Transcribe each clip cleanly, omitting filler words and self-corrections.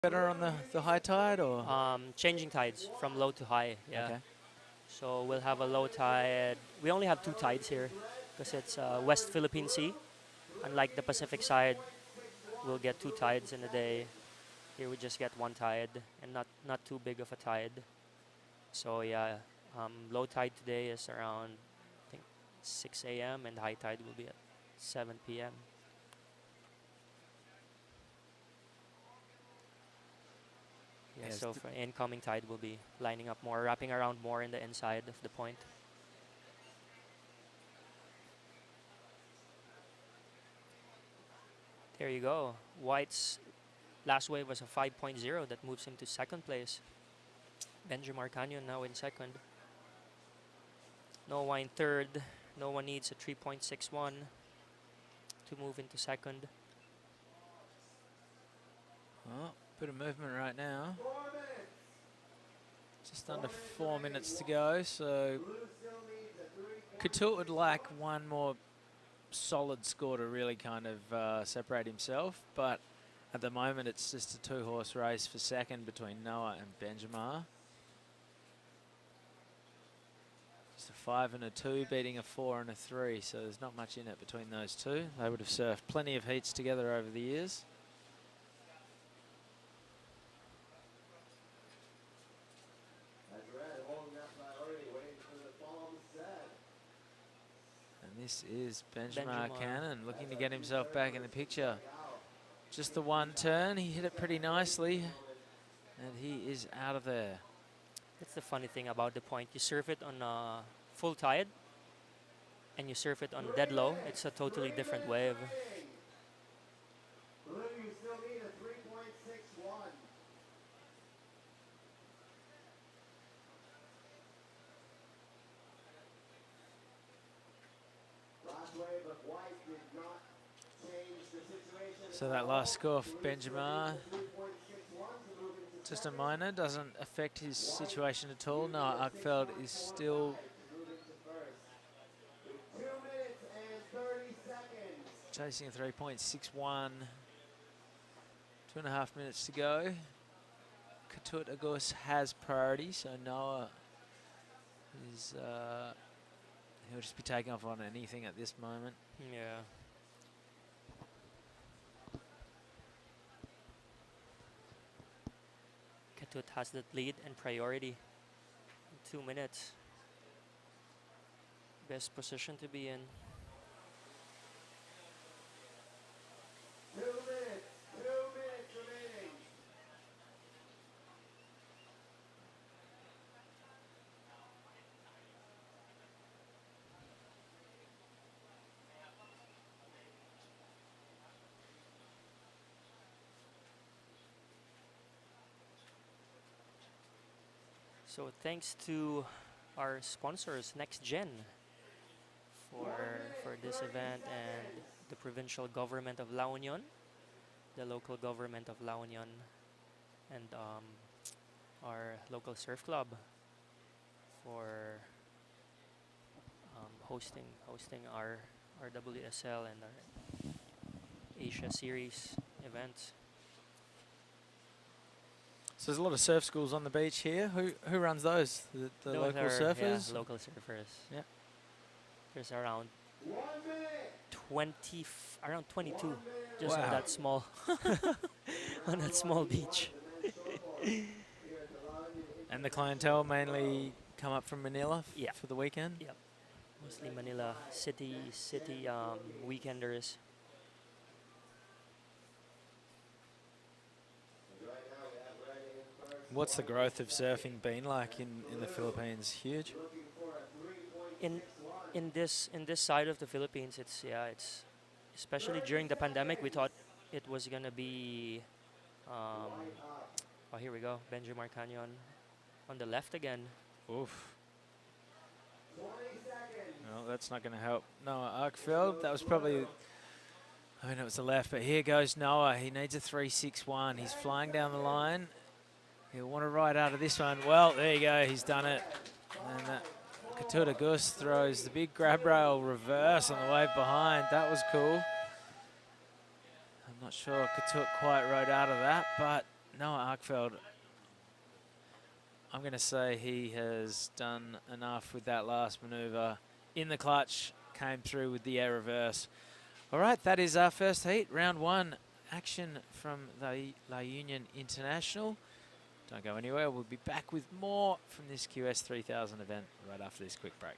better on the high tide, or? Changing tides from low to high, yeah. Okay. So we'll have a low tide. We only have two tides here because it's West Philippine Sea. Unlike the Pacific side, we'll get two tides in a day. Here we just get one tide and not too big of a tide. So yeah, low tide today is around, I think, 6 a.m. and high tide will be at 7 p.m. Yeah, Yes, so for incoming tide will be lining up more, wrapping around more in the inside of the point. There you go. White's last wave was a 5.0 that moves him to second place. Benjamin Canyon now in second. Noah in third. Noah needs a 3.61 to move into second. Oh, bit of movement right now. Just under 4 minutes to go, so Couture would like one more solid score to really kind of separate himself, but at the moment it's just a two-horse race for second between Noah and Benjamin. Just a 5 and a 2 beating a 4 and a 3, so there's not much in it between those two. They would have surfed plenty of heats together over the years. This is Benjamin Cannon looking to get himself back in the picture. Just the one turn, he hit it pretty nicely, and he is out of there. That's the funny thing about the point. You surf it on full tide, and you surf it on dead low. It's a totally different wave. So that last score for Benjamin, just a minor, doesn't affect his situation at all. Noah Uckfeld is still chasing a 3.61. 2.5 minutes to go. Katut, of course, has priority, so Noah is he'll just be taking off on anything at this moment. Yeah. Katut has the lead and priority. 2 minutes. Best position to be in. 2 minutes. 2 minutes remaining. So thanks to our sponsors, NextGen, for this event, and the provincial government of La Union, the local government of La Union, and our local surf club for hosting our WSL and our Asia Series events. So there's a lot of surf schools on the beach here. Who runs those? The local surfers? Yeah, local surfers. Yeah. There's around 22 just Wow. on that small on that small beach. And the clientele mainly come up from Manila Yeah. for the weekend? Yep. Mostly Manila city weekenders. What's the growth of surfing been like in the Philippines? Huge? In this side of the Philippines, it's especially during the pandemic, we thought it was gonna be oh, here we go, Benjamin Canyon on the left again. Oof. Well, that's not going to help Noah Uckfeld. That was probably, I mean, it was the left, but here goes Noah. He needs a 3.61. He's flying down the line. He'll want to ride out of this one. Well, there you go. He's done it. And Couture Gus throws the big grab rail reverse on the wave behind. That was cool. I'm not sure Couture quite rode out of that, but Noah Arkfeld, I'm going to say he has done enough with that last manoeuvre. In the clutch, came through with the air reverse. All right, that is our first heat, round 1. Action from the La Union International. Don't go anywhere. We'll be back with more from this QS 3000 event right after this quick break.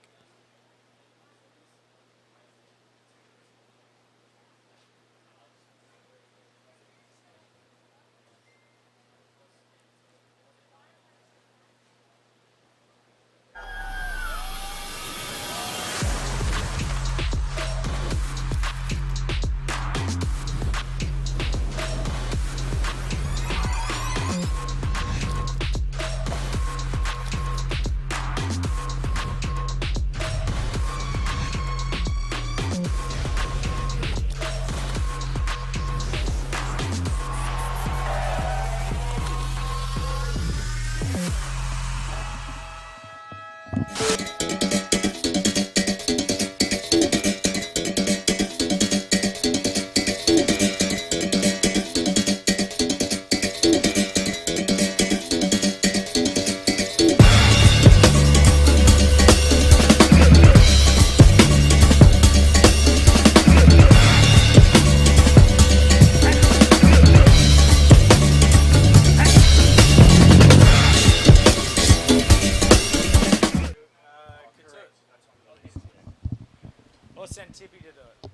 Or send Tippy to do it.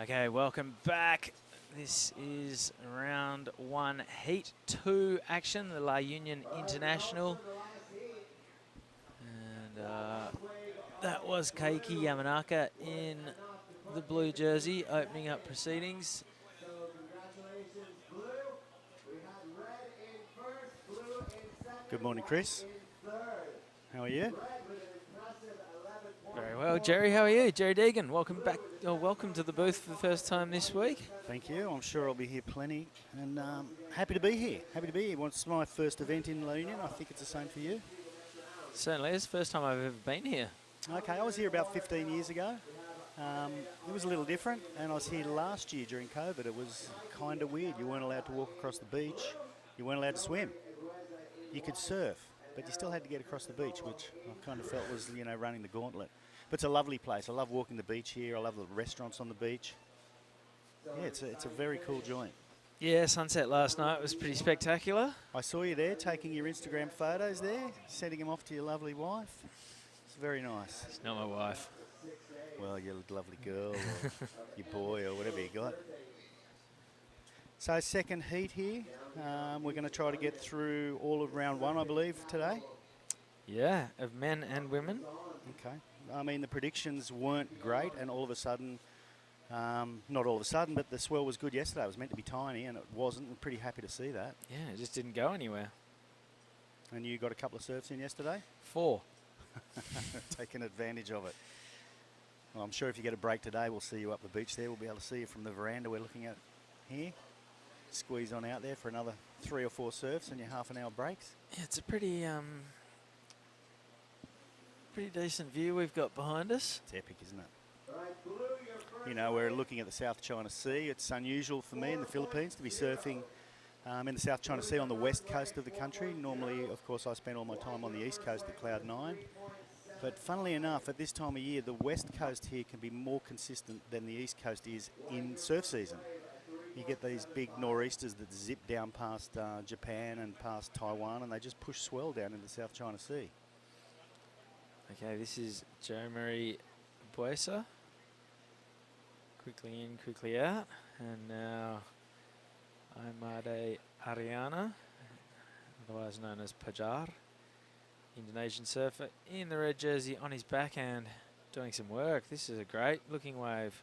Okay, welcome back. This is round 1, heat 2 action, the La Union International. And that was Keiki Yamanaka in the blue jersey opening up proceedings. Good morning, Chris. How are you? Very well, Jerry. How are you? Jerry Deegan, welcome back. Welcome to the booth for the first time this week. Thank you. I'm sure I'll be here plenty, and happy to be here. Happy to be here. Well, it's my first event in La Union. I think it's the same for you. Certainly, it's the first time I've ever been here. Okay, I was here about 15 years ago. It was a little different, and I was here last year during COVID. It was kind of weird. You weren't allowed to walk across the beach. You weren't allowed to swim. You could surf, but you still had to get across the beach, which I kind of felt was, you know, running the gauntlet. But it's a lovely place. I love walking the beach here. I love the restaurants on the beach. Yeah, it's a very cool joint. Yeah, sunset last night was pretty spectacular. I saw you there taking your Instagram photos there, sending them off to your lovely wife. It's very nice. It's not my wife. Well, your lovely girl or your boy or whatever you got. So second heat here. We're going to try to get through all of round 1, I believe, today. Yeah, of men and women. Okay. I mean, the predictions weren't great, and all of a sudden, not all of a sudden, but the swell was good yesterday. It was meant to be tiny, and it wasn't. I'm pretty happy to see that. Yeah, it just didn't go anywhere. And you got a couple of surfs in yesterday? 4. Taking advantage of it. Well, I'm sure if you get a break today, we'll see you up the beach there. We'll be able to see you from the veranda we're looking at here. Squeeze on out there for another 3 or 4 surfs and your half-an-hour breaks. Yeah, it's a pretty decent view we've got behind us. It's epic, isn't it? You know, we're looking at the South China Sea. It's unusual for me in the Philippines to be surfing in the South China Sea on the west coast of the country. Normally, of course, I spend all my time on the east coast at Cloud 9. But funnily enough, at this time of year, the west coast here can be more consistent than the east coast is in surf season. You get these big nor'easters that zip down past Japan and past Taiwan, and they just push swell down into the South China Sea. Okay, this is Jo-Marie Buesa. Quickly in, quickly out. And now Aimade Ariana, otherwise known as Pajar. Indonesian surfer in the red jersey on his backhand, doing some work. This is a great looking wave.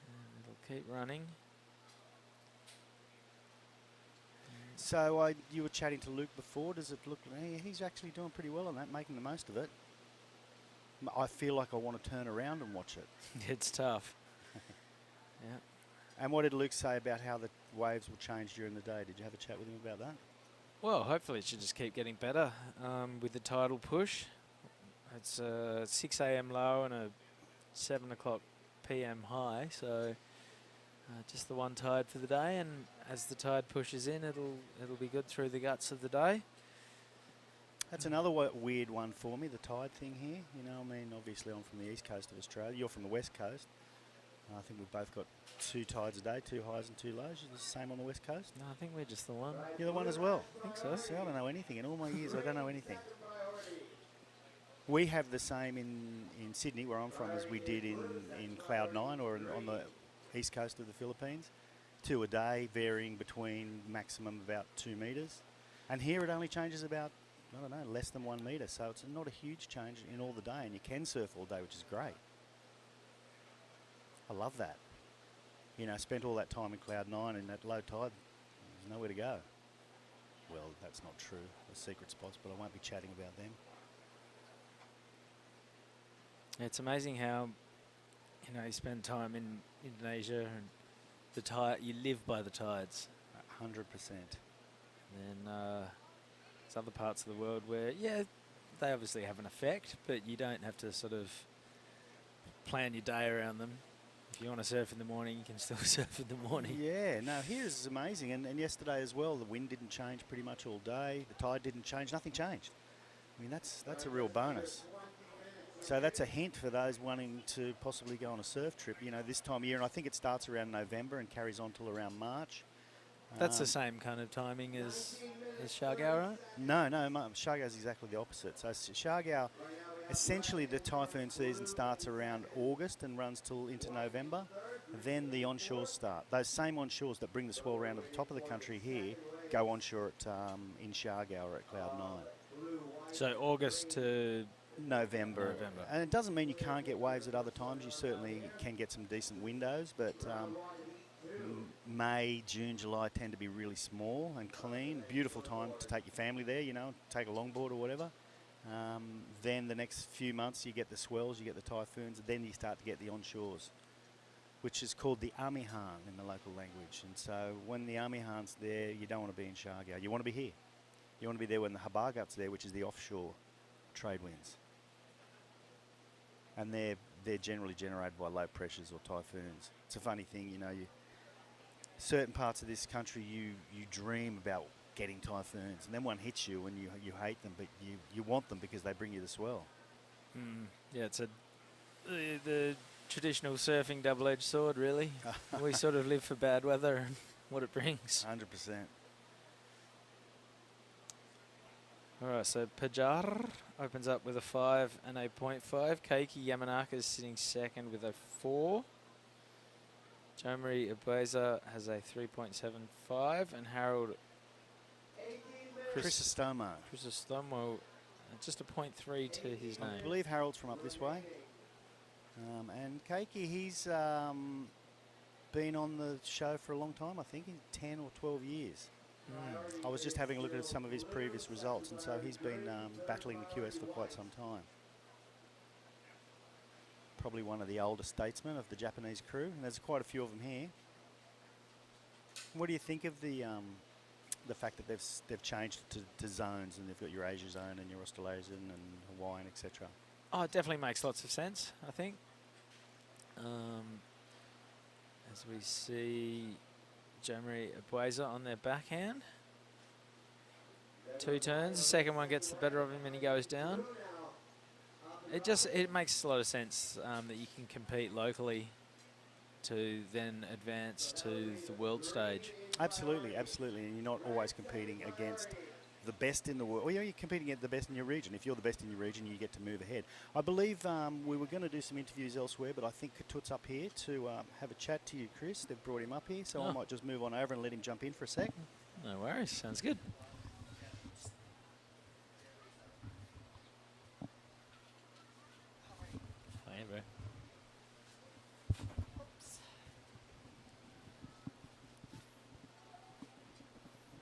And it'll keep running. So you were chatting to Luke before. Does it look... He's actually doing pretty well on that, making the most of it. I feel like I want to turn around and watch it. It's tough. Yeah. And what did Luke say about how the waves will change during the day? Did you have a chat with him about that? Well, hopefully it should just keep getting better with the tidal push. It's a 6 a.m. low and a 7 o'clock p.m. high, so just the one tide for the day, and as the tide pushes in, it'll be good through the guts of the day. That's another weird one for me, the tide thing here. You know, I mean, obviously I'm from the east coast of Australia. You're from the west coast. I think we've both got 2 tides a day, 2 highs and 2 lows. Is it the same on the west coast? No, I think we're just the one. You're the one as well? I think so. See, I don't know anything. In all my years, I don't know anything. We have the same in Sydney, where I'm from, as we did in Cloud 9 or on the east coast of the Philippines. 2 a day, varying between maximum about 2 metres. And here it only changes about, I don't know, less than 1 metre. So it's not a huge change in all the day, and you can surf all day, which is great. I love that. You know, spent all that time in Cloud 9 and at low tide, there's nowhere to go. Well, that's not true. There's secret spots, but I won't be chatting about them. It's amazing how, you know, you spend time in Indonesia and the tide, you live by the tides. 100%. And then there's other parts of the world where, yeah, they obviously have an effect, but you don't have to sort of plan your day around them. If you want to surf in the morning, you can still surf in the morning. Yeah, no, here is amazing. And yesterday as well, the wind didn't change pretty much all day. The tide didn't change. Nothing changed. I mean, that's a real bonus. So that's a hint for those wanting to possibly go on a surf trip, you know, this time of year. And I think it starts around November and carries on till around March. That's the same kind of timing as Siargao, right? No, Siargao is exactly the opposite. So Siargao, essentially the typhoon season starts around August and runs till into November. Then the onshores start. Those same onshores that bring the swell around to the top of the country here go onshore at, in Siargao or at Cloud 9. So August to November. And it doesn't mean you can't get waves at other times. You certainly can get some decent windows, but May, June, July tend to be really small and clean. Beautiful time to take your family there, you know, take a longboard or whatever. Then the next few months you get the swells, you get the typhoons, and then you start to get the onshores, which is called the Amihan in the local language. And so when the Amihan's there, you don't want to be in Siargao. You want to be here. You want to be there when the Habagat's there, which is the offshore trade winds. And they're generally generated by low pressures or typhoons. It's a funny thing, you know, certain parts of this country you dream about getting typhoons, and then one hits you and you hate them, but you want them because they bring you the swell. Yeah, it's the traditional surfing double-edged sword, really. We sort of live for bad weather and what it brings. 100%. All right, so Pajar opens up with a 5 and a 0.5. Keiki Yamanaka is sitting second with a 4. Jomari Ibueza has a 3.75, and Harold Chrysostomo. Just a 0.3 to his name. I believe Harold's from up this way. And Keiki, he's been on the show for a long time, I think, in 10 or 12 years. I was just having a look at some of his previous results, and so he's been battling the QS for quite some time. Probably one of the older statesmen of the Japanese crew, and there's quite a few of them here. What do you think of the fact that they've changed to zones, and they've got your Asia zone and your Australasian and Hawaiian, etc.? Oh, it definitely makes lots of sense, I think. As we see Jomari Ibueza on their backhand. 2 turns, the second one gets the better of him and he goes down. It makes a lot of sense that you can compete locally to then advance to the world stage. Absolutely, absolutely. And you're not always competing against the best in the world. Well, you're competing against the best in your region. If you're the best in your region, you get to move ahead. I believe we were going to do some interviews elsewhere, but I think Katut's up here to have a chat to you, Chris. They've brought him up here, so I might just move on over and let him jump in for a sec. No worries. Sounds good. Hey, bro.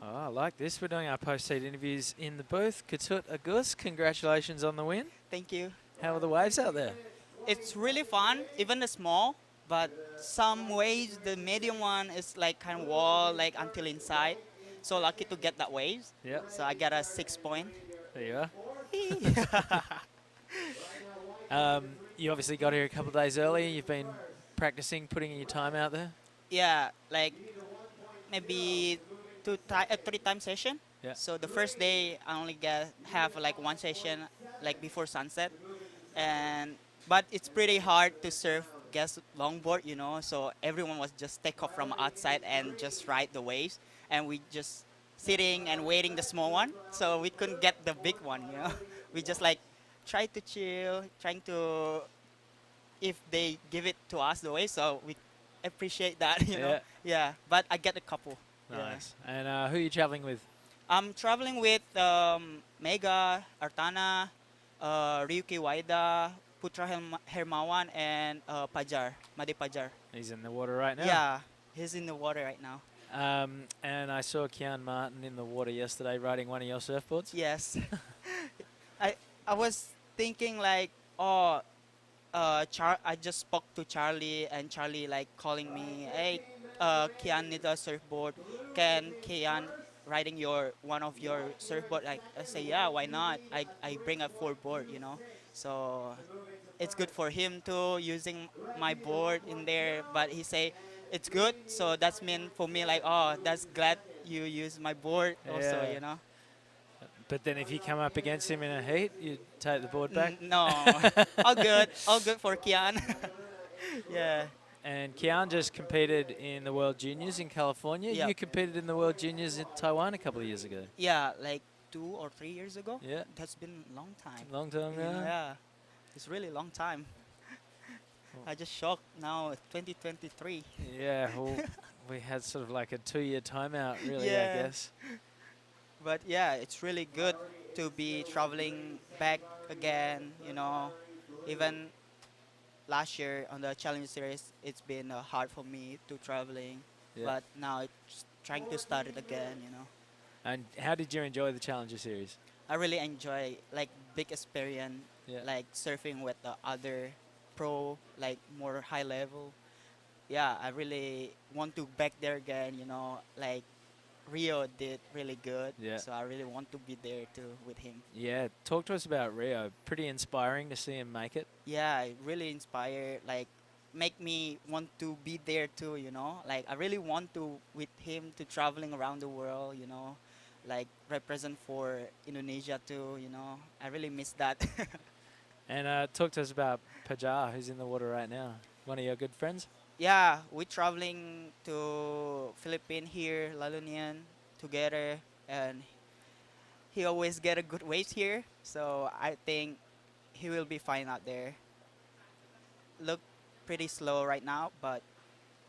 Oh, I like this. We're doing our post-heat interviews in the booth. Katut Agus, congratulations on the win. Thank you. How are the waves out there? It's really fun, even the small, but some waves, the medium one is like kind of wall, like until inside. So lucky to get that waves. Yeah. So I got a 6 point. There you are. You obviously got here a couple of days early. You've been practicing, putting in your time out there? Yeah, like maybe 3 time session. Yeah. So the first day I only have like one session like before sunset, and but it's pretty hard to surf guest longboard, you know. So everyone was just take off from outside and just ride the waves, and we just sitting and waiting the small one. So we couldn't get the big one, you know. We just like try to chill, trying to if they give it to us the way, so we appreciate that, you know. Yeah. Yeah, but I get a couple. Yeah. Nice. And who are you traveling with? I'm traveling with Mega, Artana, Ryuki Waida, Putra Hermawan, and Pajar, Madi Pajar. He's in the water right now. Yeah, he's in the water right now. And I saw Kian Martin in the water yesterday riding one of your surfboards. Yes. I was thinking like, oh, I just spoke to Charlie, and Charlie like calling me, hey, Kian needs a surfboard. Can Kian riding one of your surfboard? Like I say, yeah, why not? I bring a 4 board, you know. So it's good for him too, using my board in there. But he say it's good, so that's mean for me like, oh, that's glad you use my board also, Yeah. you know. But then if you come up against him in a heat, you take the board back. No, all good for Kian. Yeah. And Kian just competed in the World Juniors in California. Yep. You competed in the World Juniors in Taiwan a couple of years ago. Yeah, like 2 or 3 years ago. Yeah. That's been a long time. Long time now. Yeah, it's really long time. I just shocked now, 2023. Yeah, well, we had sort of like a 2-year timeout, really, I Yeah. guess. But yeah, it's really good to be traveling back again, you know. Even last year on the Challenge Series, it's been hard for me to traveling. Yeah. But now it's trying to start it again, you know. And how did you enjoy the Challenger Series? I really enjoy like big experience, Yeah. like surfing with the other pro, like more high level. Yeah, I really want to back there again, you know, like Rio did really good. Yeah. So I really want to be there too with him. Yeah, talk to us about Rio. Pretty inspiring to see him make it. Yeah, it really inspired, like make me want to be there too, you know. Like I really want to with him to traveling around the world, you know, like represent for Indonesia too, you know. I really miss that. And talk to us about Pajar, who's in the water right now. One of your good friends? Yeah, we're traveling to Philippines here, La Union, together, and he always get a good waves here. So I think he will be fine out there. Look pretty slow right now, but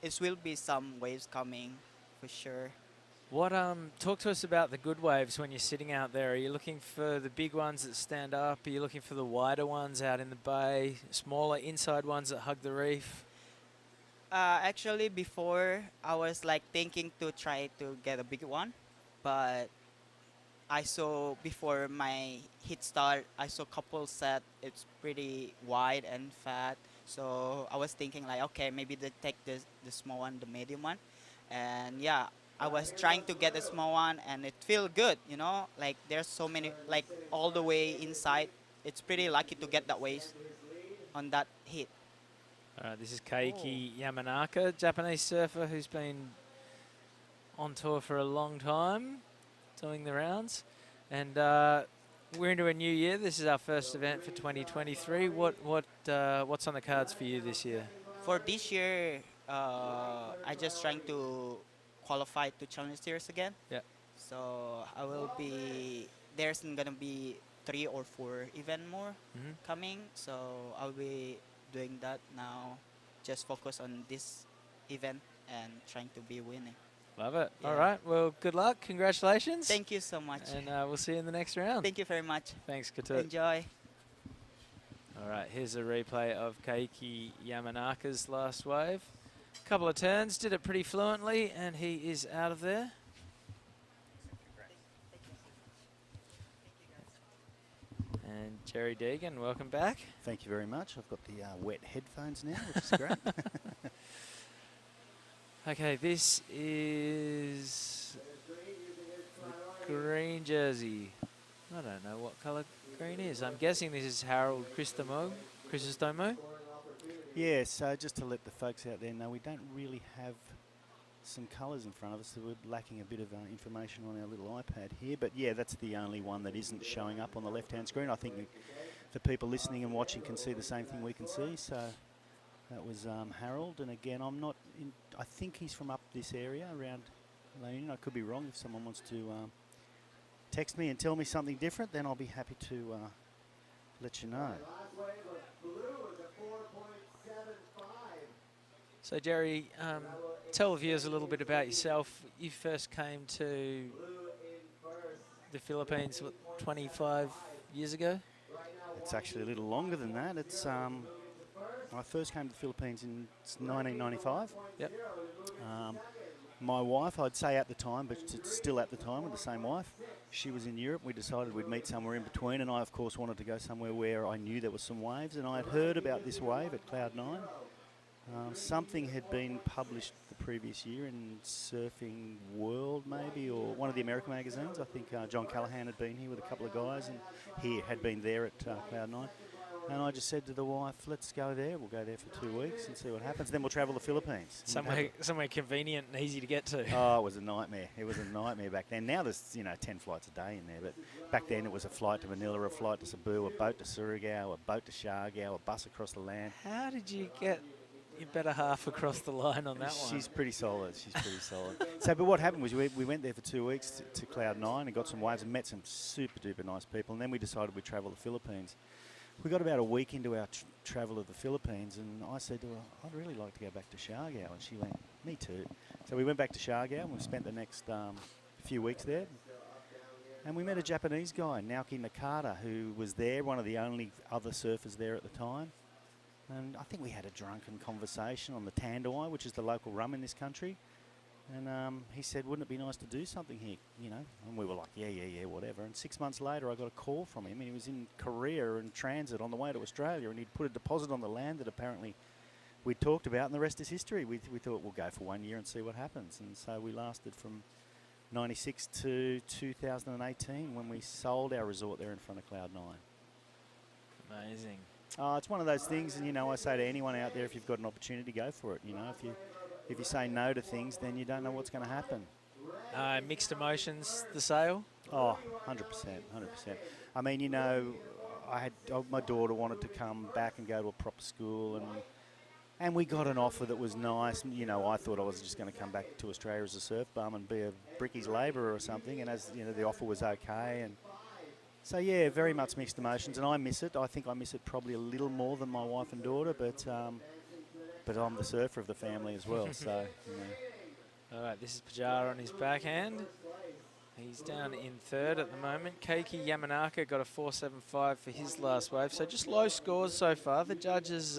it will be some waves coming for sure. What talk to us about the good waves when you're sitting out there. Are you looking for the big ones that stand up? Are you looking for the wider ones out in the bay, smaller inside ones that hug the reef? Actually, before I was like thinking to try to get a big one, but I saw before my hit start, I saw couple set it's pretty wide and fat. So I was thinking like, okay, maybe they take the small one, the medium one, and yeah, I was trying to get the small one, and it feel good, you know. Like there's so many, like all the way inside. It's pretty lucky to get that waves on that hit. All right, this is Keiki Yamanaka, Japanese surfer who's been on tour for a long time, doing the rounds. And we're into a new year. This is our first event for 2023. What's on the cards for you this year? For this year, I just trying to qualify to Challenge Series again. Yeah. So I will be, there's gonna be 3 or 4 even more coming. So I'll be doing that now. Just focus on this event and trying to be winning. Love it. Yeah. All right. Well, good luck. Congratulations. Thank you so much. And we'll see you in the next round. Thank you very much. Thanks, Katut. Enjoy. All right, here's a replay of Keiki Yamanaka's last wave. Couple of turns, did it pretty fluently, and he is out of there. And Jerry Deegan, welcome back. Thank you very much. I've got the wet headphones now, which is great. Okay, this is the green jersey. I don't know what colour green is. I'm guessing this is Harold Cristomo. Yeah, so just to let the folks out there know, we don't really have some colours in front of us, so we're lacking a bit of information on our little iPad here. But yeah, that's the only one that isn't showing up on the left-hand screen. I think the people listening and watching can see the same thing we can see. So that was Harold, and again, I'm not in, I think he's from up this area around Lenin. I could be wrong. If someone wants to text me and tell me something different, then I'll be happy to let you know. Last wave of blue is a 4.75. So Jerry, tell the viewers a little bit about yourself. You first came to Blue in first. the Philippines, what, 25 years ago? It's actually a little longer than that. It's I first came to the Philippines in 1995. Yep. My wife, I'd say at the time, but it's still at the time with the same wife, she was in Europe. We decided we'd meet somewhere in between, and I, of course, wanted to go somewhere where I knew there was some waves, and I had heard about this wave at Cloud 9. Something had been published the previous year in Surfing World, maybe, or one of the American magazines. I think John Callahan had been here with a couple of guys, and he had been there at Cloud 9. And I just said to the wife, let's go there. We'll go there for 2 weeks and see what happens. Then we'll travel the Philippines. Somewhere convenient and easy to get to. Oh, it was a nightmare. It was a nightmare back then. Now there's, 10 flights a day in there. But back then it was a flight to Manila, a flight to Cebu, a boat to Surigao, a boat to Siargao, a bus across the land. How did you get your better half across the line on that one? She's pretty solid. She's pretty solid. So, but what happened was we went there for 2 weeks to Cloud 9 and got some waves and met some super duper nice people. And then we decided we'd travel the Philippines. We got about a week into our travel of the Philippines, and I said to her, I'd really like to go back to Siargao. And she went, me too. So we went back to Siargao, and we spent the next few weeks there. And we met a Japanese guy, Naoki Nakata, who was there, one of the only other surfers there at the time. And I think we had a drunken conversation on the Tanduai, which is the local rum in this country. And he said, wouldn't it be nice to do something here, And we were like, yeah, whatever. And 6 months later, I got a call from him, and he was in Korea in transit on the way to Australia, and he'd put a deposit on the land that apparently we'd talked about, and the rest is history. We thought we'll go for 1 year and see what happens. And so we lasted from 96 to 2018 when we sold our resort there in front of Cloud 9. Amazing. It's one of those things, and, I say to anyone out there, if you've got an opportunity, go for it. If you say no to things, then you don't know what's going to happen. Mixed emotions, the sale? Oh, 100%, 100%. I mean, my daughter wanted to come back and go to a proper school, and we got an offer that was nice. I thought I was just going to come back to Australia as a surf bum and be a brickies labourer or something, and as, the offer was okay. And so, yeah, very much mixed emotions, and I miss it. I think I miss it probably a little more than my wife and daughter, but I'm the surfer of the family as well, so, All right, this is Pajar on his backhand. He's down in third at the moment. Keiki Yamanaka got a 4.75 for his last wave. So just low scores so far. The judges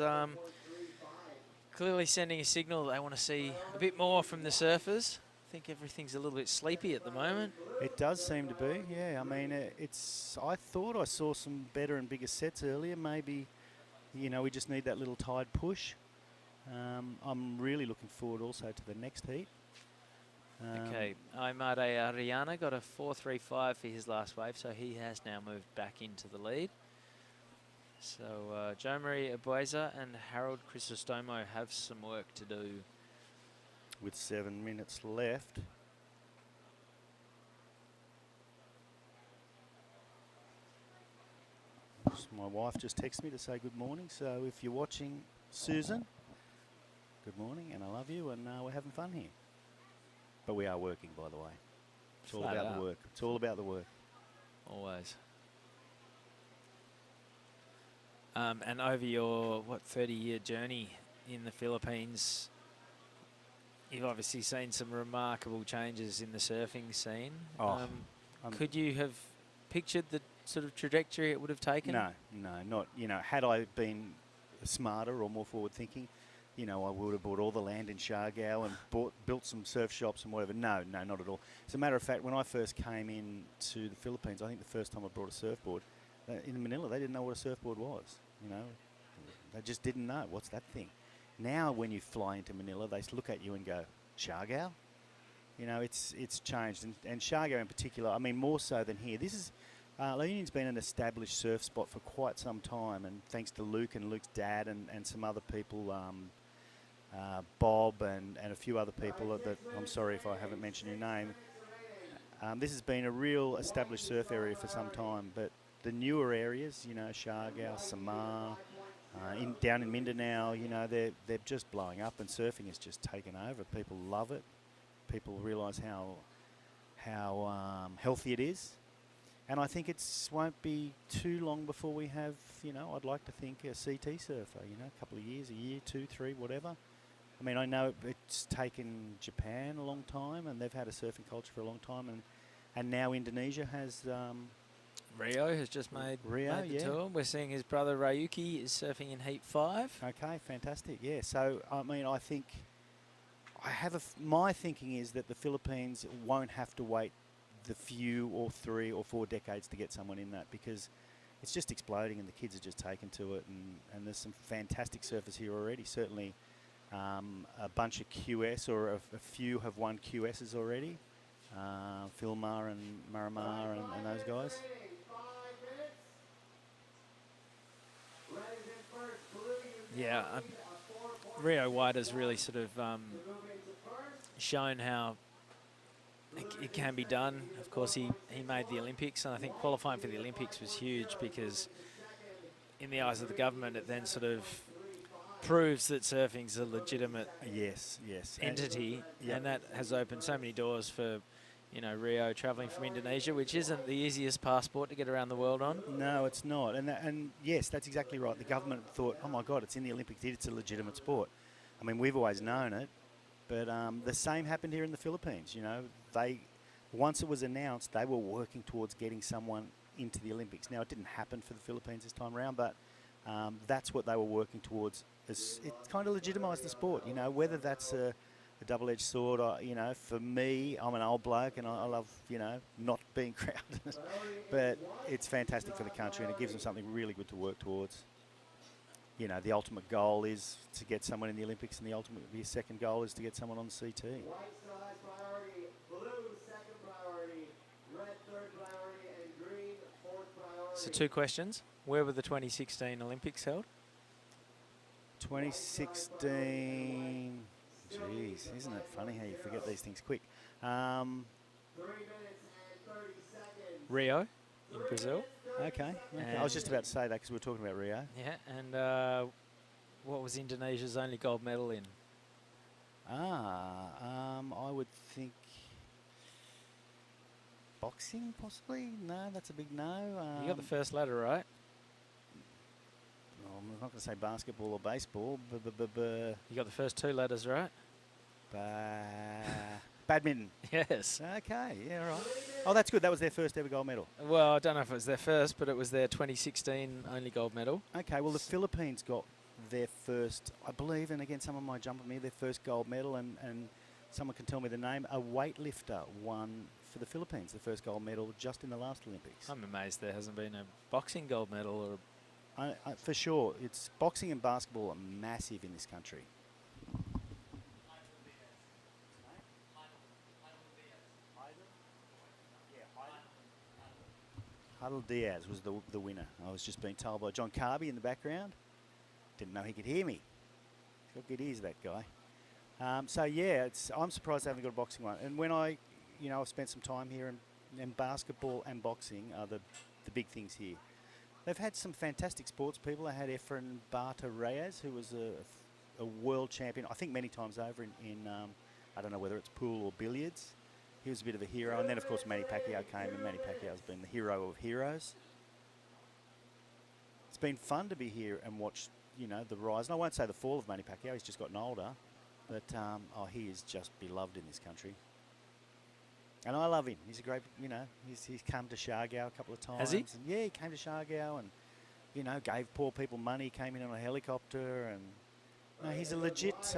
clearly sending a signal they want to see a bit more from the surfers. I think everything's a little bit sleepy at the moment. It does seem to be, yeah. I mean, I thought I saw some better and bigger sets earlier. Maybe, we just need that little tide push. I'm really looking forward also to the next heat. Okay, Aimade Ariana got a 4.35 for his last wave, so he has now moved back into the lead. So Joe Marie Abueza and Harold Crisostomo have some work to do. With 7 minutes left. My wife just texted me to say good morning, so if you're watching, Susan, good morning, and I love you, and we're having fun here. But we are working, by the way. It's all about the work. It's all about the work. Always. And over your, 30-year journey in the Philippines, you've obviously seen some remarkable changes in the surfing scene. Could you have pictured the sort of trajectory it would have taken? No, not. Had I been smarter or more forward-thinking, I would have bought all the land in Siargao and built some surf shops and whatever. No, not at all. As a matter of fact, when I first came into the Philippines, I think the first time I brought a surfboard, in Manila, they didn't know what a surfboard was. They just didn't know. What's that thing? Now, when you fly into Manila, they look at you and go, Siargao? It's changed. And Siargao in particular, I mean, more so than here. This La Union's been an established surf spot for quite some time, and thanks to Luke and Luke's dad and some other people, Bob and a few other people that I'm sorry if I haven't mentioned your name. This has been a real established surf area for some time, but the newer areas, you know, Shargau, Samar, down in Mindanao, you know, they're just blowing up, and surfing has just taken over. People love it. People realise how healthy it is. And I think it won't be too long before we have, you know, I'd like to think a CT surfer, you know, a couple of years, a year, 2, 3, whatever. I mean, I know it's taken Japan a long time, and they've had a surfing culture for a long time, and now Indonesia has... Rio has just made the tour. We're seeing his brother Ryuki is surfing in Heat 5. Okay, fantastic, yeah. So, I mean, I think... my thinking is that the Philippines won't have to wait the few or 3 or 4 decades to get someone in that, because it's just exploding and the kids are just taken to it, and there's some fantastic surfers here already. Certainly a bunch of QS, or a few have won QSs already. Filmar and Maramar and those guys. Yeah, Rio White has really sort of shown how it can be done. Of course, he made the Olympics, and I think qualifying for the Olympics was huge, because in the eyes of the government, it then sort of proves that surfing's a legitimate entity, and that has opened so many doors for, you know, Rio travelling from Indonesia, which isn't the easiest passport to get around the world on. No, it's not. And yes, that's exactly right. The government thought, oh my God, it's in the Olympics, it's a legitimate sport. I mean, we've always known it, but the same happened here in the Philippines. You know, once it was announced, they were working towards getting someone into the Olympics. Now, it didn't happen for the Philippines this time around, but that's what they were working towards. It kind of legitimised the sport, you know, whether that's a double-edged sword. You know, for me, I'm an old bloke and I love, you know, not being crowded. But it's fantastic for the country, and it gives them something really good to work towards. You know, the ultimate goal is to get someone in the Olympics, and the second goal is to get someone on the CT. White still has priority, blue second priority, red third priority, and green fourth priority. So 2 questions. Where were the 2016 Olympics held? 2016... Jeez, isn't it funny how you forget these things quick? 3 minutes and 30 seconds. Rio in Brazil. Okay. I was just about to say that because we were talking about Rio. Yeah, and what was Indonesia's only gold medal in? I would think boxing, possibly. No, that's a big no. You got the first letter right. I'm not going to say basketball or baseball. You got the first 2 letters right. Badminton. Yes. Okay, yeah, right. Oh, that's good. That was their first ever gold medal. Well, I don't know if it was their first, but it was their 2016 only gold medal. Okay, well, the Philippines got their first, I believe, and again, someone might jump at me, their first gold medal, and someone can tell me the name. A weightlifter won for the Philippines the first gold medal just in the last Olympics. I'm amazed there hasn't been a boxing gold medal. Or for sure. It's boxing and basketball are massive in this country. Huddle Diaz was the winner. I was just being told by John Carby in the background. Didn't know he could hear me. He's got good ears, that guy. So yeah, I'm surprised they haven't got a boxing one. And when I've spent some time here, and basketball and boxing are the big things here. They've had some fantastic sports people. They had Efren Bata Reyes, who was a world champion, I think many times over in I don't know whether it's pool or billiards. He was a bit of a hero. And then, of course, Manny Pacquiao came, and Manny Pacquiao's been the hero of heroes. It's been fun to be here and watch, you know, the rise. And I won't say the fall of Manny Pacquiao. He's just gotten older. But, he is just beloved in this country. And I love him. He's a great, you know, he's come to Shargau a couple of times. Has he? And yeah, he came to Shargau and, you know, gave poor people money, came in on a helicopter. And no, he's a legit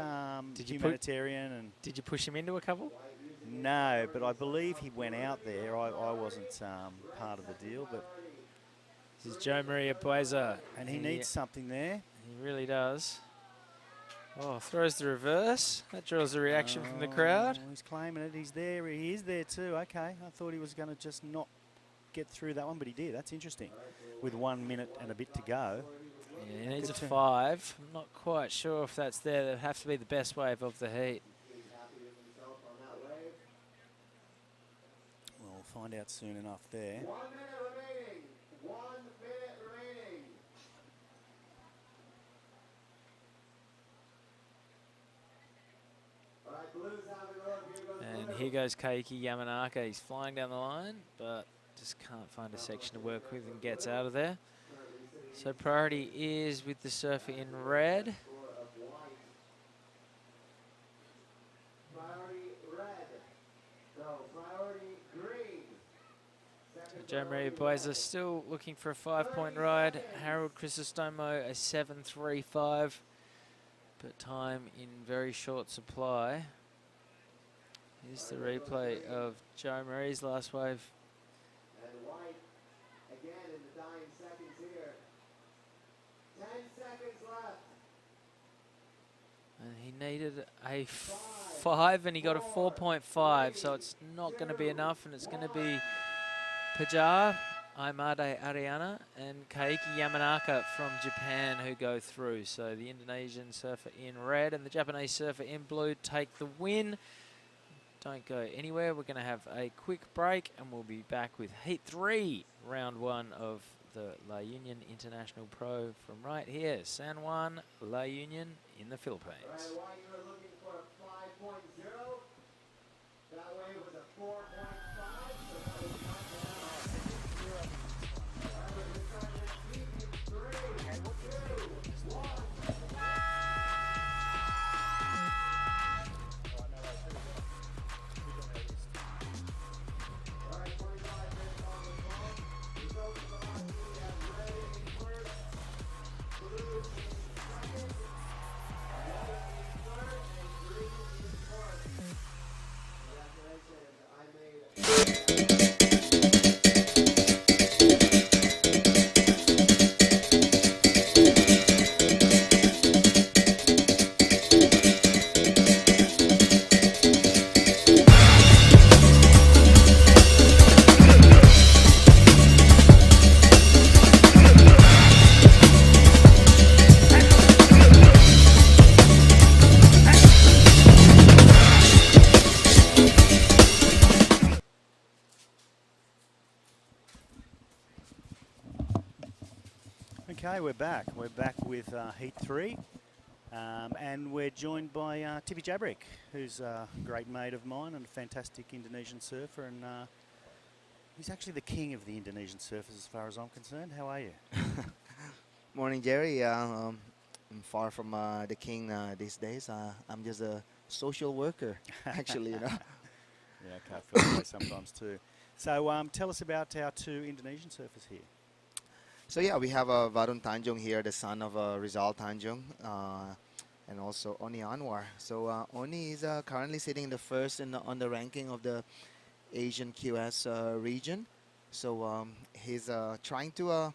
humanitarian. Did you push him into a couple? No, but I believe he went out there. I wasn't part of the deal, but This is Joe Maria Bueza. And he needs something there. He really does. Oh, throws the reverse. That draws a reaction from the crowd. He's claiming it. He's there. He is there too. Okay. I thought he was going to just not get through that one, but he did. That's interesting. With 1 minute and a bit to go. Yeah, he needs a Good turn. 5. I'm not quite sure if that's there. That'd have to be the best wave of the heat. We'll find out soon enough there. 1 minute remaining. 1 minute remaining. All right, Blues have it up. Here goes And Blue. here goes Keiki Yamanaka. He's flying down the line, but just can't find a section to work with and gets out of there. So priority is with the surfer in red. Priority red. So priority green. Joe Maria Bueza still looking for a 5-point ride. Harold Chrysostomo a 7.35, but time in very short supply. Here's the replay of Joe Marie's last wave. And White again in the dying seconds here. 10 seconds left. And he needed a 5 and he got a 4.5, so it's not going to be enough, and it's going to be Pajar, Aimade Ariana and Keiki Yamanaka from Japan who go through. So the Indonesian surfer in red and the Japanese surfer in blue take the win. Don't go anywhere. We're going to have a quick break and we'll be back with Heat 3, round 1 of the La Union International Pro from right here, San Juan, La Union in the Philippines. All right, White, you were looking for a 5.0. That wave was a 4.5. So that was not bad. All right, we're starting at Heat 3, 2, 1. All right, 25 minutes on the clock. Results of the last two, we have red in first, blue in second, white in third, and green in fourth. Congratulations, I made Okay, we're back. We're back with Heat 3. And we're joined by Tippy Jabrick, who's a great mate of mine and a fantastic Indonesian surfer. And he's actually the king of the Indonesian surfers as far as I'm concerned. How are you? Morning, Jerry. I'm far from the king these days. I'm just a social worker, actually, you know. Yeah, okay, I feel that way sometimes too. So tell us about our two Indonesian surfers here. So yeah, we have Varun Tanjung here, the son of Rizal Tanjung, and also Oni Anwar. So Oni is currently sitting in the first on the ranking of the Asian QS region. So he's trying to,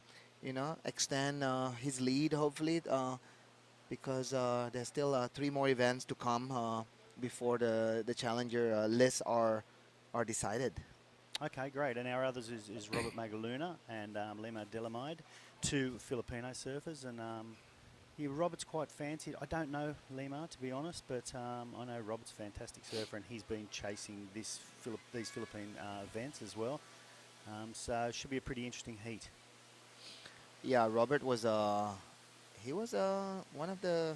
extend his lead, hopefully, because there's still 3 more events to come before the challenger lists are decided. Okay, great. And our others is Robert Magaluna and Lema Delamide, 2 Filipino surfers. And Robert's quite fancy. I don't know Lema, to be honest, but I know Robert's a fantastic surfer and he's been chasing these Philippine events as well. So it should be a pretty interesting heat. Yeah, Robert was he was one of the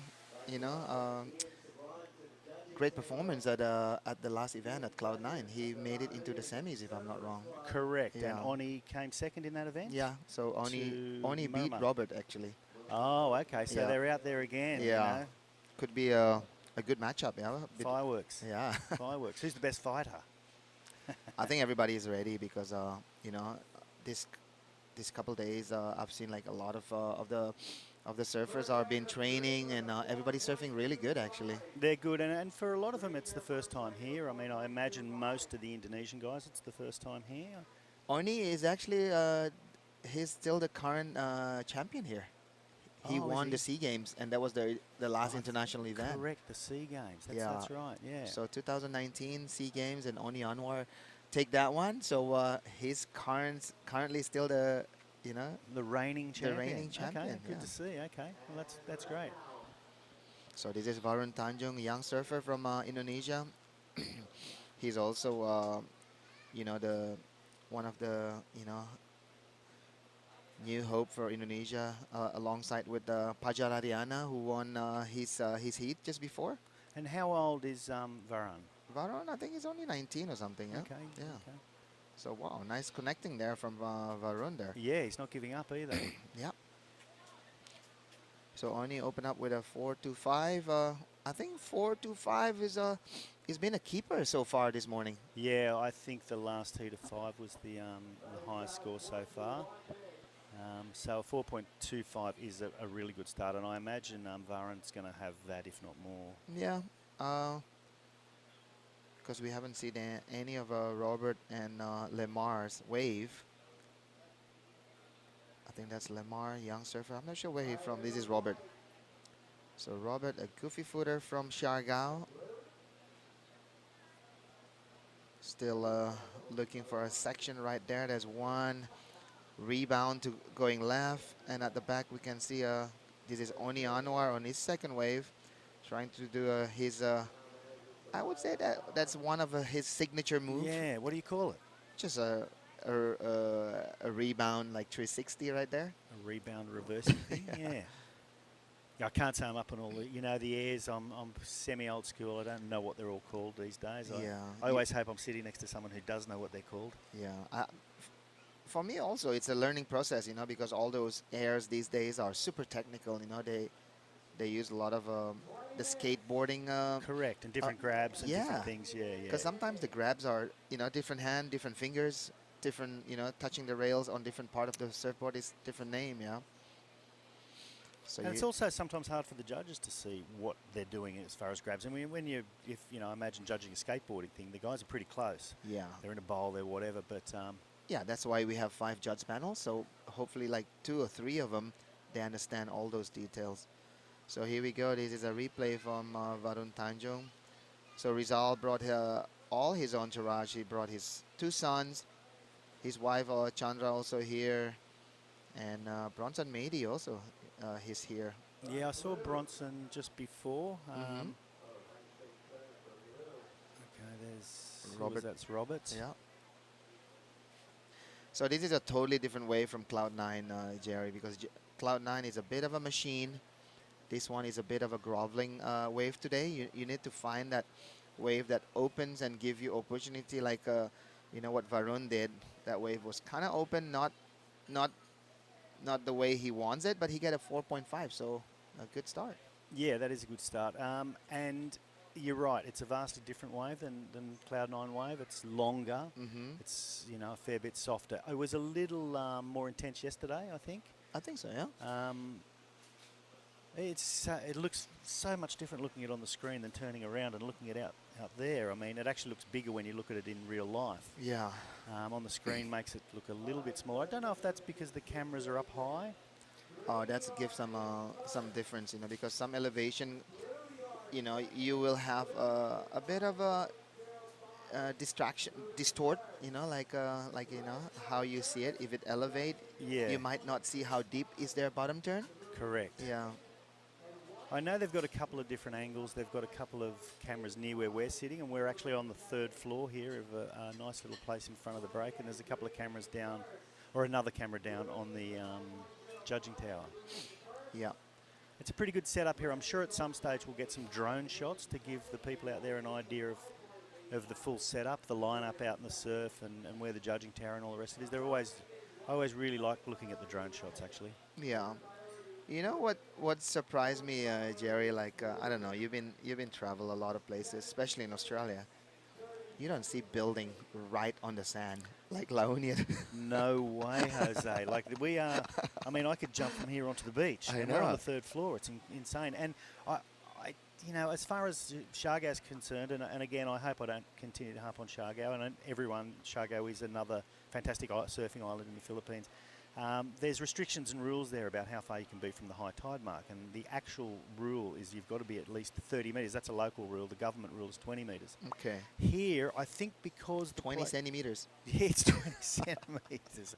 great performance at the last event at Cloud9. He made it into the semis, if I'm not wrong. Correct. Yeah. And Oni came second in that event? Yeah, so Oni beat Moma. Robert actually. Oh, okay. So Yeah. they're out there again. Yeah. Could be a good matchup. Yeah. Fireworks. Yeah. Fireworks. Who's the best fighter? I think everybody is ready because this couple days I've seen like a lot of the surfers are been training and everybody's surfing really good actually. They're good, and for a lot of them, it's the first time here. I mean, I imagine most of the Indonesian guys, it's the first time here. Oni is actually he's still the current champion here. He Oh, is won he? the SEA Games, and that was the last international event. Correct, the SEA Games. Yeah. That's right, yeah. So 2019 SEA Games, and Oni Anwar take that one. So he's currently still the, you know, The reigning champion. reigning champion, Okay, good yeah. to see. Okay, well that's great. So this is Varun Tanjung, young surfer from Indonesia. He's also, you know, the one of the, you know, new hope for Indonesia, alongside with Pajar Ariana, who won his heat just before. And how old is Varun? Varun, I think he's only 19 or something. Yeah. Okay. Yeah. Okay. So wow, nice connecting there from Varun there. Yeah, he's not giving up either. Yeah. So Oni open up with a 4-2-5. I think 4-2-5 is been a keeper so far this morning. Yeah, I think the last heat of 5 was the highest score so far. So a 4.25 is a really good start, and I imagine Varun's going to have that, if not more. Yeah. Because we haven't seen any of Robert and Lemar's wave. I think that's Lemar, young surfer. I'm not sure where he's from. This is Robert. So Robert, a goofy footer from Siargao. Still looking for a section right there. There's one rebound to going left, and at the back we can see this is Oni Anwar on his second wave, trying to do his. I would say that's one of his signature moves. Yeah, what do you call it? Just a rebound like 360 right there. A rebound reversing thing, yeah. Yeah, I can't say I'm up on all the, you know, the airs. I'm semi-old school. I don't know what they're all called these days. Yeah. I always hope I'm sitting next to someone who does know what they're called. Yeah. For me also, it's a learning process, you know, because all those airs these days are super technical. You know, they use a lot of the skateboarding. Correct, and different grabs and different things. Yeah, yeah. Because sometimes the grabs are, you know, different hand, different fingers, different, you know, touching the rails on different part of the surfboard is different name, yeah. So and it's also sometimes hard for the judges to see what they're doing as far as grabs. I mean, if you know, imagine judging a skateboarding thing, the guys are pretty close. Yeah. They're in a bowl, they're whatever, but yeah, that's why we have 5 judge panels. So hopefully, like 2 or 3 of them, they understand all those details. So here we go. This is a replay from Varun Tanjung. So Rizal brought all his entourage. He brought his 2 sons, his wife Chandra also here, and Bronson Mady also. He's here. yeah, I saw Bronson just before. Okay, there's Robert. That's Robert. Yeah. So this is a totally different wave from Cloud9, Jerry, because Cloud9 is a bit of a machine. This one is a bit of a groveling wave today. You need to find that wave that opens and give you opportunity, like you know what Varun did. That wave was kind of open, not the way he wants it, but he got a 4.5, so a good start. Yeah, that is a good start. And you're right, it's a vastly different wave than Cloud9 wave. It's longer. It's, you know, a fair bit softer. It was a little more intense yesterday, I think. I think so, yeah. It looks so much different looking at it on the screen than turning around and looking at it out there. I mean, it actually looks bigger when you look at it in real life. Yeah. On the screen makes it look a little bit smaller. I don't know if that's because the cameras are up high. Oh, that gives some difference, you know, because some elevation, you know, you will have a bit of a distort, you know, like you know how you see it. If it elevate, you might not see how deep is their bottom turn. Correct. Yeah. I know they've got a couple of different angles. They've got a couple of cameras near where we're sitting, and we're actually on the 3rd floor here of a nice little place in front of the break, and there's a couple of cameras down, or another camera down on the judging tower. Yeah. It's a pretty good setup here. I'm sure at some stage we'll get some drone shots to give the people out there an idea of the full setup, the lineup out in the surf, and where the judging tower and all the rest of it is. I always really like looking at the drone shots, actually. Yeah. You know what surprised me, Jerry? Like I don't know, you've been travel a lot of places, especially in Australia. You don't see building right on the sand like La Union. No way, Jose. Like we are. I mean, I could jump from here onto the beach. I and know. We're on the 3rd floor. It's insane. And I, you know, as far as Siargao is concerned, and again, I hope I don't continue to harp on Siargao. And everyone, Siargao is another fantastic surfing island in the Philippines. There's restrictions and rules there about how far you can be from the high tide mark, and the actual rule is you've got to be at least 30 metres. That's a local rule. The government rule is 20 metres. Okay. Here, I think because 20 centimeters. Yeah, it's 20 centimetres.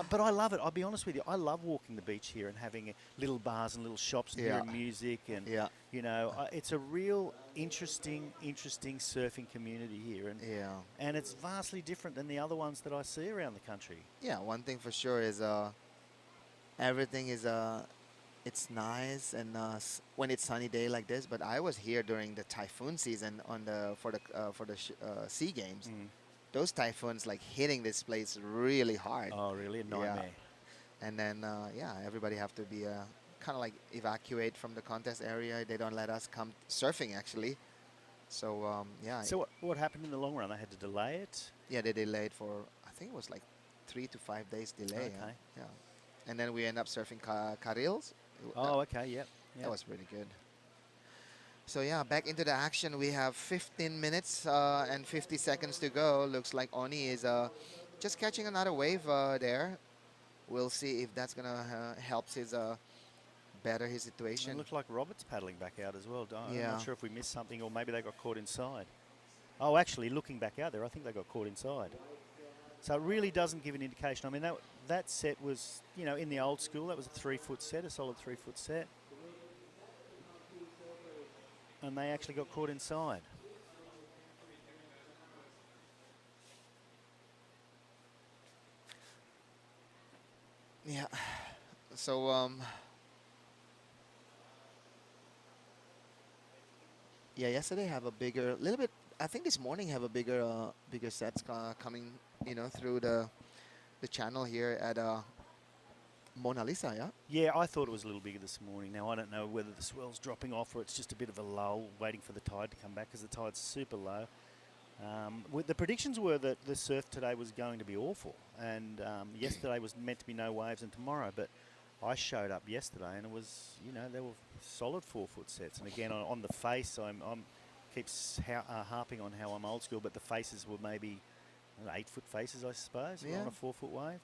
But I love it. I'll be honest with you. I love walking the beach here and having little bars and little shops and hearing music. And, you know, it's a real interesting surfing community here. And it's vastly different than the other ones that I see around the country. Yeah, one thing for sure is everything is it's nice and when it's sunny day like this. But I was here during the typhoon season for the sea games. Those typhoons like hitting this place really hard. Oh, really? A nightmare. And then everybody have to be kind of like evacuate from the contest area. They don't let us come surfing actually. So So what happened in the long run? They had to delay it. Yeah, they delayed for I think it was like 3 to 5 days delay. Okay. Yeah. And then we end up surfing carrils. Oh, okay, yep. That was really good. So yeah, back into the action. We have 15 minutes and 50 seconds to go. Looks like Oni is just catching another wave there. We'll see if that's gonna help his better his situation. It looked like Robert's paddling back out as well. I'm Yeah. not sure if we missed something or maybe they got caught inside. Oh, actually, looking back out there, I think they got caught inside. So it really doesn't give an indication. I mean, that set was, you know, in the old school, that was a 3-foot set, a solid 3-foot set. And they actually got caught inside. Yeah. So yesterday have a bigger, little bit. I think this morning have a bigger sets coming, you know, through the channel here at Mona Lisa. Yeah. Yeah, I thought it was a little bigger this morning. Now I don't know whether the swell's dropping off or it's just a bit of a lull, waiting for the tide to come back because the tide's super low. The predictions were that the surf today was going to be awful, and yesterday was meant to be no waves, and tomorrow. But I showed up yesterday, and it was, you know, they were solid 4-foot sets. And again, on the face, I'm keeps harping on how I'm old school, but the faces were maybe 8-foot faces, I suppose, on a 4-foot wave.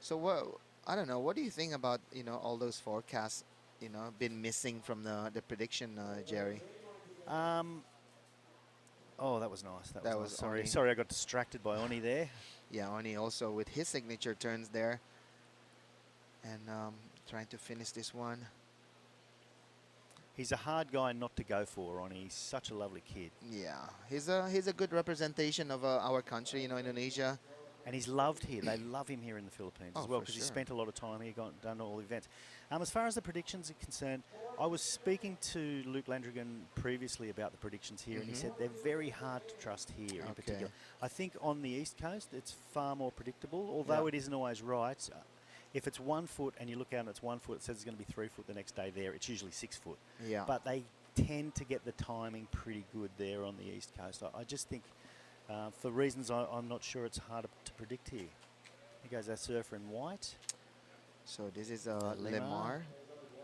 So I don't know. What do you think about, you know, all those forecasts, you know, been missing from the prediction, Jerry? Oh, that was nice. That was nice. Sorry, I got distracted by Oni there. Yeah, Oni also with his signature turns there, and trying to finish this one. He's a hard guy not to go for, Oni. He's such a lovely kid. Yeah, he's a good representation of our country, you know, Indonesia. And he's loved here. They love him here in the Philippines as well because he spent a lot of time here, done all the events. As far as the predictions are concerned, I was speaking to Luke Landrigan previously about the predictions here, and he said they're very hard to trust here in particular. I think on the East Coast, it's far more predictable, although it isn't always right. If it's 1 foot and you look out and it's 1 foot, it says it's going to be 3 foot the next day there. It's usually 6 foot. Yeah. But they tend to get the timing pretty good there on the East Coast. I just think, for reasons I'm not sure, it's harder to predict here. Here goes our surfer in white. So this is Lemar.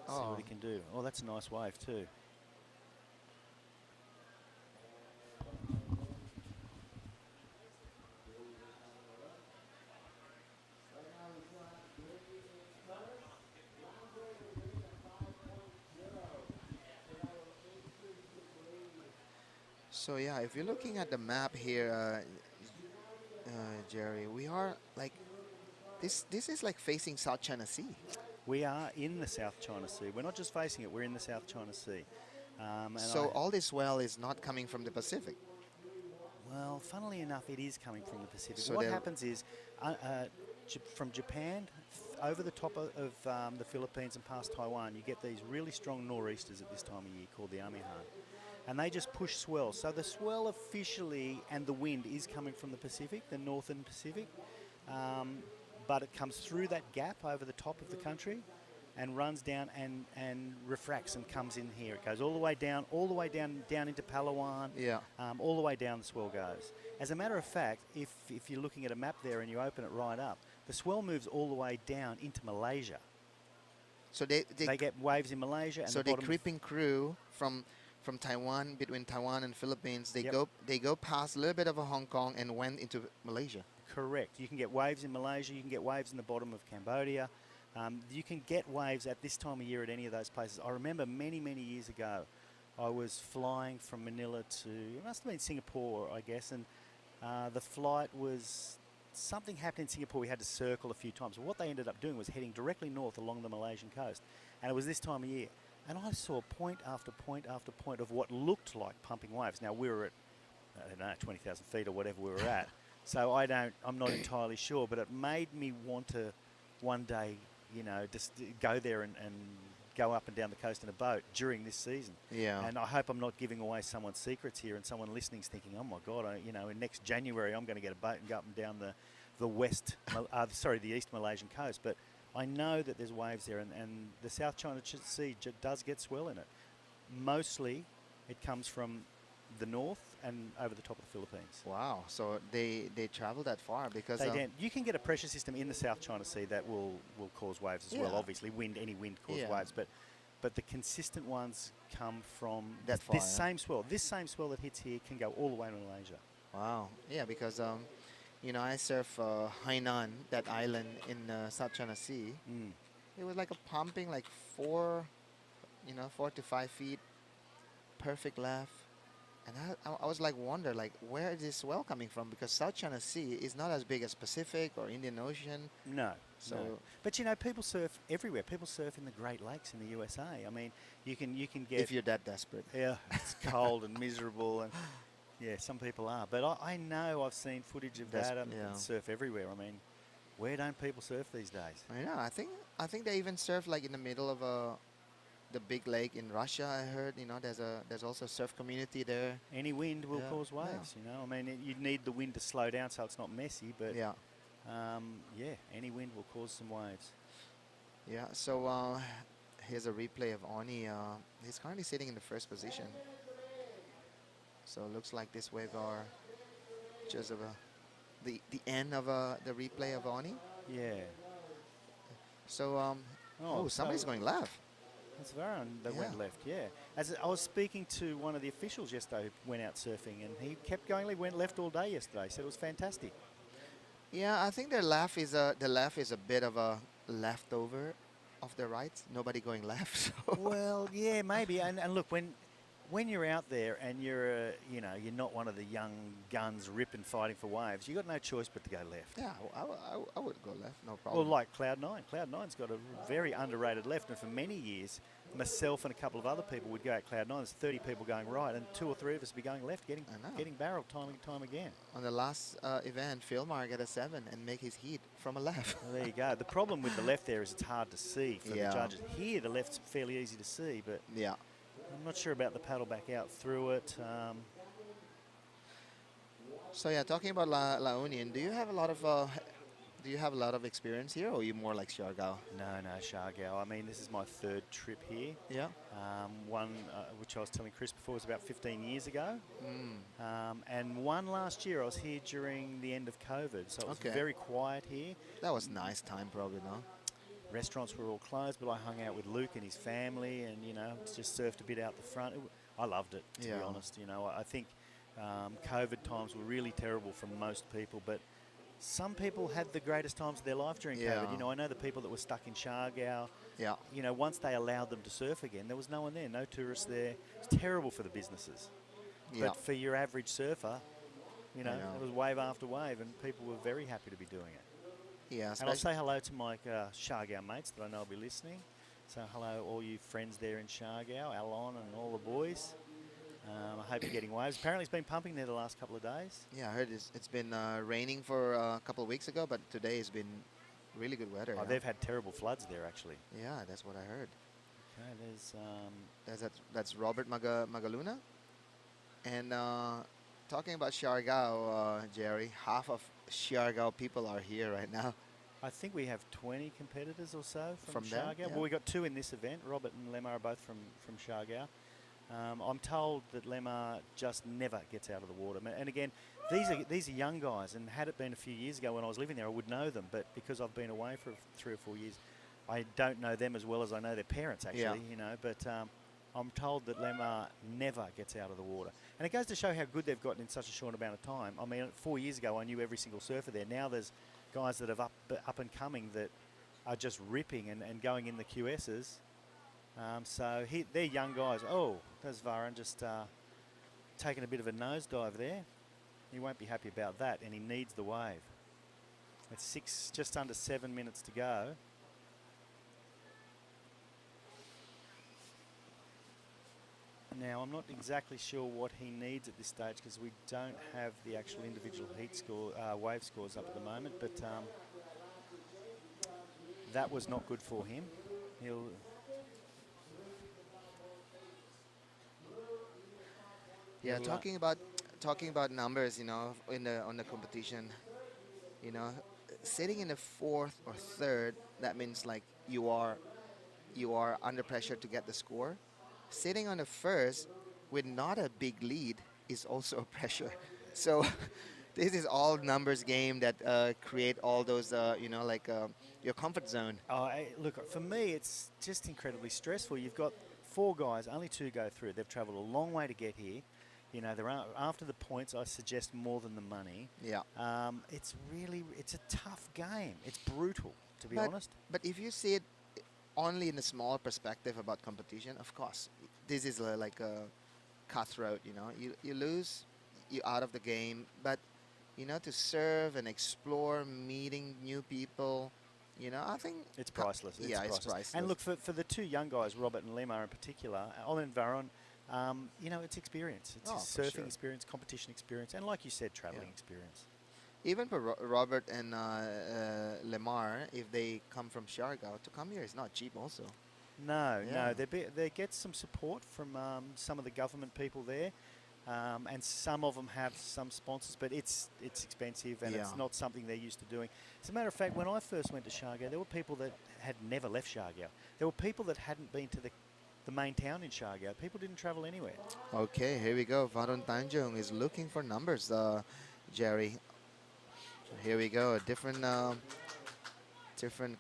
See what he can do. Oh, that's a nice wave too. So yeah, if you're looking at the map here, Jerry, we are like this is like facing South China Sea. We are in the South China Sea. We're not just facing it, we're in the South China Sea. So all this swell is not coming from the Pacific. Well, funnily enough, it is coming from the Pacific. So what happens is, from Japan, over the top of the Philippines and past Taiwan, you get these really strong nor'easters at this time of year called the Amihan. And they just push swell. So the swell officially and the wind is coming from the Pacific, the northern Pacific. But it comes through that gap over the top of the country and runs down and refracts and comes in here. It goes all the way down into Palawan, all the way down the swell goes. As a matter of fact, if you're looking at a map there and you open it right up, the swell moves all the way down into Malaysia. So they get waves in Malaysia. And so the they're creeping through from from Taiwan, between Taiwan and Philippines, Yep. they go past a little bit of a Hong Kong and went into Malaysia. Correct. You can get waves in Malaysia. You can get waves in the bottom of Cambodia. You can get waves at this time of year at any of those places. I remember many, many years ago, I was flying from Manila to, it must have been Singapore, I guess, and the flight was, something happened in Singapore. We had to circle a few times. But what they ended up doing was heading directly north along the Malaysian coast. And it was this time of year. And I saw point after point after point of what looked like pumping waves. Now, we were at, I don't know, 20,000 feet or whatever we were at. So I'm not entirely sure, but it made me want to one day, you know, just go there and go up and down the coast in a boat during this season. Yeah. And I hope I'm not giving away someone's secrets here and someone listening is thinking, oh my God, you know, in next January I'm going to get a boat and go up and down the East Malaysian coast. But I know that there's waves there, and the South China Sea does get swell in it. Mostly it comes from the north and over the top of the Philippines. Wow. So they travel that far because You can get a pressure system in the South China Sea that will cause waves as well. Yeah. Obviously, any wind causes Yeah. waves, but the consistent ones come from That far, this yeah. same swell. This same swell that hits here can go all the way to Malaysia. Wow. Yeah, because you know, I surf Hainan, that island in South China Sea. Mm. It was like a pumping, like 4 to 5 feet, perfect left. And I was like, wonder, like, where is this swell coming from? Because South China Sea is not as big as Pacific or Indian Ocean. No. So, no. But you know, people surf everywhere. People surf in the Great Lakes in the USA. I mean, you can get. if you're that desperate. Yeah, it's cold and miserable, and yeah, some people are. But I know I've seen footage of that and yeah. surf everywhere. I mean, where don't people surf these days? I know. I think they even surf like in the middle of the big lake in Russia. I heard, you know, there's also a surf community there. Any wind will Yeah, cause waves. You know, I mean, you need the wind to slow down so it's not messy. But Yeah. yeah, any wind will cause some waves. Yeah. So here's a replay of Oni. He's currently sitting in the first position. So it looks like this wave are just of the end of the replay of Oni. Yeah. So somebody's going left. It's Varun that Yeah. went left, yeah. As I was speaking to one of the officials yesterday who went out surfing, and he kept going. He went left all day yesterday. Said it was fantastic. Yeah, I think the left is a bit of a leftover of the right. Nobody going left. So. Well, yeah, maybe. And look, when you're out there and you're you're not one of the young guns ripping fighting for waves, you got no choice but to go left. Yeah, I would go left, no Well, problem. like Cloud9. Cloud9's got a very underrated left, and for many years, myself and a couple of other people would go at Cloud9. There's 30 people going right, and 2 or 3 of us would be going left, I know. getting barreled time and time again. On the last event, Philmar got a 7 and make his heat from a left. Well, there you go. The problem with the left there is it's hard to see for Yeah. the judges. Here, the left's fairly easy to see, but Yeah. I'm not sure about the paddle back out through it. So yeah, talking about La Union, do you have a lot of experience here, or are you more like Siargao? No, Siargao. I mean, this is my 3rd trip here. Yeah. One, which I was telling Chris before, was about 15 years ago. Mm. And one last year, I was here during the end of COVID, so it was Okay. very quiet here. That was nice time, probably, no? Restaurants were all closed, but I hung out with Luke and his family, and just surfed a bit out the front. I loved it, to be Yeah. honest. I think COVID times were really terrible for most people, but some people had the greatest times of their life during Yeah. COVID. I know the people that were stuck in Siargao. Yeah. Once they allowed them to surf again, there was no one there, no tourists there. It's terrible for the businesses. Yeah. But for your average surfer, Yeah. it was wave after wave, and people were very happy to be doing it. Yeah. And I'll say hello to my Siargao mates that I know will be listening. So hello, all you friends there in Siargao, Alon and all the boys. I hope you're getting waves. Apparently it's been pumping there the last couple of days. Yeah, I heard it's been raining for a couple of weeks ago, but today has been really good weather. Oh, yeah. they've had terrible floods there, actually. Yeah, that's what I heard. Okay, That's Robert Magaluna. And talking about Siargao, Jerry, half of Siargao people are here right now. I think we have 20 competitors or so from From them, Siargao. yeah. Well, we got 2 in this event. Robert and Lemar are both from Siargao. I'm told that Lemar just never gets out of the water. And again, these are young guys, and had it been a few years ago when I was living there, I would know them. But because I've been away for 3 or 4 years, I don't know them as well as I know their parents, actually. Yeah. But I'm told that Lemar never gets out of the water. And it goes to show how good they've gotten in such a short amount of time. I mean, 4 years ago, I knew every single surfer there. Now there's guys that have up and coming that are just ripping and going in the QSs. So they're young guys. Oh, there's Varun just taking a bit of a nosedive there. He won't be happy about that, and he needs the wave. It's just under 7 minutes to go. Now, I'm not exactly sure what he needs at this stage because we don't have the actual individual wave scores up at the moment, but that was not good for him. Yeah, talking about numbers, you know, on the competition, you know, sitting in the fourth or third, that means like you are under pressure to get the score. Sitting on the first with not a big lead is also a pressure. So this is all numbers game that create all those, you know, like your comfort zone. Look, for me, it's just incredibly stressful. You've got 4 guys, only 2 go through. They've travelled a long way to get here. You know, they're after the points, I suggest more than the money. Yeah. It's a tough game. It's brutal, to be honest. But if you see it only in a small perspective about competition, of course, this is like a cutthroat, you know. You lose, you're out of the game. But, you know, to serve and explore, meeting new people, you know, I think... It's priceless. It's priceless. And look, for the 2 young guys, Robert and Lemar in particular, Olin Varun, you know, it's experience. It's surfing experience, competition experience, and like you said, travelling experience. Even for Robert and Lemar, if they come from Siargao, to come here is not cheap also. No, they get some support from some of the government people there, and some of them have some sponsors, but it's expensive and it's not something they're used to doing. As a matter of fact, when I first went to Siargao, there were people that had never left Siargao. There were people that hadn't been to the main town in Siargao. People didn't travel anywhere. Okay, here we go. Varun Tanjung is looking for numbers, Jerry. Here we go. Different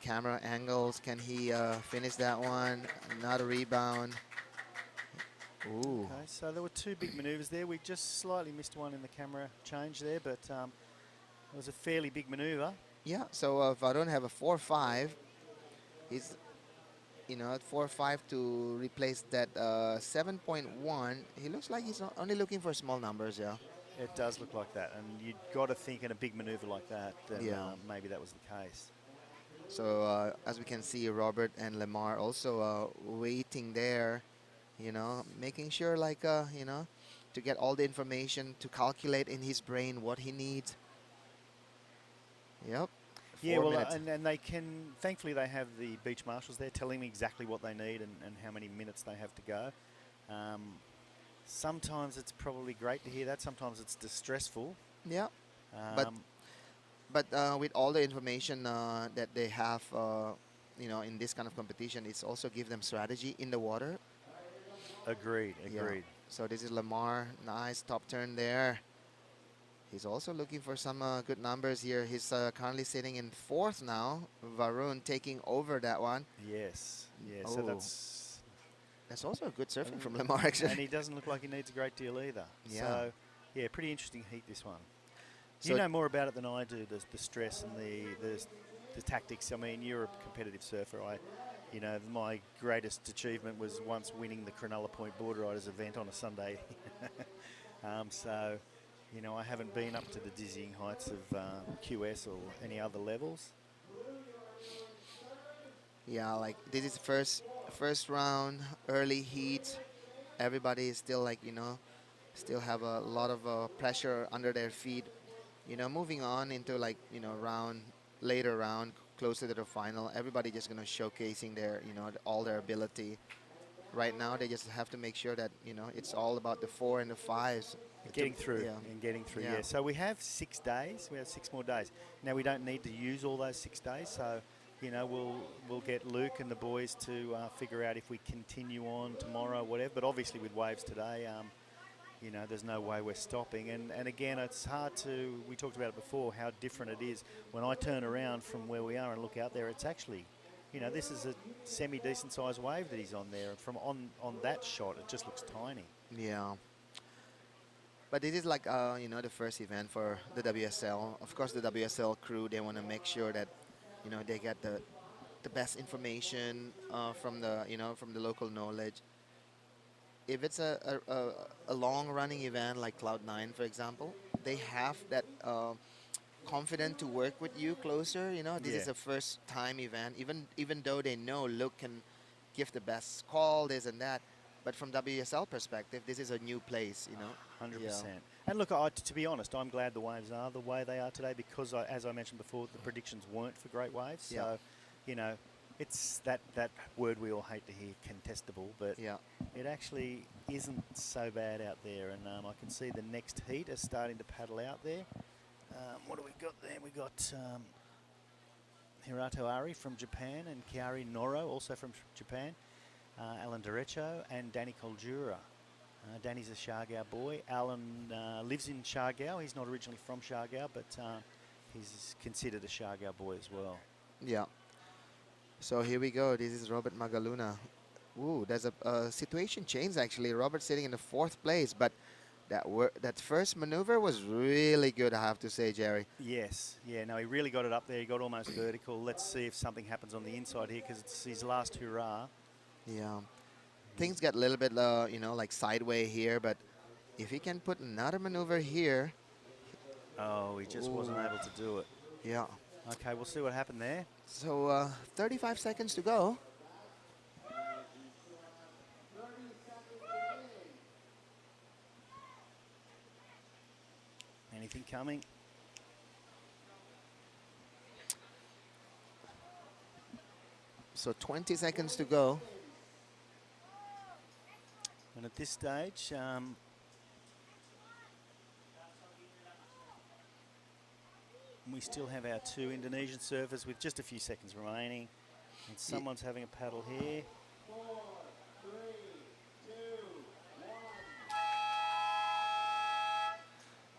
camera angles. Can he finish that one? Not a rebound. Ooh. Okay, so there were 2 big manoeuvres there. We just slightly missed one in the camera change there, but it was a fairly big manoeuvre. Yeah, so Varun have a 4.5. He's, you know, at 4.5 to replace that 7.1. He looks like he's only looking for small numbers, yeah. It does look like that, and you've got to think in a big manoeuvre like that, maybe that was the case. So as we can see, Robert and Lemar also waiting there, you know, making sure like, you know, to get all the information, to calculate in his brain what he needs. Yep. Yeah, well, and they can, thankfully they have the beach marshals there telling me exactly what they need and how many minutes they have to go. Sometimes it's probably great to hear that. Sometimes it's distressful. Yeah. But with all the information that they have, you know, in this kind of competition, it's also give them strategy in the water. Agreed. Yeah. So this is Lemar. Nice top turn there. He's also looking for some good numbers here. He's currently sitting in 4th now. Varun taking over that one. Yes. Yeah. Oh. So that's also a good surfing from Lemar, actually. And he doesn't look like he needs a great deal either. Yeah. So, yeah, pretty interesting heat, this one. So you know more about it than I do, the stress and the tactics. I mean, you're a competitive surfer. You know, my greatest achievement was once winning the Cronulla Point Border Riders event on a Sunday. So, you know, I haven't been up to the dizzying heights of QS or any other levels. Yeah, like this is first round, early heat. Everybody is still like, you know, still have a lot of pressure under their feet. You know, moving on into like, you know, later round, closer to the final, everybody just gonna showcasing their, you know, all their ability. Right now, they just have to make sure that, you know, it's all about the 4 and the 5s. Getting through. Yeah. So we have 6 days. We have 6 more days. Now we don't need to use all those 6 days. So, you know, we'll get Luke and the boys to figure out if we continue on tomorrow, whatever. But obviously with waves today, you know, there's no way we're stopping. And again, it's hard to, we talked about it before, how different it is. When I turn around from where we are and look out there, it's actually you know, this is a semi-decent sized wave that he's on there. And from on that shot, it just looks tiny. Yeah. But this is like, you know, the first event for the WSL. Of course, the WSL crew, they want to make sure that, you know, they get the best information from the, you know, from the local knowledge. If it's a long-running event like Cloud9, for example, they have that confident to work with you closer. You know, this is Yeah. a first-time event. Even though they know Luke can give the best call, this and that, but from WSL perspective, this is a new place. You know, 100%. And look, to be honest, I'm glad the waves are the way they are today because, as I mentioned before, the predictions weren't for great waves. Yeah. So, you know, it's that word we all hate to hear, contestable, but Yeah. it actually isn't so bad out there. And I can see the next heat is starting to paddle out there. What do we got there? We got Hirato Ari from Japan and Kiari Noro, also from Japan. Alan Derecho and Danny Koldura. Danny's a Shargau boy. Alan lives in Shargau. He's not originally from Shargau, but he's considered a Shargau boy as well. Yeah. So here we go. This is Robert Magaluna. Ooh, there's a situation change actually. Robert sitting in the 4th place, but that first maneuver was really good, I have to say, Jerry. Yes. Yeah, no, he really got it up there. He got almost vertical. Let's see if something happens on the inside here because it's his last hurrah. Yeah. Things get a little bit, you know, like sideways here, but if he can put another maneuver here. Oh, he just wasn't able to do it. Yeah. Okay, we'll see what happened there. So 35 seconds to go. Anything coming? So 20 seconds to go. And at this stage, we still have our 2 Indonesian surfers with just a few seconds remaining. And someone's having a paddle here. 4, 3, 2, 1.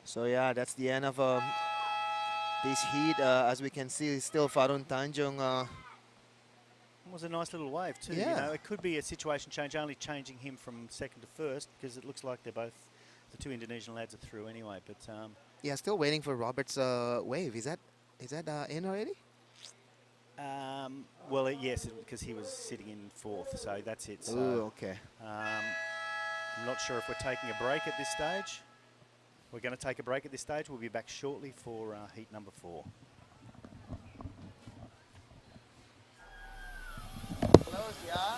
So yeah, that's the end of this heat. As we can see, still Farun Tanjung. It was a nice little wave too. Yeah. You know, it could be a situation change, only changing him from 2nd to 1st because it looks like they're both, the 2 Indonesian lads are through anyway. But Yeah, still waiting for Robert's wave. Is that in already? well, yes, because he was sitting in 4th, so that's it. So Ooh, okay. I'm not sure if we're taking a break at this stage. We're going to take a break at this stage. We'll be back shortly for heat number 4. Close, yeah.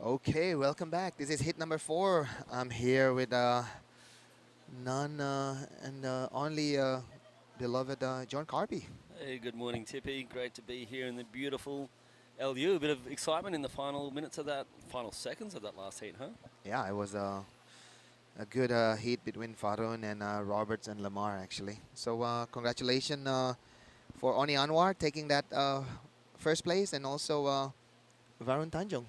Okay, welcome back. This is hit number 4. I'm here with none and only beloved John Carby. Hey, good morning, Tippy. Great to be here in the beautiful LU. A bit of excitement in the final minutes of that, final seconds of that last heat, huh? Yeah, it was a good heat between Farun and Roberts and Lamar, actually. So congratulations for Oni Anwar taking that first place, and also Varun Tanjung.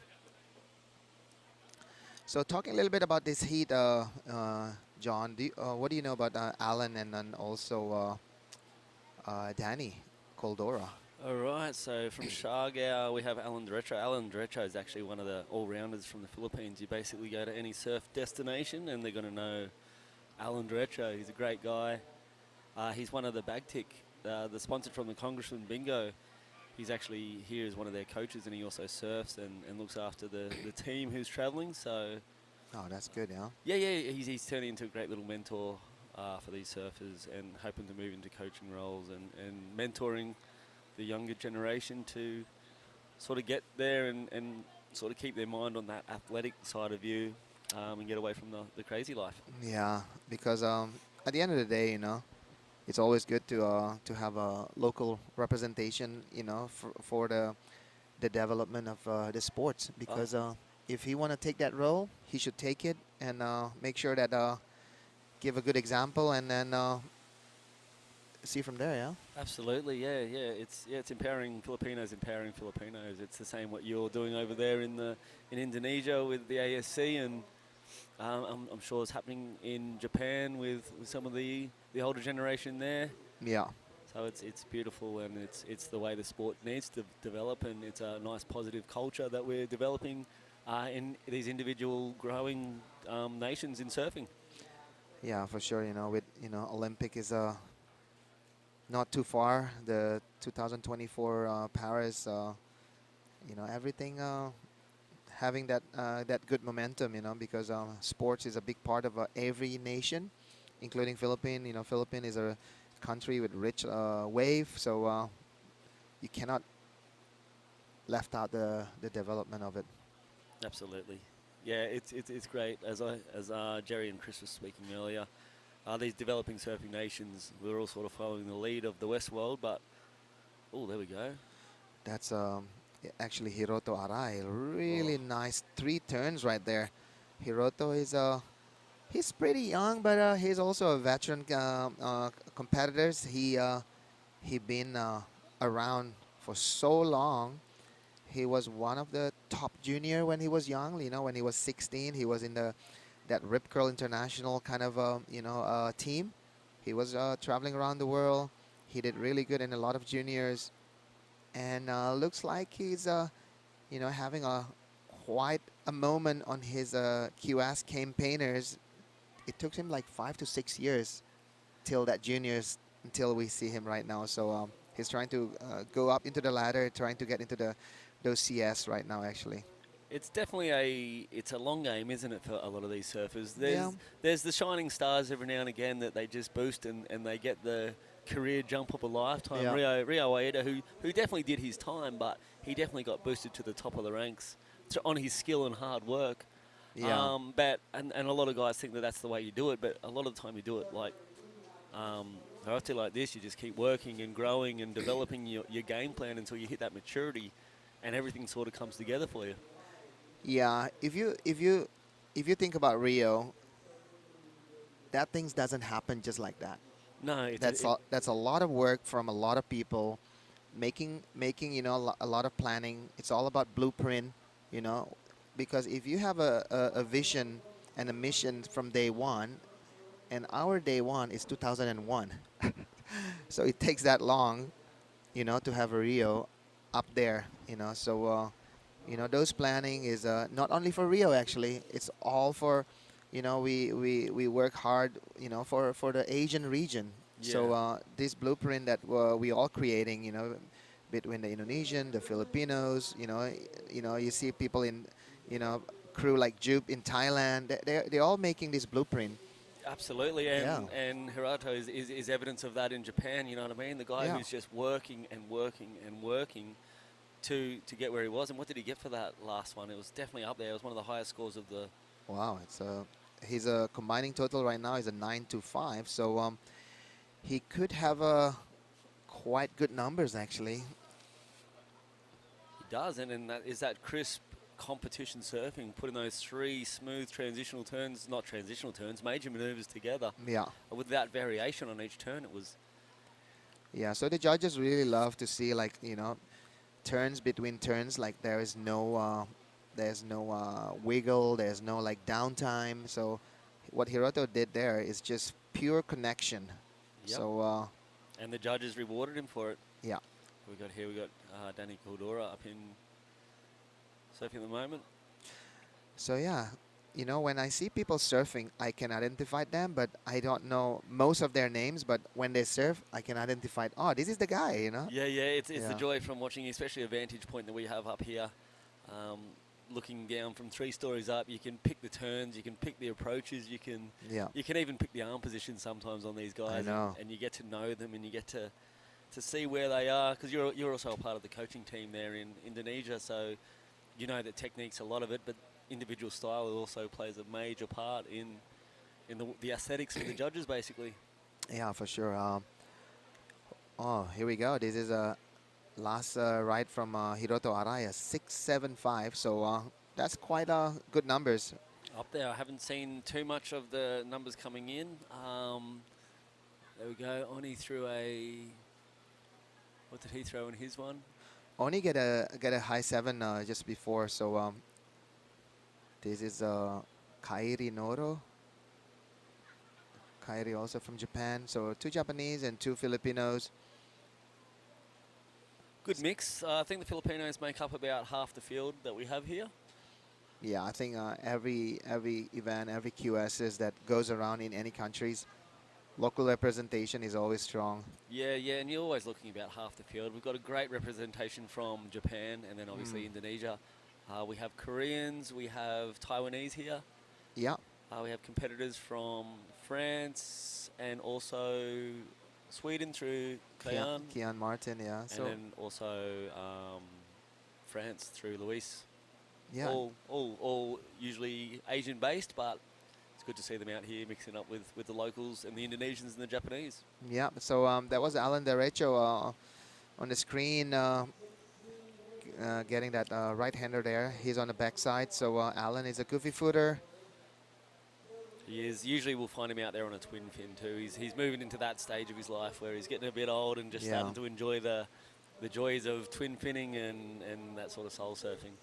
So talking a little bit about this heat, John, what do you know about Alan and then also Danny Koldora? All right, so from Shargau, we have Alan Derecho. Alan Derecho is actually one of the all-rounders from the Philippines. You basically go to any surf destination and they're going to know Alan Derecho. He's a great guy. He's one of the Bagtick, the sponsored from the Congressman Bingo. He's actually here as one of their coaches, and he also surfs and looks after the team who's travelling. So, Oh, that's good, yeah. yeah, he's turning into a great little mentor for these surfers, and hoping to move into coaching roles and mentoring the younger generation to sort of get there and sort of keep their mind on that athletic side of you, and get away from the crazy life. Yeah, because at the end of the day, you know, it's always good to have a local representation, you know, for the development of the sports. Because if he want to take that role, he should take it and make sure that give a good example, and then see from there. Yeah. Absolutely, yeah. It's empowering Filipinos, empowering Filipinos. It's the same what you're doing over there in Indonesia with the ASC, and I'm sure it's happening in Japan with some of the older generation there. Yeah. So it's beautiful, and it's the way the sport needs to develop, and it's a nice positive culture that we're developing in these individual growing nations in surfing. Yeah, for sure. You know, with Olympic is not too far. The 2024 Paris, you know, everything having that good momentum. You know, because sports is a big part of every nation, including Philippines. You know, Philippines is a country with rich wave, so you cannot left out the development of it. Absolutely. Yeah, it's great. As Jerry and Chris were speaking earlier, these developing surfing nations, we're all sort of following the lead of the West world, but oh, there we go. That's actually Hiroto Arai. Really nice 3 turns right there. Hiroto is he's pretty young, but he's also a veteran competitor. He been around for so long. He was one of the top junior when he was young. You know, when he was 16, he was in that Rip Curl International kind of team. He was traveling around the world. He did really good in a lot of juniors, and looks like he's having quite a moment on his QS campaigners. It took him like 5 to 6 years till that juniors, until we see him right now. So he's trying to go up into the ladder, trying to get into those CS right now, actually. It's definitely a long game, isn't it, for a lot of these surfers? Yeah. There's the shining stars every now and again that they just boost and they get the career jump of a lifetime. Yeah. Rio Aida, who definitely did his time, but he definitely got boosted to the top of the ranks on his skill and hard work. Yeah. But a lot of guys think that that's the way you do it, but a lot of the time you do it like like this. You just keep working and growing and developing your game plan until you hit that maturity, and everything sort of comes together for you. Yeah, if you think about Rio, that things doesn't happen just like that. No, That's a lot of work from a lot of people, making a lot of planning. It's all about blueprint, you know, because if you have a vision and a mission from day one, and our day one is 2001, so it takes that long, you know, to have a Rio up there, you know. So those planning is not only for Rio, actually. It's all for, you know, we work hard, you know, for the Asian region. Yeah. So this blueprint that we all creating, you know, between the Indonesian, the Filipinos, you know, you see people in, you know, crew like Jupe in Thailand. They're all making this blueprint. Absolutely, and Hiroto is evidence of that in Japan. You know what I mean? The guy who's just working and working and working to get where he was. And what did he get for that last one? It was definitely up there. It was one of the highest scores of the... Wow, it's his combining total right now is a 925. So he could have quite good numbers, actually. He does, and that is that crisp competition surfing, putting those 3 smooth transitional turns, not transitional turns, major maneuvers together. Yeah. With that variation on each turn, it was... Yeah, so the judges really love to see, like, you know, turns between turns, like there's no wiggle, there's no like downtime. So what Hiroto did there is just pure connection. Yep. So and the judges rewarded him for it. Yeah. We got Danny Caldora up in surfing at the moment. So yeah, you know, when I see people surfing, I can identify them, but I don't know most of their names. But when they surf, I can identify, oh, this is the guy, you know? Yeah, it's the Yeah. joy from watching, especially a vantage point that we have up here. Um, Looking down from 3 stories up, you can pick the turns, you can pick the approaches, you can Yeah. even pick the arm position sometimes on these guys. know. And you get to know them, and you get to see where they are, because you're also a part of the coaching team there in Indonesia, so you know that technique's a lot of it, but individual style also plays a major part in the aesthetics of the judges, basically. Yeah, for sure. Oh, here we go. This is a last ride from Hiroto Araya, 6.75. So that's quite good numbers. Up there, I haven't seen too much of the numbers coming in. There we go. Oni threw a... What did he throw in his one? Only get a high 7 just before. So this is Kairi Noro. Kairi also from Japan. So 2 Japanese and 2 Filipinos. Good mix. I think the Filipinos make up about half the field that we have here. Yeah, I think every event, every QSs that goes around in any countries, local representation is always strong. Yeah, and you're always looking about half the field. We've got a great representation from Japan, and then obviously Indonesia. We have Koreans, we have Taiwanese here. Yeah. We have competitors from France and also Sweden through Kian. Kian Martin, yeah. And So then also France through Luis. yeah, All usually Asian based, but it's good to see them out here mixing up with the locals and the Indonesians and the Japanese. yeah. So that was Alan Derecho on the screen, getting that right-hander there. He's on the backside. So Alan is a goofy footer. He is. Usually we'll find him out there on a twin fin too. He's moving into that stage of his life where he's getting a bit old and just starting to enjoy the joys of twin finning and that sort of soul surfing.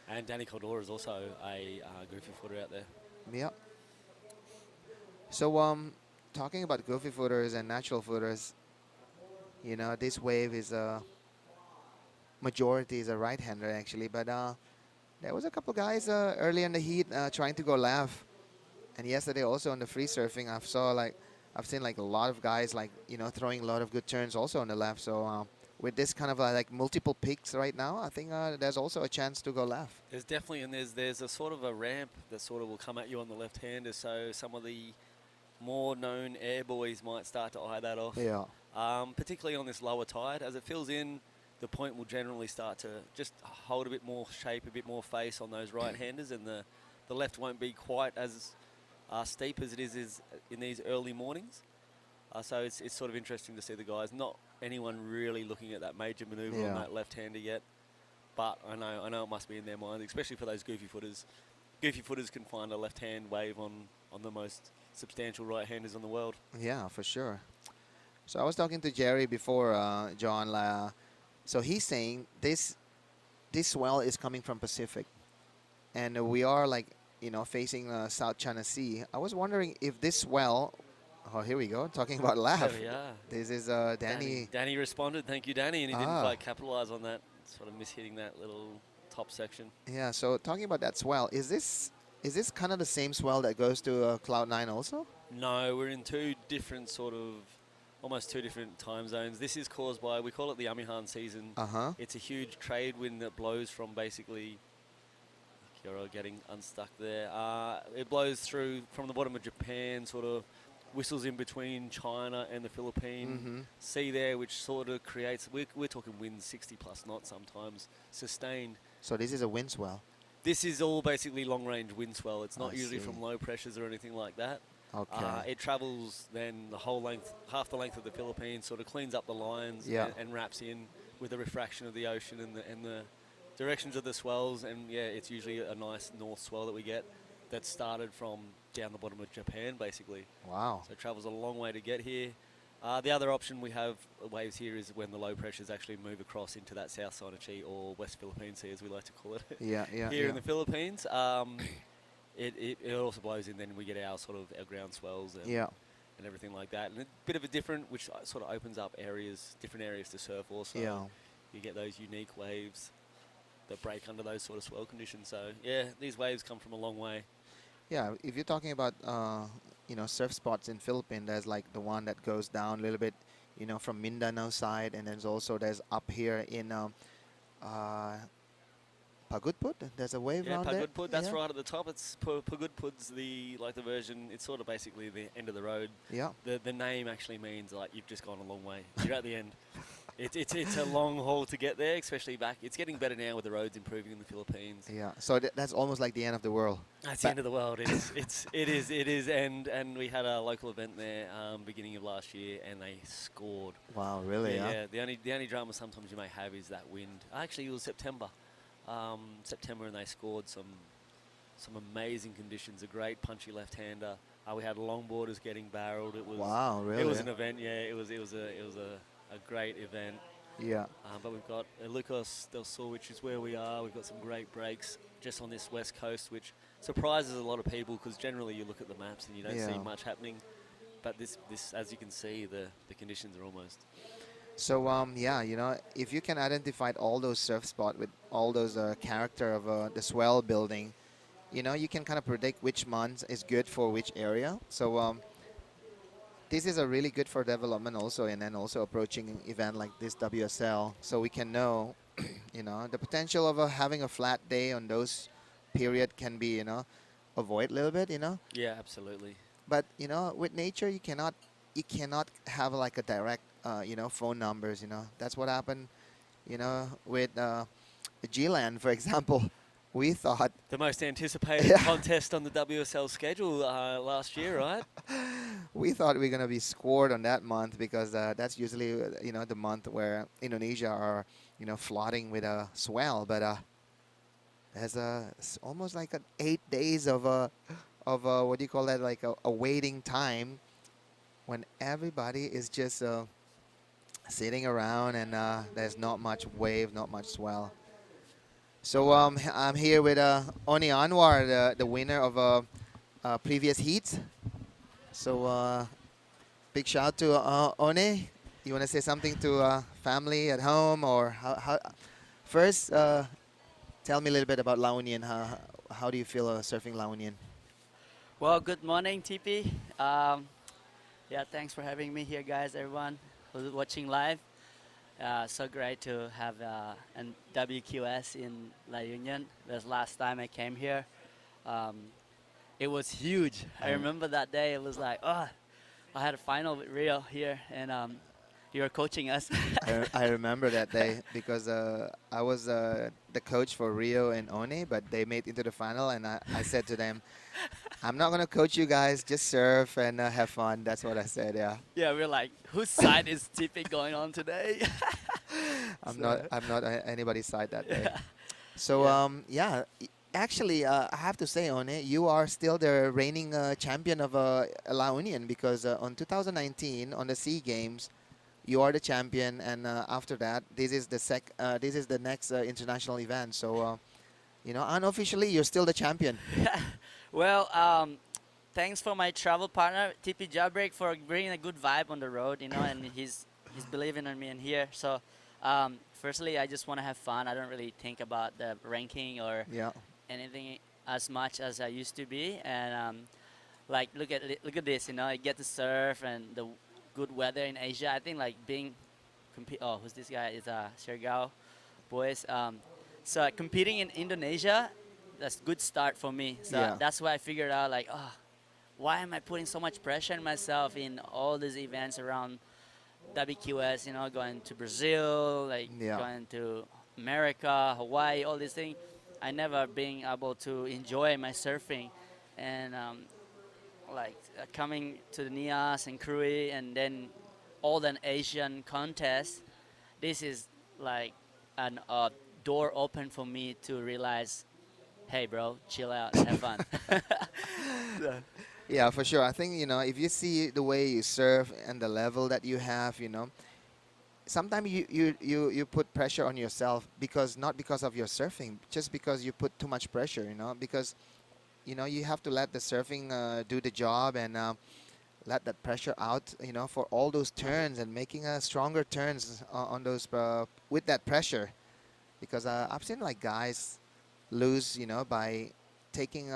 And Danny Caldora is also a goofy footer out there. Yep. So talking about goofy footers and natural footers, you know, this wave is majority is a right-hander actually, but there was a couple guys early in the heat trying to go left. And yesterday also on the free surfing, I've seen like a lot of guys like, you know, throwing a lot of good turns also on the left. So with this kind of like multiple peaks right now, I think there's also a chance to go left. There's definitely, and there's a sort of a ramp that sort of will come at you on the left-hander, so some of the more known air boys might start to eye that off. Yeah. Particularly on this lower tide. As it fills in, the point will generally start to just hold a bit more shape, a bit more face on those right-handers, and the left won't be quite as steep as it is in these early mornings. So it's sort of interesting to see the guys. Not anyone really looking at that major manoeuvre on that left-hander yet, but I know it must be in their minds, especially for those goofy footers. Goofy footers can find a left-hand wave on the most substantial right-handers in the world. Yeah, for sure. So I was talking to Jerry before, John. So he's saying this swell is coming from Pacific, and we are like, you know, facing South China Sea. I was wondering if this swell. Oh, here we go. Talking about laugh. There we are. This is Danny. Danny responded. Thank you, Danny, and he didn't quite capitalise on that, sort of mishitting that little top section. Yeah. So talking about that swell, is this kind of the same swell that goes to Cloud9 also? No, we're in almost two different time zones. This is caused by, we call it the Amihan season. It's a huge trade wind that blows from basically. You're getting unstuck there. It blows through from the bottom of Japan, sort of whistles in between China and the Philippine sea there, which sort of creates, we're talking winds 60 plus knots sometimes, sustained. So this is a wind swell. This is all basically long-range wind swell. It's not I usually see. from low pressures or anything like that. Okay. It travels then the whole length, half the length of the Philippines, sort of cleans up the lines and wraps in with the refraction of the ocean and the directions of the swells, and it's usually a nice north swell that we get that started from down the bottom of Japan, basically. Wow. So it travels a long way to get here. The other option we have waves here is when the low pressures actually move across into that South China Sea, or West Philippine Sea, as we like to call it. Here in the Philippines. It also blows in, then we get our ground swells and everything like that. And a bit of a different, which sort of opens up different areas to surf also. You get those unique waves that break under those sort of swell conditions. So, these waves come from a long way. Yeah, if you're talking about surf spots in Philippines, there's like the one that goes down a little bit, from Mindanao side, and there's up here in uh, Pagudpud. There's a wave Yeah, around there. Pagudpud, that's Yeah. right at the top. It's Pagudpud's the version. It's sort of basically the end of the road. Yeah. The name actually means like you've just gone a long way. You're at the end. It's a long haul to get there, especially back. It's getting better now with the roads improving in the Philippines. Yeah. So that's almost like the end of the world. That's the end of the world. It is, and we had a local event there beginning of last year, and they scored. Wow, really? Yeah. The only drama sometimes you may have is that wind. Actually, it was September, and they scored some amazing conditions. A great punchy left-hander. We had longboarders getting barreled. It was Wow, really? It was an event. Yeah, it was a great event. Yeah. But we've got Lucas del Sur, which is where we are. We've got some great breaks just on this west coast, which surprises a lot of people because generally you look at the maps and you don't see much happening. But this, as you can see, the conditions are almost. So if you can identify all those surf spots with all those character of the swell building, you can kind of predict which month is good for which area. So this is a really good for development also, and then also approaching an event like this WSL, so we can know, the potential of having a flat day on those period can be, avoid a little bit, Yeah, absolutely. But with nature, you cannot have like a direct, phone numbers. That's what happened, with G-Land, for example. We thought The most anticipated contest on the WSL schedule last year, right? we thought we were gonna be scored on that month because that's usually the month where Indonesia are flooding with a swell. But there's almost like 8 days of what do you call that, like a waiting time when everybody is just sitting around and there's not much wave, not much swell. So I'm here with Oni Anwar, the winner of previous heats. So big shout out to Oni. You want to say something to family at home, or how? First, tell me a little bit about La Union. How do you feel surfing La Union? Well, good morning, TP. Yeah, thanks for having me here, guys, everyone who's watching live. So great to have an WQS in La Union. This last time I came here. It was huge. I remember that day. It was like, I had a final with Rio here, and you were coaching us. I remember that day because I was the coach for Rio and Oni, but they made into the final, and I said to them, I'm not going to coach you guys, just surf and have fun. That's what I said, yeah. Yeah, we're like, whose side is TP going on today? I'm not anybody's side that day. Yeah. So, actually, I have to say, One, you are still the reigning champion of La Union because on 2019, on the SEA Games, you are the champion, and after that, this is the next international event. So, unofficially, you're still the champion. Well, thanks for my travel partner, TP Jabrek, for bringing a good vibe on the road, and he's believing in me in here. So, firstly, I just want to have fun. I don't really think about the ranking or anything as much as I used to be. And like, look at this, I get to surf and the good weather in Asia. I think like being who's this guy? Is Sergao boys. So competing in Indonesia, that's a good start for me. So that's why I figured out like, why am I putting so much pressure on myself in all these events around WQS, going to Brazil, like going to America, Hawaii, all these things. I never being able to enjoy my surfing, and coming to the NIAS and Krui, and then all the Asian contests. This is like an door open for me to realize, hey, bro, chill out, have fun. Yeah, for sure. I think, if you see the way you surf and the level that you have, sometimes you put pressure on yourself not because of your surfing, just because you put too much pressure, because, you have to let the surfing do the job and let that pressure out, for all those turns and making stronger turns on those with that pressure. Because I've seen like guys lose, by taking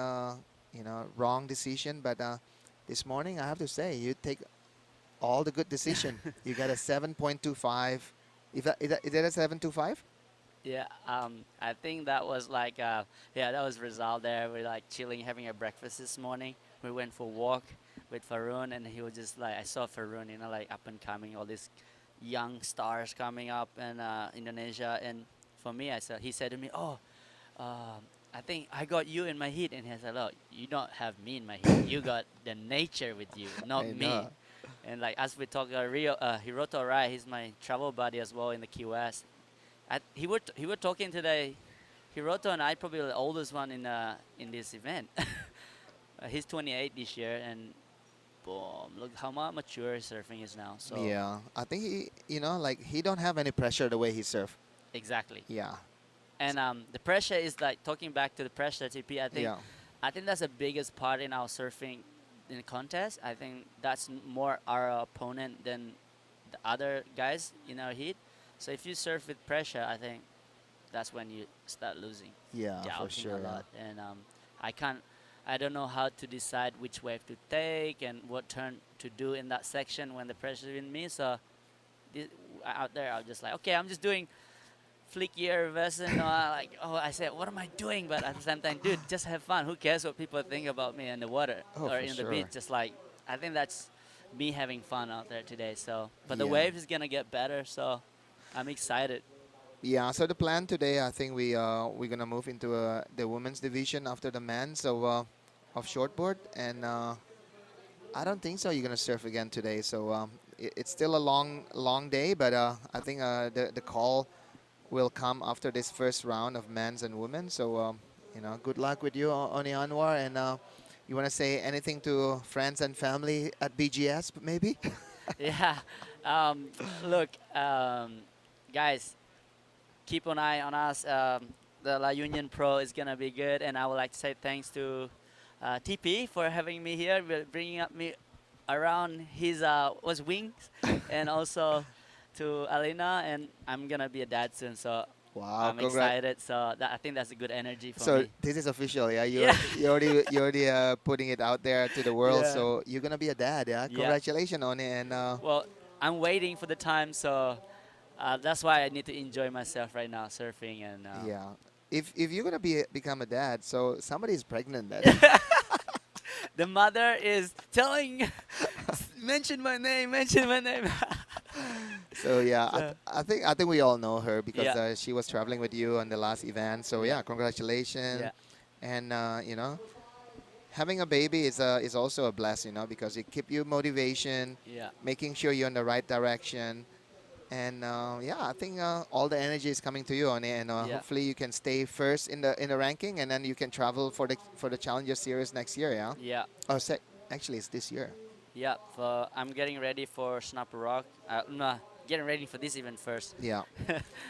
wrong decision. But this morning, I have to say, you take all the good decision. You got a 7.25. Is that a 7.25? Yeah, I think that was like, yeah, that was result there. We're like chilling, having a breakfast this morning. We went for a walk with Faroon, and he was just like, I saw Faroon, like up and coming, all these young stars coming up in Indonesia. And for me, he said to me, oh, I think I got you in my heat. And he said, look, you don't have me in my heat. You got the nature with you, not I me. know. And like as we talk, Hiroto, right? He's my travel buddy as well in the Key West. He were talking today. Hiroto and I probably the oldest one in this event. He's 28 this year, and boom, look how mature surfing is now. So Yeah, I think like he don't have any pressure the way he surf. exactly. Yeah. And the pressure is like talking back to the pressure, TP. Yeah. I think that's the biggest part in our surfing in the contest. I think that's more our opponent than the other guys in our heat. So if you surf with pressure, I think that's when you start losing. Yeah, for Doubting sure. a lot. And I don't know how to decide which wave to take and what turn to do in that section when the pressure is in me. So out there, I'm just like, okay, I'm just doing flickier reverse, and like, oh, I said, what am I doing? But at the same time, dude, just have fun. Who cares what people think about me in the water or in the beach? Just like, I think that's me having fun out there today. So, but the wave is gonna get better, so I'm excited. Yeah, so the plan today, I think we're gonna move into the women's division after the men, so of shortboard, and I don't think so. You're gonna surf again today, so it's still a long day, but I think the call will come after this first round of men's and women. So good luck with you, Oni Anwar, and you want to say anything to friends and family at BGS, maybe? Yeah. Look, guys, keep an eye on us. The La Union Pro is going to be good. And I would like to say thanks to TP for having me here, bringing up me around his wings. And also to Alina. And I'm going to be a dad soon. So Wow, I'm excited. So I think that's a good energy for me. So this is official, yeah? You're already putting it out there to the world. Yeah. So you're going to be a dad, yeah? Congratulations on it. And well, I'm waiting for the time. So that's why I need to enjoy myself right now, surfing. And yeah. If you're going to become a dad, so somebody is pregnant then. the mother is telling, mention my name. So yeah, I think we all know her because Yeah. she was traveling with you on the last event. So yeah, congratulations. Yeah. And having a baby is also a blessing, because it keep you motivation, Yeah. making sure you're in the right direction. And yeah, I think all the energy is coming to you on it, and hopefully you can stay first in the ranking, and then you can travel for the Challenger Series next year. Yeah. Yeah. Oh, actually, it's this year. Yeah. I'm getting ready for Snapper Rock. No, getting ready for this event first. Yeah.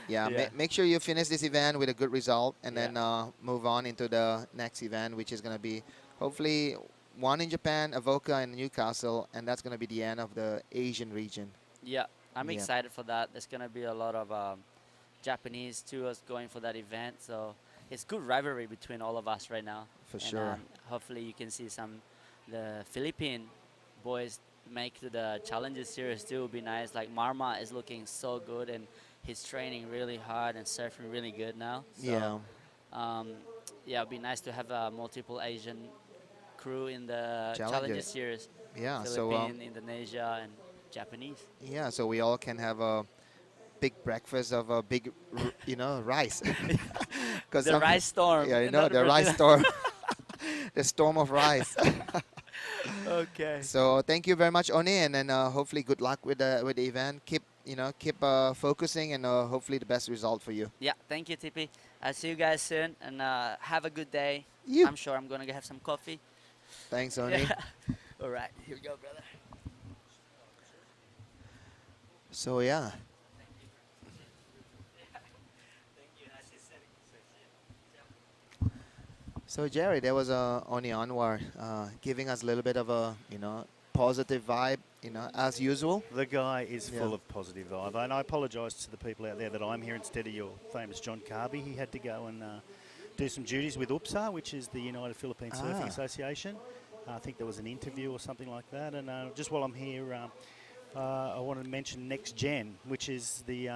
Yeah. Yeah. Make sure you finish this event with a good result, and Yeah. then move on into the next event, which is going to be hopefully one in Japan, Avoca, and Newcastle, and that's going to be the end of the Asian region. Yeah. I'm Yeah. excited for that. There's gonna be a lot of Japanese tours going for that event, so it's good rivalry between all of us right now. For And, sure. hopefully you can see the Philippine boys make to the Challenger Series too. Would be nice. Like Marma is looking so good, and he's training really hard and surfing really good now. So, Yeah. yeah, it'd be nice to have a multiple Asian crew in the Challenger. Challenger Series. Yeah. So Philippine, Indonesia, and Japanese. yeah, so we all can have a big breakfast of a big, rice. The rice storm. Yeah, Not the rice storm. The storm of rice. Okay. So thank you very much, Oni, and then hopefully good luck with the event. Keep focusing, and hopefully the best result for you. Yeah, thank you, TP. I'll see you guys soon, and have a good day. You. I'm sure I'm going to have some coffee. Thanks, Oni. Yeah. All right, here we go, brother. So yeah. So Jerry, there was Oni Anwar giving us a little bit of a positive vibe, as usual. The guy is Yeah. full of positive vibe, and I apologise to the people out there that I'm here instead of your famous John Carby. He had to go and do some duties with UPSA, which is the United Philippine Surfing Ah. Association. I think there was an interview or something like that. And just while I'm here, I want to mention NextGen, which is the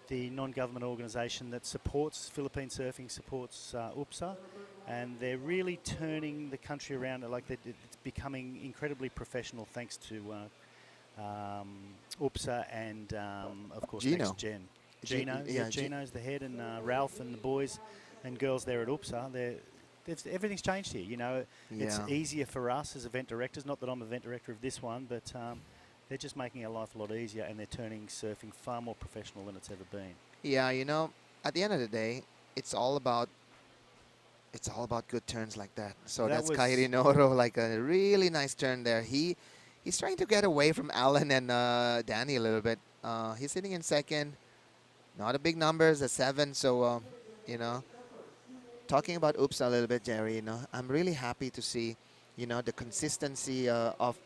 non-government organisation that supports Philippine surfing, supports UPSA, and they're really turning the country around. Like it's becoming incredibly professional thanks to UPSA and of course Gino. NextGen. Gino's the head, and Ralph and the boys and girls there at UPSA. Everything's changed here. You know, it's Yeah. easier for us as event directors. Not that I'm event director of this one, but they're just making our life a lot easier, and they're turning surfing far more professional than it's ever been. Yeah, you know, at the end of the day, it's all about good turns like that. So That that's was- Kairi Noro, like a really nice turn there. He's trying to get away from Alan and Danny a little bit. He's sitting in second. Not a big numbers, a 7. So, you know, talking about UPSA a little bit, Jerry, you know, I'm really happy to see, you know, the consistency of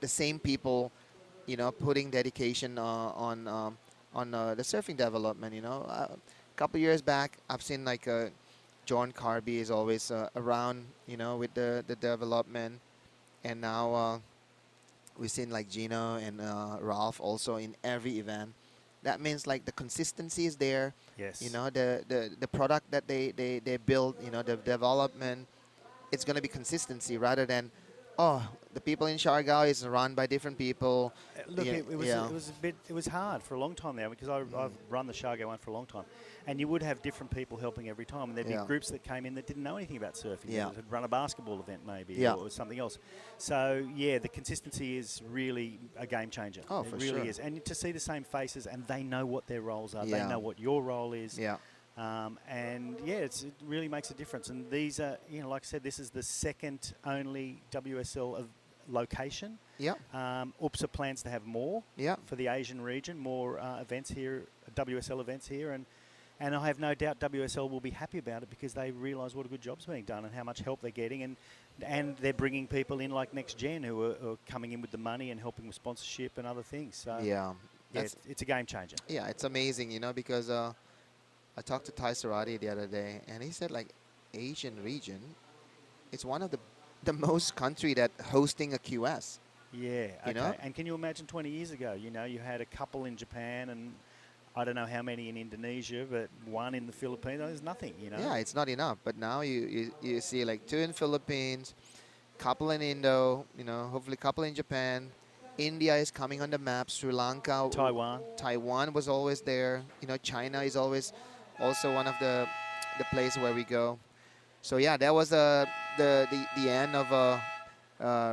the same people, you know, putting dedication on the surfing development. You know, a couple years back, I've seen like John Carby is always around, you know, with the development, and now we've seen like Gino and Ralph also in every event. That means like the consistency is there. Yes. You know, the product that they build, you know, the development, it's going to be consistency rather than, oh, the people in Siargao is run by different people. Look, Yeah, it was hard for a long time now, because I've run the Siargao one for a long time, and you would have different people helping every time, and there'd Yeah. be groups that came in that didn't know anything about surfing. Yeah. That had run a basketball event maybe, Yeah. or something else. So yeah, the consistency is really a game changer. Oh, it for really sure. is, and to see the same faces, and they know what their roles are. Yeah. They know what your role is. Yeah. And yeah, it really makes a difference. And these are, you know, like I said, this is the second only WSL of location. Yeah. UPSA plans to have more Yeah. for the Asian region, more events here, WSL events here, and I have no doubt WSL will be happy about it, because they realise what a good job's being done and how much help they're getting, and they're bringing people in like NextGen who are coming in with the money and helping with sponsorship and other things. So Yeah. yeah, That's, it's a game changer. yeah, it's amazing, you know, because I talked to Ty Sarati the other day, and he said like Asian region, it's one of the most country that hosting a QS. Yeah, okay. You know? And can you imagine 20 years ago, you know, you had a couple in Japan and I don't know how many in Indonesia, but one in the Philippines. There's nothing, you know. Yeah, it's not enough. But now you see like 2 in Philippines, couple in Indo, you know, hopefully couple in Japan. India is coming on the map. Sri Lanka, Taiwan was always there. You know, China is always also one of the places where we go. So yeah, that was the end of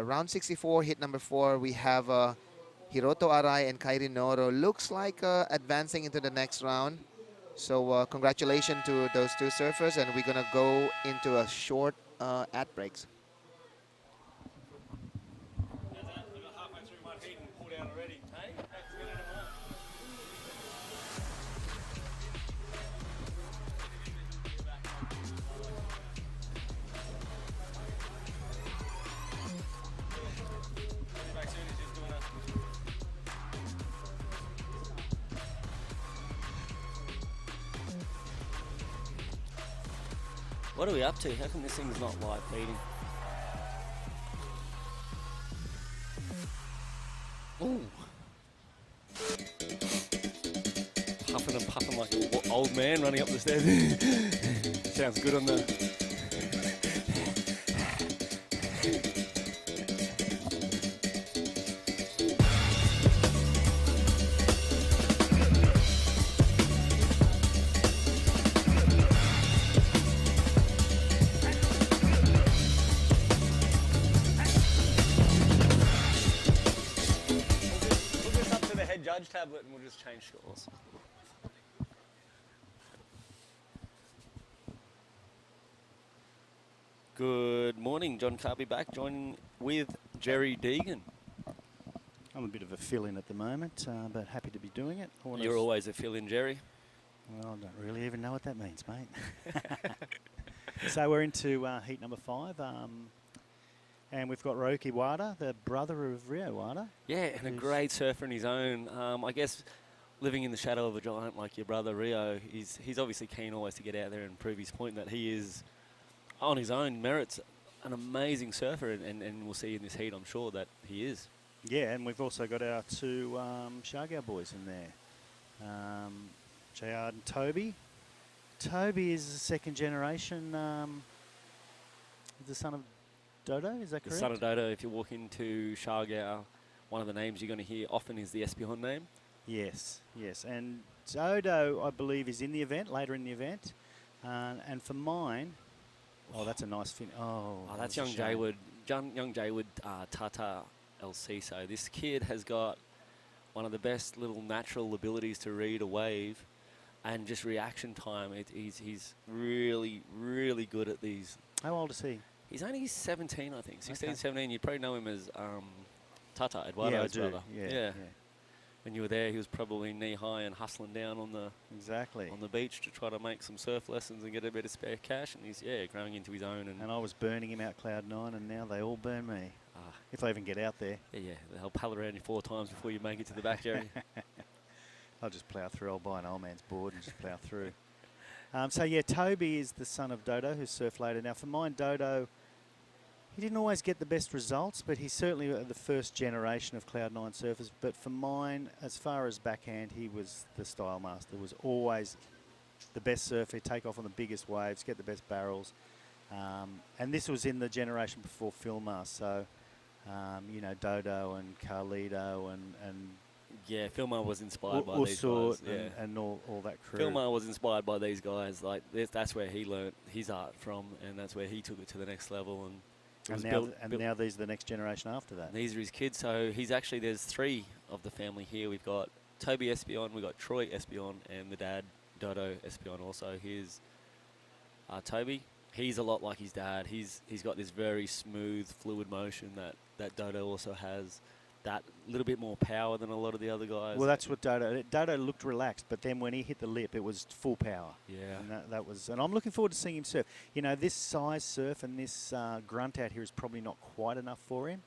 round 64, hit number 4. We have Hiroto Arai and Kairi Noro. Looks like advancing into the next round. So congratulations to those 2 surfers, and we're gonna go into a short ad breaks. What are we up to? How come this thing's not live feeding? Ooh. Puffing and puffing like an old man running up the stairs. Sounds good on the... Judge tablet and we'll just change scores. Good morning, John Carby back, joining with Jerry Deegan. I'm a bit of a fill-in at the moment, but happy to be doing it. You're always a fill-in, Jerry. Well, I don't really even know what that means, mate. So we're into heat number 5, and we've got Ryoki Wada, the brother of Rio Wada. Yeah, and a great surfer in his own. I guess living in the shadow of a giant like your brother Rio, he's obviously keen always to get out there and prove his point that he is, on his own merits, an amazing surfer, and we'll see in this heat, I'm sure, that he is. Yeah, and we've also got our two Shargow boys in there. Jayard and Toby. Toby is the second generation, the son of Dodo, is that correct? The son of Dodo, if you walk into Shargow, one of the names you're going to hear often is the Espion name. Yes, yes. And Dodo, I believe, is in the event, later in the event. And for mine, oh, that's a nice fin. Oh, That's young Jaywood. Young Jaywood Tata El Ciso. This kid has got one of the best little natural abilities to read a wave and just reaction time. He's really, really good at these. How old is he? He's only 17, I think. 16, Okay. 17. You'd probably know him as Tata, Eduardo's yeah, I do. brother. Yeah. When you were there, he was probably knee-high and hustling down on the beach to try to make some surf lessons and get a bit of spare cash. And he's, growing into his own. And I was burning him out Cloud 9, and now they all burn me. If I even get out there. Yeah, they'll paddle around you 4 times before you make it to the back, Jerry. I'll just plough through. I'll buy an old man's board and just plough through. So, yeah, Toby is the son of Dodo, who surfed later. Now, for mine, Dodo, he didn't always get the best results, but he's certainly the first generation of Cloud 9 surfers. But for mine, as far as backhand, he was the style master. Was always the best surfer, take off on the biggest waves, get the best barrels. And this was in the generation before Filmar, so... Dodo and Carlito and yeah, Filmar was inspired by these guys. And all that crew. Filmar was inspired by these guys. Like that's where he learnt his art from, and that's where he took it to the next level. And now these are the next generation after that. These are his kids. So there's 3 of the family here. We've got Toby Espion, we've got Troy Espion, and the dad Dodo Espion. Also, here's Toby. He's a lot like his dad. He's got this very smooth, fluid motion that Dodo also has. That little bit more power than a lot of the other guys. Well, that's what Dodo looked relaxed, but then when he hit the lip, it was full power. Yeah. And that was, and I'm looking forward to seeing him surf. This size surf and this grunt out here is probably not quite enough for him.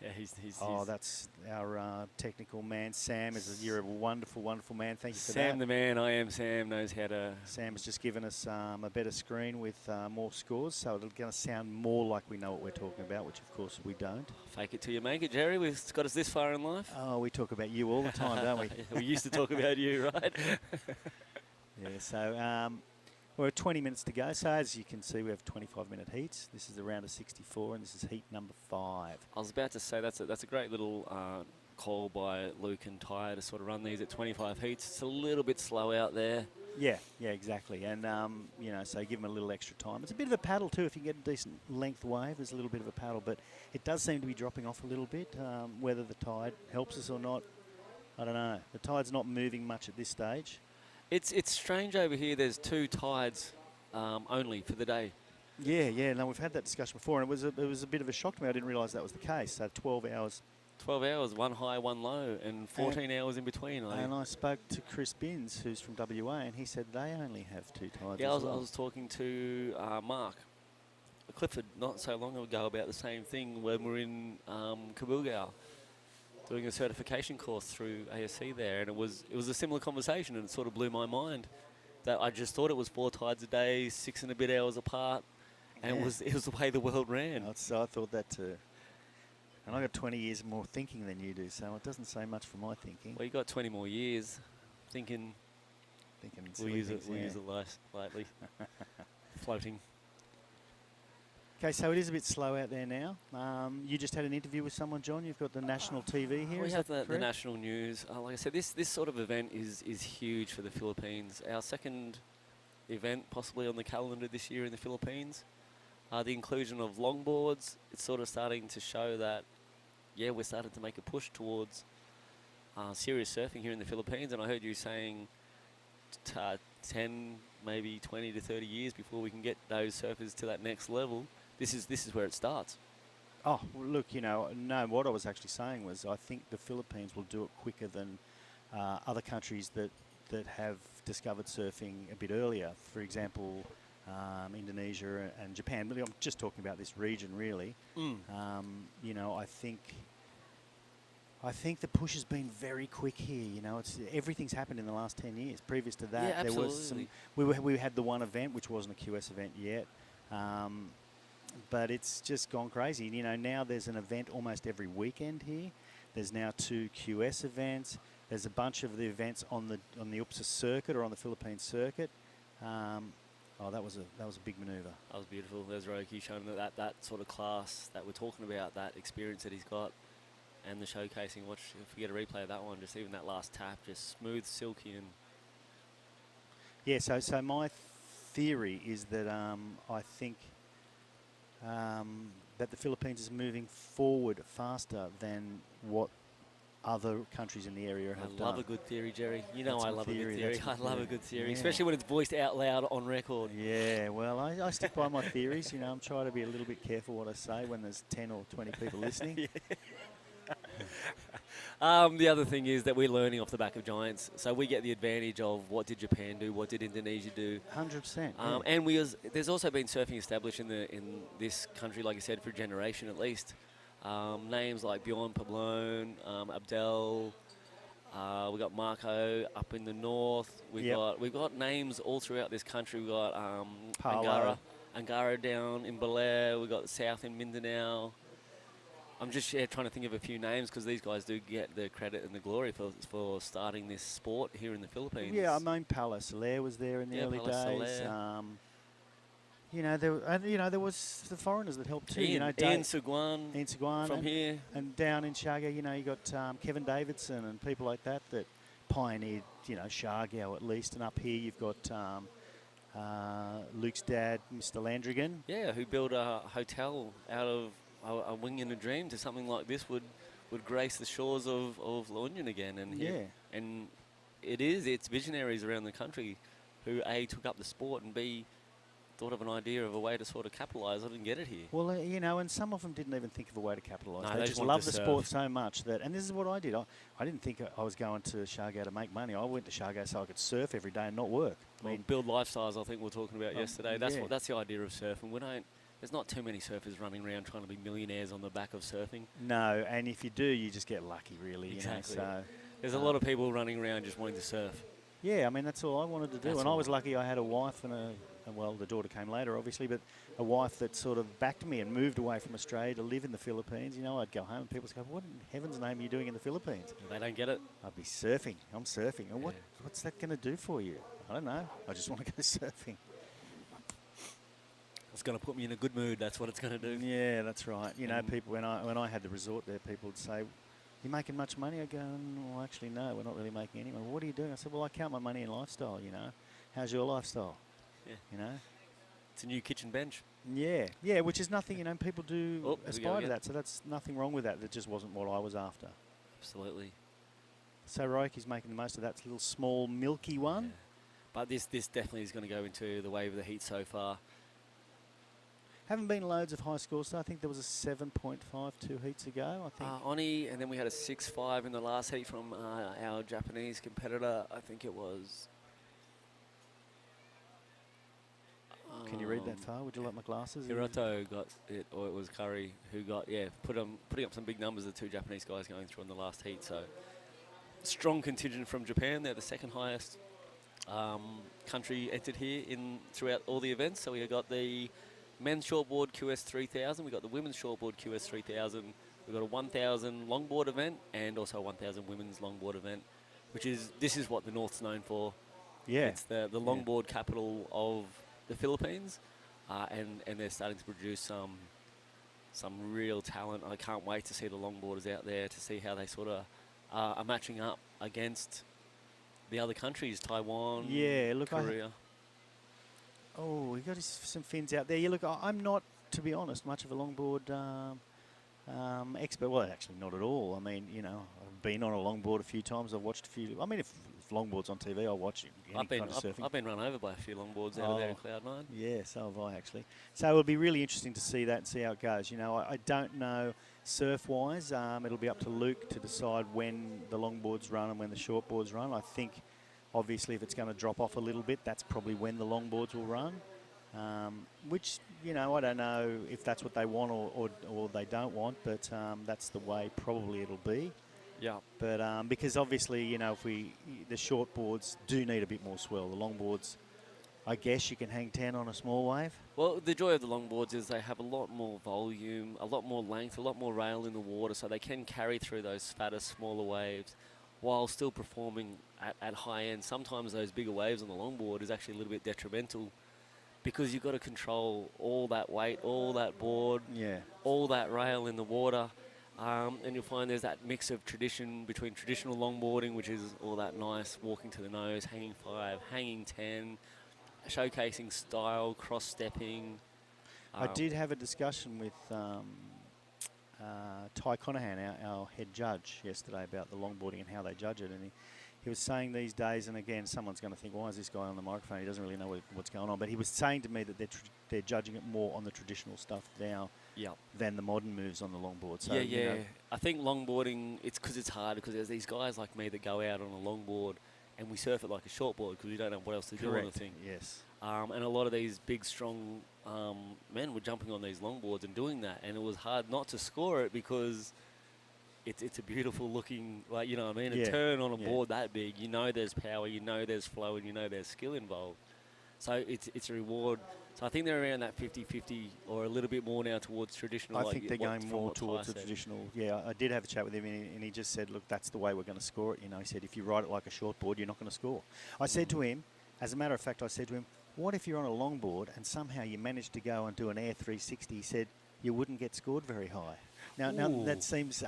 Yeah, that's our technical man, Sam. You're a wonderful, wonderful man. Thank you for that. Sam the man, I am Sam, knows how to... Sam has just given us a better screen with more scores, so it'll going to sound more like we know what we're talking about, which of course we don't. Fake it till you make it, Jerry. We've got us this far in life. Oh, we talk about you all the time, don't we? We used to talk about you, right? Yeah, so we're at 20 minutes to go. So as you can see, we have 25-minute heats. This is the round of 64, and this is heat number 5. I was about to say that's a great little call by Luke and Ty to sort of run these at 25 heats. It's a little bit slow out there. Yeah, exactly. And, so give them a little extra time. It's a bit of a paddle, too. If you get a decent length wave, there's a little bit of a paddle. But it does seem to be dropping off a little bit. Whether the tide helps us or not, I don't know. The tide's not moving much at this stage. It's strange over here. There's 2 tides only for the day. Yeah. No, we've had that discussion before, and it was a bit of a shock to me. I didn't realise that was the case. So 12 hours. 12 hours, 1 high, 1 low, and 14 hours in between. And I spoke to Chris Binns, who's from WA, and he said they only have 2 tides. Yeah, I as well. was talking to Mark Clifford not so long ago about the same thing when we were in Kabulgao doing a certification course through ASC there, and it was a similar conversation, and it sort of blew my mind that I just thought it was 4 tides a day, 6 and a bit hours apart, and it was the way the world ran. So I thought that too. And I got 20 years more thinking than you do, so it doesn't say much for my thinking. Well, you got 20 more years thinking. We'll use it lightly. Floating. Okay, so it is a bit slow out there now. You just had an interview with someone, John. You've got the national TV here. We is have that the national news. Like I said, this sort of event is huge for the Philippines. Our second event possibly on the calendar this year in the Philippines. The inclusion of longboards, it's sort of starting to show that, we're starting to make a push towards serious surfing here in the Philippines. And I heard you saying 10, maybe 20 to 30 years before we can get those surfers to that next level. This is where it starts. Oh, well, look, no, what I was actually saying was I think the Philippines will do it quicker than other countries that have discovered surfing a bit earlier. For example, Indonesia and Japan. Really, I'm just talking about this region, really. I think I think the push has been very quick here. You know, everything's happened in the last 10 years. Previous to that, Yeah, there was some. We had the one event, which wasn't a QS event yet, but it's just gone crazy. You know, now there's an event almost every weekend here. There's now 2 QS events. There's a bunch of the events on the UPSA circuit or on the Philippines circuit. Oh, that was a big manoeuvre. That was beautiful. There's Roki showing that sort of class that we're talking about, that experience that he's got, and the showcasing. Watch, if we get a replay of that one, just even that last tap, just smooth, silky, and yeah. So my theory is that I think that the Philippines is moving forward faster than what other countries in the area have done. I love a good theory, Jerry. You know That's I a love theory, a good theory. that's a I love a theory. good theory, Yeah. especially when it's voiced out loud on record. Yeah, well, I stick by my theories. You know, I'm trying to be a little bit careful what I say when there's 10 or 20 people listening. The other thing is that we're learning off the back of giants, so we get the advantage of what did Japan do, what did Indonesia do. 100%. And there's also been surfing established in this country, like I said, for a generation at least. Names like Bjorn Pablone, Abdel. We got Marco up in the north. We've got names all throughout this country. We got Angara down in Belair. We got South in Mindanao. I'm just trying to think of a few names because these guys do get the credit and the glory for starting this sport here in the Philippines. Yeah, I mean, Paulo Soler was there in the early Paulo days. Soler. You know, there was the foreigners that helped too. Ian, you know, Ian Seguin from here. And down in Shargo, you know, you got Kevin Davidson and people like that pioneered, you know, Shargo at least. And up here you've got Luke's dad, Mr. Landrigan. Yeah, who built a hotel out of a wing and a dream to something like this would grace the shores of La Union again. And and it's visionaries around the country who A, took up the sport, and B, thought of an idea of a way to sort of capitalise it and get it here. Well, you know, and some of them didn't even think of a way to capitalise. No, they just just loved wanted the to sport surf. so much that, and this is what I did. I didn't think I was going to Shargo to make money. I went to Shargo so I could surf every day and not work. I mean, Build lifestyles, I think we were talking about yesterday. That's yeah. that's the idea of surfing. There's not too many surfers running around trying to be millionaires on the back of surfing. no, and if you do, you just get lucky, really. Exactly. You know, so There's a lot of people running around just wanting to surf. yeah, I mean, that's all I wanted to do. That's And I all. was lucky I had a wife and well, the daughter came later, obviously, but a wife that sort of backed me and moved away from Australia to live in the Philippines. You know, I'd go home and people would go, what in heaven's name are you doing in the Philippines? They don't get it. I'd be surfing. I'm surfing. And what's that going to do for you? I don't know. I just want to go surfing. It's going to put me in a good mood. That's what it's going to do. Yeah, that's right. You know, people when I had the resort there, people would say, "You making much money?" I go, "Well, actually, no, we're not really making any money." What are you doing? I said, "Well, I count my money in lifestyle. You know, how's your lifestyle?" Yeah. You know. It's a new kitchen bench. Yeah, which is nothing. You know, people do Oh, here we go aspire to again. that, so that's nothing wrong with that. That just wasn't what I was after. Absolutely. So Roki's making the most of that little small milky one. Yeah. But this definitely is going to go into the wave of the heat so far. Haven't been loads of high scores, so I think there was a 7.52 heats ago. I think. Oni, and then we had a 6.5 in the last heat from our Japanese competitor. I think it was. Can you read that far? Would you like my glasses? Hiroto got it, or it was Curry who got, putting up some big numbers, the two Japanese guys going through in the last heat. So strong contingent from Japan. They're the second highest country entered here throughout all the events. So we got the men's shortboard QS 3000. We got the women's shortboard QS 3000. We got a 1000 longboard event and also a 1000 women's longboard event, this is what the North's known for. Yeah. It's the longboard capital of the Philippines, and they're starting to produce some real talent. I can't wait to see the longboarders out there, to see how they sort of are matching up against the other countries, Taiwan, Yeah, look, Korea. Oh, we got some fins out there. Yeah, look, I'm not, to be honest, much of a longboard expert. Well, actually, not at all. I mean, you know, I've been on a longboard a few times. I've watched a few. I mean, if longboard's on TV, I'll watch it. I've been run over by a few longboards out of there in Cloud9. Yeah, so have I, actually. So it'll be really interesting to see that and see how it goes. You know, I don't know surf-wise. It'll be up to Luke to decide when the longboards run and when the shortboards run. I think, obviously, if it's going to drop off a little bit, that's probably when the longboards will run. Which, you know, I don't know if that's what they want or they don't want, but that's the way probably it'll be. Yeah. But because obviously, you know, the short boards do need a bit more swell. The long boards, I guess you can hang 10 on a small wave. Well, the joy of the longboards is they have a lot more volume, a lot more length, a lot more rail in the water, so they can carry through those fatter, smaller waves while still performing at high end. Sometimes those bigger waves on the longboard is actually a little bit detrimental because you've got to control all that weight, all that board, Yeah. all that rail in the water. And you'll find there's that mix of tradition between traditional longboarding, which is all that nice walking to the nose, hanging 5, hanging 10, showcasing style, cross-stepping. I did have a discussion with Ty Conahan, our head judge, yesterday about the longboarding and how they judge it. And he was saying these days, and again, someone's going to think, why is this guy on the microphone? He doesn't really know what's going on. But he was saying to me that they're judging it more on the traditional stuff now than the modern moves on the longboard. So, yeah. you know, I think longboarding, it's because it's hard, because there's these guys like me that go out on a longboard and we surf it like a shortboard because we don't know what else to do on the thing. Yes. And a lot of these big, strong men were jumping on these longboards and doing that, and it was hard not to score it because it's a beautiful looking, like, you know what I mean, a turn on a board that big, you know there's power, you know there's flow, and you know there's skill involved. So it's a reward. So I think they're around that 50-50 or a little bit more now towards traditional. I like think they're going more towards the said. traditional. Yeah, I did have a chat with him, and he just said, look, that's the way we're going to score it. You know, he said, if you ride it like a short board, you're not going to score. I said to him, as a matter of fact, I said to him, what if you're on a longboard and somehow you manage to go and do an air 360? He said, you wouldn't get scored very high. Now that seems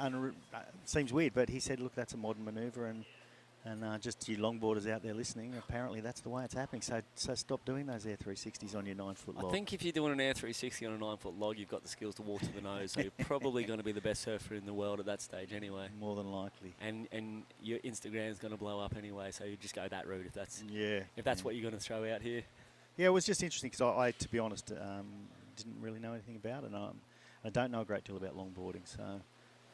seems weird, but he said, look, that's a modern manoeuvre, and just you longboarders out there listening, apparently that's the way it's happening. So stop doing those air 360s on your 9-foot log. I think if you're doing an air 360 on a 9-foot log, you've got the skills to walk to the nose, so you're probably going to be the best surfer in the world at that stage anyway. More than likely. And your Instagram's going to blow up anyway, so you just go that route if that's what you're going to throw out here. Yeah, it was just interesting because I, to be honest, didn't really know anything about it. I don't know a great deal about longboarding, so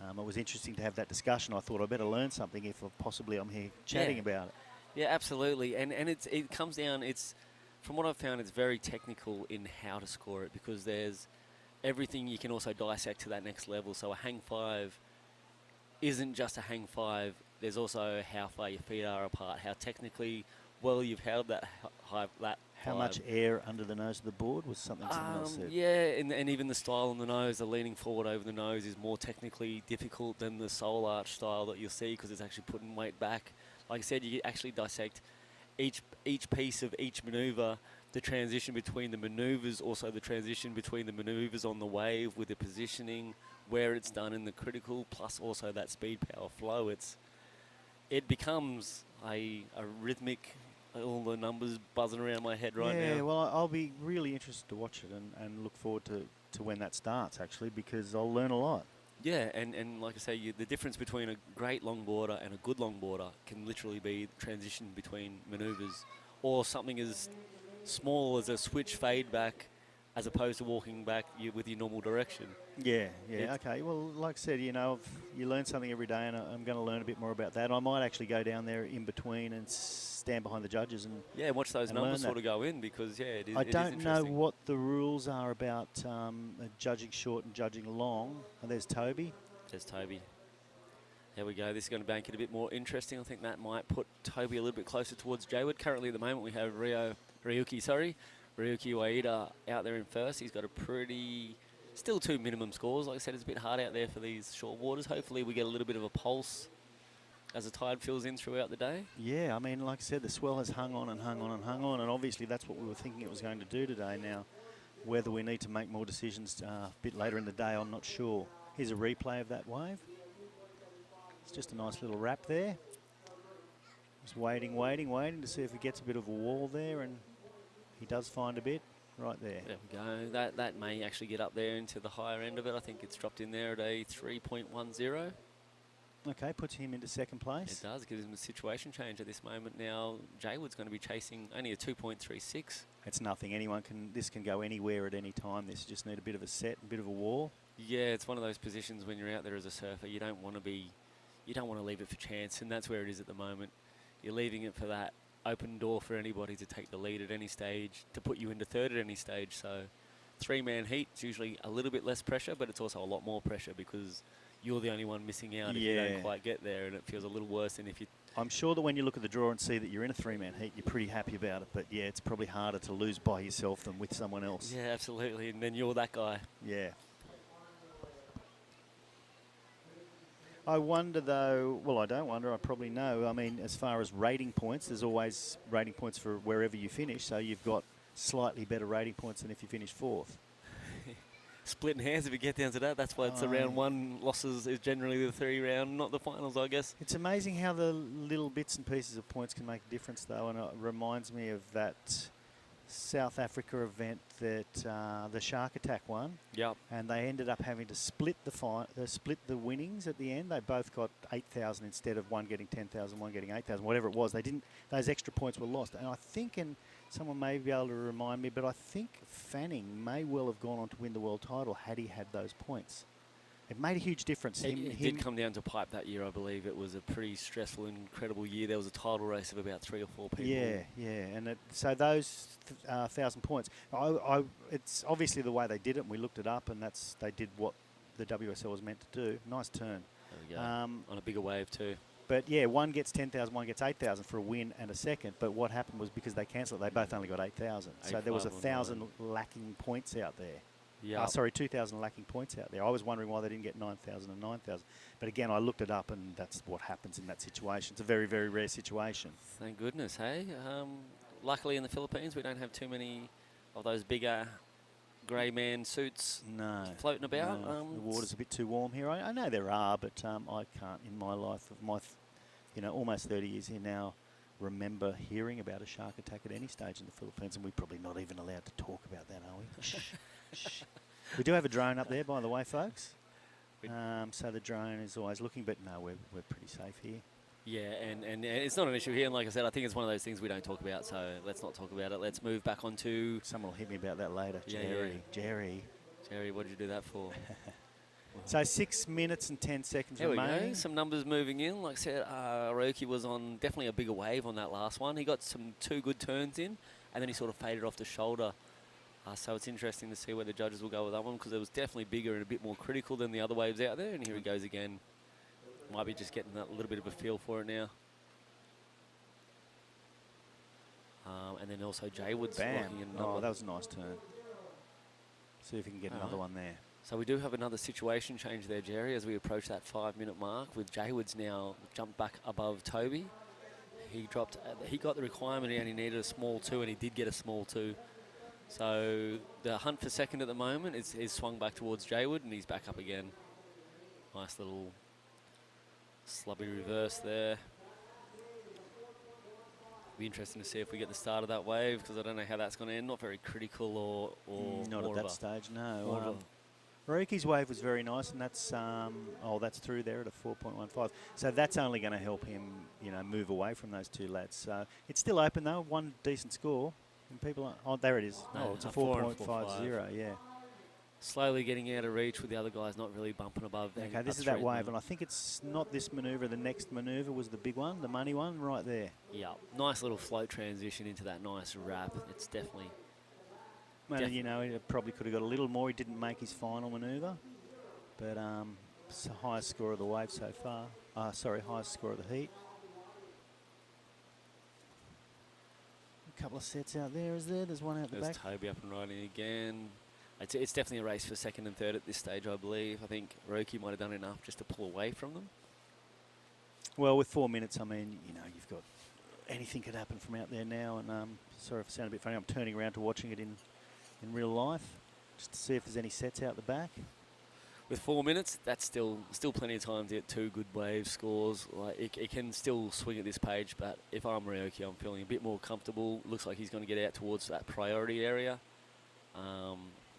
it was interesting to have that discussion. I thought I better learn something if possibly I'm here chatting about it. Yeah, absolutely. And it comes down, from what I've found, it's very technical in how to score it, because there's everything you can also dissect to that next level. So a hang 5 isn't just a hang 5. There's also how far your feet are apart, how technically well you've held that high, How much air under the nose of the board was something someone else said. Yeah, and even the style on the nose, the leaning forward over the nose is more technically difficult than the soul arch style that you'll see, because it's actually putting weight back. Like I said, you actually dissect each piece of each manoeuvre, the transition between the manoeuvres, also the transition between the manoeuvres on the wave with the positioning, where it's done in the critical, plus also that speed, power, flow. It becomes a rhythmic, all the numbers buzzing around my head right now. Yeah, well, I'll be really interested to watch it and look forward to when that starts, actually, because I'll learn a lot. Yeah, and like I say, the difference between a great longboarder and a good longboarder can literally be transition between manoeuvres, or something as small as a switch fade back as opposed to walking back with your normal direction. Yeah, okay. Well, like I said, you know, you learn something every day, and I'm going to learn a bit more about that. I might actually go down there in between and stand behind the judges and watch those numbers sort of go in, because it is. I don't know what the rules are about judging short and judging long. And there's Toby. There's Toby. There we go. This is going to make it a bit more interesting. I think that might put Toby a little bit closer towards Jayward. Currently, at the moment, we have Ryuki Ueda out there in first. He's got a still 2 minimum scores. Like I said, it's a bit hard out there for these short waters. Hopefully we get a little bit of a pulse as the tide fills in throughout the day. Yeah, I mean, like I said, the swell has hung on and hung on and hung on, and obviously that's what we were thinking it was going to do today. Now, whether we need to make more decisions a bit later in the day, I'm not sure. Here's a replay of that wave. It's just a nice little wrap there. Just waiting to see if he gets a bit of a wall there, and he does find a bit right there. There we go. That may actually get up there into the higher end of it. I think it's dropped in there at a 3.10. Okay, puts him into second place. It does, gives him a situation change at this moment. Now, Jaywood's going to be chasing only a 2.36. It's nothing. This can go anywhere at any time. This just need a bit of a set, a bit of a wall. Yeah, it's one of those positions when you're out there as a surfer, you don't want to leave it for chance, and that's where it is at the moment. You're leaving it for that open door for anybody to take the lead at any stage, to put you into third at any stage. So three-man heat, it's usually a little bit less pressure, but it's also a lot more pressure because you're the only one missing out if you don't quite get there, and it feels a little worse than if you... I'm sure that when you look at the draw and see that you're in a three-man heat, you're pretty happy about it. But, yeah, it's probably harder to lose by yourself than with someone else. Yeah, absolutely, and then you're that guy. Yeah. I wonder, though, well, I don't wonder, I probably know. I mean, as far as rating points, there's always rating points for wherever you finish, so you've got slightly better rating points than if you finish fourth. Splitting hairs if you get down to that. That's why it's a round one. Losses is generally the 3 round, not the finals, I guess. It's amazing how the little bits and pieces of points can make a difference, though, and it reminds me of that South Africa event that the Shark Attack won. Yep. And they ended up having to split the winnings at the end. They both got 8,000 instead of one getting 10,000, one getting 8,000, whatever it was. They didn't. Those extra points were lost. And I think, and someone may be able to remind me, but I think Fanning may well have gone on to win the world title had he had those points. It made a huge difference. It did come down to pipe that year, I believe. It was a pretty stressful, incredible year. There was a title race of about 3 or 4 people. Yeah, and so those 1,000 points. It's obviously the way they did it, and we looked it up, and they did what the WSL was meant to do. Nice turn. There we go. On a bigger wave too. But yeah, one gets 10,000, one gets 8,000 for a win and a second. But what happened was because they cancelled it, they both only got 8,000. So there was 1,000 lacking points out there. Yeah. 2,000 lacking points out there. I was wondering why they didn't get 9,000 and 9,000. But again, I looked it up, and that's what happens in that situation. It's a very, very rare situation. Thank goodness, hey? Luckily in the Philippines, we don't have too many of those bigger grey man suits floating about. No. The water's a bit too warm here. I know there are, but I can't, in my life of my, almost 30 years here now, remember hearing about a shark attack at any stage in the Philippines, and we're probably not even allowed to talk about that, are we? Shh. We do have a drone up there, by the way, folks. So the drone is always looking, but no, we're pretty safe here. Yeah, and it's not an issue here. And like I said, I think it's one of those things we don't talk about, so let's not talk about it. Let's move back on to... Someone will hit me about that later. Yeah, Jerry, what did you do that for? So 6 minutes and 10 seconds there remaining. We go. Some numbers moving in. Like I said, Roki was on definitely a bigger wave on that last one. He got 2 good turns in, and then he sort of faded off the shoulder. So it's interesting to see where the judges will go with that one, because it was definitely bigger and a bit more critical than the other waves out there. And here he goes again. Might be just getting that little bit of a feel for it now. And then also Jay Wood's locking in another one. That was a nice turn. See if we can get another one there. So we do have another situation change there, Jerry, as we approach that 5-minute mark, with Jay Wood's now jumped back above Toby. He dropped. He got the requirement and he needed a small 2, and he did get a small 2. So the hunt for second at the moment is swung back towards Jay Wood, and he's back up again. Nice little slubby reverse there. Be interesting to see if we get the start of that wave, because I don't know how that's going to end. Not very critical or not more at that stage, no. Roki's wave was very nice, and that's that's through there at a 4.15. So that's only going to help him, move away from those 2 lads. So it's still open though. One decent score. And people there it is. No, it's a 4.50. Yeah. Slowly getting out of reach with the other guys not really bumping above. Okay, this is that wave, and I think it's not this manoeuvre. The next manoeuvre was the big one, the money one, right there. Yeah, nice little float transition into that nice wrap. It's definitely... Well, he probably could have got a little more. He didn't make his final manoeuvre, but it's the highest score of the wave so far. Highest score of the heat. A couple of sets out there, is there? There's one out the back. There's Toby up and riding again. It's definitely a race for second and third at this stage, I believe. I think Roki might have done enough just to pull away from them. Well, with 4 minutes, I mean, you've got anything could happen from out there now. And sorry if I sound a bit funny. I'm turning around to watching it in real life, just to see if there's any sets out the back. With 4 minutes, that's still plenty of time to get 2 good wave scores. Like it can still swing at this page, but if I'm Ryoki, I'm feeling a bit more comfortable. Looks like he's going to get out towards that priority area.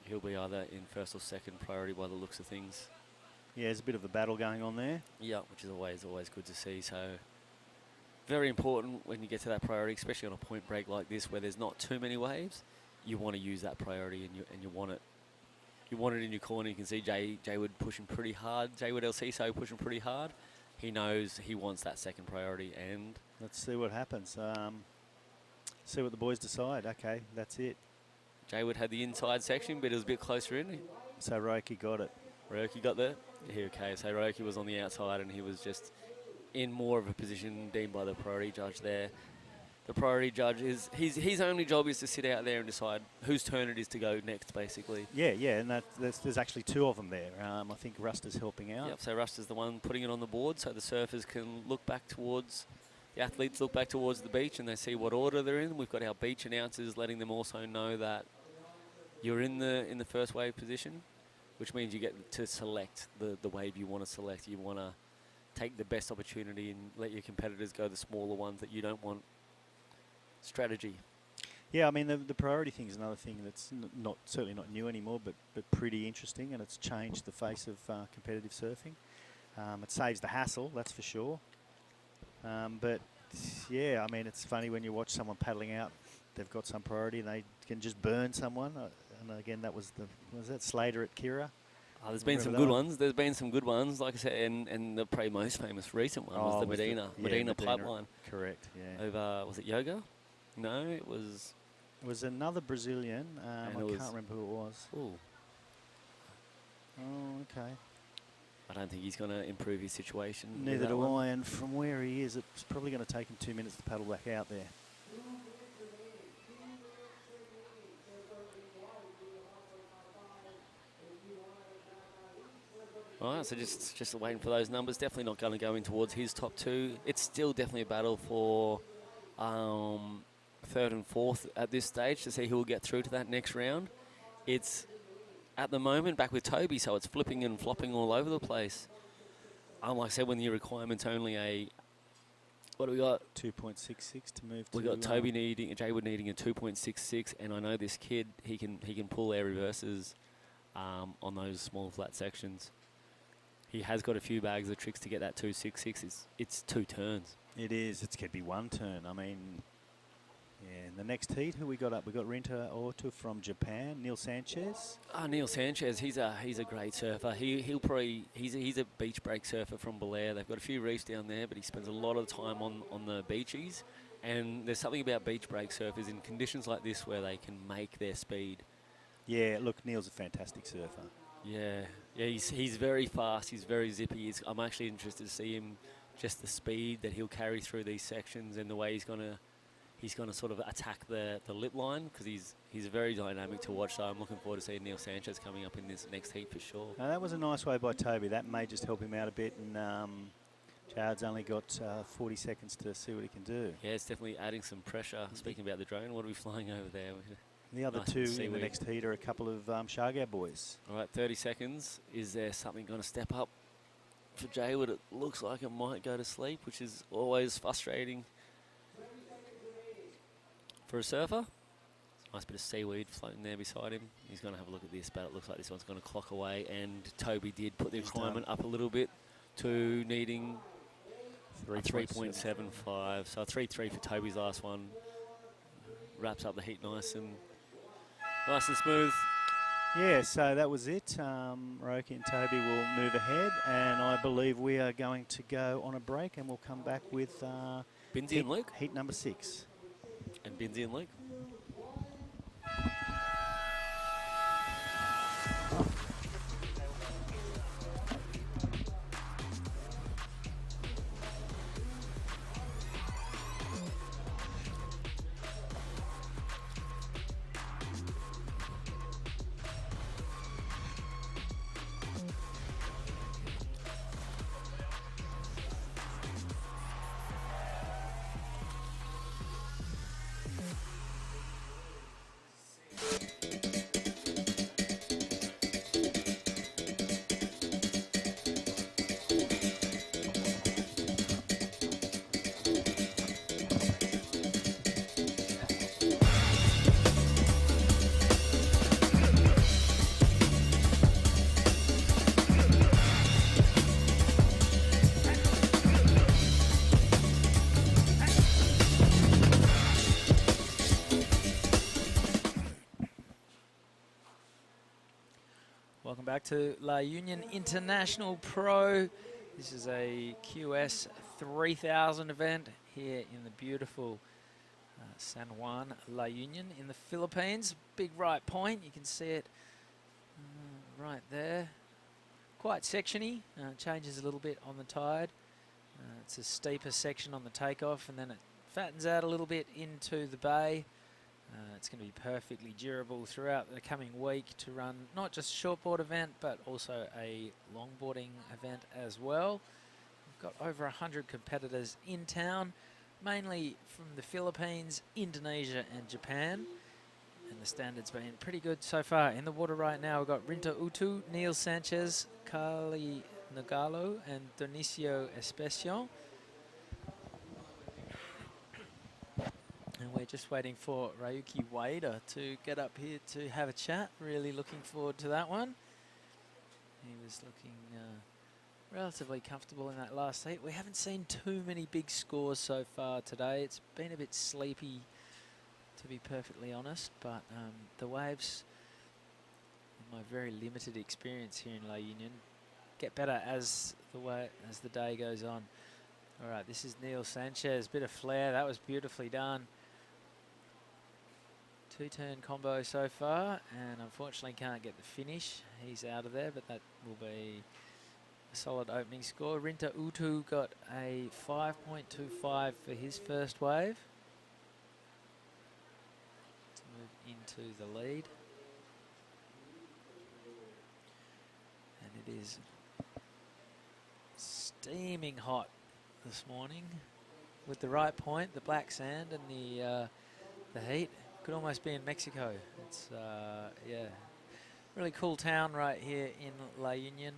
He'll be either in first or second priority by the looks of things. Yeah, there's a bit of a battle going on there. Yeah, which is always good to see. So very important when you get to that priority, especially on a point break like this where there's not too many waves. You want to use that priority, and you want it. You want it in your corner. You can see Jay Wood pushing pretty hard. Jay Wood El-Ciso pushing pretty hard. He knows he wants that second priority, and let's see what happens. See what the boys decide. Okay, that's it. Jaywood had the inside section, but it was a bit closer in. So Roki got it. Roki got there? Yeah, okay. So Roki was on the outside and he was just in more of a position deemed by the priority judge there. The priority judge is, his only job is to sit out there and decide whose turn it is to go next, basically. Yeah, and there's actually two of them there. I think Rust is helping out. Yep, so Rust is the one putting it on the board, so the surfers can look back towards, the athletes look back towards the beach and they see what order they're in. We've got our beach announcers letting them also know that you're in the first wave position, which means you get to select the wave you want to select. You want to take the best opportunity and let your competitors go the smaller ones that you don't want. Strategy. Yeah, I mean the priority thing is another thing that's certainly not new anymore, but pretty interesting, and it's changed the face of competitive surfing. It saves the hassle, that's for sure. But yeah, I mean it's funny when you watch someone paddling out, they've got some priority and they can just burn someone. And again, was that Slater at Kira? There's been some good ones. There's been some good ones, like I said, and the probably most famous recent one was the Medina pipeline. Correct. Yeah. Over was it Yoga? No, it was. It was another Brazilian. I can't remember who it was. Ooh. Oh, okay. I don't think he's going to improve his situation. Neither do I, and from where he is, it's probably going to take him 2 minutes to paddle back out there. All right, so just waiting for those numbers. Definitely not going to go in towards his top two. It's still definitely a battle for third and fourth at this stage to see who will get through to that next round. It's at the moment back with Toby, so it's flipping and flopping all over the place. Like I said, when the requirement's only what do we got? 2.66 to move. We got Toby Jaywood needing a 2.66, and I know this kid he can pull air reverses on those small flat sections. He has got a few bags of tricks to get that 2.66. It's 2 turns. It is. It could be 1 turn. I mean, yeah. In the next heat, who we got up? We got Renta Orto from Japan. Neil Sanchez. Neil Sanchez. He's a great surfer. He's a beach break surfer from Belair. They've got a few reefs down there, but he spends a lot of time on the beaches. And there's something about beach break surfers in conditions like this where they can make their speed. Yeah. Look, Neil's a fantastic surfer. Yeah. He's very fast. He's very zippy. I'm actually interested to see him. Just the speed that he'll carry through these sections and the way he's gonna sort of attack the lip line, because he's very dynamic to watch. So I'm looking forward to seeing Neil Sanchez coming up in this next heat for sure. Now that was a nice way by Toby. That may just help him out a bit, and Jared's only got 40 seconds to see what he can do. Yeah, it's definitely adding some pressure. Speaking about the drone, what are we flying over there? The other nice two in the next heat are a couple of Shargow boys. All right, 30 seconds. Is there something going to step up for Jaywood? It looks like it might go to sleep, which is always frustrating for a surfer. Nice bit of seaweed floating there beside him. He's going to have a look at this, but it looks like this one's going to clock away, and Toby did put the requirement up a little bit to needing 3.75. So a 3.3 for Toby's last one. Wraps up the heat nice and smooth. Yeah, so that was it. Roki and Toby will move ahead, and I believe we are going to go on a break, and we'll come back with Binsey and Luke. Heat number 6. And Binsey and Luke. Welcome back to La Union International Pro. This is a QS 3000 event here in the beautiful San Juan, La Union in the Philippines. Big right point, you can see it right there. Quite sectiony, changes a little bit on the tide. It's a steeper section on the takeoff, and then it fattens out a little bit into the bay. It's going to be perfectly durable throughout the coming week to run not just a shortboard event, but also a longboarding event as well. We've got over 100 competitors in town, mainly from the Philippines, Indonesia and Japan. And the standard's been pretty good so far. In the water right now, we've got Rinta Utu, Neil Sanchez, Carly Nagalo and Dionisio Especial. And we're just waiting for Ryuki Waida to get up here to have a chat. Really looking forward to that one. He was looking relatively comfortable in that last heat. We haven't seen too many big scores so far today. It's been a bit sleepy, to be perfectly honest, but the waves, in my very limited experience here in La Union, get better as the day goes on. All right, this is Neil Sanchez, bit of flair, that was beautifully done. Two-turn combo so far, and unfortunately can't get the finish. He's out of there, but that will be a solid opening score. Rinta Utu got a 5.25 for his first wave to move into the lead. And it is steaming hot this morning with the right point, the black sand and the heat. Could almost be in Mexico. It's yeah, really cool town right here in La Union.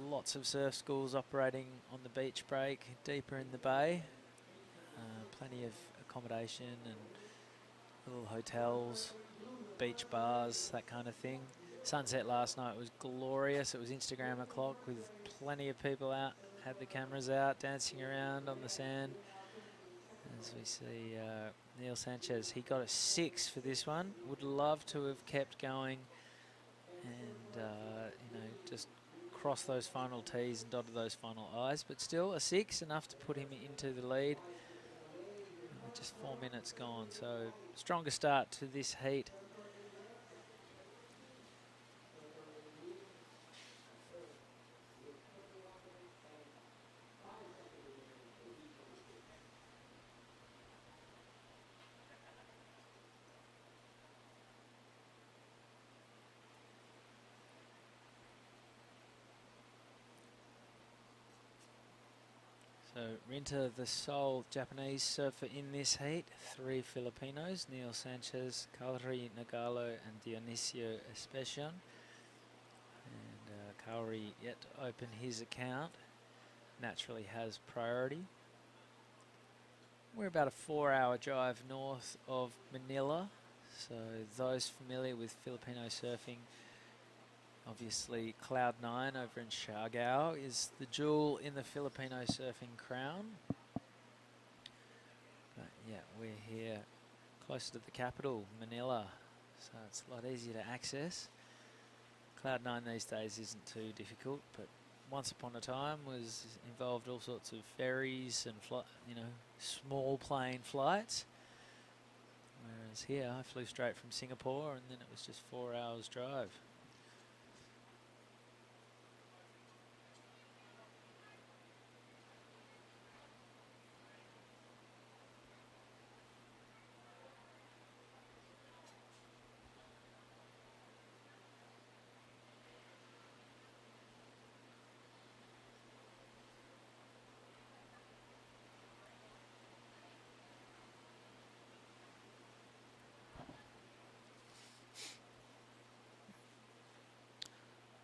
Lots of surf schools operating on the beach break, deeper in the bay. Plenty of accommodation and little hotels, beach bars, that kind of thing. Sunset last night was glorious. It was Instagram o'clock with plenty of people out, had the cameras out, dancing around on the sand. As we see Neil Sanchez, he got a 6 for this one. Would love to have kept going and you know, just cross those final T's and dotted those final I's, but still a 6, enough to put him into the lead. Just 4 minutes gone, so stronger start to this heat. So Rinta, the sole Japanese surfer in this heat. 3 Filipinos, Neil Sanchez, Kaori Nagalo and Dionisio Especial. And Kaori yet to open his account. Naturally has priority. We're about a 4-hour drive north of Manila. So those familiar with Filipino surfing, obviously Cloud9 over in Siargao is the jewel in the Filipino surfing crown. But yeah, we're here closer to the capital, Manila, so it's a lot easier to access. Cloud9 these days isn't too difficult, but once upon a time was involved all sorts of ferries and you know, small plane flights. Whereas here I flew straight from Singapore and then it was just 4 hours drive.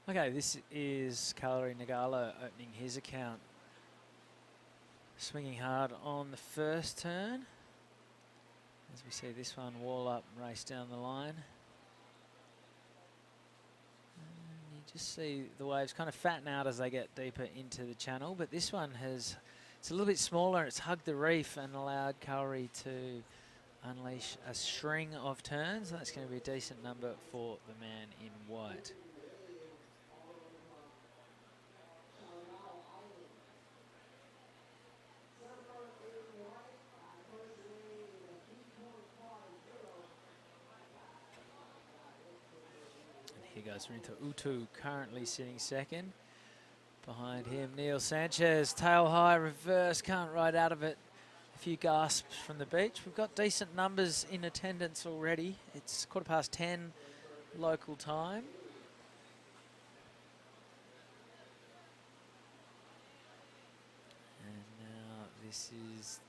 Okay, this is Kaori Nagalo opening his account. Swinging hard on the first turn. As we see this one wall up, race down the line. And you just see the waves kind of fatten out as they get deeper into the channel, but this one it's a little bit smaller. It's hugged the reef and allowed Kaori to unleash a string of turns. That's going to be a decent number for the man in white. goes Rinta Utu, currently sitting second. Behind him, Neil Sanchez, tail high, reverse, can't ride out of it. A few gasps from the beach. We've got decent numbers in attendance already. It's 10:15 local time. And now this is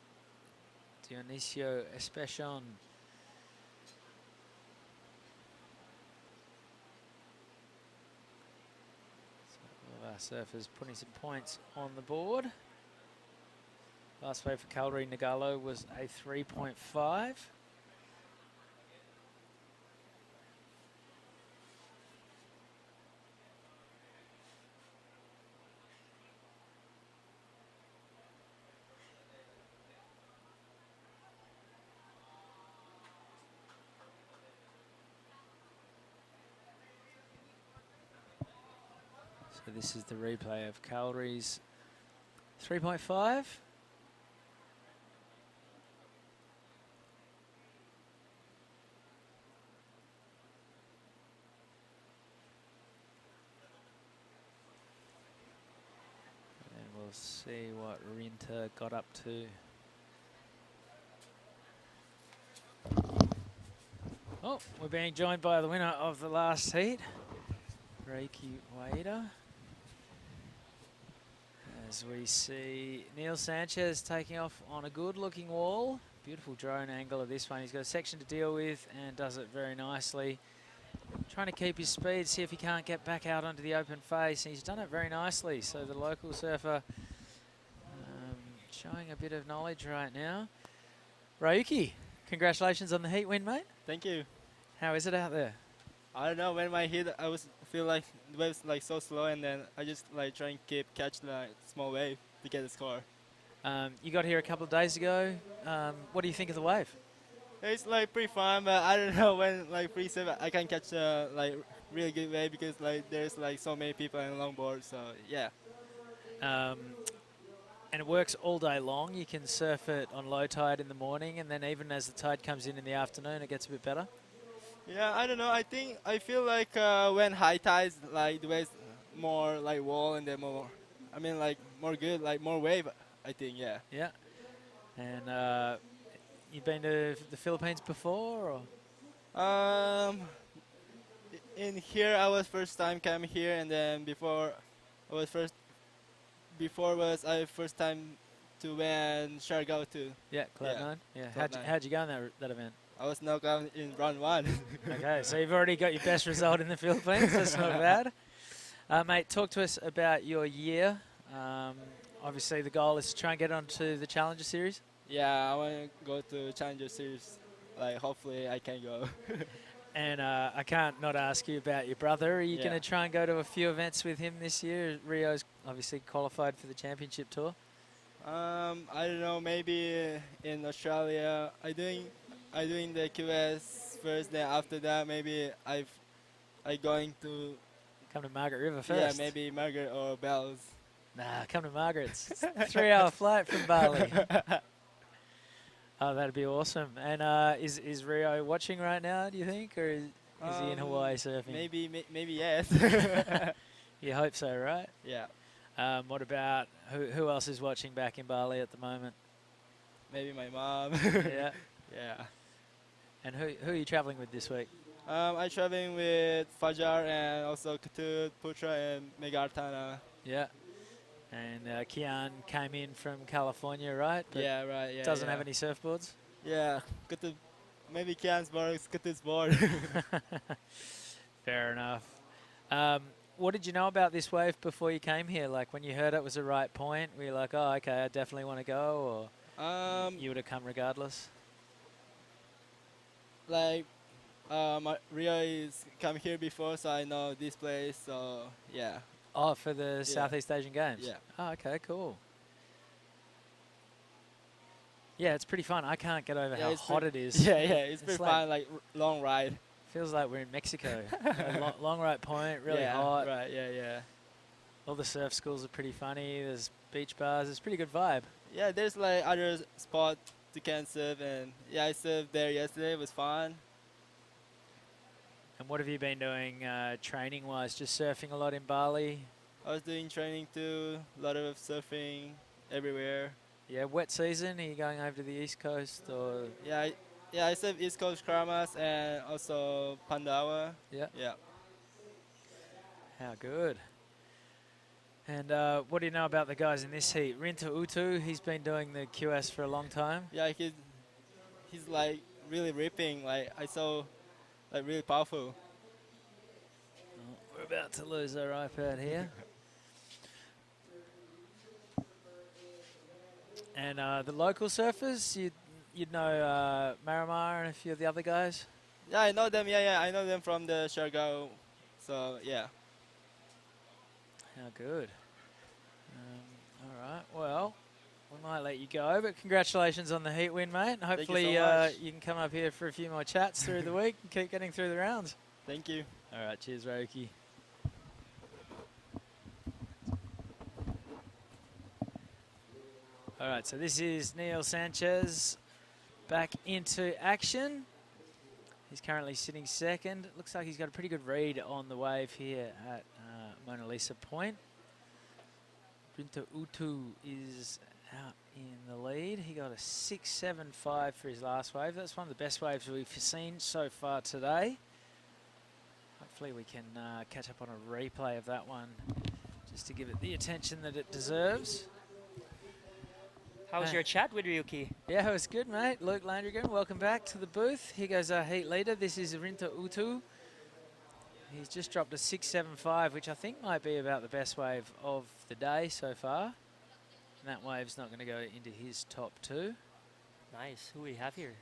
Dionisio Espechon. Our surfers putting some points on the board. Last wave for Calgary Nagalo was a 3.5. So this is the replay of Calgary's 3.5. And we'll see what Rinta got up to. Oh, we're being joined by the winner of the last heat, Reiki Waida. As we see Neil Sanchez taking off on a good looking wall. Beautiful drone angle of this one. He's got a section to deal with and does it very nicely. Trying to keep his speed, see if he can't get back out onto the open face. And he's done it very nicely. So the local surfer showing a bit of knowledge right now. Ryuki, congratulations on the heat win, mate. Thank you. How is it out there? I don't know, when my hit, feel like the wave's like so slow, and then I just like try and catch the small wave to get the score. You got here a couple of days ago. What do you think of the wave? It's like pretty fun, but I don't know when like free surf I can catch like really good wave because like there's like so many people on longboard. So yeah. And it works all day long. You can surf it on low tide in the morning, and then even as the tide comes in the afternoon, it gets a bit better. Yeah, I don't know. I feel like when high tides, like the waves more like wall and then more. I mean like more good, like more wave. I think yeah. Yeah. And you've been to the Philippines before, or? In here I was first time coming here, and then before was I first time to when Siargao too. Yeah, Cloud9. Yeah. How'd you go in that event? I was knocked out in round 1. Okay, so you've already got your best result in the Philippines. That's not bad. Mate, talk to us about your year. Obviously, the goal is to try and get onto the Challenger Series. Yeah, I want to go to Challenger Series. Like, hopefully I can go. And I can't not ask you about your brother. Are you going to try and go to a few events with him this year? Rio's obviously qualified for the championship tour. I don't know, maybe in Australia. I doing the QS first, then after that maybe I going to come to Margaret River first. Yeah, maybe Margaret or Bells. Nah, come to Margaret's. It's a 3-hour flight from Bali. Oh, that'd be awesome. And is Rio watching right now, do you think? Or is he in Hawaii surfing? Maybe yes. You hope so, right? Yeah. What about, who else is watching back in Bali at the moment? Maybe my mom. Yeah. Yeah. And who are you traveling with this week? I'm traveling with Fajar and also Katut, Putra, and Megartana. Yeah. And Kian came in from California, right? But yeah, right. Yeah. Doesn't have any surfboards? Yeah. Katut, maybe Kian's board, Katut's board. Fair enough. What did you know about this wave before you came here? Like when you heard it was the right point, were you like, oh, okay, I definitely want to go? Or you would have come regardless? Like, Rio is come here before, so I know this place, so yeah. Oh, for the Southeast Asian Games? Yeah. Oh, okay, cool. Yeah, it's pretty fun. I can't get over how hot it is. Yeah, it's pretty fun, like long ride. Feels like we're in Mexico. Long right point, really hot. Right, yeah. All the surf schools are pretty funny. There's beach bars. It's a pretty good vibe. Yeah, there's like other spots you can surf, and yeah, I surfed there yesterday. It was fun. And what have you been doing training-wise? Just surfing a lot in Bali? I was doing training too, a lot of surfing everywhere. Yeah, wet season? Are you going over to the East Coast or? Yeah, I surf East Coast Karamas and also Pandawa. Yeah. Yeah. How good. And what do you know about the guys in this heat? Rinta Utu, he's been doing the QS for a long time. Yeah, he's like really ripping. Like I saw, like really powerful. Oh, we're about to lose our iPad here. And the local surfers, you'd know Marimar and a few of the other guys? Yeah, I know them. Yeah, I know them from the Siargao. So yeah. How good. All right, well, we might let you go, but congratulations on the heat win, mate. And hopefully you can come up here for a few more chats through the week and keep getting through the rounds. Thank you. All right, cheers, Roki. All right, so this is Neil Sanchez back into action. He's currently sitting second. Looks like he's got a pretty good read on the wave here at Mona Lisa Point. Rinta Utu is out in the lead. He got a 6.75 for his last wave. That's one of the best waves we've seen so far today. Hopefully we can catch up on a replay of that one just to give it the attention that it deserves. How's your chat with Ryuki? Yeah, it was good, mate. Luke Landrigan, welcome back to the booth. Here goes our heat leader. This is Rinta Utu. He's just dropped a 6.75, which I think might be about the best wave of the day so far. And that wave's not going to go into his top two. Nice. Who we have here?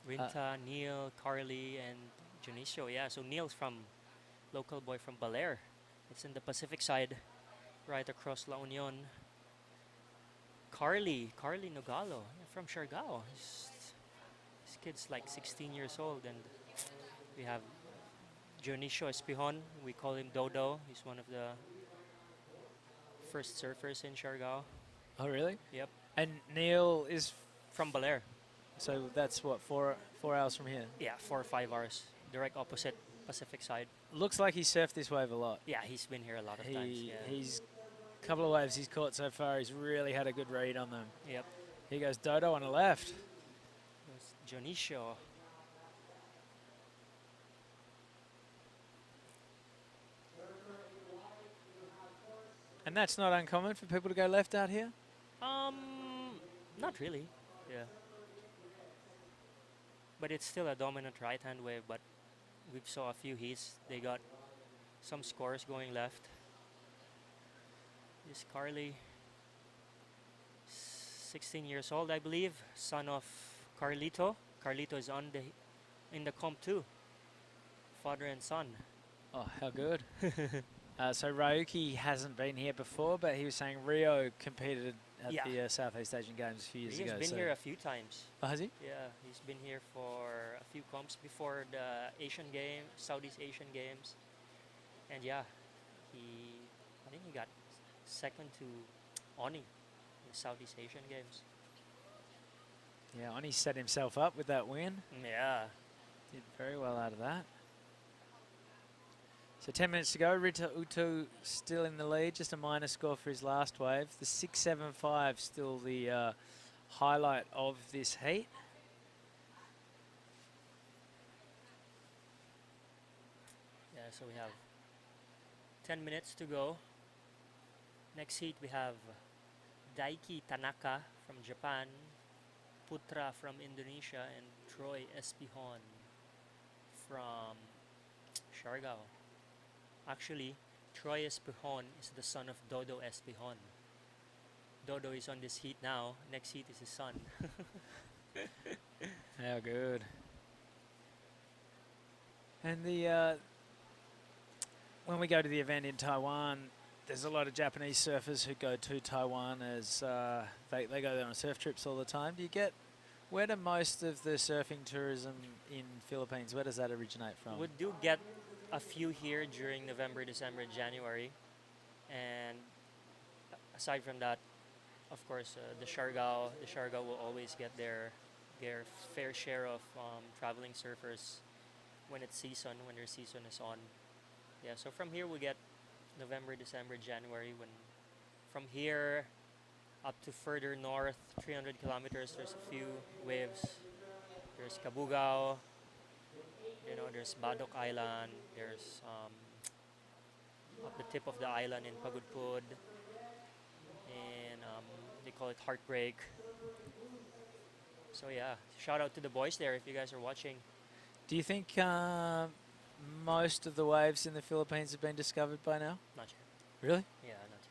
Rinta, Neil, Carly, and Junicio. Yeah, so Neil's from local boy from Balair. It's in the Pacific side, right across La Union. Carly Nogalo, from Siargao. This kid's like 16 years old, and we have Junicio Espihon. We call him Dodo. He's one of the first surfers in Siargao. Oh, really? Yep. And Neil is from Balair. So that's what, 4 hours from here? Yeah, 4 or 5 hours. Direct opposite Pacific side. Looks like he surfed this wave a lot. Yeah, he's been here a lot of times. Yeah. He's a couple of waves he's caught so far. He's really had a good read on them. Yep. Here goes Dodo on the left. There's Junicio. And that's not uncommon for people to go left out here? Not really. Yeah. But it's still a dominant right-hand wave, but we saw a few heats. They got some scores going left. This Carly, 16 years old, I believe, son of Carlito. Carlito is in the comp too. Father and son. Oh, how good. So Ryuki hasn't been here before, but he was saying Rio competed at the Southeast Asian Games a few years ago. He's been here a few times. Oh, has he? Yeah, he's been here for a few comps before the Asian Games, Southeast Asian Games. And yeah, I think he got second to Oni in the Southeast Asian Games. Yeah, Oni set himself up with that win. Yeah. Did very well out of that. So 10 minutes to go. Rinta Utu still in the lead, just a minus score for his last wave. The 6.75 still the highlight of this heat. Yeah, so we have 10 minutes to go. Next heat we have Daiki Tanaka from Japan, Putra from Indonesia, and Troy Espihon from Siargao. Actually, Troy Espihon is the son of Dodo Espihon. Dodo is on this heat now. Next heat is his son. How good. And the when we go to the event in Taiwan, there's a lot of Japanese surfers who go to Taiwan as they go there on surf trips all the time. Where do most of the surfing tourism in Philippines, where does that originate from? We do get a few here during November, December, January. And aside from that, of course, the Siargao will always get their fair share of traveling surfers when it's season, when their season is on. Yeah, so from here we get November, December, January. When from here up to further north, 300 kilometers, there's a few waves. There's Kabugao, you know, there's Badok Island, there's up the tip of the island in Pagudpud, and they call it Heartbreak. So yeah, shout out to the boys there if you guys are watching. Do you think most of the waves in the Philippines have been discovered by now? Not yet. Really? Yeah, not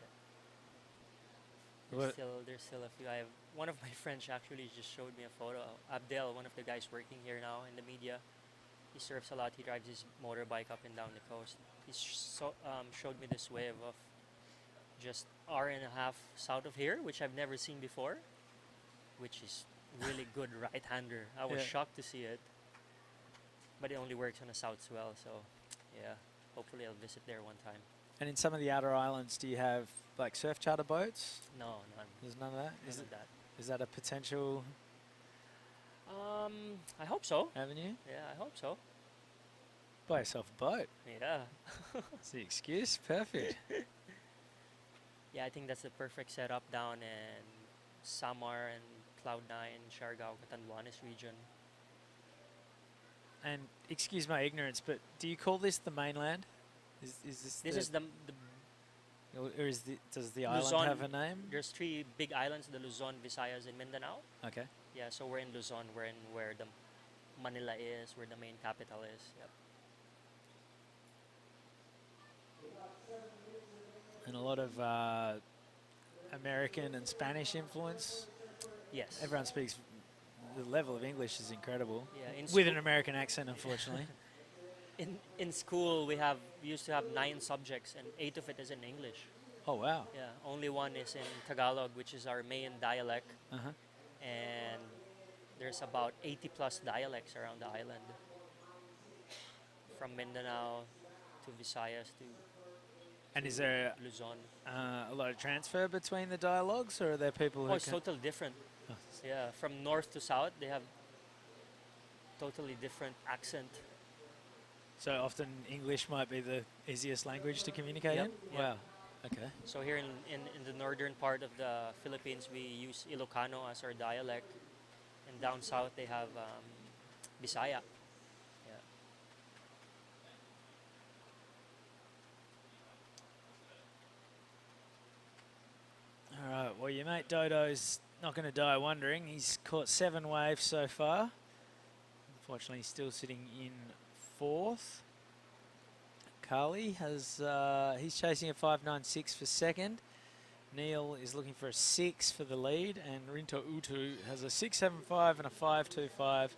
yet. What- There's still a few. One of my friends actually just showed me a photo. Abdel, one of the guys working here now in the media, he surfs a lot. He drives his motorbike up and down the coast. He showed me this wave of just hour and a half south of here, which I've never seen before, which is really good right-hander. I was Yeah. shocked to see it, but it only works on the south swell. So, yeah, hopefully I'll visit there one time. And in some of the outer islands, do you have like surf charter boats? No, none. There's none of that. None of that. Is that a potential I hope so. avenue? Yeah, I hope so. Buy yourself a boat. Yeah. That's the excuse. Perfect. Yeah, I think that's the perfect setup down in Samar and Cloud9, Siargao, Catanduanes region. And excuse my ignorance, but do you call this the mainland? Is this This the, is the or is does the Luzon. island have a name? There's 3 big islands: the Luzon, Visayas, and Mindanao. Okay. Yeah, so we're in Luzon. We're in where the Manila is, where the main capital is. Yep. And a lot of American and Spanish influence. Yes. Everyone speaks. The level of English is incredible. Yeah. With an American accent, unfortunately. In school, we used to have 9 subjects, and 8 of it is in English. Oh wow. Yeah. Only 1 is in Tagalog, which is our main dialect, Uh-huh. and there's about 80 plus dialects around the island, from Mindanao to Visayas to And is there Luzon. a lot of transfer between the dialogues, or are there people who Oh, it's can- totally different. Oh. Yeah, from north to south, they have totally different accent. So often English might be the easiest language to communicate Yep, in? yep. Wow. Okay. So here in the northern part of the Philippines, we use Ilocano as our dialect, and down south they have Bisaya. Yeah. All right. Well, your mate Dodo's not going to die wondering. He's caught 7 waves so far. Unfortunately, he's still sitting in 4th. Carly has he's chasing a 5.96 for second. Neil is looking for a 6 for the lead, and Rinto Utu has a 6.75 and a 5.25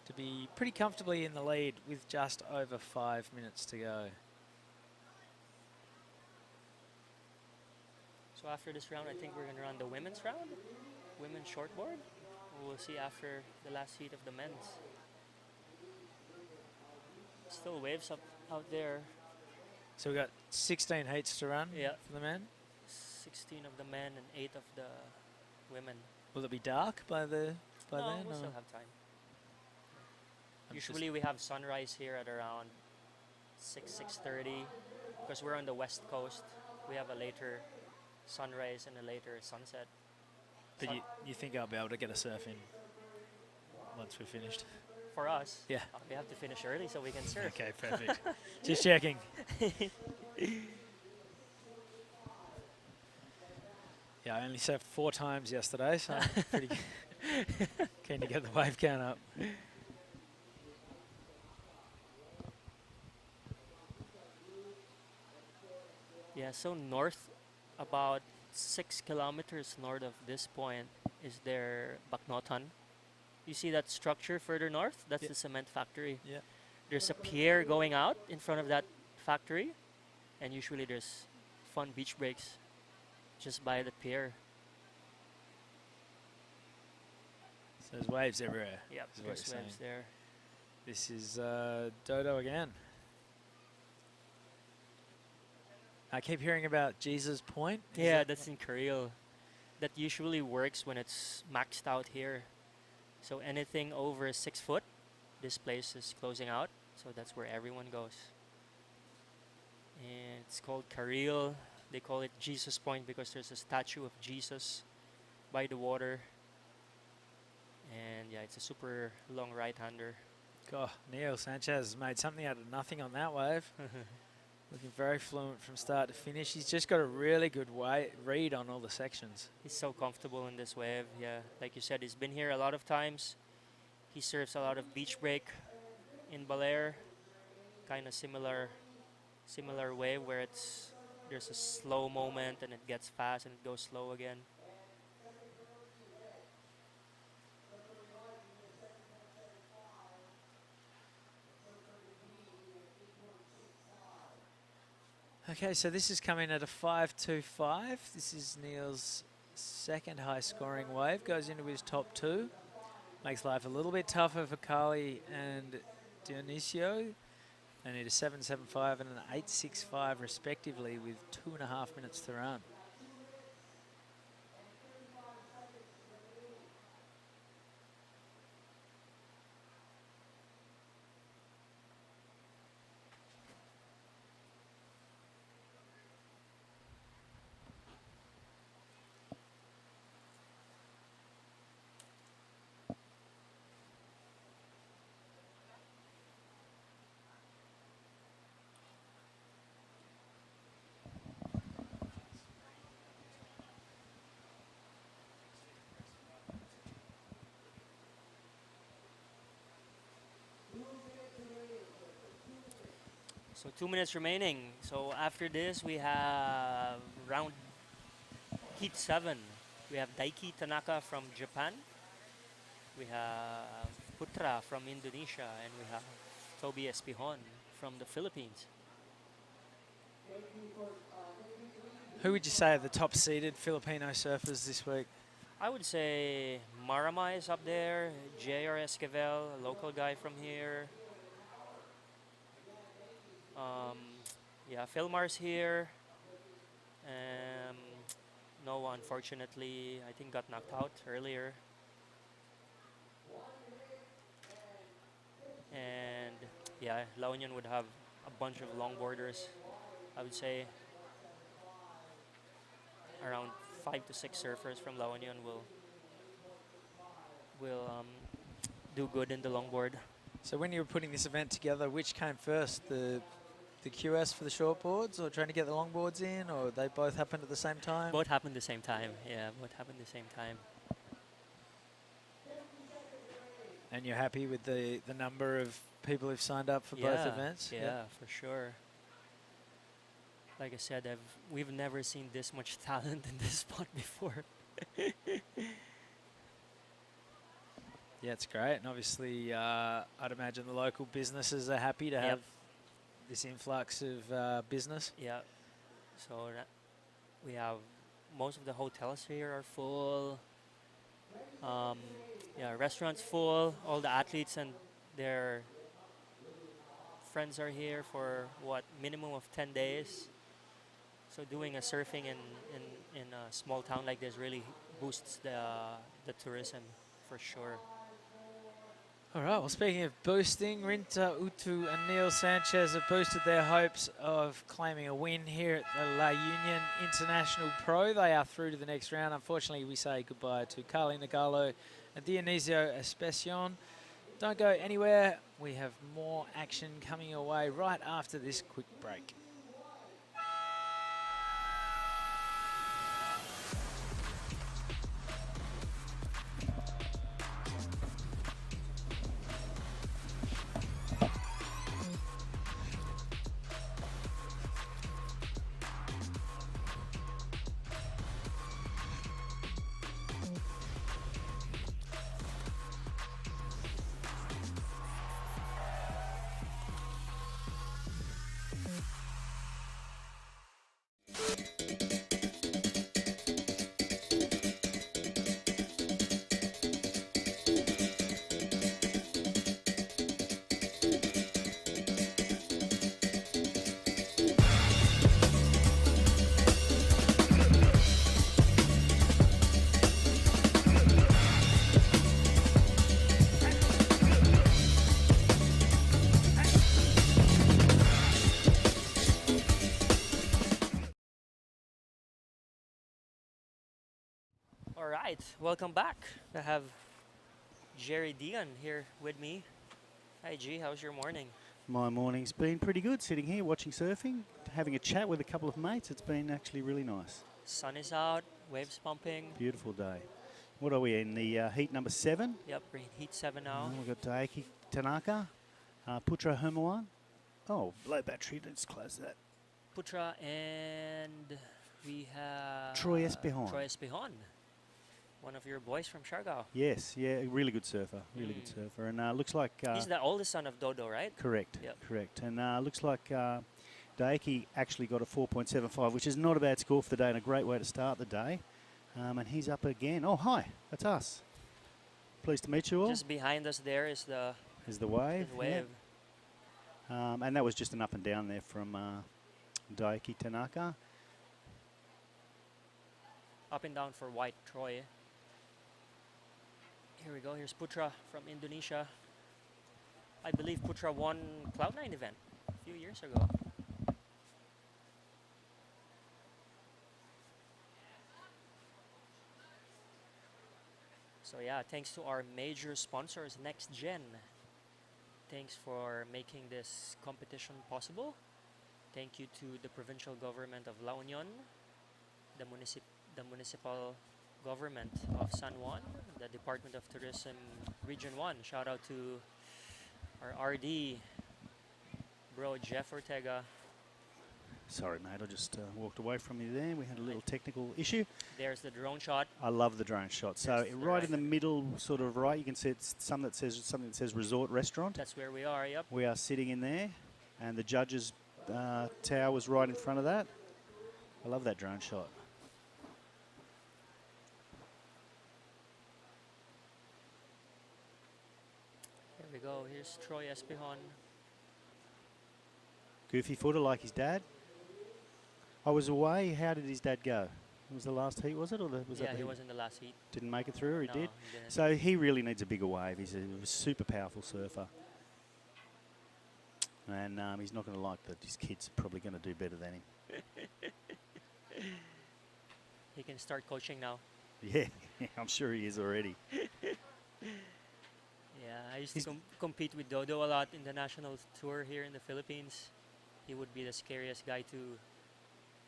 to be pretty comfortably in the lead with just over 5 minutes to go. So after this round, I think we're gonna run the women's round, women's shortboard. We'll see after the last heat of the men's. Still waves up out there. So we've got 16 heats to run Yeah. for the men. 16 of the men and 8 of the women. Will it be dark by No, then? we'll or- still have time. I'm just- Usually we have sunrise here at around 6:30, because we're on the west coast. We have a later sunrise and a later sunset. But you think I'll be able to get a surf in once we're finished? For us, Yeah. we have to finish early so we can surf. Okay, perfect. Just checking. Yeah, I only surfed 4 times yesterday, so I'm pretty keen to get the wave count up. Yeah, so north, about 6 kilometers north of this point, is their Baknotan. You see that structure further north? That's Yeah. the cement factory. Yeah. There's a pier going out in front of that factory, and usually there's fun beach breaks just by the pier. So there's waves everywhere. Yep, is what there's you're waves saying. there. This is Dodo again. I keep hearing about Jesus Point. Is Yeah, that- that's in Korea. That usually works when it's maxed out here. So anything over 6 foot, this place is closing out. So that's where everyone goes. And it's called Kareel. They call it Jesus Point because there's a statue of Jesus by the water. And yeah, it's a super long right-hander. God, Neil Sanchez has made something out of nothing on that wave. Looking very fluent from start to finish. He's just got a really good read on all the sections. He's so comfortable in this wave. Yeah, like you said, he's been here a lot of times. He serves a lot of beach break in Balair. Kind of similar wave where there's a slow moment and it gets fast and it goes slow again. Okay, so this is coming at a 5.25. This is Neil's second high scoring wave. Goes into his top two. Makes life a little bit tougher for Carly and Dionisio. They need a 7.75 and an 8.65 respectively with 2.5 minutes to run. So 2 minutes remaining. So after this, we have round heat 7. We have Daiki Tanaka from Japan. We have Putra from Indonesia, and we have Toby Espihon from the Philippines. Who would you say are the top seeded Filipino surfers this week? I would say Marama is up there, J.R. Esquivel, a local guy from here. Yeah, Philmar's here. Noah, unfortunately, I think got knocked out earlier. And yeah, La Union would have a bunch of longboarders. I would say around 5 to 6 surfers from La Union will do good in the longboard. So when you were putting this event together, which came first, the QS for the shortboards or trying to get the longboards in, or they both happened at the same time? Both happened the same time, yeah, both happened the same time. And you're happy with the number of people who've signed up for both events? Yeah, for sure. Like I said, we've never seen this much talent in this spot before. Yeah, it's great. And obviously, I'd imagine the local businesses are happy to have this influx of business. Yeah. So we have most of the hotels here are full. Yeah, restaurants full. All the athletes and their friends are here for minimum of 10 days. So doing a surfing in a small town like this really boosts the tourism for sure. All right, well, speaking of boosting, Rinta Utu and Neil Sanchez have boosted their hopes of claiming a win here at the La Union International Pro. They are through to the next round. Unfortunately, we say goodbye to Carly Nagalo and Dionisio Especion. Don't go anywhere. We have more action coming your way right after this quick break. All right, welcome back. I have Jerry Dion here with me. Hi G, how's your morning? My morning's been pretty good, sitting here watching surfing, having a chat with a couple of mates. It's been actually really nice. Sun is out, waves pumping. Beautiful day. What are we in, the heat number 7? Yep, we're in heat 7 now. We've got Daiki Tanaka, Putra Hermawan. Oh, low battery, let's close that. Putra, and we have Troy Espihon. Troy Espihon, one of your boys from Siargao. Yes, yeah, really good surfer, really good surfer. And looks like... He's the oldest son of Dodo, right? Correct, Yep. correct. And looks like Daiki actually got a 4.75, which is not a bad score for the day and a great way to start the day. And he's up again. Oh, hi, that's us. Pleased to meet you all. Just behind us there is the wave. the wave. Yeah. And that was just an up and down there from Daiki Tanaka. Up and down for White Troy. Here we go. Here's Putra from Indonesia. I believe Putra won Cloud9 event a few years ago. So yeah, thanks to our major sponsors, NextGen. Thanks for making this competition possible. Thank you to the provincial government of La Union, the municipal government of San Juan, the Department of Tourism Region 1. Shout out to our RD, bro Jeff Ortega. Sorry, mate, I just walked away from you there. We had a little technical issue. There's the drone shot. I love the drone shot. So right in the middle, sort of right, you can see it's something that says resort restaurant. That's where we are. Yep. We are sitting in there, and the judges' tower was right in front of that. I love that drone shot. Here we go. Here's Troy Espihon. Goofy footer like his dad. I was away. How did his dad go? It was the last heat, was it? Or was Yeah, that he was in the last heat. Didn't make it through, or he No, did? he didn't. So he really needs a bigger wave. He's a super powerful surfer. And he's not going to like that his kid's probably going to do better than him. He can start coaching now. Yeah, I'm sure he is already. Yeah, I used to compete with Dodo a lot in the national tour here in the Philippines. He would be the scariest guy to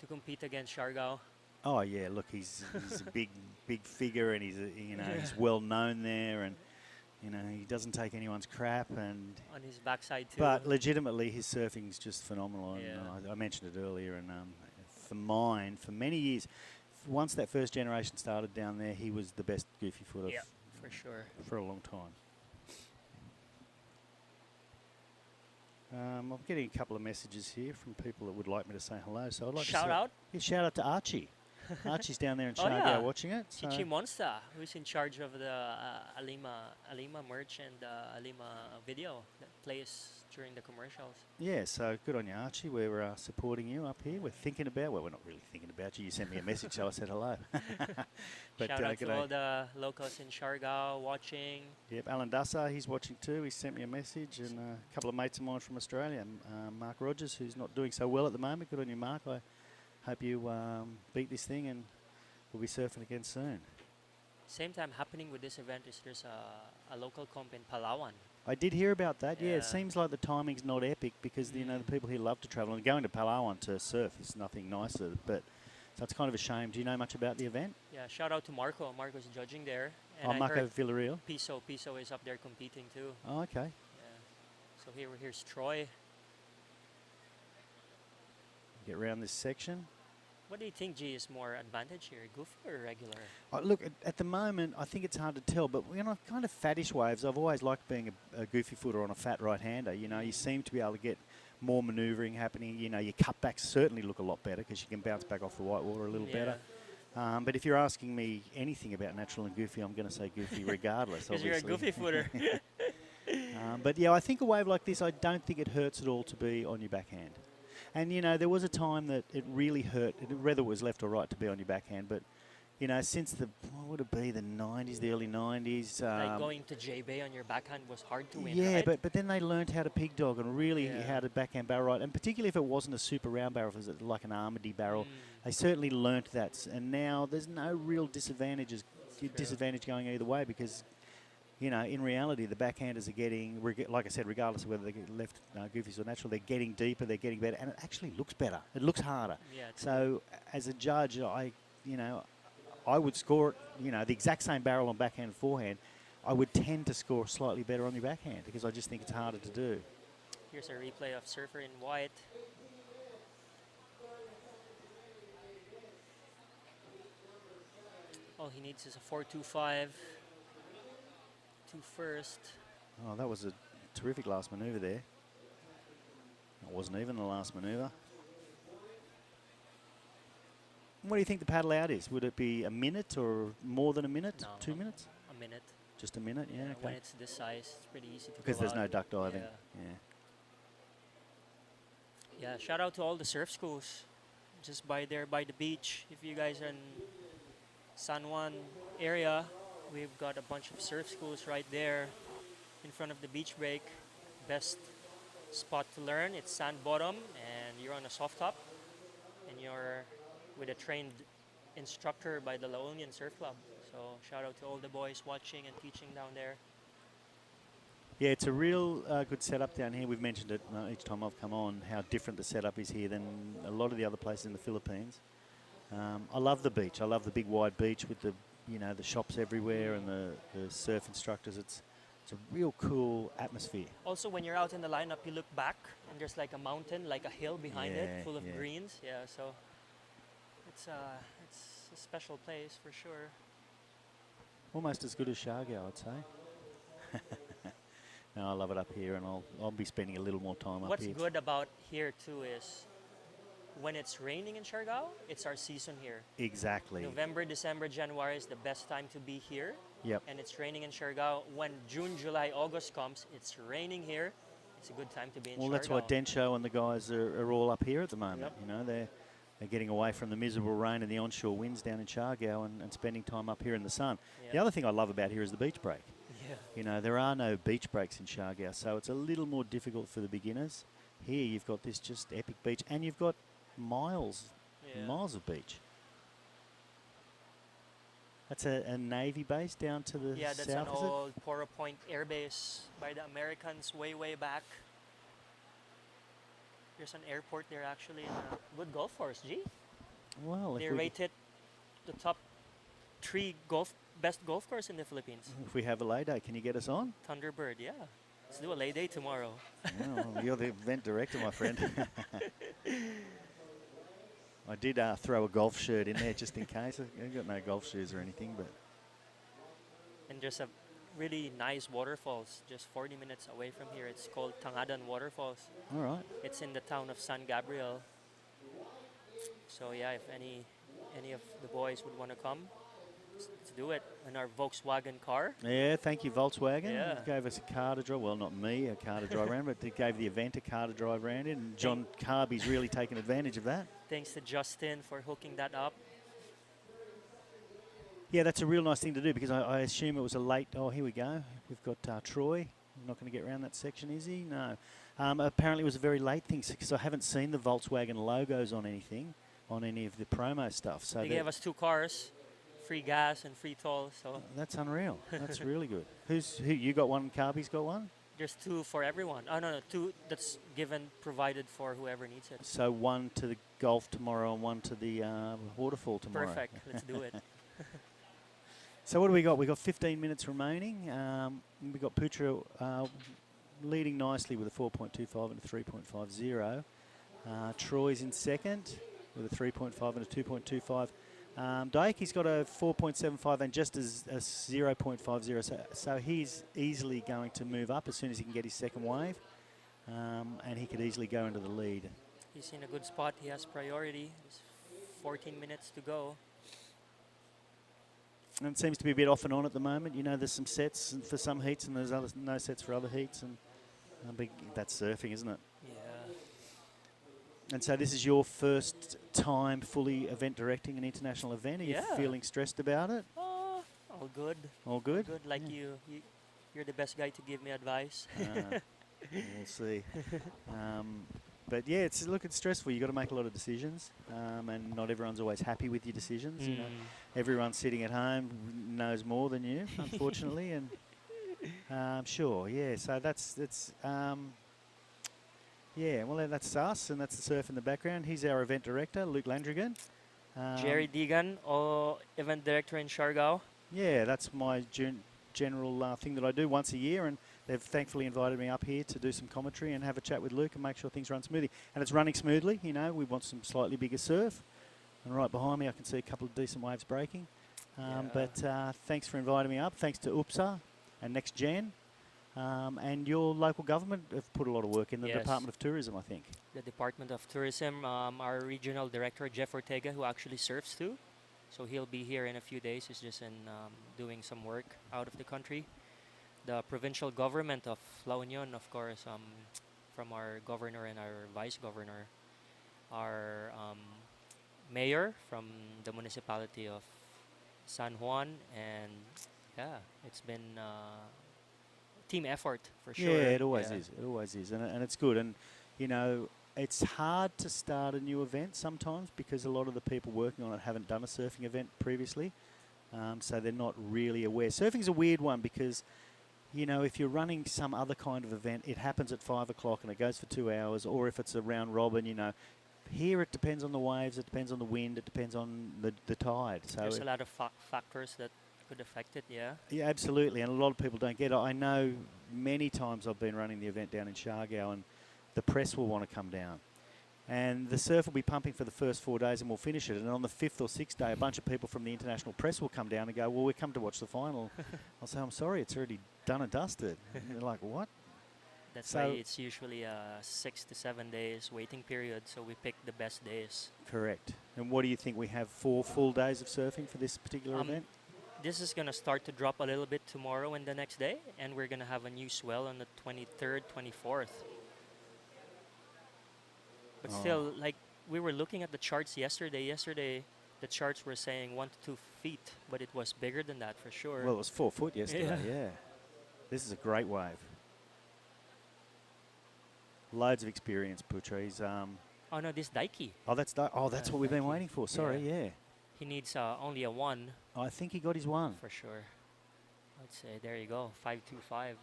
compete against Siargao. Oh yeah, look, he's a big figure, and he's he's well known there, and he doesn't take anyone's crap, and on his backside too. But legitimately, his surfing's just phenomenal. Yeah. And I mentioned it earlier, and for many years, once that first generation started down there, he was the best goofy footer. Yeah, for sure. For a long time. I'm getting a couple of messages here from people that would like me to say hello. So I'd like Shout to out? Yeah, shout out to Archie. Archie's down there in Oh, Siargao yeah. watching it. So Chichi Monsta, who's in charge of the Alima merch and Alima video that plays during the commercials. yeah, so good on you, Archie. We're supporting you up here. We're thinking about, well, we're not really thinking about you. You sent me a message, so I said hello. But, Shout out good to day. all the locals in Siargao watching. Yep, Alan Dassa, he's watching too. He sent me a message, and a couple of mates of mine from Australia. Mark Rogers, who's not doing so well at the moment. Good on you, Mark. I hope you beat this thing, and we'll be surfing again soon. Same time happening with this event is there's a local comp in Palawan. I did hear about that. Yeah, Yeah. it seems like the timing's not epic because the people here love to travel, and going to Palawan to surf is nothing nicer. But so it's kind of a shame. Do you know much about the event? Yeah, shout out to Marco. Marco's judging there. Oh, I Marco heard Villarreal. Piso is up there competing too. Oh, okay. Yeah. So here's Troy. Get around this section. What do you think, G, is more advantage here, goofy or regular? Look, at the moment, I think it's hard to tell, but kind of fattish waves. I've always liked being a goofy footer on a fat right-hander. You seem to be able to get more manoeuvring happening. Your cutbacks certainly look a lot better because you can bounce back off the white water a little better. But if you're asking me anything about natural and goofy, I'm going to say goofy regardless, Because you're a goofy footer. But yeah, I think a wave like this, I don't think it hurts at all to be on your backhand. And, there was a time that it really hurt, whether it was left or right, to be on your backhand. But, since what would it be, the 90s, the early 90s. Like going to J-Bay on your backhand was hard to win, Yeah, right? but then they learned how to pig dog and really how to backhand barrel right. And particularly if it wasn't a super round barrel, if it was like an Armady barrel, they certainly learnt that. And now there's no real disadvantages disadvantage going either way because, you know, in reality, the backhanders are getting, like I said, regardless of whether they get left goofies or natural, they're getting deeper, they're getting better, and it actually looks better. It looks harder. Yeah, So as a judge, I would score it, you know, the exact same barrel on backhand and forehand. I would tend to score slightly better on your backhand because I just think it's harder to do. Here's a replay of Surfer in white. All he needs is a 4-2-5 to first. Oh, that was a terrific last manoeuvre there. It wasn't even the last manoeuvre. What do you think the paddle out is? Would it be a minute or more than a minute? No, 2 minutes? A minute. Just a minute, yeah. Okay. When it's this size, it's pretty easy to Because go there's out. no duck diving. Yeah, shout out to all the surf schools. Just by the beach. If you guys are in San Juan area, we've got a bunch of surf schools right there in front of the beach break. Best spot to learn. It's sand bottom and you're on a soft top and you're with a trained instructor by the La Union Surf Club. So shout out to all the boys watching and teaching down there. Yeah, it's a real good setup down here. We've mentioned it each time I've come on, how different the setup is here than a lot of the other places in the Philippines. I love the beach. I love the big wide beach with the, you know, the shops everywhere and the surf instructors. It's a real cool atmosphere. Also, when you're out in the lineup, you look back and there's like a mountain, like a hill behind it, full of greens. Yeah, so it's a special place for sure. Almost as good as Shargo, I'd say. No, I love it up here, and I'll be spending a little more time up here. What's good about here too is when it's raining in Siargao, it's our season here. Exactly. November, December, January is the best time to be here. Yep. And it's raining in Siargao. When June, July, August comes, it's raining here. It's a good time to be in Siargao. Well, that's why Densho and the guys are all up here at the moment. Yep. You know, they're getting away from the miserable rain and the onshore winds down in Siargao and spending time up here in the sun. Yep. The other thing I love about here is the beach break. Yeah. You know, there are no beach breaks in Siargao, so it's a little more difficult for the beginners. Here you've got this just epic beach, and you've got miles and miles of beach. That's a Navy base down to the Yeah, that's south, an is it? old Poro Point Air Base by the Americans way, way back. There's an airport there actually, and a good golf course, G. Well, They if we, rate it the top 3 best golf course in the Philippines. if we have a lay day, can you get us on? Thunderbird, yeah. Let's do a lay day tomorrow. Well, you're the event director, my friend. I did throw a golf shirt in there just in case. I've got no golf shoes or anything, but And there's a really nice waterfalls just 40 minutes away from here. It's called Tangadan Waterfalls. all right. It's in the town of San Gabriel. So yeah, if any of the boys would want to come, let's do it in our Volkswagen car. Yeah, thank you, Volkswagen. Yeah. Gave us a car to drive. Well, not me, a car to drive around, but they gave the event a car to drive around in. And John Carby's really taken advantage of that. Thanks to Justin for hooking that up. Yeah, that's a real nice thing to do because I assume it was a late. Oh, here we go. We've got Troy. Not going to get around that section, is he? No. Apparently, it was a very late thing because I haven't seen the Volkswagen logos on anything, on any of the promo stuff. So They gave us 2 cars, free gas and free toll. So that's unreal. That's really good. Who you got one? Carby's got one. there's 2 for everyone. Oh no, 2 that's provided for whoever needs it. So one to the golf tomorrow and one to the waterfall tomorrow. Perfect. Let's do it. So what do we got? We got 15 minutes remaining. We got Putra leading nicely with a 4.25 and a 3.50. Troy's in second with a 3.5 and a 2.25. Daike's got a 4.75 and just as a 0.50. So he's easily going to move up as soon as he can get his second wave, and he could easily go into the lead. He's in a good spot. He has priority. There's 14 minutes to go. And it seems to be a bit off and on at the moment. You know, there's some sets for some heats and there's no sets for other heats. And that's surfing, isn't it? Yeah. And so this is your first time fully event directing an international event. Are you feeling stressed about it? All good. All good? Good. Like you're the best guy to give me advice. We'll see. But yeah, it's stressful. You've got to make a lot of decisions, and not everyone's always happy with your decisions. You know, everyone sitting at home knows more than you, unfortunately, and sure, yeah. So that's yeah. Well, that's us, and that's the surf in the background. He's our event director, Luke Landrigan. Jerry Deegan, event director in Siargao. Yeah, that's my general thing that I do once a year, and they've thankfully invited me up here to do some commentary and have a chat with Luke and make sure things run smoothly. And it's running smoothly, you know. We want some slightly bigger surf. And right behind me I can see a couple of decent waves breaking. But thanks for inviting me up. Thanks to UPSA and NextGen. And your local government have put a lot of work in, the Department of Tourism, I think. The Department of Tourism, our regional director, Jeff Ortega, who actually surfs too. So he'll be here in a few days. He's just doing some work out of the country. The provincial government of La Union, of course, from our governor and our vice governor, our mayor from the municipality of San Juan, and yeah, it's been team effort for sure. Yeah, it always is. It always is, and it's good. And you know, it's hard to start a new event sometimes because a lot of the people working on it haven't done a surfing event previously, so they're not really aware. Surfing's a weird one because, you know, if you're running some other kind of event, it happens at 5 o'clock and it goes for 2 hours, or if it's a round robin, you know. Here it depends on the waves, it depends on the wind, it depends on the tide. So there's a lot of factors that could affect it, yeah. Yeah, absolutely, and a lot of people don't get it. I know many times I've been running the event down in Siargao and the press will want to come down. And the surf will be pumping for the first 4 days and we'll finish it. And on the 5th or 6th day, a bunch of people from the international press will come down and go, well, we come to watch the final. I'll say, I'm sorry, it's already done and dusted. And they're like, what? That's why it's usually 6 to 7 days waiting period, so we pick the best days. Correct. And what do you think? We have 4 full days of surfing for this particular event? This is going to start to drop a little bit tomorrow and the next day, and we're going to have a new swell on the 23rd, 24th. But still, like, we were looking at the charts yesterday. Yesterday, the charts were saying 1 to 2 feet, but it was bigger than that for sure. Well, it was 4 foot yesterday, yeah. This is a great wave. Loads of experience, Putra. He's, oh, no, this Daiki. Oh, that's what we've been waiting for. Sorry, yeah. He needs only a 1. I think he got his 1. For sure. Let's say, there you go, 525.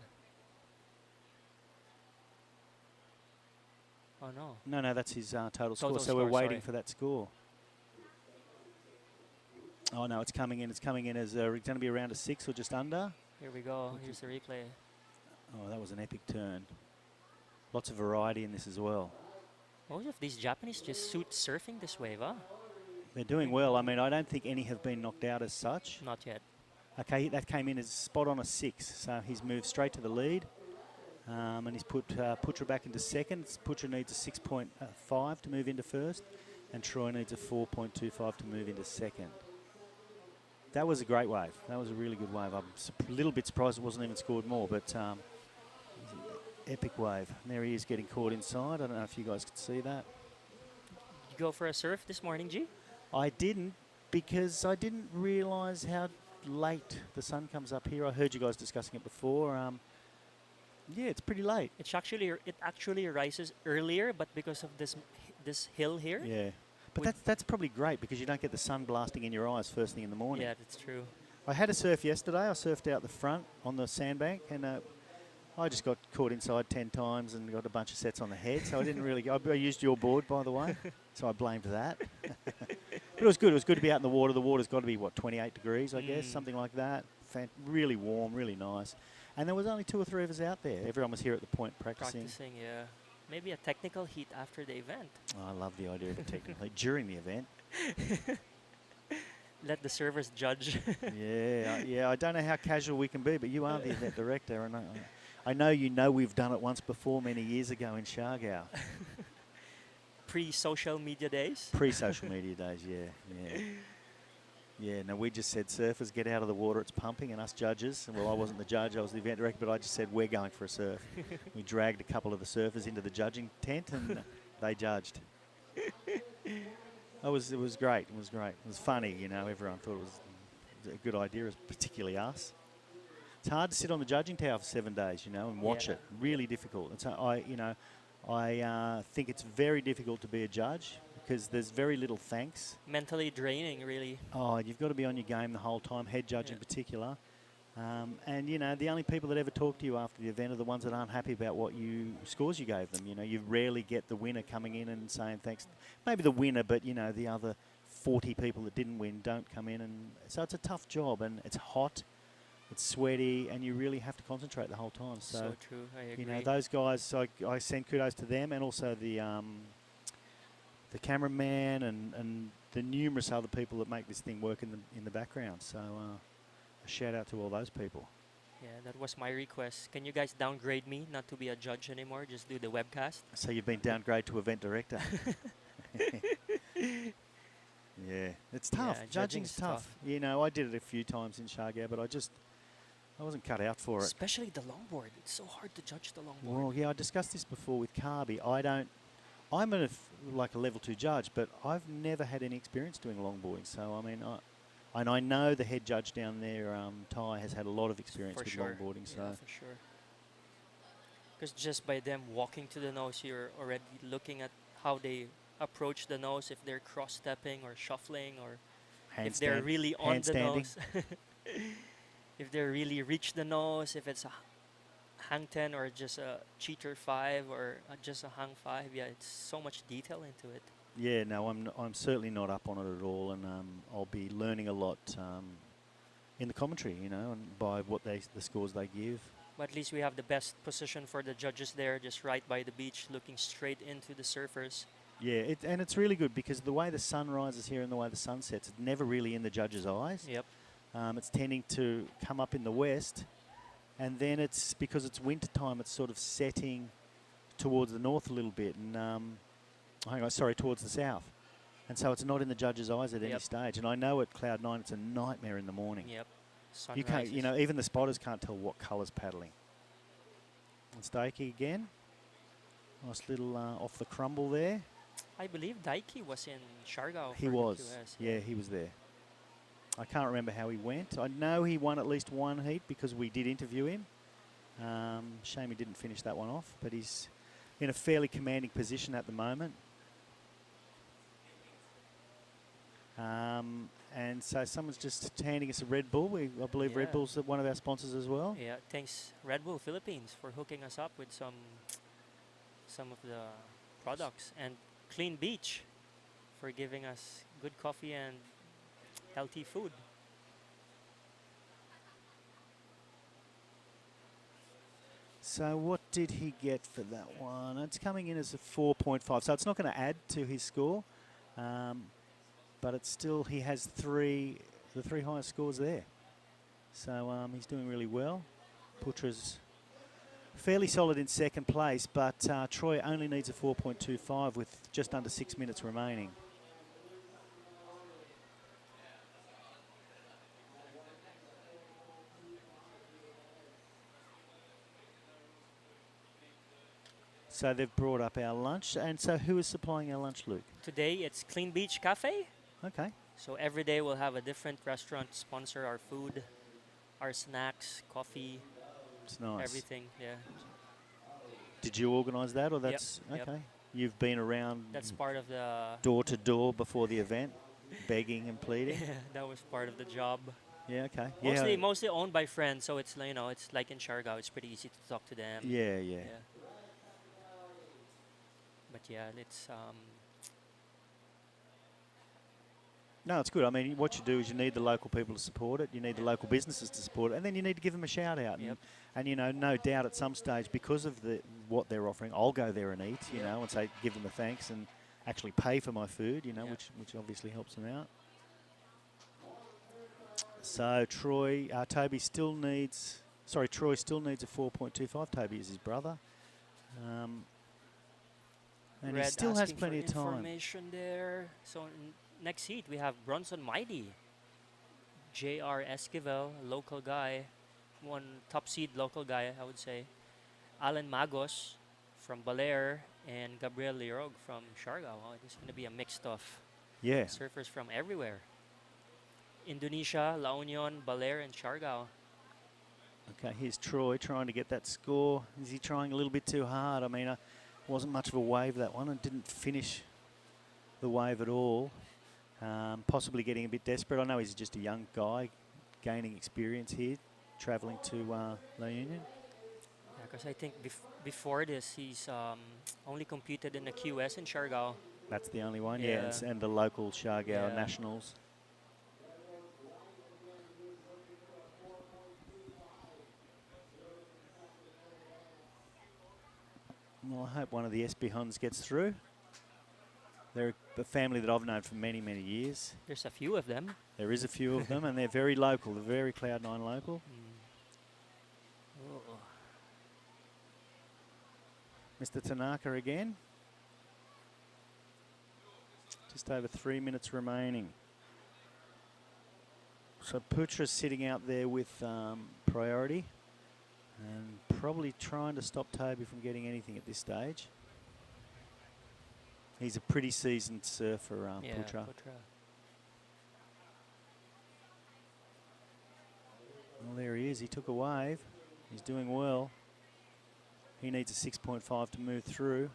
Oh, no. No, that's his total score. So we're waiting for that score. Oh, no, it's coming in. It's coming in as going to be around a 6 or just under. Here we go. Here's the replay. Oh, that was an epic turn. Lots of variety in this as well. Most of these Japanese just suit surfing this wave, huh? They're doing well. I mean, I don't think any have been knocked out as such. Not yet. Okay, that came in as spot on a 6. So he's moved straight to the lead. And he's put Putra back into second. Putra needs a 6.5 to move into first. And Troy needs a 4.25 to move into second. That was a great wave. That was a really good wave. I'm a little bit surprised it wasn't even scored more, but epic wave. And there he is getting caught inside. I don't know if you guys could see that. Did you go for a surf this morning, G? I didn't, because I didn't realise how late the sun comes up here. I heard you guys discussing it before. Yeah, it's pretty late. It actually rises earlier, but because of this hill here. Yeah, but that's probably great because you don't get the sun blasting in your eyes first thing in the morning. Yeah, that's true. I had a surf yesterday. I surfed out the front on the sandbank, and I just got caught inside 10 times and got a bunch of sets on the head. So I didn't really go. I used your board, by the way, so I blamed that. But it was good. It was good to be out in the water. The water's got to be, what, 28 degrees, I guess, something like that. Really warm, really nice. And there was only 2 or 3 of us out there. Everyone was here at the point practicing. Yeah. Maybe a technical heat after the event. Oh, I love the idea of a technical heat during the event. Let the servers judge. Yeah. I don't know how casual we can be, but you are the event director, and I know we've done it once before many years ago in Siargao. Pre-social media days? Pre-social media days, yeah. Yeah, no, we just said, surfers, get out of the water, it's pumping, and us judges, and well, I wasn't the judge, I was the event director, but I just said, we're going for a surf. We dragged a couple of the surfers into the judging tent, and they judged. It was great, it was great. It was funny, you know, everyone thought it was a good idea, particularly us. It's hard to sit on the judging tower for 7 days, you know, and watch it. Really difficult. And so I think it's very difficult to be a judge because there's very little thanks. Mentally draining, really. Oh, you've got to be on your game the whole time, head judge in particular. And, you know, the only people that ever talk to you after the event are the ones that aren't happy about what scores you gave them. You know, you rarely get the winner coming in and saying thanks. Maybe the winner, but, you know, the other 40 people that didn't win don't come in. And so it's a tough job, and it's hot, it's sweaty, and you really have to concentrate the whole time. So true, I agree. You know, those guys, I send kudos to them, and also the cameraman and the numerous other people that make this thing work in the background. So a shout out to all those people. Yeah, that was my request. Can you guys downgrade me not to be a judge anymore? Just do the webcast. So you've been downgraded to event director. Yeah, it's tough. Yeah, Judging's tough. You know, I did it a few times in Shargau, but I wasn't cut out for it. Especially the longboard. It's so hard to judge the longboard. Well, yeah, I discussed this before with Carby. I'm like a level 2 judge, but I've never had any experience doing longboarding. So, I mean, I know the head judge down there, Ty, has had a lot of experience with longboarding. So. Yeah, for sure. Because just by them walking to the nose, you're already looking at how they approach the nose, if they're cross-stepping or shuffling, or if they're really on the nose. If they really reach the nose, if it's a hang 10 or just a cheater 5 or just a hang 5. Yeah, it's so much detail into it. Yeah, no, I'm certainly not up on it at all, and I'll be learning a lot in the commentary, you know, and by the scores they give. But at least we have the best position for the judges there, just right by the beach, looking straight into the surfers. Yeah, and it's really good because the way the sun rises here and the way the sun sets, it's never really in the judge's eyes. Yep. It's tending to come up in the west, and then it's because it's winter time, it's sort of setting towards the north a little bit, and towards the south, and so it's not in the judge's eyes at any stage. And I know at Cloud 9 it's a nightmare in the morning. Yep. You can't, you know, even the spotters can't tell what colour's paddling. And Stakey again, nice little off the crumble there. I believe Daiki was in Shargau. He was. Yeah, he was there. I can't remember how he went. I know he won at least one heat because we did interview him. Shame he didn't finish that one off, but he's in a fairly commanding position at the moment. And so someone's just handing us a Red Bull. I believe Red Bull's one of our sponsors as well. Yeah, thanks Red Bull Philippines for hooking us up with some of the products, and Clean Beach for giving us good coffee and healthy food. So what did he get for that one? It's coming in as a 4.5, so it's not going to add to his score, but it's still, he has the three highest scores there. So he's doing really well. Putra's fairly solid in second place, but Troy only needs a 4.25 with just under 6 minutes remaining. So they've brought up our lunch, and so who is supplying our lunch, Luke? Today it's Clean Beach Cafe. Okay. So every day we'll have a different restaurant sponsor our food, our snacks, coffee. It's nice. Everything, yeah. Did you organise that, or that's okay? Yep. You've been around. That's part of the door to door before the event, begging and pleading. Yeah, that was part of the job. Yeah, okay. Mostly owned by friends, so it's it's like in Shargau. It's pretty easy to talk to them. Yeah. But yeah, it's No, it's good. I mean, what you do is you need the local people to support it. You need the local businesses to support it, and then you need to give them a shout out. And you know, no doubt at some stage, because of what they're offering, I'll go there and eat. You know, and say give them a thanks and actually pay for my food. You know, which obviously helps them out. So Troy still needs a 4.25. Toby is his brother. And Red he still has plenty of time. Information there. So next heat we have Bronson Mighty, J.R. Esquivel, local guy, one top seed local guy, I would say. Alan Magos from Balair and Gabriel Lirog from Shargau. Oh, this is going to be a mixed of surfers from everywhere. Indonesia, La Union, Balair, and Shargau. Okay, here's Troy trying to get that score. Is he trying a little bit too hard? I mean, Wasn't much of a wave, that one, and didn't finish the wave at all. Possibly getting a bit desperate. I know he's just a young guy, gaining experience here, travelling to La Union. Because I think before this, he's only competed in the QS in Siargao. That's the only one, Yeah. and the local Siargao Yeah. nationals. Well, I hope one of the Espihons gets through. They're a family that I've known for many, many years. There's a few of them. There is a few of them, and they're very local. They're very Cloud9 local. Oh. Mr. Tanaka again. Just over 3 minutes remaining. So Putra's sitting out there with priority and probably trying to stop Toby from getting anything at this stage. He's a pretty seasoned surfer, Yeah, Putra. Well, there he is. He took a wave. He's doing well. He needs a 6.5 to move through.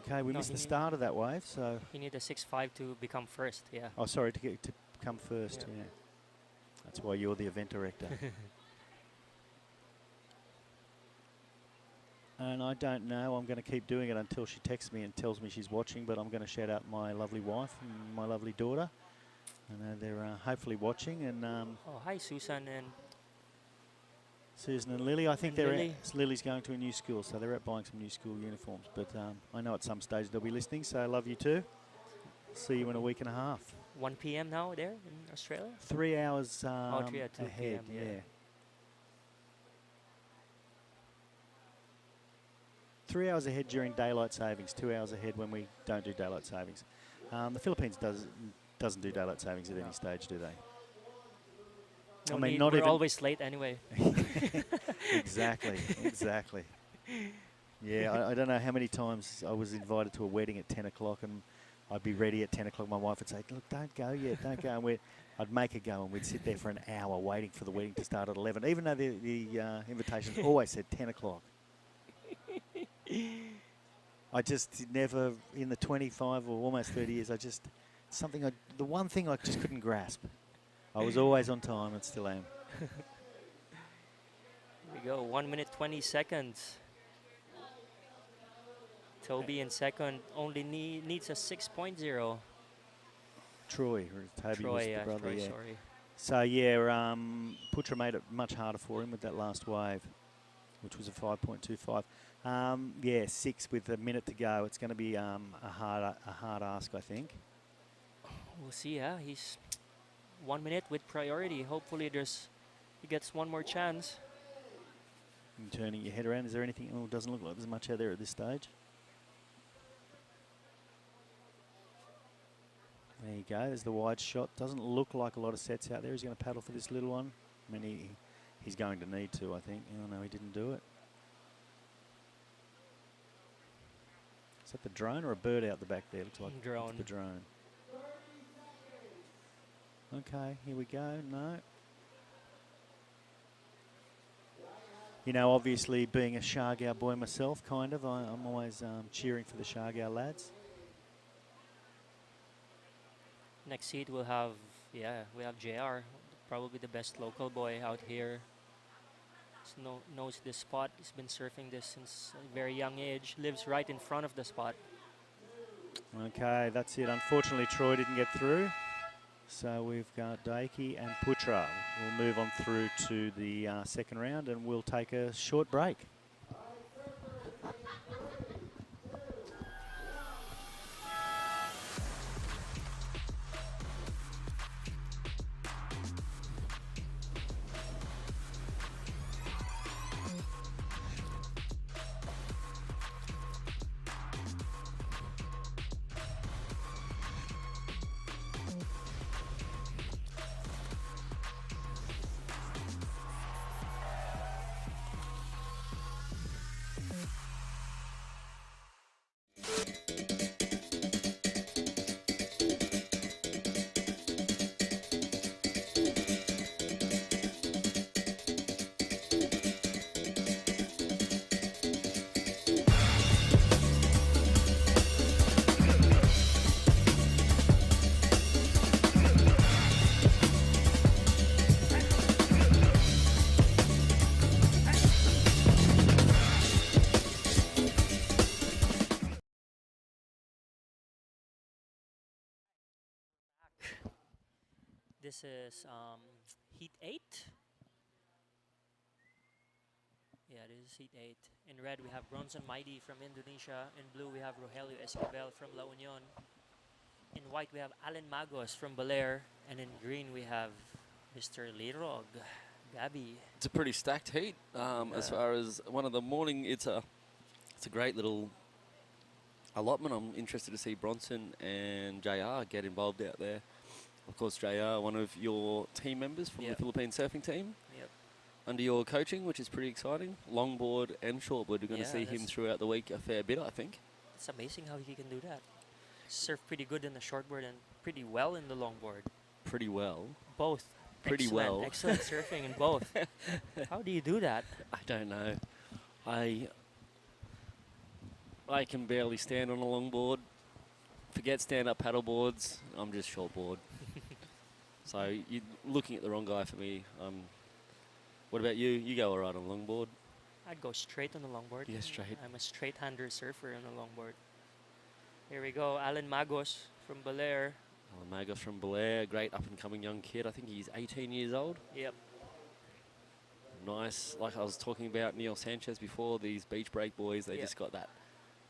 Okay, we missed the start of that wave, so... He need a 6.5 to become first, yeah. Oh, sorry, to come first, yeah. That's why you're the event director. And I don't know, I'm going to keep doing it until she texts me and tells me she's watching, but I'm going to shout out my lovely wife and my lovely daughter. And they're hopefully watching. And oh, hi, Susan and... Susan and Lily. I think Lily. Lily's going to a new school, so they're out buying some new school uniforms. But I know at some stage they'll be listening, so I love you too. See you in a week and a half. 1 p.m. now there in Australia? 3 hours 2 ahead, PM, yeah. 3 hours ahead during daylight savings, 2 hours ahead when we don't do daylight savings. The Philippines doesn't do daylight savings at any stage, do they? No I mean, need, not we're even always late anyway. Exactly, exactly. Yeah, I don't know how many times I was invited to a wedding at 10 o'clock and I'd be ready at 10 o'clock. My wife would say, look, don't go yet, don't go. And I'd make her go and we'd sit there for an hour waiting for the wedding to start at 11, even though the invitations always said 10 o'clock. I just never, in the 25 or almost 30 years, the one thing I just couldn't grasp. I was always on time and still am. Here we go, 1 minute 20 seconds. Toby in second only needs a 6.0. Troy, Toby was the brother, Troy, yeah. sorry. So yeah, Putra made it much harder for him with that last wave, which was a 5.25. Yeah, 6 with a minute to go. It's going to be a hard ask, I think. We'll see, yeah. He's 1 minute with priority. Hopefully he gets one more chance. And turning your head around, is there anything? Oh, it doesn't look like there's much out there at this stage. There you go, there's the wide shot. Doesn't look like a lot of sets out there. He's going to paddle for this little one. I mean, he's going to need to, I think. Oh, no, he didn't do it. Is that the drone or a bird out the back there? Looks like Drone. it's the drone. Okay, here we go. No. You know, obviously, being a Siargao boy myself, kind of, I'm always cheering for the Siargao lads. Next seat we'll have, we have JR, probably the best local boy out here. Knows this spot. He's been surfing this since a very young age. Lives right in front of the spot. Okay, that's it. Unfortunately, Troy didn't get through. So we've got Daiki and Putra. We'll move on through to the second round and we'll take a short break. This is Heat 8. Yeah, this is Heat 8. In red, we have Bronson Mighty from Indonesia. In blue, we have Rogelio Esquivel from La Union. In white, we have Alan Magos from Belair. And in green, we have Mr. Lirog, Gabi. It's a pretty stacked heat. As far as one of the morning, it's a great little allotment. I'm interested to see Bronson and JR get involved out there. Of course, JR, one of your team members from the Philippine surfing team. Yep. Under your coaching, which is pretty exciting. Longboard and shortboard, you're going to see him throughout the week a fair bit, I think. It's amazing how he can do that. Surf pretty good in the shortboard and pretty well in the longboard. Pretty well. Both. Pretty well. Excellent surfing in both. How do you do that? I don't know. I can barely stand on a longboard. Forget stand-up paddle boards. I'm just shortboard. So you're looking at the wrong guy for me. What about you? You go all right on a longboard? I'd go straight on the longboard. Yeah, straight. I'm a straight-hander surfer on the longboard. Here we go, Alan Magos from Belair. Alan Magos from Belair, great up-and-coming young kid. I think he's 18 years old. Yep. Nice. Like I was talking about Neil Sanchez before, these beach break boys, they just got that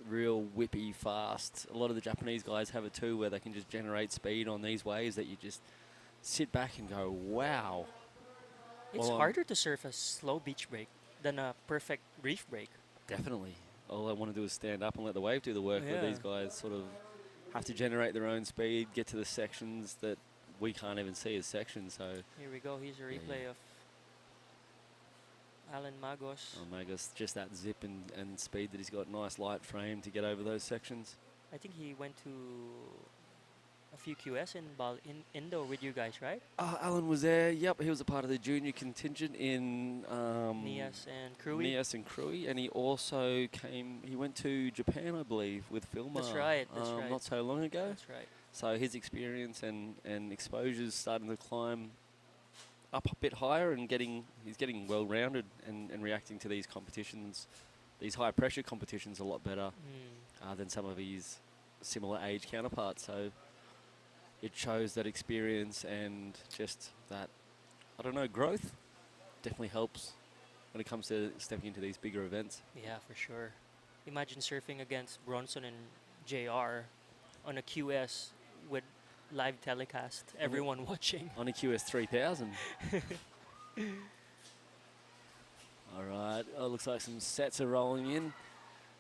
real whippy, fast. A lot of the Japanese guys have it too, where they can just generate speed on these waves that you just sit back and go, wow. It's harder to surf a slow beach break than a perfect reef break. Definitely. All I want to do is stand up and let the wave do the work, where these guys sort of have to generate their own speed, get to the sections that we can't even see as sections. So here we go. Here's a replay of Alan Magos. Magos, just that zip and speed that he's got. Nice light frame to get over those sections. I think he went to a few QS in Indo with you guys, right? Alan was there. Yep, he was a part of the junior contingent in Nias and Krui. And he also he went to Japan, I believe, with Filma. That's right. Not so long ago. That's right. So his experience and exposure's starting to climb up a bit higher, and he's getting well-rounded and reacting to these competitions, these high-pressure competitions, a lot better than some of his similar age counterparts. So it shows that experience and just that, I don't know, growth definitely helps when it comes to stepping into these bigger events. Yeah, for sure. Imagine surfing against Bronson and JR on a QS with live telecast, everyone watching. On a QS 3000. All right, looks like some sets are rolling in.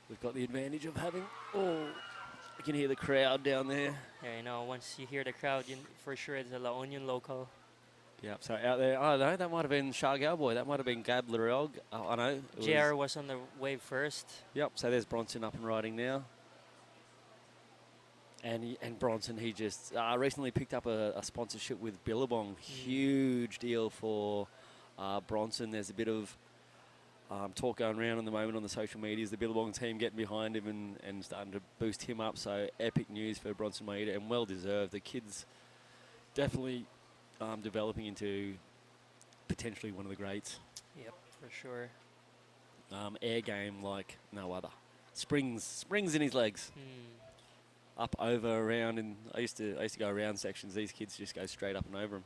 We've got the advantage of having, you can hear the crowd down there. Yeah, you know, once you hear the crowd, for sure it's a La Union local. Yep, so out there, I don't know, that might have been Shah Cowboy, that might have been Gab Lirog. I know. JR was on the wave first. Yep, so there's Bronson up and riding now. And Bronson, he just recently picked up a sponsorship with Billabong. Huge deal for Bronson. There's a bit of talk going around at the moment on the social medias. The Billabong team getting behind him and starting to boost him up. So epic news for Bronson Maeda, and well deserved. The kid's definitely developing into potentially one of the greats. Yep, for sure. Air game like no other. Springs in his legs. Up, over, around, and I used to go around sections. These kids just go straight up and over them.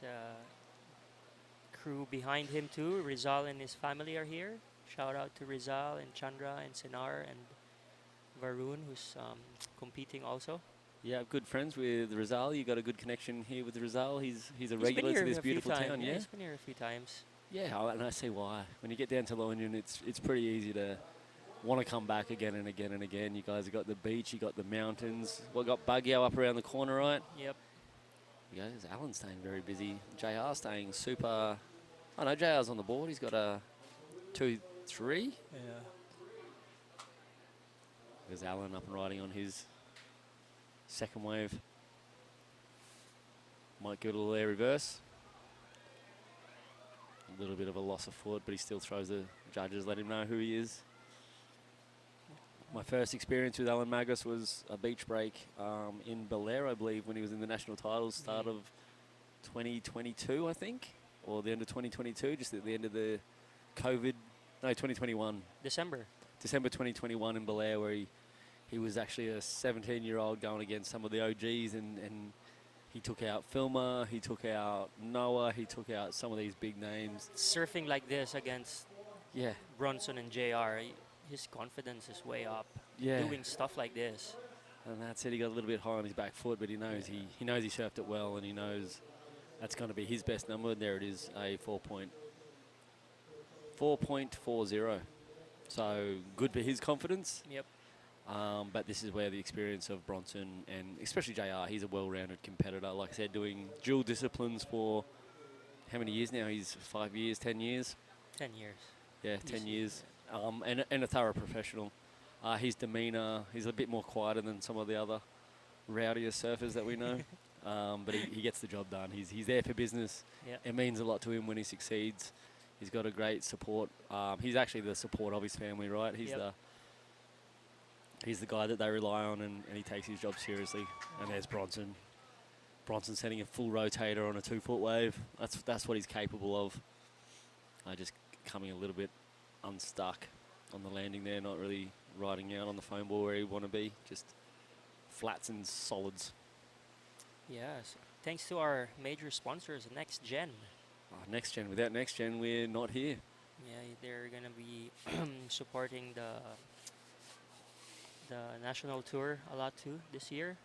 There's a crew behind him too. Rizal and his family are here. Shout out to Rizal and Chandra and Sinar and Varun, who's competing also. Yeah, good friends with Rizal. You got a good connection here with Rizal. He's a regular to this beautiful town. Yeah, he's been here a few times. Yeah, and I see why. When you get down to La Union, it's pretty easy to want to come back again and again and again. You guys have got the beach, you got the mountains. We've got Buggyo up around the corner, right? Yep. Yeah, there's Alan staying very busy. JR staying super. Oh no, JR's on the board. He's got a 2-3. Yeah. There's Alan up and riding on his second wave. Might give it a little air reverse. A little bit of a loss of foot, but he still throws the judges, let him know who he is. My first experience with Alan Magos was a beach break in Belair, I believe, when he was in the national titles, start of 2022, I think, or the end of 2022, just at the end of the COVID, no, 2021. December 2021 in Belair, where he was actually a 17-year-old going against some of the OGs and He took out Filmer, he took out Noah, he took out some of these big names. Surfing like this against Yeah, Bronson and JR, his confidence is way up. yeah. Doing stuff like this. And that's it. He got a little bit high on his back foot, but he knows he knows he surfed it well, and he knows that's going to be his best number. And there it is, a 4.40. So good for his confidence. Yep. But this is where the experience of Bronson and especially JR, he's a well-rounded competitor. Like I said, doing dual disciplines for how many years now? He's 5 years, 10 years? 10 years. Yeah, 10 years. And a thorough professional. His demeanour, he's a bit more quieter than some of the other rowdier surfers that we know. But he gets the job done. He's there for business. Yep. It means a lot to him when he succeeds. He's got a great support. He's actually the support of his family, right? He's the guy that they rely on, and he takes his job seriously. And there's Bronson. Bronson setting a full rotator on a 2-foot wave. That's what he's capable of. Just coming a little bit unstuck on the landing there, not really riding out on the foam ball where you want to be. Just flats and solids. Yes. Thanks to our major sponsors, NextGen. NextGen. Without NextGen, we're not here. Yeah, they're gonna be supporting the national tour a lot too this year.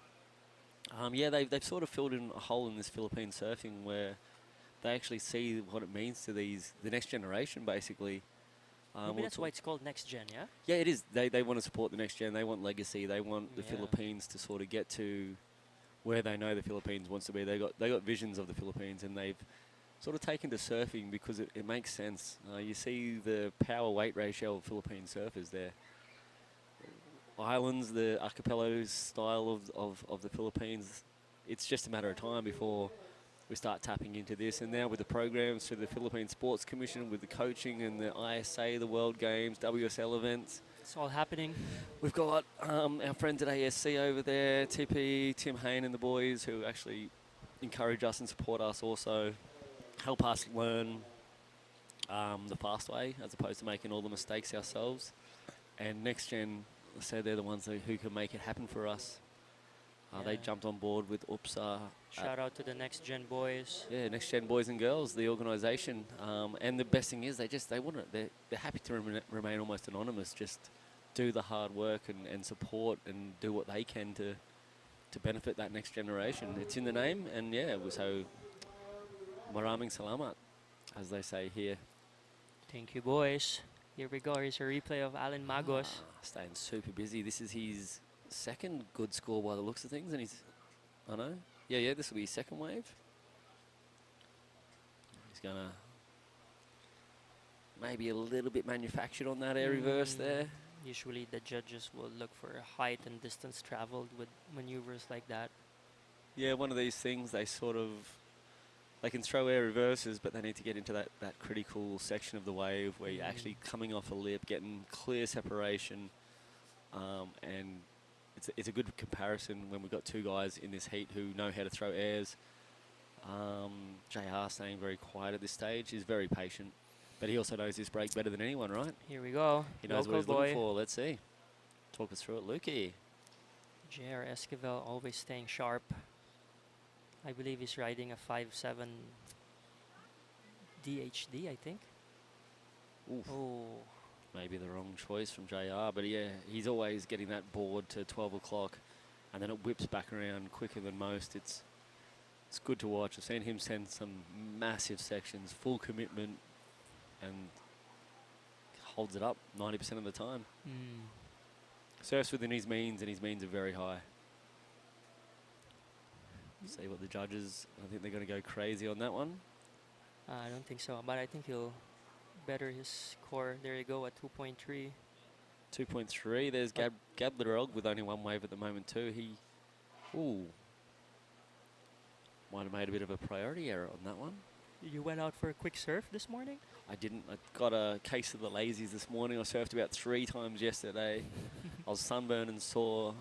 Yeah, they've sort of filled in a hole in this Philippine surfing where they actually see what it means to the next generation, basically. Maybe that's why it's called NextGen, yeah? Yeah, it is. They want to support the next gen. They want legacy. They want the Philippines to sort of get to where they know the Philippines wants to be. They got visions of the Philippines, and they've sort of taken to surfing because it makes sense. You see the power weight ratio of Philippine surfers there. Islands, the archipelago style of the Philippines, it's just a matter of time before we start tapping into this. And now with the programs through the Philippine Sports Commission, with the coaching and the ISA, the World Games, WSL events. It's all happening. We've got our friends at ASC over there, TP, Tim Hain and the boys, who actually encourage us and support us also, help us learn the fast way as opposed to making all the mistakes ourselves. And NextGen, so they're the ones who can make it happen for us. They jumped on board with UPSA. Shout out to the NextGen boys. Yeah, NextGen boys and girls, the organisation. And the best thing is they want it. They're happy to remain almost anonymous. Just do the hard work and support and do what they can to benefit that next generation. It's in the name, and so maraming salamat, as they say here. Thank you, boys. Here we go. Here's a replay of Alan Magos. Staying super busy. This is his second good score by the looks of things, and this will be his second wave. He's gonna maybe a little bit manufactured on that air reverse there. Usually the judges will look for height and distance traveled with maneuvers like that. Yeah, one of these things they can throw air reverses, but they need to get into that critical section of the wave where you're actually coming off a lip, getting clear separation, and it's a good comparison when we've got two guys in this heat who know how to throw airs. JR staying very quiet at this stage. He's very patient, but he also knows this break better than anyone, right? Here we go. He knows what he's looking for. Let's see. Talk us through it, Lukey. JR Esquivel always staying sharp. I believe he's riding a 5.7 DHD, I think. Oof. Oh. Maybe the wrong choice from JR, but yeah, he's always getting that board to 12 o'clock, and then it whips back around quicker than most. It's good to watch. I've seen him send some massive sections, full commitment, and holds it up 90% of the time. Surfs within his means, and his means are very high. See what the judges, I think they're going to go crazy on that one. I don't think so, but I think he'll better his score. There you go at 2.3. 2.3. There's Gab Liderog with only one wave at the moment too. Might have made a bit of a priority error on that one. You went out for a quick surf this morning? I didn't. I got a case of the lazies this morning. I surfed about 3 times yesterday. I was sunburned and sore.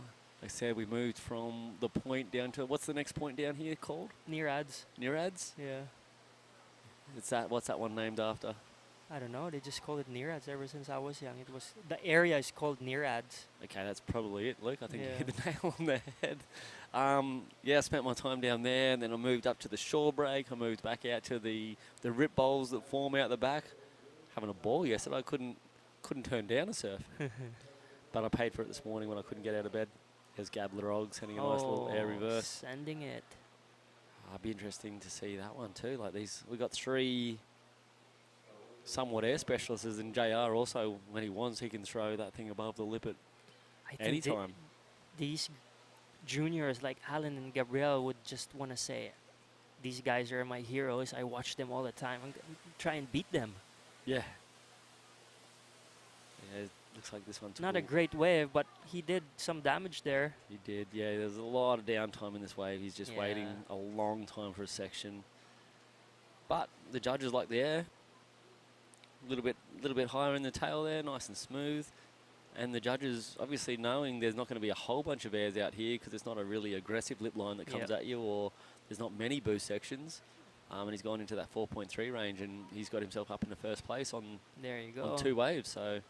Like I said, we moved from the point down to, what's the next point down here called? Near ads. Near ads? Yeah. What's that one named after? I don't know. They just call it near ads ever since I was young. It was the area is called near ads. Okay, that's probably it, Luke. I think you Yeah. hit the nail on the head. Yeah, I spent my time down there, and then I moved up to the shore break. I moved back out to the rip bowls that form out the back. Having a ball yesterday. I couldn't turn down a surf. But I paid for it this morning when I couldn't get out of bed. There's Gab Larog sending a nice little air reverse. Sending it. It'd be interesting to see that one too. Like we got 3 somewhat air specialists, and JR also, when he wants, he can throw that thing above the lip at I any think time. these juniors like Alan and Gabriel would just want to say, these guys are my heroes. I watch them all the time. I'm gonna try and beat them. Yeah. Yeah, it looks like this one took Not a great wave, but he did some damage there. He did, yeah. There's a lot of downtime in this wave. He's just waiting Yeah. a long time for a section. But the judges like the air. A little bit higher in the tail there, nice and smooth. And the judges, obviously knowing there's not going to be a whole bunch of airs out here because it's not a really aggressive lip line that comes at you, or there's not many boost sections. And he's gone into that 4.3 range, and he's got himself up in the first place on There you go. on 2 waves. So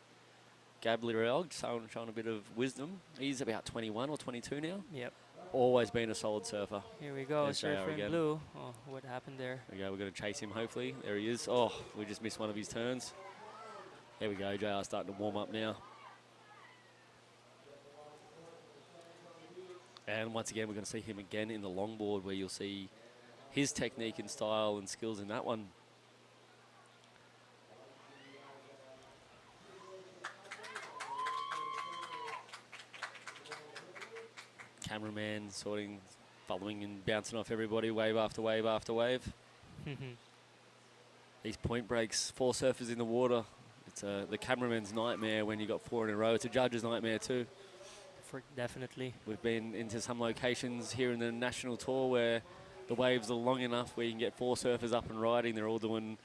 Gab Lirelg showing a bit of wisdom. He's about 21 or 22 now. Yep. Always been a solid surfer. Here we go. There's JR Surfer in again. blue. Oh, what happened there? There we go. We're going to chase him, hopefully. There he is. Oh, we just missed one of his turns. There we go. JR starting to warm up now. And once again, we're going to see him again in the longboard, where you'll see his technique and style and skills in that one. Cameraman following and bouncing off everybody, wave after wave after wave. These point breaks, 4 surfers in the water. It's the cameraman's nightmare when you got 4 in a row. It's a judge's nightmare too. Definitely. We've been into some locations here in the national tour where the waves are long enough where you can get 4 surfers up and riding. They're all doing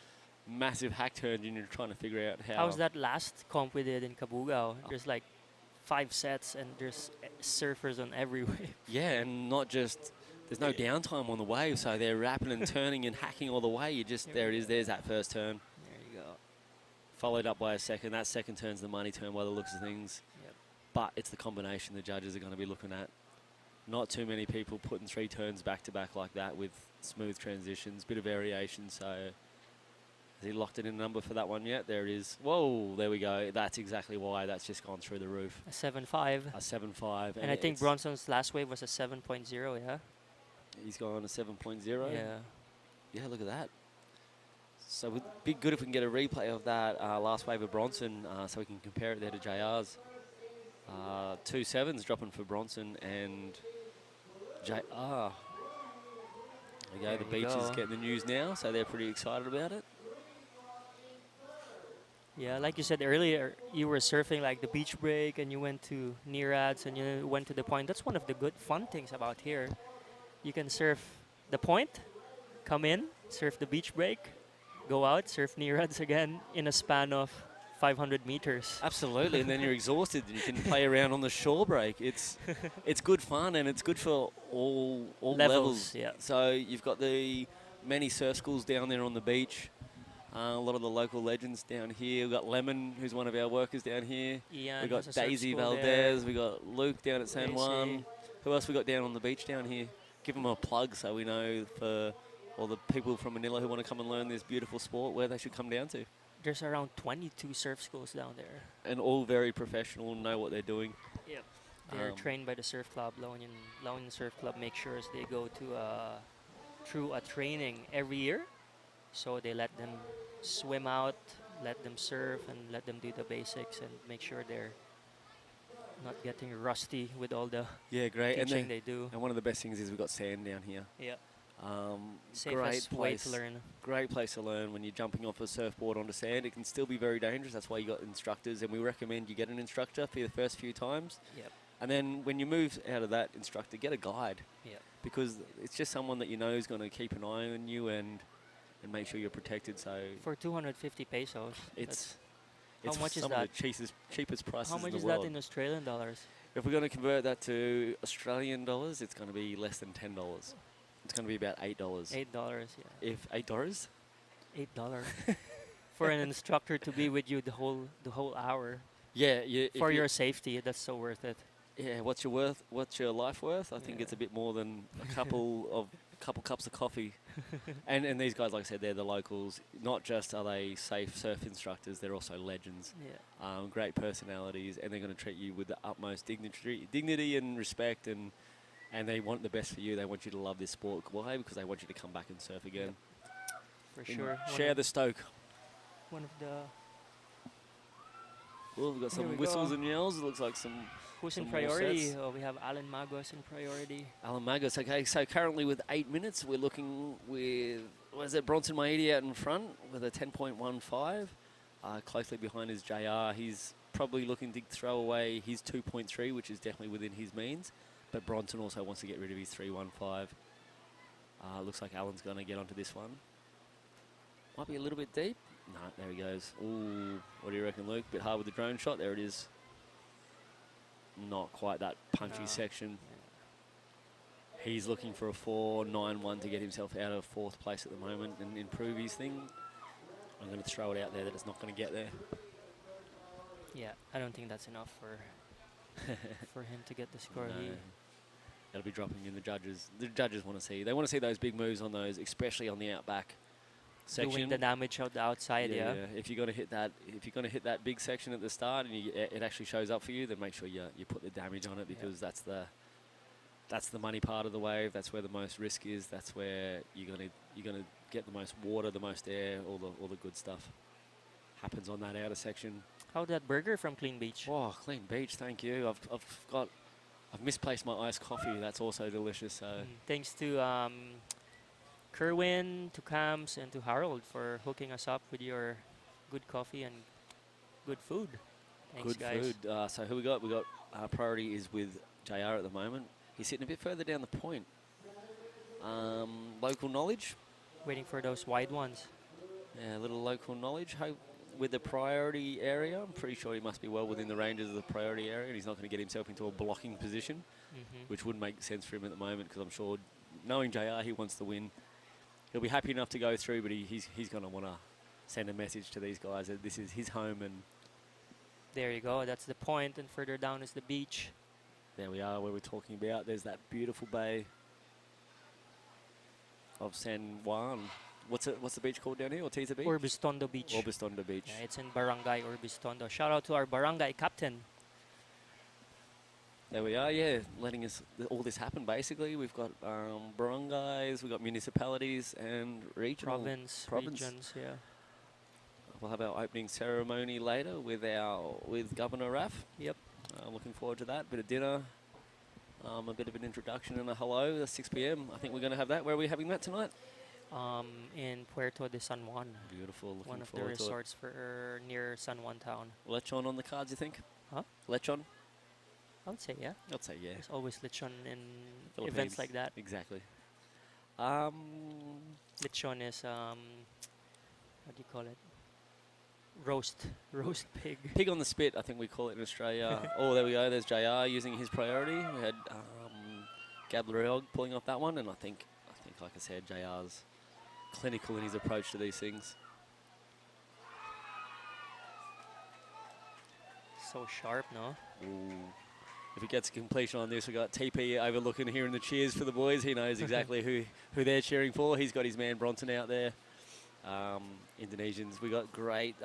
massive hack turns, and you're trying to figure out how. How's that last comp we did in Kabugao? There's like 5 sets, and there's surfers on every wave. Yeah, and not just, there's no downtime on the wave, so they're rapping and turning and hacking all the way. You just, there it is, there's that first turn. There you go. Followed up by a second. That second turn's the money turn by the looks of things. Yep. But it's the combination the judges are going to be looking at. Not too many people putting 3 turns back to back like that with smooth transitions, bit of variation. So has he locked it in a number for that one yet? There it is. Whoa, there we go. That's exactly why. That's just gone through the roof. A 7.5. A 7.5. And I think Bronson's last wave was a 7.0, yeah? He's gone a 7.0. Yeah. Yeah, look at that. So it would be good if we can get a replay of that last wave of Bronson so we can compare it there to JR's. 2 sevens dropping for Bronson and JR. There we go. The beach is getting the news now, so they're pretty excited about it. Yeah, like you said earlier, you were surfing like the beach break, and you went to near ads, and you went to the point. That's one of the good fun things about here. You can surf the point, come in, surf the beach break, go out, surf near ads again in a span of 500 meters. Absolutely, and then you're exhausted and you can play around on the shore break. It's good fun, and it's good for all levels. Yeah. So you've got the many surf schools down there on the beach. A lot of the local legends down here. We've got Lemon, who's one of our workers down here. Ian We've got has a surf Daisy school Valdez. there. We've got Luke down at San Daisy. Juan. Who else we got down on the beach down here? Give them a plug so we know for all the people from Manila who want to come and learn this beautiful sport where they should come down to. There's around 22 surf schools down there. And all very professional, know what they're doing. Yep. They're trained by the surf club. Laonian Surf Club makes sure they go to through a training every year. So they let them swim out, let them surf, and let them do the basics and make sure they're not getting rusty with all the teaching they do. And one of the best things is we've got sand down here. Yeah. Great way place to learn. Great place to learn. When you're jumping off a surfboard onto sand, it can still be very dangerous. That's why you got instructors, and we recommend you get an instructor for the first few times. Yep. And then when you move out of that instructor, get a guide. Yep. Because it's just someone that you know is going to keep an eye on you and make sure you're protected. So For 250 pesos. it's how much is some that? of the cheapest prices How much in the is world. that in Australian dollars? If we're going to convert that to Australian dollars, it's going to be less than $10. It's going to be about $8. $8, yeah. If $8? $8. for an instructor to be with you the whole hour Yeah, if for you- your safety. That's so worth it. Yeah, what's your worth? What's your life worth? I think it's a bit more than a couple cups of coffee. and these guys, like I said, they're the locals. Not just are they safe surf instructors, they're also legends. Yeah. Great personalities, and they're going to treat you with the utmost dignity and respect, and they want the best for you. They want you to love this sport. Why? Because they want you to come back and surf again. For And sure. share the stoke. One of the Well, we've got Here some we whistles go. and yells. It looks like some. who's in Some more priority? sets. Oh, we have Alan Magos in priority. Alan Magos. Okay, so currently with 8 minutes, we're looking with, what is it, Bronson Maedi out in front with a 10.15. Closely behind is JR. He's probably looking to throw away his 2.3, which is definitely within his means. But Bronson also wants to get rid of his 3.15. Looks like Alan's going to get onto this one. Might be a little bit deep. No, there he goes. Ooh, what do you reckon, Luke? Bit hard with the drone shot. There it is. Not quite that punchy No. section. He's looking for a 4.91 to get himself out of 4th place at the moment and improve his thing. I'm going to throw it out there that it's not going to get there. Yeah, I don't think that's enough for him to get the score. No. He, That'll be dropping in the judges. The judges want to see. They want to see those big moves on those, especially on the outback section. doing the damage out the outside, yeah. If you're going to hit that big section at the start and it actually shows up for you, then make sure you put the damage on it, because that's the money part of the wave. That's where the most risk is. That's where you're gonna get the most water, the most air, all the good stuff happens on that outer section. How'd that burger from Clean Beach? Oh, Clean Beach, thank you. I've misplaced my iced coffee. That's also delicious. So Thanks to Kerwin, to Cams, and to Harold for hooking us up with your good coffee and good food. Thanks, good guys. food. So who we got? We got priority is with JR at the moment. He's sitting a bit further down the point. Local knowledge. Waiting for those wide ones. Yeah, a little local knowledge. With the priority area, I'm pretty sure he must be well within the ranges of the priority area, and he's not going to get himself into a blocking position, which wouldn't make sense for him at the moment, because I'm sure, knowing JR, he wants to win. He'll be happy enough to go through, but he's going to want to send a message to these guys that this is his home, and There you go. That's the point, and further down is the beach. there we are where we're talking about. There's that beautiful bay of San Juan. What's the beach called down here? Ortiza Beach? Orbistondo Beach. Orbistondo Beach. Yeah, it's in Barangay Orbistondo. Shout out to our barangay captain. There we are, yeah, letting all this happen, basically. We've got barangays, we've got municipalities and regional Province, province. regions, yeah. We'll have our opening ceremony later with Governor Raff. Yep. I'm looking forward to that. Bit of dinner, a bit of an introduction and a hello at 6 p.m. I think we're going to have that. Where are we having that tonight? In Puerto de San Juan. Beautiful. Looking One of the forward to it. resorts near San Juan town. Lechon on the cards, you think? Huh? Lechon? I would say, yeah. I'd say yeah. There's always lechon in Philippines. events like that. Exactly. Lechon is, what do you call it? Roast pig. Pig on the spit, I think we call it in Australia. Oh, there we go. There's JR using his priority. We had Gabriel pulling off that one, and I think, like I said, JR's clinical in his approach to these things. So sharp, no? Ooh. If he gets a completion on this, we've got TP overlooking here in the cheers for the boys. He knows exactly who they're cheering for. He's got his man Bronson out there. Indonesians, we got great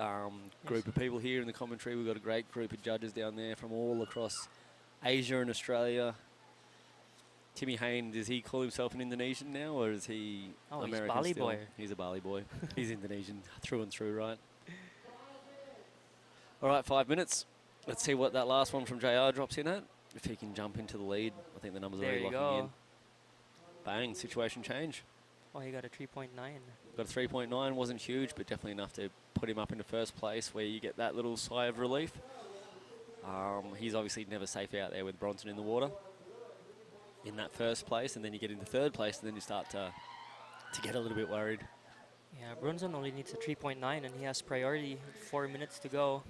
group of people here in the commentary. We've got a great group of judges down there from all across Asia and Australia. Timmy Hayne, does he call himself an Indonesian now, or is he American he's Bali still? boy. He's a Bali boy. He's Indonesian through and through, right? All right, 5 minutes. Let's see what that last one from JR drops in at. If he can jump into the lead, I think the numbers are There already you locking go. in. Bang, situation change. Oh, he got a 3.9. Got a 3.9, wasn't huge, but definitely enough to put him up into first place, where you get that little sigh of relief. He's obviously never safe out there with Bronson in the water in that first place, and then you get into third place, and then you start to get a little bit worried. Yeah, Bronson only needs a 3.9, and he has priority. 4 minutes to go.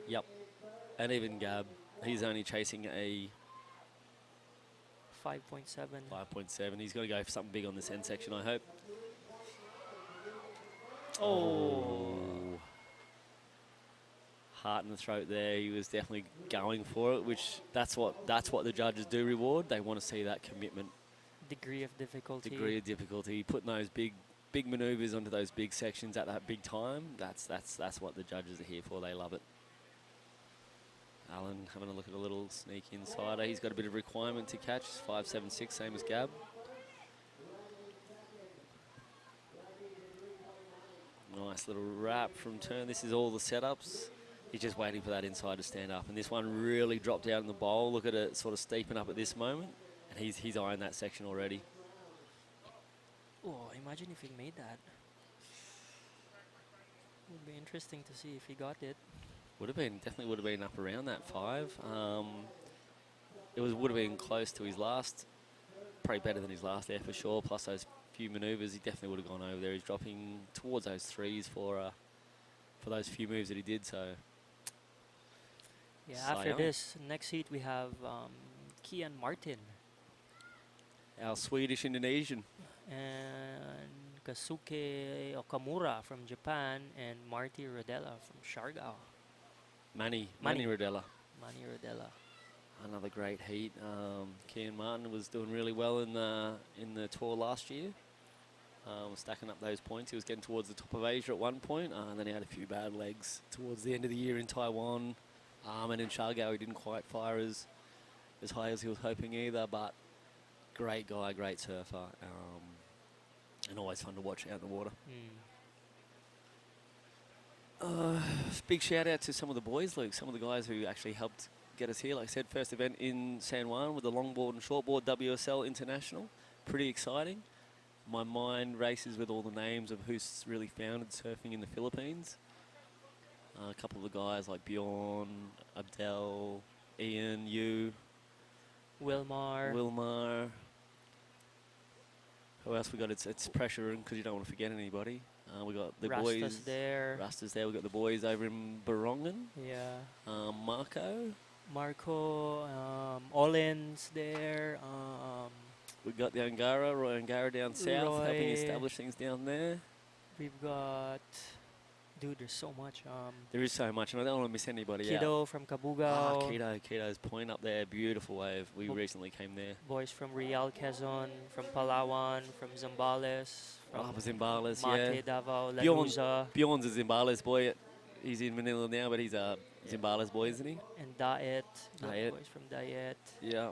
Yep. And even Gab, he's only chasing a 5.7. 5.7. He's got to go for something big on this end section, I hope. Oh. heart in the throat there. He was definitely going for it, which that's what the judges do reward. They want to see that commitment, Degree of difficulty. putting those big manoeuvres onto those big sections at that big time. That's what the judges are here for. They love it. Alan having a look at a little sneak insider. He's got a bit of requirement to catch. 5.76, same as Gab. Nice little wrap from turn. This is all the setups. He's just waiting for that inside to stand up. And this one really dropped out in the bowl. Look at it sort of steeping up at this moment. And he's eyeing that section already. Oh, imagine if he made that. Would be interesting to see if he got it. Definitely would have been up around that 5. Would have been close to his last, probably better than his last there for sure. Plus those few manoeuvres, he definitely would have gone over there. He's dropping towards those 3s for those few moves that he did. So yeah, after this, next heat we have Kian Martin our Swedish Indonesian. and Kasuke Okamura from Japan and Marty Rodella from Siargao. Manny Manny. Rodella. Manny Rodella. Another great heat. Kian Martin was doing really well in the tour last year. Stacking up those points. He was getting towards the top of Asia at one point, and then he had a few bad legs towards the end of the year in Taiwan. And in Siargao, he didn't quite fire as high as he was hoping either, but great guy, great surfer, and always fun to watch out in the water. Big shout out to some of the boys, Luke, some of the guys who actually helped get us here. Like I said, first event in San Juan with the longboard and shortboard WSL International. Pretty exciting. My mind races with all the names of who's really founded surfing in the Philippines. A couple of the guys like Bjorn, Abdel, Ian, you, Wilmar. Who else we got? It's pressure because you don't want to forget anybody. We got the Rasta's boys there. Rasta's there. We got the boys over in Barongan. Yeah. Marco. Olin's there. We got the Roy Angara down south, Roy. helping establish things down there. We've got, dude, there's so much. There is so much, and I don't want to miss anybody Kido out. from Cabugao. Kido's point up there, beautiful wave. We recently came there. Boys from Real Quezon, from Palawan, from Zambales. From Zambales, Mate, yeah. Davao, Lanuza. Bjorn's a Zambales boy. He's in Manila now, but he's a Zambales boy, isn't he? And Daet. Daet. Boys from Daet. Yeah.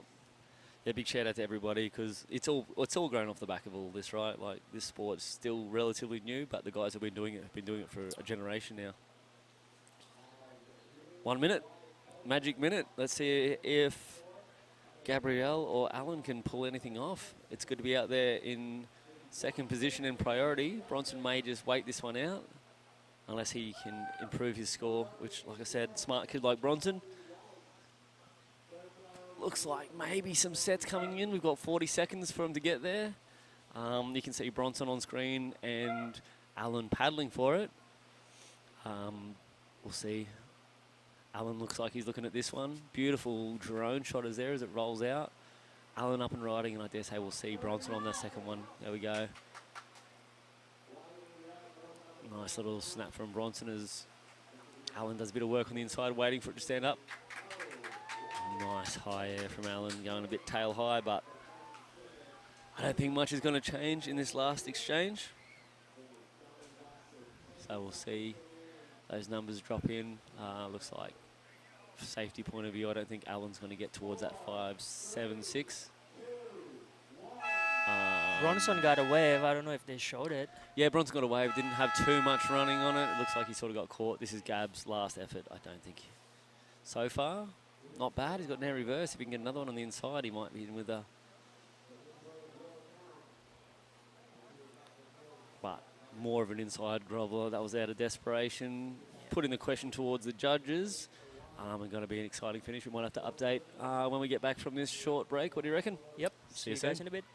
Yeah, big shout out to everybody because it's all grown off the back of all this, right? Like this sport's still relatively new, but the guys have been doing it for a generation now. 1 minute, magic minute. Let's see if Gabrielle or Alan can pull anything off. It's good to be out there in second position in priority. Bronson may just wait this one out unless he can improve his score, which, like I said, smart kid like Bronson. Looks like maybe some sets coming in. We've got 40 seconds for him to get there. You can see Bronson on screen and Alan paddling for it. We'll see. Alan looks like he's looking at this one. Beautiful drone shot is there as it rolls out. Alan up and riding, and I dare say we'll see Bronson on that second one. There we go. Nice little snap from Bronson as Alan does a bit of work on the inside, waiting for it to stand up. Nice high air from Alan, going a bit tail high, but I don't think much is going to change in this last exchange. So we'll see those numbers drop in. Looks like, from safety point of view, I don't think Alan's going to get towards that 5.76. Bronson got a wave. I don't know if they showed it. Yeah, Bronson got a wave. Didn't have too much running on it. It looks like he sort of got caught. This is Gab's last effort, I don't think. So far, not bad. He's got an air reverse. If he can get another one on the inside, he might be in with a... But more of an inside groveler. That was out of desperation. Yeah. Putting the question towards the judges. And going to be an exciting finish. We might have to update when we get back from this short break. What do you reckon? Yep. See you guys soon. in a bit.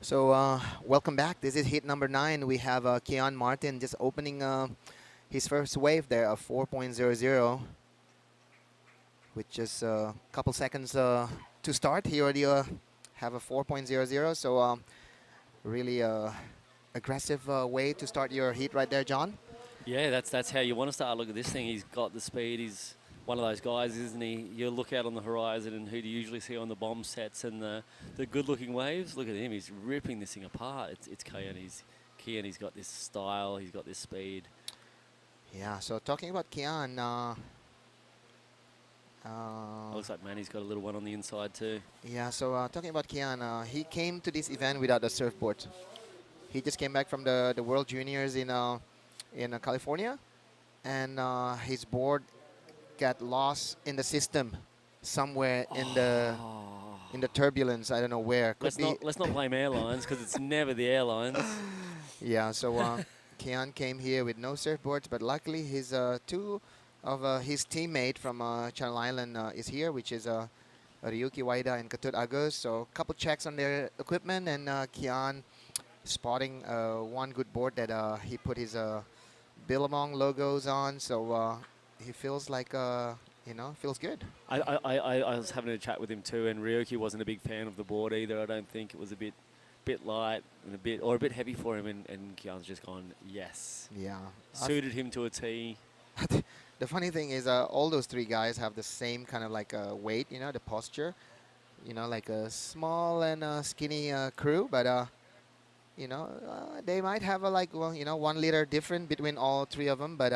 So welcome back. This is heat number 9. We have Keon Martin just opening his first wave there of 4.00, with just a couple seconds to start. He already have a 4.00. So really aggressive way to start your heat right there, John. Yeah, that's how you want to start. Look at this thing. He's got the speed. He's one of those guys, isn't he? You look out on the horizon and who do you usually see on the bomb sets and the good-looking waves? Look at him. He's ripping this thing apart. It's Keon. He's got this style. He's got this speed. Yeah, so talking about Keon, Looks like Manny's got a little one on the inside too. yeah, so talking about Keon, he came to this event without a surfboard. He just came back from the World Juniors in California, and his board got lost in the system somewhere in the turbulence. I don't know where. Let's not blame airlines because it's never the airlines. Yeah, so Keon came here with no surfboards, but luckily his two of his teammate from Channel Island is here, which is Ryuki Waida and Katut Agus. So a couple checks on their equipment, and Keon spotting one good board that he put his Billabong logos on. So he feels like feels good. I was having a chat with him too, and Ryuki wasn't a big fan of the board either. I don't think it was a bit light and a bit heavy for him, and Keon's just gone yes. Yeah, Suited him to a T. The funny thing is, all those three guys have the same kind of like weight, the posture, like a small and skinny crew, but they might have a 1 liter difference between all three of them, but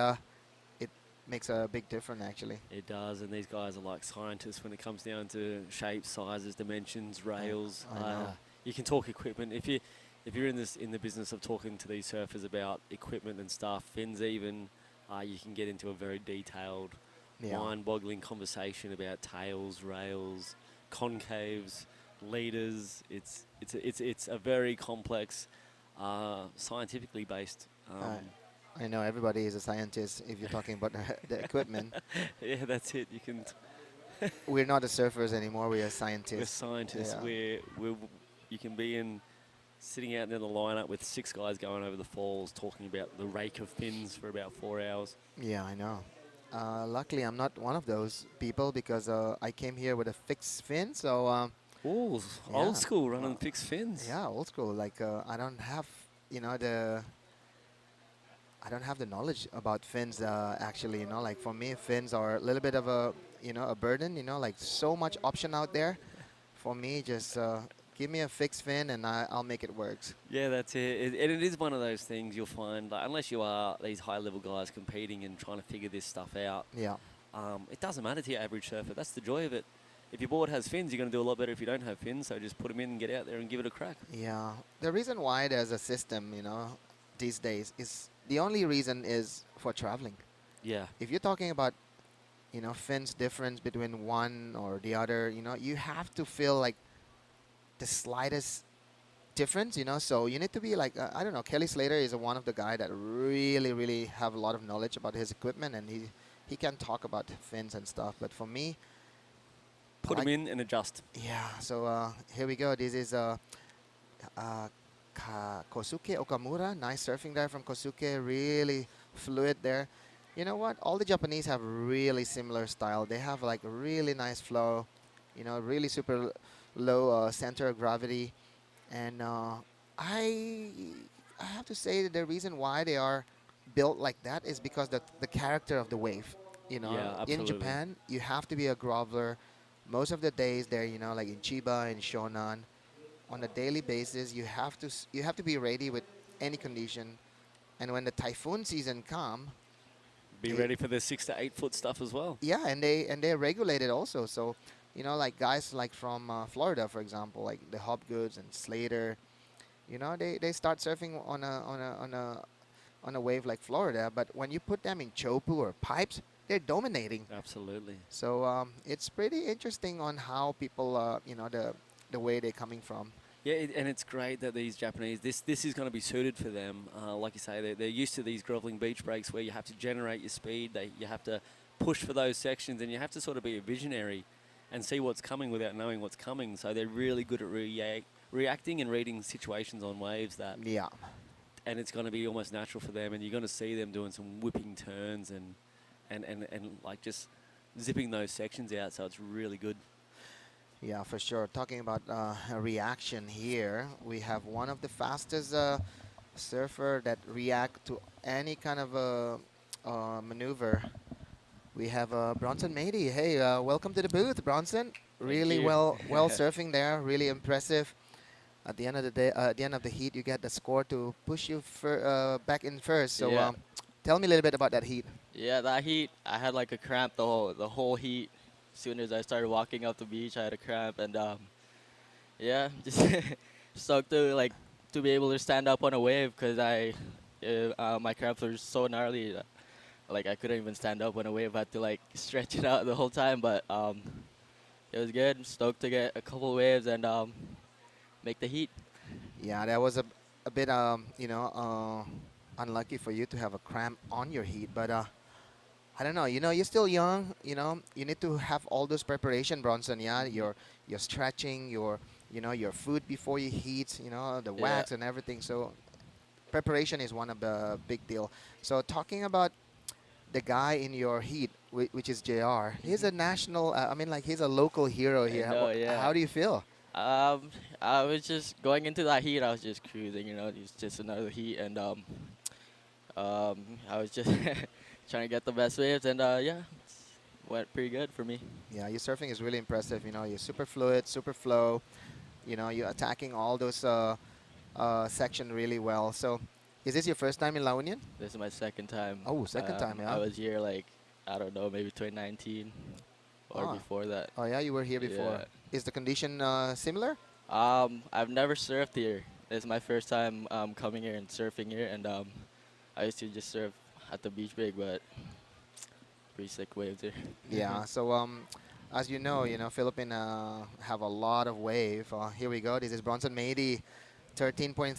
it makes a big difference actually. It does, and these guys are like scientists when it comes down to shapes, sizes, dimensions, rails. I know. You can talk equipment if you're in the business of talking to these surfers about equipment and stuff, fins even. You can get into a very detailed, mind-boggling conversation about tails, rails, concaves, leaders. It's a very complex, scientifically based. I know everybody is a scientist if you're talking about the equipment. Yeah, that's it. You can. We're not the surfers anymore. We are scientists. We're scientists. Yeah. You can be sitting out there in the lineup with 6 guys going over the falls talking about the rake of fins for about 4 hours. Yeah, I know. Luckily, I'm not one of those people because I came here with a fixed fin. So Ooh, old school running fixed fins. Yeah, old school. Like I don't have the knowledge about fins actually. Like for me, fins are a little bit of a a burden. Like so much option out there. For me, just give me a fixed fin and I'll make it work. Yeah, that's it. And it is one of those things you'll find, like, unless you are these high-level guys competing and trying to figure this stuff out, Yeah. it doesn't matter to your average surfer. That's the joy of it. If your board has fins, you're going to do a lot better if you don't have fins, so just put them in and get out there and give it a crack. Yeah. The reason why there's a system, these days is the only reason is for traveling. Yeah. If you're talking about, fins difference between one or the other, you have to feel like the slightest difference, so you need to be like, I don't know, Kelly Slater is one of the guy that really, really have a lot of knowledge about his equipment, and he can talk about fins and stuff, but for me, Put them in and adjust. yeah, so here we go. This is Kosuke Okamura. Nice surfing there from Kosuke. Really fluid there. You know what? All the Japanese have really similar style. They have like a really nice flow, really super low center of gravity. And I have to say that the reason why they are built like that is because the character of the wave. Yeah, In absolutely. Japan, you have to be a groveler. Most of the days there, like in Chiba and Shonan, on a daily basis, you have to be ready with any condition. And when the typhoon season come, Be ready for the 6 to 8 foot stuff as well. yeah, and they're regulated also. So, like guys like from Florida, for example, like the Hopgoods and Slater, they start surfing on a wave like Florida. But when you put them in chopu or pipes, they're dominating. Absolutely. So it's pretty interesting on how people, the way they're coming from. Yeah, and it's great that these Japanese, this is going to be suited for them. Like you say, they're used to these groveling beach breaks where you have to generate your speed, you have to push for those sections, and you have to sort of be a visionary and see what's coming without knowing what's coming. So they're really good at reacting and reading situations on waves that, Yeah. and it's going to be almost natural for them, and you're going to see them doing some whipping turns and like just zipping those sections out. So it's really good. Yeah, for sure. Talking about a reaction here, we have one of the fastest surfer that react to any kind of maneuver. We have Bronson Mady. Hey, welcome to the booth, Bronson. Really you. well surfing there. Really impressive. At the end of the day, at the end of the heat, you get the score to push you back in first. So Yeah. tell me a little bit about that heat. Yeah, that heat, I had like a cramp the whole heat. As soon as I started walking up the beach, I had a cramp, and yeah, just stoked to be able to stand up on a wave because my cramps were so gnarly. Like I couldn't even stand up on a wave. I had to like stretch it out the whole time, but it was good. Stoked to get a couple waves and make the heat. Yeah, that was a bit you know, unlucky for you to have a cramp on your heat, but I don't know. You know, you're still young. You know, you need to have all those preparation, Bronson. Yeah, your stretching, your your food before you heat. You know, the wax and everything. So preparation is one of the big deal. So talking about the guy in your heat, which is JR, he's a national. I mean, like he's a local hero here. know, yeah. How do you feel? I was just going into that heat. I was just cruising. You know, it's just another heat, and I was just trying to get the best waves, and yeah, went pretty good for me. Yeah, your surfing is really impressive. You know, you're super fluid, super flow. You know, you're attacking all those section really well. So, is this your first time in La Union? This is my second time. Oh, second time, yeah. I was here like, I don't know, maybe 2019 or before that. Oh yeah, you were here before. Yeah. Is the condition similar? I've never surfed here. This is my first time coming here and surfing here, and I used to just surf at the beach break, but pretty sick waves here. Yeah. So as you know, Philippines have a lot of wave. Here we go. This is Bronson Mady, 13.35,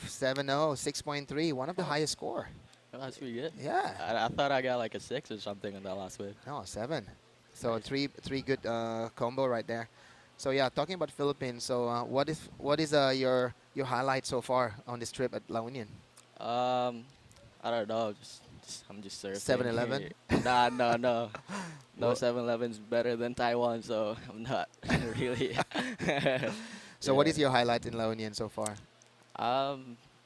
7.0, 6.3, one of the highest score. Oh, that's pretty good. Yeah. I thought I got like a 6 or something on that last wave. No, 7. So Nice. three good combo right there. So yeah, talking about Philippines. So what is your highlight so far on this trip at La Union? I don't know. I'm just surfing. 7-Eleven? Nah, no. No, Well- 7-Eleven's better than Taiwan, so I'm not really. So what is your highlight in La Union so far?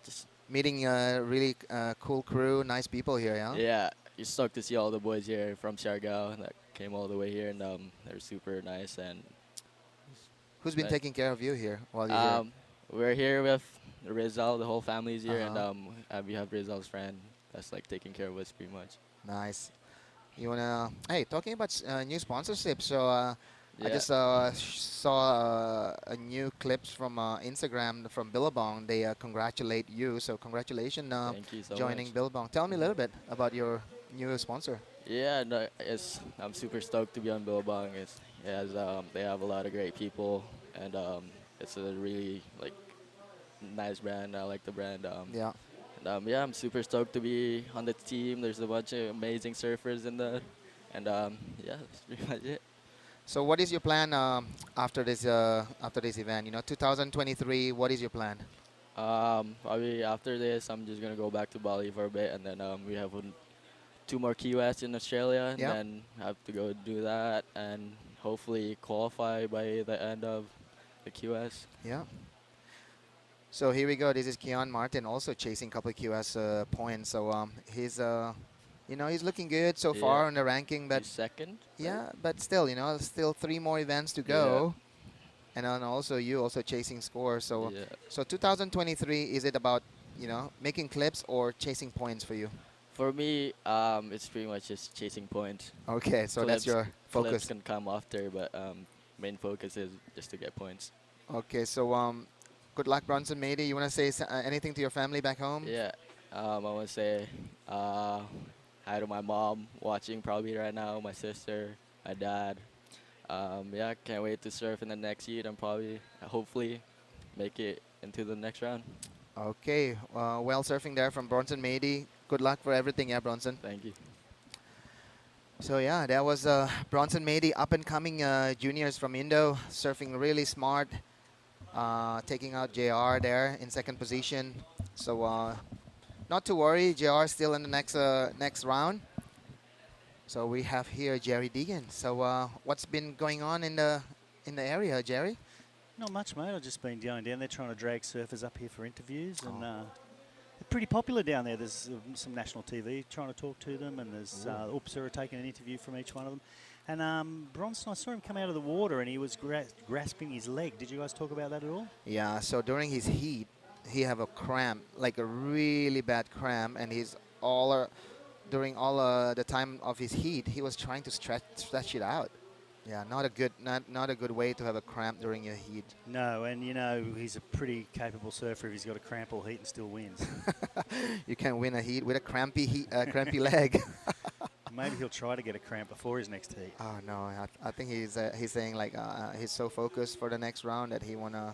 Just Meeting a really cool crew, nice people here, yeah? yeah, just stoked to see all the boys here from Siargao that came all the way here, and they're super nice. And Who's been Nice. taking care of you here while you're here? we're here with Rizal. The whole family's here, Uh-huh. and we have Rizal's friend that's like taking care of us pretty much. Nice. You wanna? Hey, talking about new sponsorship. So I Yeah. just saw a new clips from Instagram from Billabong. They congratulate you. So congratulations Thank you so joining much. Billabong. Tell me a little bit about your new sponsor. Yeah, no, I'm super stoked to be on Billabong. They have a lot of great people, and it's a really like nice brand. I like the brand. Yeah. Yeah, I'm super stoked to be on the team. There's a bunch of amazing surfers in there, and yeah, that's pretty much it. So what is your plan after this event? 2023. What is your plan? Probably after this, I'm just gonna go back to Bali for a bit, and then we have 2 more Key West in Australia, and Yeah. then have to go do that, and hopefully qualify by the end of the QS. Yeah. So here we go. This is Keon Martin also chasing a couple of QS points. So he's he's looking good so Yeah. far on the ranking, but He's second. yeah, but still, still 3 more events to go. And then also you also chasing scores. So Yeah. so 2023, is it about, making clips or chasing points for you? For me, it's pretty much just chasing points. Okay, so that's Clips- your Clips focus. can come after, but main focus is just to get points. Okay, so good luck, Bronson Mady. You want to say anything to your family back home? Yeah, I want to say hi to my mom watching probably right now, my sister, my dad. Yeah, can't wait to surf in the next heat and probably, hopefully, make it into the next round. Okay, well surfing there from Bronson Mady. Good luck for everything, yeah, Bronson. Thank you. So yeah, that was Bronson Mady, up and coming juniors from Indo, surfing really smart. taking out JR there in second position. So not to worry, JR still in the next round. So we have here Jerry Deegan. So what's been going on in the area, Jerry? Not much, mate. I've just been going down there trying to drag surfers up here for interviews, and they're pretty popular down there. There's some national TV trying to talk to them, and there's Upsura taking an interview from each one of them. And Bronson, I saw him come out of the water, and he was grasping his leg. Did you guys talk about that at all? Yeah. So during his heat, he have a cramp, like a really bad cramp, and he's during all the time of his heat, he was trying to stretch it out. Yeah, not a good way to have a cramp during your heat. No, and you know he's a pretty capable surfer if he's got a cramp or heat and still wins. You can win a heat with a crampy leg. Maybe he'll try to get a cramp before his next heat. Oh no, I think he's saying like he's so focused for the next round that he wanna,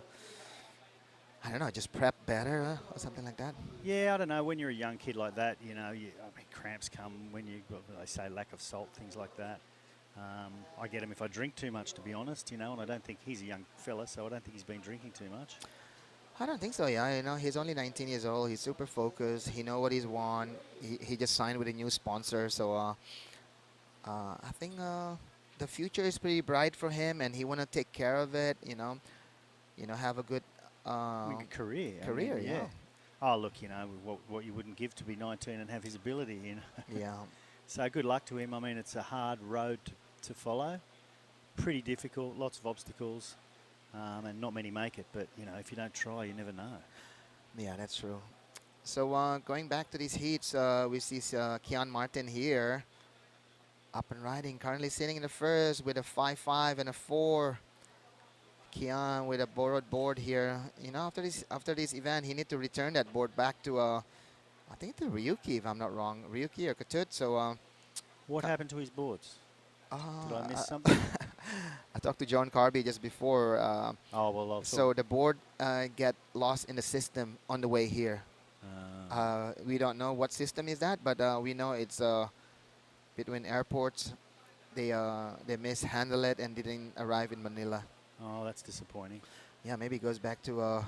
I don't know, just prep better or something like that. Yeah, I don't know. When you're a young kid like that, you know, cramps come when they say lack of salt, things like that. I get them if I drink too much, to be honest, you know, and I don't think he's a young fella, so I don't think he's been drinking too much. I don't think so, yeah. You know, he's only 19 years old. He's super focused. He know what he's won. He just signed with a new sponsor, so I think the future is pretty bright for him, and he want to take care of it, you know, have a good career. Career, yeah. Oh, look, you know, what you wouldn't give to be 19 and have his ability, you know. Yeah. So good luck to him. I mean, it's a hard road to follow. Pretty difficult, lots of obstacles, and not many make it. But, you know, if you don't try, you never know. Yeah, that's true. So going back to these heats, we see Kian Martin here, up and riding, currently sitting in the first with a 5.5 and a 4. Kian with a borrowed board here. You know, after this event, he need to return that board back to I think to Ryuki, if I'm not wrong, Ryuki or Katut. So what happened to his boards? Did I miss something? I talked to John Carby just before. Oh well. So the board get lost in the system on the way here. We don't know what system is that, but we know it's between airports. They mishandled it and didn't arrive in Manila. Oh, that's disappointing. Yeah, maybe it goes back to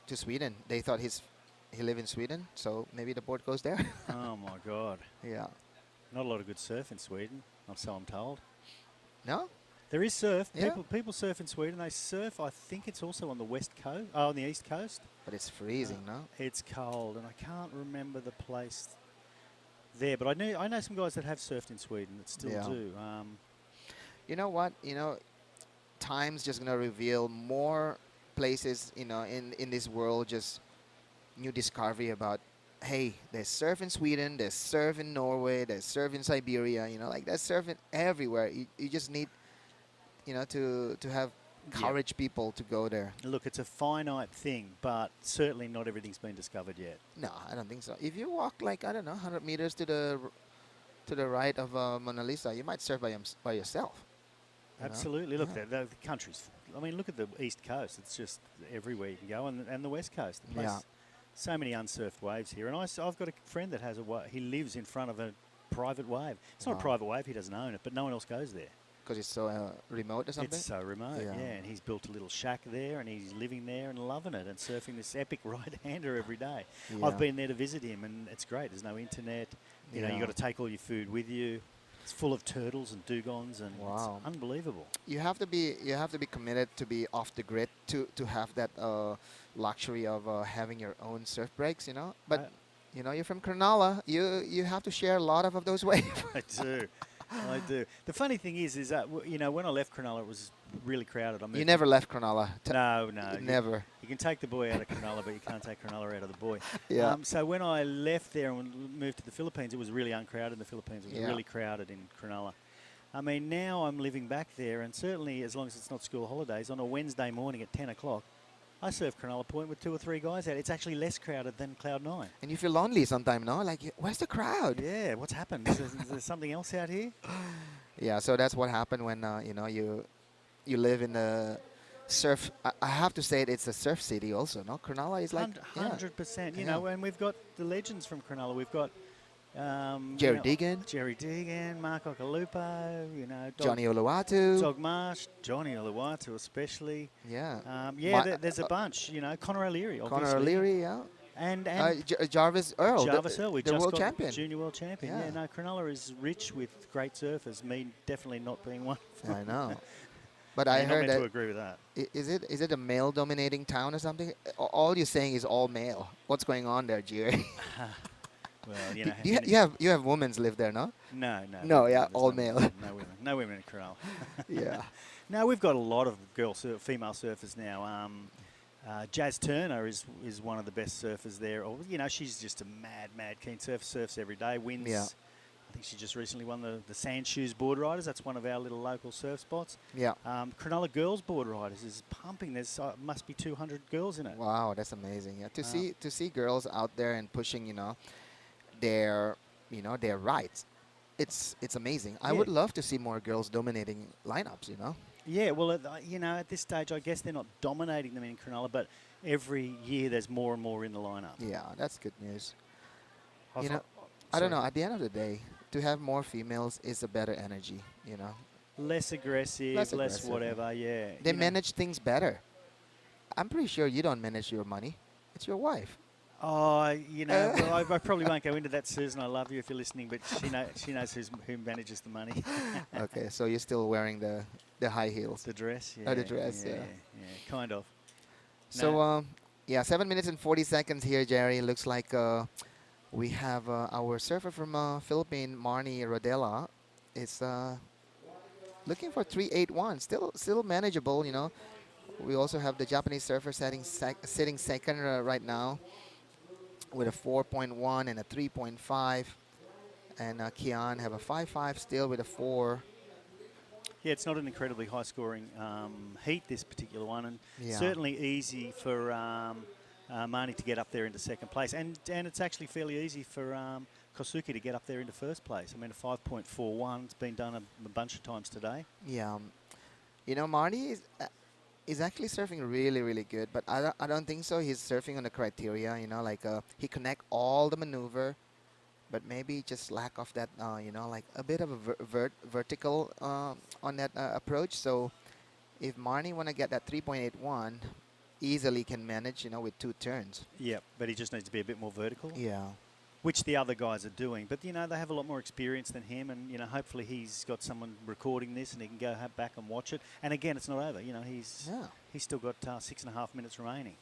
Sweden. They thought he lived in Sweden, so maybe the board goes there. Oh my God. Yeah. Not a lot of good surf in Sweden, so I'm told. No? There is surf. Yeah. People surf in Sweden. They surf, I think it's also on the west coast, on the east coast. But it's freezing, no? It's cold, and I can't remember the place there. But I know some guys that have surfed in Sweden that still do. You know what? You know, time's just gonna reveal more places. You know, in this world, just new discovery about. Hey, there's surf in Sweden, there's surf in Norway, there's surf in Siberia, you know, like there's surfing everywhere. You just need, you know, to have encourage people to go there. Look, it's a finite thing, but certainly not everything's been discovered yet. No, I don't think so. If you walk like, I don't know, 100 meters to the right of Mona Lisa, you might surf by yourself. Absolutely. Look, the countries. I mean, look at the East Coast. It's just everywhere you can go, and the West Coast. The place, so many unsurfed waves here, and I've got a friend that has he lives in front of a private wave. It's not a private wave, he doesn't own it, but no one else goes there. Because it's so remote or something? It's so remote, yeah, and he's built a little shack there, and he's living there and loving it and surfing this epic right-hander every day. Yeah. I've been there to visit him, and it's great. There's no internet. You know, you've got to take all your food with you. It's full of turtles and dugongs, and it's unbelievable. You have to be committed to be off the grid to have that luxury of having your own surf breaks, you know. But you know, you're from Cronulla. You have to share a lot of those waves. I do. I do. The funny thing is that you know, when I left Cronulla, it was really crowded. You never left Cronulla. No. Never. You can take the boy out of Cronulla, but you can't take Cronulla out of the boy. Yeah. So when I left there and moved to the Philippines, it was really uncrowded in the Philippines. It was really crowded in Cronulla. I mean, now I'm living back there, and certainly as long as it's not school holidays, on a Wednesday morning at 10 o'clock, I surf Cronulla Point with 2 or 3 guys out. It's actually less crowded than Cloud 9. And you feel lonely sometimes, no? Like, where's the crowd? Yeah, what's happened? Is there something else out here? Yeah, so that's what happened when, you know, you live in the surf. I have to say it's a surf city also, no? Cronulla is like 100%. You know, and we've got the legends from Cronulla. We've got Jerry Deegan, Jerry Deegan, Mark Okalupo, you know, Johnny Oluwatu. Dog Marsh, Johnny Oluwatu especially. Yeah. There's a bunch, you know, Connor O'Leary, obviously. Connor O'Leary, yeah. And Jarvis Earl, Jarvis Earl, we the just world got champion. Junior world champion. Yeah. Yeah, no, Cronulla is rich with great surfers, me definitely not being one. I know. But Yeah, I not heard meant that. to agree with that. Is it a male-dominating town or something? All you're saying is all male. What's going on there, Jerry? Well, you know. You have women's live there, no? No, yeah, there's all no male. women, no women in Cronulla. Yeah. No, we've got a lot of female surfers now. Jazz Turner is one of the best surfers there. Or, you know, she's just a mad keen surfer. Surfs every day. Wins. Yeah. I think she just recently won the Sand Shoes Board Riders. That's one of our little local surf spots. Yeah. Cronulla Girls Board Riders is pumping. There's must be 200 girls in it. Wow, that's amazing. Yeah, to see girls out there and pushing, you know, their rights. It's amazing. I would love to see more girls dominating lineups, you know. Yeah, well, you know, at this stage, I guess they're not dominating them in Cronulla, but every year there's more and more in the lineup. Yeah, that's good news. I You know, I don't know. At the end of the day, to have more females is a better energy, you know. Less aggressive, less whatever, yeah. They manage things better. I'm pretty sure you don't manage your money. It's your wife. Oh, you know, well, I probably won't go into that, Susan. I love you if you're listening, but she knows who manages the money. Okay, so you're still wearing the high heels. The dress, yeah. Oh, the dress, yeah. Kind of. So, 7 minutes and 40 seconds here, Jerry. Looks like we have our surfer from Philippines, Marnie Rodela, is looking for 381. Still manageable, you know. We also have the Japanese surfer sitting second right now with a 4.1 and a 3.5. And Kian have a 5.5 still with a 4. Yeah, it's not an incredibly high-scoring heat, this particular one, and Yeah. certainly easy for Marnie to get up there into second place. And it's actually fairly easy for Kosuke to get up there into first place. I mean, a 5.41, it's been done a bunch of times today. Yeah. You know, Marty is actually surfing really, really good, but I don't think so. He's surfing on the criteria, you know, like he connect all the maneuver, but maybe just lack of that, you know, like a bit of a vertical on that approach. So if Marnie want to get that 3.81, easily can manage, you know, with 2 turns. Yeah, but he just needs to be a bit more vertical. Yeah. Which the other guys are doing. But, you know, they have a lot more experience than him, and, you know, hopefully he's got someone recording this and he can go back and watch it. And again, it's not over. You know, he's still got 6.5 minutes remaining.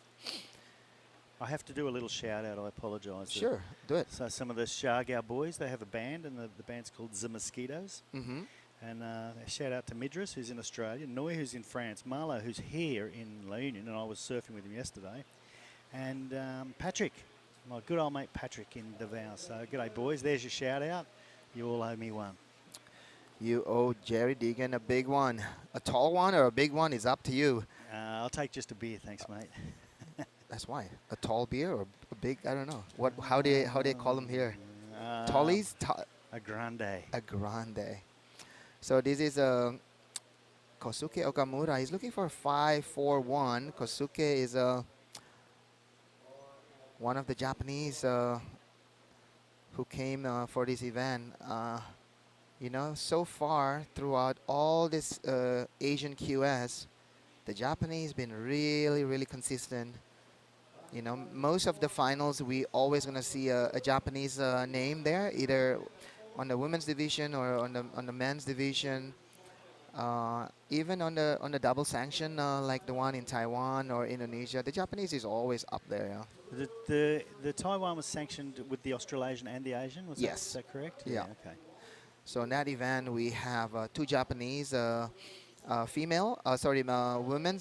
I have to do a little shout out. I apologise. Sure, do it. So some of the Shargow boys, they have a band, and the band's called The Mosquitoes. Mm-hmm. And a shout out to Midras, who's in Australia, Noy, who's in France, Marlo, who's here in La Union, and I was surfing with him yesterday, and Patrick, my good old mate Patrick in Davao. So g'day boys, there's your shout out. You all owe me one. You owe Jerry Deegan a big one. A tall one or a big one is up to you. I'll take just a beer, thanks, mate. That's why. A tall beer or a big, I don't know. How do they call them here? Tallies? A grande. A grande. So this is Kosuke Okamura. He's looking for 5.41. Kosuke is one of the Japanese who came for this event. You know, so far throughout all this Asian QS, the Japanese been really, really consistent. You know, most of the finals we always gonna see a Japanese name there, either on the women's division or on the men's division. Even on the double sanction, like the one in Taiwan or Indonesia, the Japanese is always up there. Yeah. The Taiwan was sanctioned with the Australasian and the Asian. Was Yes. that correct? Yeah. Okay. So in that event, we have 2 Japanese women's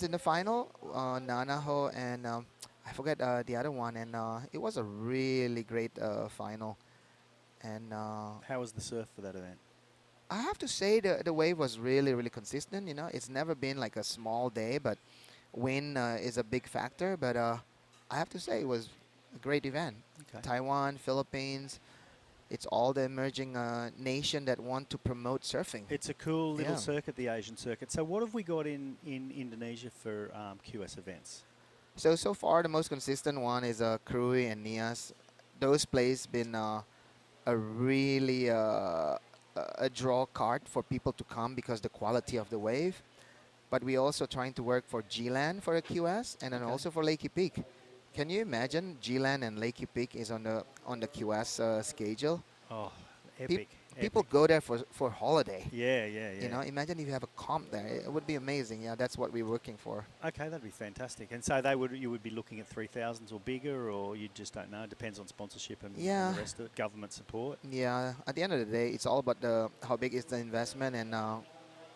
in the final, Nanaho and I forget the other one, and it was a really great final. And how was the surf for that event? I have to say the wave was really, really consistent. You know, it's never been like a small day, but wind is a big factor. But I have to say it was a great event. Okay. Taiwan, Philippines, it's all the emerging nation that want to promote surfing. It's a cool little circuit, the Asian circuit. So what have we got in Indonesia for QS events? So far, the most consistent one is Krui and Nias. Those plays been a a really a draw card for people to come because the quality of the wave. But we're also trying to work for G-Land for a QS and then also for Lakey Peak. Can you imagine G-Land and Lakey Peak is on the QS schedule? Oh, epic. People go there for holiday. Yeah, yeah, yeah. You know, imagine if you have a comp there. It would be amazing. Yeah, that's what we're working for. Okay, that'd be fantastic. And so you would be looking at 3,000s or bigger, or you just don't know. It depends on sponsorship and the rest of it, government support. Yeah, at the end of the day, it's all about how big is the investment and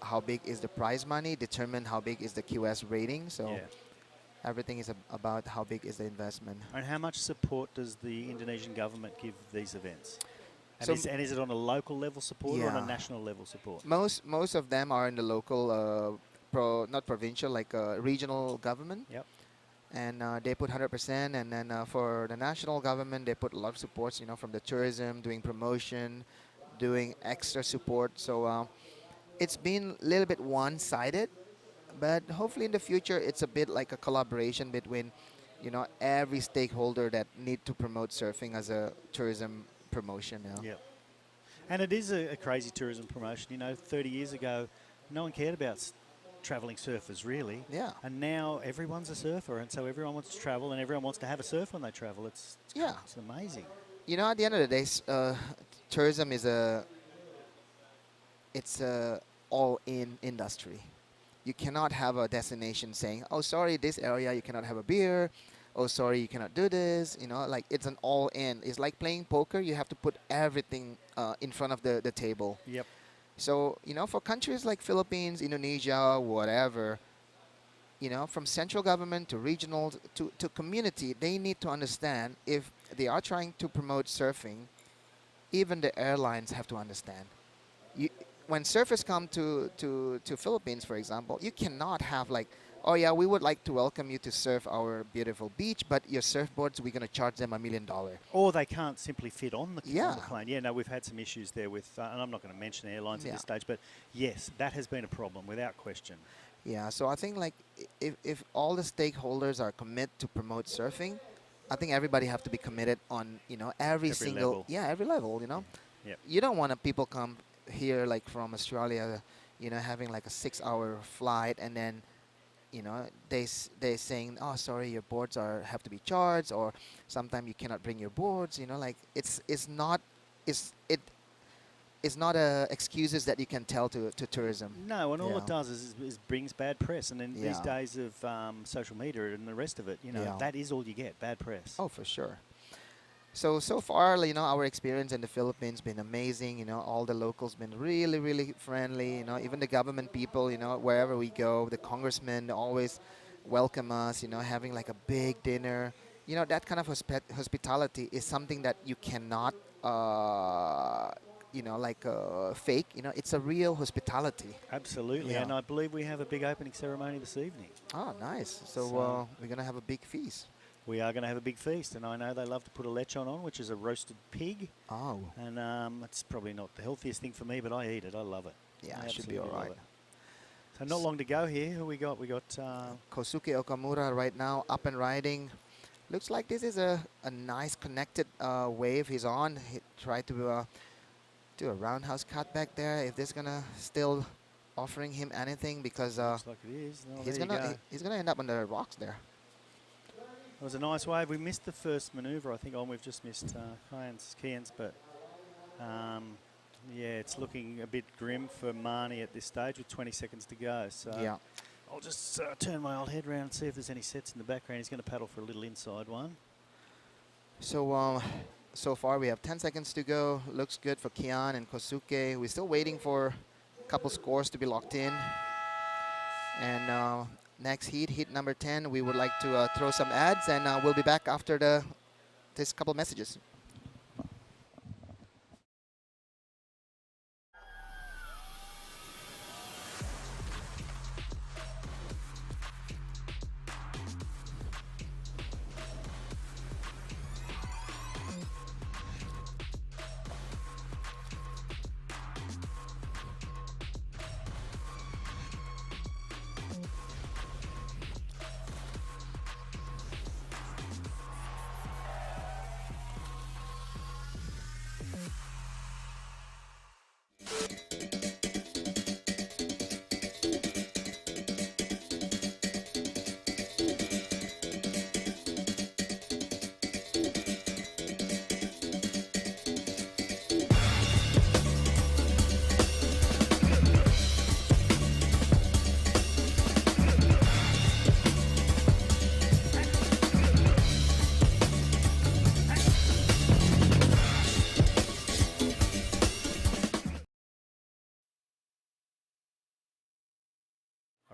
how big is the prize money, determine how big is the QS rating. So everything is about how big is the investment. And how much support does the Indonesian government give these events? And, is it on a local level support or on a national level support? Most of them are in the local, not provincial, like regional government. Yep. And they put 100%. And then for the national government, they put a lot of supports, you know, from the tourism, doing promotion, doing extra support. So it's been a little bit one-sided, but hopefully in the future, it's a bit like a collaboration between, you know, every stakeholder that need to promote surfing as a tourism promotion now. Yeah, and it is a crazy tourism promotion. You know, 30 years ago, no one cared about travelling surfers really. Yeah. And now everyone's a surfer, and so everyone wants to travel, and everyone wants to have a surf when they travel. It's amazing. You know, at the end of the day, tourism is it's a all-in industry. You cannot have a destination saying, "Oh, sorry, this area you cannot have a beer." Oh, sorry, you cannot do this. You know, like it's an all-in. It's like playing poker. You have to put everything in front of the table. Yep. So, you know, for countries like Philippines, Indonesia, whatever, you know, from central government to regional to community, they need to understand if they are trying to promote surfing, even the airlines have to understand. When surfers come to Philippines, for example, you cannot have like, oh yeah, we would like to welcome you to surf our beautiful beach, but your surfboards, we're going to charge them $1 million. Or they can't simply fit on the plane. Yeah, no, we've had some issues there with, and I'm not going to mention airlines at this stage, but yes, that has been a problem without question. Yeah, so I think like if all the stakeholders are committed to promote surfing, I think everybody have to be committed on, you know, every single level. Yeah, every level, you know. Yep. You don't want people come here like from Australia, you know, having like a 6-hour flight and then, you know, they saying, oh, sorry, your boards have to be charged, or sometimes you cannot bring your boards. You know, like it's not excuses that you can tell to tourism. No, and all it does is brings bad press. And in these days of social media and the rest of it, you know, that is all you get, bad press. Oh, for sure. So far, you know, our experience in the Philippines been amazing. You know, all the locals been really, really friendly. You know, even the government people, you know, wherever we go, the congressmen always welcome us, you know, having like a big dinner. You know, that kind of hospitality is something that you cannot, you know, like fake. You know, it's a real hospitality. Absolutely. Yeah. And I believe we have a big opening ceremony this evening. Oh, nice. So we're going to have a big feast. We are going to have a big feast, and I know they love to put a lechon on, which is a roasted pig. Oh. And it's probably not the healthiest thing for me, but I eat it. I love it. Yeah, it should be all right. So not long to go here. Who we got? We got Kosuke Okamura right now up and riding. Looks like this is a nice connected wave he's on. He tried to do a roundhouse cut back there. If this gonna still offering him anything, because looks like it is. No, he's gonna end up on the rocks there. It was a nice wave. We missed the first manoeuvre, I think. We've just missed Kian's, but yeah, it's looking a bit grim for Marnie at this stage with 20 seconds to go. So yeah, I'll just turn my old head around and see if there's any sets in the background. He's going to paddle for a little inside one. So so far we have 10 seconds to go. Looks good for Kian and Kosuke. We're still waiting for a couple scores to be locked in. And next heat number 10, we would like to throw some ads, and we'll be back after this couple messages.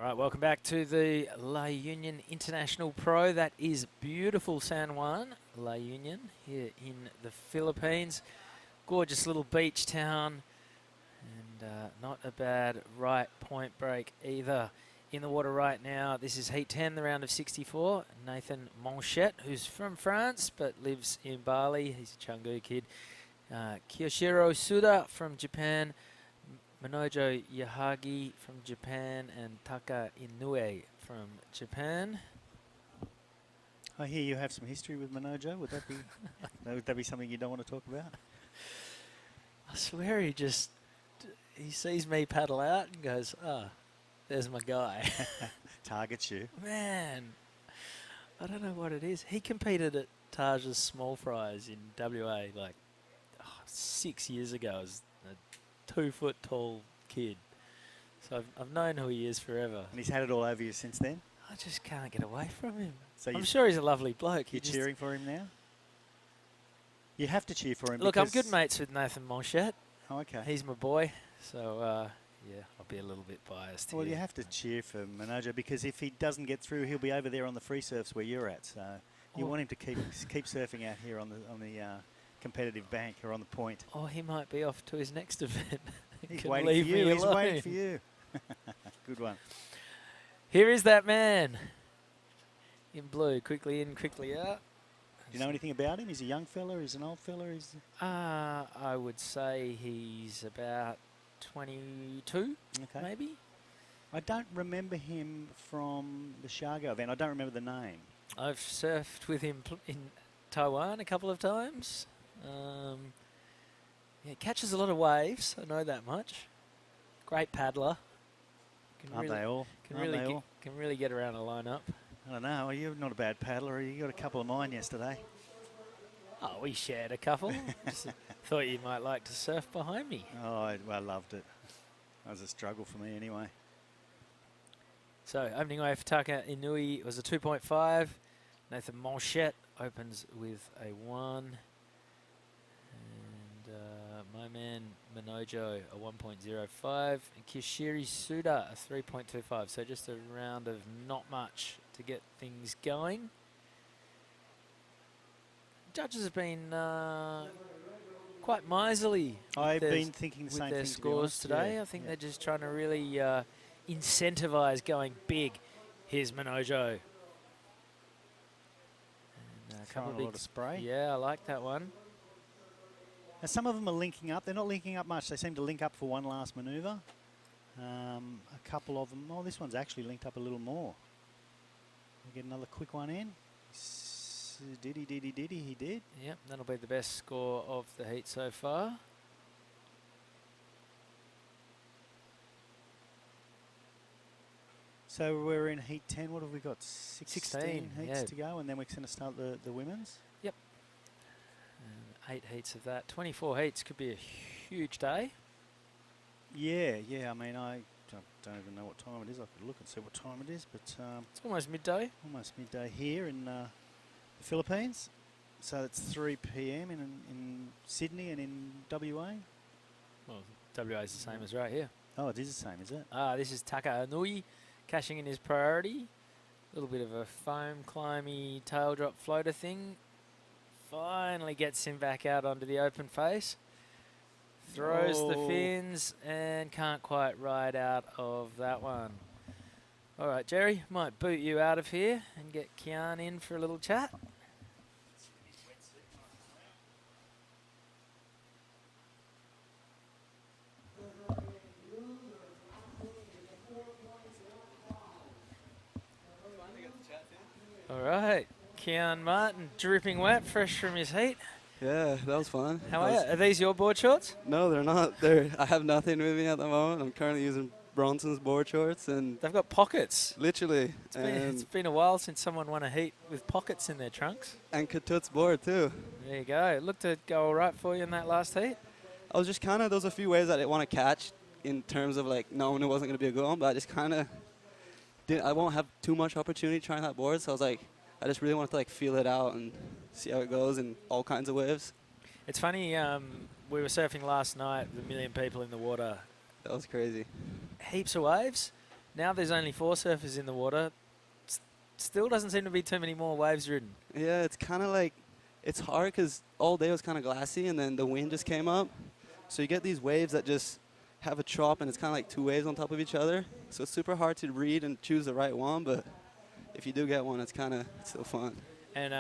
All right, welcome back to the La Union International Pro. That is beautiful San Juan, La Union, here in the Philippines. Gorgeous little beach town, and not a bad right point break either. In the water right now, this is Heat 10, the round of 64. Nathan Monchette, who's from France but lives in Bali. He's a Canggu kid. Kiyoshiro Suda from Japan. Manojo Yahagi from Japan, and Taka Inoue from Japan. I hear you have some history with Manojo. Would that be something you don't want to talk about? I swear he sees me paddle out and goes, there's my guy. Targets you. Man, I don't know what it is. He competed at Taj's Small Fries in WA like 6 years ago as a 2 foot tall kid. So I've known who he is forever. And he's had it all over you since then? I just can't get away from him. So I'm sure he's a lovely bloke. You're cheering for him now? You have to cheer for him. Look, I'm good mates with Nathan Monchette. Oh, okay. He's my boy. So, yeah, I'll be a little bit biased Well, here. you have to cheer for Manojo, because if he doesn't get through, he'll be over there on the free surfs where you're at. So you want him to keep surfing out here on the competitive bank or on the point. Oh, he might be off to his next event. He's Can waiting leave for you. me He's alone. waiting for you. Good one. Here is that man in blue. Quickly in, quickly out. Do you know anything about him? He's a young fella? He's an old fella? I would say he's about 22, Okay. maybe. I don't remember him from the Shargo event. I don't remember the name. I've surfed with him in Taiwan a couple of times. Yeah, catches a lot of waves. I know that much. Great paddler. Aren't they all? Can really get around a lineup. I don't know. You're not a bad paddler. You got a couple of mine yesterday. Oh, we shared a couple. Just thought you might like to surf behind me. Oh, I loved it. That was a struggle for me anyway. So opening wave for Taka Inui was a 2.5. Nathan Monchette opens with a 1. And my man Manojo a 1.05. And Kishiri Suda a 3.25. So just a round of not much to get things going. Judges have been quite miserly. I've been thinking the with same their thing, to be scores honest. today. Yeah, I think yeah. they're just trying to really incentivize going big. Here's Manojo. And a couple Throwing of a big lot of spray. Yeah, I like that one. Now, some of them are linking up. They're not linking up much. They seem to link up for one last manoeuvre. A couple of them. Oh, this one's actually linked up a little more. We get another quick one in. Did he did. Yep, that'll be the best score of the heat so far. So we're in heat 10. What have we got? 16 heats yeah. to go, and then we're going to start the women's. Yep. And 8 heats of that. 24 heats could be a huge day. Yeah. I mean, I don't even know what time it is. I could look and see what time it is, but It's almost midday. almost midday here in the Philippines. So it's 3 p.m. in Sydney and in WA. Well, WA is the same as right here. Oh, it is the same, is it? This is Taka Inui cashing in his priority. A little bit of a foam climby tail drop floater thing. Finally gets him back out onto the open face. Throws the Oh. fins and can't quite ride out of that one. All right, Jerry, might boot you out of here and get Kian in for a little chat. All right, Keon Martin, dripping wet, fresh from his heat. Yeah, that was fun. How are you? Are these your board shorts? No, they're not. I have nothing with me at the moment. I'm currently using Bronson's board shorts, and They've got pockets. literally, It's been a while since someone won a heat with pockets in their trunks. and Katut's board too. There you go. It looked to go all right for you in that last heat. I was just kind of, there was a few waves I didn't want to catch in terms of like knowing it wasn't going to be a good one, but I just kind of didn't. I won't have too much opportunity trying that board, so I was like, I just really wanted to like feel it out and see how it goes in all kinds of waves. It's funny, we were surfing last night with 1 million people in the water. That was crazy. Heaps of waves. Now there's only 4 surfers in the water. Still doesn't seem to be too many more waves ridden. Yeah, it's kind of like, it's hard because all day was kind of glassy and then the wind just came up. So you get these waves that just have a chop and it's kind of like 2 waves on top of each other. So it's super hard to read and choose the right one, but if you do get one, it's kind of still fun. And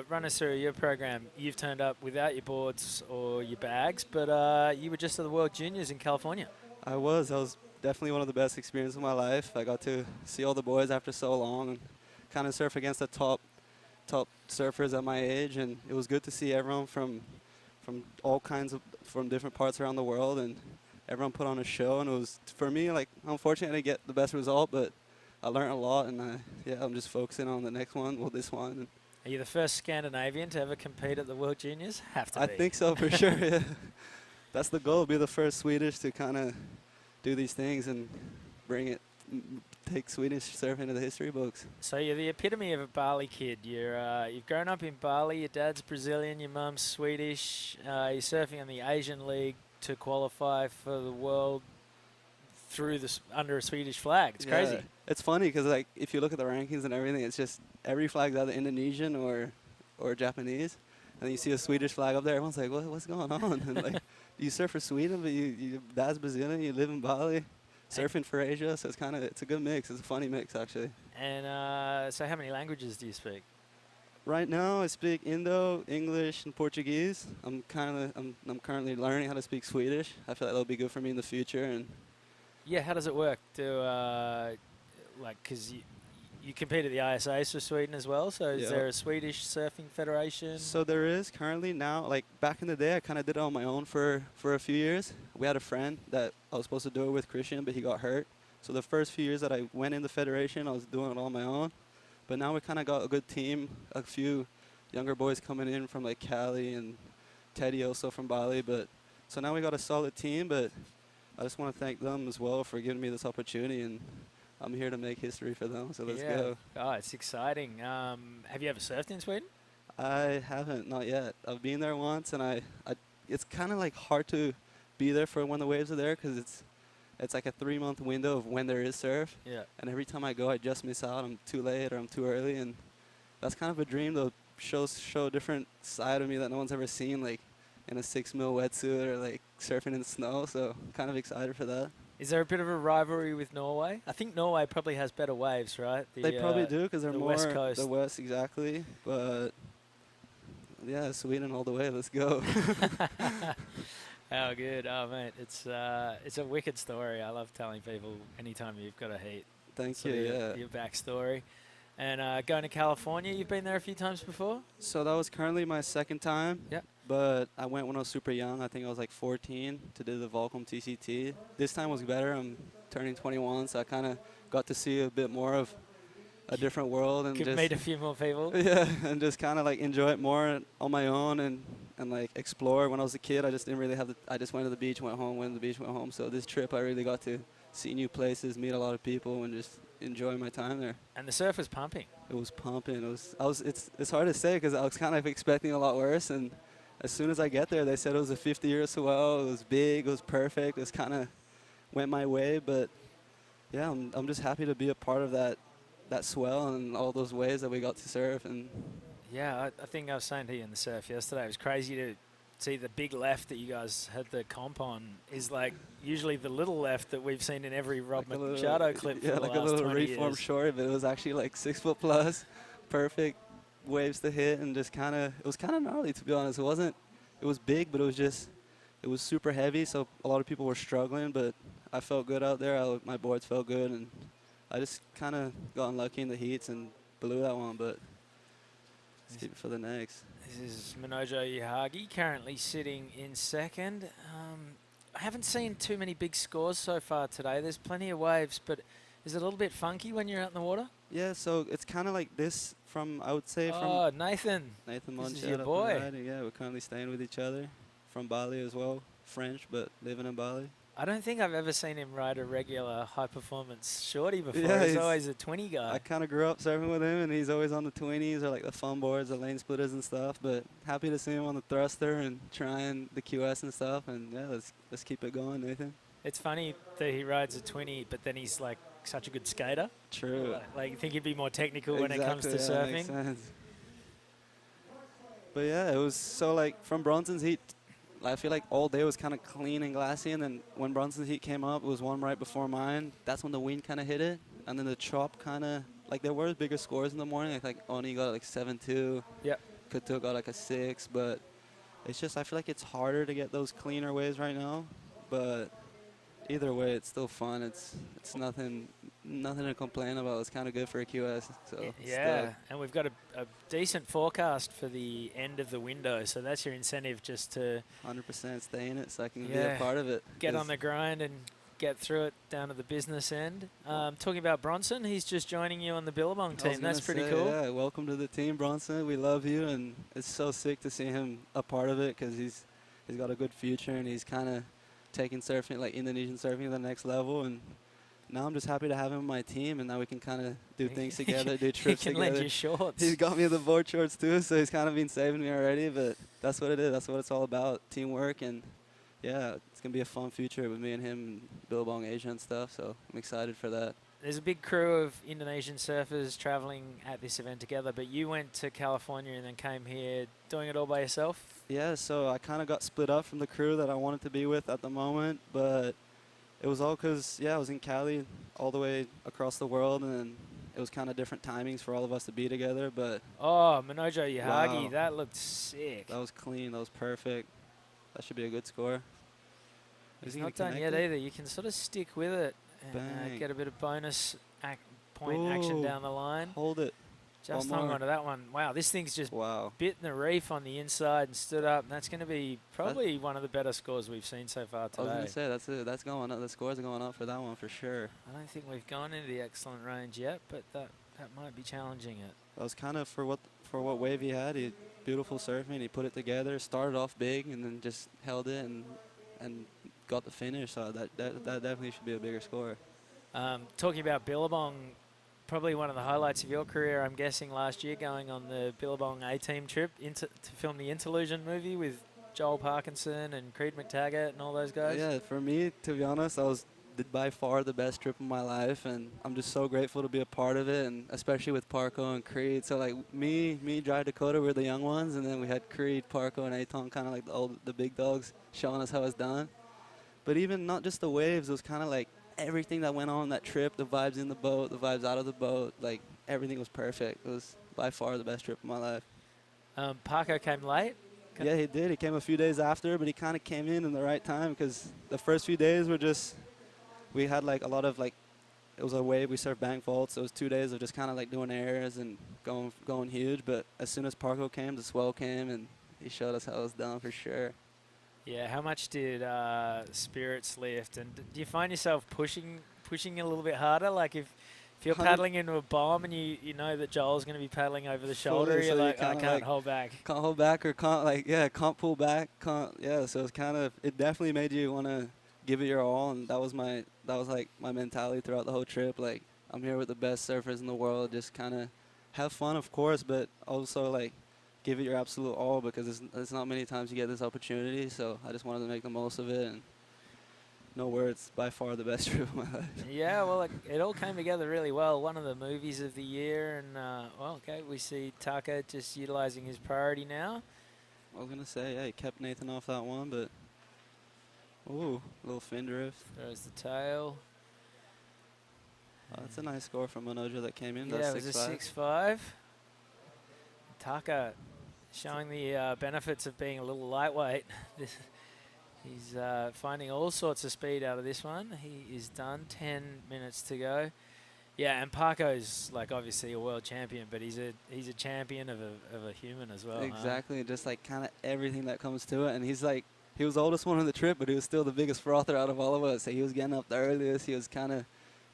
run us through your program. You've turned up without your boards or your bags, but you were just at the World Juniors in California. I was. That was definitely one of the best experiences of my life. I got to see all the boys after so long and kind of surf against the top surfers at my age, and it was good to see everyone from all kinds of, from different parts around the world, and everyone put on a show. And it was, for me, like, unfortunately I didn't get the best result, but I learned a lot, and yeah, I'm just focusing on the next one, well, this one. Are you the first Scandinavian to ever compete at the World Juniors? Have to be. I think so, for sure. Yeah. That's the goal, be the first Swedish to kind of do these things and take Swedish surfing into the history books. So you're the epitome of a Bali kid. You've grown up in Bali. Your dad's Brazilian, your mum's Swedish. You're surfing in the Asian League to qualify for the world through under a Swedish flag. It's crazy. It's funny because, like, if you look at the rankings and everything, it's just every flag's either Indonesian or Japanese, and then you see a Swedish flag up there. Everyone's like, what's going on? And like, you surf for Sweden, but your dad's Brazilian. You live in Bali, surfing for Asia. So it's a good mix. It's a funny mix, actually. And so, how many languages do you speak? Right now, I speak Indo, English, and Portuguese. I'm currently learning how to speak Swedish. I feel like that'll be good for me in the future. And yeah, how does it work? Because you compete at the ISAs for Sweden as well, so is there a Swedish surfing federation? So there is currently now. Like, back in the day, I kind of did it on my own for a few years. We had a friend that I was supposed to do it with, Christian, but he got hurt. So the first few years that I went in the federation, I was doing it on my own. But now we kind of got a good team, a few younger boys coming in from like Cali and Teddy also from Bali. So now we got a solid team, but I just want to thank them as well for giving me this opportunity, and I'm here to make history for them, so let's go. Oh, it's exciting. Have you ever surfed in Sweden? I haven't, not yet. I've been there once, and it's kind of like hard to be there for when the waves are there because it's like a 3-month window of when there is surf. Yeah. And every time I go, I just miss out. I'm too late or I'm too early, and that's kind of a dream to show a different side of me that no one's ever seen, like in a 6 mil wetsuit or like surfing in the snow. So I'm kind of excited for that. Is there a bit of a rivalry with Norway? I think Norway probably has better waves, right? They probably do because they're more West Coast. The West, exactly. But yeah, Sweden all the way. Let's go. Oh, good. Oh, mate, it's a wicked story. I love telling people anytime you've got a heat. Thank you. Your backstory. And going to California, you've been there a few times before? So that was currently my second time. Yep. But I went when I was super young. I think I was like 14 to do the Volcom TCT. This time was better. I'm turning 21, so I kind of got to see a bit more of a different world. And could meet a few more people. Yeah, and just kind of like enjoy it more on my own and like explore. When I was a kid, I just didn't really have I just went to the beach, went home, went to the beach, went home. So this trip, I really got to see new places, meet a lot of people, and just enjoy my time there. And the surf was pumping. It was pumping. It's hard to say because I was kind of expecting a lot worse, and as soon as I get there, they said it was a 50-year swell. It was big. It was perfect. It was kind of went my way, but yeah, I'm just happy to be a part of that swell and all those waves that we got to surf. And yeah, I think I was saying to you in the surf yesterday, it was crazy to see the big left that you guys had the comp on is like usually the little left that we've seen in every Rob like Machado clip. Yeah, for the like last a little 20 reform years. short, but it was actually like 6 foot plus, perfect waves to hit, and just it was kind of gnarly, to be honest. It was big, but it was super heavy, so a lot of people were struggling, but I felt good out there. My boards felt good, and I just kind of got unlucky in the heats and blew that one, but let's keep it for the next. This is Minojo Yahagi currently sitting in second. I haven't seen too many big scores so far today. There's plenty of waves, but is it a little bit funky when you're out in the water? Yeah, so it's kind of like this I would say from Nathan This is your boy. Yeah, we're currently staying with each other. From Bali as well. French, but living in Bali. I don't think I've ever seen him ride a regular high-performance shorty before. Yeah, he's always a 20 guy. I kind of grew up surfing with him, and he's always on the 20s or like the fun boards, the lane splitters and stuff. But happy to see him on the thruster and trying the QS and stuff. And yeah, let's keep it going, Nathan. It's funny that he rides a 20, but then he's like such a good skater. True. Like you think he'd be more technical when it comes to Exactly, yeah, makes surfing. sense. But yeah, it was so like from Bronson's heat, I feel like all day was kind of clean and glassy, and then when Bronson's heat came up, it was one right before mine. That's when the wind kind of hit it, and then the chop kind of, like there were bigger scores in the morning. Like Oni got like 7-2. Yep. Couture got like a 6, but it's just I feel like it's harder to get those cleaner waves right now. But either way, it's still fun. It's nothing to complain about. It's kind of good for a QS. So yeah, and we've got a decent forecast for the end of the window, so that's your incentive just to 100% stay in it so I can be a part of it. Get on the grind and get through it down to the business end. Talking about Bronson, he's just joining you on the Billabong team. That's pretty cool. Yeah, welcome to the team, Bronson. We love you, and it's so sick to see him a part of it because he's got a good future, and he's kind of taking surfing, like Indonesian surfing, to the next level. And now I'm just happy to have him on my team, and now we can kind of do things together, do trips he can together. lend you shorts. He's got me the board shorts too, so he's kind of been saving me already. But that's what it is. That's what it's all about, teamwork. And yeah, it's gonna be a fun future with me and him, and Billabong Asia and stuff. So I'm excited for that. There's a big crew of Indonesian surfers traveling at this event together, but you went to California and then came here doing it all by yourself? Yeah, so I kind of got split up from the crew that I wanted to be with at the moment, but it was all because, yeah, I was in Cali all the way across the world, and then it was kind of different timings for all of us to be together, but... Oh, Manojo Yahagi, wow, that looked sick. that was clean, that was perfect. That should be a good score. He's not done yet either. You can sort of stick with it and get a bit of bonus point action down the line. Hold it. Just hung on to that one. Wow, this thing's just bitten the reef on the inside and stood up. And that's going to be probably one of the better scores we've seen so far today. I was going to say, that's it. That's going up. The scores are going up for that one for sure. I don't think we've gone into the excellent range yet, but that might be challenging it. That was kind of for what wave he had. He beautiful surfing. He put it together, started off big, and then just held it and got the finish. So that definitely should be a bigger score. Talking about Billabong, probably one of the highlights of your career, I'm guessing, last year, going on the Billabong A-Team trip to film the Interlusion movie with Joel Parkinson and Creed McTaggart and all those guys. Yeah, for me, to be honest, that was by far the best trip of my life, and I'm just so grateful to be a part of it, and especially with Parko and Creed. So like me, Dry Dakota, we're the young ones, and then we had Creed, Parko, and Aton, kind of like the big dogs, showing us how it's done. But even not just the waves, it was kind of like everything that went on that trip, the vibes in the boat, the vibes out of the boat, like everything was perfect. It was by far the best trip of my life. Parko came late? Yeah, he did. He came a few days after, but he kind of came in the right time because the first few days were just, we had like a lot of like, it was a wave, we surfed bank vaults, so it was 2 days of just kind of like doing airs and going huge. But as soon as Parko came, the swell came, and he showed us how it was done for sure. Yeah, how much did spirits lift? And do you find yourself pushing a little bit harder? Like if you're paddling into a bomb and you know that Joel's going to be paddling over the shoulder, fully, you're so like, I can't hold back. Can't hold back or can't pull back. So it's kind of, it definitely made you want to give it your all, and that was like my mentality throughout the whole trip. Like, I'm here with the best surfers in the world, just kind of have fun, of course, but also like give it your absolute all, because it's not many times you get this opportunity. So I just wanted to make the most of it, and no words, by far the best trip of my life. Yeah, well, it all came together really well. One of the movies of the year, and well, okay, we see Taka just utilizing his priority now. I was gonna say, yeah, he kept Nathan off that one, but ooh, little fin drift. Throws the tail. Oh, that's a nice score from Manojo that came in. Yeah, that's it was a 6.5. Taka showing the benefits of being a little lightweight. He's finding all sorts of speed out of this one. He is done. 10 minutes to go. Yeah, and Parko's like obviously a world champion, but he's a champion of a human as well. Exactly, just like kind of everything that comes to it. And he's like, he was the oldest one on the trip, but he was still the biggest frother out of all of us. So he was getting up the earliest. He was kind of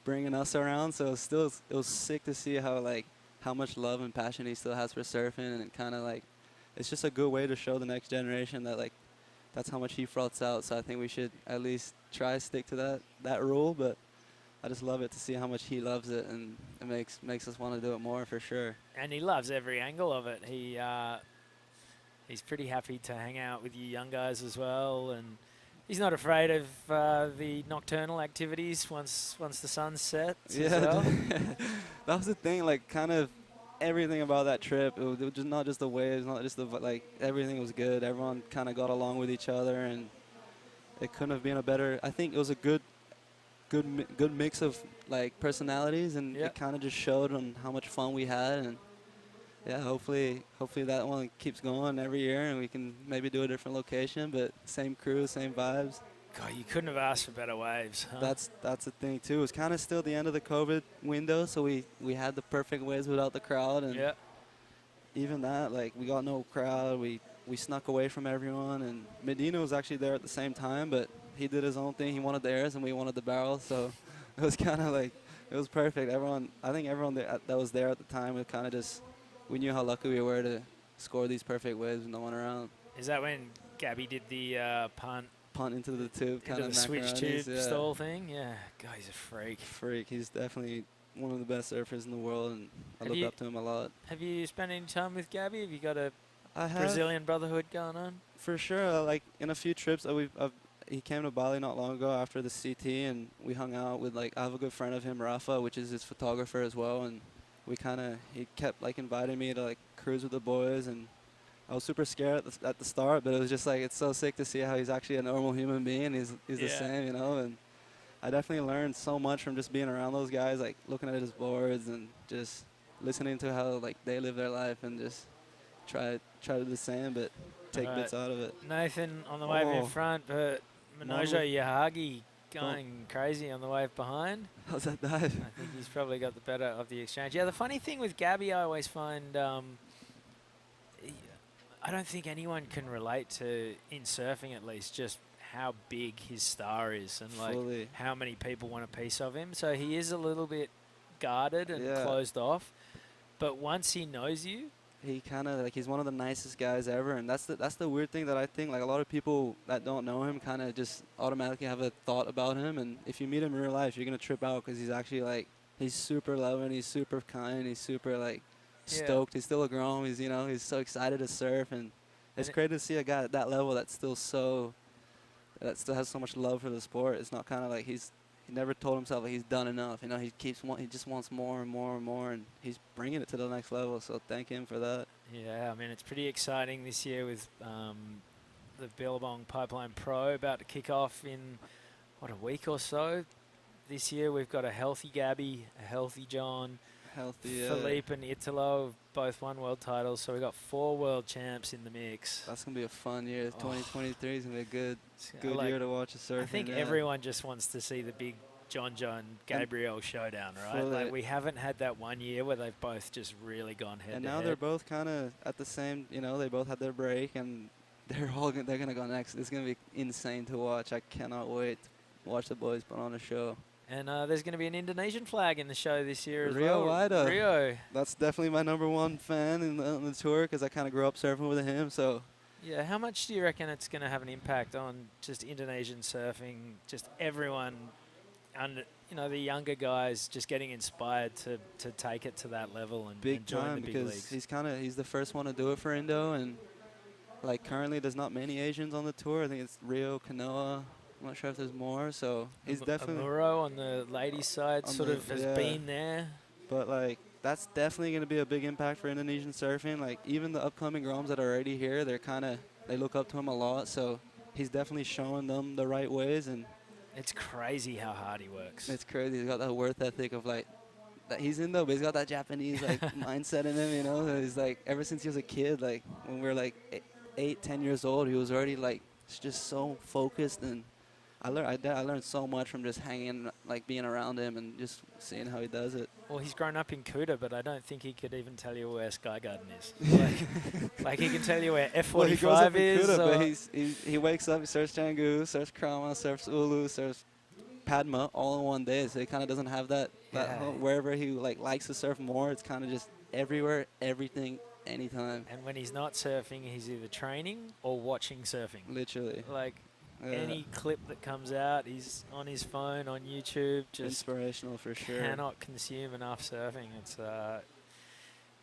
bringing us around. So it was sick to see how much love and passion he still has for surfing, and kind of like, it's just a good way to show the next generation that like, that's how much he froths out. So I think we should at least try to stick to that rule. But I just love it to see how much he loves it, and it makes us want to do it more for sure. And he loves every angle of it. He's pretty happy to hang out with you young guys as well, and He's not afraid of the nocturnal activities once the sun sets as Yeah, well. that was the thing. Like, kind of everything about that trip. It was just not just the waves, not just the like. Everything was good. Everyone kind of got along with each other, and it couldn't have been a better. I think it was a good mix of like personalities, and Yeah. it kind of just showed on how much fun we had. And yeah, hopefully that one keeps going every year, and we can maybe do a different location, but same crew, same vibes. God, you couldn't have asked for better waves. Huh? That's the thing too. It's kind of still the end of the COVID window, so we had the perfect waves without the crowd, and Yeah. even that, like, we got no crowd. We snuck away from everyone, and Medina was actually there at the same time, but he did his own thing. He wanted the airs, and we wanted the barrels, so it was kind of like, it was perfect. I think everyone that was there at the time, it kind of just, we knew how lucky we were to score these perfect waves with no one around. Is that when Gabby did the punt Into the tube, kind into of the switch tube yeah. stall thing? Yeah. God, he's a freak. Freak. He's definitely one of the best surfers in the world, and I Have look you- up to him a lot. Have you spent any time with Gabby? Have you got a I have, Brazilian brotherhood going on? for sure. Like, in a few trips, he came to Bali not long ago after the CT, and we hung out with, like, I have a good friend of him, Rafa, which is his photographer as well, and he kept, like, inviting me to, like, cruise with the boys, and I was super scared at the start, but it was just like, it's so sick to see how he's actually a normal human being. He's the Yeah. same, you know, and I definitely learned so much from just being around those guys, like looking at his boards and just listening to how, like, they live their life, and just try to do the same, but take Alright. bits out of it. Nathan on the wave in Oh. front, but Minojo Yahagi going crazy on the wave behind. How's that dive? I think he's probably got the better of the exchange. Yeah, the funny thing with Gabby, I always find, I don't think anyone can relate to, in surfing at least, just how big his star is and like Fully. how many people want a piece of him. So he is a little bit guarded and Yeah. closed off. But once he knows you, He kind of, like, he's one of the nicest guys ever, and that's the weird thing that I think, like, a lot of people that don't know him kind of just automatically have a thought about him, and if you meet him in real life, you're gonna trip out because he's actually, like, he's super loving, he's super kind, he's super, like, Yeah. stoked. He's still a grown. He's, you know, he's so excited to surf, and it's it- great to see a guy at that level that still has so much love for the sport. It's not kind of like he never told himself that he's done enough. You know, he just wants more and more and more, and he's bringing it to the next level. So thank him for that. yeah, I mean, it's pretty exciting this year with the Billabong Pipeline Pro about to kick off in, what, a week or so. This year we've got a healthy Gabby, a healthy John, Healthy. Philippe and Italo have both won world titles, so we've got 4 world champs in the mix. That's gonna be a fun year. Oh. 2023 is gonna be a good Like, year to watch a surfing. I think yeah. everyone just wants to see the big John Gabriel showdown, right? Fully. Like, we haven't had that one year where they've both just really gone head And to now head. they're both kind of at the same. You know, they both had their break, and they're gonna go next. It's gonna be insane to watch. I cannot wait to watch the boys put on a show. And there's going to be an Indonesian flag in the show this year as Rio well. Wida. Rio. That's definitely my #1 fan on the tour because I kind of grew up surfing with him. So Yeah, how much do you reckon it's going to have an impact on just Indonesian surfing, just everyone, under, the younger guys just getting inspired to take it to that level and big join time the big because leagues? he's the first one to do it for Indo, and like currently there's not many Asians on the tour. I think it's Rio, Kanoa. I'm not sure if there's more. So he's definitely. Amuro on the ladies' side On sort the- of has yeah. been there. But like that's definitely going to be a big impact for Indonesian surfing. Like even the upcoming Groms that are already here, they look up to him a lot. So he's definitely showing them the right ways, and It's crazy how hard he works. it's crazy. He's got that work ethic of like that he's Indo, but he's got that Japanese like mindset in him. You know, he's like ever since he was a kid, like when we were like 8, 10 years old, he was already like just so focused, and I learned so much from just hanging, like being around him and just seeing how he does it. Well, he's grown up in Kuta, but I don't think he could even tell you where Sky Garden is. Like he can tell you where F45 Well, he grows up in is. Kuta, but or- he wakes up, he surfs Canggu, surfs Krama, surfs Ulu, surfs Padma all in one day. So he kind of doesn't have that Yeah. wherever he likes to surf more. It's kind of just everywhere, everything, anytime. And when he's not surfing, he's either training or watching surfing. Literally. Like Yeah. any clip that comes out, he's on his phone, on YouTube, just Inspirational for sure. cannot consume enough surfing. It's,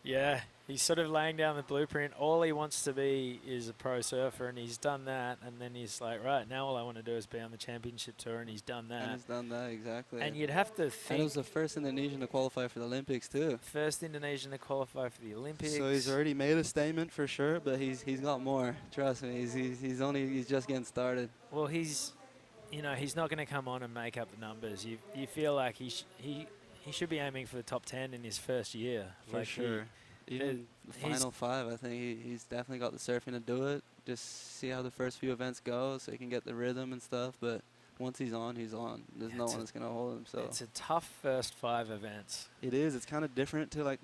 yeah, He's sort of laying down the blueprint. All he wants to be is a pro surfer, and he's done that. And then he's like, right, now all I want to do is be on the championship tour, and he's done that. And he's done that, exactly. And you'd have to And think... it was the first Indonesian to qualify for the Olympics, too. First Indonesian to qualify for the Olympics. So he's already made a statement for sure, but he's got more. Trust me, he's just getting started. Well, he's not going to come on and make up the numbers. You feel like he should be aiming for the top 10 in his first year. For like sure. Even the final 5, I think he's definitely got the surfing to do it. Just see how the first few events go so he can get the rhythm and stuff. But once he's on, he's on. There's no one that's going to hold him. So it's a tough first 5 events. It is. It's kind of different to like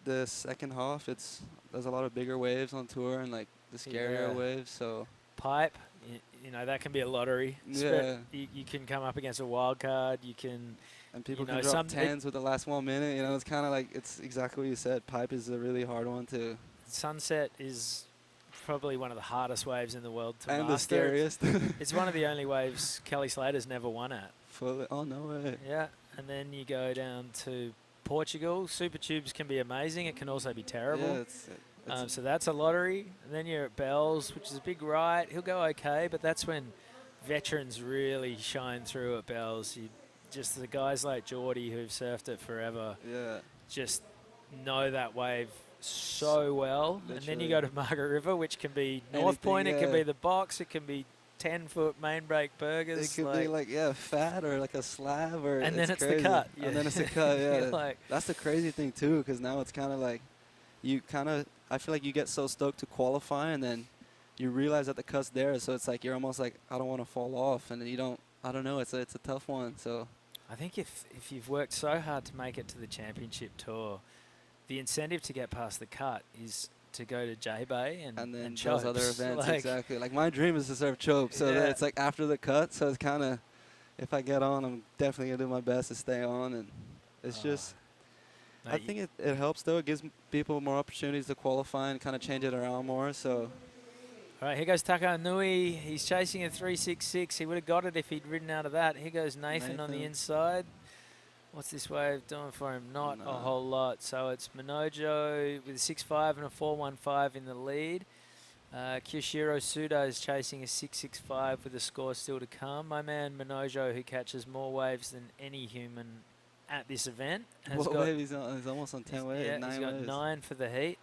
the second half. There's a lot of bigger waves on tour and like the scarier waves. So pipe, that can be a lottery. Yeah. You can come up against a wild card. You can... And people can drop 10s with the last 1 minute. It's kind of like, it's exactly what you said. Pipe is a really hard one to... Sunset is probably one of the hardest waves in the world to and master. The scariest. It's one of the only waves Kelly Slater's never won at. Fully. Oh, no way. Yeah, and then you go down to Portugal. Super Tubes can be amazing. It can also be terrible. Yeah, so that's a lottery. And then you're at Bells, which is a big right. He'll go okay, but that's when veterans really shine through at Bells. Just the guys like Geordie who've surfed it forever just know that wave so well. Literally. And then you go to Margaret River, which can be North Point, it can be the box, it can be 10-foot main break burgers. It could be like, fat or like a slab. And then it's crazy. the cut. And then it's the cut, yeah. That's the crazy thing, too, because now it's kind of like I feel like you get so stoked to qualify, and then you realize that the cut's there, so it's like you're almost like, I don't want to fall off, and then you don't, I don't know, it's a tough one, so... I think if you've worked so hard to make it to the championship tour, the incentive to get past the cut is to go to J-Bay and then and those other Chopes. events, exactly. Like my dream is to surf Chope, so then it's like after the cut, so it's kind of, if I get on, I'm definitely going to do my best to stay on, and it's just, I think it helps though. It gives people more opportunities to qualify and kind of change it around more, so... All right, here goes Taka Nui. He's chasing a 366. He would have got it if he'd ridden out of that. Here goes Nathan on the inside. What's this wave doing for him? Not a whole lot. So it's Minojo with a 6.5 and a 4.15 in the lead. Kyoshiro Suda is chasing a 6.65 with a score still to come. My man Minojo, who catches more waves than any human at this event. What wave he's on? He's almost on 10 waves. Yeah, he's got 9 for the heat.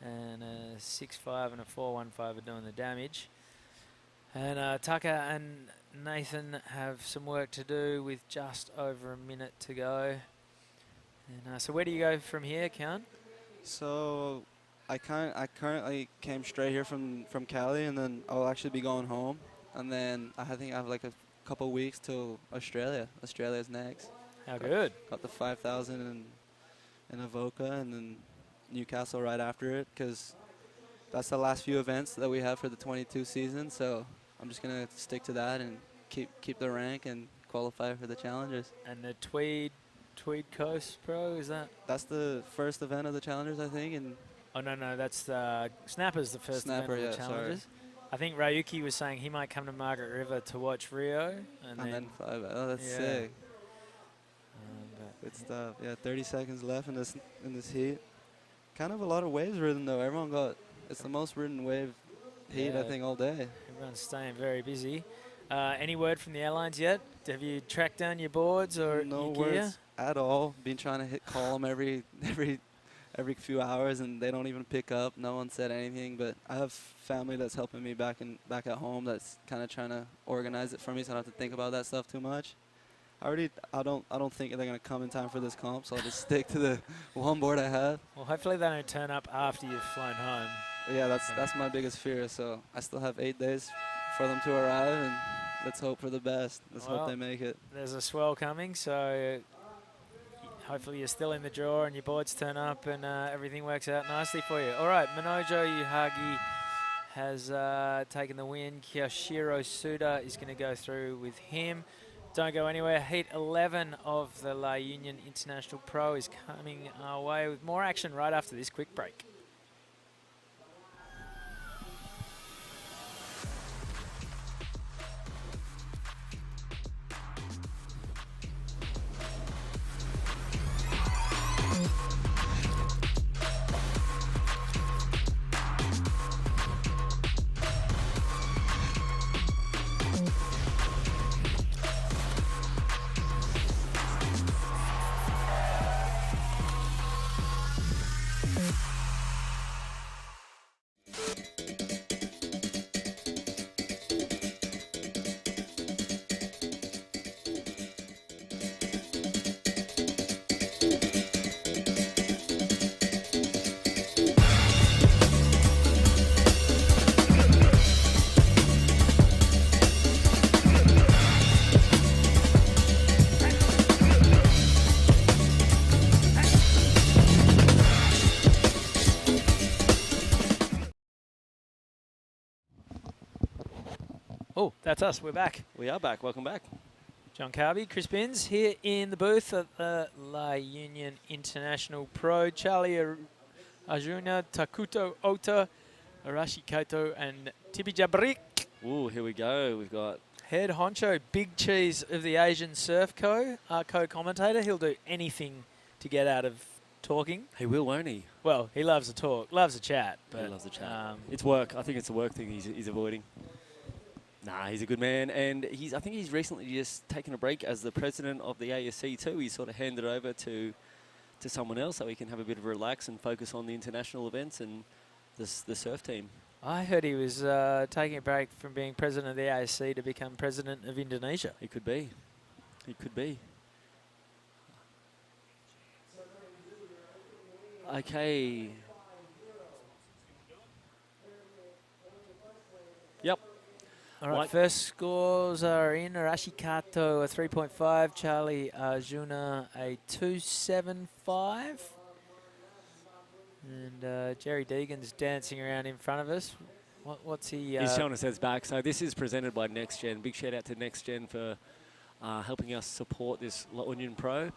And a 6.5 and a 4.15 are doing the damage. And Tucker and Nathan have some work to do with just over a minute to go. And so where do you go from here, Count? So I currently came straight here from Cali, and then I'll actually be going home. And then I think I have like a couple weeks till Australia. Australia's next. How good. Got the 5,000 in Avoca, and then Newcastle right after it, because that's the last few events that we have for the 22 season. So I'm just gonna stick to that and keep the rank and qualify for the challenges. And the Tweed Coast Pro, is that? That's the first event of the challenges, I think. And oh no, that's Snapper's the first event of the challenges. Sorry. I think Ryuki was saying he might come to Margaret River to watch Rio, and then 5. Oh, that's sick. Good stuff. Yeah, 30 seconds left in this heat. Kind of a lot of waves ridden though. It's the most ridden wave heat I think all day. Everyone's staying very busy. Any word from the airlines yet? Have you tracked down your boards or no your gear? words at all? Been trying to call them every few hours, and they don't even pick up. No one said anything, but I have family that's helping me back at home. That's kind of trying to organize it for me, so I don't have to think about that stuff too much. I don't think they're gonna come in time for this comp, so I'll just stick to the one board I have. Well, hopefully they don't turn up after you've flown home. Yeah, that's my biggest fear. So I still have 8 days for them to arrive, and let's hope for the best. Let's hope they make it. There's a swell coming, so hopefully you're still in the draw and your boards turn up and everything works out nicely for you. All right, Minojo Yuhagi has taken the win. Kyoshiro Suda is going to go through with him. Don't go anywhere. Heat 11 of the La Union International Pro is coming our way with more action right after this quick break. Oh, that's us. We're back. We are back. Welcome back. John Carby, Chris Binns here in the booth at the La Union International Pro. Charlie Arjuna, Takuto Ota, Arashi Kaito, and Tibi Jabrik. Ooh, here we go. We've got Head honcho, Big Cheese of the Asian Surf Co., our co-commentator. He'll do anything to get out of talking. He will, won't he? Well, he loves to talk, loves to chat. But, He loves the chat. It's work. I think it's a work thing he's avoiding. Nah, he's a good man, and I think he's recently just taken a break as the president of the ASC too. He sort of handed over to someone else so he can have a bit of a relax and focus on the international events and the surf team. I heard he was taking a break from being president of the ASC to become president of Indonesia. He could be. He could be. Okay. Yep. All right, Right. first scores are in. Arashi Kato, a 3.5. Charlie Arjuna, a 2.75. And Jerry Deegan's dancing around in front of us. What's he... He's showing us his back. So this is presented by NextGen. Big shout out to NextGen for helping us support this La Union Pro.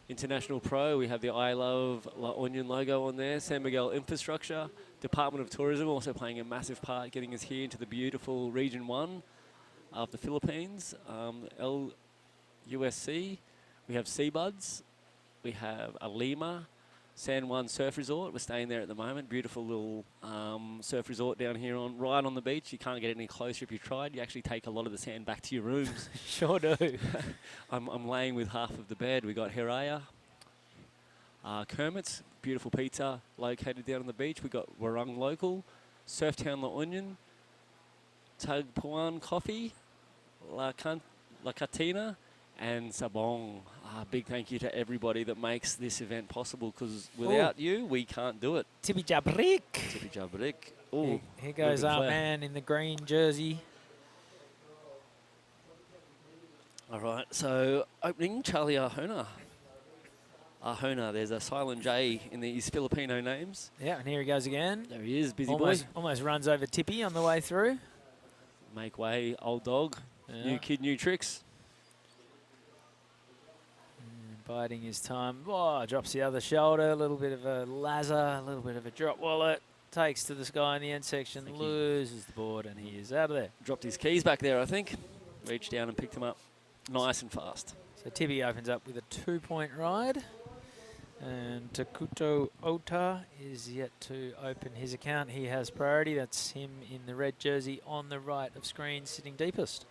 International Pro, we have the I Love La Union logo on there. San Miguel Infrastructure, Department of Tourism also playing a massive part getting us here into the beautiful Region 1 of the Philippines. LUSC, we have Seabuds, we have Alima, San Juan Surf Resort. We're staying there at the moment. Beautiful little surf resort down here right on the beach. You can't get any closer if you tried. You actually take a lot of the sand back to your rooms. Sure do. I'm laying with half of the bed. We got Hiraya, Kermit's, beautiful pizza located down on the beach. We got Warung Local, Surftown La Union, Tagpuan Coffee, La Catina, and Sabong. Big thank you to everybody that makes this event possible, because without you, we can't do it. Tibi Jabrik. Tibi Jabrik. Ooh, Here goes our flair. man in the green jersey. All right, so opening, Charlie Arjona. Arjona, there's a silent J in these Filipino names. Yeah, and here he goes again. There he is, busy Almost, boy. almost runs over Tippy on the way through. Make way, old dog. Yeah. New kid, new tricks. Biding his time. Oh, drops the other shoulder. A little bit of a lazar, a little bit of a drop wallet. Takes to the sky in the end section, loses the board, and he is out of there. Dropped his keys back there, I think. Reached down and picked him up nice and fast. So Tibi opens up with a 2-point ride. And Takuto Ota is yet to open his account. He has priority. That's him in the red jersey on the right of screen, sitting deepest.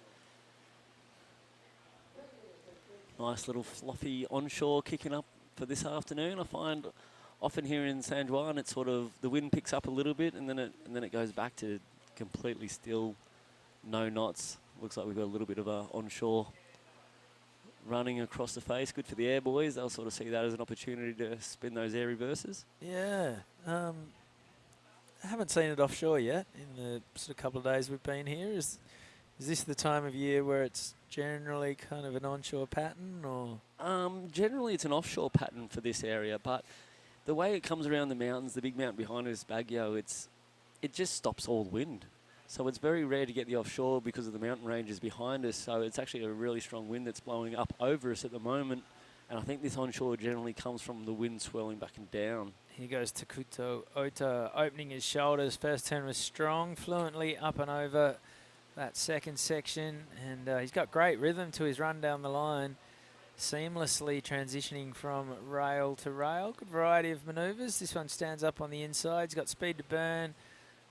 Nice little fluffy onshore kicking up for this afternoon. I find often here in San Juan, it's sort of the wind picks up a little bit and then it goes back to completely still, no knots. Looks like we've got a little bit of a onshore running across the face. Good for the air boys. They'll sort of see that as an opportunity to spin those air reverses. Yeah. I haven't seen it offshore yet in the sort of couple of days we've been here. Is this the time of year where it's generally kind of an onshore pattern, or? Generally it's an offshore pattern for this area, but the way it comes around the mountains, the big mountain behind us, Baguio, it just stops all wind. So it's very rare to get the offshore because of the mountain ranges behind us. So it's actually a really strong wind that's blowing up over us at the moment. And I think this onshore generally comes from the wind swirling back and down. Here goes Takuto Ota opening his shoulders. First turn was strong, fluently up and over that second section. And he's got great rhythm to his run down the line. Seamlessly transitioning from rail to rail. Good variety of manoeuvres. This one stands up on the inside. He's got speed to burn.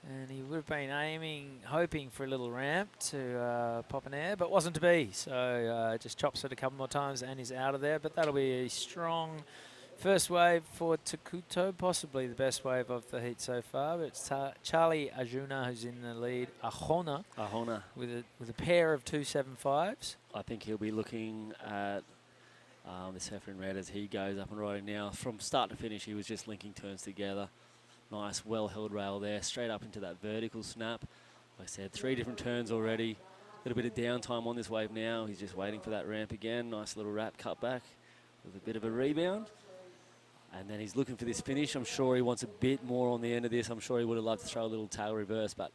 And he would have been hoping for a little ramp to pop an air, but wasn't to be. So just chops it a couple more times and is out of there. But that'll be a strong First wave for Takuto, possibly the best wave of the heat so far. But it's Charlie Arjuna who's in the lead. Ahona with a pair of 2.75s. I think he'll be looking at the surfer in red as he goes up and riding now. From start to finish, he was just linking turns together. Nice, well-held rail there, straight up into that vertical snap. Like I said, 3 different turns already. A little bit of downtime on this wave now. He's just waiting for that ramp again. Nice little wrap cut back with a bit of a rebound. And then he's looking for this finish. I'm sure he wants a bit more on the end of this. I'm sure he would have loved to throw a little tail reverse, but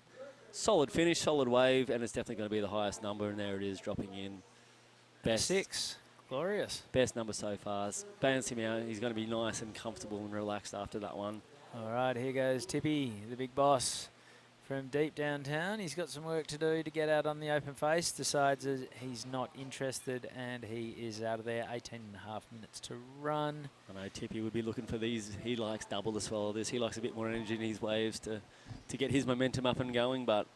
solid finish, solid wave, and it's definitely going to be the highest number, and there it is, dropping in. Best 6. Glorious. Best number so far. Balance him out. He's going to be nice and comfortable and relaxed after that one. All right, here goes Tippy, the big boss from deep downtown. He's got some work to do to get out on the open face. Decides that he's not interested, and he is out of there. 18.5 minutes to run. I know Tippy would be looking for these. He likes double the swell of this. He likes a bit more energy in his waves to get his momentum up and going, but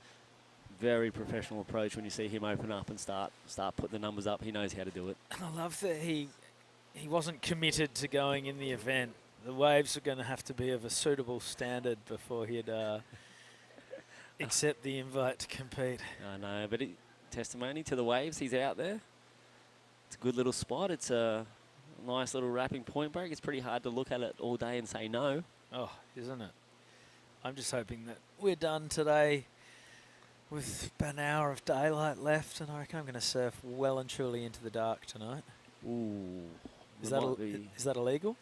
very professional approach when you see him open up and start putting the numbers up. He knows how to do it. I love that he wasn't committed to going in the event. The waves are going to have to be of a suitable standard before he'd accept the invite to compete. I know, but testimony to the waves, he's out there. It's a good little spot. It's a nice little wrapping point break. It's pretty hard to look at it all day and say no. Oh, isn't it? I'm just hoping that we're done today with about an hour of daylight left, and I reckon I'm going to surf well and truly into the dark tonight. Ooh. Is that illegal?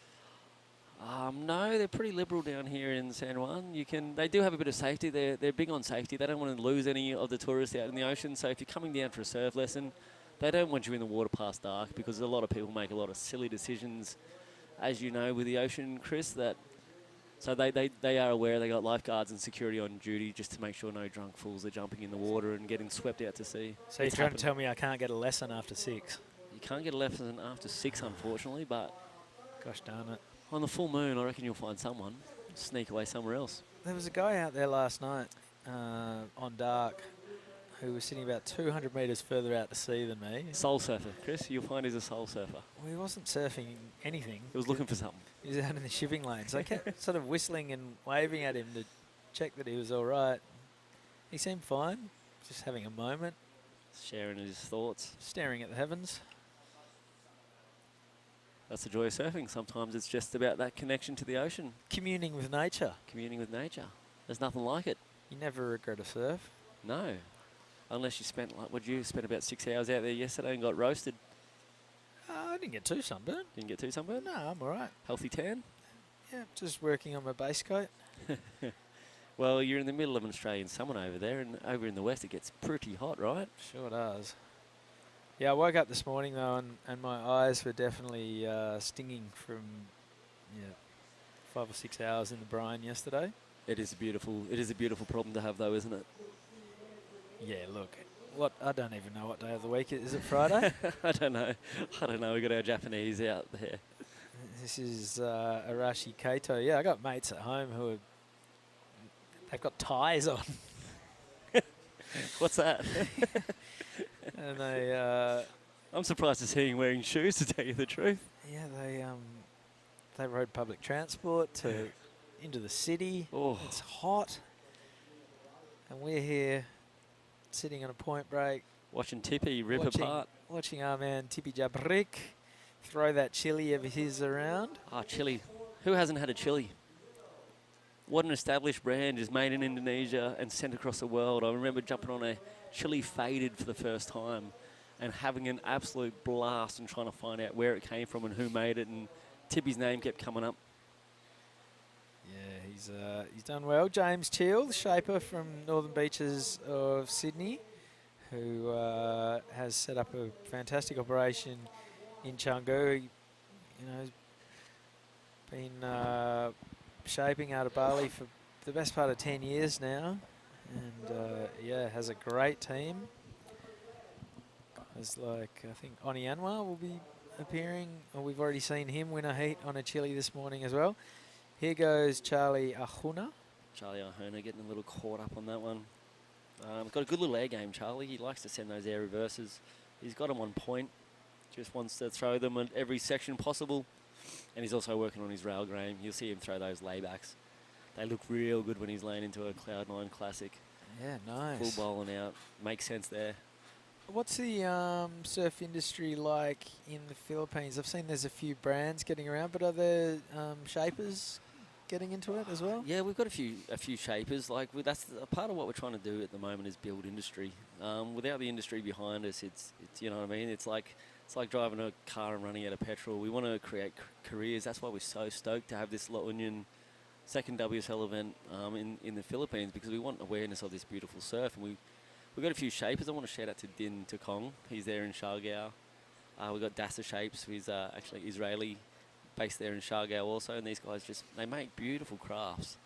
No, they're pretty liberal down here in San Juan. They do have a bit of safety. They're big on safety. They don't want to lose any of the tourists out in the ocean. So if you're coming down for a surf lesson, they don't want you in the water past dark, because a lot of people make a lot of silly decisions, as you know, with the ocean, Chris. So they are aware. They got lifeguards and security on duty just to make sure no drunk fools are jumping in the water and getting swept out to sea. So you're trying to tell me I can't get a lesson after 6? You can't get a lesson after 6, unfortunately, but gosh darn it. On the full moon, I reckon you'll find someone. Sneak away somewhere else. There was a guy out there last night on dark who was sitting about 200 metres further out to sea than me. Soul surfer, Chris. You'll find he's a soul surfer. Well, he wasn't surfing anything. He was looking for something. He was out in the shipping lanes. I kept sort of whistling and waving at him to check that he was all right. He seemed fine, just having a moment. Sharing his thoughts. Staring at the heavens. That's the joy of surfing. Sometimes it's just about that connection to the ocean. Communing with nature. Communing with nature. There's nothing like it. You never regret a surf. No. Unless you spent, you spent about 6 hours out there yesterday and got roasted. I didn't get too sunburned. Didn't get too sunburned? No, I'm all right. Healthy tan? Yeah, just working on my base coat. Well, you're in the middle of an Australian summer over there, and over in the west it gets pretty hot, right? Sure does. Yeah, I woke up this morning though, and my eyes were definitely stinging from 5 or 6 hours in the brine yesterday. It is a beautiful problem to have, though, isn't it? Yeah, look, I don't even know what day of the week it is. Is it Friday? I don't know. We got our Japanese out there. This is Arashi Kato. Yeah, I got mates at home they've got ties on. What's that? And they. I'm surprised to see him wearing shoes, to tell you the truth. Yeah, they rode public transport into the city. Oh. It's hot, and we're here sitting on a point break, watching Tippy rip apart. Watching our man Tippy Jabrik throw that chili of his around. Ah, chili. Who hasn't had a chili? What an established brand is made in Indonesia and sent across the world. I remember jumping on a chili faded for the first time and having an absolute blast and trying to find out where it came from and who made it, and Tippy's name kept coming up. Yeah, he's done well. James Teal, the shaper from Northern Beaches of Sydney, who has set up a fantastic operation in Canggu. He's been shaping out of Bali for the best part of 10 years now, and has a great team. Guys like, I think Oni Anwar will be appearing, or we've already seen him win a heat on a chili this morning as well. Here goes Charlie Ahuna. Charlie Ahuna getting a little caught up on that one. Got a good little air game, Charlie. He likes to send those air reverses. He's got them on point. Just wants to throw them at every section possible. And he's also working on his rail game. You'll see him throw those laybacks. They look real good when he's laying into a Cloud9 Classic. Yeah, nice. Full bowling out. Makes sense there. What's the surf industry like in the Philippines? I've seen there's a few brands getting around, but are there shapers getting into it as well? Yeah, we've got a few shapers. Like that's a part of what we're trying to do at the moment is build industry. Without the industry behind us, it's you know what I mean. It's like driving a car and running out of petrol. We want to create careers. That's why we're so stoked to have this La Union second WSL event in the Philippines, because we want awareness of this beautiful surf. And we've got a few shapers. I want to shout out to Din Takong. He's there in Siargao. We've got Dasa Shapes, who's actually Israeli, based there in Siargao also. And these guys they make beautiful crafts.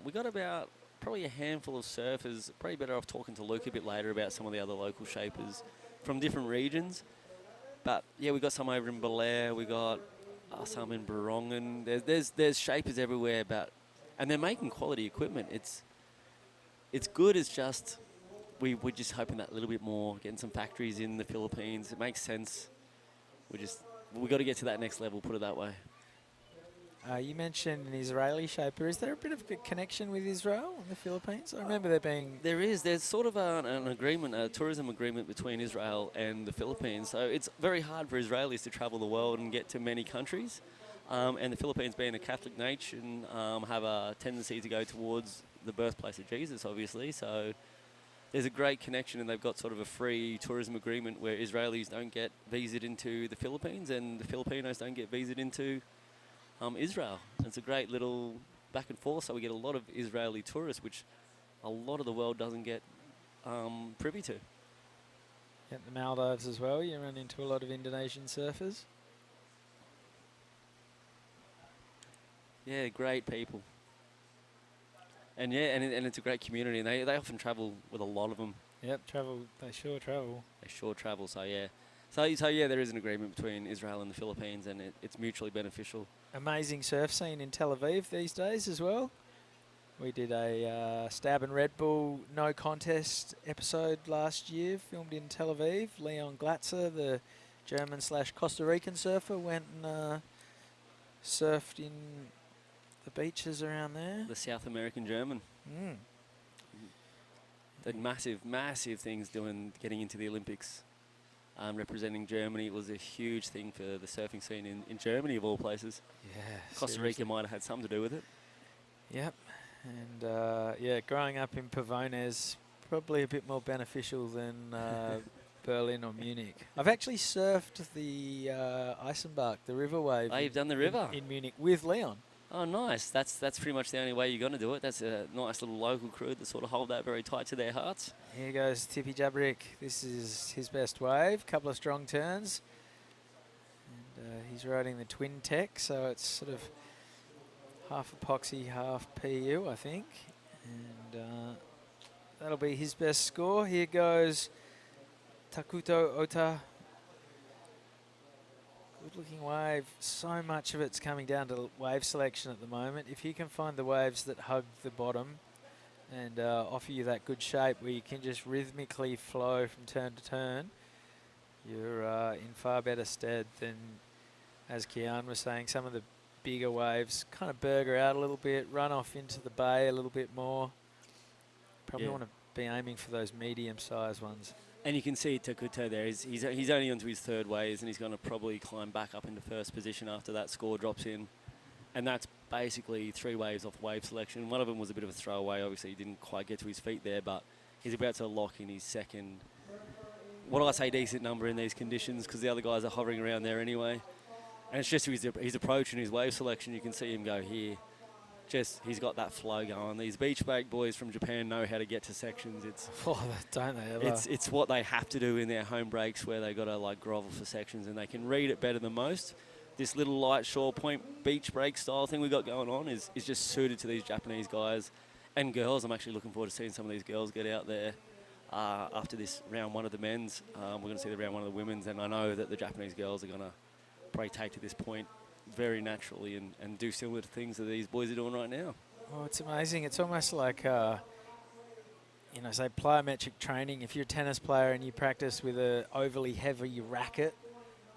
We got about probably a handful of surfers. Probably better off talking to Luke a bit later about some of the other local shapers from different regions. But yeah, we got some over in Belair. We got some in Barongan. There's shapers everywhere, and they're making quality equipment. It's good. It's just we're just hoping that a little bit more, getting some factories in the Philippines. It makes sense. We got to get to that next level. Put it that way. You mentioned an Israeli shaper. Is there a bit of a connection with Israel and the Philippines? I remember there being... There's sort of an agreement, a tourism agreement between Israel and the Philippines. So it's very hard for Israelis to travel the world and get to many countries. And the Philippines, being a Catholic nation, have a tendency to go towards the birthplace of Jesus, obviously. So there's a great connection, and they've got sort of a free tourism agreement where Israelis don't get visaed into the Philippines and the Filipinos don't get visaed into Israel. It's a great little back and forth, so we get a lot of Israeli tourists, which a lot of the world doesn't get privy to. At the Maldives as well, you run into a lot of Indonesian surfers. Yeah, great people. And yeah, and it's a great community, and they often travel with a lot of them. Yep, they sure travel. They sure travel, so yeah. So yeah, there is an agreement between Israel and the Philippines, and it's mutually beneficial. Amazing surf scene in Tel Aviv these days as well. We did a Stab and Red Bull no contest episode last year, filmed in Tel Aviv. Leon Glatzer, the German/Costa Rican surfer, went and surfed in the beaches around there. The South American German. Did massive things getting into the Olympics. Representing Germany. It was a huge thing for the surfing scene in Germany, of all places. Yeah. Costa Rica might have had something to do with it. Yep. And yeah, growing up in Pavones, probably a bit more beneficial than Berlin or Munich. I've actually surfed the Eisenbach, the river wave. Oh, you've done the river? In Munich with Leon. Oh, nice. That's pretty much the only way you're going to do it. That's a nice little local crew that sort of hold that very tight to their hearts. Here goes Tippy Jabrick. This is his best wave. Couple of strong turns. And he's riding the Twin Tech, so it's sort of half epoxy, half PU, I think. And that'll be his best score. Here goes Takuto Ota. Good looking wave. So much of it's coming down to wave selection at the moment. If you can find the waves that hug the bottom and offer you that good shape where you can just rhythmically flow from turn to turn, you're in far better stead than, as Kian was saying, some of the bigger waves kind of burger out a little bit, run off into the bay a little bit more. Probably want to be aiming for those medium-sized ones. And you can see Takuto there. He's only onto his third waves, and he's going to probably climb back up into first position after that score drops in. And that's basically 3 waves off wave selection. One of them was a bit of a throwaway. Obviously, he didn't quite get to his feet there, but he's about to lock in his second, what I say, decent number in these conditions, because the other guys are hovering around there anyway. And it's just his approach and his wave selection. You can see him go here. He's got that flow going. These beach break boys from Japan know how to get to sections. Don't they ever? It's what they have to do in their home breaks, where they got to like grovel for sections, and they can read it better than most. This little light shore point beach break style thing we got going on is just suited to these Japanese guys and girls. I'm actually looking forward to seeing some of these girls get out there after this round 1 of the men's. We're going to see the round 1 of the women's, and I know that the Japanese girls are going to probably take to this point very naturally and do similar to things that these boys are doing right now. Oh, it's amazing. It's almost like, say plyometric training. If you're a tennis player and you practice with an overly heavy racket,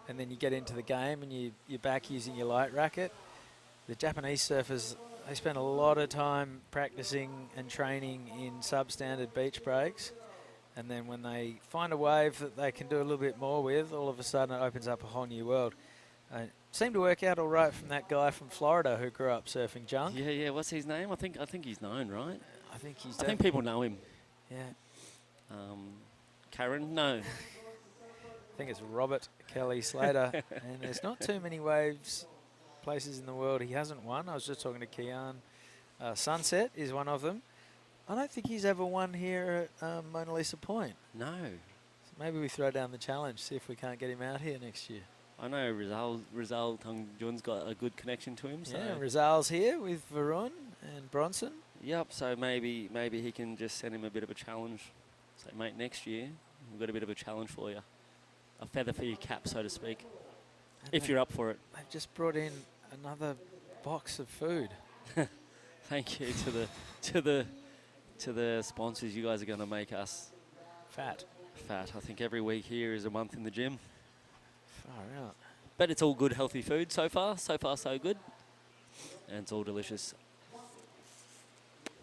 and then you get into the game and you're back using your light racket. The Japanese surfers, they spend a lot of time practicing and training in substandard beach breaks. And then when they find a wave that they can do a little bit more with, all of a sudden it opens up a whole new world. Seemed to work out all right from that guy from Florida who grew up surfing junk. Yeah. What's his name? I think he's known, right? I think he's. I think people know him. Yeah. Karen? No. I think it's Robert Kelly Slater. And there's not too many waves places in the world he hasn't won. I was just talking to Kian. Sunset is one of them. I don't think he's ever won here at Mona Lisa Point. No. So maybe we throw down the challenge, see if we can't get him out here next year. I know Rizal Tungjun's got a good connection to him. So. Yeah, Rizal's here with Varun and Bronson. Yep, so maybe he can just send him a bit of a challenge. Say, mate, next year we've got a bit of a challenge for you. A feather for your cap, so to speak. And if you're up for it. They've just brought in another box of food. Thank you to the sponsors. You guys are going to make us fat. I think every week here is a month in the gym. Far out. But it's all good, healthy food so far. So far, so good. And it's all delicious.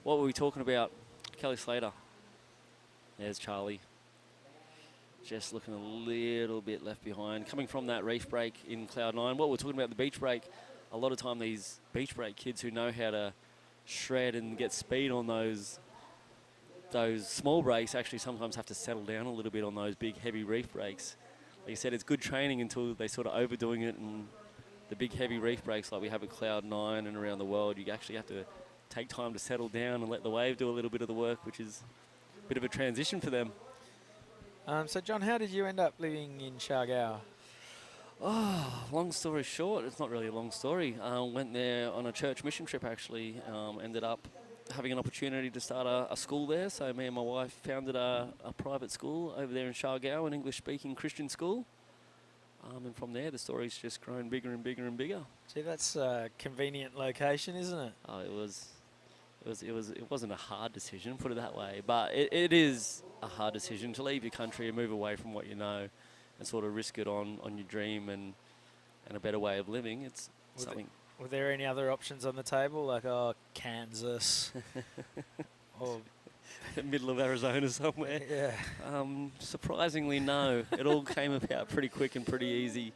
What were we talking about? Kelly Slater. There's Charlie. Just looking a little bit left behind. Coming from that reef break in Cloud 9. What we're talking about, the beach break. A lot of time these beach break kids who know how to shred and get speed on those small breaks actually sometimes have to settle down a little bit on those big, heavy reef breaks. Like you said, it's good training until they sort of overdoing it, and the big, heavy reef breaks like we have at Cloud 9 and around the world, you actually have to take time to settle down and let the wave do a little bit of the work, which is a bit of a transition for them. So, John, how did you end up living in Siargao? Oh, long story short, it's not really a long story. Went there on a church mission trip, actually. Ended up having an opportunity to start a school there. So me and my wife founded a private school over there in Siargao, an English-speaking Christian school. And from there, the story's just grown bigger and bigger and bigger. Gee, that's a convenient location, isn't it? Oh, it wasn't a hard decision, put it that way. But it is a hard decision to leave your country and move away from what you know and sort of risk it on your dream and a better way of living. It's something. Were there any other options on the table, like Kansas or the middle of Arizona somewhere? Yeah. Surprisingly, no. It all came about pretty quick and pretty easy.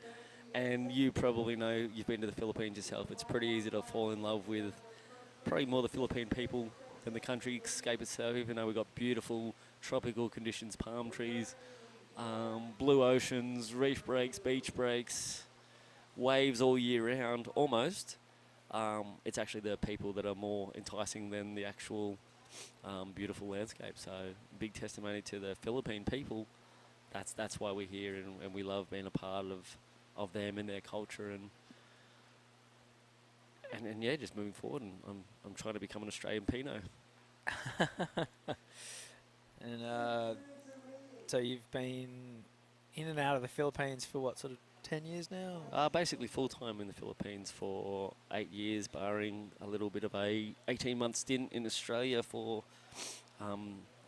And you probably know, you've been to the Philippines yourself. It's pretty easy to fall in love with probably more the Philippine people than the countryscape itself, even though we've got beautiful tropical conditions, palm trees, blue oceans, reef breaks, beach breaks, waves all year round, almost. It's actually the people that are more enticing than the actual beautiful landscape. So big testimony to the Philippine people. That's why we're here, and we love being a part of them and their culture, and yeah, just moving forward. And I'm trying to become an Australian Pinot. And so you've been in and out of the Philippines for what, sort of 10 years now? Basically full-time in the Philippines for 8 years, barring a little bit of a 18-month stint in Australia for,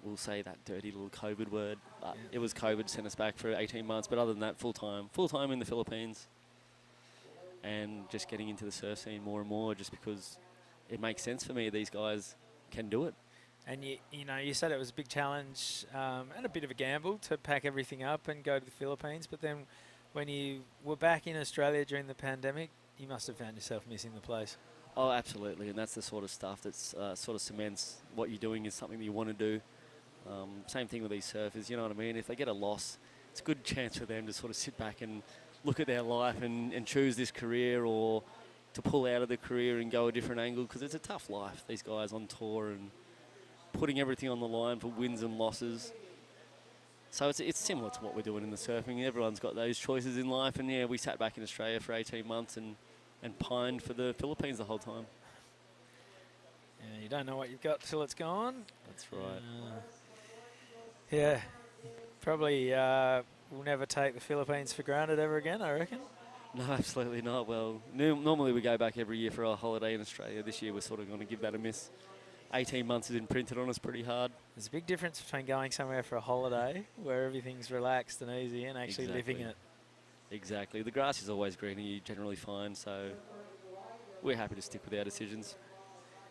we'll say that dirty little COVID word. But it was COVID, sent us back for 18 months. But other than that, full-time in the Philippines. And just getting into the surf scene more and more, just because it makes sense for me. These guys can do it. And you said it was a big challenge and a bit of a gamble to pack everything up and go to the Philippines. But then when you were back in Australia during the pandemic, you must have found yourself missing the place. Oh, absolutely. And that's the sort of stuff that's sort of cements what you're doing is something that you want to do. Same thing with these surfers, you know what I mean? If they get a loss, it's a good chance for them to sort of sit back and look at their life and choose this career, or to pull out of the career and go a different angle, because it's a tough life, these guys on tour and putting everything on the line for wins and losses. So it's similar to what we're doing in the surfing. Everyone's got those choices in life, and yeah, we sat back in Australia for 18 months and pined for the Philippines the whole time. Yeah, you don't know what you've got till it's gone. That's right. Yeah, probably we'll never take the Philippines for granted ever again, I reckon. No, absolutely not. Well, normally we go back every year for a holiday in Australia. This year we're sort of going to give that a miss. 18 months has imprinted on us pretty hard. There's a big difference between going somewhere for a holiday where everything's relaxed and easy and actually living it. Exactly. The grass is always greener, you generally find, so we're happy to stick with our decisions.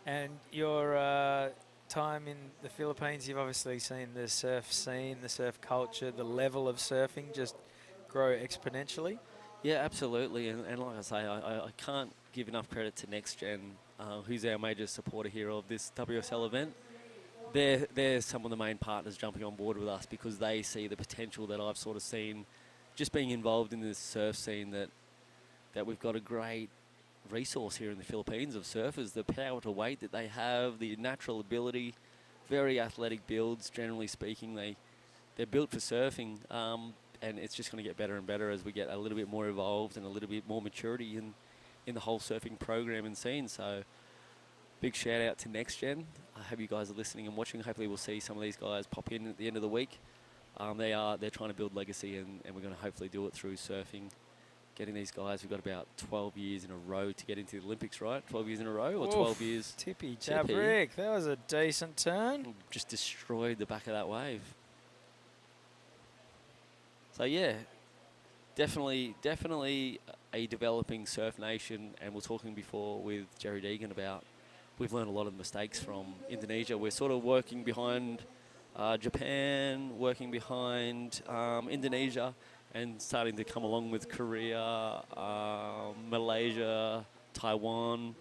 And your time in the Philippines, you've obviously seen the surf scene, the surf culture, the level of surfing just grow exponentially. Yeah, absolutely. And like I say, I can't give enough credit to NextGen, who's our major supporter here of this WSL event. They're some of the main partners jumping on board with us because they see the potential that I've sort of seen just being involved in this surf scene, that we've got a great resource here in the Philippines of surfers, the power to weight that they have, the natural ability, very athletic builds, generally speaking. They're built for surfing, and it's just going to get better and better as we get a little bit more evolved and a little bit more maturity in the whole surfing program and scene. So big shout out to NextGen. I hope you guys are listening and watching. Hopefully we'll see some of these guys pop in at the end of the week. They're trying to build legacy, and we're going to hopefully do it through surfing. Getting these guys, we've got about 12 years in a row to get into the Olympics, right? 12 years in a row, or 12 years? Tippy Jabrick, that was a decent turn. Just destroyed the back of that wave. So yeah, definitely a developing surf nation, and we're talking before with Jerry Deegan about we've learned a lot of mistakes from Indonesia. We're sort of working behind Japan, working behind Indonesia, and starting to come along with Korea, Malaysia, Taiwan,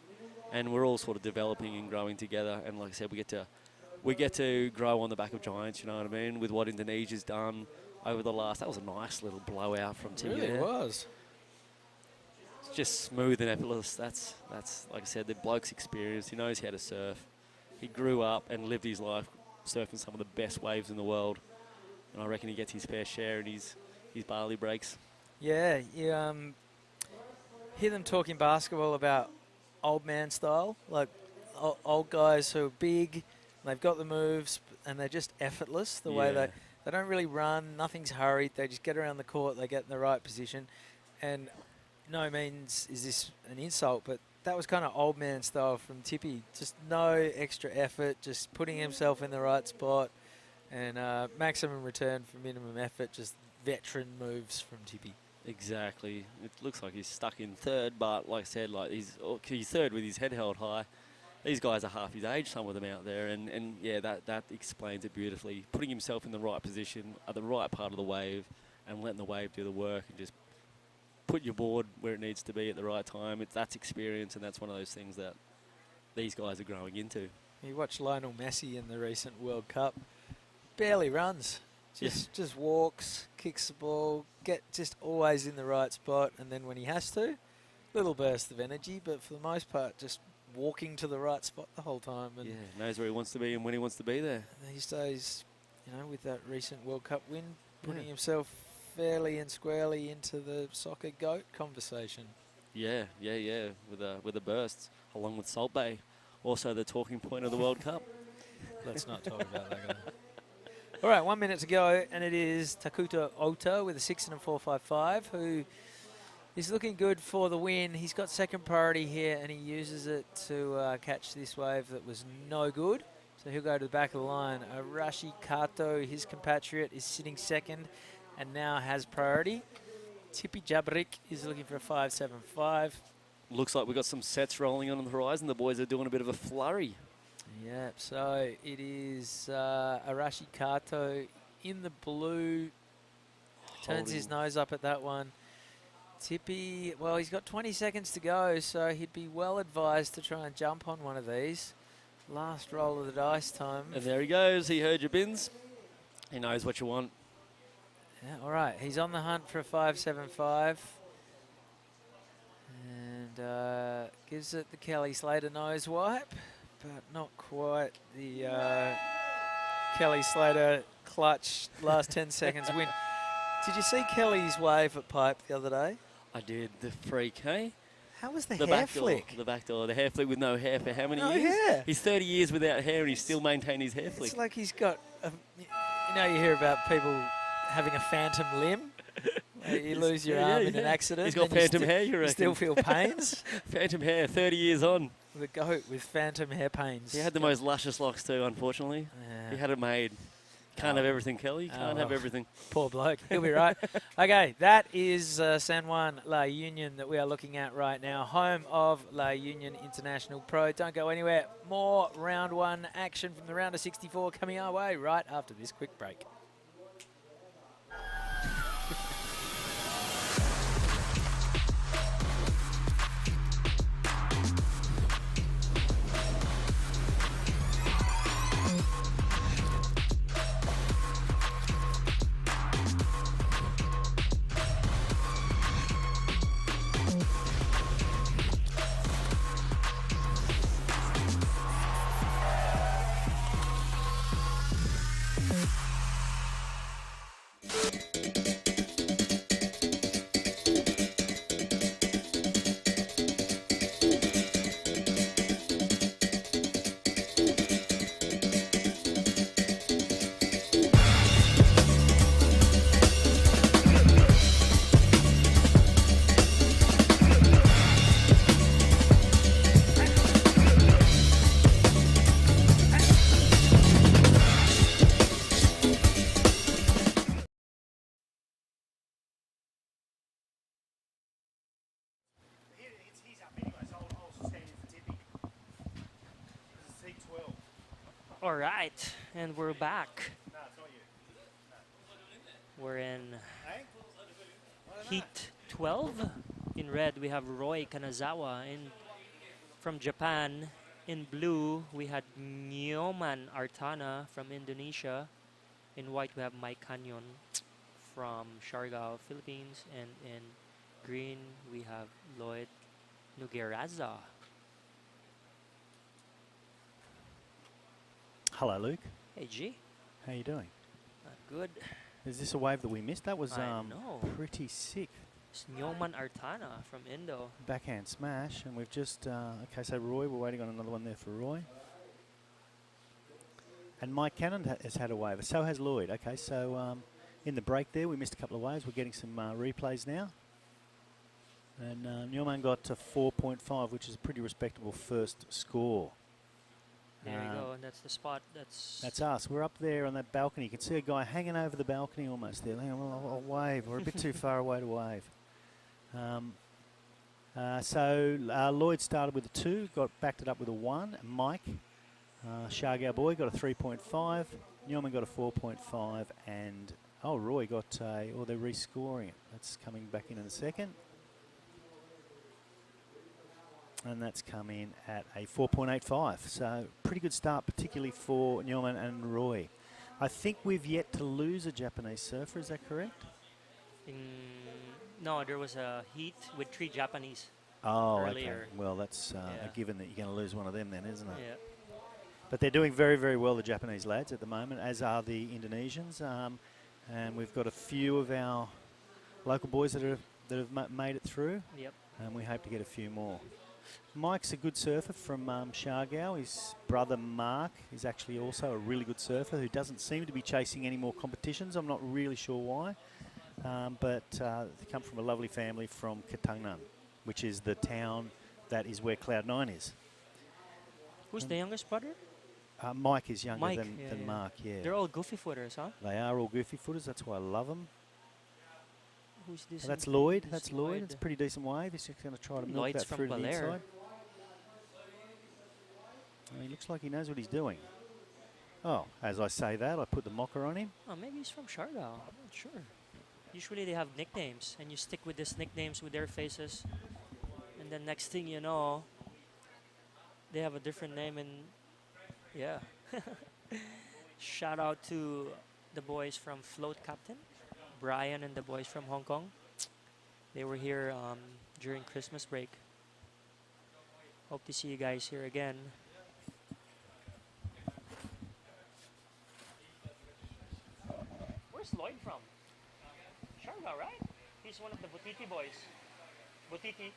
and we're all sort of developing and growing together. And like I said, we get to grow on the back of giants. You know what I mean? With what Indonesia's done over the last, that was a nice little blowout from Timmy. Really was. It's just smooth and effortless. That's like I said, the bloke's experience. He knows how to surf. He grew up and lived his life surfing some of the best waves in the world, and I reckon he gets his fair share in his Bali breaks. Yeah, you hear them talking basketball about old man style, like old guys who are big, they've got the moves, and they're just effortless. The way they don't really run, nothing's hurried. They just get around the court, they get in the right position, and no means is this an insult, but that was kind of old man style from Tippy. Just no extra effort, just putting himself in the right spot, and maximum return for minimum effort, just veteran moves from Tippy. Exactly. It looks like he's stuck in third, but like I said, like he's third with his head held high. These guys are half his age, some of them out there, and yeah, that explains it beautifully. Putting himself in the right position at the right part of the wave and letting the wave do the work and just put your board where it needs to be at the right time. That's experience, and that's one of those things that these guys are growing into. You watch Lionel Messi in the recent World Cup, barely runs. Just walks, kicks the ball, just always in the right spot, and then when he has to, little burst of energy, but for the most part, just walking to the right spot the whole time. And knows where he wants to be and when he wants to be there. These days, with that recent World Cup win, putting himself fairly and squarely into the soccer GOAT conversation. Yeah, with the bursts, along with Salt Bay, also the talking point of the World Cup. Let's not talk about that guy. All right, 1 minute to go, and it is Takuta Ota with a 6 and a 4.55, who is looking good for the win. He's got second priority here, and he uses it to catch this wave that was no good. So he'll go to the back of the line. Arashi Kato, his compatriot, is sitting second and now has priority. Tippy Jabrick is looking for a 5.75. Looks like we've got some sets rolling on the horizon. The boys are doing a bit of a flurry. Yep, so it is Arashi Kato in the blue. Turns his nose up at that one. Tippy, well, he's got 20 seconds to go, so he'd be well advised to try and jump on one of these. Last roll of the dice time. And there he goes. He heard your bins. He knows what you want. Yeah, all right, he's on the hunt for a 5.75. And gives it the Kelly Slater nose wipe, but not quite the Kelly Slater clutch last 10 seconds win. Did you see Kelly's wave at Pipe the other day? I did. The freak, hey? How was the hair flick? The back door. The hair flick with no hair for how many no years? Hair. He's 30 years without hair and he's still maintained his hair flick. It's like he's got, you hear about people having a phantom limb. You lose your arm in an accident. He's got phantom hair, you reckon? You still feel pains? Phantom hair, 30 years on. The GOAT with phantom hair pains. He had the most luscious locks too, unfortunately. Yeah. He had it made. Can't have everything, Kelly. Can't have everything. Poor bloke. He'll be right. Okay, that is San Juan La Union that we are looking at right now. Home of La Union International Pro. Don't go anywhere. More round one action from the round of 64 coming our way right after this quick break. He's up anyway, so I'll stand in for tipping. This is C12. All right, and we're back. No, it's not you. We're in Hey? Heat 12. In red, we have Roy Kanazawa. From Japan. In blue, we had Nyoman Artana from Indonesia. In white, we have Mike Canyon from Siargao, Philippines. And in green, we have Lloyd Nugeraza. Hello, Luke. Hey, G. How you doing? Good. Is this a wave that we missed? That was I know. pretty sick. It's Nyoman Artana from Indo. Backhand smash, and we've just okay. So Roy, we're waiting on another one there for Roy. And Mike Cannon has had a wave. So has Lloyd. Okay, so in the break there, we missed a couple of waves. We're getting some replays now. And Newman got to 4.5, which is a pretty respectable first score. There you go, and that's the spot. That's us. We're up there on that balcony. You can see a guy hanging over the balcony almost there. Hang on, I'll wave. We're a bit too far away to wave. So Lloyd started with a 2, backed it up with a 1. Mike, Siargao boy, got a 3.5. Newman got a 4.5. And, Roy got a, they're rescoring it. That's coming back in a second. And that's come in at a 4.85. So pretty good start, particularly for Newman and Roy. I think we've yet to lose a Japanese surfer. Is that correct? No, there was a heat with 3 Japanese Okay. earlier. Well, that's a given that you're going to lose one of them then, isn't it? Yeah. But they're doing very, very well, the Japanese lads, at the moment, as are the Indonesians. And we've got a few of our local boys that have made it through. Yep. And we hope to get a few more. Mike's a good surfer from Siargao. His brother Mark is actually also a really good surfer who doesn't seem to be chasing any more competitions. I'm not really sure why. But they come from a lovely family from Ketangnan, which is the town that is where Cloud9 is. Who's the youngest brother? Mike is younger Mike, than Mark, yeah. They're all goofy footers, huh? They are all goofy footers. That's why I love them. Who's this? That's Lloyd. That's Lloyd. It's a pretty decent wave. He's just going to try to milk Lloyd's that from through to the Belair. inside. He looks like he knows what he's doing. Oh, as I say that, I put the mocker on him. Oh, maybe he's from Siargao. I'm not sure. Usually they have nicknames, and you stick with these nicknames with their faces. And then next thing you know, they have a different name, and yeah. Shout out to the boys from Float Captain, Brian and the boys from Hong Kong. They were here during Christmas break. Hope to see you guys here again. Where's Lloyd from? Siargao, right? He's one of the Butiti boys. Butiti.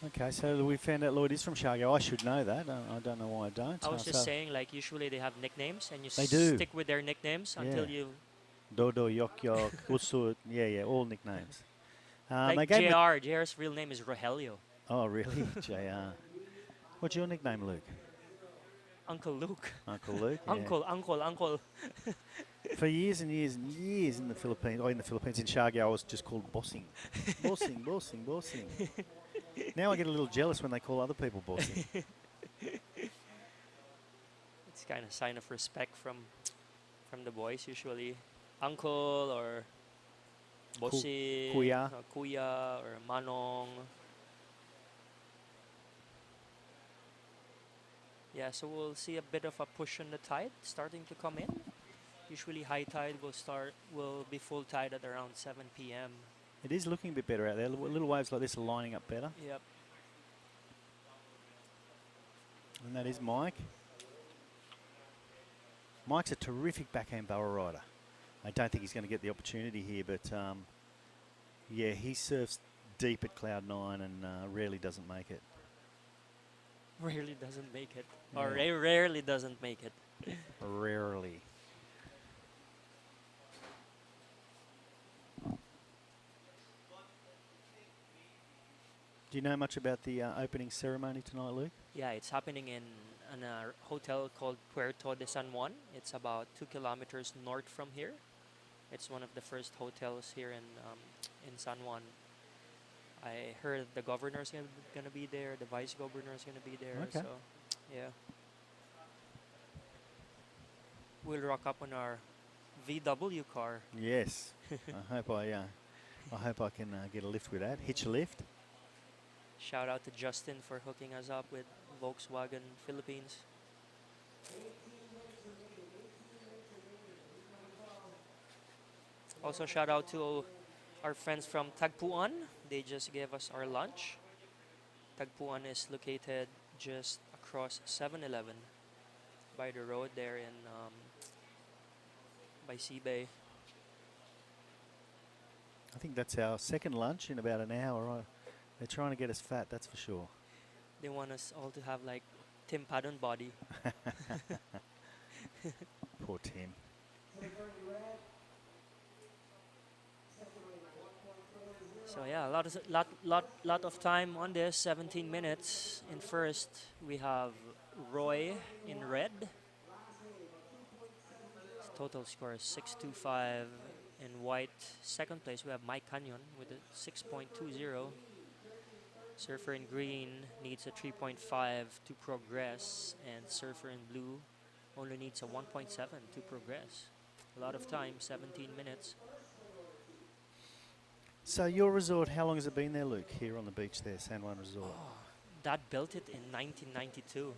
Okay, so we found out Lloyd is from Siargao. I should know that. I don't know why I don't. I was just saying, like, usually they have nicknames, and you They do. stick with their nicknames until you... Dodo, Yok Yok, Usut, yeah, all nicknames. like JR. JR's real name is Rogelio. Oh, really? JR. What's your nickname, Luke? Uncle Luke. Uncle Luke. Yeah. Uncle. For years and years and years in the Philippines, in Siargao, I was just called bossing. Bossing, bossing, bossing. Now I get a little jealous when they call other people bossing. It's kind of sign of respect from the boys usually. Uncle or bossing, Kuya. or kuya or manong. Yeah, so we'll see a bit of a push on the tide starting to come in. Usually high tide will be full tide at around 7 p.m. It is looking a bit better out there. Little waves like this are lining up better. Yep. And that is Mike. Mike's a terrific backhand barrel rider. I don't think he's going to get the opportunity here, but yeah, he surfs deep at cloud 9 and rarely doesn't make it. Rarely doesn't make it. Yeah. Or rarely doesn't make it. Rarely. Do you know much about the opening ceremony tonight, Luke? Yeah, it's happening in a hotel called Puerto de San Juan. It's about 2 kilometers north from here. It's one of the first hotels here in San Juan. I heard the governor's gonna be there, the vice governor's gonna be there. Okay. So, yeah. We'll rock up on our VW car. Yes. I hope I can get a lift with that. Hitch a lift. Shout out to Justin for hooking us up with Volkswagen Philippines. Also shout out to our friends from Tagpuan. They just gave us our lunch. Tagpuan is located just across 7-Eleven by the road there in by Seabay. I think that's our second lunch in about an hour. They're trying to get us fat, that's for sure. They want us all to have like Tim Paddon body. Poor Tim. So yeah, lot of time on this. 17 minutes in first. We have Roy in red. His total score is 6.25. In white, second place we have Mike Canyon with a 6.20. Surfer in green needs a 3.5 to progress, and surfer in blue only needs a 1.7 to progress. A lot of time, 17 minutes. So your resort, how long has it been there, Luke, here on the beach there, San Juan Resort? Dad built it in 1992.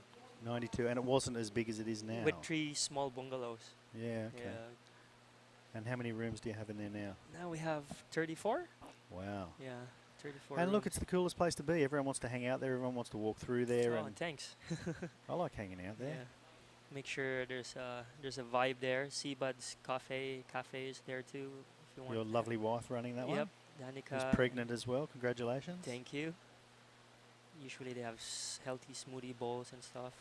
92, and it wasn't as big as it is now. With 3 small bungalows. Yeah, okay. Yeah. And how many rooms do you have in there now? Now we have 34. Wow. Yeah, 34 And look, rooms. it's the coolest place to be. Everyone wants to hang out there. Everyone wants to walk through there. Oh, And thanks. I like hanging out there. Yeah. Make sure there's a vibe there. Seabuds Cafe is there too. If you want. Your lovely wife running that Yep. one? Danica. Who's pregnant as well. Congratulations. Thank you. Usually they have healthy smoothie bowls and stuff.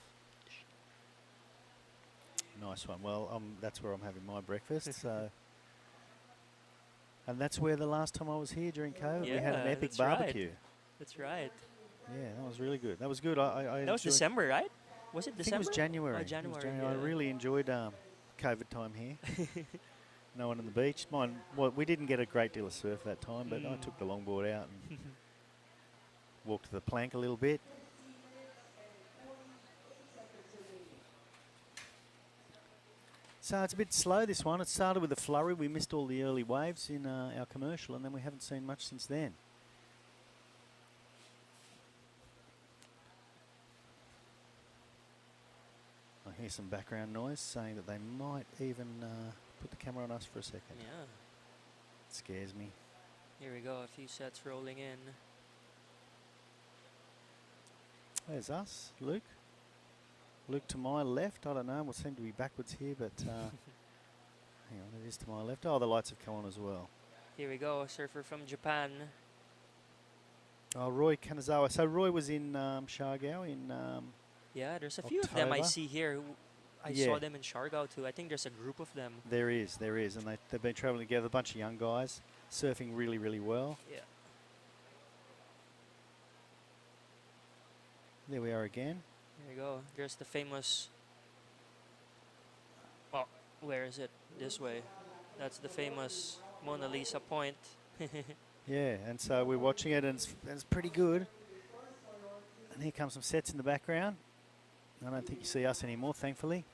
Nice one. Well, that's where I'm having my breakfast. So, and that's where the last time I was here during COVID, we had an Yeah, epic that's right. barbecue. That's right. Yeah, that was really good. That was good. I That was enjoyed- December, right? Was it I think December? it was January. Oh, It was January. I yeah. really enjoyed COVID time here. No one on the beach. Well, we didn't get a great deal of surf that time, but I took the longboard out and walked to the plank a little bit. So it's a bit slow, this one. It started with a flurry. We missed all the early waves in our commercial, and then we haven't seen much since then. I hear some background noise saying that they might even put the camera on us for a second. Yeah. It scares me. Here we go. A few sets rolling in. There's us, Luke. Luke to my left. I don't know. We'll seem to be backwards here, but hang on. It is to my left. Oh, the lights have come on as well. Here we go. A surfer from Japan. Oh, Roy Kanazawa. So Roy was in Siargao in. Yeah, there's a few of them I October. see here. I Yeah. saw them in Siargao too. I think there's a group of them. There is, and they've been travelling together. A bunch of young guys surfing really, really well. Yeah. There we are again. There you go. There's the famous Where is it? This way. That's the famous Mona Lisa point. Yeah, and so we're watching it, and it's pretty good. And here comes some sets in the background. I don't think you see us anymore, thankfully.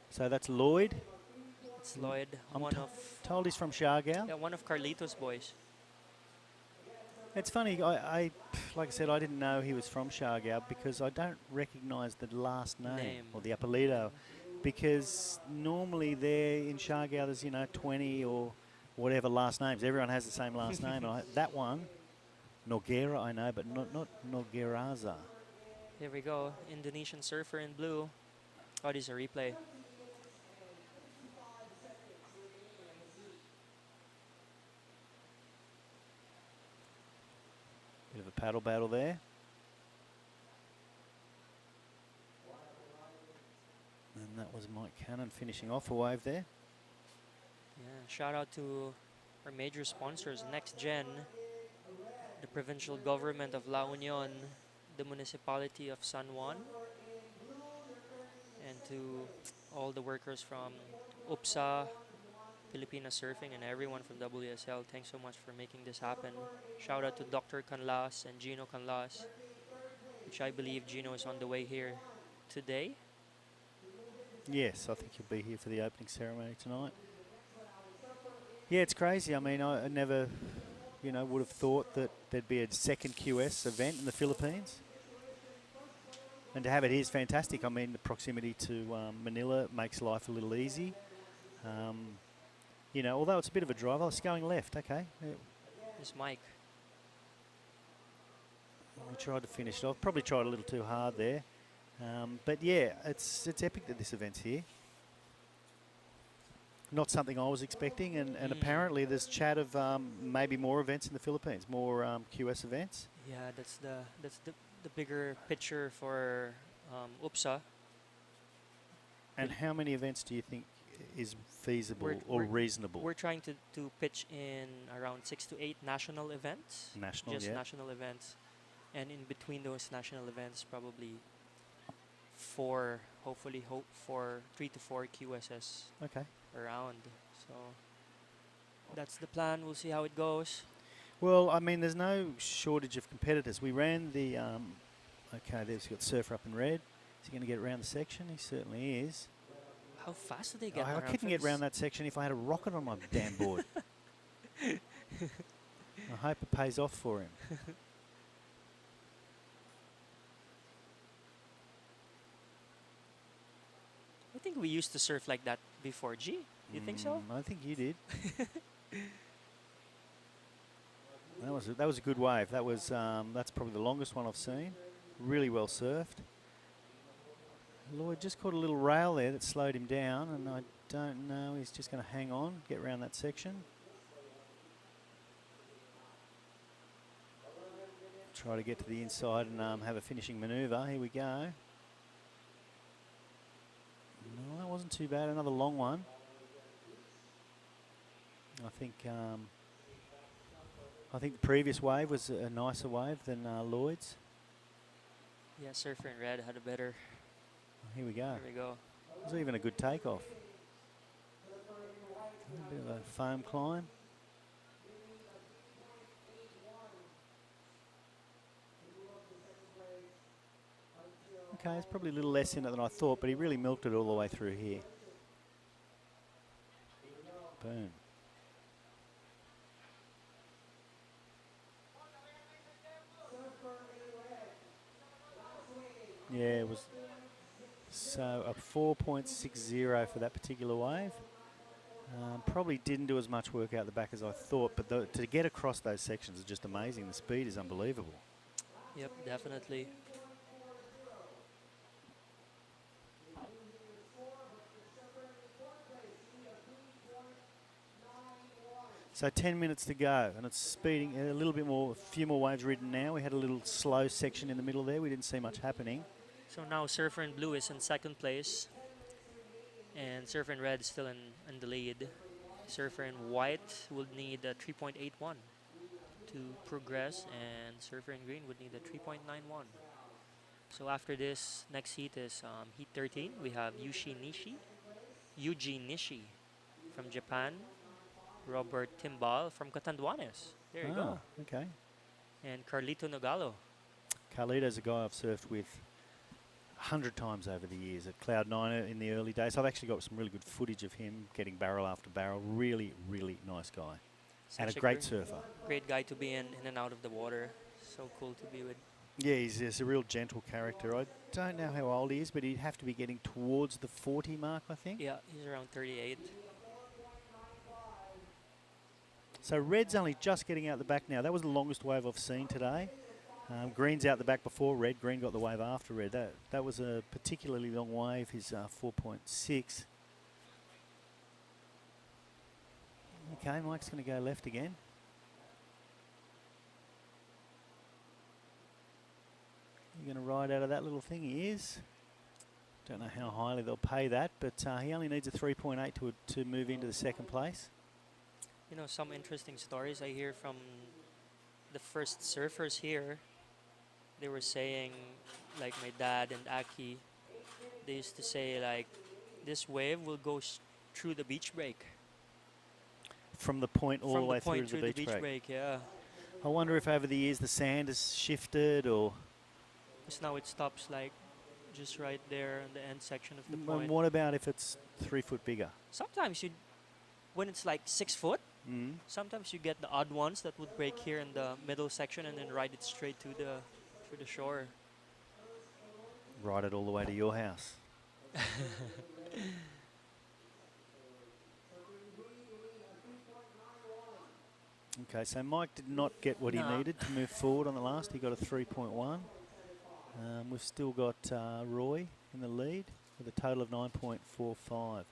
So that's Lloyd. It's Lloyd, I'm one of told he's from Shargow. yeah, one of Carlitos' boys. It's funny, like I said, I didn't know he was from Shargow because I don't recognise the last name or the apellido, because normally there in Shargow there's 20 or whatever last names. Everyone has the same last name. And that one, Noguera, I know, but not Nogueraza. Here we go, Indonesian surfer in blue. Oh, this is a replay. Bit of a paddle battle there. And that was Mike Cannon finishing off a wave there. Yeah, shout out to our major sponsors, NextGen, the provincial government of La Union, the municipality of San Juan, and to all the workers from UPSA, Pilipinas Surfing, and everyone from WSL. Thanks so much for making this happen. Shout out to Dr. Canlas and Gino Canlas, which I believe Gino is on the way here today. Yes, I think he'll be here for the opening ceremony tonight. Yeah, it's crazy. I mean, I never, would have thought that there'd be a second QS event in the Philippines. And to have it here is fantastic. I mean, the proximity to Manila makes life a little easy. Although it's a bit of a drive, it's going left. Okay. Yeah. This Mike. We tried to finish it off. Probably tried a little too hard there. But yeah, it's epic that this event's here. Not something I was expecting, and apparently there's chat of maybe more events in the Philippines, more QS events. Yeah, that's the bigger picture for UPSA. And how many events do you think is feasible or reasonable? We're trying to pitch in around 6 to 8 national events. National events. And in between those national events, probably 3 to 4 QSS around. So that's the plan. We'll see how it goes. Well, I mean, there's no shortage of competitors. We ran the, there's got Surfer up in red. Is he going to get around the section? He certainly is. How fast did they get I couldn't get around that section if I had a rocket on my damn board. I hope it pays off for him. I think we used to surf like that before, G. You think so? I think you did. That was a good wave. That's probably the longest one I've seen. Really well surfed. Lloyd just caught a little rail there that slowed him down, and I don't know. He's just going to hang on, get around that section. Try to get to the inside and have a finishing manoeuvre. Here we go. No, that wasn't too bad. Another long one. I think the previous wave was a nicer wave than Lloyd's. Yeah, Surfer in Red had a better. Here we go. Here we go. It was even a good takeoff. A bit of a foam climb. Okay, it's probably a little less in it than I thought, but he really milked it all the way through here. Boom. Yeah, it was so a 4.60 for that particular wave. Probably didn't do as much work out the back as I thought, but to get across those sections is just amazing. The speed is unbelievable. Yep, definitely. So 10 minutes to go, and it's speeding a little bit more, a few more waves ridden now. We had a little slow section in the middle there. We didn't see much happening. So now Surfer in Blue is in second place, and Surfer in Red is still in the lead. Surfer in White would need a 3.81 to progress, and Surfer in Green would need a 3.91. So after this, next heat is heat 13. We have Yuji Nishi from Japan, Robert Timbal from Catanduanes. There you go. Okay. And Carlito Nogalo. Carlito's a guy I've surfed with 100 times over the years at Cloud9 in the early days. I've actually got some really good footage of him getting barrel after barrel. Really, really nice guy. And a great surfer. Great guy to be in and out of the water. So cool to be with. Yeah, he's a real gentle character. I don't know how old he is, but he'd have to be getting towards the 40 mark, I think. Yeah, he's around 38. So Red's only just getting out the back now. That was the longest wave I've seen today. Green's out the back before Red. Green got the wave after Red. That was a particularly long wave, his 4.6. Okay, Mike's going to go left again. You're going to ride out of that little thing. He is. Don't know how highly they'll pay that, but he only needs a 3.8 to move into the second place. You know, some interesting stories I hear from the first surfers here. They were saying, like my dad and Aki, they used to say, like, this wave will go through the beach break. From the point all the way through the beach break. Yeah. I wonder if over the years the sand has shifted or... Because now it stops, like, just right there in the end section of the And point. what about if it's 3 foot bigger? Sometimes when it's like 6 foot, sometimes you get the odd ones that would break here in the middle section and then ride it straight to the shore. Ride it all the way to your house. Okay, so Mike did not get what he needed to move forward on the last. He got a 3.1. We've still got Roy in the lead with a total of 9.45.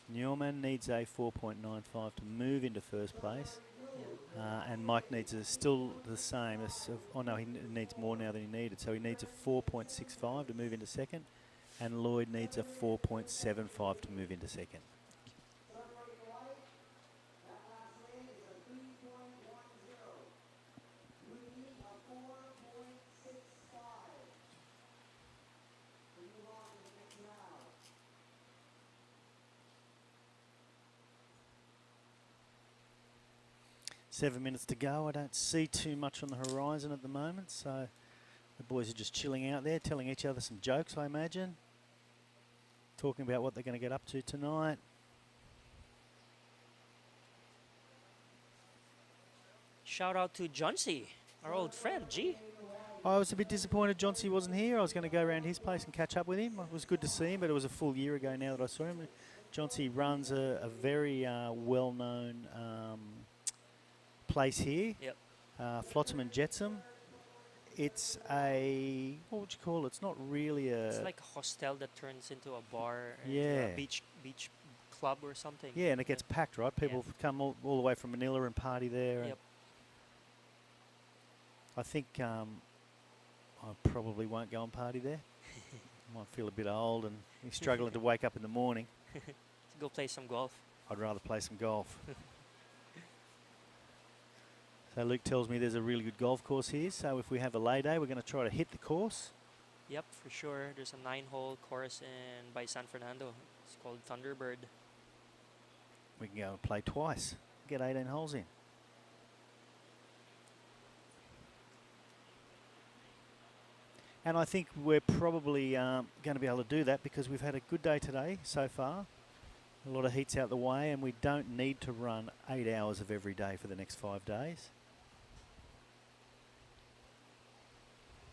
Newman needs a 4.95 to move into first place. And Mike needs still the same. Oh no, he needs more now than he needed. So he needs a 4.65 to move into second. And Lloyd needs a 4.75 to move into second. Seven minutes to go. I don't see too much on the horizon at the moment, so the boys are just chilling out there, telling each other some jokes, I imagine. Talking about what they're going to get up to tonight. Shout out to Johnsy, our old friend, G. I was a bit disappointed Johnsy wasn't here. I was going to go around his place and catch up with him. It was good to see him, but it was a full year ago now that I saw him. Johnsy runs a very well-known place here. Yep. Flotsam and Jetsam. It's a, what would you call it? It's not really a... It's like a hostel that turns into a bar. Yeah. A beach club or something. Yeah, and it gets packed, right? People come all the way from Manila and party there. Yep. I think I probably won't go and party there. Might feel a bit old and be struggling to wake up in the morning. Go play some golf. I'd rather play some golf. So Luke tells me there's a really good golf course here. So if we have a lay day, we're going to try to hit the course. Yep, for sure. There's a 9-hole course by San Fernando. It's called Thunderbird. We can go and play twice. Get 18 holes in. And I think we're probably going to be able to do that because we've had a good day today so far. A lot of heats out the way, and we don't need to run 8 hours of every day for the next 5 days.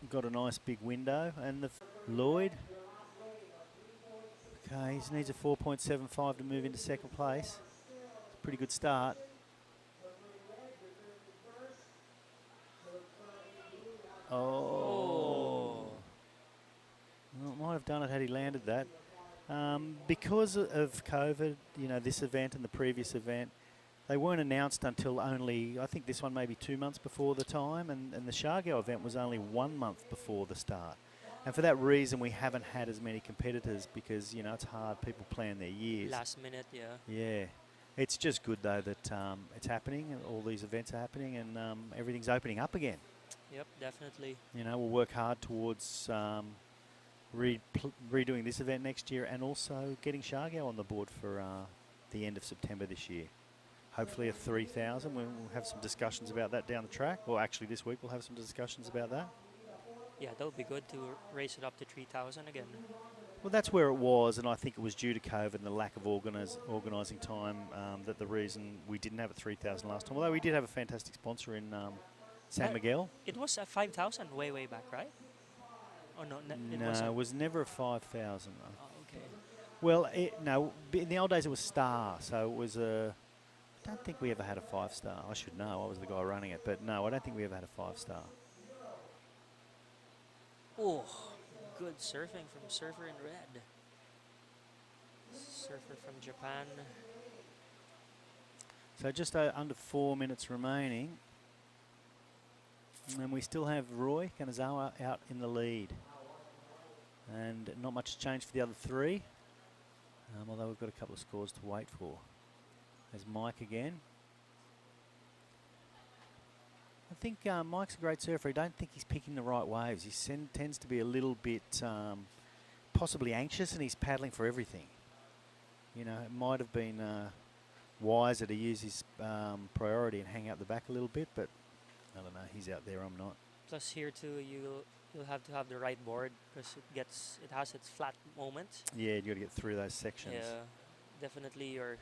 We've got a nice big window, and the Lloyd. Okay, he needs a 4.75 to move into second place. It's a pretty good start. Oh. Well, might have done it had he landed that. Because of COVID, you know, this event and the previous event, they weren't announced until only, I think this one maybe 2 months before the time, and the Shargo event was only 1 month before the start. And for that reason, we haven't had as many competitors because, you know, it's hard. People plan their years. Last minute, yeah. Yeah. It's just good, though, that it's happening, and all these events are happening, and everything's opening up again. Yep, definitely. You know, we'll work hard towards redoing this event next year, and also getting Shargo on the board for the end of September this year. Hopefully a 3,000. We'll have some discussions about that down the track. Well, actually this week we'll have some discussions about that. Yeah, that would be good to raise it up to 3,000 again. Well, that's where it was, and I think it was due to COVID and the lack of organising time that the reason we didn't have a 3,000 last time. Although we did have a fantastic sponsor in San Miguel. It was a 5,000 way back, right? Oh no, it No, wasn't. it was never a 5,000. Oh, okay. Well, no, in the old days it was star, so it was a... I don't think we ever had a 5-star. I should know, I was the guy running it, but no, I don't think we ever had a 5-star. Oh, good surfing from Surfer in Red. Surfer from Japan. So just under 4 minutes remaining. And we still have Roy Kanazawa out in the lead. And not much change for the other three. Although we've got a couple of scores to wait for. There's Mike again. I think Mike's a great surfer. I don't think he's picking the right waves. He tends to be a little bit possibly anxious, and he's paddling for everything. You know, it might have been wiser to use his priority and hang out the back a little bit, but I don't know. He's out there. I'm not. Plus here too, you'll have to have the right board because it has its flat moments. Yeah, you got to get through those sections. Yeah, definitely your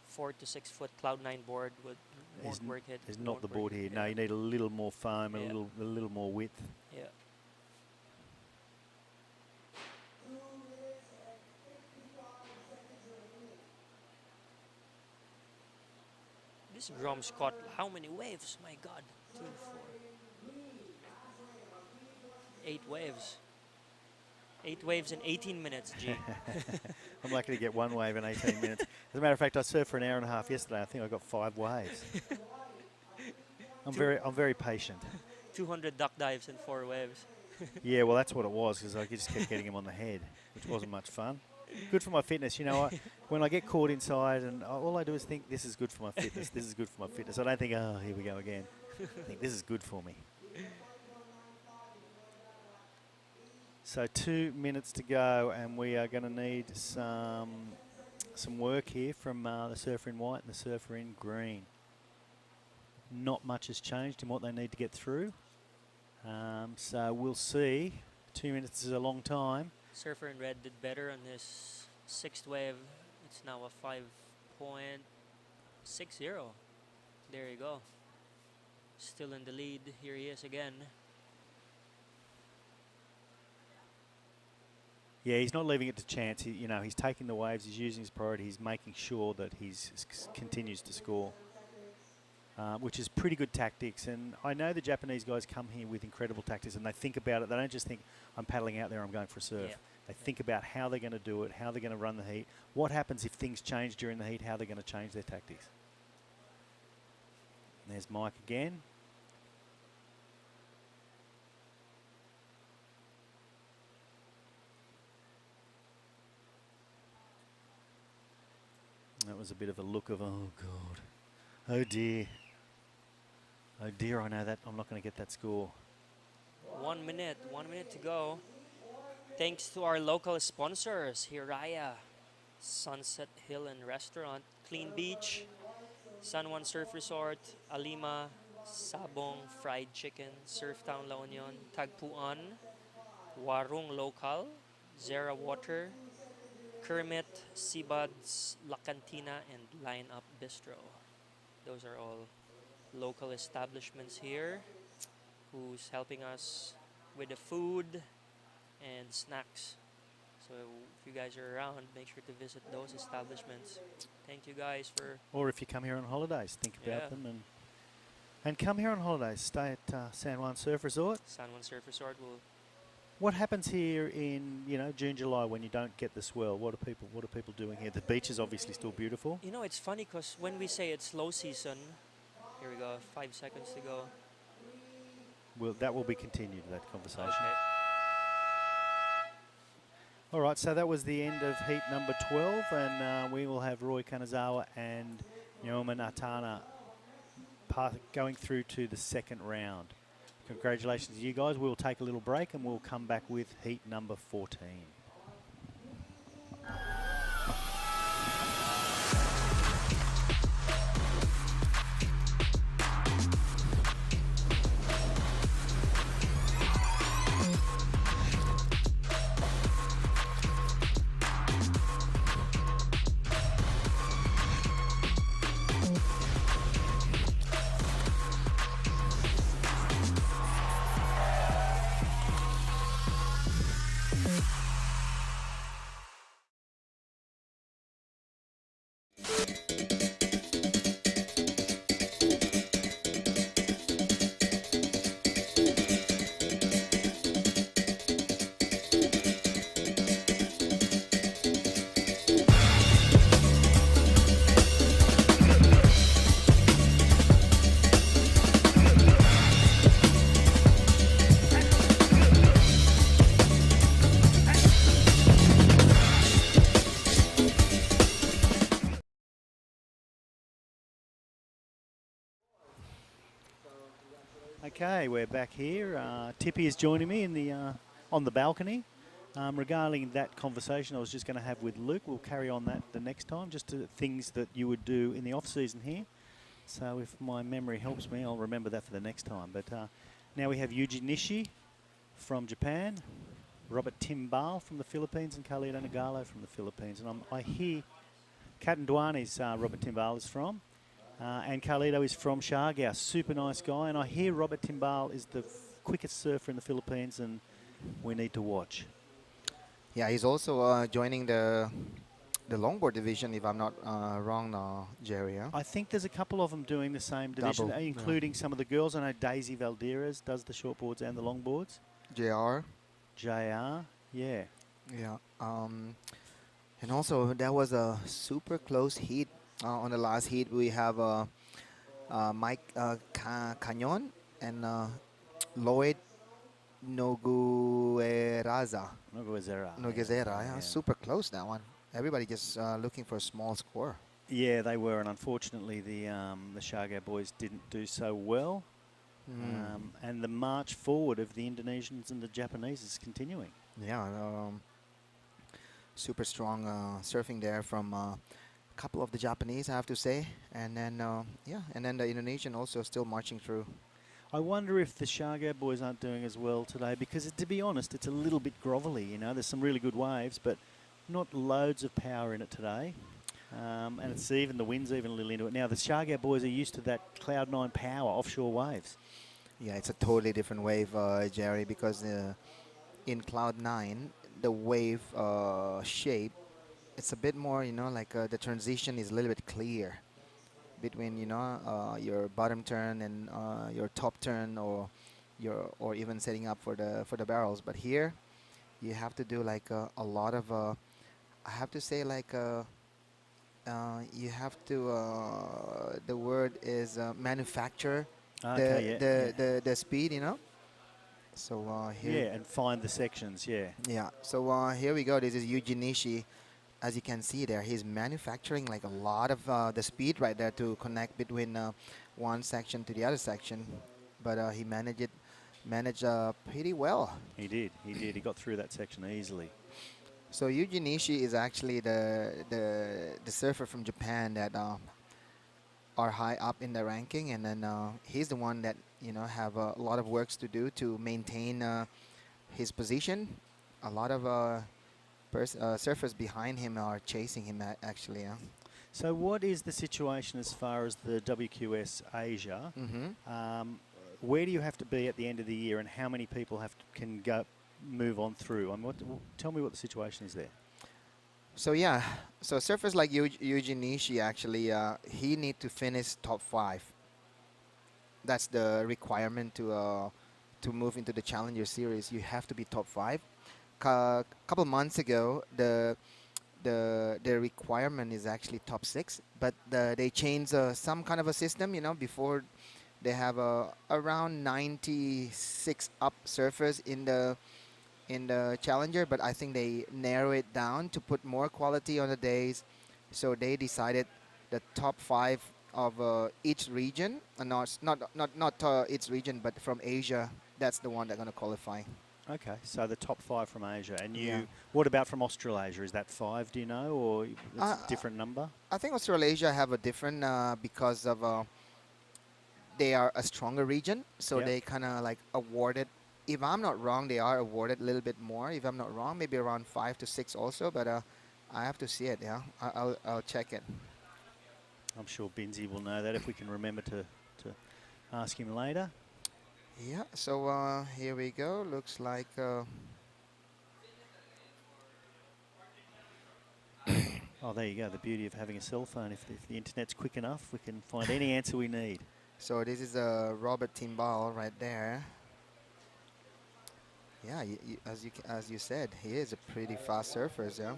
4 to 6 foot Cloud9 board won't work it. It's not the board here. No, you need a little more foam, Yeah. a little more width. Yeah. This Grom's caught how many waves? My God, 2, 4, 8 waves. 8 waves in 18 minutes, G. I'm lucky to get 1 wave in 18 minutes. As a matter of fact, I surfed for an hour and a half yesterday. I think I got 5 waves. I'm very patient. 200 duck dives and 4 waves. Yeah, well, that's what it was, because I just kept getting him on the head, which wasn't much fun. Good for my fitness, you know. When I get caught inside, and all I do is think, this is good for my fitness. This is good for my fitness. I don't think, oh, here we go again. I think this is good for me. So 2 minutes to go, and we are going to need some work here from the surfer in white and the surfer in green. Not much has changed in what they need to get through. So we'll see. 2 minutes is a long time. Surfer in red did better on this 6th wave. It's now a 5.60. There you go. Still in the lead. Here he is again. Yeah, he's not leaving it to chance. He's taking the waves. He's using his priority. He's making sure that he continues to score, which is pretty good tactics. And I know the Japanese guys come here with incredible tactics, and they think about it. They don't just think, I'm paddling out there, I'm going for a surf. Yeah. They think about how they're going to do it, how they're going to run the heat, what happens if things change during the heat, how they're going to change their tactics. And there's Mike again. That was a bit of a look of, oh God, oh dear. Oh dear, I know that I'm not going to get that score. 1 minute to go. Thanks to our local sponsors, Hiraya, Sunset Hill and Restaurant, Clean Beach, San Juan Surf Resort, Alima, Sabong Fried Chicken, Surftown La Union, Tagpuan, Warung Local, Zera Water, Kermit, Seabuds, La Cantina, and Line Up Bistro. Those are all local establishments here who's helping us with the food and snacks. So if you guys are around, make sure to visit those establishments. Thank you guys for... Or if you come here on holidays, think about them and come here on holidays. Stay at San Juan Surf Resort. San Juan Surf Resort will... What happens here in June, July when you don't get the swell? What are people doing here? The beach is obviously still beautiful. You know, it's funny because when we say it's low season, here we go, 5 seconds to go. Well, that will be continued, that conversation. Okay. All right, so that was the end of heat number 12, and we will have Roy Kanazawa and Naoma Natana going through to the second round. Congratulations to you guys. We'll take a little break and we'll come back with heat number 14. Okay, we're back here. Tippy is joining me in the on the balcony. Regarding that conversation I was just going to have with Luke, we'll carry on that the next time, just to things that you would do in the off-season here. So if my memory helps me, I'll remember that for the next time. But now we have Yuji Nishi from Japan, Robert Timbal from the Philippines, and Carlito Nagalo from the Philippines. And I hear Katandwan is Robert Timbal is from. And Carlito is from Siargao, super nice guy. And I hear Robert Timbal is the quickest surfer in the Philippines, and we need to watch. Yeah, he's also joining the longboard division, if I'm not wrong, Jerry. Huh? I think there's a couple of them doing the same division, Double, including some of the girls. I know Daisy Valderas does the shortboards and the longboards. JR. JR, yeah. Yeah. And also, that was a super close heat. On the last heat, we have Mike Canyon and Lloyd Nogueraza. Noguera, yeah. Super close, that one. Everybody just looking for a small score. Yeah, they were, and unfortunately the Siargao boys didn't do so well. And the march forward of the Indonesians and the Japanese is continuing. Yeah, super strong surfing there from a couple of the Japanese, I have to say. And then, and then the Indonesian also still marching through. I wonder if the Siargao boys aren't doing as well today, because to be honest, it's a little bit grovelly, you know. There's some really good waves, but not loads of power in it today. And it's even, the wind's even a little into it. Now, the Siargao boys are used to that Cloud 9 power offshore waves. Yeah, it's a totally different wave, Jerry, because in Cloud 9, the wave shape, it's a bit more, you know, like the transition is a little bit clear between, you know, your bottom turn and your top turn, or even setting up for the barrels. But here, you have to do like a lot of, I have to say, like you have to, the word is manufacture the speed, you know. So here. Yeah, and find the sections, yeah. Yeah, so here we go. This is Yuji Nishi. As you can see there, he's manufacturing like a lot of the speed right there to connect between one section to the other section. But he managed pretty well. He did. He got through that section easily. So Yuji Nishi is actually the surfer from Japan that are high up in the ranking, and then he's the one that, you know, have a lot of works to do to maintain his position. A lot of surfers behind him are chasing him actually. So what is the situation as far as the WQS Asia? Where do you have to be at the end of the year, and how many people can move on through? I mean, tell me what the situation is there. So yeah, so surfers like Yuji Nishi actually, he need to finish top 5. That's the requirement to move into the Challenger Series. You have to be top 5. Couple months ago, the requirement is actually top 6, but they changed some kind of a system. You know, before they have around 96 up surfers in the Challenger, but I think they narrow it down to put more quality on the days. So they decided the top 5 of each region, not each region, but from Asia. That's the one that's going to qualify. Okay, so the top 5 from Asia. And you, Yeah. what about from Australasia? Is that 5, do you know, or it's a different number? I think Australasia have a different because of they are a stronger region, so Yep. they kind of like awarded. If I'm not wrong, they are awarded a little bit more. If I'm not wrong, maybe around 5 to 6 also. But I have to see it. Yeah, I'll check it. I'm sure Binzi will know that if we can remember to ask him later. Yeah. So here we go. Looks like. Oh, there you go. The beauty of having a cell phone. If the internet's quick enough, we can find any answer we need. So this is Robert Timbal right there. Yeah, as you said, he is a pretty fast surfer. Yeah,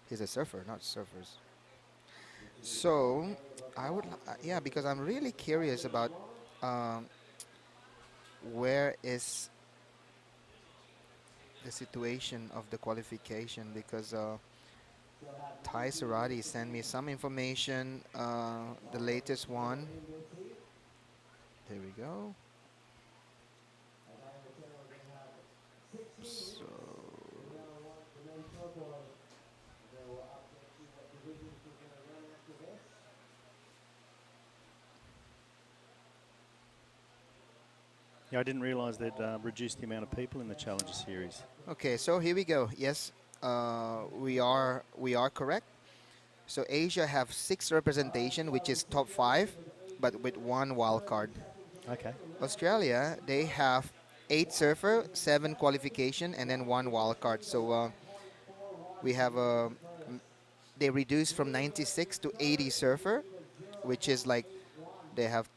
he's a surfer, not surfers. So I would, yeah, because I'm really curious about where is the situation of the qualification, because Thai Sarati sent me some information, the latest one. There we go. So Yeah, I didn't realise they'd reduced the amount of people in the Challenger Series. okay, so here we go. Yes, we are correct. So Asia have 6 representation, which is top 5, but with 1 wild card. Okay. Australia, they have 8 surfer, 7 qualification, and then 1 wild card. So we have they reduced from 96 to 80 surfer, which is like they have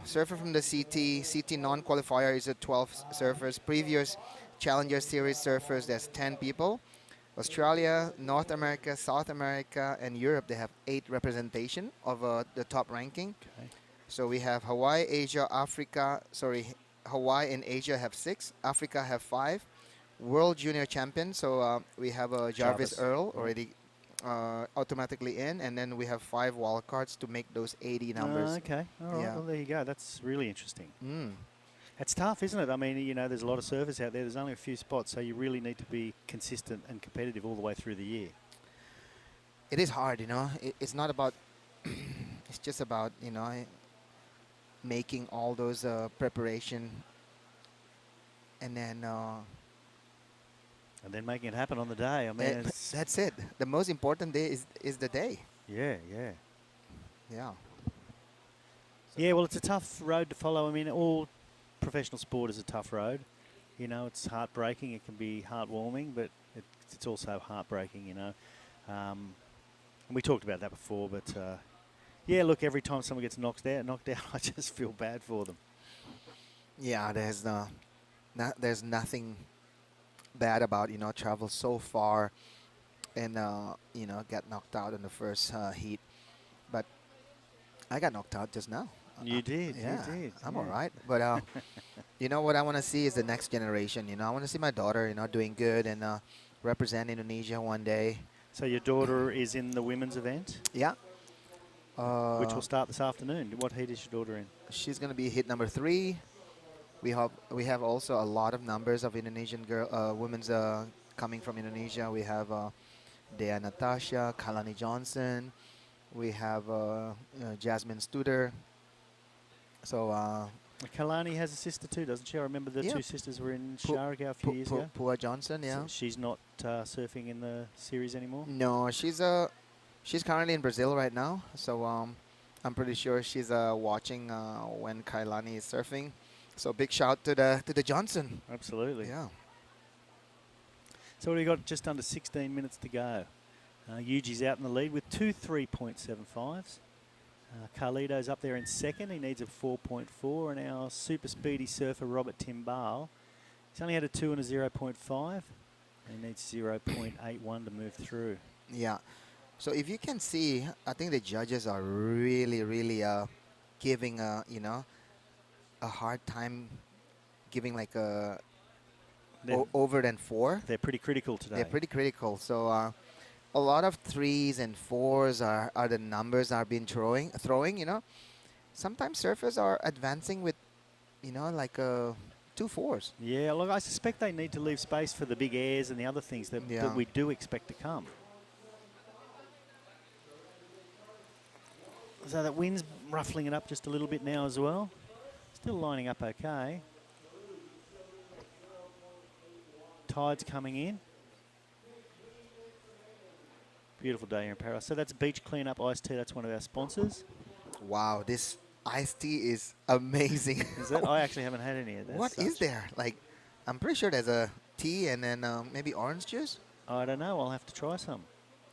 surfer from the CT non-qualifier is 12 surfers. Previous Challenger Series surfers, there's 10 people. Australia, North America, South America, and Europe, they have 8 representation of the top ranking. Okay. So we have Hawaii, Asia, Africa, Hawaii and Asia have 6, Africa have 5. World Junior Champion, so we have Jarvis Earl already automatically in, and then we have 5 wild cards to make those 80 numbers. Okay, all right, Yeah. well, there you go. That's really interesting. Mm. It's tough, isn't it? I mean, you know, there's a lot of surfers out there. There's only a few spots, so you really need to be consistent and competitive all the way through the year. It is hard, you know. It's not about, it's just about, you know, making all those preparation and then making it happen on the day. I mean, that's it. The most important day is the day. yeah. Yeah. Yeah, well, it's a tough road to follow. I mean, all professional sport is a tough road. You know, it's heartbreaking. It can be heartwarming, but it's also heartbreaking, you know. And we talked about that before, but yeah, look, every time someone gets knocked out, I just feel bad for them. Yeah, there's nothing bad about, you know, travel so far and you know, get knocked out in the first heat. But I got knocked out just now. You did, yeah, you did. I'm yeah. all right. But you know what I want to see is the next generation. You know, I want to see my daughter, you know, doing good and represent Indonesia one day. So your daughter is in the women's event? Yeah. Which will start this afternoon. What heat is your daughter in? She's going to be hit number 3. We have also a lot of numbers of Indonesian women's coming from Indonesia. We have Dea Natasha, Kalani Johnson. We have Jasmine Studer. So Kalani has a sister too, doesn't she? I remember the 2 sisters were in Sharjah a few years ago. Pua Johnson, yeah. So she's not surfing in the series anymore? No, she's currently in Brazil right now. So I'm pretty sure she's watching when Kailani is surfing. So big shout to the Johnson. Absolutely. Yeah. So we've got just under 16 minutes to go. Yuji's out in the lead with 2 3.75s. Carlito's up there in second. He needs a 4.4. And our super speedy surfer, Robert Timbal, he's only had a 2 and a 0.5. He needs 0.81 to move through. Yeah. So if you can see, I think the judges are really giving you know, a hard time, giving like over than 4. They're pretty critical today. They're pretty critical. So a lot of 3s and 4s are the numbers are being throwing, you know. Sometimes surfers are advancing with, you know, like 2 4s. Yeah, look, I suspect they need to leave space for the big airs and the other things that, Yeah. that we do expect to come. So that wind's ruffling it up just a little bit now as well. Still lining up okay. Tide's coming in. Beautiful day here in Paris. So that's Beach Cleanup Iced Tea. That's one of our sponsors. Wow, this iced tea is amazing. Is that? I actually haven't had any of that. What is there? Like, I'm pretty sure there's a tea and then maybe orange juice. I don't know. I'll have to try some.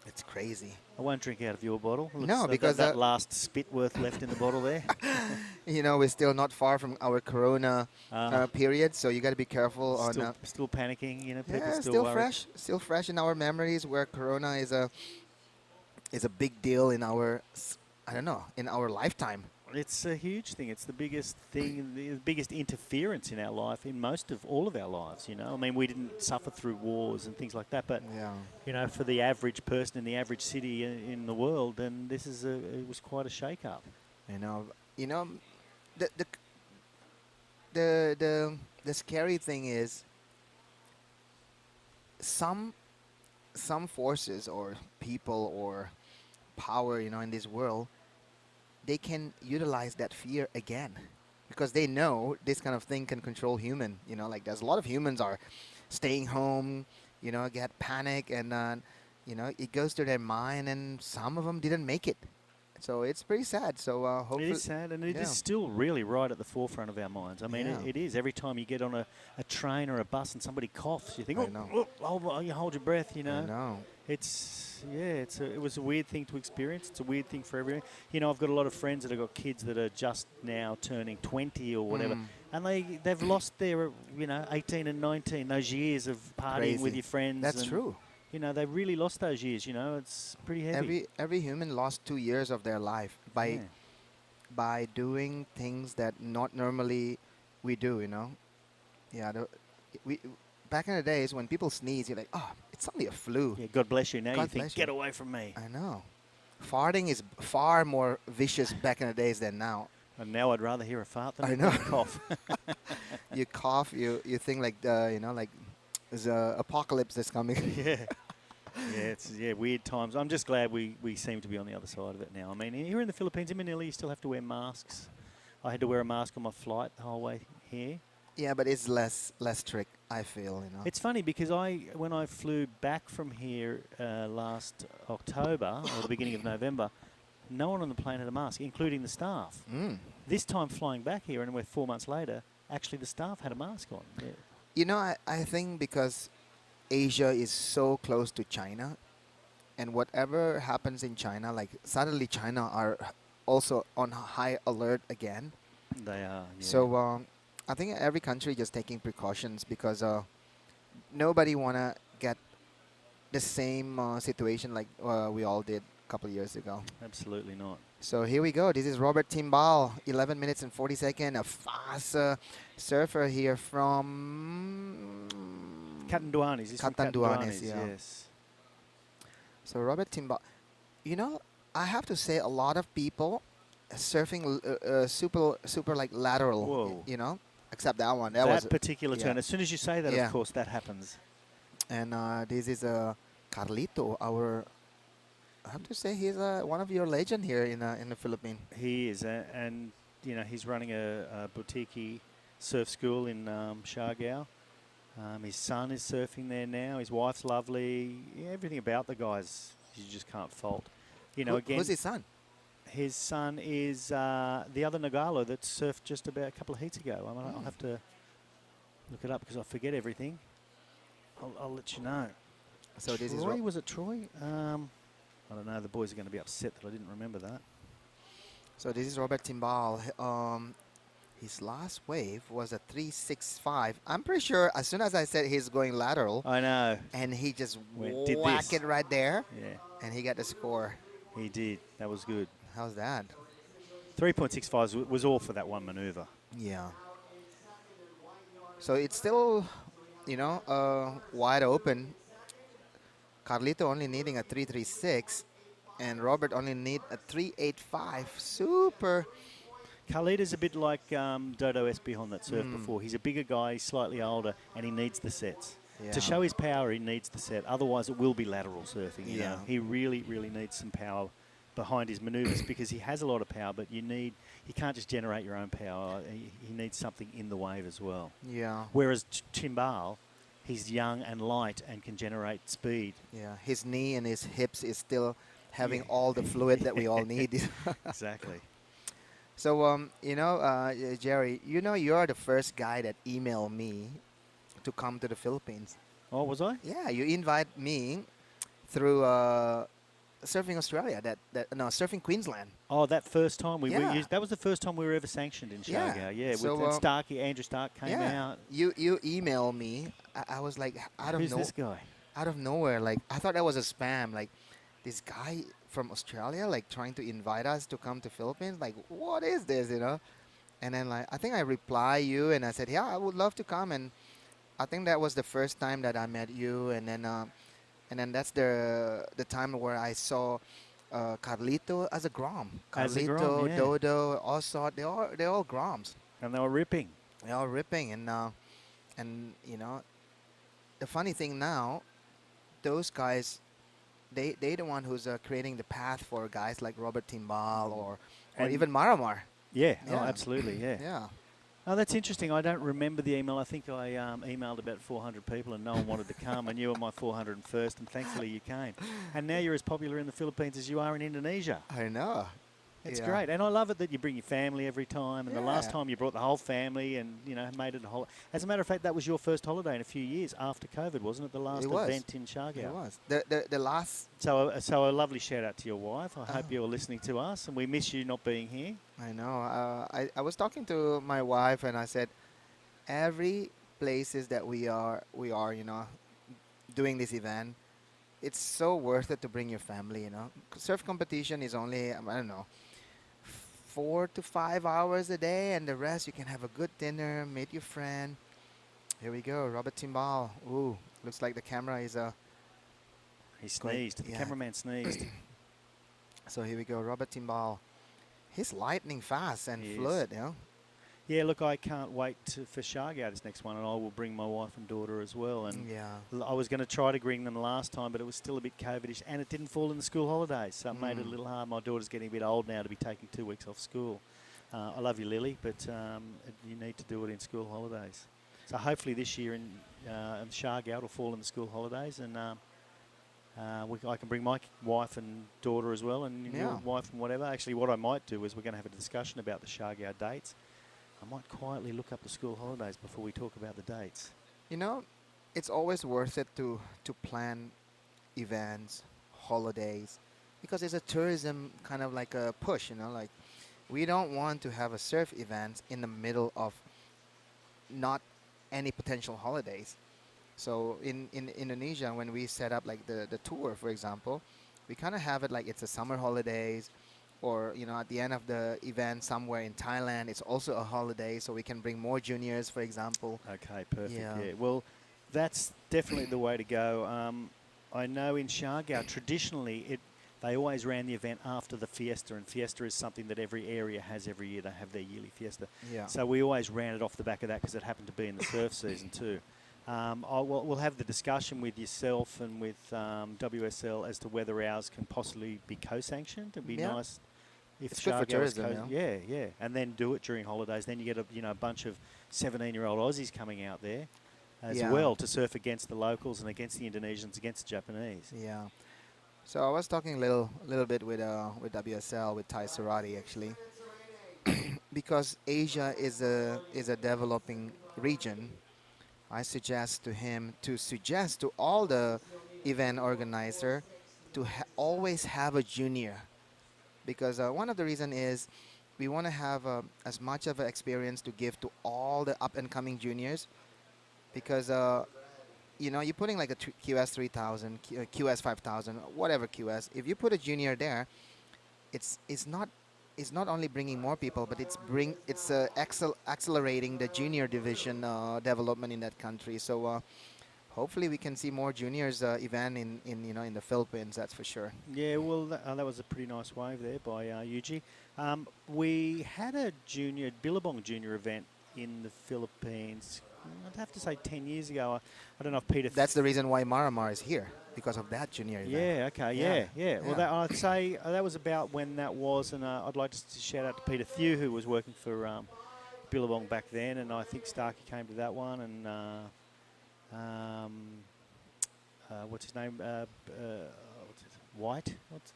It's crazy. I won't drink out of your bottle. No, because that last spit worth left in the bottle there. You know, we're still not far from our Corona period, so you got to be careful on. Still panicking, you know. People Yeah, still worried. still fresh in our memories. Where Corona is a big deal in our, I don't know, in our lifetime. It's a huge thing. It's the biggest thing, the biggest interference in our life, in all of our lives, you know. I mean, we didn't suffer through wars and things like that, but, yeah, you know, for the average person in the average city in the world, then this is it was quite a shake-up. you know, the scary thing is some forces or people or power, you know, in this world, they can utilize that fear again because they know this kind of thing can control human. You know, like there's a lot of humans are staying home, you know, get panic and, you know, it goes to their mind and some of them didn't make it. So it's pretty sad. So hopefully. It is sad, and it is still really right at the forefront of our minds. I mean, Yeah. it is. Every time you get on a train or a bus and somebody coughs, you think, I know. you hold your breath, you know. I know. It was a weird thing to experience. It's a weird thing for everyone. You know, I've got a lot of friends that have got kids that are just now turning 20 or whatever, and they've lost their, you know, 18 and 19, those years of partying with Crazy. your friends. That's and, true. You know, they really lost those years. You know, it's pretty heavy. Every human lost 2 years of their life by doing things that not normally we do. You know, we back in the days when people sneeze, you're like, oh, it's only a flu. Yeah, God bless you. Now God you think, bless get you. away from me. I know. Farting is far more vicious back in the days than now. And now I'd rather hear a fart than I know. a cough. You cough, you think like you know, like there's a apocalypse that's coming. It's weird times. I'm just glad we seem to be on the other side of it now. I mean, here in the Philippines, in Manila, you still have to wear masks. I had to wear a mask on my flight the whole way here. Yeah, but it's less strict, I feel, you know. It's funny because when I flew back from here last October or the beginning of November, no one on the plane had a mask, including the staff. This time flying back here, and we're 4 months later, actually the staff had a mask on. Yeah. You know, I think because Asia is so close to China, and whatever happens in China, like suddenly China are also on high alert again. They are. Yeah. So I think every country just taking precautions because nobody wanna get the same situation like we all did a couple of years ago. Absolutely not. So here we go. This is Robert Timbal, 11 minutes and 40 seconds, a fast surfer here from Catanduanes. He's from Catanduanes, yeah. Yes. So Robert Timbal, you know, I have to say a lot of people surfing super like lateral. Whoa. You know, except that one. That was particular turn. As soon as you say that, Yeah. of course, that happens. And this is Carlito, I have to say he's one of your legend here in the Philippines. He is, and you know, he's running a boutique surf school in Siargao. His son is surfing there now. His wife's lovely. Yeah, everything about the guys you just can't fault. You know, again, Who's his son? His son is the other Nagalo that surfed just about a couple of heats ago. I'll have to look it up because I forget everything. I'll let you know. So this is Troy, was it Troy? I don't know. The boys are going to be upset that I didn't remember that. So this is Robert Timbal. His last wave was a 365. I'm pretty sure as soon as I said he's going lateral. I know. And he just did whacked this. it right there. Yeah. And he got the score. He did. That was good. How's that? 3.65 was all for that one maneuver. Yeah. So it's still, you know, wide open. Carlito only needing a 336, and Robert only need a 385. Super. Carlito's a bit like Dodo Espihon that surfed before. He's a bigger guy, he's slightly older, and he needs the sets. Yeah. To show his power, he needs the set. Otherwise, it will be lateral surfing. You know? He really, really needs some power behind his manoeuvres because he has a lot of power, but you can't just generate your own power. He needs something in the wave as well. Yeah. Whereas Timbal, he's young and light and can generate speed. Yeah. His knee and his hips is still having all the fluid that we all need. Exactly. So, Jerry, you're the first guy that emailed me to come to the Philippines. Oh, was I? Yeah, you invite me through Surfing Australia, Surfing Queensland. Oh, that first time Yeah. that was the first time we were ever sanctioned in Yeah. Siargao. Yeah, So, with Starkey, Andrew Stark came out. You emailed me. I was like, Who's this guy? out of nowhere. Like, I thought that was a spam. Like, this guy from Australia, like, trying to invite us to come to Philippines. Like, what is this, And then, like, I think I reply you, and I said, yeah, I would love to come. And I think that was the first time that I met you. And then that's the time where I saw Carlito as a Grom. As a Carlito, Grom, yeah. Dodo, Osot, they're all Groms. And they were ripping. They're all ripping. And the funny thing now, those guys, they the one who's creating the path for guys like Robert Timbal or even Maramar. Yeah, Yeah. Oh, absolutely, yeah. Yeah. Oh, that's interesting. I don't remember the email. I think I emailed about 400 people and no one wanted to come, and you were my 401st, and thankfully you came. And now you're as popular in the Philippines as you are in Indonesia. I know. It's Yeah. great. And I love it that you bring your family every time. And the last Yeah. time you brought the whole family and, made it a holiday. As a matter of fact, that was your first holiday in a few years after COVID, wasn't it? The last It was. event in Siargao. It was. The last... So a lovely shout out to your wife. I hope you're listening to us, and we miss you not being here. I know. I was talking to my wife, and I said, every places that we are, doing this event, it's so worth it to bring your family, Surf competition is only, I don't know, 4 to 5 hours a day, and the rest you can have a good dinner, meet your friend. Here we go, Robert Timbal. Ooh, looks like the camera is He sneezed. The yeah. cameraman sneezed. So here we go, Robert Timbal. He's lightning fast and He is. fluid, Yeah, look, I can't wait for Siargao this next one, and I will bring my wife and daughter as well. And Yeah. I was going to try to bring them last time, but it was still a bit COVID-ish, and it didn't fall in the school holidays, so it made it a little hard. My daughter's getting a bit old now to be taking 2 weeks off school. I love you, Lily, but you need to do it in school holidays. So hopefully this year in Siargao it'll fall in the school holidays, and I can bring my wife and daughter as well, and your wife and whatever. Actually, what I might do is we're going to have a discussion about the Siargao dates. I might quietly look up the school holidays before we talk about the dates. It's always worth it to plan events, holidays, because it's a tourism kind of like a push, like we don't want to have a surf event in the middle of not any potential holidays. So in Indonesia, when we set up like the tour, for example, we kind of have it like it's a summer holidays, or at the end of the event somewhere in Thailand, it's also a holiday, so we can bring more juniors, for example. Okay, perfect. Yeah. Yeah. Well, that's definitely the way to go. I know in Siargao, traditionally, they always ran the event after the fiesta, and fiesta is something that every area has every year. They have their yearly fiesta. Yeah. So we always ran it off the back of that because it happened to be in the surf season too. We'll have the discussion with yourself and with WSL as to whether ours can possibly be co-sanctioned. It'd be nice if it's good for Siargao was tourism, yeah, and then do it during holidays. Then you get a bunch of 17-year-old Aussies coming out there as well to surf against the locals and against the Indonesians, against the Japanese. Yeah. So I was talking a little bit with WSL, with Ty Sarati actually, because Asia is a developing region. I suggest to him to suggest to all the event organizer to always have a junior, because one of the reason is we want to have as much of an experience to give to all the up and coming juniors, because you're putting like a QS 3000, QS 5000, whatever QS. If you put a junior there, it's not only bringing more people, but it's accelerating the junior division development in that country. So hopefully we can see more juniors event in the Philippines. That's for sure. Yeah, well, that was a pretty nice wave there by Yuji. We had a Billabong junior event in the Philippines. I'd have to say 10 years ago. I don't know if Peter. That's the reason why Maramar is here, because of that junior event. Yeah. Okay. Yeah. Well, I'd say that was about when that was, and I'd like to shout out to Peter Thew, who was working for Billabong back then, and I think Starkey came to that one, and what's his name? White. What's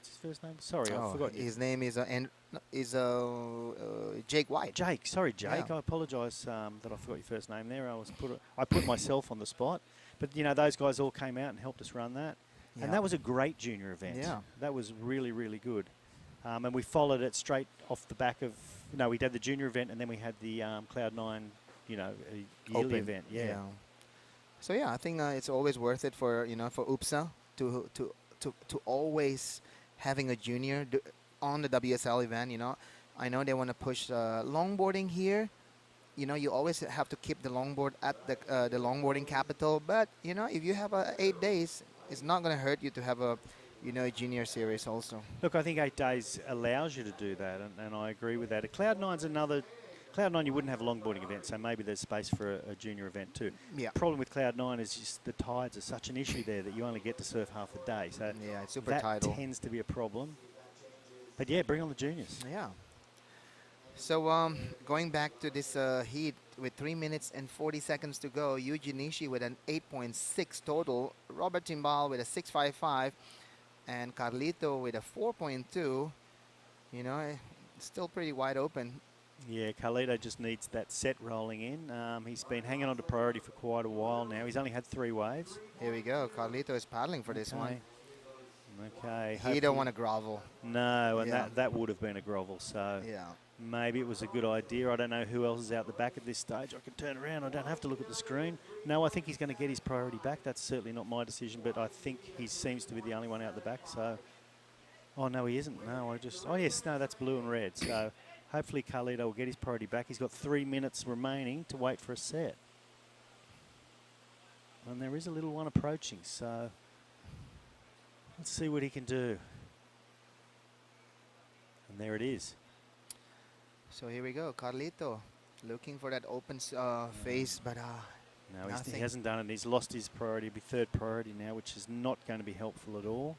his first name? Sorry, I forgot. His name is Jake White. Jake. Sorry, Jake. Yeah. I apologise that I forgot your first name there. I put myself on the spot, but those guys all came out and helped us run that, and that was a great junior event. Yeah, that was really, really good, and we followed it straight off the back of. We did the junior event, and then we had the Cloud9, yearly event. Yeah. So yeah, I think it's always worth it for for UPSA to always having a junior on the WSL event. I know they want to push longboarding here. You always have to keep the longboard at the longboarding capital. But if you have 8 days, it's not going to hurt you to have a a junior series also. Look, I think 8 days allows you to do that, and I agree with that. Cloud9's another. Cloud9, you wouldn't have a longboarding event, so maybe there's space for a junior event too. Yeah. Problem with Cloud9 is just the tides are such an issue there that you only get to surf half the day. So yeah, it's super that tidal. Tends to be a problem. But yeah, bring on the juniors. Yeah. So going back to this heat with 3 minutes and 40 seconds to go, Yuji Nishi with an 8.6 total, Robert Timbal with a 6.55, and Carlito with a 4.2. It's still pretty wide open. Yeah, Carlito just needs that set rolling in. He's been hanging on to priority for quite a while now. He's only had 3 waves. Here we go. Carlito is paddling for this one. Okay. He don't want to grovel. No, and that would have been a grovel. So yeah, maybe it was a good idea. I don't know who else is out the back at this stage. I can turn around. I don't have to look at the screen. No, I think he's going to get his priority back. That's certainly not my decision, but I think he seems to be the only one out the back. So, oh, no, he isn't. No, oh, yes, no, that's blue and red. So hopefully Carlito will get his priority back. He's got 3 minutes remaining to wait for a set. And there is a little one approaching, so let's see what he can do. And there it is. So here we go. Carlito looking for that open face, but no, he hasn't done it. He's lost his priority. It'll be 3rd priority now, which is not going to be helpful at all.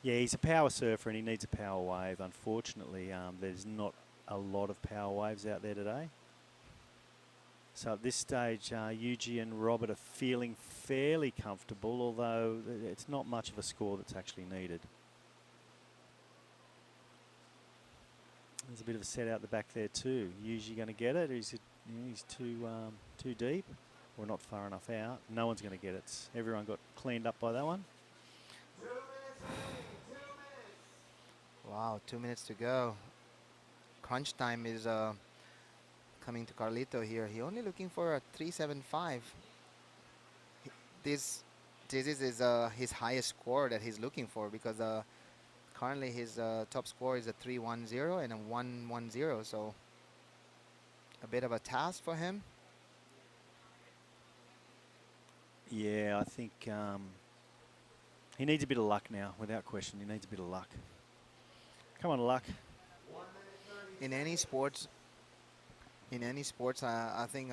Yeah, he's a power surfer and he needs a power wave. Unfortunately, there's not a lot of power waves out there today. So at this stage, Yuji and Robert are feeling fairly comfortable, although it's not much of a score that's actually needed. There's a bit of a set out the back there too. Yuji going to get it? He's too deep, or not far enough out. No one's going to get it. Everyone got cleaned up by that one. Wow, 2 minutes to go. Crunch time is coming to Carlito here. He only looking for a 3.75. This is his highest score that he's looking for, because currently his top score is a 3.10 and a 1.10. So a bit of a task for him. Yeah, I think he needs a bit of luck now, without question. He needs a bit of luck. Come on, luck. In any sports, I think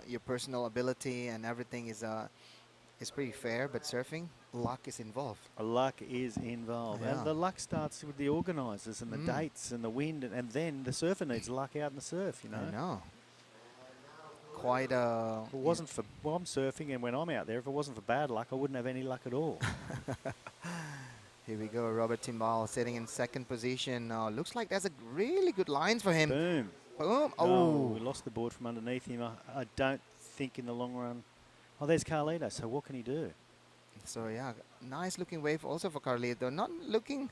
your personal ability and everything is pretty fair. But surfing, luck is involved. Luck is involved, yeah. And the luck starts with the organisers and the dates and the wind, and then the surfer needs luck out in the surf. I know. Quite a. If it wasn't for I'm surfing, and when I'm out there, if it wasn't for bad luck, I wouldn't have any luck at all. Here we go, Robert Timbal sitting in 2nd position. Looks like that's a really good lines for him. Boom. Boom. Oh, we lost the board from underneath him. I don't think in the long run. Oh, there's Carlito. So what can he do? So yeah, nice looking wave also for Carlito. Not looking.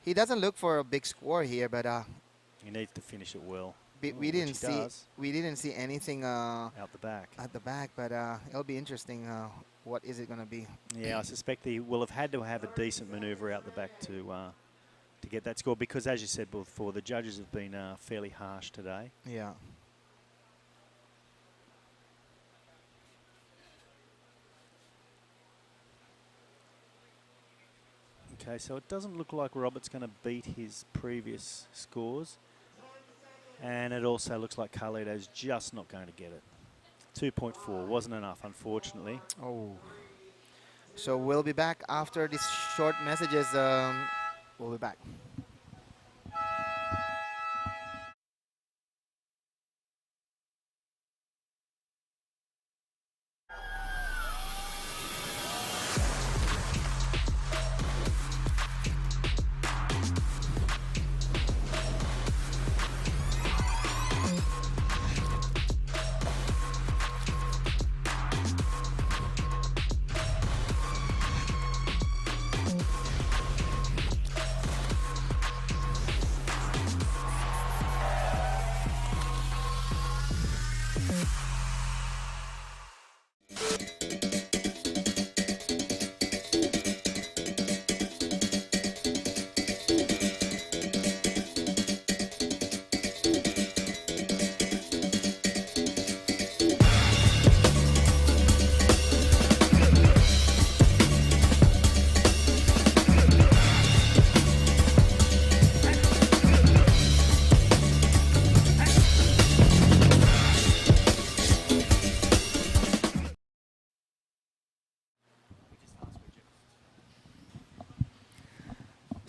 He doesn't look for a big score here, but he needs to finish it well. We didn't see anything out the back. At the back, but it'll be interesting. What is it going to be? Yeah, I suspect he will have had to have a decent manoeuvre out the back to get that score, because, as you said before, the judges have been fairly harsh today. Yeah. Okay, so it doesn't look like Robert's going to beat his previous scores. And it also looks like Carlito's just not going to get it. 2.4 wasn't enough, unfortunately. Oh. So we'll be back after these short messages. We'll be back.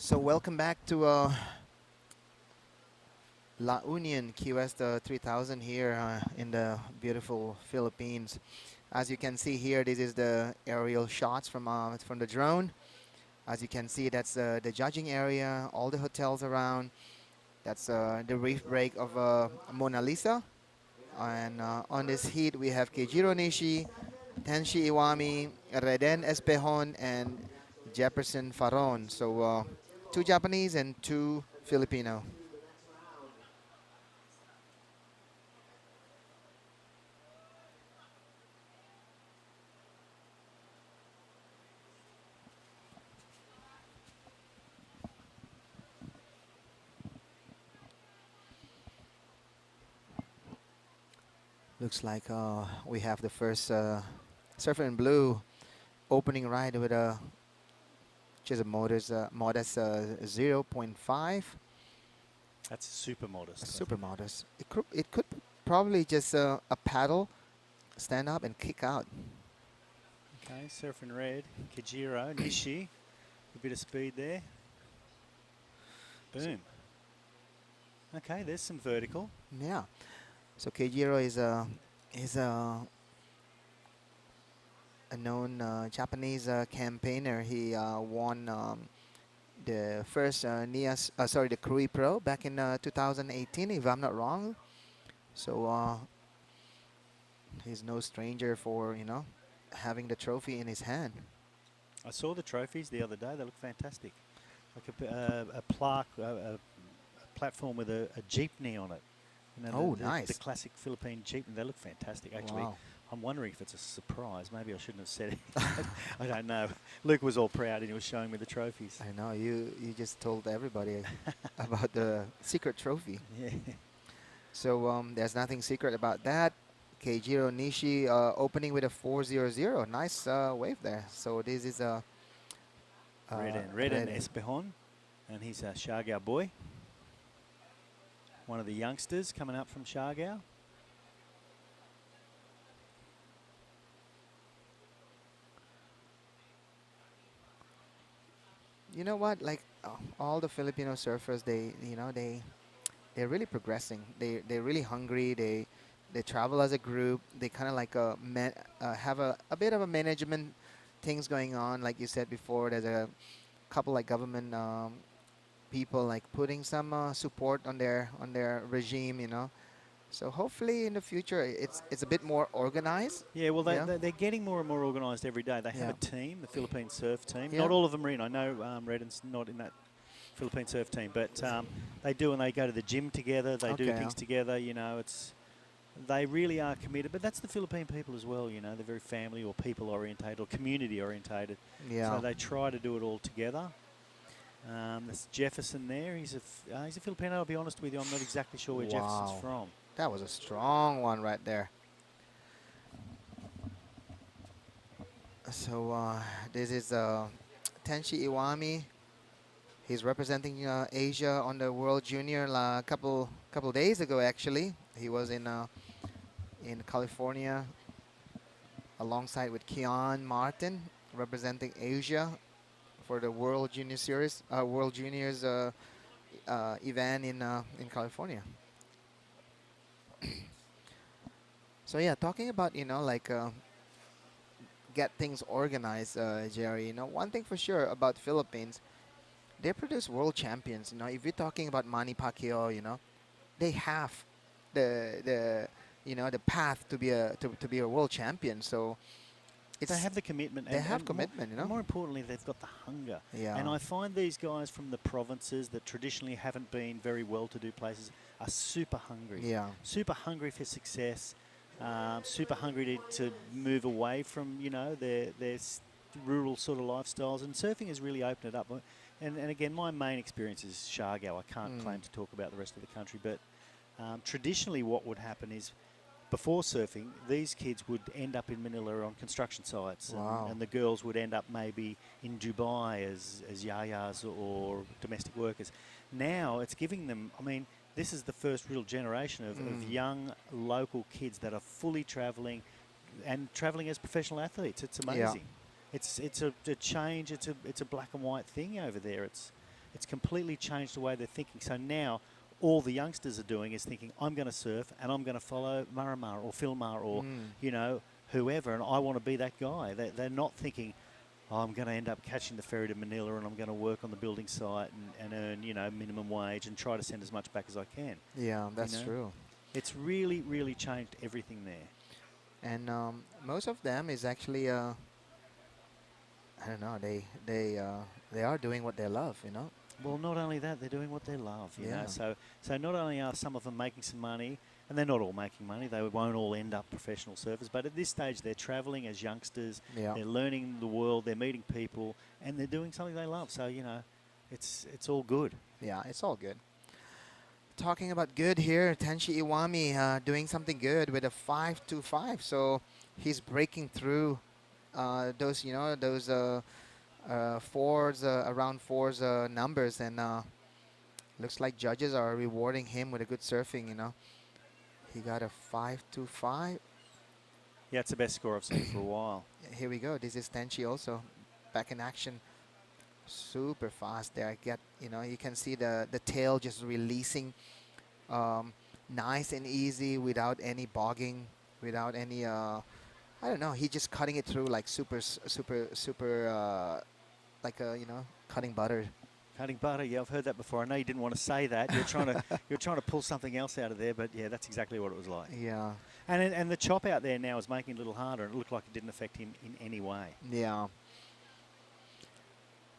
So welcome back to La Union Key West 3000 here in the beautiful Philippines. As you can see here, this is the aerial shots from the drone. As you can see, that's the judging area, all the hotels around. That's the reef break of Mona Lisa. And on this heat, we have Keijiro Nishi, Tenshi Iwami, Reden Espejon, and Jefferson Faron. So 2 Japanese and 2 Filipino. Looks like we have the first Surfer in Blue opening ride with a just a modest 0.5. That's super modest. Super modest. It could probably just a paddle, stand up and kick out. Okay, Surfing Red, Keijiro, Nishi, a bit of speed there. Boom. Okay, there's some vertical. Yeah. So Keijiro is a known Japanese campaigner. He won the first the Krui Pro back in 2018, if I'm not wrong. So he's no stranger for having the trophy in his hand. I saw the trophies the other day. They look fantastic. Like a plaque, a platform with a jeepney on it. Nice. The classic Philippine jeepney. They look fantastic, actually. Wow. I'm wondering if it's a surprise. Maybe I shouldn't have said it. I don't know. Luke was all proud and he was showing me the trophies. I know. You just told everybody about the secret trophy. Yeah. So there's nothing secret about that. Keijiro Nishi opening with a 4.00. Nice wave there. So this is a Reden Espejon, and he's a Siargao boy. One of the youngsters coming up from Siargao. You know what? Like all the Filipino surfers, they're really progressing. They're really hungry. They travel as a group. They kind of like have a bit of a management things going on. Like you said before, there's a couple like government people like putting some support on their regime. So hopefully in the future it's a bit more organized. Yeah, well they're getting more and more organised every day. They have a team, the Philippine Surf team. Yeah. Not all of them are in. I know Reden's not in that Philippine Surf team, but they do, and they go to the gym together. They do things together. They really are committed. But that's the Philippine people as well. They're very family or people orientated or community orientated. Yeah. So they try to do it all together. There's Jefferson there. He's a Filipino. I'll be honest with you. I'm not exactly sure where Jefferson's from. That was a strong one right there. So this is Tenshi Iwami He's representing Asia on the World Junior couple days ago. Actually, he was in California alongside with Keon Martin, representing Asia for the World Junior Series, World Juniors event in California. So yeah, talking about like get things organized, Jerry. One thing for sure about Philippines, they produce world champions. If you're talking about Manny Pacquiao, they have the the path to be a world champion. So they have the commitment. They have commitment, More importantly, they've got the hunger. Yeah. And I find these guys from the provinces that traditionally haven't been very well-to-do places are super hungry. Yeah. Super hungry for success. Super hungry to move away from their rural sort of lifestyles. And surfing has really opened it up. And again, my main experience is Siargao. I can't claim to talk about the rest of the country, but traditionally what would happen is before surfing, these kids would end up in Manila on construction sites. Wow. And the girls would end up maybe in Dubai as yayas or domestic workers. Now it's giving them, this is the first real generation of young local kids that are fully travelling and travelling as professional athletes. It's amazing. Yeah. It's a change. It's a black and white thing over there. It's completely changed the way they're thinking. So now all the youngsters are doing is thinking, I'm going to surf and I'm going to follow Maramar or Philmar or whoever, and I want to be that guy. They're not thinking, I'm going to end up catching the ferry to Manila and I'm going to work on the building site and earn minimum wage and try to send as much back as I can. Yeah, that's true. It's really, really changed everything there. And most of them is actually I don't know, they are doing what they love, Well, not only that, they're doing what they love, you know. So not only are some of them making some money, and they're not all making money, they won't all end up professional surfers, but at this stage they're travelling as youngsters, they're learning the world, they're meeting people, and they're doing something they love. So, it's all good. Yeah, it's all good. Talking about good here, Tenshi Iwami doing something good with a 5.25. So he's breaking through those around fours numbers, and looks like judges are rewarding him with a good surfing. He got a 5.25. Yeah, it's the best score I've seen for a while. Here we go. This is Tenchi also back in action. Super fast there. You can see the tail just releasing nice and easy without any bogging, without any I don't know, he's just cutting it through like super like cutting butter. Cutting butter, yeah, I've heard that before. I know you didn't want to say that. You're trying to pull something else out of there, but yeah, that's exactly what it was like. Yeah. And the chop out there now is making it a little harder, and it looked like it didn't affect him in any way. Yeah.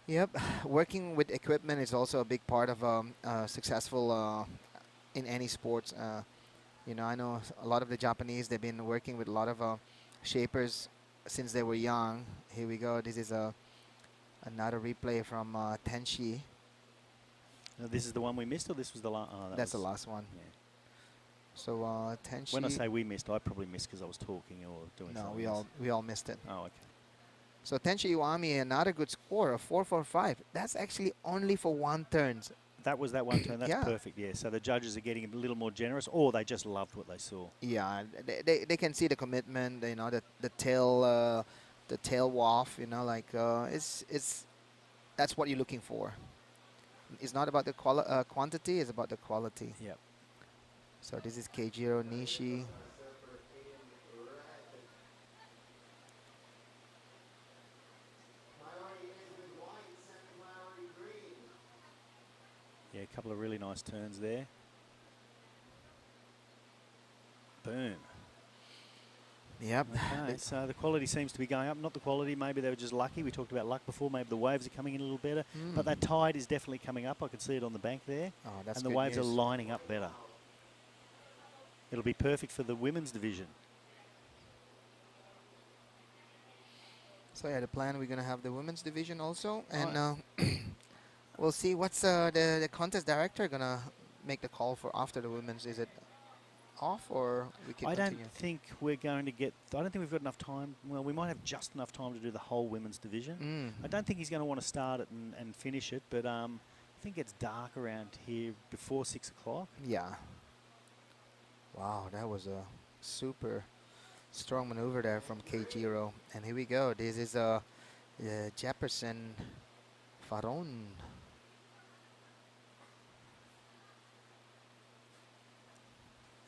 Yep, working with equipment is also a big part of successful in any sports. I know a lot of the Japanese, they've been working with a lot of shapers since they were young. Here we go. This is another replay from Tenshi. Now, this is the one we missed, or this was the last? Oh, that's the last one. Yeah. So Tenshi. When I say we missed, I probably missed because I was talking or doing something. No, we all missed it. Oh, okay. So Tenshi Iwami, another good score of 4.45. That's actually only for one turn. That was that one turn. That's perfect. Yeah. So the judges are getting a little more generous, or they just loved what they saw. Yeah, they can see the commitment. The tail waft. It's that's what you're looking for. It's not about the quantity. It's about the quality. Yep. So this is Keijiro Nishi. Yeah, a couple of really nice turns there. Boom. Yep. Okay, so the quality seems to be going up. Not the quality, maybe they were just lucky. We talked about luck before. Maybe the waves are coming in a little better. But that tide is definitely coming up. I can see it on the bank there. Oh, that's and the waves are lining up better. It'll be perfect for the women's division. So yeah, the plan, we're going to have the women's division also. And we'll see what's the contest director going to make the call for after the women's. Is it off, or we can continue? I don't think we're going to get... I don't think we've got enough time. Well, we might have just enough time to do the whole women's division. I don't think he's going to want to start it and finish it, but I think it's dark around here before 6 o'clock. Yeah. Wow, that was a super strong maneuver there from Keijiro. And here we go. This is Jefferson Faron.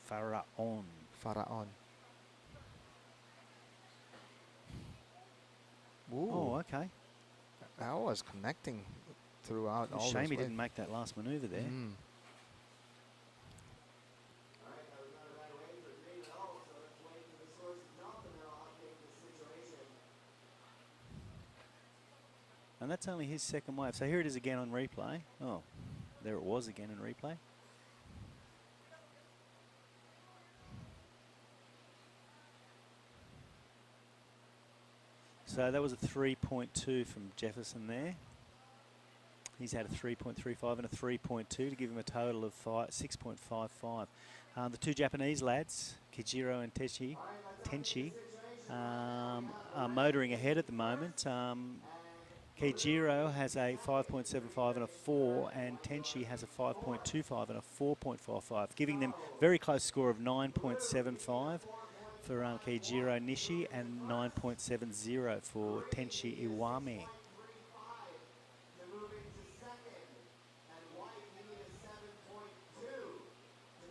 Faraon. Faraon. Ooh, Oh, okay. that was connecting throughout all Shame those he waves. didn't make that last maneuver there. Mm. And that's only his second wave. So here it is again on replay. Oh, there it was again in replay. So that was a 3.2 from Jefferson there. He's had a 3.35 and a 3.2 to give him a total of 6.55. The two Japanese lads, Kijiro and Tenchi, are motoring ahead at the moment. Keijiro has a 5.75 and a 4, and Tenchi has a 5.25 and a 4.55, giving them very close score of 9.75 for Keijiro Nishi and 9.70 for Tenchi Iwami.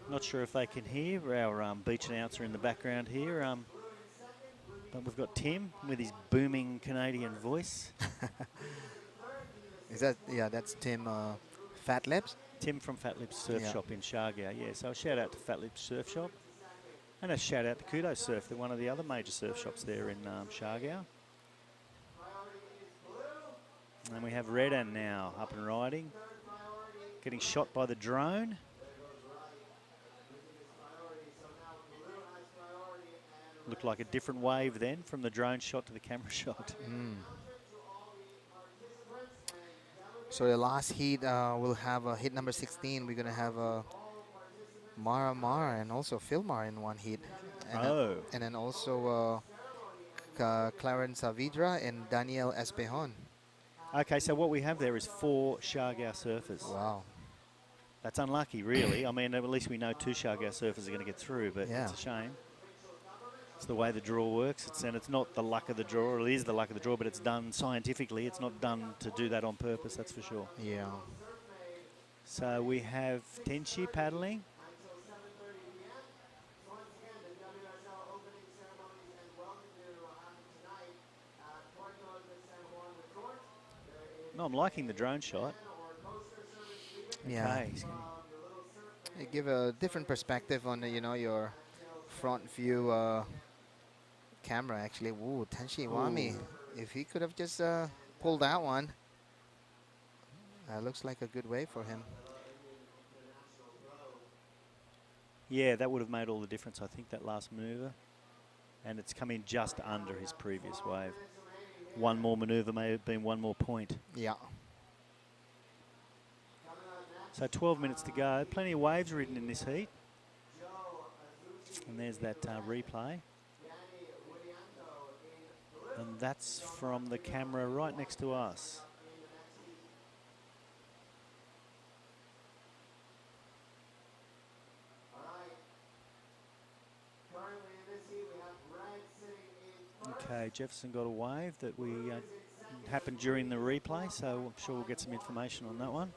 Not sure if they can hear our beach announcer in the background here. But we've got Tim with his booming Canadian voice. Is that, yeah, that's Tim Fat Lips? Tim from Fat Lips Surf Shop in Shargau, yeah. So a shout out to Fat Lips Surf Shop. And a shout out to Kudo Surf. They're one of the other major surf shops there in Shargau. And we have Redan now up and riding. Getting shot by the drone. Looked like a different wave then from the drone shot to the camera shot. Mm. So the last heat, we'll have heat number 16. We're going to have Mara Mar and also Philmar in one heat. And and then also Clarence Vidra and Daniel Espejon. Okay, so what we have there is 4 Shargau surfers. Wow. That's unlucky, really. I mean, at least we know 2 Shargau surfers are going to get through, but yeah, it's a shame. It's the way the draw works, and it's not the luck of the draw, or it is the luck of the draw, but it's done scientifically. It's not done to do that on purpose, that's for sure. Yeah. So we have Tenchi paddling. No, I'm liking the drone shot. Yeah. Okay. You give a different perspective on, you know, your front view camera, actually. Ooh, Tenshi Iwami. If he could have just pulled that one, looks like a good way for him. Yeah, that would have made all the difference, I think, that last maneuver. And it's come in just under his previous wave. One more maneuver may have been one more point. Yeah. So 12 minutes to go. Plenty of waves ridden in this heat. And there's that replay. And that's from the camera right next to us. Okay, Jefferson got a wave that we happened during the replay, so I'm sure we'll get some information on that one.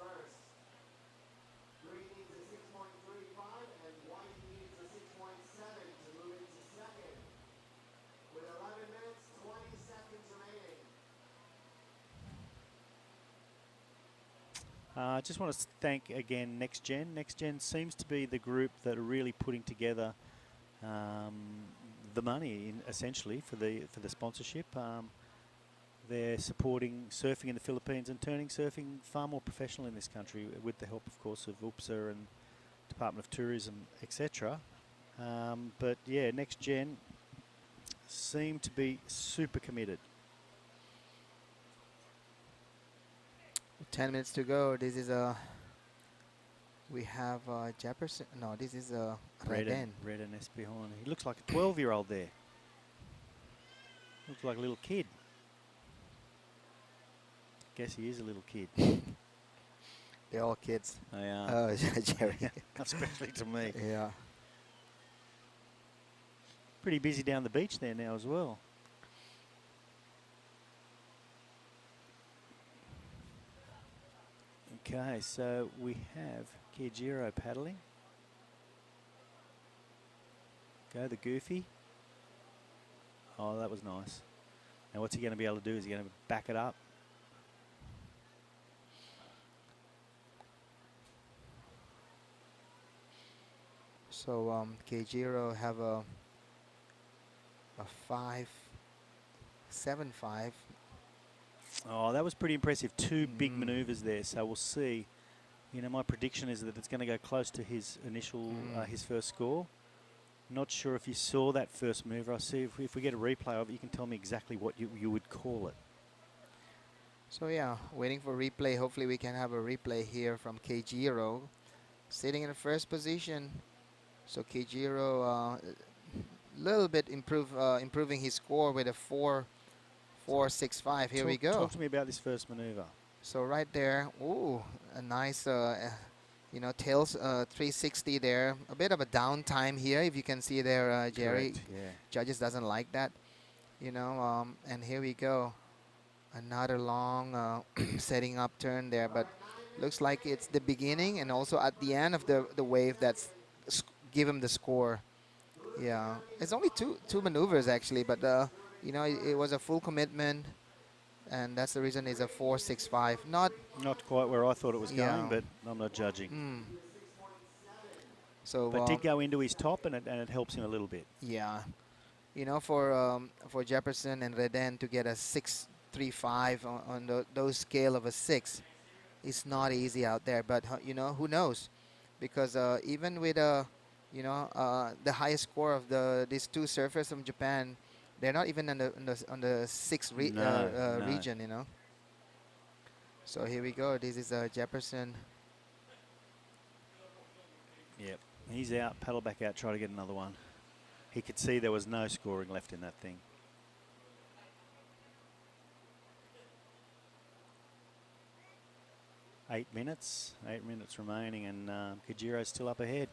I just want to thank again NextGen. NextGen seems to be the group that are really putting together the money, essentially, for the sponsorship. They're supporting surfing in the Philippines and turning surfing far more professional in this country, with the help, of course, of UPSA and Department of Tourism, etc. But yeah, NextGen seem to be super committed. 10 minutes to go. This is we have Jefferson. No, this is Reden. Reden Espejon. He looks like a 12-year-old there. Looks like a little kid. Guess he is a little kid. They're all kids. They are. Oh, Jerry. Especially to me. Yeah. Pretty busy down the beach there now as well. Okay, so we have Kijiro paddling. Go the goofy. Oh, that was nice. Now what's he going to be able to do? Is he going to back it up? So Keijiro have a 5.75. Oh, that was pretty impressive. Two big manoeuvres there, so we'll see. You know, my prediction is that it's going to go close to his initial, his first score. Not sure if you saw that first mover. I'll see if we get a replay of it, you can tell me exactly what you would call it. So yeah, waiting for replay. Hopefully we can have a replay here from Keijiro, sitting in the first position. So Keijiro, little bit improving his score with a 4.65. Here we go. Talk to me about this first maneuver. So right there, ooh, a nice, you know, tails 360 there. A bit of a downtime here, if you can see there, Jerry. Correct, yeah. Judges doesn't like that, you know. And here we go, another long setting up turn there, but looks like it's the beginning and also at the end of the wave that's give him the score. Yeah, it's only two maneuvers actually, but you know, it was a full commitment, and that's the reason it's a 4.65. Not quite where I thought it was going, but I'm not judging. So, but did go into his top, and it helps him a little bit. Yeah, you know, for Jefferson and Reden to get a 6.35 on those scale of a 6, it's not easy out there. But you know, who knows? Because even with you know, the highest score of these two surfers from Japan, they're not even on the 6th region, you know. So here we go. This is Jefferson. Yep, he's out. Paddle back out. Try to get another one. He could see there was no scoring left in that thing. Eight minutes remaining, and Kijiro's still up ahead.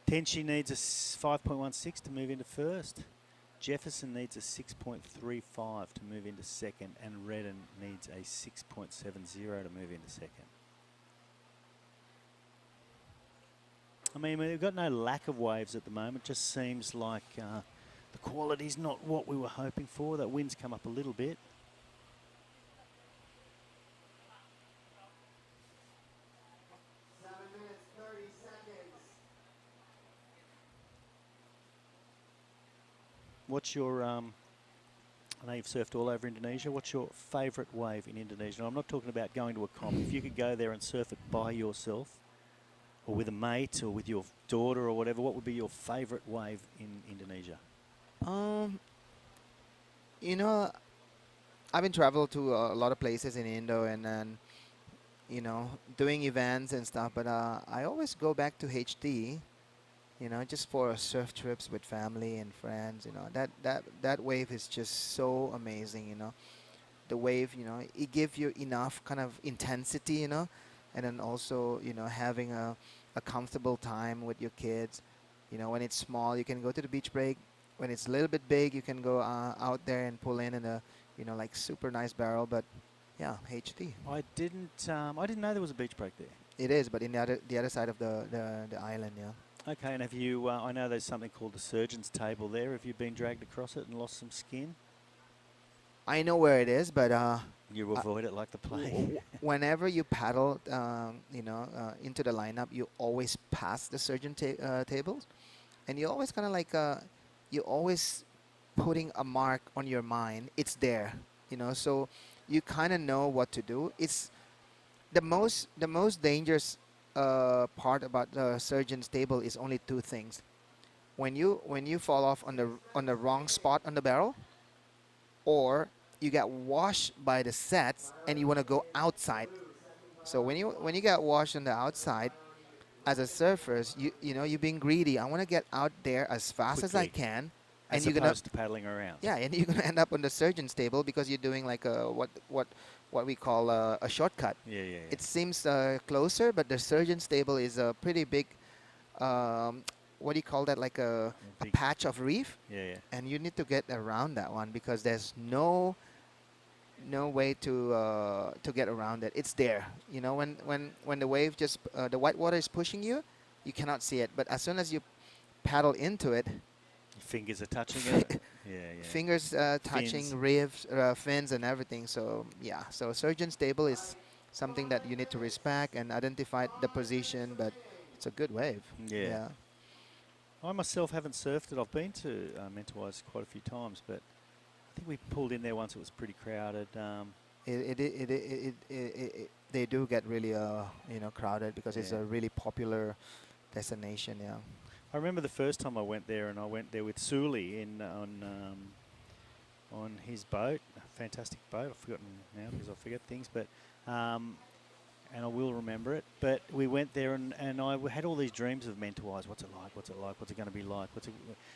Tenchi needs a 5.16 to move into first. Jefferson needs a 6.35 to move into second, and Redden needs a 6.70 to move into second. I mean, we've got no lack of waves at the moment. Just seems like the quality's not what we were hoping for. That wind's come up a little bit. What's your, I know you've surfed all over Indonesia, what's your favourite wave in Indonesia? Now, I'm not talking about going to a comp. If you could go there and surf it by yourself, or with a mate, or with your daughter, or whatever, what would be your favourite wave in Indonesia? You know, I've been traveled to a lot of places in Indo, and then, you know, doing events and stuff, but I always go back to HT. You know, just for surf trips with family and friends, you know, that wave is just so amazing, you know. The wave, you know, it gives you enough kind of intensity, you know, and then also, you know, having a comfortable time with your kids. You know, when it's small, you can go to the beach break. When it's a little bit big, you can go out there and pull in a, you know, like super nice barrel. But yeah, HT. I didn't know there was a beach break there. It is, but in the other side of the island, yeah. Okay, and have you, I know there's something called the surgeon's table there. Have you been dragged across it and lost some skin? I know where it is, but... you avoid it like the plague. Whenever you paddle, you know, into the lineup, you always pass the surgeon tables. And you always kind of like, you always putting a mark on your mind. It's there, you know, so you kind of know what to do. It's the most dangerous part about the surgeon's table is only two things. When you fall off on the wrong spot on the barrel, or you get washed by the sets and you want to go outside. So when you get washed on the outside, as a surfer, you know, you're being greedy. I want to get out there as fast as I can. As and opposed to paddling around. Yeah, and you're gonna end up on the surgeon's table because you're doing like what what we call a shortcut. Yeah, yeah, yeah. It seems closer, but the surgeon's table is a pretty big, what do you call that, like a big- patch of reef, Yeah, yeah. and you need to get around that one because there's no way to get around it. It's there. You know, when the wave just the white water is pushing you, you cannot see it. But as soon as you paddle into it, Your fingers are touching it. Yeah, yeah. fingers touching Fins. ribs, fins, and everything. So yeah, so surgeon's table is something that you need to respect and identify the position. But it's a good wave. Yeah. I myself haven't surfed it. I've been to Mentawais quite a few times, but I think we pulled in there once. It was pretty crowded. They do get really crowded because it's Yeah. a really popular destination. Yeah. I remember the first time I went there, and I went there with Suli on his boat, a fantastic boat. I've forgotten now because I forget things, but and I will remember it. But we went there, and I had all these dreams of Mentawais. What's it like? What's it like? What's it going to be like?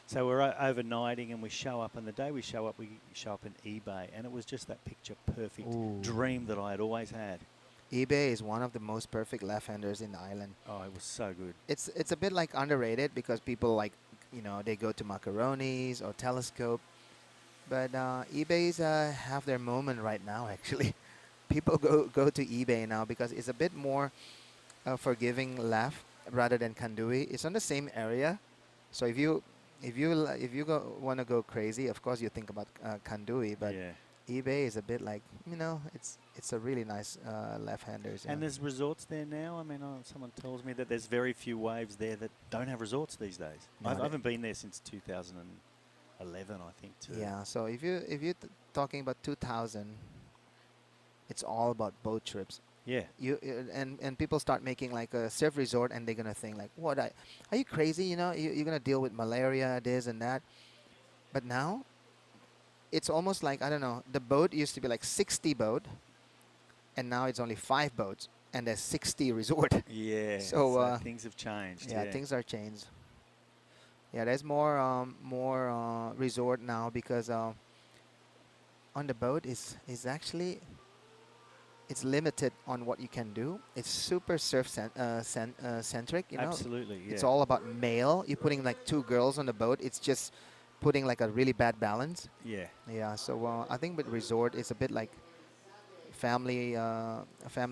So we're overnighting, and we show up, and the day we show up in eBay, and it was just that picture perfect dream that I had always had. eBay is one of the most perfect left-handers in the island. Oh, it was so good. It's a bit like underrated because people like, they go to macaronis or telescope, but eBay's have their moment right now. Actually, people go to eBay now because it's a bit more forgiving left rather than Kandui. It's on the same area, so if you want to go crazy, of course you think about Kandui, but Yeah. eBay is a bit like, it's a really nice left-handers. And there's resorts there now. I mean, someone tells me that there's very few waves there that don't have resorts these days. No, I they- haven't been there since 2011, I think. Yeah, so if you're talking about 2000, it's all about boat trips. Yeah. And people start making like a surf resort, and they're gonna think like, what? Are you crazy? You're gonna deal with malaria, this and that. But now, it's almost like, I don't know. The boat used to be like 60 boat, and now it's only 5 boats, and there's 60 resort. Yeah. So, things have changed. Yeah, things are changed. Yeah, there's more resort now because on the boat is actually it's limited on what you can do. It's super surf centric, Absolutely, yeah. It's all about male. You're putting like 2 girls on the boat. It's just putting like a really bad balance. Yeah. Yeah. So I think with resort, it's a bit like family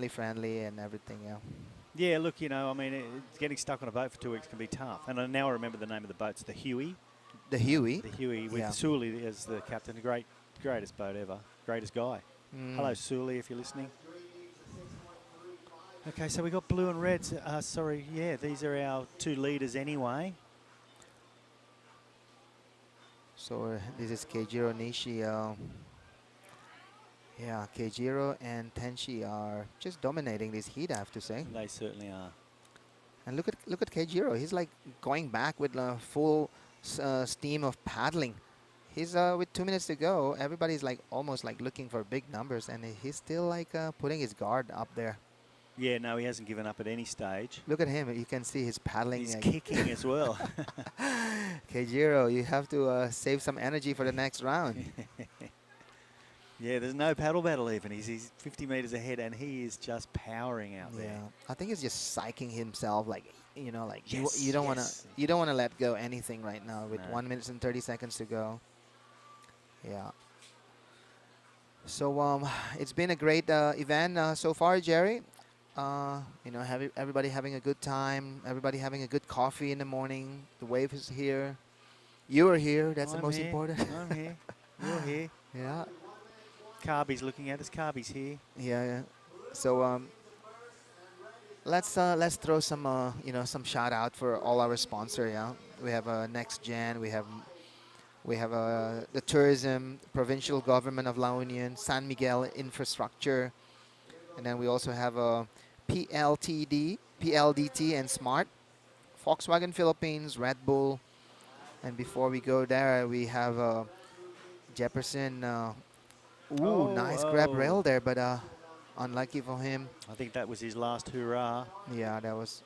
friendly and everything. Yeah. Yeah, look, I mean, getting stuck on a boat for 2 weeks can be tough. And I now remember the name of the boat. It's the Huey. The Huey. The Huey with Yeah. Suli as the captain. Greatest boat ever. Greatest guy. Hello, Suli, if you're listening. Okay, so we got blue and reds. Sorry, yeah, these are our 2 leaders anyway. So this is Keijiro Nishi. Yeah, Keijiro and Tenshi are just dominating this heat, I have to say. They certainly are. And look at Keijiro. He's like going back with full steam of paddling. He's with 2 minutes to go. Everybody's like almost like looking for big numbers, and he's still like putting his guard up there. Yeah, no, he hasn't given up at any stage. Look at him. You can see his paddling. He's kicking as well. Keijiro, you have to save some energy for the next round. Yeah, there's no paddle battle even. He's 50 meters ahead, and he is just powering out there. Yeah, I think he's just psyching himself, like Yes, you don't yes. want to let go anything right now with No. 1 minute and 30 seconds to go. Yeah. So it's been a great event so far, Jerry. Everybody having a good time. Everybody having a good coffee in the morning. The wave is here. You are here. That's the I'm most here. important. I'm here. You're here. Yeah. Carby's looking at us. Carby's here. Yeah. So let's throw some some shout out for all our sponsor. Yeah, we have NextGen. We have the tourism, provincial government of La Union, San Miguel infrastructure, and then we also have PLDT, and Smart, Volkswagen Philippines, Red Bull, and before we go there, we have Jefferson. Nice grab rail there, but unlucky for him. I think that was his last hurrah. Yeah, that was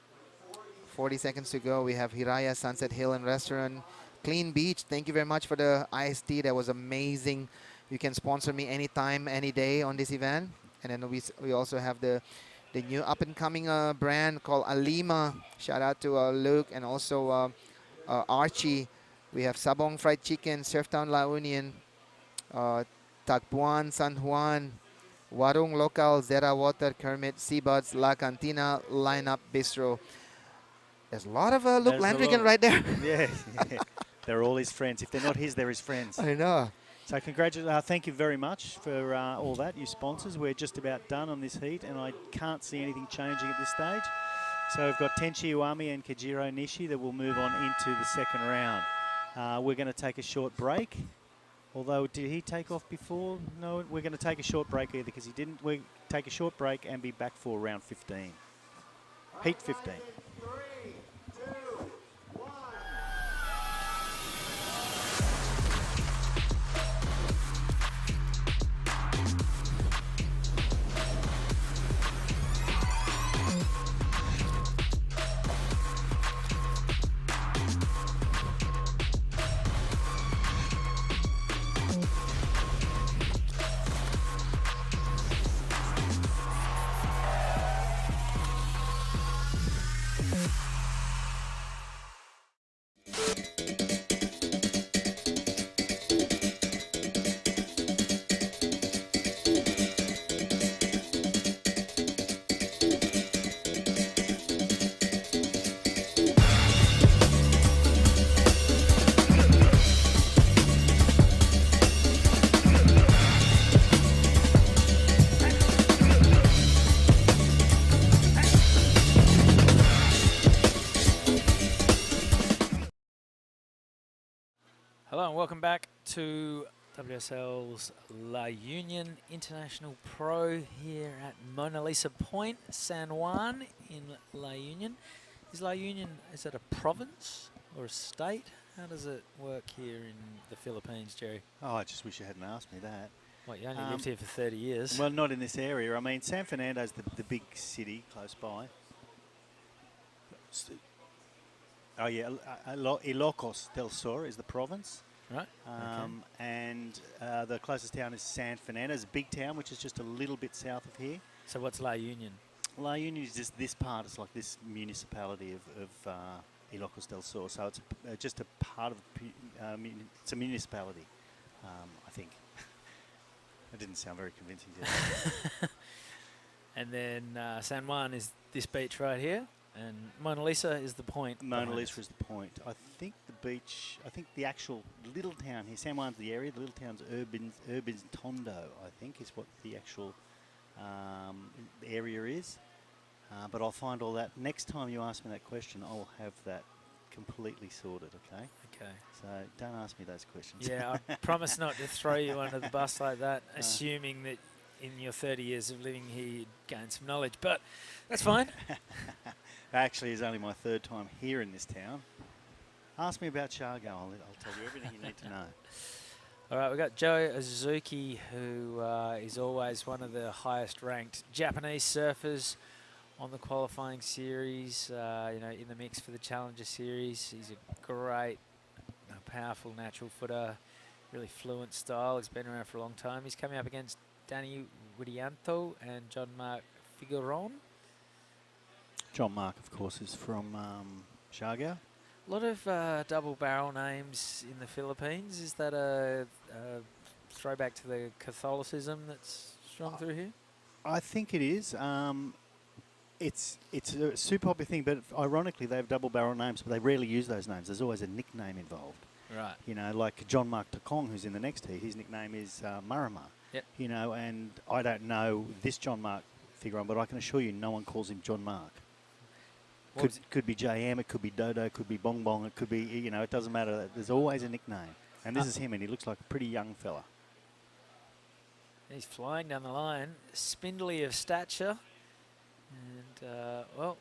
40 seconds to go. We have Hiraya Sunset Hill and Restaurant, Clean Beach. Thank you very much for the IST. That was amazing. You can sponsor me anytime, any day on this event. And then we also have the new up-and-coming brand called Alima. Shout out to Luke and also Archie. We have Sabong Fried Chicken, Surftown La Union, Tagpuan, San Juan, Warung Local, Zera Water, Kermit, Seabuds, La Cantina, Lineup Bistro. There's a lot of Luke There's a Landrigan lot. right there. Yeah, yeah. They're all his friends. If they're not his, they're his friends. I know. So thank you very much for all that, you sponsors. We're just about done on this heat, and I can't see anything changing at this stage. So we've got Tenchi Uwami and Kajiro Nishi that will move on into the second round. We're going to take a short break. Although, did he take off before? No, we're going to take a short break either because he didn't. We'll take a short break and be back for round 15. Heat 15. Hello and welcome back to WSL's La Union International Pro here at Mona Lisa Point, San Juan in La Union. Is La Union, is it a province or a state? How does it work here in the Philippines, Jerry? Oh, I just wish you hadn't asked me that. What, you only lived here for 30 years? Well, not in this area. I mean, San Fernando's the big city close by. Oh, yeah, Ilocos del Sur is the province. Right. And the closest town is San Fernando. It's a big town, which is just a little bit south of here. So what's La Union? La Union is just this part. It's like this municipality of Ilocos del Sur. So it's just a part of it's a municipality, I think. That didn't sound very convincing, did it? And then San Juan is this beach right here. And Mona Lisa is the point. Mona Lisa is the point. I think the beach, I think the actual little town here, San Juan's the area, the little town's Urban Tondo, I think, is what the actual area is. But I'll find all that. Next time you ask me that question, I'll have that completely sorted, okay? Okay. So don't ask me those questions. Yeah, I promise not to throw you under the bus like that, assuming that in your 30 years of living here you'd gain some knowledge. But that's fine. Actually, it's only my third time here in this town. Ask me about Shargo. I'll tell you everything you need to know. All right, we've got Joe Azuki, who is always one of the highest ranked Japanese surfers on the qualifying series, you know, in the mix for the Challenger Series. He's a great, powerful natural footer, really fluent style. He's been around for a long time. He's coming up against Danny Widianto and John Mark Figueron. John Mark, of course, is from Shargo. A lot of double barrel names in the Philippines. Is that a throwback to the Catholicism that's strong through here? I think it is. It's a super popular thing, but ironically, they have double barrel names, but they rarely use those names. There's always a nickname involved. Right. You know, like John Mark Takong, who's in the next heat, his nickname is Marama. Yep. You know, and I don't know this John Mark figure, but I can assure you no one calls him John Mark. Could be JM, it could be Dodo, it could be Bong Bong, it could be, you know, it doesn't matter. There's always a nickname. And this is him, and he looks like a pretty young fella. He's flying down the line, spindly of stature, and, well,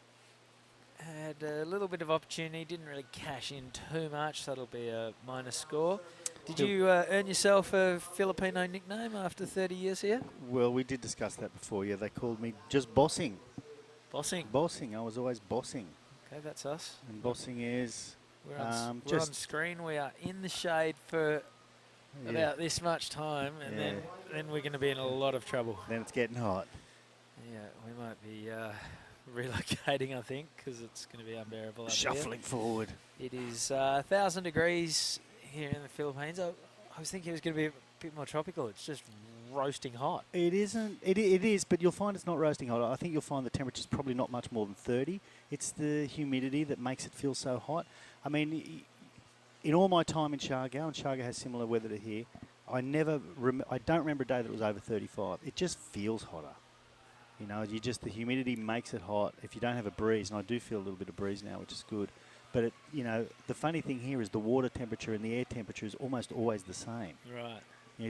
had a little bit of opportunity, didn't really cash in too much, so that'll be a minus score. Did you earn yourself a Filipino nickname after 30 years here? Well, we did discuss that before, yeah. They called me just Bossing. Bossing? Bossing, I was always bossing. Okay, that's us. And bossing is... We're on screen. We are in the shade for about this much time, and then we're going to be in a lot of trouble. Then it's getting hot. Yeah, we might be relocating, I think, because it's going to be unbearable up Shuffling forward. It is 1,000 degrees here in the Philippines. I was thinking it was going to be a bit more tropical. It's just roasting hot. It isn't. It is, but you'll find it's not roasting hot. I think you'll find the temperature's probably not much more than 30. It's the humidity that makes it feel so hot. I mean, in all my time in Siargao, and Siargao has similar weather to here, I don't remember a day that it was over 35. It just feels hotter. You know, the humidity makes it hot. If you don't have a breeze, and I do feel a little bit of breeze now, which is good. But the funny thing here is the water temperature and the air temperature is almost always the same. Right.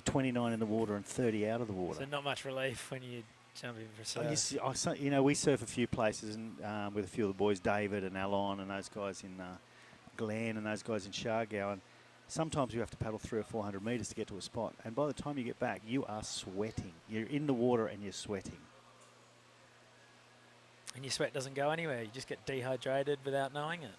29 in the water and 30 out of the water. So not much relief when you jump in for surf. We surf a few places and with a few of the boys, David and Alon and those guys in Glen and those guys in Siargao. And sometimes you have to paddle 300 or 400 metres to get to a spot. And by the time you get back, you are sweating. You're in the water and you're sweating. And your sweat doesn't go anywhere. You just get dehydrated without knowing it.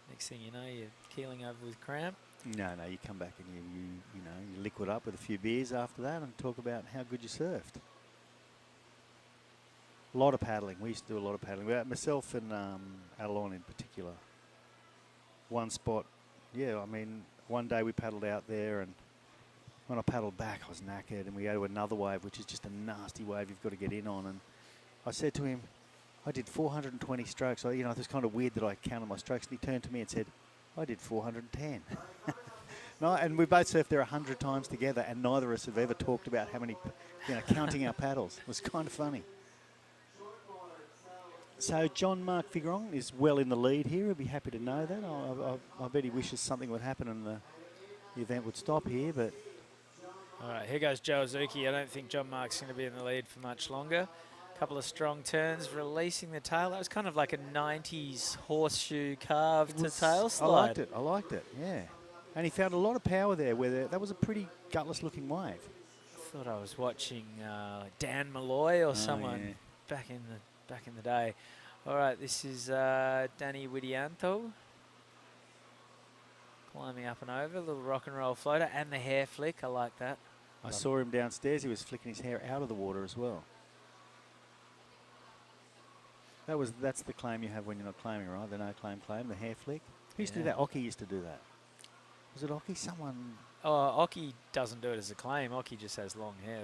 Next thing you know, you're keeling over with cramp. No, you come back and you liquid up with a few beers after that and talk about how good you surfed. A lot of paddling. We used to do a lot of paddling. Myself and Alon in particular. One spot, one day we paddled out there, and when I paddled back, I was knackered, and we go to another wave, which is just a nasty wave you've got to get in on. And I said to him, I did 420 strokes. It was kind of weird that I counted my strokes. And he turned to me and said, I did 410. No, and we both surfed there 100 times together, and neither of us have ever talked about how many, counting our paddles. It was kind of funny. So John Mark Figueron is well in the lead here. He'll be happy to know that. I bet he wishes something would happen and the event would stop here. But all right, here goes Joe Azuki. I don't think John Mark's going to be in the lead for much longer. Couple of strong turns, releasing the tail. That was kind of like a 90s horseshoe carve to tail slide. I liked it, yeah. And he found a lot of power there. That was a pretty gutless looking wave. I thought I was watching Dan Malloy or someone back in the day. All right, this is Danny Widianto climbing up and over, little rock and roll floater, and the hair flick. I like that. I saw him downstairs. He was flicking his hair out of the water as well. That's the claim you have when you're not claiming, right? The no claim, the hair flick. Who used to do that? Oki used to do that. Was it Oki? Someone. Oh, Oki doesn't do it as a claim. Oki just has long hair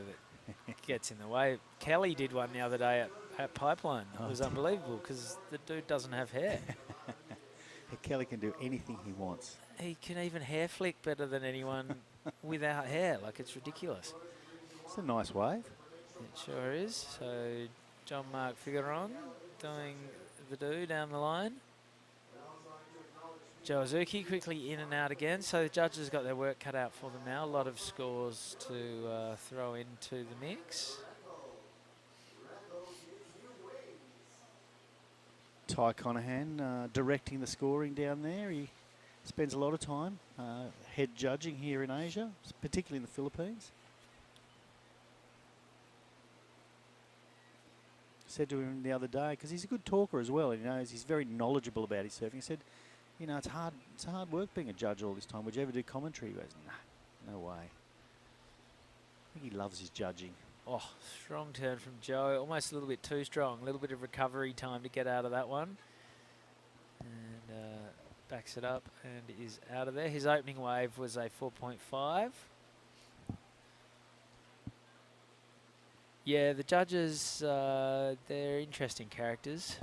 that gets in the way. Kelly did one the other day at Pipeline. It was unbelievable because the dude doesn't have hair. Kelly can do anything he wants. He can even hair flick better than anyone without hair. Like, it's ridiculous. It's a nice wave. It sure is. So John Mark Figueron doing the do down the line. Joe Azuki quickly in and out again. So the judges got their work cut out for them now. A lot of scores to throw into the mix. Ty Conahan directing the scoring down there. He spends a lot of time head judging here in Asia, particularly in the Philippines. Said to him the other day, because he's a good talker as well, he's very knowledgeable about his surfing. He said, it's hard work being a judge all this time. Would you ever do commentary? He goes, nah, no way. I think he loves his judging. Oh, strong turn from Joe. Almost a little bit too strong. A little bit of recovery time to get out of that one. And backs it up and is out of there. His opening wave was a 4.5. Yeah, the judges, they're interesting characters.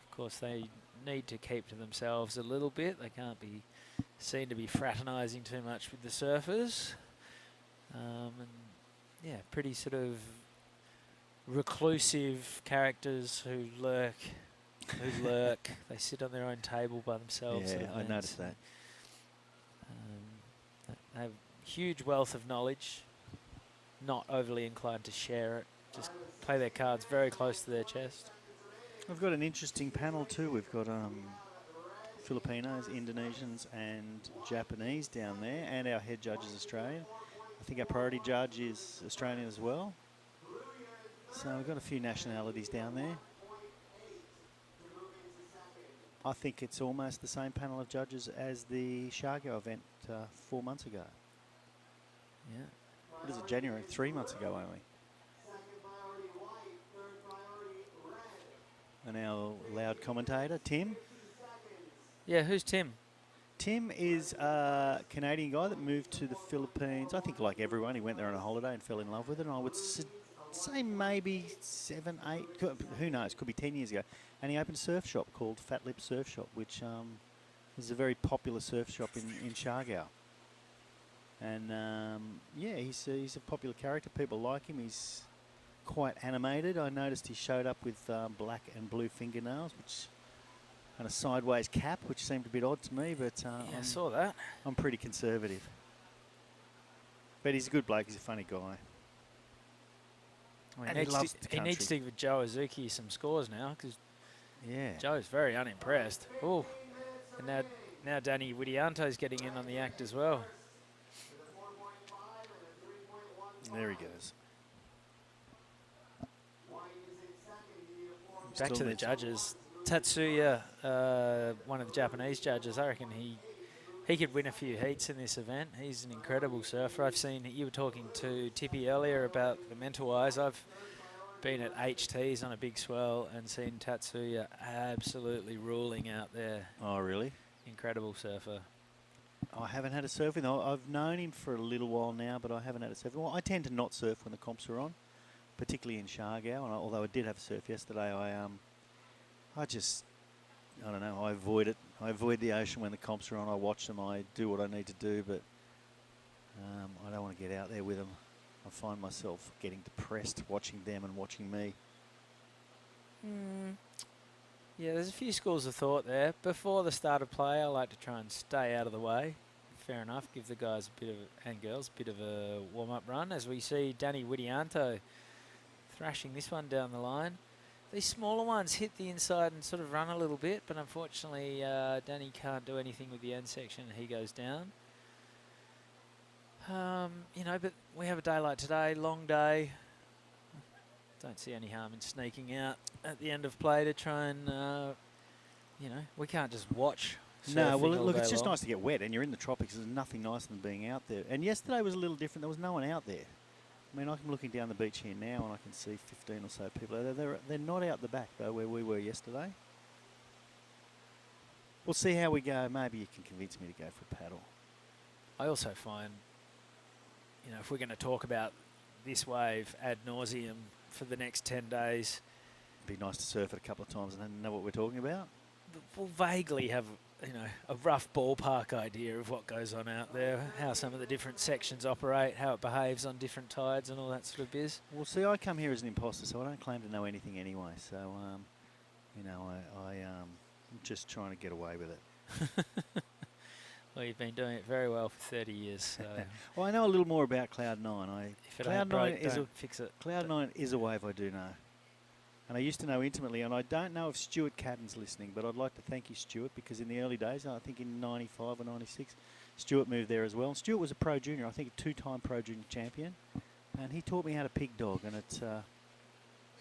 Of course, they need to keep to themselves a little bit. They can't be seen to be fraternising too much with the surfers. And yeah, pretty sort of reclusive characters who lurk. They sit on their own table by themselves. Yeah, I noticed that. They have huge wealth of knowledge, not overly inclined to share it. Just play their cards very close to their chest. We've got an interesting panel too. We've got Filipinos, Indonesians and Japanese down there, and our head judge is Australian. I think our priority judge is Australian as well. So we've got a few nationalities down there. I think it's almost the same panel of judges as the Siargao event 4 months ago. Yeah. What is it, January? 3 months ago only. And our loud commentator, Tim. Yeah, who's Tim? Tim is a Canadian guy that moved to the Philippines. I think like everyone, he went there on a holiday and fell in love with it. And I would say maybe 7, 8, who knows, could be 10 years ago. And he opened a surf shop called Fat Lip Surf Shop, which is a very popular surf shop in Siargao. And yeah, he's a popular character. People like him. He's quite animated. I noticed he showed up with black and blue fingernails, which and a sideways cap, which seemed a bit odd to me. But I saw that. I'm pretty conservative. But he's a good bloke. He's a funny guy. Well, And he loves the he needs country. to give Joe Azuki some scores now, because Yeah. Joe's very unimpressed. Oh, and now Danny Widianto's getting in on the act as well. There he goes. Back Still to the needs- judges. Tatsuya, one of the Japanese judges, I reckon he could win a few heats in this event. He's an incredible surfer. I've seen, you were talking to Tippy earlier about the mental wise. I've been at HTs on a big swell and seen Tatsuya absolutely ruling out there. Oh, really? Incredible surfer. I haven't had a surf with him. I've known him for a little while now, but I haven't had a surf. Well, I tend to not surf when the comps are on, particularly in Siargao. And although I did have a surf yesterday, I don't know, I avoid it. I avoid the ocean when the comps are on. I watch them. I do what I need to do, but I don't want to get out there with them. I find myself getting depressed watching them and watching me. Yeah, there's a few schools of thought there. Before the start of play, I like to try and stay out of the way. Fair enough. Give the guys a bit of, and girls, a bit of a warm-up run. As we see Danny Widianto thrashing this one down the line. These smaller ones hit the inside and sort of run a little bit, but unfortunately Danny can't do anything with the end section. He goes down. You know, but we have a day like today, long day. Don't see any harm in sneaking out at the end of play to try and, you know, we can't just watch. No, well, surfing all look, day it's just long. nice to get wet, and you're in the tropics. There's nothing nicer than being out there. And yesterday was a little different. There was no one out there. I mean, I'm looking down the beach here now, and I can see 15 or so people out there. They're not out the back, though, where we were yesterday. We'll see how we go. Maybe you can convince me to go for a paddle. I also find, you know, if we're going to talk about this wave ad nauseum for the next 10 days, It'd be nice to surf it a couple of times and then know what we're talking about. we'll vaguely have, you know, a rough ballpark idea of what goes on out there, how some of the different sections operate, how it behaves on different tides and all that sort of biz. Well, see, I come here as an imposter, so I don't claim to know anything anyway. So, you know, I'm just trying to get away with it. Well, you've been doing it very well for 30 years. So Well, I know a little more about Cloud9. if it ain't broke, don't fix it. Cloud9 is a wave I do know. And I used to know intimately, and I don't know if Stuart Cadden's listening, but I'd like to thank you, Stuart, because in the early days, I think in 95 or 96, Stuart moved there as well. And Stuart was a pro junior, I think a 2-time pro junior champion. And he taught me how to pig dog, and it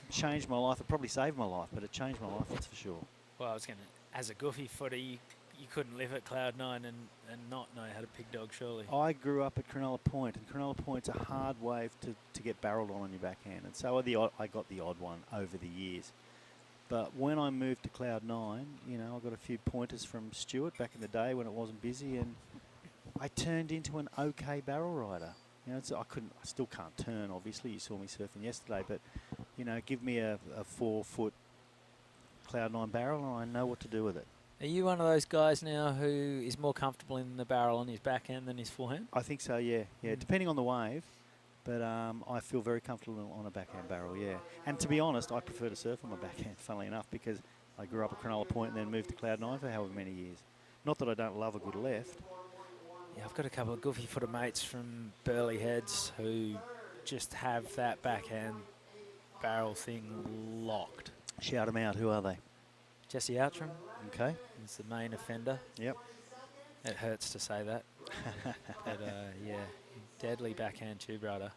changed my life. It probably saved my life, but it changed my life, that's for sure. Well, I was going to, as a goofy footer, you couldn't live at Cloud9 and not know how to pig dog, surely. I grew up at Cronulla Point, and Cronulla Point's a hard wave to get barreled on your backhand. And so I got the odd one over the years. But when I moved to Cloud9, you know, I got a few pointers from Stuart back in the day when it wasn't busy, and I turned into an okay barrel rider. You know, I still can't turn, obviously. You saw me surfing yesterday, but, you know, give me a 4-foot Cloud9 barrel and I know what to do with it. Are you one of those guys now who is more comfortable in the barrel on his backhand than his forehand? I think so, yeah. Yeah, depending on the wave. But I feel very comfortable on a backhand barrel, yeah. And to be honest, I prefer to surf on my backhand, funnily enough, because I grew up at Cronulla Point and then moved to Cloud9 for however many years. Not that I don't love a good left. Yeah, I've got a couple of goofy footer mates from Burleigh Heads who just have that backhand barrel thing locked. Shout them out. Who are they? Jesse Outram. Okay. Is the main offender. Yep. It hurts to say that. But yeah, deadly backhand tube rider.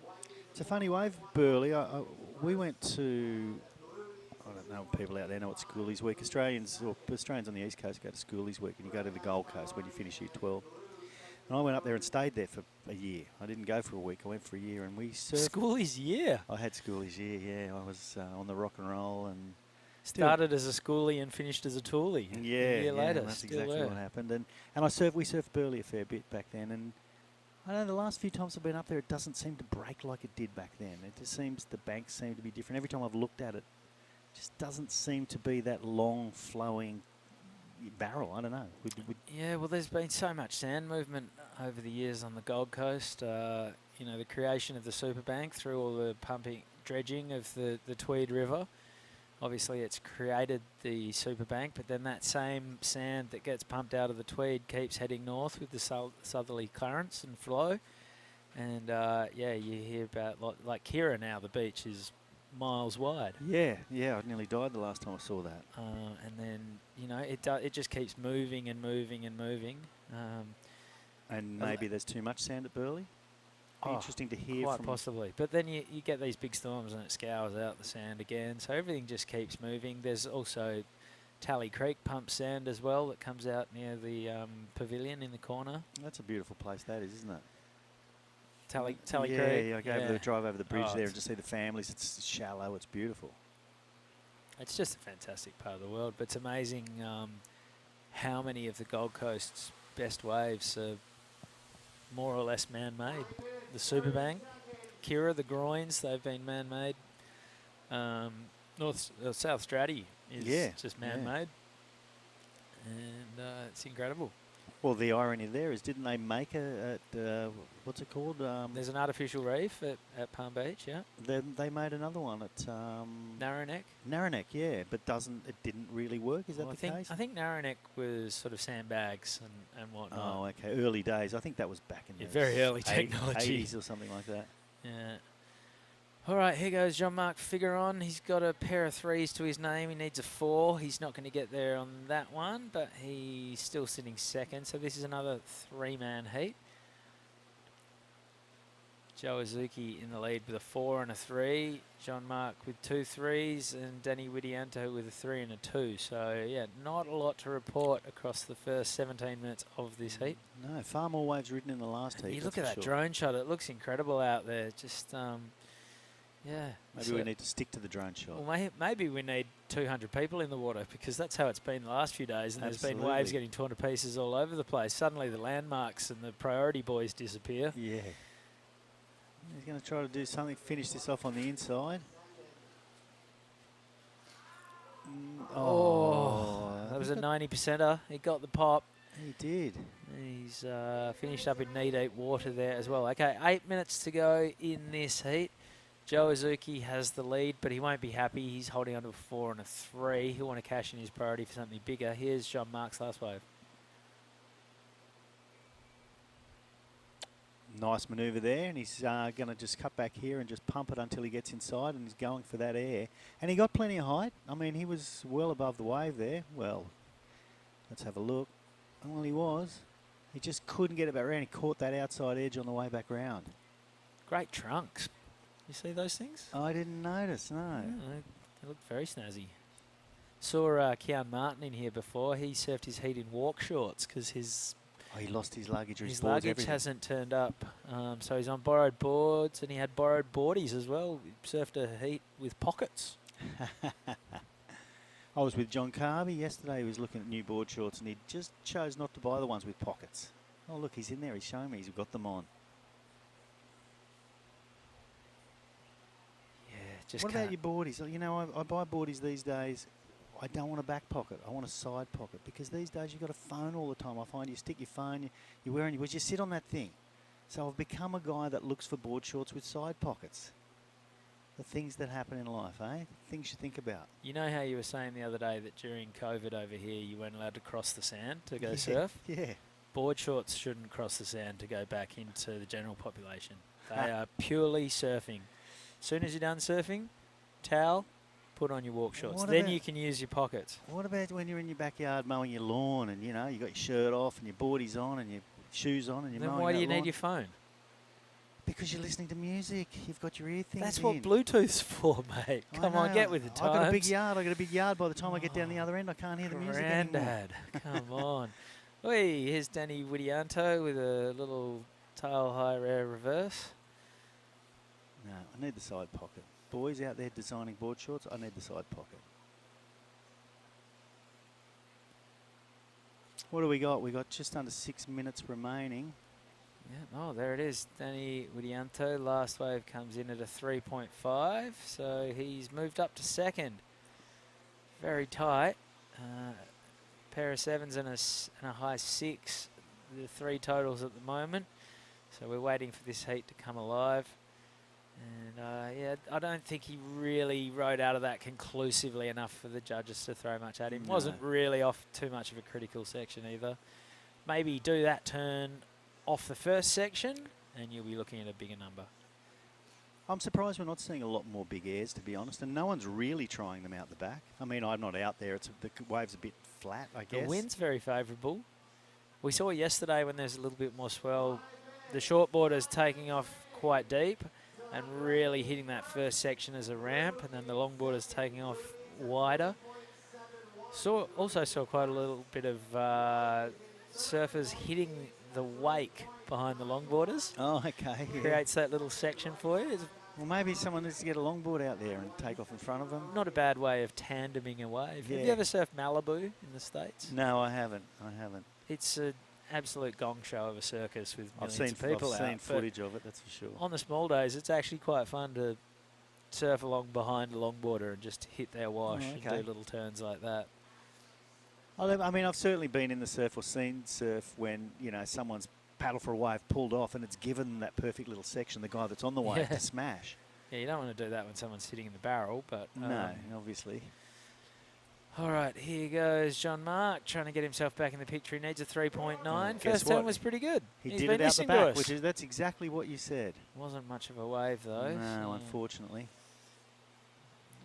It's a funny wave, Burleigh. We went to, I don't know if people out there know what Schoolies Week. Australians on the East Coast go to Schoolies Week, and you go to the Gold Coast when you finish year 12. And I went up there and stayed there for a year. I didn't go for a week. I went for a year, and we surfed. Schoolies year. I had schoolies year. Yeah, I was on the rock and roll and Started as a schoolie and finished as a toolie. Yeah, a year later. that's still exactly there. what happened. And we surfed Burley a fair bit back then. And I don't know, the last few times I've been up there, it doesn't seem to break like it did back then. It just seems the banks seem to be different. Every time I've looked at it, it just doesn't seem to be that long flowing barrel. I don't know. Yeah, well, there's been so much sand movement over the years on the Gold Coast. You know, the creation of the Superbank through all the pumping, dredging of the Tweed River. Obviously, it's created the Superbank, but then that same sand that gets pumped out of the Tweed keeps heading north with the southerly currents and flow. And, yeah, you hear about, like Kira now, the beach is miles wide. Yeah, I nearly died the last time I saw that. And then, you know, it just keeps moving and moving and moving. And maybe there's too much sand at Burley? Be interesting to hear quite from possibly. But then you get these big storms and it scours out the sand again. So everything just keeps moving. There's also Tally Creek pump sand as well that comes out near the pavilion in the corner. That's a beautiful place that is, isn't it? Tally Creek. Yeah, I go over the drive over the bridge there and just see the families. It's shallow. It's beautiful. It's just a fantastic part of the world. But it's amazing how many of the Gold Coast's best waves are more or less man-made. The Superbank, Kira, the groins, they've been man-made. South Stratty is just man-made. And it's incredible. Well, the irony there is, didn't they make what's it called? There's an artificial reef at Palm Beach, yeah. They made another one at Narrowneck. Narrowneck, yeah, but it didn't really work. Is that the case? I think Narrowneck was sort of sandbags and whatnot. Oh, okay. Early days. I think that was back in the very early technology. 80s or something like that. Yeah. All right, here goes Jean-Marc Figueron. He's got a pair of threes to his name. He needs a 4. He's not going to get there on that one, but he's still sitting second. So this is another 3-man heat. Joe Azuki in the lead with a 4 and a 3. Jean-Marc with 2 threes, and Danny Widianto with a 3 and a 2. So, yeah, not a lot to report across the first 17 minutes of this heat. No, far more waves ridden in the last heat. You look at that drone shot. It looks incredible out there. Just... yeah. Maybe we need to stick to the drone shot. Well, maybe we need 200 people in the water, because that's how it's been the last few days, and there's been waves getting torn to pieces all over the place. Suddenly the landmarks and the priority buoys disappear. Yeah. He's going to try to do something, finish this off on the inside. That was a 90%er. He got the pop. He did. He's finished up in knee-deep water there as well. Okay, 8 minutes to go in this heat. Joe Azuki has the lead, but he won't be happy. He's holding on to a 4 and a 3. He'll want to cash in his priority for something bigger. Here's Jean-Marc's last wave. Nice manoeuvre there, and he's going to just cut back here and just pump it until he gets inside, and he's going for that air. And he got plenty of height. I mean, he was well above the wave there. Well, let's have a look. Well, he was. He just couldn't get it back around. He caught that outside edge on the way back round. Great trunks. You see those things? I didn't notice, no. Yeah, they look very snazzy. Saw Kean Martin in here before. He surfed his heat in walk shorts because he lost his luggage or his luggage everything. hasn't turned up. So he's on borrowed boards, and he had borrowed boardies as well. He surfed a heat with pockets. I was with John Carby yesterday. He was looking at new board shorts, and he just chose not to buy the ones with pockets. Oh, look, he's in there. He's showing me. He's got them on. What about your boardies? You know, I buy boardies these days. I don't want a back pocket. I want a side pocket, because these days you've got a phone all the time. I find you stick your phone, you're wearing, you sit on that thing. So I've become a guy that looks for board shorts with side pockets. The things that happen in life, eh? Things you think about. You know how you were saying the other day that during COVID over here you weren't allowed to cross the sand to go surf? Yeah. Board shorts shouldn't cross the sand to go back into the general population. They are purely surfing. As soon as you're done surfing, towel, put on your walk shorts. Then you can use your pockets. What about when you're in your backyard mowing your lawn, and you got your shirt off and your boardies on and your shoes on and you're mowing Then why do you lawn? need your phone? Because you're listening to music. You've got your ear things That's in. what Bluetooth's for, mate. Come on, get with the times. I've got a big yard. By the time I get down the other end, I can't hear the music anymore. Granddad, come on. Oi, here's Danny Widianto with a little tail high rear reverse. No, I need the side pocket. Boys out there designing board shorts, I need the side pocket. What do we got? We got just under 6 minutes remaining. Yeah, oh, there it is. Danny Widianto, last wave comes in at a 3.5, so he's moved up to second. Very tight. Pair of sevens and a high 6, the 3 totals at the moment. So we're waiting for this heat to come alive. And yeah, I don't think he really rode out of that conclusively enough for the judges to throw much at him. No. Wasn't really off too much of a critical section either. Maybe do that turn off the first section and you'll be looking at a bigger number. I'm surprised we're not seeing a lot more big airs, to be honest, and no one's really trying them out the back. I mean, I'm not out there. The wave's a bit flat, I guess. The wind's very favourable. We saw yesterday when there's a little bit more swell, the shortboarders taking off quite deep and really hitting that first section as a ramp, and then the longboarders taking off wider. Also saw quite a little bit of surfers hitting the wake behind the longboarders. Oh, okay. Yeah. Creates that little section for you. It's Well, maybe someone needs to get a longboard out there and take off in front of them. not a bad way of tandeming a wave. Yeah. Have you ever surfed Malibu in the States? No, I haven't. It's an absolute gong show of a circus with I've millions seen of people out. footage of it, that's for sure. On the small days, it's actually quite fun to surf along behind a longboarder and just hit their wash Oh, and okay. do little turns like that. I mean, I've certainly been in the surf or seen surf when, you know, someone's paddle for a wave pulled off and it's given that perfect little section, the guy that's on the wave, Yeah. to smash. Yeah, you don't want to do that when someone's sitting in the barrel, but... No, obviously. All right, here goes John Mark trying to get himself back in the picture. He needs a 3.9. Guess First what? turn was pretty good. He He's did been it out the listening to back, us. that's exactly what you said. Wasn't much of a wave, though. No, so unfortunately.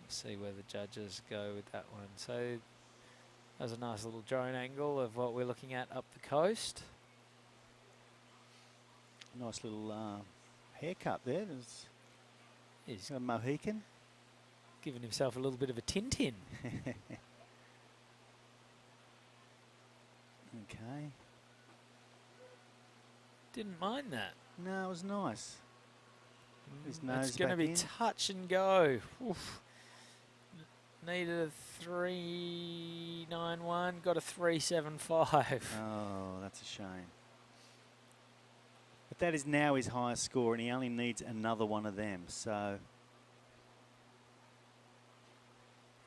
let's see where the judges go with that one. So that was a nice little drone angle of what we're looking at up the coast. Nice little haircut there. There's He's a Mohican. giving himself a little bit of a Tintin. Okay. Didn't mind that. No, it was nice. His It's nose going to back be in. touch and go. Oof. Needed a 3.91, got a 3.75. Oh, that's a shame. But that is now his highest score, and he only needs another one of them. So,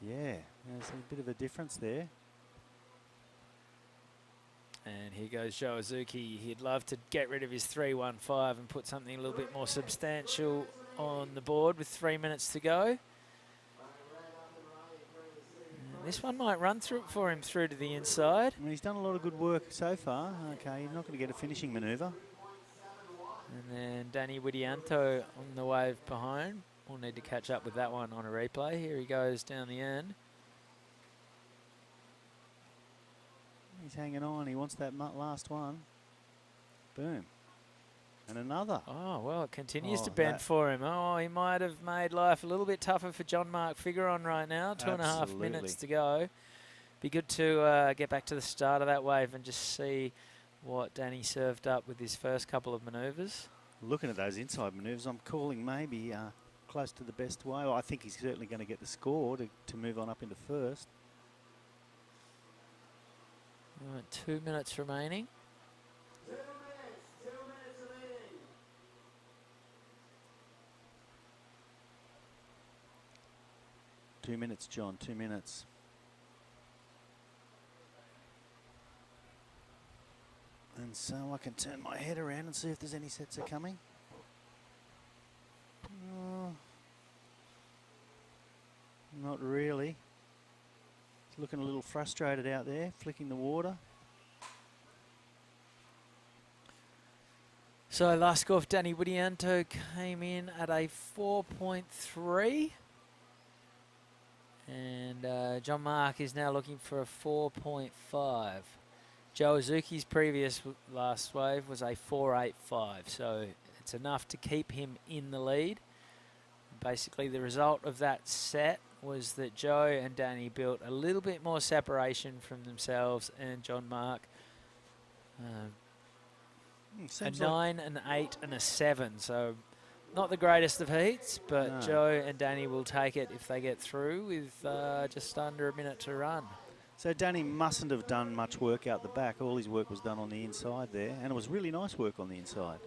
yeah, there's a bit of a difference there. And here goes Joe Azuki. He'd love to get rid of his 3.15 and put something a little bit more substantial on the board with 3 minutes to go. And this one might run through for him through to the inside. I mean, he's done a lot of good work so far. Okay, he's not going to get a finishing manoeuvre. And then Danny Widianto on the wave behind. We'll need to catch up with that one on a replay. Here he goes down the end. He's hanging on. He wants that last one. Boom. And another. Oh, well, it continues to Oh, bend that- for him. Oh, he might have made life a little bit tougher for John Mark Figueron right now. 2.5 minutes Absolutely. to go. Be good to get back to the start of that wave and just see what Danny served up with his first couple of manoeuvres. Looking at those inside manoeuvres, I'm calling maybe close to the best way. Well, I think he's certainly going to get the score to move on up into first. All right, 2 minutes remaining. 2 minutes remaining. 2 minutes, John, 2 minutes. And so I can turn my head around and see if there's any sets are coming. Not really. He's looking a little frustrated out there, flicking the water. So last score for Danny Widianto came in at a 4.3. And John Mark is now looking for a 4.5. Joe Azuki's previous last wave was a 4.85, so it's enough to keep him in the lead. Basically, the result of that set was that Joe and Danny built a little bit more separation from themselves, and John Mark A Seems 9, an 8, and a 7. So not the greatest of heats, but No. Joe and Danny will take it if they get through with just under a minute to run. So Danny mustn't have done much work out the back. All his work was done on the inside there, and it was really nice work on the inside.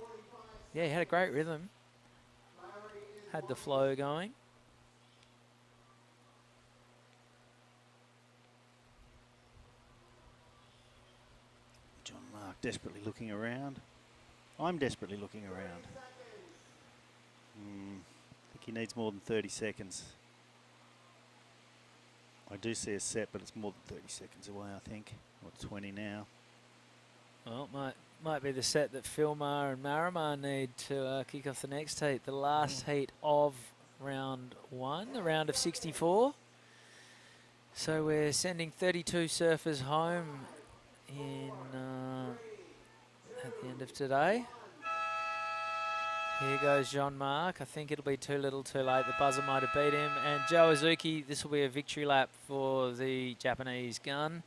Yeah, he had a great rhythm. Had the flow going. John Mark desperately looking around. I'm desperately looking around. I think he needs more than 30 seconds. I do see a set, but it's more than 30 seconds away, I think. Or 20 now. Well, might be the set that Philmar and Marimar need to kick off the next heat. The last heat of round 1, the round of 64. So we're sending 32 surfers home in at the end of today. Here goes John Mark. I think it'll be too little too late. The buzzer might have beat him. And Joe Azuki, this will be a victory lap for the Japanese gun.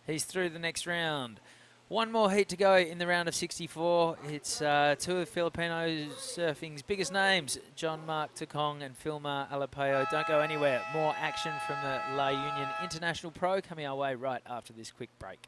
He's through the next round. One more heat to go in the round of 64. It's two of Filipino surfing's biggest names, John Mark Takong and Philmar Alapeo. Don't go anywhere. More action from the La Union International Pro coming our way right after this quick break.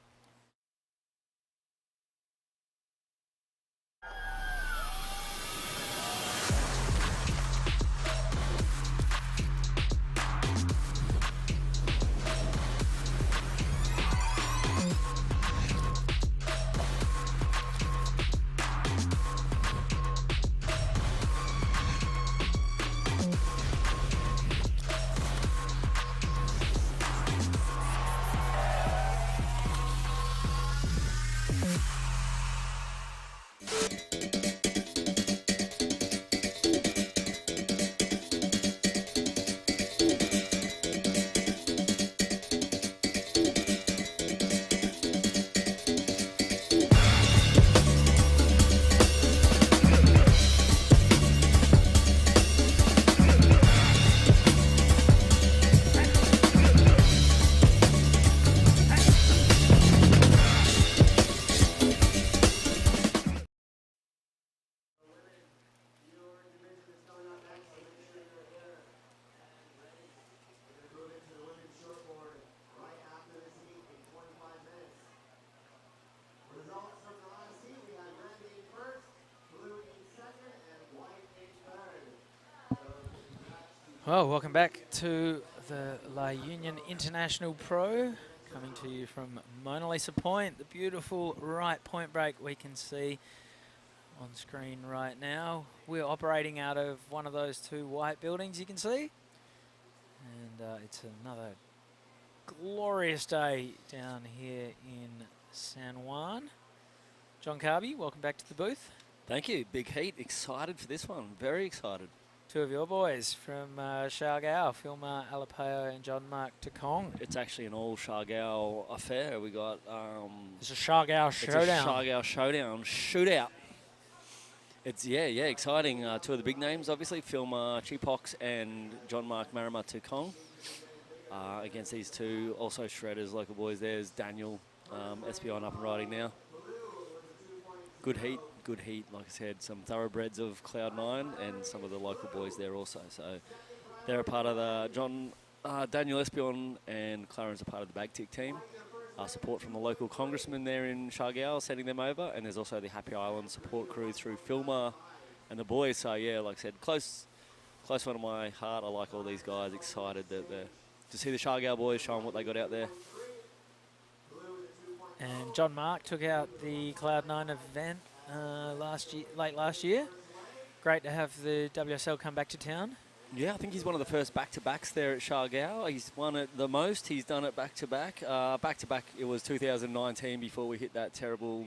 Well, welcome back to the La Union International Pro, coming to you from Mona Lisa Point, the beautiful right point break we can see on screen right now. We're operating out of one of those two white buildings you can see, and it's another glorious day down here in San Juan. John Carby, welcome back to the booth. Thank you. Big heat. Excited for this one. Very excited. Two of your boys from Siargao, Philmar Alapeo and John Mark Takong. It's actually an all Siargao affair. We got... it's a Siargao showdown. It's a Siargao showdown. Shootout. It's, yeah, exciting. Two of the big names, obviously, Philmar Chipox and John Mark Marimar Takong. Against these two, also shredders, local boys. There's Daniel, SB on up and riding now. Good heat, like I said, some thoroughbreds of Cloud9 and some of the local boys there also. So they're a part of the Daniel Espion and Clarence are part of the Bagtick team. Support from the local congressman there in Siargao sending them over, and there's also the Happy Island support crew through Philmar and the boys. So yeah, like I said, close one of my heart. I like all these guys, excited to see the Siargao boys showing what they got out there. And John Mark took out the Cloud9 event late last year. Great to have the WSL come back to town. Yeah, I think he's one of the first back-to-backs there at Siargao. He's won it the most. He's done it back-to-back. Back-to-back, it was 2019 before we hit that terrible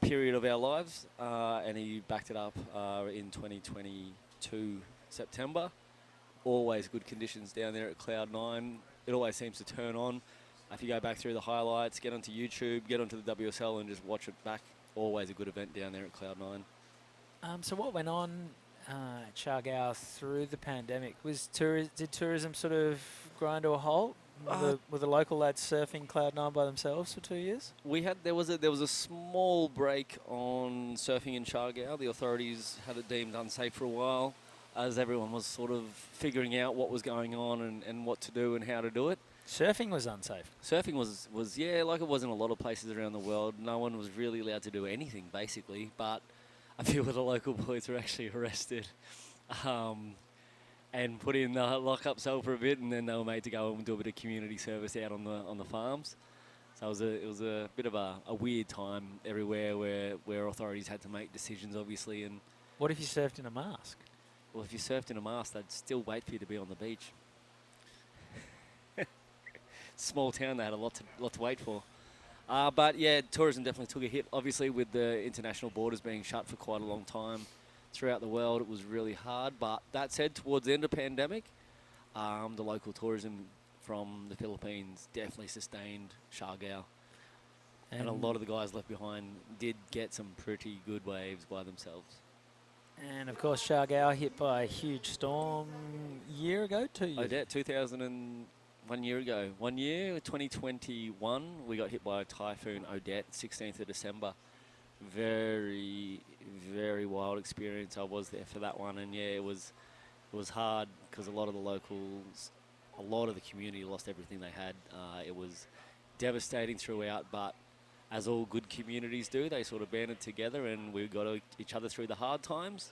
period of our lives. And he backed it up in 2022 September. Always good conditions down there at Cloud9. It always seems to turn on. If you go back through the highlights, get onto YouTube, get onto the WSL and just watch it back. Always a good event down there at Cloud9. So what went on at Siargao through the pandemic? Did tourism sort of grind to a halt? Were the local lads surfing Cloud9 by themselves for 2 years? There was a small break on surfing in Shargao. The authorities had it deemed unsafe for a while, as everyone was sort of figuring out what was going on and what to do and how to do it. Surfing was unsafe. Surfing was yeah, like it was in a lot of places around the world. No one was really allowed to do anything, basically. But a few of the local boys were actually arrested and put in the lock-up cell for a bit, and then they were made to go and do a bit of community service out on the farms. So it was a bit of a weird time everywhere where authorities had to make decisions, obviously. And What if you surfed in a mask? well, if you surfed in a mask, they'd still wait for you to be on the beach. Small town, they had a lot to wait for. But yeah, tourism definitely took a hit. Obviously, with the international borders being shut for quite a long time throughout the world, it was really hard. But that said, towards the end of the pandemic, the local tourism from the Philippines definitely sustained Siargao. And a lot of the guys left behind did get some pretty good waves by themselves. And of course, Siargao hit by a huge storm a year ago, 2 years. Odette, 1 year ago. 1 year, 2021, we got hit by Typhoon Odette, 16th of December. Very, very wild experience. I was there for that one, and yeah, it was hard because a lot of the locals, a lot of the community lost everything they had. It was devastating throughout, but as all good communities do, they sort of banded together and we got each other through the hard times.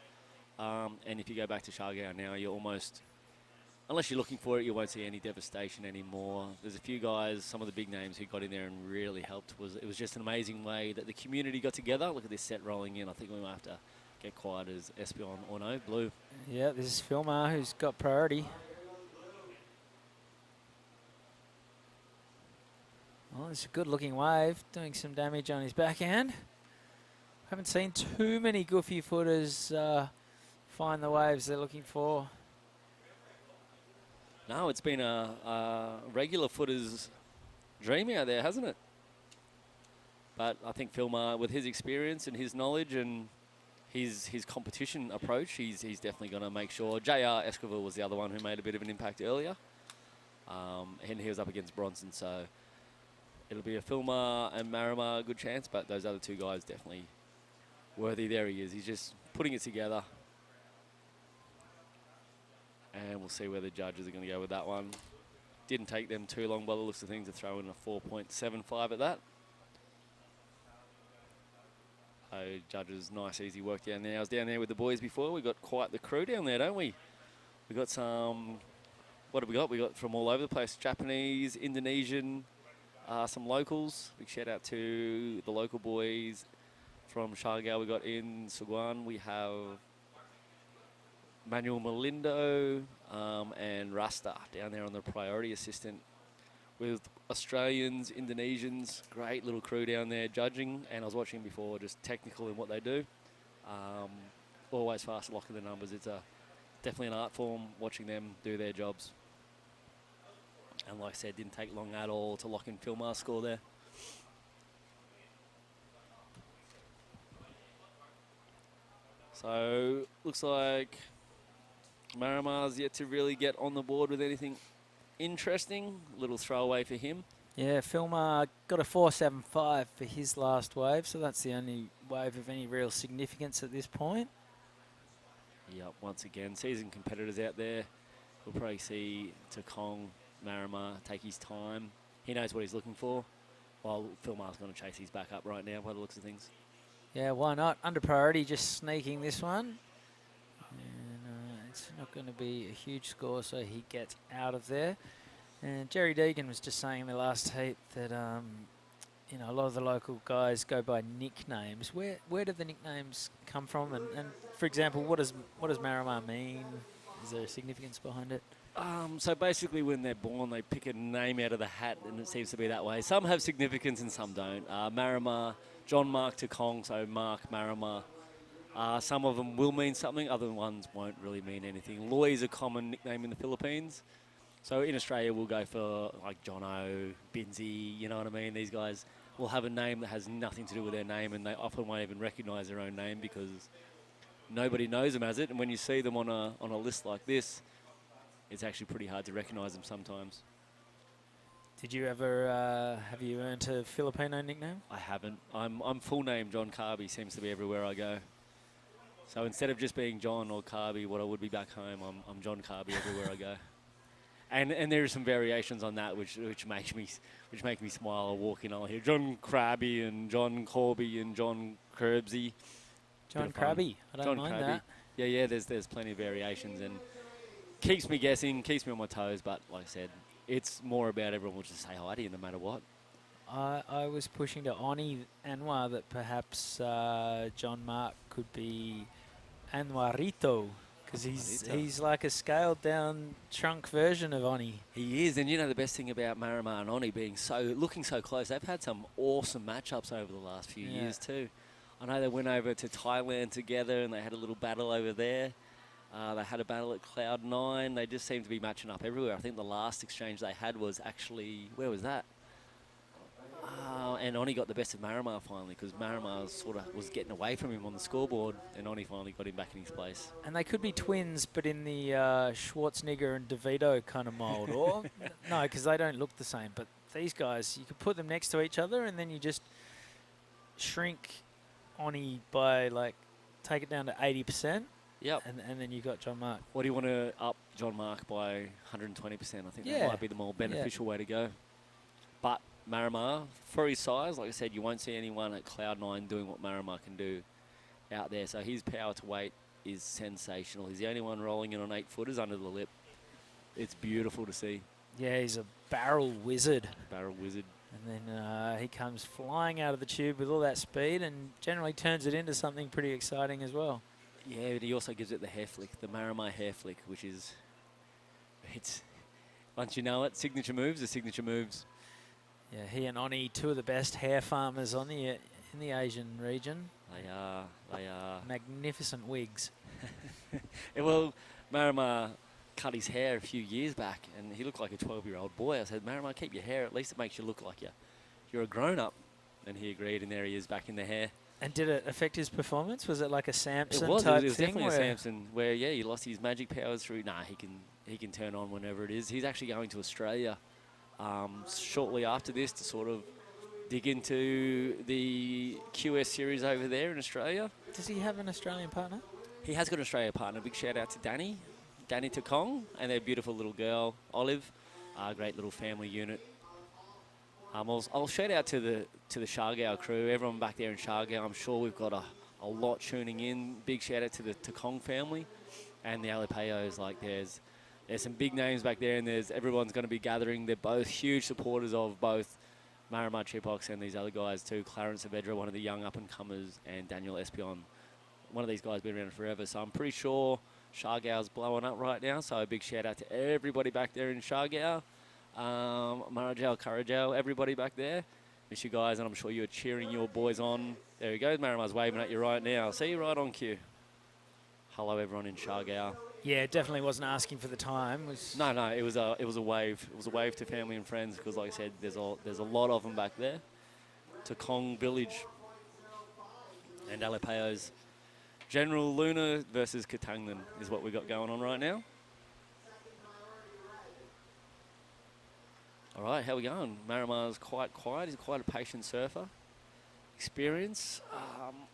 And if you go back to Siargao now, you're almost, unless you're looking for it, you won't see any devastation anymore. There's a few guys, some of the big names who got in there and really helped. It was just an amazing way that the community got together. Look at this set rolling in. I think we might have to get quiet as Espion or no, Blue. Yeah, this is Filmar who's got priority. Well, it's a good-looking wave, doing some damage on his backhand. Haven't seen too many goofy footers find the waves they're looking for. No, it's been a regular footer's dream out there, hasn't it? But I think Filmar, with his experience and his knowledge and his competition approach, he's definitely going to make sure. J.R. Esquivel was the other one who made a bit of an impact earlier. And he was up against Bronson, so it'll be a Filmar and Marimar a good chance, but those other two guys definitely worthy. There he is. He's just putting it together. And we'll see where the judges are going to go with that one. Didn't take them too long by the looks of things to throw in a 4.75 at that. So judges, nice easy work down there. I was down there with the boys before. We got quite the crew down there, don't we? We got some, what have we got? We got from all over the place, Japanese, Indonesian, some locals. Big shout out to the local boys from Siargao. We got in San Juan. We have Manuel Melindo and Rasta down there on the priority assistant with Australians, Indonesians. Great little crew down there judging, and I was watching before, just technical in what they do. Always fast locking the numbers. It's definitely an art form watching them do their jobs. And like I said, didn't take long at all to lock in Filmar's score there. So looks like Marimar's yet to really get on the board with anything interesting. Little throwaway for him. Yeah, Filmar got a 4.75 for his last wave, so that's the only wave of any real significance at this point. Yep, once again, seasoned competitors out there. We'll probably see Takong, Marimar take his time. He knows what he's looking for, while Filmar's going to chase his back up right now by the looks of things. Yeah, why not? Under priority, just sneaking this one. And it's not going to be a huge score, so he gets out of there. And Jerry Deegan was just saying in the last heat that, you know, a lot of the local guys go by nicknames. Where do the nicknames come from? And for example, what does Marimar mean? Is there a significance behind it? So basically when they're born, they pick a name out of the hat, and it seems to be that way. Some have significance and some don't. Marimar, John Mark Takong, so Mark Marimar. Some of them will mean something, other ones won't really mean anything. Loy is a common nickname in the Philippines. So in Australia, we'll go for like Jono, Binzi, you know what I mean? These guys will have a name that has nothing to do with their name, and they often won't even recognise their own name because nobody knows them as it. And when you see them on a list like this, it's actually pretty hard to recognise them sometimes. Did you ever have you earned a Filipino nickname? I haven't. I'm full name John Carby, seems to be everywhere I go. So instead of just being John or Carby, what I would be back home, I'm John Carby everywhere I go. And there are some variations on that which make me smile walking on here. John Krabby and John Corby and John Curbsy. John Krabby. I don't mind that. Yeah. There's plenty of variations and keeps me guessing, keeps me on my toes. But like I said, it's more about everyone will just say hi to you no matter what. I was pushing to Oni Anwar that perhaps John Mark could be Anwarito. Because he's like a scaled down trunk version of Oni. He is, and you know the best thing about Marimar and Oni looking so close, they've had some awesome matchups over the last few years too. I know they went over to Thailand together and they had a little battle over there. They had a battle at Cloud9. They just seem to be matching up everywhere. I think the last exchange they had was actually, where was that? And Oni got the best of Marimar finally because Marimar sort of was getting away from him on the scoreboard and Oni finally got him back in his place. And they could be twins, but in the Schwarzenegger and DeVito kind of mold. Or no, because they don't look the same. But these guys, you could put them next to each other and then you just shrink Oni by, like, take it down to 80%. Yep. And then you got John Mark. What do you want to up John Mark by 120%? I think that might be the more beneficial way to go. But Marimar, for his size, like I said, you won't see anyone at Cloud9 doing what Marimar can do out there. So his power to weight is sensational. He's the only one rolling in on 8-footers under the lip. It's beautiful to see. Yeah, he's a barrel wizard. Barrel wizard. And then he comes flying out of the tube with all that speed and generally turns it into something pretty exciting as well. Yeah, but he also gives it the hair flick, the Marimar hair flick, which is, it's, once you know it, signature moves are signature moves. Yeah, he and Oni, two of the best hair farmers on the in the Asian region. They are. Magnificent wigs. Well, Marimar cut his hair a few years back, and he looked like a 12-year-old boy. I said, Marimar, keep your hair. At least it makes you look like you're a grown-up. And he agreed, and there he is back in the hair. And did it affect his performance? Was it like a Samson type thing? It was definitely a Samson where, he lost his magic powers through. Nah, he can turn on whenever it is. He's actually going to Australia shortly after this to sort of dig into the QS series over there in Australia. Does he have an Australian partner? He has got an Australian partner. Big shout out to Danny Takong, and their beautiful little girl, Olive. Great little family unit. I'll shout out to the Shargao crew, everyone back there in Shargao. I'm sure we've got a lot tuning in. Big shout out to the Takong family and the Alipayos. Like there's some big names back there, and everyone's going to be gathering. They're both huge supporters of both Marimar Chipox and these other guys too. Clarence Saavedra, one of the young up-and-comers, and Daniel Espion. One of these guys been around forever, so I'm pretty sure Shargao's blowing up right now. So a big shout out to everybody back there in Shargao. Marajal, Karajal, everybody back there. Miss you guys, and I'm sure you're cheering your boys on. There he goes. Marimar's waving at you right now. See you right on cue. Hello, everyone in Shargao. Yeah, it definitely wasn't asking for the time. No, it was a wave. It was a wave to family and friends because, like I said, there's a lot of them back there. To Kong Village and Alepayo's General Luna versus Katangnan is what we got going on right now. All right, how we going? Marimar's quite quiet. He's quite a patient surfer. Experience.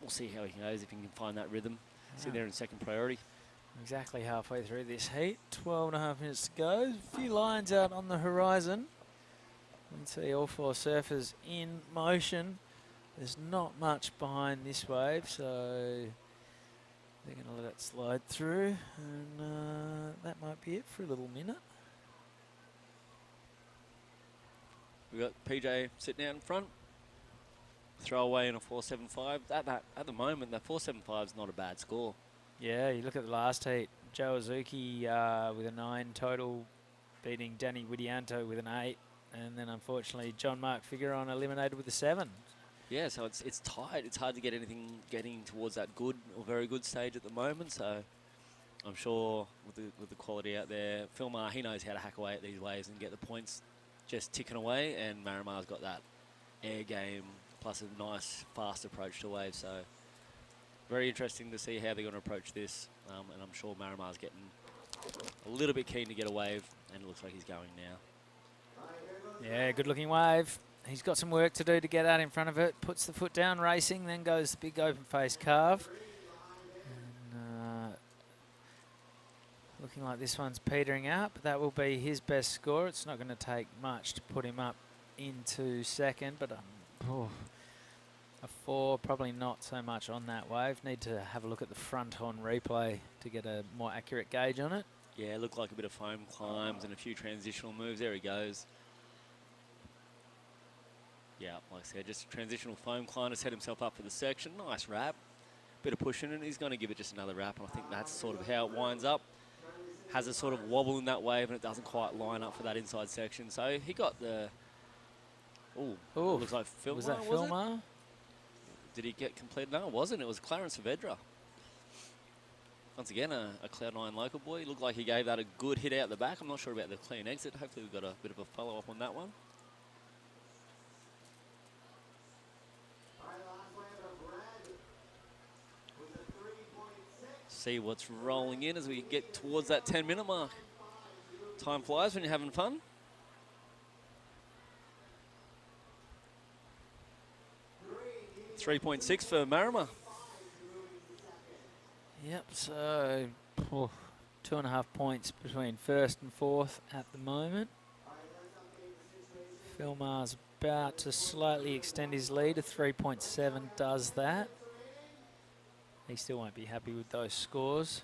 We'll see how he goes if he can find that rhythm. Sit there in second priority. Exactly halfway through this heat. 12.5 minutes to go. A few lines out on the horizon. You can see all four surfers in motion. There's not much behind this wave, so they're going to let it slide through. And that might be it for a little minute. We've got PJ sitting out in front. Throw away in a 4.75. At the moment, that 4.75 is not a bad score. Yeah, you look at the last heat. Joe Azuki with a 9 total, beating Danny Widianto with an 8. And then, unfortunately, John Mark Figueron eliminated with a 7. Yeah, so it's tight. It's hard to get anything getting towards that good or very good stage at the moment. So I'm sure with the quality out there, Philmar, he knows how to hack away at these waves and get the points just ticking away, and Marimar's got that air game plus a nice fast approach to waves. So very interesting to see how they're going to approach this, and I'm sure Marimar's getting a little bit keen to get a wave, and it looks like he's going now. Yeah, good looking wave. He's got some work to do to get out in front of it. Puts the foot down, racing, then goes the big open face carve. And, looking like this one's petering out, but that will be his best score. It's not going to take much to put him up into second, but a 4, probably not so much on that wave. Need to have a look at the front on replay to get a more accurate gauge on it. Yeah, it looked like a bit of foam climbs and a few transitional moves. There he goes. Yeah, like I said, just a transitional foam climb to set himself up for the section. Nice wrap. Bit of pushing, and he's going to give it just another wrap. And I think that's sort of how it winds up. Has a sort of wobble in that wave, and it doesn't quite line up for that inside section. So he got the... Oh, looks like Filmar, was that Filmar? Did he get completed? No, it wasn't. It was Clarence Saavedra. Once again, a Cloud9 local boy. Looked like he gave that a good hit out the back. I'm not sure about the clean exit. Hopefully we've got a bit of a follow-up on that one. See what's rolling in as we get towards that 10-minute mark. Time flies when you're having fun. .3.6 for Marima. Yep, so 2.5 points between first and fourth at the moment. Filmar's about to slightly extend his lead. A 3.7 does that. He still won't be happy with those scores.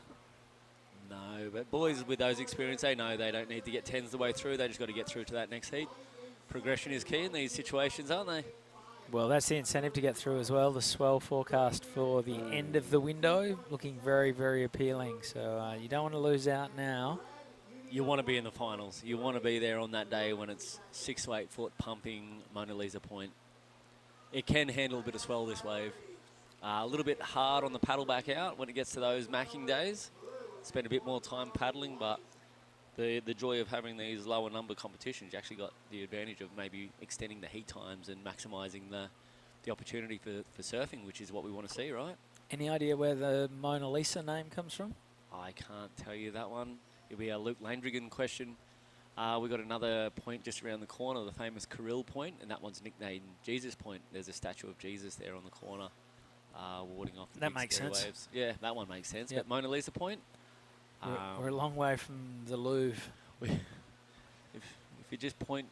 No, but boys with those experience, they know they don't need to get 10s the way through. They just got to get through to that next heat. Progression is key in these situations, aren't they? Well, that's the incentive to get through as well. The swell forecast for the end of the window looking very, very appealing. So you don't want to lose out now. You want to be in the finals. You want to be there on that day when it's 6 to 8 foot pumping Mona Lisa Point. It can handle a bit of swell, this wave. A little bit hard on the paddle back out when it gets to those macking days. Spend a bit more time paddling, but the joy of having these lower number competitions, you actually got the advantage of maybe extending the heat times and maximising the opportunity for surfing, which is what we want to see, right? Any idea where the Mona Lisa name comes from? I can't tell you that one. It'll be a Luke Landrigan question. We've got another point just around the corner, the famous Kirill Point, and that one's nicknamed Jesus Point. There's a statue of Jesus there on the corner. Warding off the that big makes scary sense. waves. Yeah, that one makes sense. Yep. But Mona Lisa Point? We're a long way from the Louvre. If you just point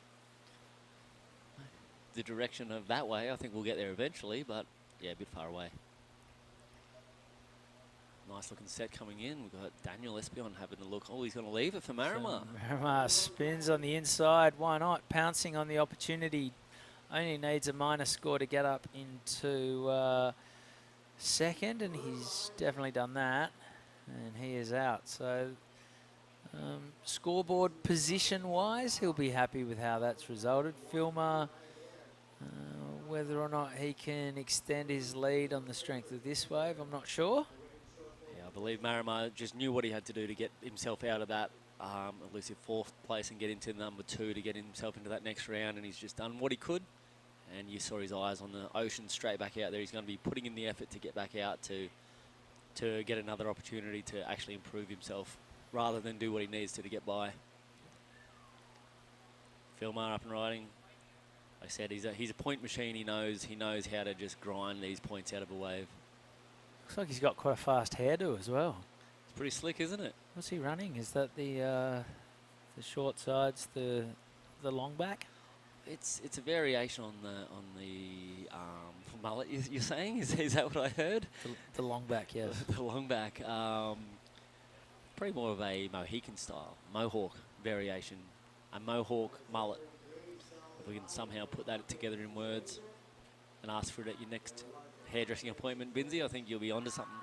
the direction of that way, I think we'll get there eventually, but yeah, a bit far away. Nice looking set coming in. We've got Daniel Espion having a look. Oh, he's going to leave it for Marima. So Marima spins on the inside. Why not? Pouncing on the opportunity. Only needs a minus score to get up into second, and he's definitely done that. And he is out. So scoreboard position-wise, he'll be happy with how that's resulted. Filmar, whether or not he can extend his lead on the strength of this wave, I'm not sure. Yeah, I believe Marima just knew what he had to do to get himself out of that elusive fourth place and get into number 2 to get himself into that next round, and he's just done what he could. And you saw his eyes on the ocean straight back out there. He's going to be putting in the effort to get back out to get another opportunity to actually improve himself rather than do what he needs to get by. Filmar up and riding. Like I said, he's a point machine. He knows how to just grind these points out of a wave. Looks like he's got quite a fast hairdo as well. It's pretty slick, isn't it? What's he running? Is that the short sides, the long back? It's a variation on the mullet. You're saying is that what I heard? The long back, yes. The long back. Probably more of a Mohican style, Mohawk variation, a Mohawk mullet. If we can somehow put that together in words and ask for it at your next hairdressing appointment, Binzi, I think you'll be onto something.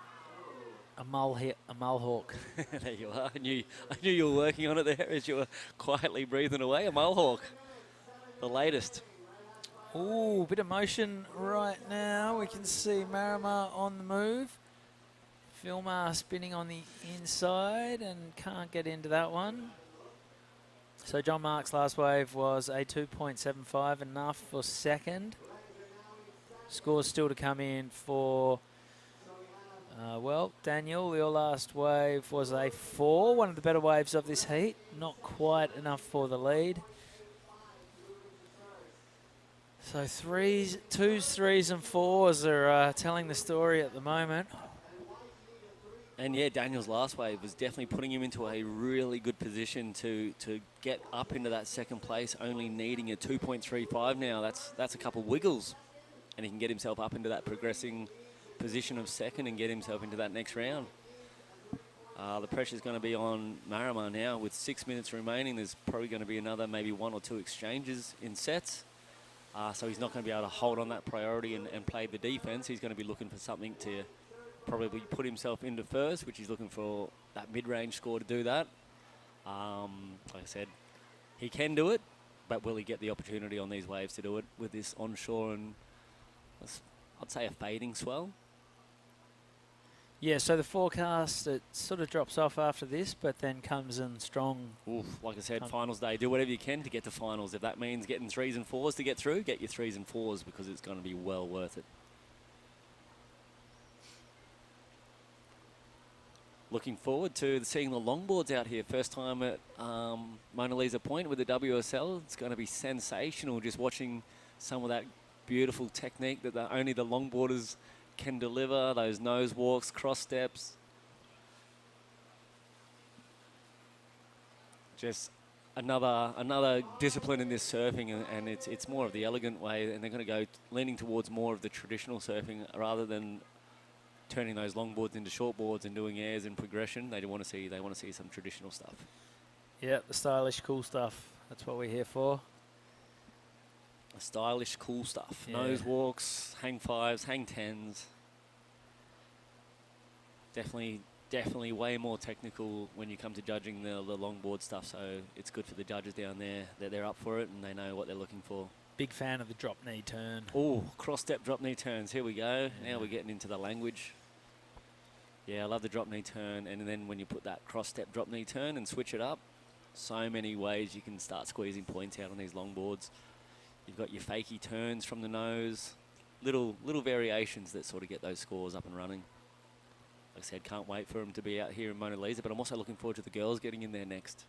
A mulhawk. There you are. I knew you were working on it there as you were quietly breathing away. A mulhawk. The latest. Ooh, bit of motion right now. We can see Marima on the move. Filmar spinning on the inside and can't get into that one. So John Mark's last wave was a 2.75, enough for second. Scores still to come in for, well, Daniel, your last wave was a 4, one of the better waves of this heat. Not quite enough for the lead. So twos, threes and fours are telling the story at the moment. And yeah, Daniel's last wave was definitely putting him into a really good position to get up into that second place, only needing a 2.35 now. That's a couple wiggles, and he can get himself up into that progressing position of second and get himself into that next round. The pressure's going to be on Marama now. With 6 minutes remaining, there's probably going to be another maybe 1 or 2 exchanges in sets. So he's not going to be able to hold on that priority and play the defense. He's going to be looking for something to probably put himself into first, which he's looking for that mid-range score to do that. Like I said, he can do it, but will he get the opportunity on these waves to do it with this onshore and, I'd say, a fading swell? Yeah, so the forecast, it sort of drops off after this, but then comes in strong. Oof, like I said, finals day. Do whatever you can to get to finals. If that means getting 3s and 4s to get through, get your 3s and 4s because it's going to be well worth it. Looking forward to seeing the longboards out here. First time at Mona Lisa Point with the WSL. It's going to be sensational just watching some of that beautiful technique that only the longboarders can deliver. Those nose walks, cross steps. Just another discipline in this surfing, and it's more of the elegant way, and they're going to go leaning towards more of the traditional surfing rather than turning those longboards into shortboards and doing airs and progression. They want to see some traditional stuff. Yeah, the stylish, cool stuff. That's what we're here for. The stylish, cool stuff. Yeah. Nose walks, hang 5s, hang 10s. Definitely way more technical when you come to judging the longboard stuff. So it's good for the judges down there that they're up for it and they know what they're looking for. Big fan of the drop knee turn. Oh, cross step drop knee turns. Here we go. Yeah. Now we're getting into the language. Yeah, I love the drop knee turn. And then when you put that cross step drop knee turn and switch it up, so many ways you can start squeezing points out on these longboards. You've got your fakey turns from the nose, little variations that sort of get those scores up and running. Like I said, can't wait for them to be out here in Mona Lisa, but I'm also looking forward to the girls getting in there next.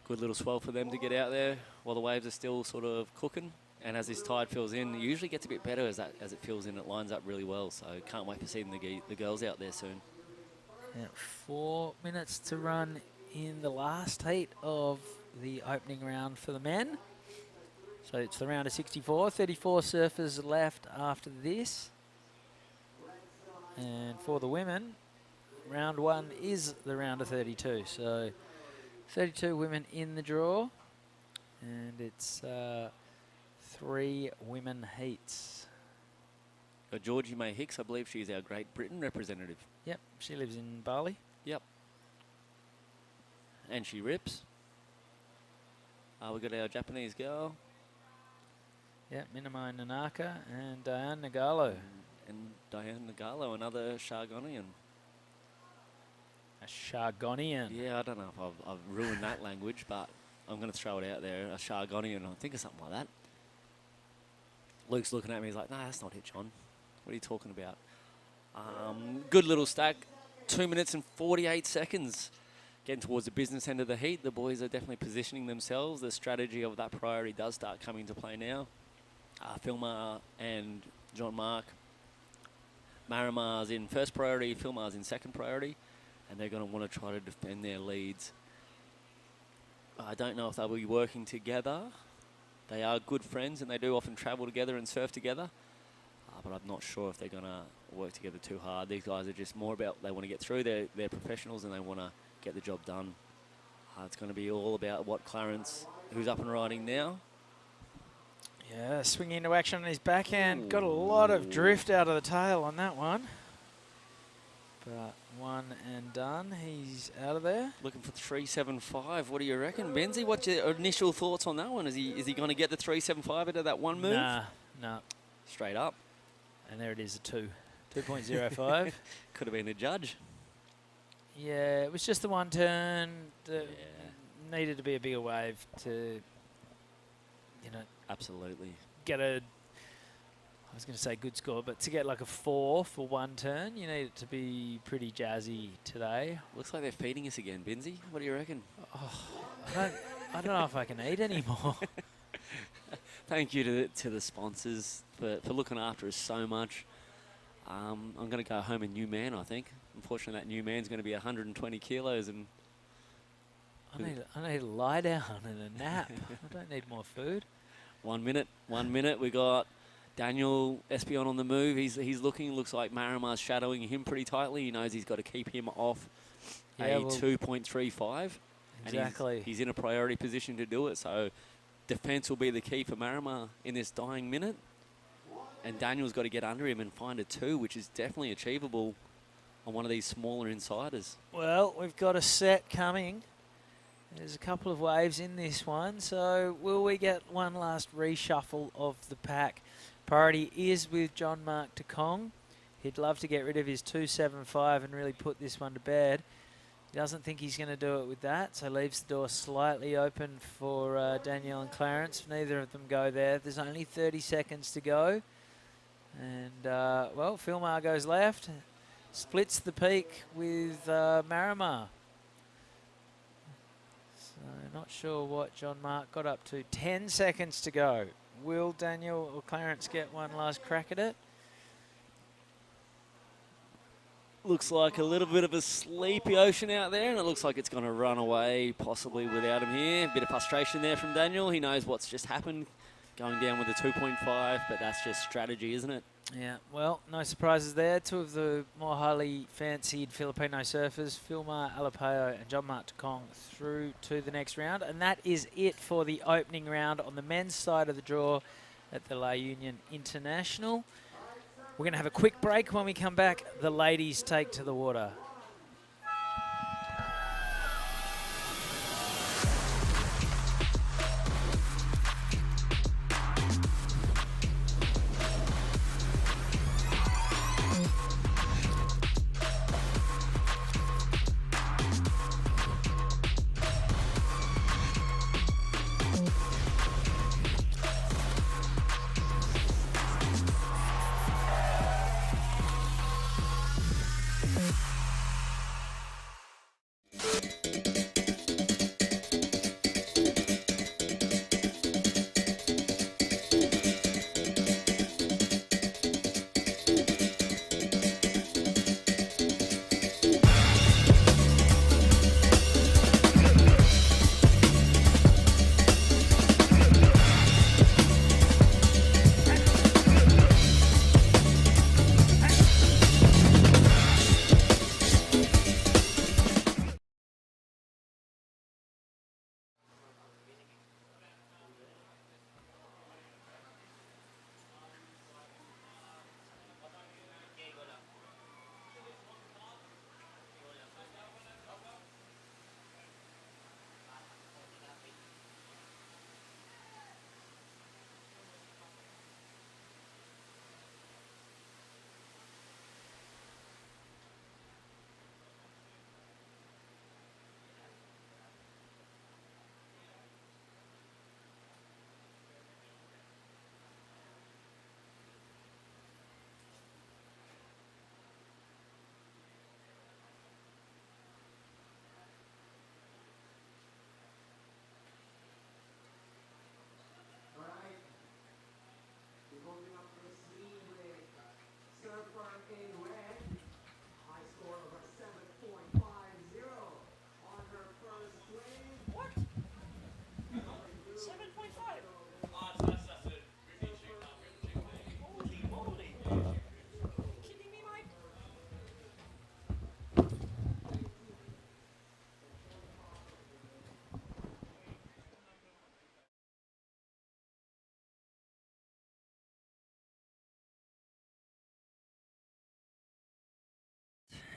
Good little swell for them to get out there while the waves are still sort of cooking. And as this tide fills in, it usually gets a bit better as it fills in. It lines up really well. So can't wait for seeing the girls out there soon. Yeah, 4 minutes to run in the last heat of the opening round for the men. So it's the round of 64. 34 surfers left after this. And for the women, round 1 is the round of 32. So 32 women in the draw, and it's 3 women heats. Georgie May Hicks, I believe she's our Great Britain representative. Yep, she lives in Bali. Yep. And she rips. We've got our Japanese girl. Yep, Minamai Nanaka and Diane Nagalo. And Diane Nagalo, another Shargonian. A Shargonian. Yeah, I don't know if I've ruined that language, but I'm going to throw it out there. A Shargonian, I think of something like that. Luke's looking at me, he's like, no, that's not it, John. What are you talking about? Good little stack. 2 minutes and 48 seconds. Getting towards the business end of the heat. The boys are definitely positioning themselves. The strategy of that priority does start coming into play now. Filmar and John Mark. Marimar's in first priority, Filmar's in second priority, and they're going to want to try to defend their leads. I don't know if they'll be working together. They are good friends, and they do often travel together and surf together, but I'm not sure if they're going to work together too hard. These guys are just more about, they want to get through, they're professionals, and they want to get the job done. It's going to be all about what Clarence, who's up and riding now. Yeah, swinging into action on his backhand. Got a lot of drift out of the tail on that one. But one and done. He's out of there. Looking for 375. What do you reckon, Benzie? What's your initial thoughts on that one? Is he going to get the 375 into that one move? Nah. Straight up. And there it is, a 2. 2.05. Could have been a judge. Yeah, it was just the one turn. Needed to be a bigger wave to, absolutely get a, I was going to say good score, but to get like a 4 for one turn, you need it to be pretty jazzy today. Looks like they're feeding us again, Benzie. What do you reckon? Oh, I don't know if I can eat anymore. Thank you to the sponsors for looking after us so much. I'm going to go home a new man, I think. Unfortunately, that new man's going to be 120 kilos. And I need to lie down and a nap. I don't need more food. 1 minute. We got Daniel Espion on the move. He's looks like Marimar's shadowing him pretty tightly. He knows he's got to keep him off a 2.35. Exactly. And he's in a priority position to do it. So defense will be the key for Marimar in this dying minute. And Daniel's got to get under him and find a 2, which is definitely achievable on one of these smaller insiders. Well, we've got a set coming. There's a couple of waves in this one. So will we get one last reshuffle of the pack? Priority is with John Mark Takong. He'd love to get rid of his 275 and really put this one to bed. He doesn't think he's going to do it with that, so leaves the door slightly open for Danielle and Clarence. Neither of them go there. There's only 30 seconds to go. And, well, Philmar goes left. Splits the peak with Marimar. So not sure what John Mark got up to. 10 seconds to go. Will Daniel or Clarence get one last crack at it? Looks like a little bit of a sleepy ocean out there, and it looks like it's going to run away possibly without him here. A bit of frustration there from Daniel. He knows what's just happened, going down with a 2.5, but that's just strategy, isn't it? Yeah, well, no surprises there. Two of the more highly fancied Filipino surfers, Philmar Alapeo and John Mark Takong, through to the next round. And that is it for the opening round on the men's side of the draw at the La Union International. We're going to have a quick break. When we come back, the ladies take to the water.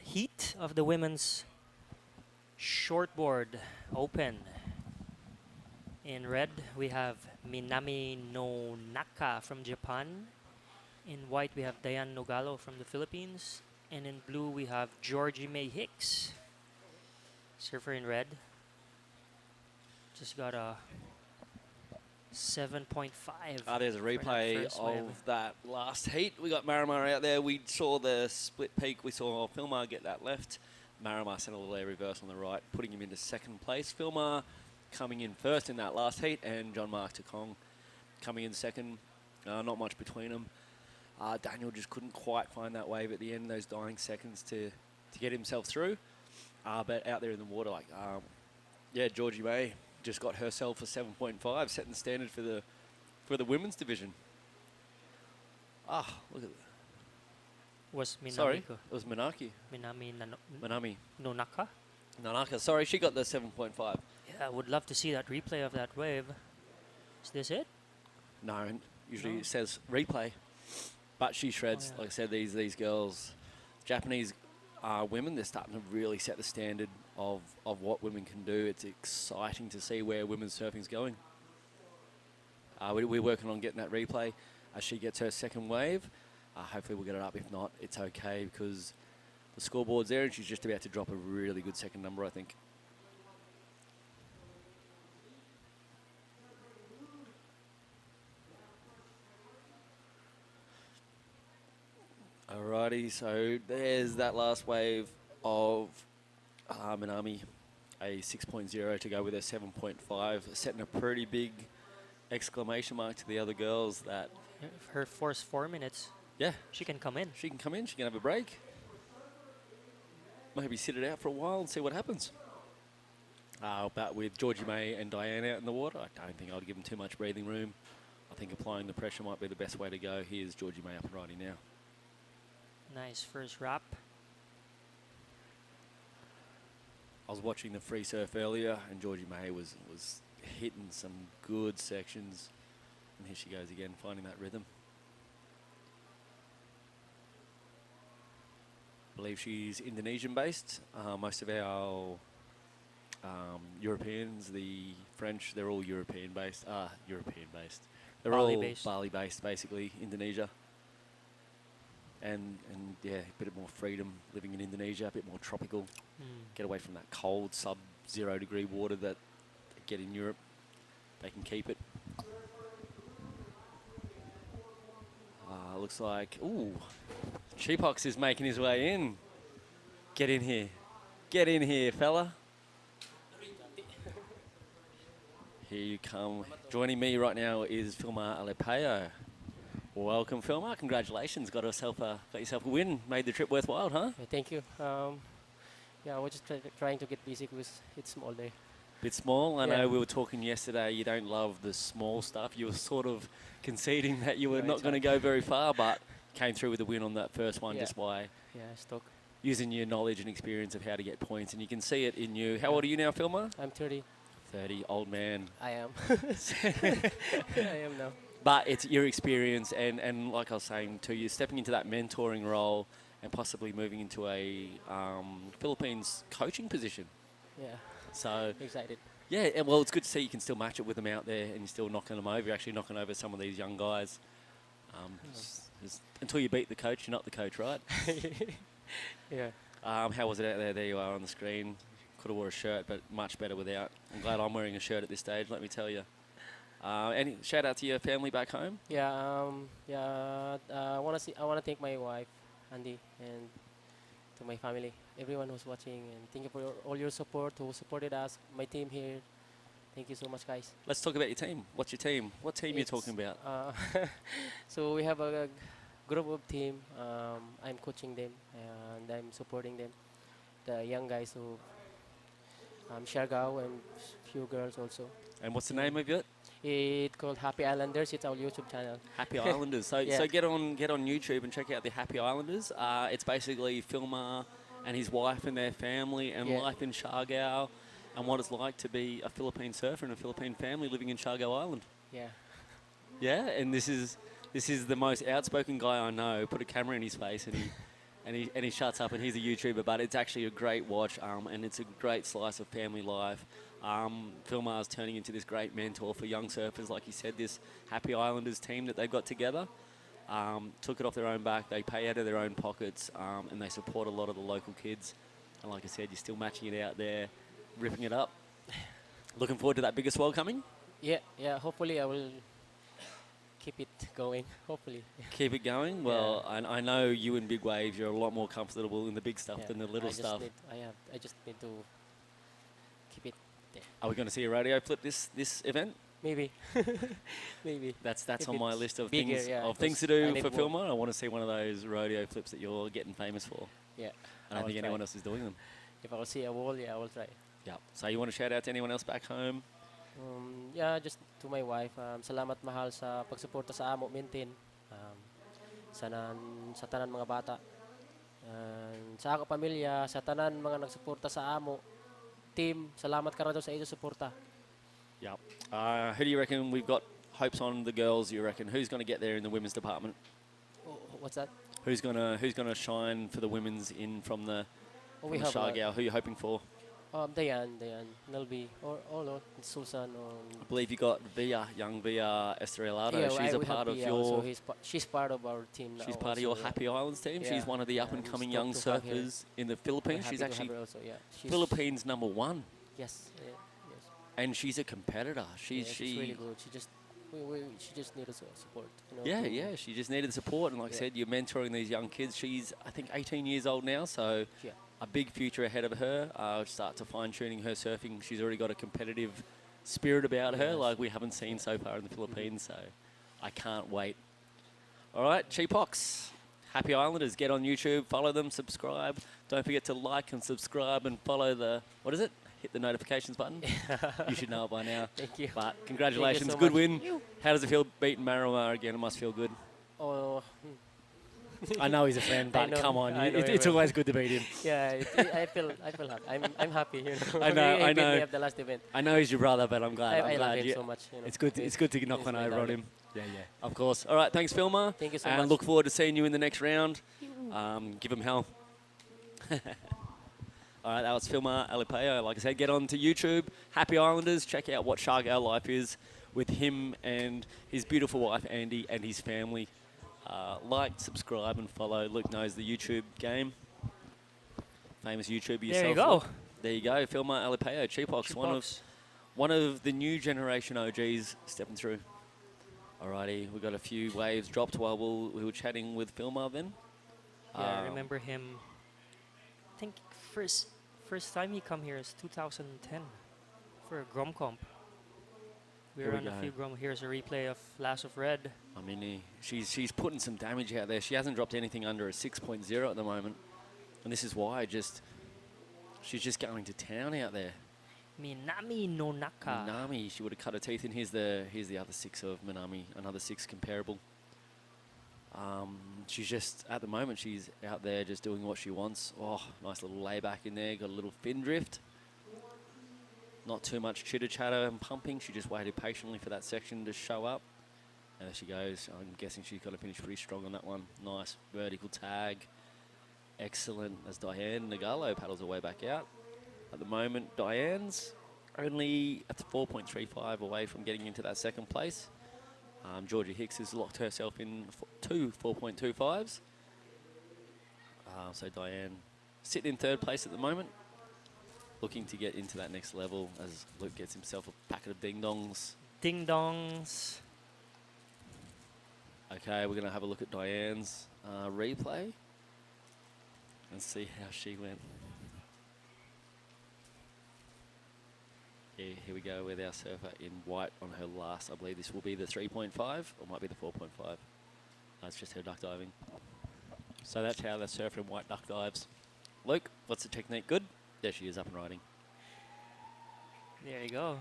Heat of the women's shortboard open. In red, we have Minami Nonaka from Japan. In white, we have Diane Nogalo from the Philippines. And in blue, we have Georgie May Hicks, surfer in red. Just got a 7.5. There's a replay of that last heat. We got Marimar out there. We saw the split peak. We saw Philmar get that left. Marimar sent a little air reverse on the right, putting him into second place. Philmar coming in first in that last heat, and John Mark Takong coming in second. Not much between them. Daniel just couldn't quite find that wave at the end, those dying seconds to get himself through. But out there in the water, like, yeah, Georgie May just got herself a 7.5, setting the standard for the women's division. Look at that. Was Minami? Sorry, it was Minami. Minami. Nonaka. Sorry, she got the 7.5. Yeah, I would love to see that replay of that wave. Is this it? No, usually it says replay. But she shreds. Like I said, these girls, Japanese women, they're starting to really set the standard of what women can do. It's exciting to see where women's surfing's going. We're working on getting that replay as she gets her second wave. Hopefully we'll get it up. If not, it's okay because the scoreboard's there and she's just about to drop a really good second number, I think. Alrighty, so there's that last wave of Minami, a 6.0 to go with a 7.5, setting a pretty big exclamation mark to the other girls that... If her first 4 minutes, yeah, she can come in. She can come in, she can have a break. Maybe sit it out for a while and see what happens. But with Georgie May and Diane out in the water, I don't think I'd give them too much breathing room. I think applying the pressure might be the best way to go. Here's Georgie May up and riding now. Nice first wrap. I was watching the free surf earlier and Georgie May was hitting some good sections. And here she goes again, finding that rhythm. I believe she's Indonesian based. Most of our Europeans, the French, they're all European based. They're Bali all based. Bali based, basically, Indonesia. And yeah, a bit more freedom living in Indonesia, a bit more tropical. Get away from that cold sub-0 degree water that they get in Europe. They can keep it. Looks like, ooh, Cheapox is making his way in. Get in here. Get in here, fella. Here you come. Joining me right now is Filmar Alepeo. Welcome, Filmar. Congratulations. Got yourself a win. Made the trip worthwhile, huh? Yeah, thank you. Yeah, I was just trying to get busy because it's small day. Bit small. I know we were talking yesterday. You don't love the small stuff. You were sort of conceding that you were not going to go very far, but came through with a win on that first one just by using your knowledge and experience of how to get points. And you can see it in you. How old are you now, Filmar? I'm 30. 30, old man. I am. I am now. But it's your experience and like I was saying to you, stepping into that mentoring role and possibly moving into a Philippines coaching position. Yeah. So excited. Yeah, and well, it's good to see you can still match it with them out there and you're still knocking them over. You're actually knocking over some of these young guys. Until you beat the coach, you're not the coach, right? Yeah. How was it out there? There you are on the screen. Could have wore a shirt, but much better without. I'm glad I'm wearing a shirt at this stage, let me tell you. Any shout out to your family back home? Yeah, I want to thank my wife, Andy, and to my family, everyone who's watching, and thank you for all your support, who supported us, my team here. Thank you so much, guys. Let's talk about your team. What's your team? What team are you talking about? So we have a group of team. I'm coaching them and I'm supporting them. The young guys who Siargao and few girls also. And what's the name of it? It's called Happy Islanders. It's our YouTube channel. Happy Islanders. So yeah. so get on YouTube and check out the Happy Islanders. It's basically Filmar and his wife and their family and life in Siargao and what it's like to be a Philippine surfer and a Philippine family living in Siargao Island. Yeah. Yeah, and this is the most outspoken guy I know. Put a camera in his face and he shuts up and he's a YouTuber, but it's actually a great watch and it's a great slice of family life. Filmar's turning into this great mentor for young surfers, like he said, this Happy Islanders team that they've got together. Took it off their own back, they pay out of their own pockets, and they support a lot of the local kids. And like I said, you're still matching it out there, ripping it up. Looking forward to that biggest swell coming? Yeah, hopefully I will keep it going, hopefully. Keep it going? Well, I know you in big waves, you're a lot more comfortable in the big stuff than the little stuff. I just need to keep it there. Are we going to see a radio flip this event? Maybe. Maybe. That's If on my it's list of bigger, things yeah, of things to 'cause I do need for more. Filmer. I want to see one of those rodeo flips that you're getting famous for. Yeah. I don't will think try. anyone else is doing them. If I will see a wall, yeah, I will try. Yeah. So you want to shout out to anyone else back home? Yeah, just to my wife. Salamat mahal sa pagsuporta sa amo, maintain. Sa tanan mga bata. Sa ako pamilya, sa tanan mga nagsuporta sa amo, team, salamat ka daw sa iyo suporta. Yeah. Who do you reckon we've got hopes on the girls? You reckon who's going to get there in the women's department? What's that? Who's gonna shine for the women's in from the We from have Siargao? Who are you hoping for? Dayan, Nelby, or Susan. I believe you got young Via Estrellado. Yeah, She's a we have part of Pia your. also. She's part of our team now. She's part of also, your Happy Islands team. Yeah. She's one of the up-and-coming young stoked to have her. surfers in the Philippines. We're She's happy to have actually her also, yeah. Philippines #1. Yes, yes. And she's a competitor. She's really good. She just needed support. You know, Yeah. She just needed support, and like I said, you're mentoring these young kids. She's, I think, 18 years old now, so Yeah. a big future ahead of her. Start to fine-tuning her surfing. She's already got a competitive spirit about her, Yes. like we haven't seen so far in the Philippines. So I can't wait. All right, Cheepox, Happy Islanders, get on YouTube, follow them, subscribe. Don't forget to like and subscribe and follow the, what is it? Hit the notifications button. You should know it by now. Thank you. But congratulations, so good much. win. How does it feel beating Marimar again? It must feel good. Oh. I know he's a fan, but come on, I know it's him. always good to beat him. Yeah, I feel happy. I'm happy. You know. I know, He I beat me know. at the last event. I know he's your brother, but I'm glad. I I'm love glad him you- so much. You know. It's good. It's good to knock he's one my over on darling. him. Yeah. Of course. All right. Thanks, Filma. Thank you so and much. look forward to seeing you in the next round. Give him hell. All right, that was Filma Alipeo. Like I said, get on to YouTube, Happy Islanders. Check out what Siargao life is with him and his beautiful wife, Andy, and his family. Like, subscribe, and follow. Luke knows the YouTube game. Famous YouTuber yourself. There you go. Luke. There you go. Filma Alipeo, Cheepox, one of the new generation OGs stepping through. Alrighty, we got a few waves dropped while we were chatting with Filma then. Yeah, I remember him. I think first time he come here is 2010 for a Grom comp. We Here were we on a go. few Grom. Here's a replay of Flash of Red. I mean, she's putting some damage out there. She hasn't dropped anything under a 6.0 at the moment, and this is why. She's just going to town out there. Minami no Naka. Minami, she would have cut her teeth in. Here's the other 6 of Minami, another 6 comparable. She's just, at the moment, she's out there just doing what she wants. Oh, nice little layback in there. Got a little fin drift. Not too much chitter-chatter and pumping. She just waited patiently for that section to show up. And there she goes. I'm guessing she's got to finish pretty strong on that one. Nice vertical tag. Excellent as Diane Nagalo paddles her way back out. At the moment, Diane's only at 4.35 away from getting into that second place. Georgia Hicks has locked herself in 2 4.25s. So Diane sitting in third place at the moment, looking to get into that next level as Luke gets himself a packet of ding-dongs. Ding-dongs. Okay, we're going to have a look at Diane's replay and see how she went. Yeah, here we go with our surfer in white on her last. I believe this will be the 3.5 or might be the 4.5. That's just her duck diving. So that's how the surfer in white duck dives. Luke, what's the technique? Good? There she is, up and riding. There you go.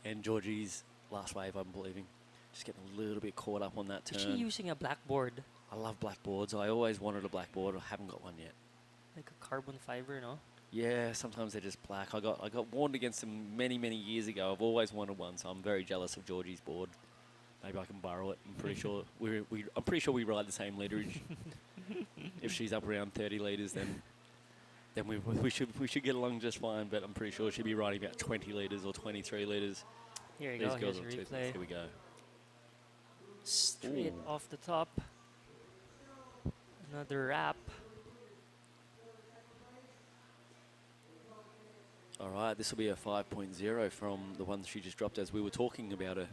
And Georgie's last wave, I'm believing. Just getting a little bit caught up on that turn. Is she using a blackboard? I love blackboards. I always wanted a blackboard. I haven't got one yet. Like a carbon fiber, no? Yeah, sometimes they're just black. I got warned against them many years ago. I've always wanted one, so I'm very jealous of Georgie's board. Maybe I can borrow it. I'm pretty sure I'm pretty sure we ride the same literage. If she's up around 30 litres, then we should get along just fine. But I'm pretty sure she'd be riding about 20 litres or 23 litres. Here you These go. girls Here's are a toothless. replay. Here we go. Straight Ooh. off the top. Another wrap. All right, this will be a 5.0 from the one she just dropped as we were talking about her.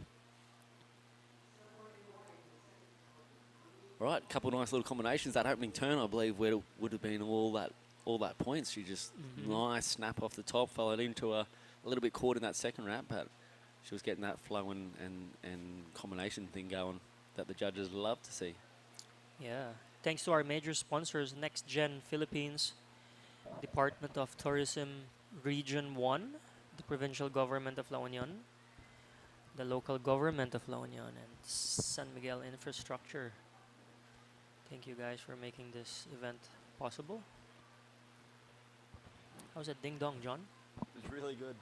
All right, couple of nice little combinations. That opening turn, I believe, would have been all that points. She just nice snap off the top, followed into a a little bit caught in that second wrap, but she was getting that flow and combination thing going that the judges love to see. Yeah. Thanks to our major sponsors, NextGen Philippines, Department of Tourism Region 1, the provincial government of La Union, the local government of La Union, and San Miguel Infrastructure. Thank you guys for making this event possible. How's that ding dong, John? It's really good.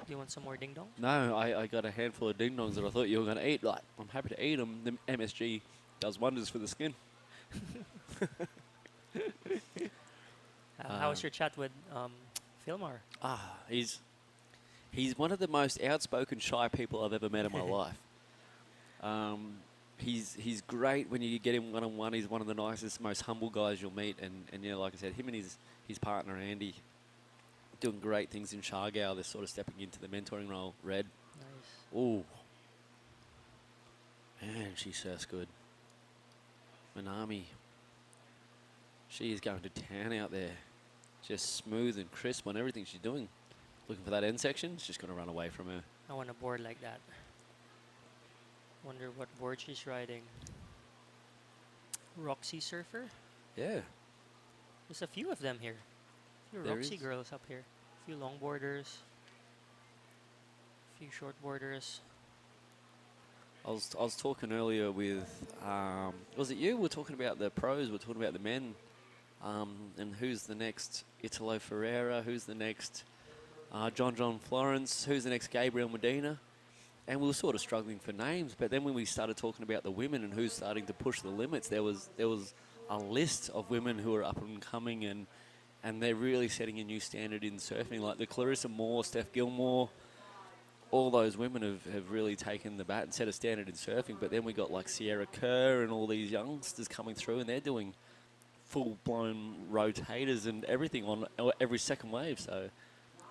Do you want some more ding dong? No, I got a handful of ding dongs that I thought you were going to eat. Like, I'm happy to eat them. The MSG does wonders for the skin. How was your chat with Philmar? He's one of the most outspoken, shy people I've ever met in my life. He's great when you get him one-on-one. He's one of the nicest, most humble guys you'll meet. And you know, like I said, him and his partner, Andy, doing great things in Shargao. They're sort of stepping into the mentoring role. Red. Nice. Ooh. Man, she surfs good. Manami. She is going to town out there. Just smooth and crisp on everything she's doing. Looking for that end section. She's just going to run away from her. I want a board like that. Wonder what board she's riding. Roxy Surfer? Yeah. There's a few of them here. A few There Roxy is. girls up here. A few longboarders. A few shortboarders. I was talking earlier with, was it you? We were talking about the pros, we were talking about the men, and who's the next Italo Ferreira, who's the next John Florence, who's the next Gabriel Medina, and we were sort of struggling for names, but then when we started talking about the women and who's starting to push the limits, there was a list of women who are up and coming, and they're really setting a new standard in surfing, like the Clarissa Moore, Steph Gilmore. All those women have really taken the bat and set a standard in surfing. But then we got like Sierra Kerr and all these youngsters coming through, and they're doing full-blown rotators and everything on every second wave. So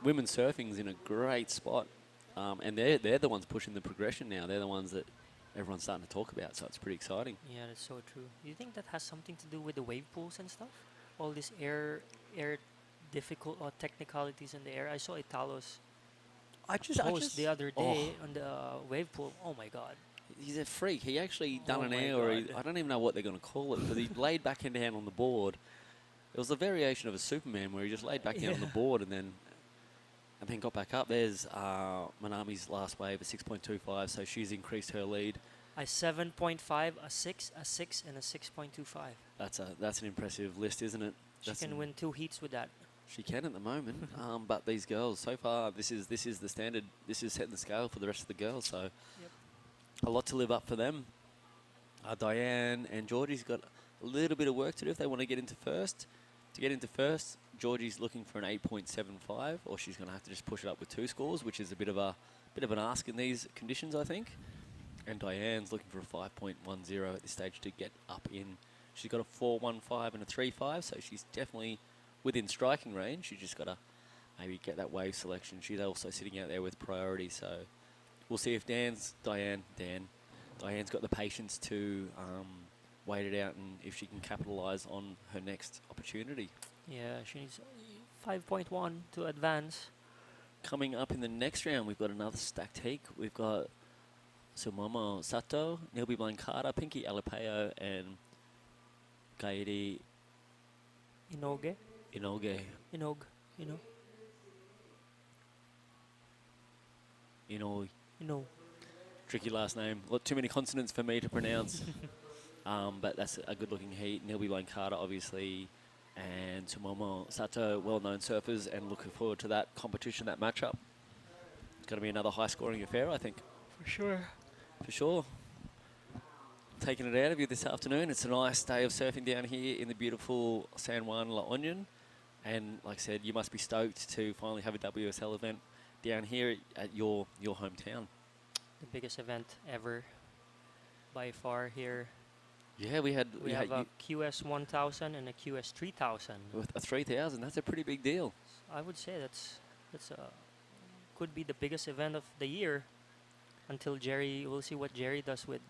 women's surfing's in a great spot, and they're the ones pushing the progression now. They're the ones that everyone's starting to talk about. So it's pretty exciting. Yeah, that's so true. Do you think that has something to do with the wave pools and stuff? All these air difficult technicalities in the air. I saw Italo's post the other day on the wave pool. Oh my God. He's a freak. He actually done Oh an my air, or God. I don't even know what they're going to call it, but he laid back hand on the board. It was a variation of a Superman where he just laid back down on the board and then got back up. There's Manami's last wave at 6.25, so she's increased her lead. A 7.5, a 6, a 6, and a 6.25. That's an impressive list, isn't it? She can win 2 heats with that. She can at the moment, but these girls so far, this is the standard. This is setting the scale for the rest of the girls. So a lot to live up for them. Diane and Georgie's got a little bit of work to do if they want to get into first. To get into first, Georgie's looking for an 8.75, or she's going to have to just push it up with 2 scores, which is a bit of an ask in these conditions, I think. And Diane's looking for a 5.10 at this stage to get up in. She's got a 4.15 and a 3.5, so she's definitely within striking range. You just got to maybe get that wave selection. She's also sitting out there with priority, so we'll see if Diane's got the patience to wait it out and if she can capitalise on her next opportunity. Yeah, she needs 5.1 to advance. Coming up in the next round, we've got another stacked heat. We've got Sumomo Sato, Nilby Blancada, Pinky Alapeo, and Kairi Inoge. Tricky last name. Too many consonants for me to pronounce. But that's a good-looking heat. Nilby Blancada, obviously, and Sumomo Sato, well-known surfers, and looking forward to that competition, that matchup. It's going to be another high-scoring affair, I think. For sure. For sure. Taking it out of you this afternoon. It's a nice day of surfing down here in the beautiful San Juan, La Union. And like I said, you must be stoked to finally have a WSL event down here at your hometown. The biggest event ever by far here. Yeah, we had a QS 1000 and a QS 3000. With a 3000, that's a pretty big deal. I would say that's could be the biggest event of the year until we'll see what Jerry does with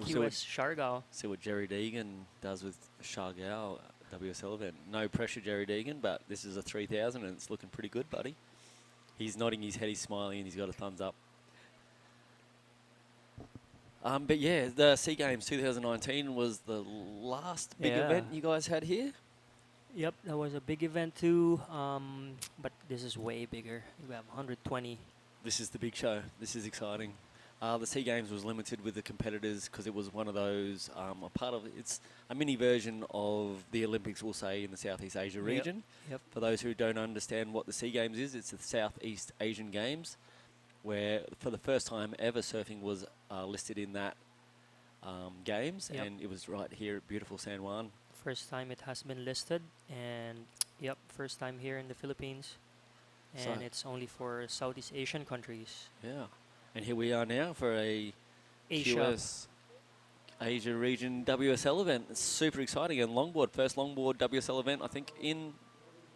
QS Shargao. See what Jerry Deegan does with Shargao. WSL event. No pressure, Jerry Deegan, but this is a 3,000 and it's looking pretty good, buddy. He's nodding his head, he's smiling, and he's got a thumbs up. But yeah, the SEA Games 2019 was the last big event you guys had here. Yep, that was a big event too. But this is way bigger. We have 120. This is the big show. This is exciting. The SEA Games was limited with the competitors because it was one of those, a part of it's a mini version of the Olympics, we'll say, in the Southeast Asia region. Yep. For those who don't understand what the SEA Games is, it's the Southeast Asian Games, where for the first time ever surfing was listed in that games, and it was right here at beautiful San Juan. First time it has been listed, and yep, first time here in the Philippines, and it's only for Southeast Asian countries. Yeah. And here we are now for a Asia region WSL event. It's super exciting. And longboard, first longboard WSL event, I think, in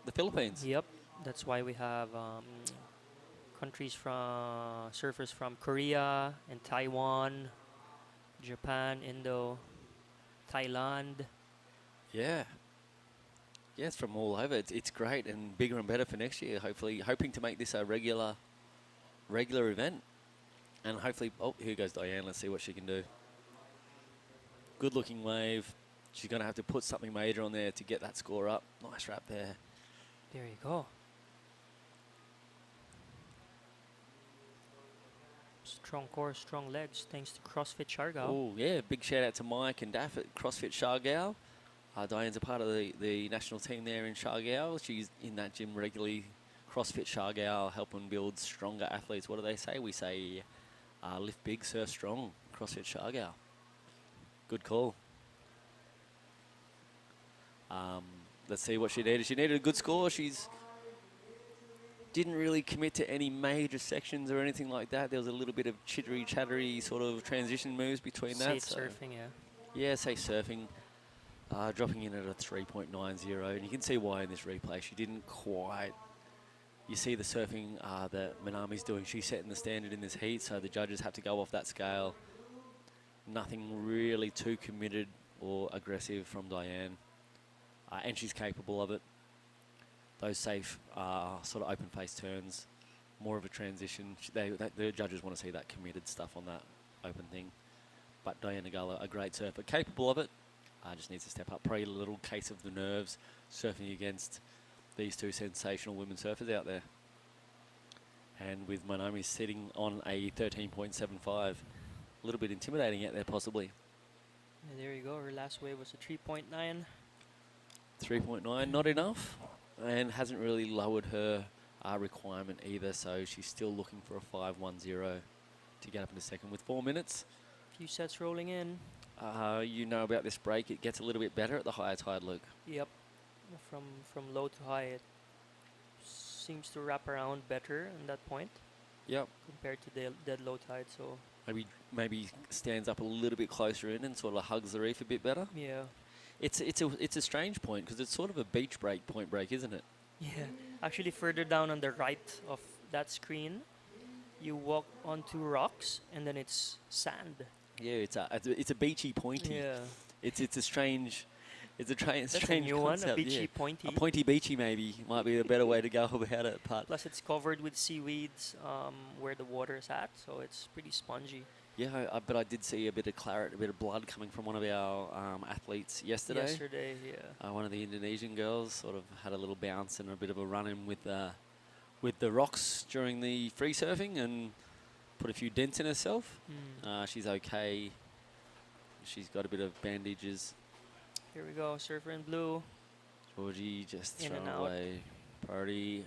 the Philippines. Yep. That's why we have countries from surfers from Korea and Taiwan, Japan, Indo, Thailand. Yeah. Yeah, it's from all over. It's great and bigger and better for next year, hopefully. Hoping to make this a regular event. And hopefully, oh, here goes Diane. Let's see what she can do. Good looking wave. She's going to have to put something major on there to get that score up. Nice wrap there. There you go. Strong core, strong legs, thanks to CrossFit Siargao. Oh, yeah. Big shout out to Mike and Daff at CrossFit Siargao. Diane's a part of the national team there in Siargao. She's in that gym regularly. CrossFit Siargao helping build stronger athletes. What do they say? We say lift big, surf strong. CrossFit Siargao. Good call. Let's see what she needed. She needed a good score. She's didn't really commit to any major sections or anything like that. There was a little bit of chittery, chattery sort of transition moves between that. Safe surfing, yeah. Yeah, safe surfing. Dropping in at a 3.90. And you can see why in this replay. She didn't quite... You see the surfing that Minami's doing. She's setting the standard in this heat, so the judges have to go off that scale. Nothing really too committed or aggressive from Diane. And she's capable of it. Those safe sort of open face turns, more of a transition. The judges want to see that committed stuff on that open thing. But Diane Nagala, a great surfer, capable of it. Just needs to step up. Probably a little case of the nerves, surfing against these two sensational women surfers out there. And with Minami sitting on a 13.75, a little bit intimidating out there possibly. And there you go, her last wave was a 3.9. 3.9, not enough, and hasn't really lowered her requirement either, so she's still looking for a 5.10 to get up into second with 4 minutes. Few sets rolling in. You know about this break, it gets a little bit better at the higher tide, Luke. Yep. From low to high, it seems to wrap around better in that point. Yep. Compared to dead low tide, so maybe stands up a little bit closer in and sort of hugs the reef a bit better. Yeah. It's a strange point because it's sort of a beach break, point break, isn't it? Yeah. Actually, further down on the right of that screen, you walk onto rocks and then it's sand. Yeah, it's a beachy pointy. Yeah. It's a strange. It's a strange new concept. one, a beachy pointy. A pointy beachy maybe might be a better way to go about it. But plus it's covered with seaweeds where the water is at, so it's pretty spongy. Yeah, but I did see a bit of claret, a bit of blood coming from one of our athletes yesterday. Yesterday, yeah. One of the Indonesian girls sort of had a little bounce and a bit of a run-in with the rocks during the free surfing and put a few dents in herself. She's okay. She's got a bit of bandages. Here we go, surfer in blue. Georgie just in thrown and out. away. Priority.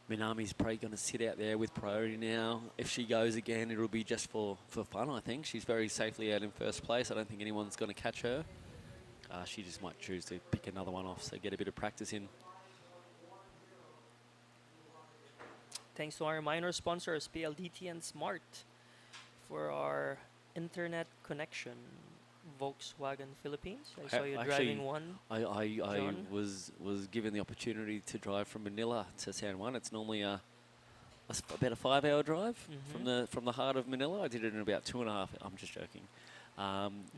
Minami's probably going to sit out there with priority now. If she goes again, it'll be just for fun, I think. She's very safely out in first place. I don't think anyone's going to catch her. She just might choose to pick another one off, so get a bit of practice in. Thanks to our minor sponsors, PLDT and Smart, for our internet connection. Volkswagen Philippines. I saw you driving one. I was given the opportunity to drive from Manila to San Juan. It's normally about a 5-hour drive from the heart of Manila. I did it in about 2.5. I'm just joking.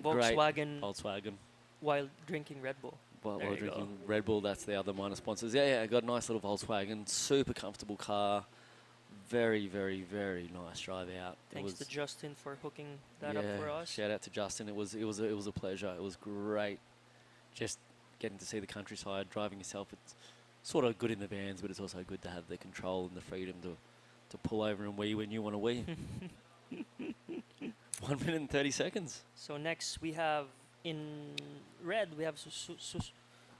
Volkswagen. Volkswagen. while drinking Red Bull. While There you go. drinking Red Bull, that's the other minor sponsors. Yeah, I got a nice little Volkswagen, super comfortable car. Very, very, very nice drive out. Thanks to Justin for hooking that up for us. Shout out to Justin. It was a pleasure. It was great. Just getting to see the countryside, driving yourself. It's sort of good in the vans, but it's also good to have the control and the freedom to pull over and wee when you want to wee. 1 minute and 30 seconds. So next we have in red we have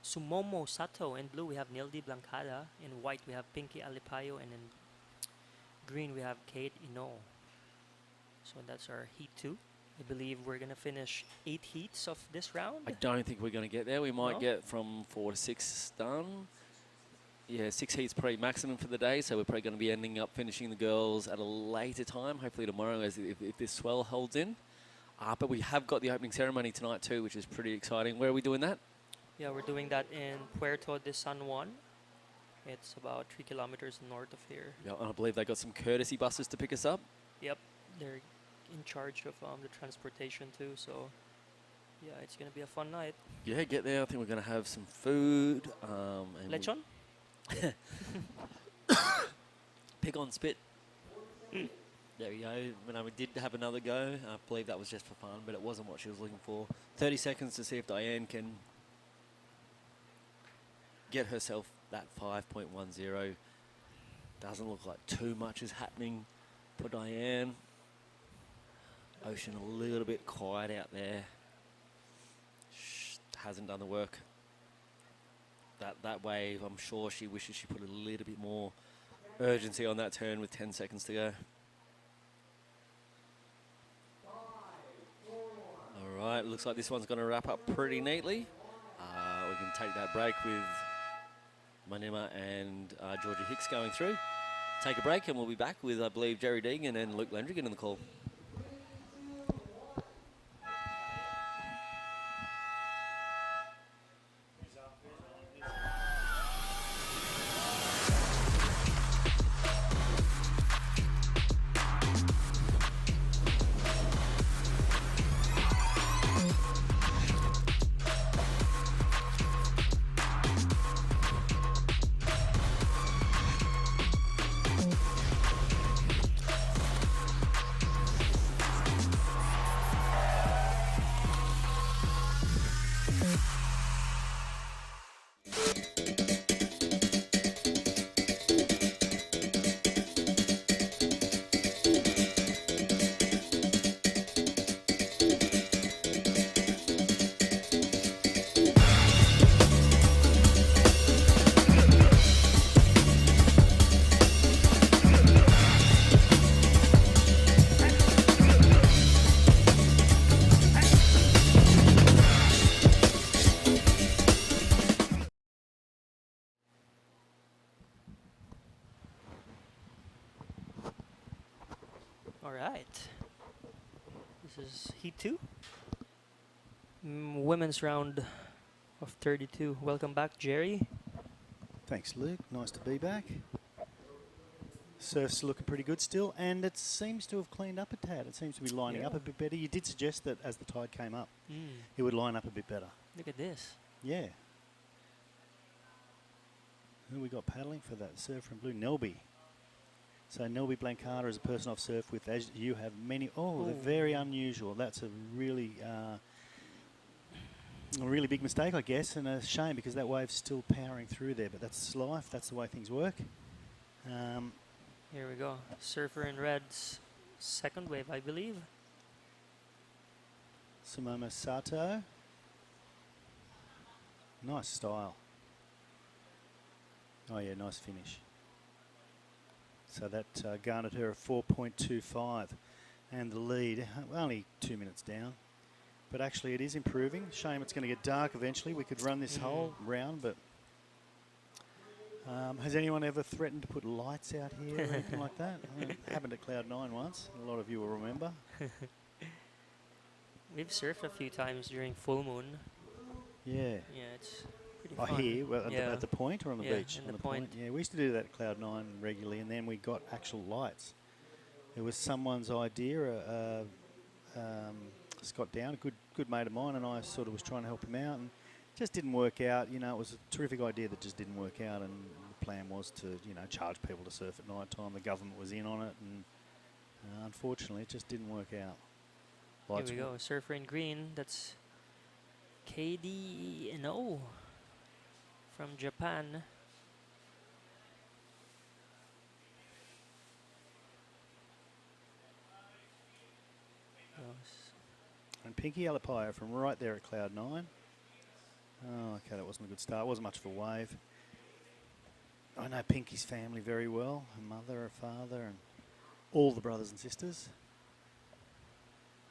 Sumomo Sato. In blue we have Nildi Blancada. In white we have Pinky Alipayo, and in green we have Kate Ino. So that's our heat 2. I believe we're gonna finish 8 heats of this round. I don't think we're going to get there. We might No? get from 4 to 6 done. Yeah, 6 heats probably maximum for the day, so we're probably going to be ending up finishing the girls at a later time, hopefully tomorrow, as if this swell holds in. But we have got the opening ceremony tonight too, which is pretty exciting. Where are we doing that? Yeah, we're doing that in Puerto de San Juan. It's about 3 kilometers north of here. Yeah, and I believe they got some courtesy buses to pick us up. Yep, they're in charge of the transportation too, so yeah, it's gonna be a fun night. Yeah, get there. I think we're going to have some food. And Lechon? Pig on spit. There we go. We did have another go. I believe that was just for fun, but it wasn't what she was looking for. 30 seconds to see if Diane can get herself that 5.10. Doesn't look like too much is happening for Diane. Ocean a little bit quiet out there. Hasn't done the work. That wave, I'm sure she wishes she put a little bit more urgency on that turn with 10 seconds to go. All right, looks like this one's going to wrap up pretty neatly. We can take that break with Manema and Georgia Hicks going through. Take a break and we'll be back with, I believe, Jerry Deegan and Luke Landrigan in the call. All right. This is heat 2. Women's round of 32. Welcome back, Jerry. Thanks, Luke. Nice to be back. Surf's looking pretty good still, and it seems to have cleaned up a tad. It seems to be lining up a bit better. You did suggest that as the tide came up, it would line up a bit better. Look at this. Yeah. Who we got paddling for that? Surf from blue, Nelby. So Nelby Blancada is a person I've surfed with, as you have many. Oh, they're very unusual. That's a really big mistake, I guess, and a shame because that wave's still powering through there. But that's life. That's the way things work. Here we go. Surfer in red's second wave, I believe. Sumomo Sato. Nice style. Oh yeah, nice finish. So that garnered her a 4.25, and the lead only 2 minutes down. But actually, it is improving. Shame it's going to get dark eventually. We could run this whole round, but has anyone ever threatened to put lights out here or anything like that? It happened at Cloud9 once. A lot of you will remember. We've surfed a few times during full moon. Yeah. Yeah, it's pretty Oh, fun. here, well, at the point or on the beach? On the point. Yeah, we used to do that at Cloud9 regularly, and then we got actual lights. It was someone's idea. Scott Down, a good good mate of mine, and I sort of was trying to help him out, and just didn't work out. You know, it was a terrific idea that just didn't work out, and the plan was to, you know, charge people to surf at night time. The government was in on it, and unfortunately, it just didn't work out. Here we go, surfer in green. That's KD&O from Japan. And Pinky Alapayo from right there at cloud 9. Oh, okay, that wasn't a good start. It wasn't much of a wave. I know Pinky's family very well. Her mother, her father, and all the brothers and sisters.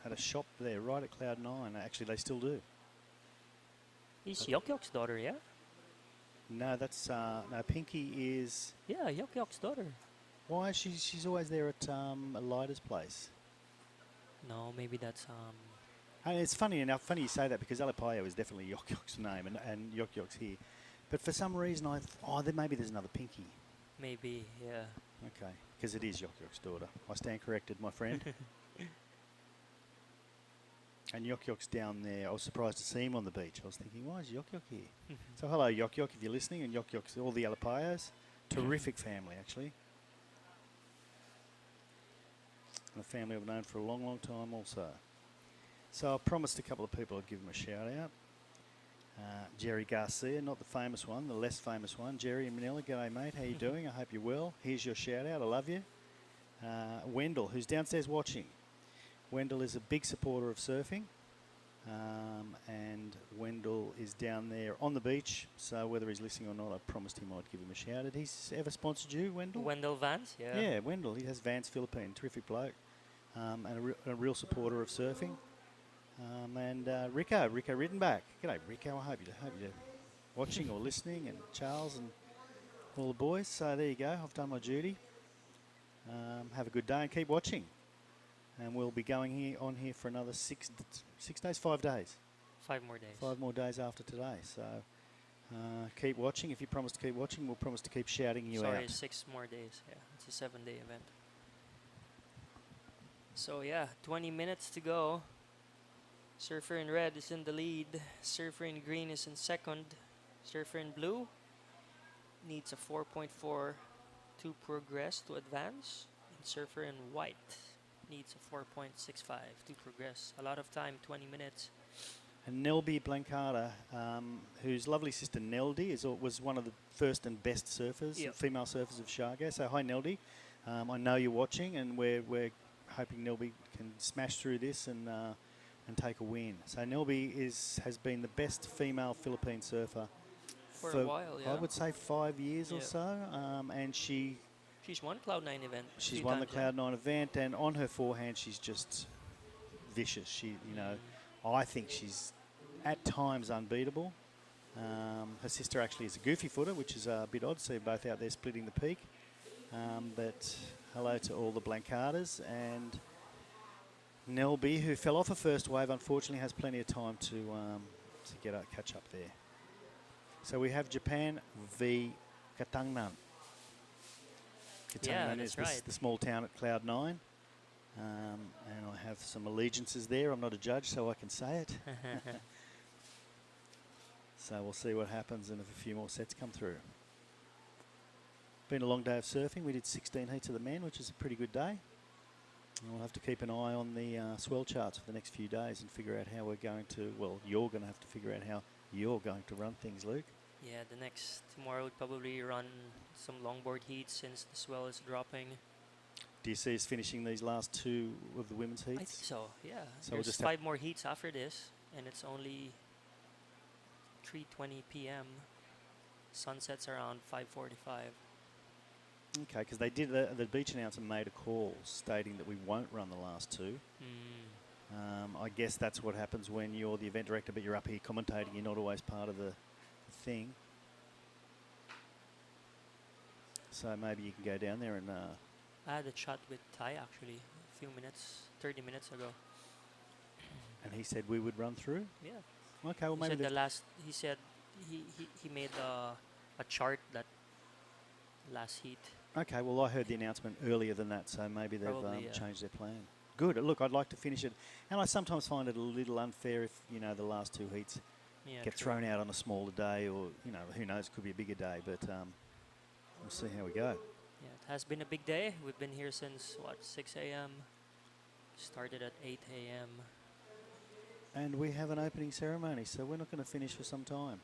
Had a shop there right at cloud 9. Actually, they still do. He's Yok-Yok's daughter, yeah? No, that's no. Pinky is. Yeah, Yok-Yok's daughter. Why? She's always there at Elida's place. No, maybe that's And it's funny enough. Funny you say that because Alapayo is definitely Yok-Yok's name, and Yok-Yok's here. But for some reason, maybe there's another Pinky. Maybe, yeah. Okay, because it is Yok-Yok's daughter. I stand corrected, my friend. And Yok-Yok's down there. I was surprised to see him on the beach. I was thinking, why is Yok-Yok here? So hello, Yok-Yok, if you're listening, and Yok-Yok's all the Alapayos. Terrific family, actually. And a family I've known for a long, long time also. So I promised a couple of people I'd give them a shout out. Jerry Garcia, not the famous one, the less famous one. Jerry in Manila, g'day mate, how you doing? I hope you're well. Here's your shout out, I love you. Wendell, who's downstairs watching. Wendell is a big supporter of surfing, and Wendell is down there on the beach, so whether he's listening or not, I promised him I'd give him a shout out. He's ever sponsored you, Wendell? Wendell Vance, yeah. Yeah, Wendell. He has Vance Philippine, terrific bloke, and a real supporter of surfing. And Rico Rittenback. G'day, Rico. I hope you're watching or listening, and Charles and all the boys. So there you go. I've done my duty. Have a good day and keep watching. And we'll be going on here for another 5 days. 5 more days. 5 more days after today. So keep watching. If you promise to keep watching, we'll promise to keep shouting you out. Sorry, 6 more days. Yeah, it's a 7-day event. So yeah, 20 minutes to go. Surfer in red is in the lead. Surfer in green is in second. Surfer in blue needs a 4.4 to progress to advance. And surfer in white needs a 4.65 to progress. A lot of time, 20 minutes. And Nelby Blancada, whose lovely sister Neldy was one of the first and best surfers, female surfers of Shargo. So hi Neldy, I know you're watching, and we're hoping Nelby can smash through this and take a win. So Nelby has been the best female Philippine surfer for a while. Yeah, I would say 5 years or so, and she's won Cloud9 event. She's won the Cloud9 event, and on her forehand, she's just vicious. I think she's at times unbeatable. Her sister actually is a goofy footer, which is a bit odd to see both out there splitting the peak. But hello to all the Blancadas, and Nelby, who fell off a first wave, unfortunately has plenty of time to catch up there. So we have Japan v Katangnan. Katangnan is the small town at Cloud 9. And I have some allegiances there. I'm not a judge, so I can say it. So we'll see what happens and if a few more sets come through. Been a long day of surfing. We did 16 heats of the men, which is a pretty good day. And we'll have to keep an eye on the swell charts for the next few days and figure out how we're going to, well, you're going to have to figure out how you're going to run things, Luke. Yeah, tomorrow we'll probably run some longboard heats since the swell is dropping. Do you see us finishing these last 2 of the women's heats? I think so, yeah. So There's we'll just 5 more heats after this, and it's only 3:20 p.m. Sunset's around 5:45. Okay, because they did the beach announcer made a call stating that we won't run the last 2. I guess that's what happens when you're the event director, but you're up here commentating. You're not always part of the thing. So maybe you can go down there and. I had a chat with Ty actually a few minutes, 30 minutes ago. And he said we would run through. Yeah. Okay, well he maybe said he said he made a chart that last heat. Okay, well I heard the announcement earlier than that, so maybe they've Probably, changed their plan. good. Look, I'd like to finish it, and I sometimes find it a little unfair if the last two heats Yeah, get true. thrown out on a smaller day, or who knows, could be a bigger day. But we'll see how we go. Yeah, it has been a big day. We've been here since, what, 6 a.m.? Started at 8 a.m. And we have an opening ceremony, so we're not going to finish for some time.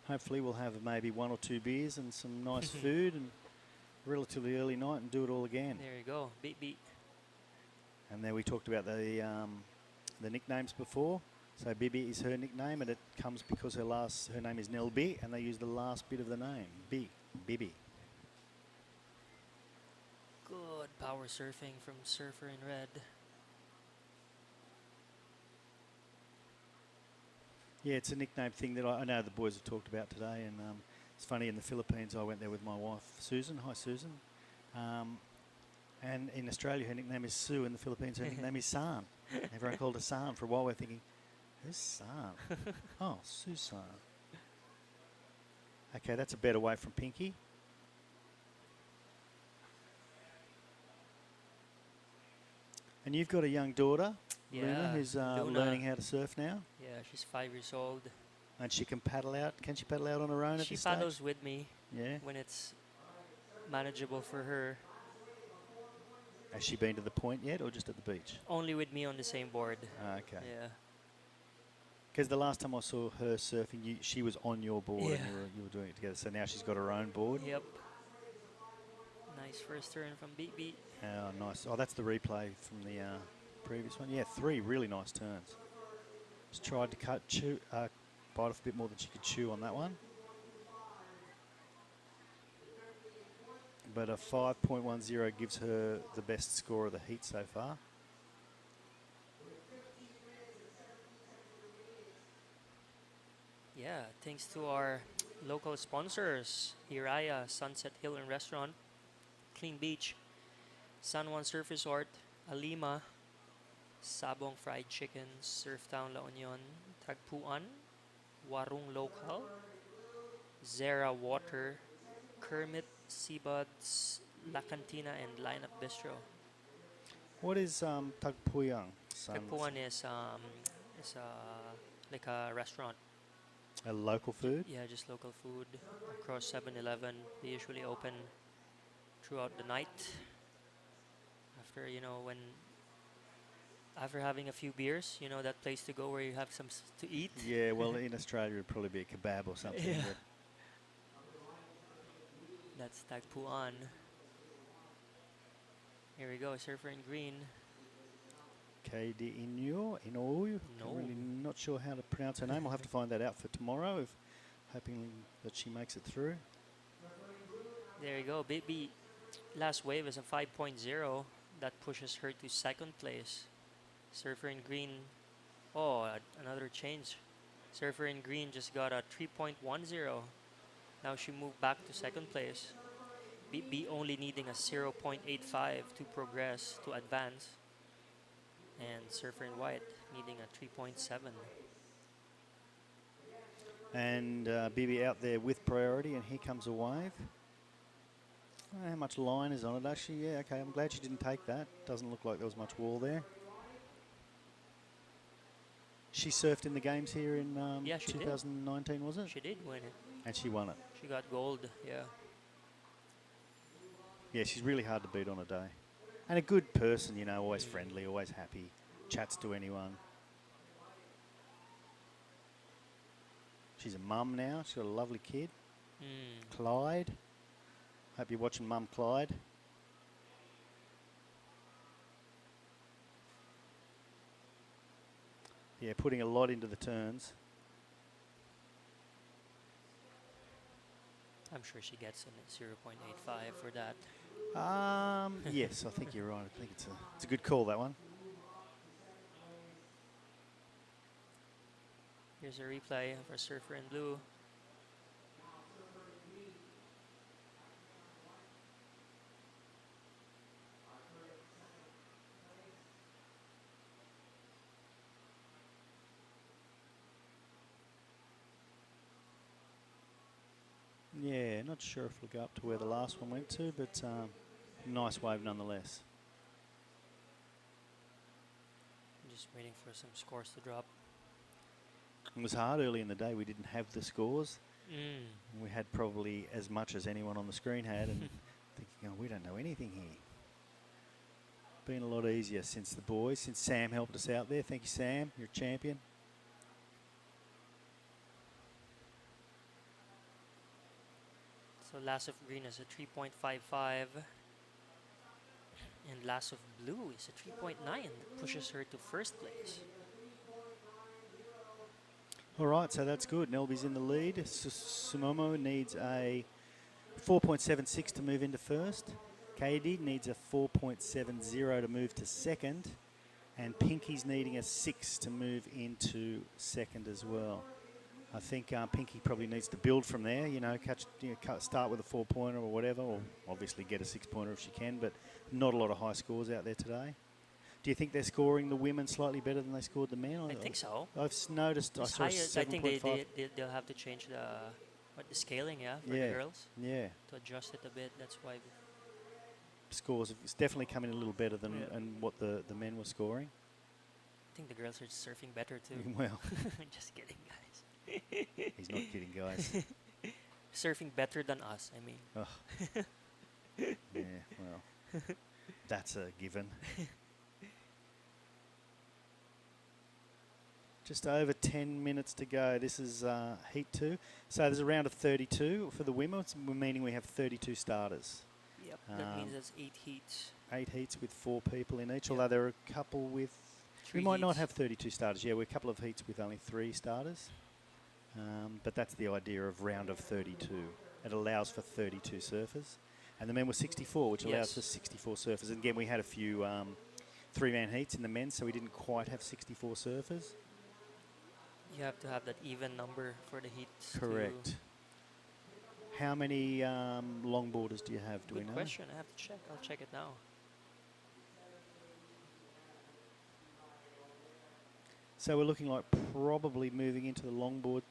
Hopefully we'll have maybe 1 or 2 beers and some nice food and relatively early night and do it all again. There you go. Beat, beat. And then we talked about the nicknames before. So Bibi is her nickname, and it comes because her name is Nell B, and they use the last bit of the name, Bibi. Good power surfing from Surfer in Red. Yeah, it's a nickname thing that I know the boys have talked about today, and it's funny, in the Philippines I went there with my wife Susan. Hi Susan. And in Australia her nickname is Sue, in the Philippines her nickname is San. Everyone called her San. For a while we're thinking, who's San? Oh, Susan. Okay, that's a better way from Pinky. And you've got a young daughter, Luna, who's learning how to surf now. Yeah, she's 5 years old. And she can paddle out. Can she paddle out on her own at She this stage? paddles with me. Yeah. When it's manageable for her. Has she been to the point yet, or just at the beach? Only with me on the same board. Okay. Yeah. Because the last time I saw her surfing, she was on your board, Yeah. and you were doing it together. So now she's got her own board. Yep. Nice first turn from Beat Beat. Oh, nice. Oh, that's the replay from the previous one. Yeah, 3 really nice turns. Just tried to bite off a bit more than she could chew on that one. But a 5.10 gives her the best score of the heat so far. Yeah, thanks to our local sponsors, Hiraya, Sunset Hill and Restaurant, Clean Beach, San Juan Surf Resort, Alima, Sabong Fried Chicken, Surf Town La Union, Tagpuan, Warung Local, Zera Water, Kermit, Seabuds, La Cantina, and Lineup Bistro. What is Tagpuyang? Tagpuan is like a restaurant. A local food? Yeah, just local food across 7-Eleven. They usually open throughout the night. After, after having a few beers, that place to go where you have some to eat. Yeah, well, in Australia it'd probably be a kebab or something. Yeah. But That's Tagpuan. Here we go, Surfer in Green. KD Inyo, I'm really not sure how to pronounce her name. I'll have to find that out for tomorrow, hoping that she makes it through. There you go, Baby. Last wave is a 5.0. That pushes her to 2nd place. Surfer in Green. Oh, another change. Surfer in Green just got a 3.10. Now she moved back to 2nd place. BB only needing a 0.85 to progress, to advance. And Surfer in White needing a 3.7. And BB out there with priority, and here comes a wave. I don't know how much line is on it actually. Yeah, okay, I'm glad she didn't take that. Doesn't look like there was much wall there. She surfed in the games here in Yeah, she 2019, did. was it? She did win it. And she won it. She got gold, yeah. Yeah, she's really hard to beat on a day. And a good person, always friendly, always happy, chats to anyone. She's a mum now. She's got a lovely kid, Clyde. Hope you're watching Mum Clyde. Yeah, putting a lot into the turns. I'm sure she gets a 0.85 for that. Yes, I think you're right. I think it's a good call, that one. Here's a replay of our Surfer in Blue. Yeah, not sure if we'll go up to where the last one went to, but nice wave nonetheless. Just waiting for some scores to drop. It was hard early in the day. We didn't have the scores. Mm. We had probably as much as anyone on the screen had, and thinking, oh, we don't know anything here. Been a lot easier since the boys, since Sam helped us out there. Thank you, Sam. You're a champion. So Lass of Green is a 3.55. And Lass of Blue is a 3.9. That pushes her to first place. All right, so that's good. Nelby's in the lead. Sumomo needs a 4.76 to move into first. Katie needs a 4.70 to move to second. And Pinky's needing a 6 to move into second as well. I think Pinky probably needs to build from there, start with a 4-pointer or whatever, or obviously get a 6-pointer if she can, but not a lot of high scores out there today. Do you think they're scoring the women slightly better than they scored the men? I think so. I've noticed. I saw 7.5. I think they'll have to change the scaling, for the girls. Yeah. To adjust it a bit. That's why. Scores. It's definitely coming in a little better than and what the men were scoring. I think the girls are surfing better too. Well. Just kidding, guys. He's not kidding, guys. Surfing better than us, I mean. Oh. Yeah, well, that's a given. Just over 10 minutes to go. This is Heat 2. So there's a round of 32 for the women, meaning we have 32 starters. Yep, that means there's 8 heats. 8 heats with 4 people in each, although there are a couple with... 3 we might not heats. have 32 starters. Yeah, we're a couple of heats with only 3 starters. But that's the idea of round of 32. It allows for 32 surfers. And the men were 64, which allows for 64 surfers. And again, we had a few 3-man heats in the men, so we didn't quite have 64 surfers. You have to have that even number for the heats. Correct. How many longboarders do you have? Do we know? Good question. I have to check. I'll check it now. So we're looking like probably moving into the longboards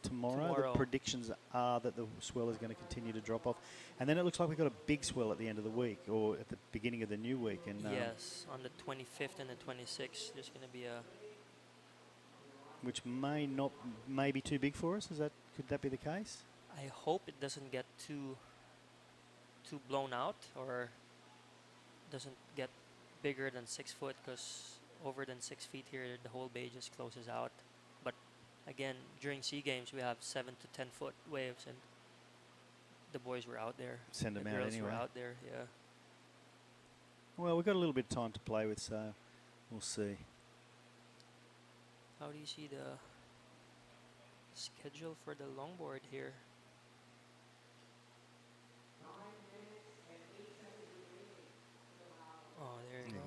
tomorrow. The predictions are that the swell is going to continue to drop off. And then it looks like we've got a big swell at the end of the week or at the beginning of the new week. And yes, on the 25th and the 26th, there's going to be a... which may be too big for us. Could that be the case? I hope it doesn't get too blown out or doesn't get bigger than 6 foot, because over than 6 feet here, the whole bay just closes out. But again, during SEA Games, we have 7 to 10 foot waves, and the boys were out there. Send them the out girls anyway. were out there, yeah. Well, we've got a little bit of time to play with, so we'll see. How do you see the schedule for the longboard here? Oh, there you go.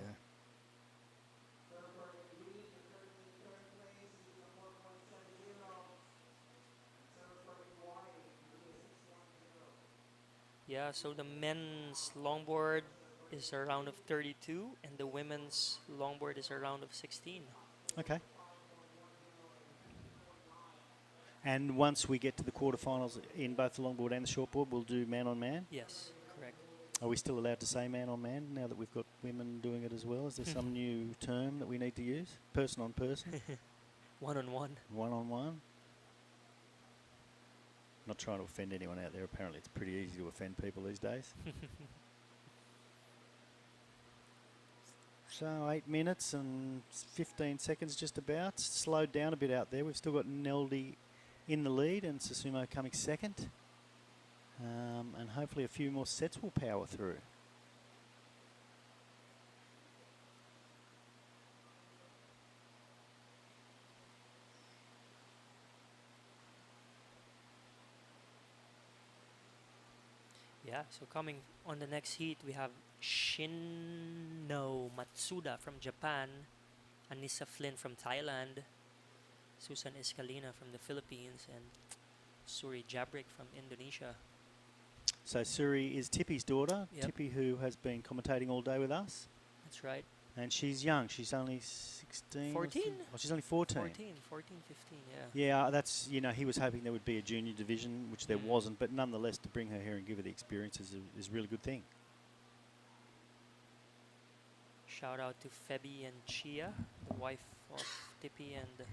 Yeah, so the men's longboard is a round of 32, and the women's longboard is a round of 16. Okay. And once we get to the quarterfinals in both the longboard and the shortboard, we'll do man-on-man? Yes, correct. Are we still allowed to say man-on-man now that we've got women doing it as well? Is there some new term that we need to use? Person-on-person? One-on-one. One-on-one? Not trying to offend anyone out there. Apparently it's pretty easy to offend people these days. So 8 minutes and 15 seconds just about. Slowed down a bit out there. We've still got Neldy in the lead and Susumo coming second. And hopefully a few more sets will power through. Yeah, so coming on the next heat, we have Shinno Matsuda from Japan, Anissa Flynn from Thailand, Susan Escalina from the Philippines, and Suri Jabrik from Indonesia. So Suri is Tippy's daughter, Yep. Tippy who has been commentating all day with us. That's right. And she's young. She's only 16. 14? Oh, she's only 14. 14, 15, yeah. Yeah, that's, he was hoping there would be a junior division, which there wasn't, but nonetheless, to bring her here and give her the experience is a really good thing. Shout out to Feby and Chia, the wife of Tipi and the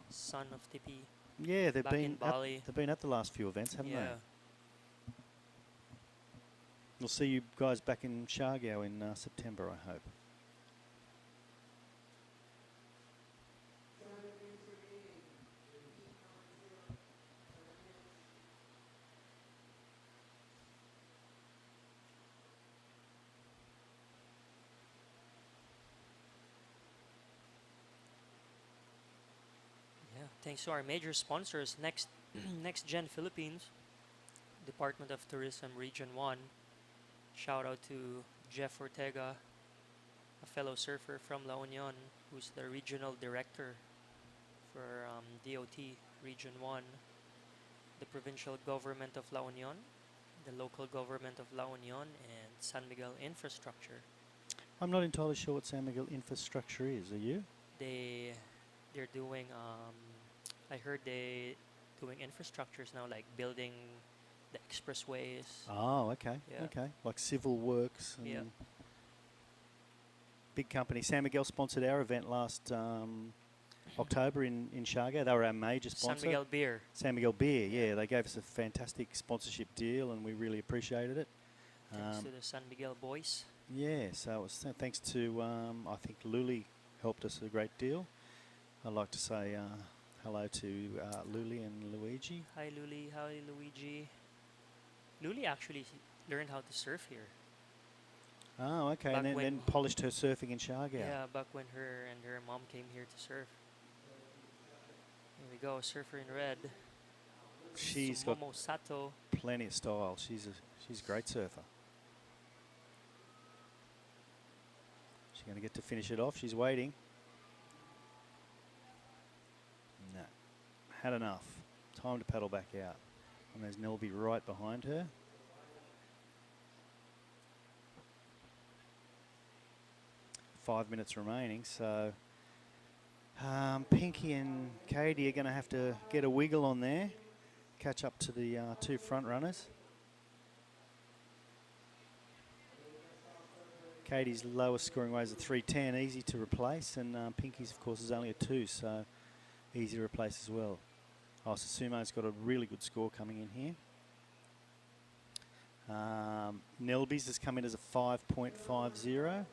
son of Tipi. Yeah, back in Bali. they've been at the last few events, haven't Yeah. they? We'll see you guys back in Siargao in September, I hope. Yeah. Thanks to our major sponsors, NextGen Philippines, Department of Tourism Region 1. Shout out to Jeff Ortega, a fellow surfer from La Union, who's the regional director for DOT Region 1, the provincial government of La Union, the local government of La Union, and San Miguel Infrastructure. I'm not entirely sure what San Miguel Infrastructure is, are you? They're doing, I heard they doing infrastructures now, like building the expressways. Oh, okay, Yeah. okay. Like civil works. And Yeah. Big company. San Miguel sponsored our event last October in Siargao. They were our major sponsor. San Miguel Beer. San Miguel Beer, yeah. They gave us a fantastic sponsorship deal and we really appreciated it. Thanks to the San Miguel boys. Yeah, so it was thanks to, I think Luli helped us a great deal. I'd like to say hello to Luli and Luigi. Hi Luli, hi Luigi. Luli actually learned how to surf here. Oh, okay, Back and when- then polished her surfing in Siargao. Yeah, back when her and her mom came here to surf. Here we go, surfer in red. She's got Sumomo Sato. plenty of style. She's a great surfer. She's going to get to finish it off. She's waiting. No. Had enough. Time to paddle back out. And there's Nelby right behind her. Five minutes remaining, so Pinky and Katie are going to have to get a wiggle on there, catch up to the two front runners. Katie's lowest scoring weight is a 310, easy to replace, and Pinky's, of course, is only a 2, so easy to replace as well. Oh, Susumo's got a really good score coming in here. Nelby's has come in as a 5.50,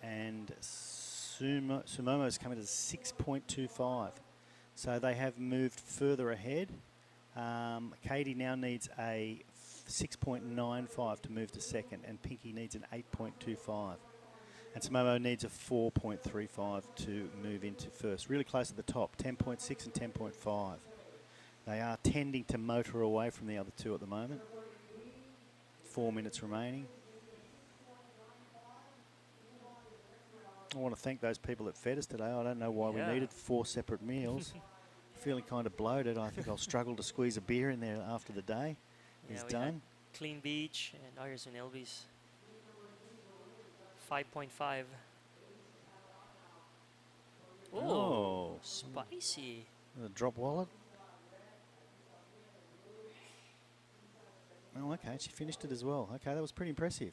and Sumomo's come in as a 6.25. So they have moved further ahead. Katie now needs a 6.95 to move to second, and Pinky needs an 8.25. And Sumomo needs a 4.35 to move into first. Really close at the top, 10.6 and 10.5. They are tending to motor away from the other two at the moment. 4 minutes remaining. I want to thank those people that fed us today. I don't know why Yeah. we needed 4 separate meals. Feeling kind of bloated. I think I'll struggle to squeeze a beer in there after the day is we had done. Clean Beach and ours and Elvis. 5.5. Oh. Spicy. A drop wallet. Oh, okay. She finished it as well. Okay, that was pretty impressive.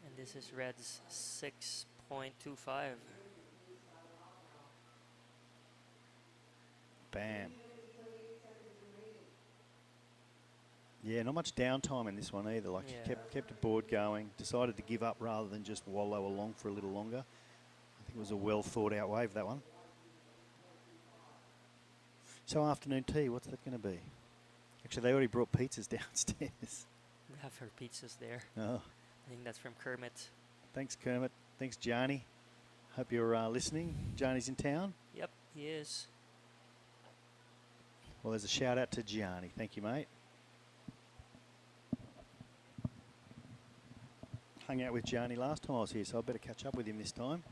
And this is Red's 6.25. Bam. Yeah, not much downtime in this one either. Like, she kept the board going, decided to give up rather than just wallow along for a little longer. I think it was a well thought out wave, that one. So afternoon tea, what's that going to be? Actually, they already brought pizzas downstairs. We have her pizzas there. Oh. I think that's from Kermit. Thanks, Kermit. Thanks, Johnny. Hope you're listening. Johnny's in town. Yep, he is. Well, there's a shout out to Gianni. Thank you, mate. Hung out with Gianni last time I was here, so I better catch up with him this time.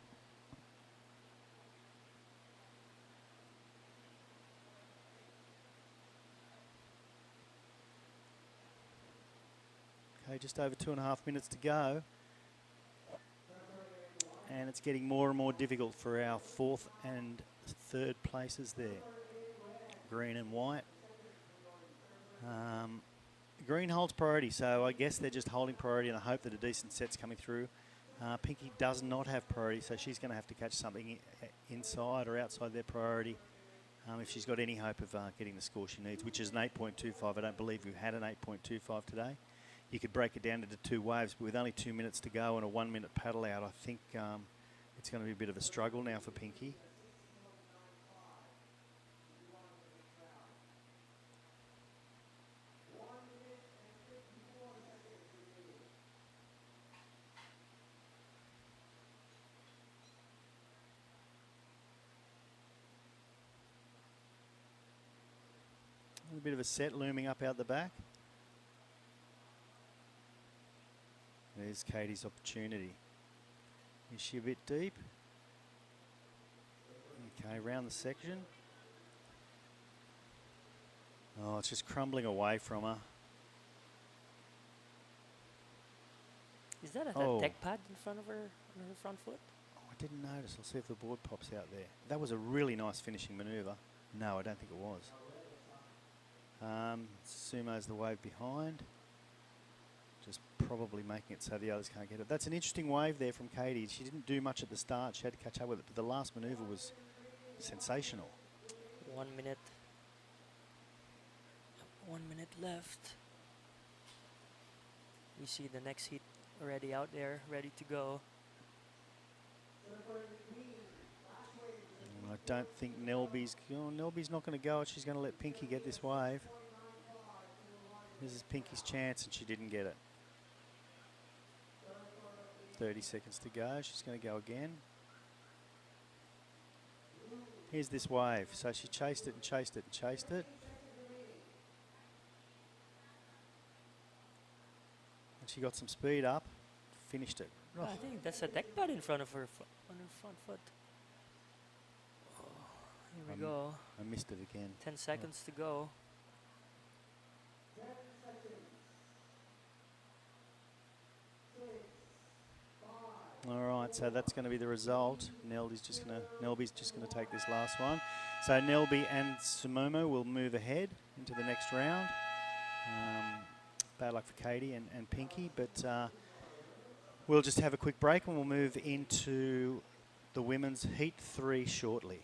Okay, just over 2.5 minutes to go. And it's getting more and more difficult for our 4th and 3rd places there. Green and white. green holds priority, so I guess they're just holding priority in the hope that a decent set's coming through. Pinky does not have priority, so she's going to have to catch something inside or outside their priority if she's got any hope of getting the score she needs, which is an 8.25. I don't believe we've had an 8.25 today. You could break it down into 2 waves, but with only 2 minutes to go and a 1 minute paddle out, I think it's going to be a bit of a struggle now for Pinky. A bit of a set looming up out the back. There's Katie's opportunity. Is she a bit deep? Okay, round the section. Oh, it's just crumbling away from her. Is that a deck pad in front of her, on her front foot? Oh, I didn't notice. I'll see if the board pops out there. That was a really nice finishing manoeuvre. No, I don't think it was. Sumo's the wave behind. Just probably making it so the others can't get it. That's an interesting wave there from Katie. She didn't do much at the start. She had to catch up with it, but the last manoeuvre was sensational. 1 minute. 1 minute left. We see the next heat already out there, ready to go. I don't think Nelby's not going to go. She's going to let Pinky get this wave. This is Pinky's chance, and she didn't get it. 30 seconds to go. She's going to go again. Here's this wave. So she chased it and chased it and chased it. And she got some speed up, finished it. Oh. I think that's a deck pad in front of her, on her front foot. Here we go. I missed it again. 10 seconds to go. All right, so that's going to be the result. Nelby's just going to take this last one. So Nelby and Sumomo will move ahead into the next round. Bad luck for Katie and Pinky, but we'll just have a quick break and we'll move into the women's heat 3 shortly.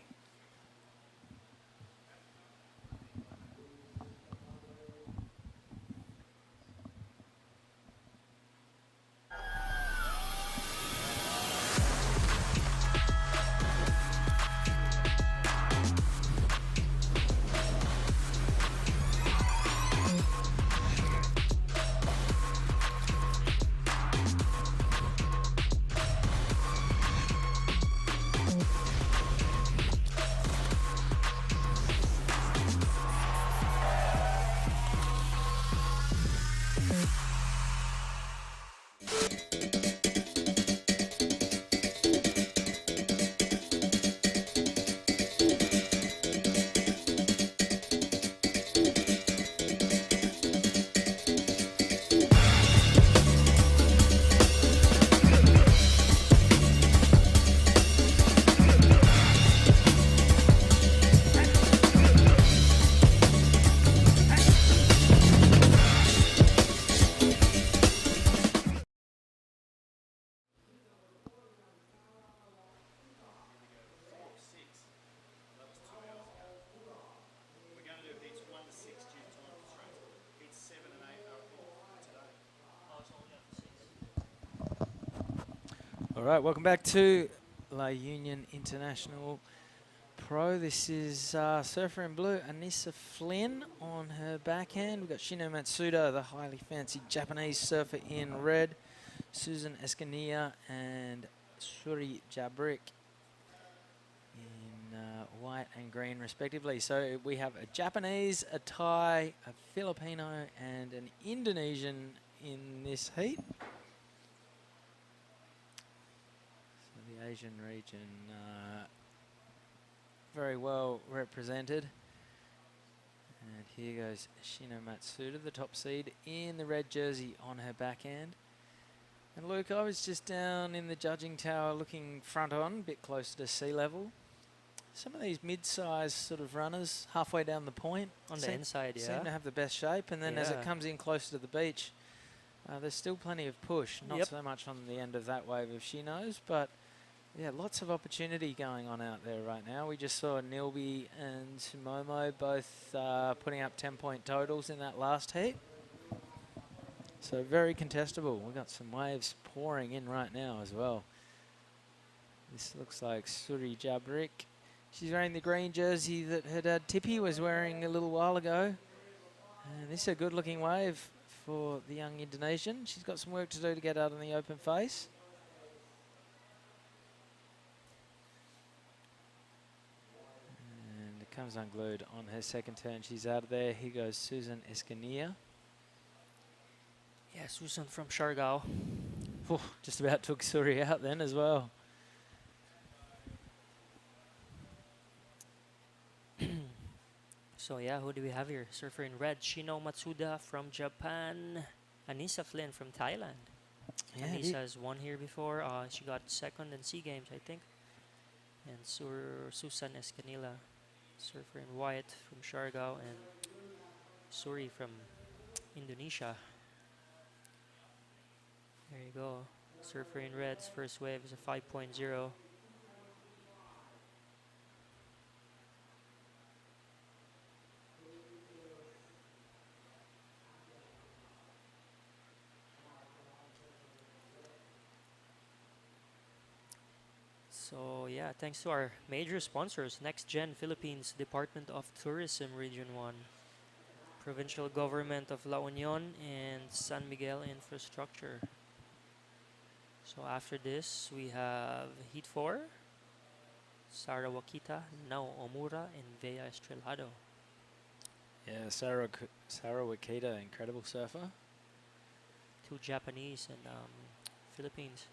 All right, welcome back to La Union International Pro. This is surfer in blue, Anissa Flynn on her backhand. We've got Shino Matsuda, the highly fancy Japanese surfer, in red. Susan Escania and Suri Jabrik in white and green respectively. So we have a Japanese, a Thai, a Filipino and an Indonesian in this heat. The Asian region very well represented. And here goes Shino Matsuda, the top seed, in the red jersey on her backhand. And Luke, I was just down in the judging tower looking front on, a bit closer to sea level. Some of these mid-sized sort of runners halfway down the point On the inside, yeah. seem to have the best shape, and then as it Yeah. comes in closer to the beach, there's still plenty of push. Not Yep. so much on the end of that wave of Shinos, but yeah, lots of opportunity going on out there right now. We just saw Nilby and Momo both putting up 10-point totals in that last heat. So very contestable. We've got some waves pouring in right now as well. This looks like Suri Jabrik. She's wearing the green jersey that her dad Tippy was wearing a little while ago. And this is a good looking wave for the young Indonesian. She's got some work to do to get out on the open face. And it comes unglued on her second turn. She's out of there. Here goes Susan Escania. Yeah, Susan from Siargao. Just about took Suri out then as well. So yeah, who do we have here? Surfer in red, Shino Matsuda from Japan. Anissa Flynn from Thailand. Yeah, Anissa has won here before. She got second in SEA Games, I think. And Susan Escanila, surfer in white from Siargao, and Suri from Indonesia. There you go. Surfer in red's first wave is a 5.0. So yeah, thanks to our major sponsors, NextGen Philippines Department of Tourism Region 1, Provincial Government of La Union, and San Miguel Infrastructure. So after this, we have Heat 4, Sara Wakita, Nao Omura, and Vea Estrelado. Yeah, Sarah Wakita, incredible surfer. 2 Japanese and Philippines.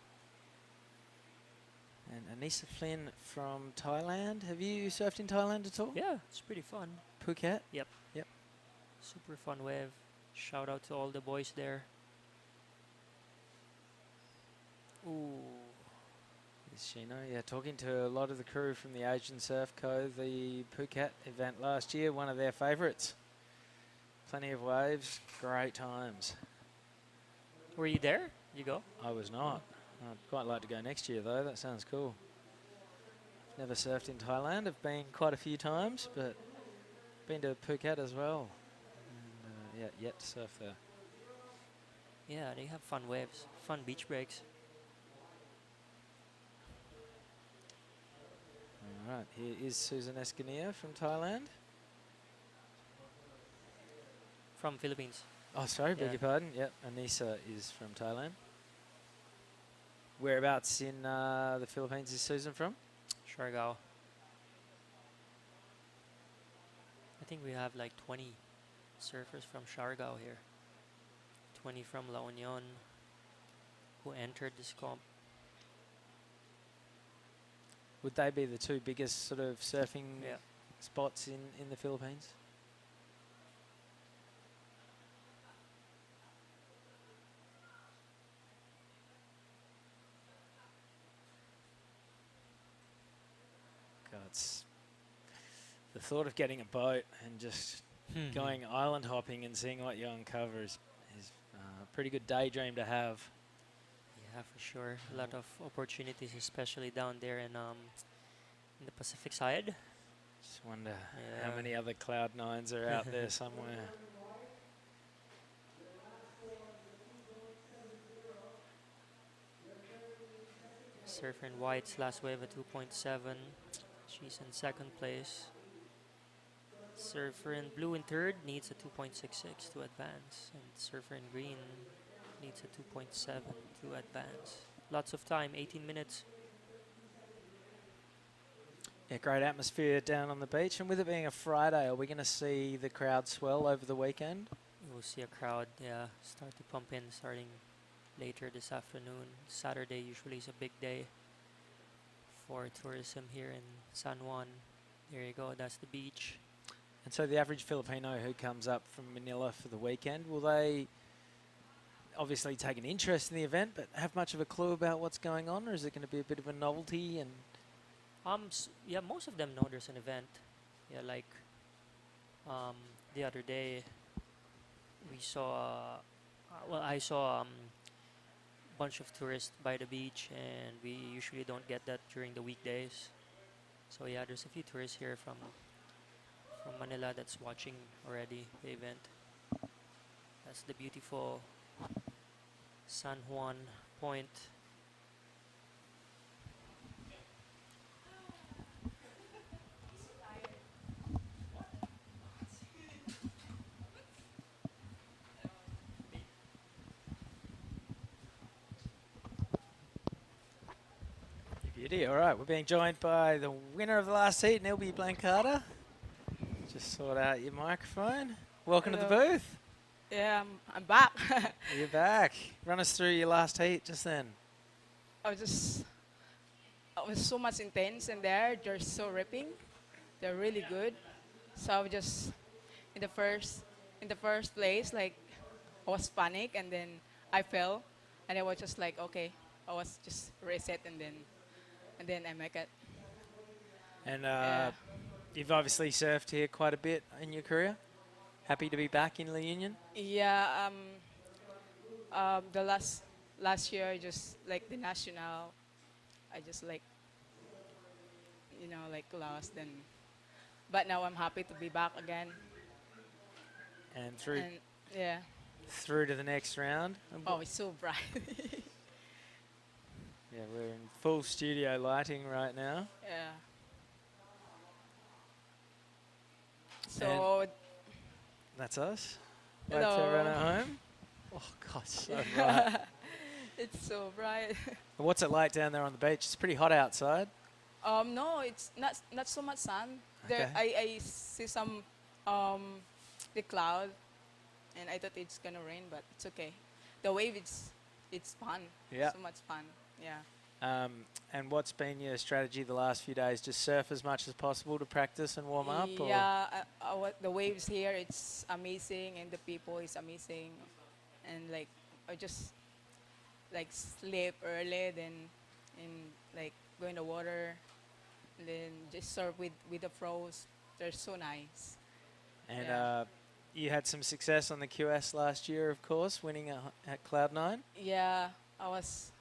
And Anissa Flynn from Thailand. Have you surfed in Thailand at all? Yeah, it's pretty fun. Phuket? Yep. Yep. Super fun wave. Shout out to all the boys there. Ooh. Is Shino? Yeah, talking to a lot of the crew from the Asian Surf Co. The Phuket event last year, one of their favourites. Plenty of waves, great times. Were you there? You go? I was not. I'd quite like to go next year though, that sounds cool. Never surfed in Thailand, I've been quite a few times, but been to Phuket as well. And, yeah, yet to surf there. Yeah, they have fun waves, fun beach breaks. All right, here is Susan Escania from Thailand. From Philippines. Oh, sorry, beg Yeah. your pardon. Yep, Anissa is from Thailand. Whereabouts in the Philippines is Susan from? Siargao. I think we have like 20 surfers from Siargao here. 20 from La Union who entered this comp. Would they be the two biggest sort of surfing Yeah. spots in the Philippines? God, it's the thought of getting a boat and just going island hopping and seeing what you uncover is a pretty good daydream to have. Yeah, for sure. A lot of opportunities, especially down there in the Pacific side. Just wonder Yeah. how many other Cloud9s are out there somewhere. Surfer in white's last wave at 2.7. She's in second place. Surfer in blue in third needs a 2.66 to advance. And surfer in green needs a 2.7 to advance. Lots of time, 18 minutes. Yeah, great atmosphere down on the beach. And with it being a Friday, are we going to see the crowd swell over the weekend? We'll see a crowd, start to pump in starting later this afternoon. Saturday usually is a big day for tourism here in San Juan. There you go, that's the beach. And so the average Filipino who comes up from Manila for the weekend, will they obviously take an interest in the event, but have much of a clue about what's going on, or is it going to be a bit of a novelty? And Yeah, most of them know there's an event. Yeah, like the other day we saw. Well, I saw bunch of tourists by the beach, and we usually don't get that during the weekdays. So yeah, there's a few tourists here from Manila that's watching already the event. That's the beautiful San Juan Point. Beauty. All right, we're being joined by the winner of the last heat, Nilby Blancada. Just sort out your microphone. Welcome to the Hello. booth. Yeah, I'm back. You're back. Run us through your last heat just then. I was so much intense in there. They're so ripping. They're really good. So I was just in the first place, like I was panic and then I fell, and I was just like, okay, I was just reset and then I make it. And Yeah. you've obviously surfed here quite a bit in your career. Happy to be back in La Union. Yeah. The last year, just like the national, I just like like lost and. But now I'm happy to be back again. And through And yeah. through to the next round. And Oh, it's so bright. yeah, we're in full studio lighting right now. Yeah. So That's us. Wave to Hello. everyone at home. Oh, God, so bright. it's so bright. What's it like down there on the beach? It's pretty hot outside. No, it's not so much sun. There, Okay. I see some the cloud, and I thought it's gonna rain, but it's okay. The wave, it's fun. Yeah. So much fun. Yeah. And what's been your strategy the last few days? Just surf as much as possible to practice and warm up? Or? Yeah. The waves here, it's amazing, and the people is amazing, and like I just like sleep early, then and like go in the water, and then just surf with the pros. They're so nice. And Yeah. you had some success on the QS last year, of course, winning at Cloud9. Yeah, I was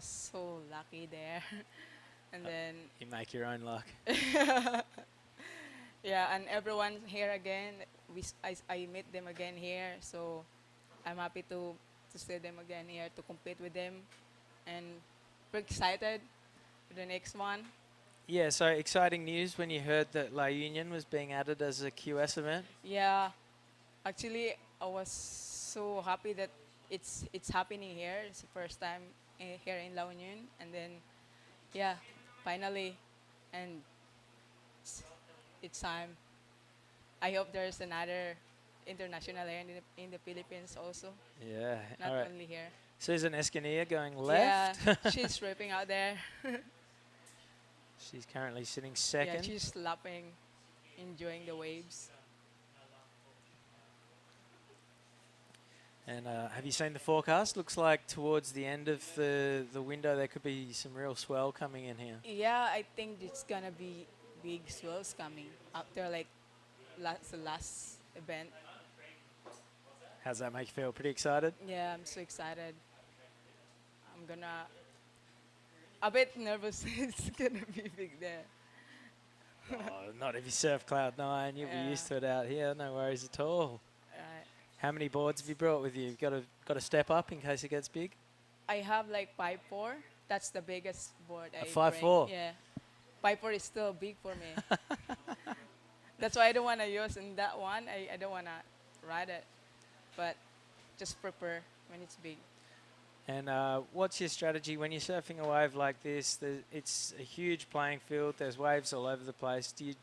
so lucky there, and then You make your own luck. yeah, and everyone here again. I meet them again here, so I'm happy to see them again here to compete with them, and we're excited for the next one. Yeah, so exciting news when you heard that La Union was being added as a QS event. Yeah, actually, I was so happy that it's happening here. It's the first time here in La Union, and then yeah, finally, and it's time. I hope there's another international here in the Philippines also, Yeah, not all right. only here. Susan Escania going left. Yeah, she's ripping out there. She's currently sitting Yeah, second. she's lapping, enjoying the waves. And have you seen the forecast? Looks like towards the end of the window there could be some real swell coming in here. Yeah, I think it's gonna be big swells coming after like the last event. How's that make you feel? Pretty excited? Yeah, I'm so excited. I'm gonna a bit nervous. It's gonna be big there. Oh, not if you surf Cloud9. You'll Yeah. be used to it out here. No worries at all. Right. How many boards have you brought with you? You've got to step up in case it gets big. I have like 5'4". That's the biggest board I A 5'4"? bring. Yeah, 5'4" is still big for me. That's why I don't wanna use in that one. I don't wanna ride it, but just prepare when it's big. And what's your strategy when you're surfing a wave like this? It's a huge playing field. There's waves all over the place. Do you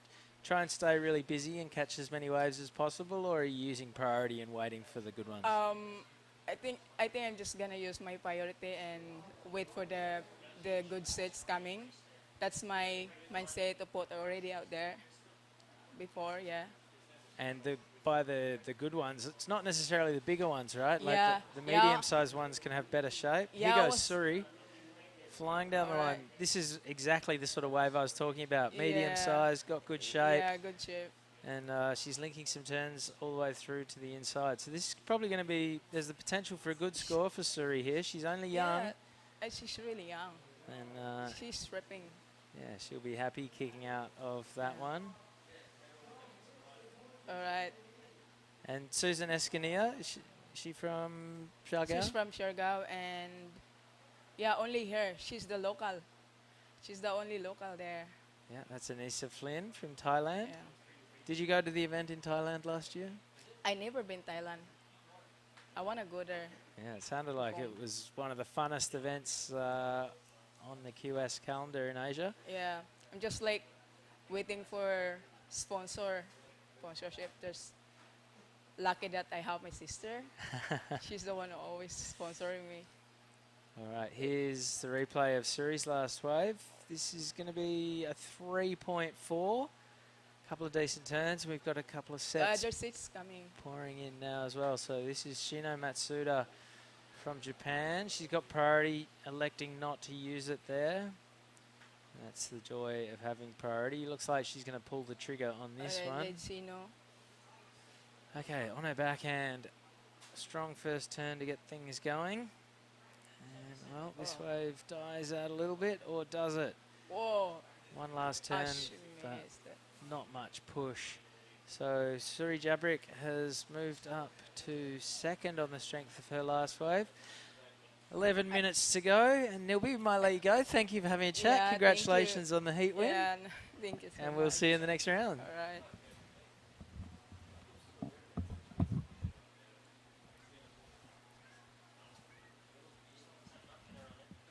try and stay really busy and catch as many waves as possible, or are you using priority and waiting for the good ones? I think I'm just gonna use my priority and wait for the good sets coming. That's my mindset to put already out there before, yeah. And by the good ones, it's not necessarily the bigger ones, right? Yeah, Like the yeah. medium-sized ones can have better shape. Yeah, I Here goes was- Suri flying down the All line. right. This is exactly the sort of wave I was talking about. Yeah. Medium size, got good shape. Yeah, good shape. And she's linking some turns all the way through to the inside. So this is probably going to be, there's the potential for a good score for Suri here. She's only young. Yeah, and she's really young. And She's ripping. yeah, she'll be happy kicking out of that one. All right. And Susan Escanilla, is she from Siargao? She's from Siargao, and yeah, only her. She's the local. She's the only local there. Yeah, that's Anissa Flynn from Thailand. Yeah. Did you go to the event in Thailand last year? I never been Thailand. I want to go there. Yeah, it sounded like it was one of the funnest events on the QS calendar in Asia. Yeah, I'm just like waiting for sponsorship. There's lucky that I have my sister. She's the one always sponsoring me. All right, here's the replay of Suri's last wave. This is going to be a 3.4. Couple of decent turns. We've got a couple of sets There's seats coming. pouring in now as well. So this is Shino Matsuda from Japan. She's got priority, electing not to use it there. That's the joy of having priority. Looks like she's going to pull the trigger on this one. Let's see, no. Okay, on her backhand. Strong first turn to get things going. And, well, this wave dies out a little bit, or does it? Whoa. One last turn, She but missed it. not much push. So Suri Jabrick has moved up to second on the strength of her last wave. 11 minutes to go, and Nilby, we might let you go. Thank you for having a chat. Yeah, Congratulations on the heat win. Yeah, thank you so and much. we'll see you in the next round. All right.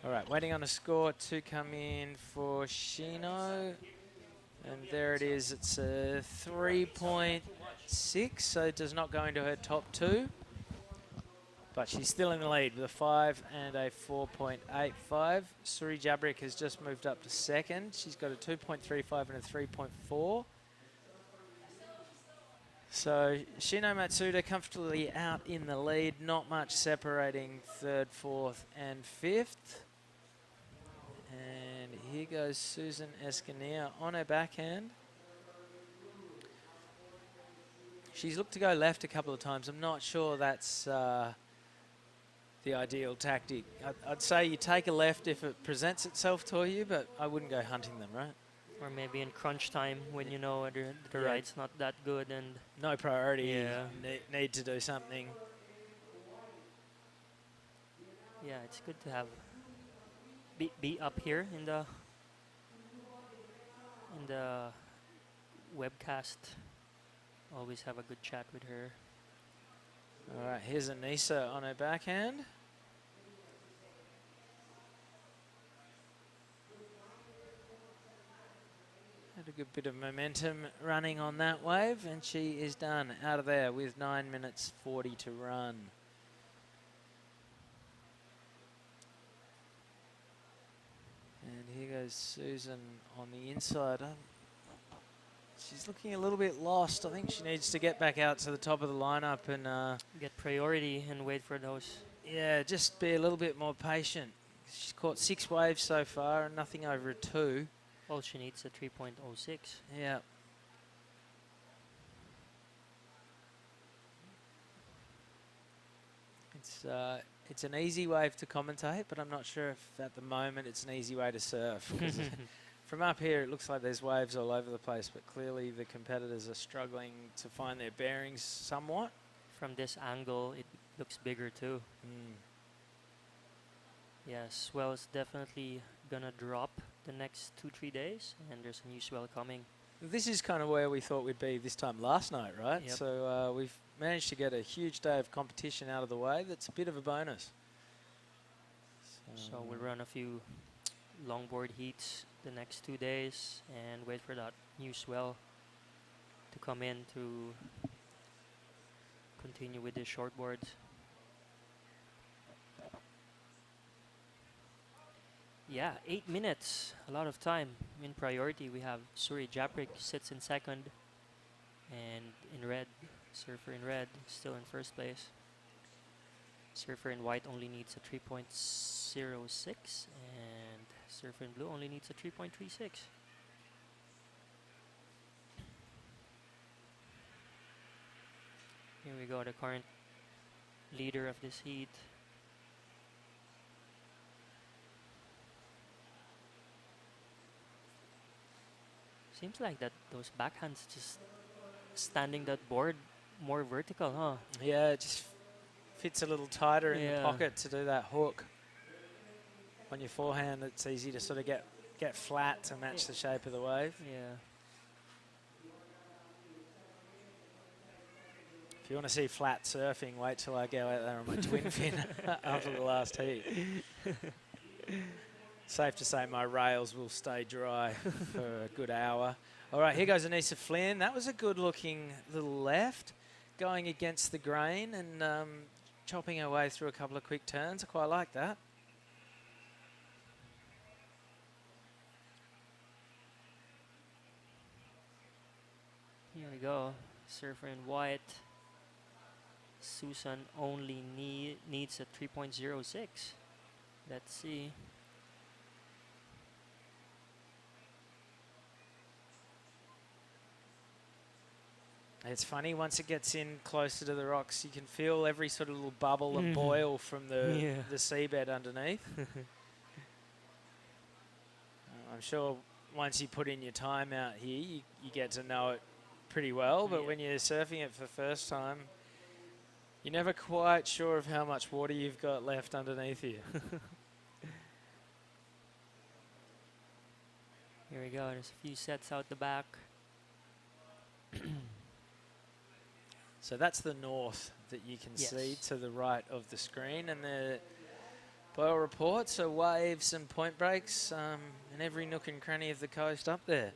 All right, waiting on a score to come in for Shino. And there it is. It's a 3.6, so it does not go into her top two. But she's still in the lead with a 5 and a 4.85. Suri Jabrick has just moved up to second. She's got a 2.35 and a 3.4. So Shino Matsuda comfortably out in the lead. Not much separating third, fourth, and fifth. And here goes Susan Escanilla on her backhand. She's looked to go left a couple of times. I'm not sure that's the ideal tactic. I'd say you take a left if it presents itself to you, but I wouldn't go hunting them, right? Or maybe in crunch time when you know the Yeah. ride's not that good and No priority, Yeah. need to do something. yeah, it's good to have be up here in the webcast. Always have a good chat with her. All right, here's Anissa on her backhand. Had a good bit of momentum running on that wave, and she is done out of there with 9 minutes 40 to run. And here goes Susan on the inside. She's looking a little bit lost. I think she needs to get back out to the top of the lineup and Get priority and wait for those. yeah, just be a little bit more patient. She's caught 6 waves so far and nothing over a 2. All she needs a 3.06. Yeah. It's an easy wave to commentate, but I'm not sure if at the moment it's an easy way to surf. 'Cause from up here, it looks like there's waves all over the place, but clearly the competitors are struggling to find their bearings somewhat. From this angle, it looks bigger too. Mm. Yeah, swell is definitely gonna drop the next 2-3 days, and there's a new swell coming. This is kind of where we thought we'd be this time last night, right? Yep. So we've managed to get a huge day of competition out of the way. That's a bit of a bonus. So we'll run a few longboard heats the next 2 days and wait for that new swell to come in to continue with the shortboards. Yeah, 8 minutes, a lot of time. In priority, we have Suri Jabrick sits in second, and in red, Surfer in red still in first place. Surfer in white only needs a 3.7 3.06, and Surfer in Blue only needs a 3.36. Here we go, the current leader of this heat. Seems like that those backhands just standing that board more vertical, huh? Yeah, it just fits a little tighter in the Yeah. pocket to do that hook. On your forehand, it's easy to sort of get flat to match the shape of the wave. Yeah. If you want to see flat surfing, wait till I go out there on my twin fin after the last heat. Safe to say my rails will stay dry for a good hour. All right, here goes Anissa Flynn. That was a good-looking little left, going against the grain and chopping her way through a couple of quick turns. I quite like that. Here we go. Surfer in white. Susan only needs a 3.06. Let's see. It's funny, once it gets in closer to the rocks, you can feel every sort of little bubble and boil from the seabed underneath. I'm sure once you put in your time out here, you get to know it pretty well, but when you're surfing it for the first time, you're never quite sure of how much water you've got left underneath you. Here we go. There's a few sets out the back. So that's the north that you can see to the right of the screen, and the boil report, so waves and point breaks in every nook and cranny of the coast up there.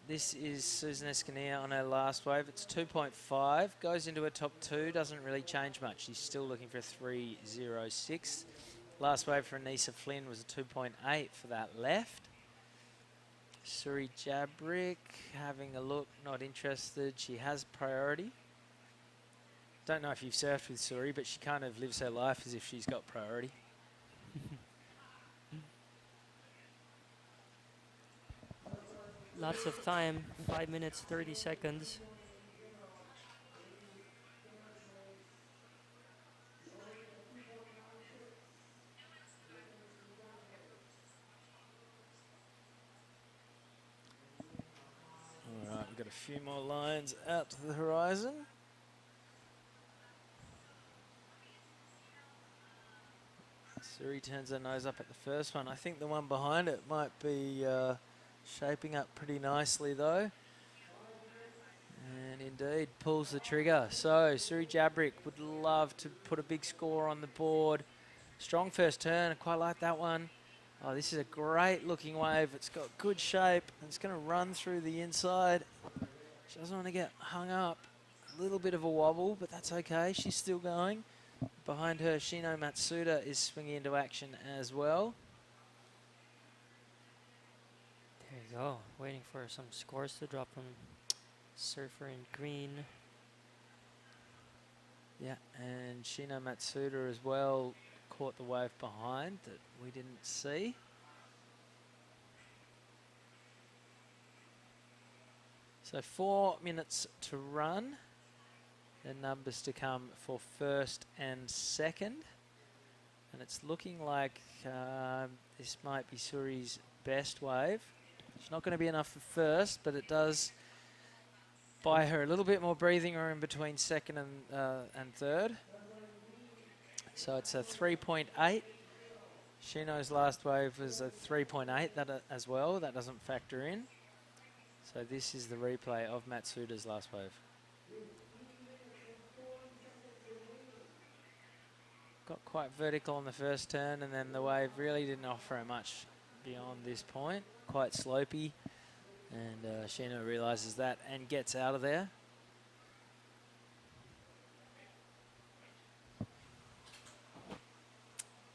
This is Susan Escania on her last wave. It's 2.5, goes into a top 2, doesn't really change much. She's still looking for a 3.06. Last wave for Anissa Flynn was a 2.8 for that left. Suri Jabrick having a look, not interested. She has priority. Don't know if you've surfed with Suri, but she kind of lives her life as if she's got priority. Lots of time, 5 minutes, 30 seconds. All right, we've got a few more lines out to the horizon. Suri turns her nose up at the first one. I think the one behind it might be shaping up pretty nicely though. And indeed pulls the trigger. So Suri Jabrick would love to put a big score on the board. Strong first turn, I quite like that one. Oh, this is a great looking wave. It's got good shape. It's going to run through the inside. She doesn't want to get hung up. A little bit of a wobble, but that's okay. She's still going. Behind her, Shino Matsuda is swinging into action as well. There you go. Waiting for some scores to drop from Surfer in green. Yeah, and Shino Matsuda as well caught the wave behind that we didn't see. So 4 minutes to run. The numbers to come for first and second. And it's looking like this might be Suri's best wave. It's not going to be enough for first, but it does buy her a little bit more breathing room between second and third. So it's a 3.8. Shino's last wave was a 3.8 that as well. That doesn't factor in. So this is the replay of Matsuda's last wave. Got quite vertical on the first turn, and then the wave really didn't offer her much beyond this point. Quite slopey, and Shino realizes that and gets out of there.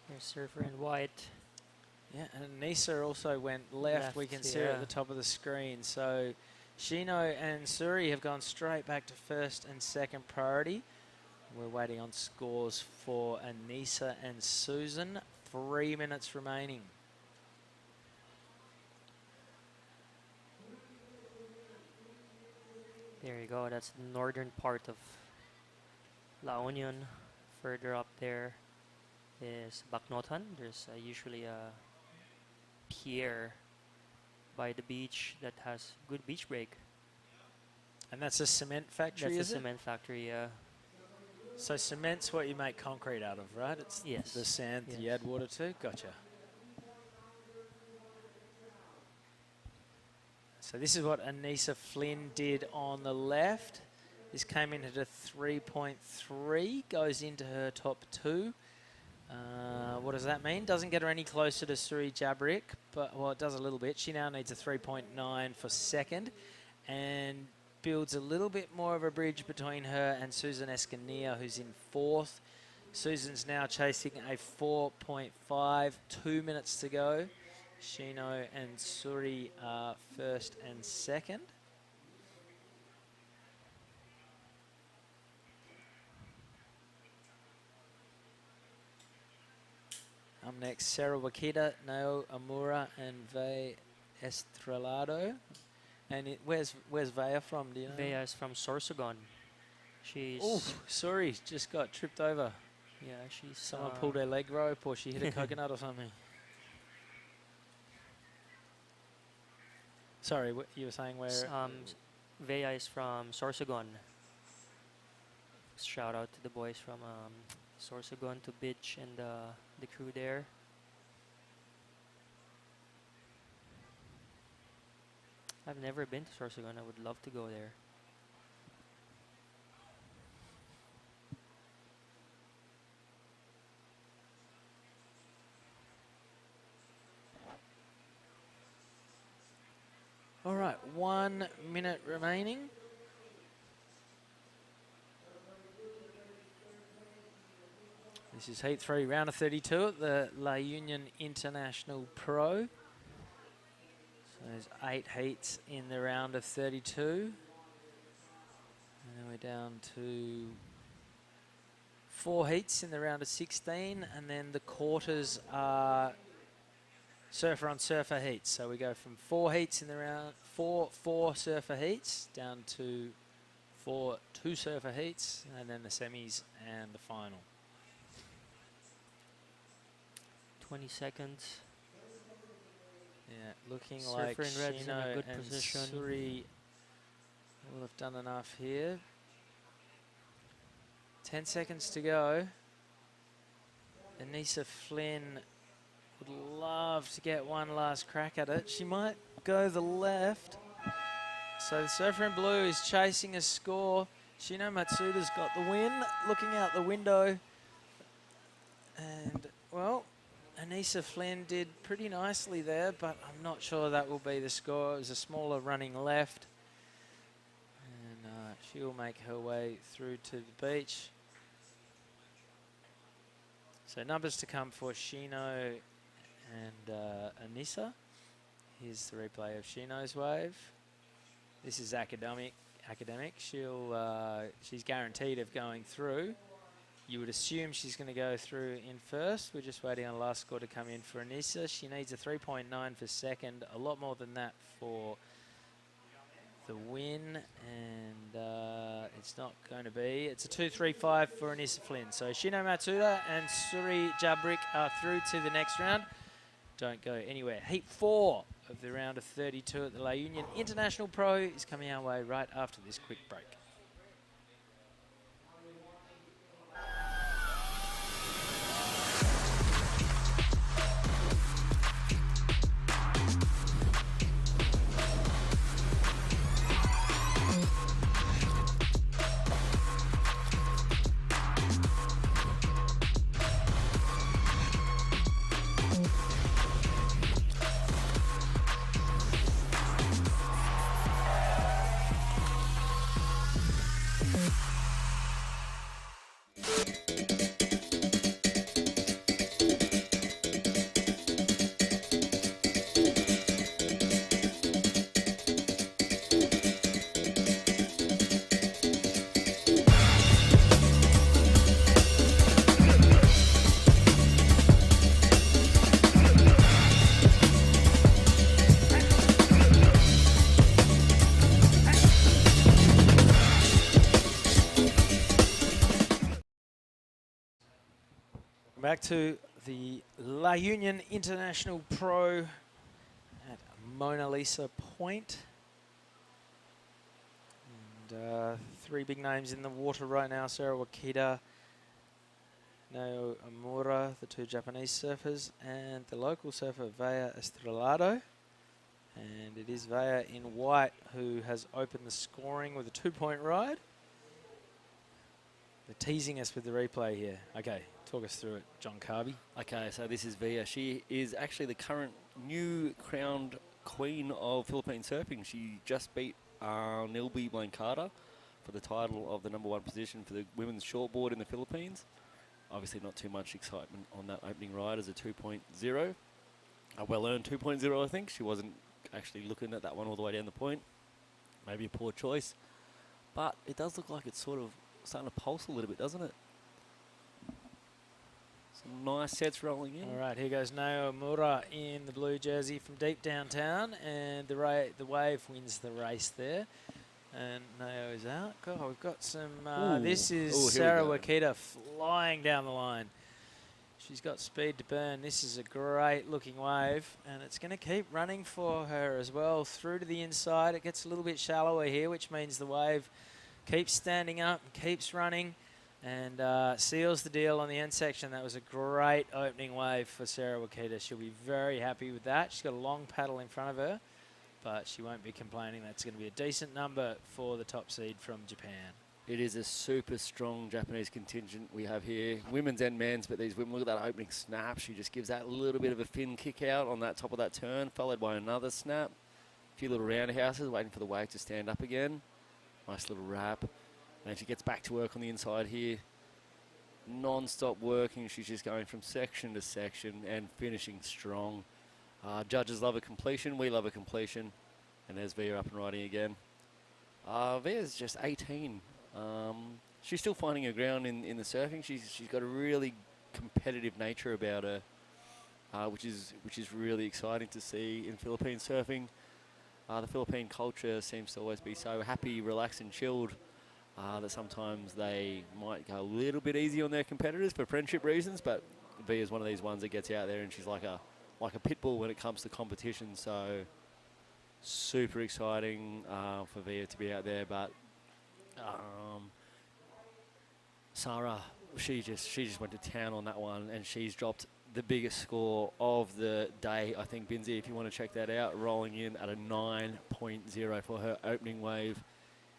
Here's Surfer in white. Yeah, and Nisa also went left. We can see her at the top of the screen. So Shino and Suri have gone straight back to first and second priority. We're waiting on scores for Anissa and Susan 3 minutes remaining. There you go. That's the northern part of La Union. Further up there is Bacnotan. There's usually a pier by the beach that has good beach break. And that's a cement factory, That's is a it? cement factory, yeah. So cement's what you make concrete out of, right? It's Yes. the sand that you Yes. add water to? Gotcha. So this is what Anissa Flynn did on the left. This came in at a 3.3, goes into her top 2. What does that mean? Doesn't get her any closer to Suri Jabrick, but, well, it does a little bit. She now needs a 3.9 for second and builds a little bit more of a bridge between her and Susan Escanilla, who's in 4th. Susan's now chasing a 4.5, 2 minutes to go. Shino and Suri are 1st and 2nd. Up next, Sarah Wakita, Nao Amura, and Vey Estrelado. And where's Vea from? Do you know? Vea is from Sorsogon. She's. Oh, sorry, just got tripped over. Yeah, she's. Someone pulled her leg rope, or she hit a coconut or something. Sorry, what you were saying where? Vea is from Sorsogon. Shout out to the boys from Sorsogon, to Bitch and the crew there. I've never been to Sorsogon. I would love to go there. All right, 1 minute remaining. This is Heat 3, round of 32 at the La Union International Pro. So there's 8 heats in the round of 32. And then we're down to 4 heats in the round of 16. And then the quarters are surfer on surfer heats. So we go from 4 heats in the round, four surfer heats down to 4 two-surfer heats, and then the semis and the final. 20 seconds. Yeah, looking Surfer like in red's in a Shino good and position. Suri will have done enough here. 10 seconds to go. Anissa Flynn would love to get one last crack at it. She might go the left. So the surfer in blue is chasing a score. Shino Matsuda's got the win, looking out the window. And, well, Anissa Flynn did pretty nicely there, but I'm not sure that will be the score. It was a smaller running left. And she will make her way through to the beach. So numbers to come for Shino and Anissa. Here's the replay of Shino's wave. This is academic. She's guaranteed of going through. You would assume she's going to go through in first. We're just waiting on the last score to come in for Anissa. She needs a 3.9 for second, a lot more than that for the win, and it's not going to be. It's a 2.35 for Anissa Flynn. So Shino Matsuda and Suri Jabrick are through to the next round. Don't go anywhere. Heat 4 of the round of 32 at the La Union International Pro is coming our way right after this quick break. Welcome back to the La Union International Pro at Mona Lisa Point. And three big names in the water right now: Sarah Wakita, Nao Amura, the two Japanese surfers, and the local surfer Vea Estrelado. And it is Vea in white who has opened the scoring with a 2-point ride. They're teasing us with the replay here. Okay, talk us through it, John Carby. Okay, so this is Vea. She is actually the current new crowned queen of Philippine surfing. She just beat Nilby Blancada for the title of the #1 position for the women's shortboard in the Philippines. Obviously not too much excitement on that opening ride as a 2.0. A well-earned 2.0, I think. She wasn't actually looking at that one all the way down the point. Maybe a poor choice. But it does look like it's sort of starting to pulse a little bit, doesn't it? Some nice sets rolling in. All right, here goes Nao Mura in the blue jersey from deep downtown, and the wave wins the race there. And Nao is out. God, we've got some... this is Sarah Wakita flying down the line. She's got speed to burn. This is a great looking wave, and it's going to keep running for her as well through to the inside. It gets a little bit shallower here, which means the wave keeps standing up, keeps running, and seals the deal on the end section. That was a great opening wave for Sarah Wakita. She'll be very happy with that. She's got a long paddle in front of her, but she won't be complaining. That's going to be a decent number for the top seed from Japan. It is a super strong Japanese contingent we have here, women's and men's, but these women, look at that opening snap. She just gives that little bit of a fin kick out on that top of that turn, followed by another snap. A few little roundhouses, waiting for the wave to stand up again. Nice little wrap. And she gets back to work on the inside here. Non-stop working. She's just going from section to section and finishing strong. Judges love a completion. We love a completion. And there's Vea up and riding again. Vea's just 18. She's still finding her ground in the surfing. She's got a really competitive nature about her, which is really exciting to see in Philippine surfing. The Philippine culture seems to always be so happy, relaxed and chilled that sometimes they might go a little bit easy on their competitors for friendship reasons, but Vea is one of these ones that gets out there and she's like a pit bull when it comes to competition. So super exciting for Vea to be out there, but Sarah, she just went to town on that one, and she's dropped the biggest score of the day, I think, Binzi, if you want to check that out, rolling in at a 9.0 for her opening wave,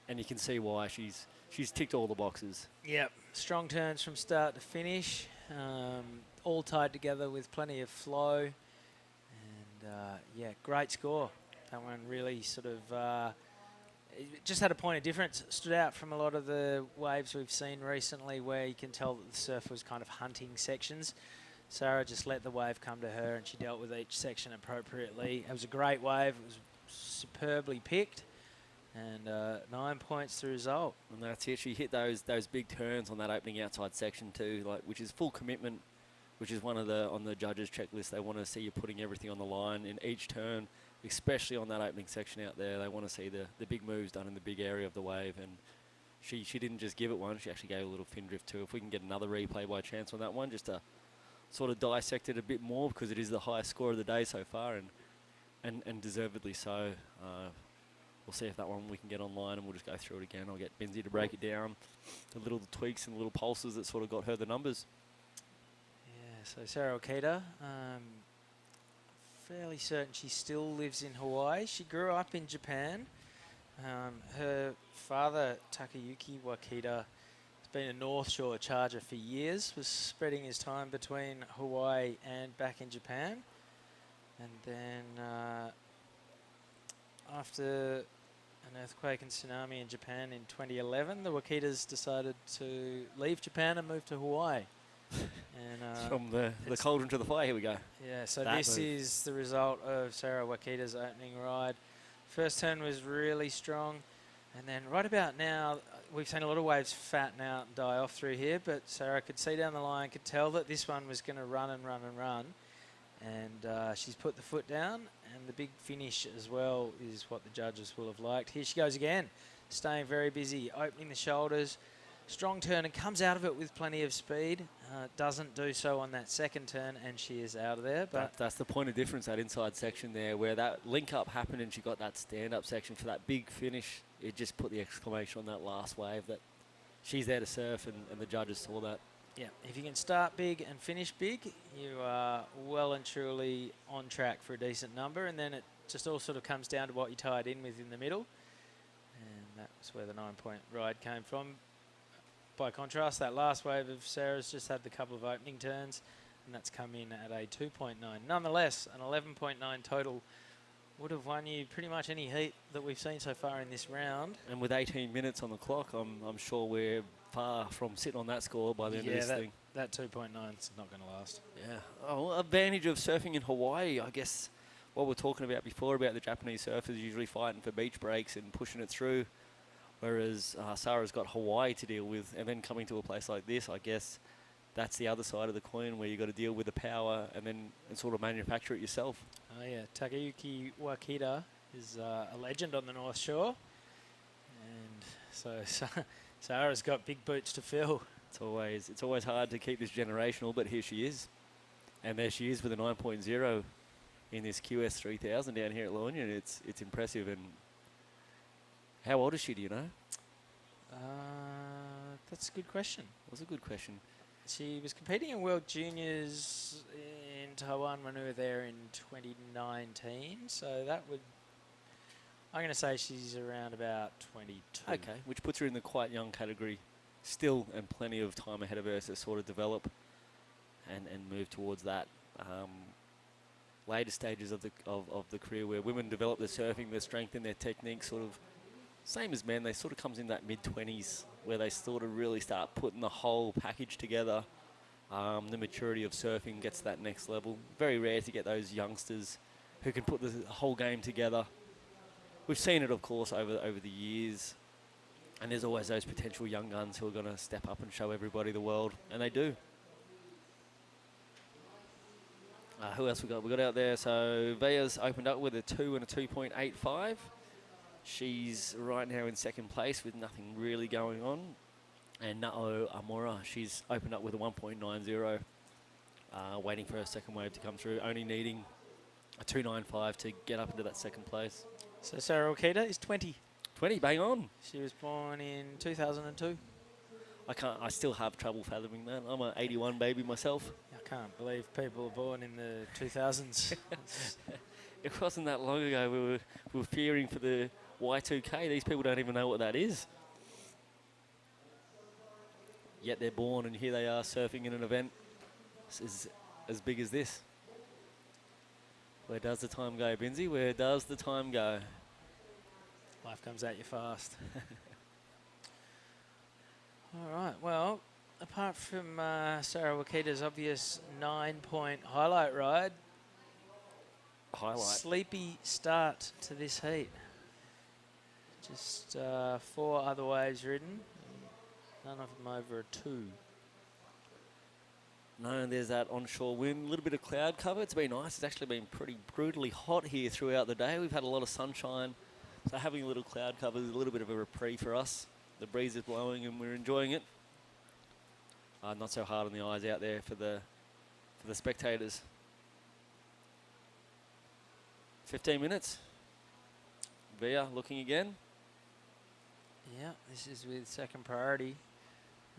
and you can see why. She's ticked all the boxes. Yep, strong turns from start to finish, all tied together with plenty of flow, and yeah, great score. That one really sort of it just had a point of difference. Stood out from a lot of the waves we've seen recently where you can tell that the surfer was kind of hunting sections. Sarah just let the wave come to her and she dealt with each section appropriately. It was a great wave. It was superbly picked, and 9 points the result. And that's it. She hit those big turns on that opening outside section too, which is full commitment, which is one of on the judges' checklist. They want to see you putting everything on the line in each turn, especially on that opening section out there. They want to see the big moves done in the big area of the wave, and she didn't just give it one, she actually gave a little fin drift too. If we can get another replay by chance on that one, just to sort of dissect it a bit more, because it is the highest score of the day so far, and deservedly so. We'll see if that one we can get online, and we'll just go through it again. I'll get Binzi to break it down, the little tweaks and little pulses that sort of got her the numbers. Yeah, so Sarah Wakita, fairly certain she still lives in Hawaii. She grew up in Japan. Her father, Takayuki Wakita, has been a North Shore charger for years, was spreading his time between Hawaii and back in Japan. And then after an earthquake and tsunami in Japan in 2011, the Wakitas decided to leave Japan and move to Hawaii. And from the cauldron to the fire, here we go. Yeah, so this is the result of Sarah Wakita's opening ride. First turn was really strong, and then right about now, we've seen a lot of waves fatten out and die off through here, but Sarah could see down the line, could tell that this one was going to run and run and run, and she's put the foot down, and the big finish as well is what the judges will have liked. Here she goes again, staying very busy, opening the shoulders. strong turn and comes out of it with plenty of speed. Doesn't do so on that second turn, and she is out of there. But That's the point of difference, that inside section there, where that link-up happened and she got that stand-up section for that big finish. It just put the exclamation on that last wave that she's there to surf, and the judges saw that. yeah, if you can start big and finish big, you are well and truly on track for a decent number, and then it just all sort of comes down to what you tied in with in the middle. And that was where the 9-point ride came from. By contrast, that last wave of Sarah's just had the couple of opening turns, and that's come in at a 2.9. Nonetheless, an 11.9 total would have won you pretty much any heat that we've seen so far in this round. And with 18 minutes on the clock, I'm sure we're far from sitting on that score by the end of this thing. That 2.9 is not going to last. Yeah. Oh, advantage of surfing in Hawaii, I guess. What we're talking about before about the Japanese surfers usually fighting for beach breaks and pushing it through, whereas Sarah's got Hawaii to deal with, and then coming to a place like this, I guess that's the other side of the coin where you've got to deal with the power and sort of manufacture it yourself. Oh yeah, Takayuki Wakita is a legend on the North Shore, and so Sarah's got big boots to fill. It's always hard to keep this generational, but here she is, and there she is with a 9.0 in this QS 3000 down here at La Union. It's impressive. And how old is she? Do you know? That's a good question. That's a good question. She was competing in World Juniors in Taiwan when we were there in 2019. So that would, I'm going to say she's around about 22. Okay, which puts her in the quite young category still, and plenty of time ahead of her to sort of develop and move towards that later stages of the career where women develop their surfing, their strength and their technique sort of same as men. They sort of comes in that mid-20s where they sort of really start putting the whole package together. The maturity of surfing gets to that next level. Very rare to get those youngsters who can put the whole game together. We've seen it, of course, over the years. And there's always those potential young guns who are going to step up and show everybody the world. And they do. Who else we got? We got out there. So Vea's opened up with a 2 and a 2.85. She's right now in second place with nothing really going on. And Nao Amora, she's opened up with a 1.90, waiting for her second wave to come through, only needing a 2.95 to get up into that second place. So Sarah Okita is 20. 20, bang on. She was born in 2002. I still have trouble fathoming that. I'm an 81 baby myself. I can't believe people are born in the 2000s. It wasn't that long ago we were fearing for the Y2K. These people don't even know what that is. Yet they're born and here they are surfing in an event as big as this. Where does the time go, Binzi? Where does the time go? Life comes at you fast. All right, well, apart from Sarah Wakita's obvious 9-point highlight ride, sleepy start to this heat. Just 4 other waves ridden, none of them over a 2. No, there's that onshore wind, a little bit of cloud cover. It's been nice. It's actually been pretty brutally hot here throughout the day. We've had a lot of sunshine, so having a little cloud cover is a little bit of a reprieve for us. The breeze is blowing and we're enjoying it. Not so hard on the eyes out there for the spectators. 15 minutes. Via looking again. Yeah, this is with second priority.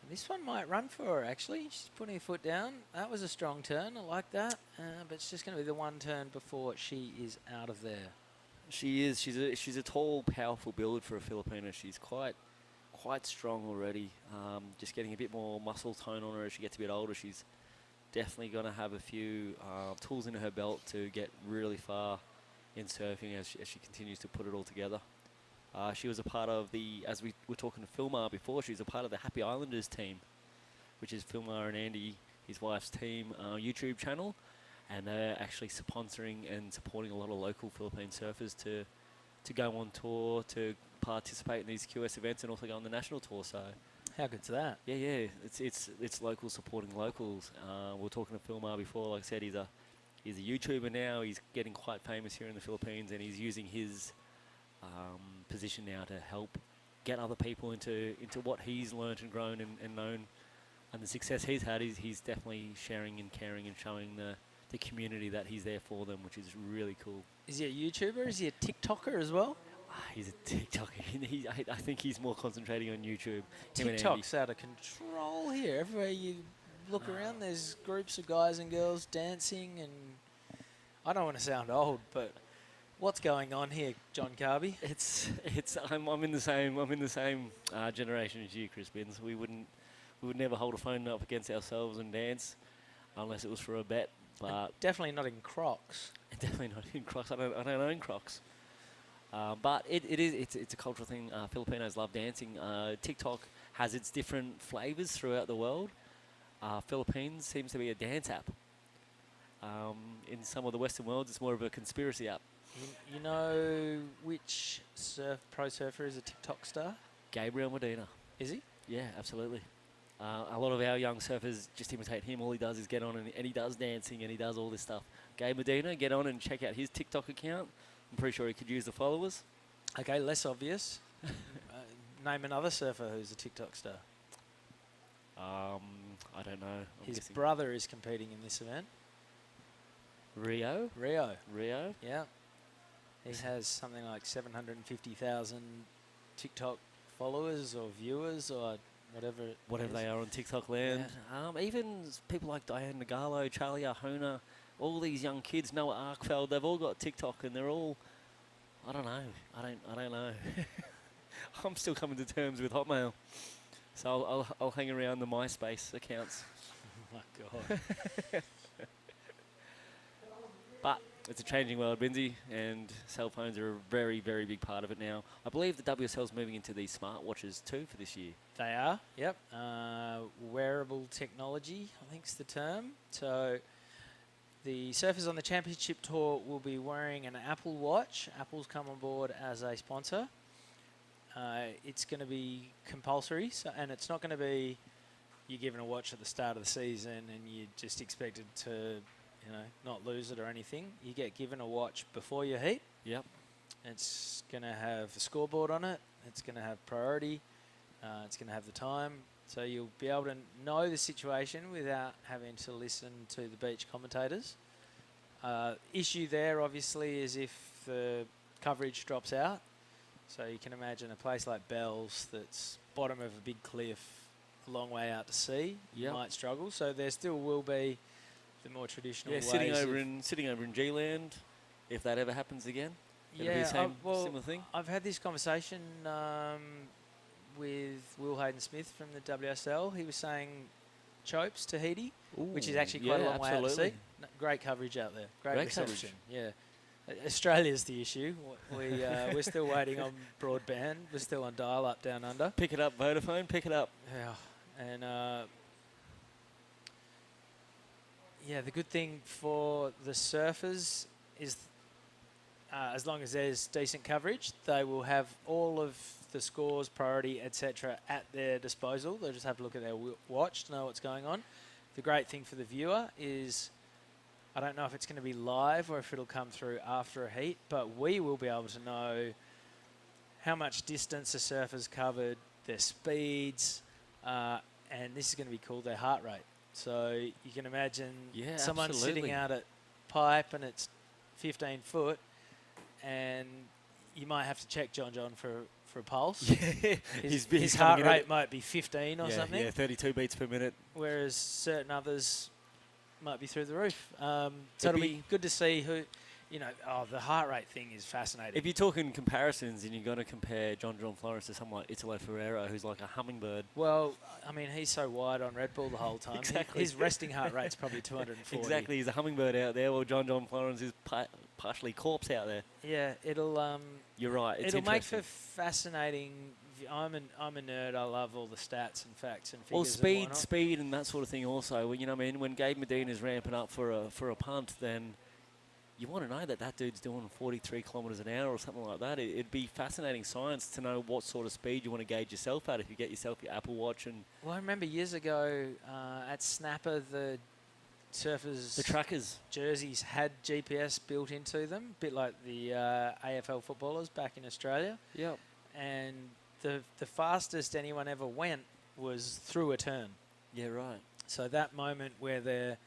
And this one might run for her, actually. She's putting her foot down. That was a strong turn. I like that. But it's just going to be the one turn before she is out of there. She is. She's a tall, powerful build for a Filipina. She's quite strong already. Just getting a bit more muscle tone on her as she gets a bit older. She's definitely going to have a few tools in her belt to get really far in surfing as she continues to put it all together. She was a part of as we were talking to Filmar before, she's a part of the Happy Islanders team, which is Filmar and Andy, his wife's team, YouTube channel. And they're actually sponsoring and supporting a lot of local Philippine surfers to go on tour, to participate in these QS events and also go on the national tour. So how good's that? Yeah. It's locals supporting locals. We were talking to Filmar before. Like I said, he's a YouTuber now. He's getting quite famous here in the Philippines, and he's using his position now to help get other people into what he's learned and grown and known, and the success he's had. He's definitely sharing and caring and showing the community that he's there for them, which is really cool. Is he a YouTuber? Is he a TikToker as well? He's a TikToker. I think he's more concentrating on YouTube. TikTok's out of control here. Everywhere you look around, there's groups of guys and girls dancing, and I don't want to sound old, but what's going on here, John Carby? I'm in the same generation as you, Chris Binns. We would never hold a phone up against ourselves and dance unless it was for a bet. But definitely not in Crocs. Definitely not in Crocs. I don't own Crocs. But it's a cultural thing. Filipinos love dancing. TikTok has its different flavors throughout the world. Philippines seems to be a dance app. In some of the Western worlds, it's more of a conspiracy app. You know which pro surfer is a TikTok star? Gabriel Medina. Is he? Yeah, absolutely. A lot of our young surfers just imitate him. All he does is get on and he does dancing and he does all this stuff. Gabe Medina, get on and check out his TikTok account. I'm pretty sure he could use the followers. Okay, less obvious. Name another surfer who's a TikTok star. I don't know. His brother is competing in this event. Rio? Rio. Yeah. He has something like 750,000 TikTok followers or viewers or whatever they are on TikTok land. Yeah. Even people like Diane Nagalo, Charlie Ahuna, all these young kids, Noah Arkfeld, they've all got TikTok and they're all, I don't know. I'm still coming to terms with Hotmail. So I'll hang around the MySpace accounts. Oh my God. But it's a changing world, Binzi, and cell phones are a very, very big part of it now. I believe the WSL's moving into these smartwatches too for this year. They are, yep. Wearable technology, I think is the term. So the surfers on the championship tour will be wearing an Apple Watch. Apple's come on board as a sponsor. It's going to be compulsory, and it's not going to be you're given a watch at the start of the season and you're just expected to, not lose it or anything. You get given a watch before your heat. Yep. It's going to have a scoreboard on it. It's going to have priority. It's going to have the time. So you'll be able to know the situation without having to listen to the beach commentators. Issue there, obviously, is if the coverage drops out. So you can imagine a place like Bells that's bottom of a big cliff, a long way out to sea, you might struggle. So there still will be the more traditional ways. sitting over in G-Land, if that ever happens again. It'll be the same similar thing. I've had this conversation with Will Hayden-Smith from the WSL. He was saying Chopes, Tahiti, which is actually quite a long way out to sea. Great coverage out there. Great reception. Yeah. Australia's the issue. We're still waiting on broadband. We're still on dial-up down under. Pick it up, Vodafone. Pick it up. Yeah, and the good thing for the surfers is, as long as there's decent coverage, they will have all of the scores, priority, etc., at their disposal. They'll just have to look at their watch to know what's going on. The great thing for the viewer is, I don't know if it's going to be live or if it'll come through after a heat, but we will be able to know how much distance a surfer's covered, their speeds, and this is going to be called their heart rate. So you can imagine someone sitting out at pipe and it's 15 foot, and you might have to check John for a pulse. His heart rate might be 15 or something. Yeah, 32 beats per minute. Whereas certain others might be through the roof. So it'll be good to see who, the heart rate thing is fascinating. If you're talking comparisons and you're going to compare John Florence to someone like Italo Ferreira, who's like a hummingbird. Well, I mean, he's so wide on Red Bull the whole time. Exactly. His resting heart rate's probably 240. Exactly. He's a hummingbird out there, while John Florence is partially corpse out there. Yeah, it'll... You're right. It'll make for fascinating... I'm a nerd. I love all the stats and facts and figures. Well, speed and that sort of thing also. Well, when Gabe Medina's ramping up for a punt, then you want to know that dude's doing 43 kilometres an hour or something like that. It'd be fascinating science to know what sort of speed you want to gauge yourself at if you get yourself your Apple Watch. Well, I remember years ago at Snapper, the trackers jerseys had GPS built into them, a bit like the AFL footballers back in Australia. Yep. And the fastest anyone ever went was through a turn. Yeah, right. So that moment where they're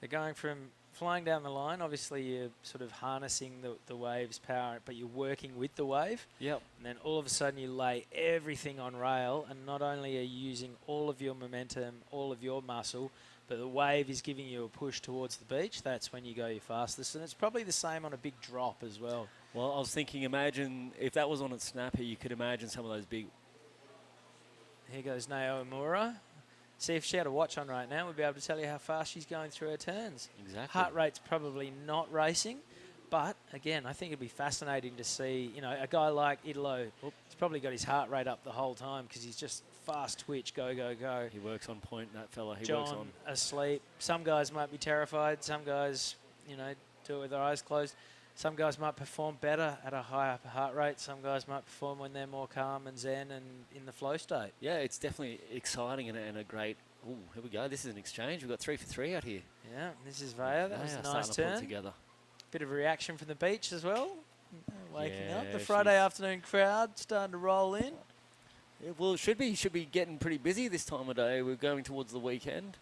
going from flying down the line, obviously you're sort of harnessing the wave's power, but you're working with the wave. Yep. And then all of a sudden you lay everything on rail, and not only are you using all of your momentum, all of your muscle, but the wave is giving you a push towards the beach. That's when you go your fastest. And it's probably the same on a big drop as well. Well, I was thinking, imagine if that was on its snapper, you could imagine some of those big... Here goes Nao Imura. See if she had a watch on right now, we'd be able to tell you how fast she's going through her turns. Exactly. Heart rate's probably not racing, but again, I think it'd be fascinating to see, you know, a guy like Italo, he's probably got his heart rate up the whole time because he's just fast twitch, go, go, go. He works on point, that fella. He John works on... asleep. Some guys might be terrified. Some guys, you know, do it with their eyes closed. Some guys might perform better at a higher heart rate. Some guys might perform when they're more calm and zen and in the flow state. Yeah, it's definitely exciting and a great... Oh, here we go. This is an exchange. We've got 3 for 3 out here. Yeah, this is Vaya. That was a nice turn. Together. Bit of a reaction from the beach as well. Waking up. The Yeah, Friday afternoon crowd starting to roll in. Yeah, well, it should be getting pretty busy this time of day. We're going towards the weekend.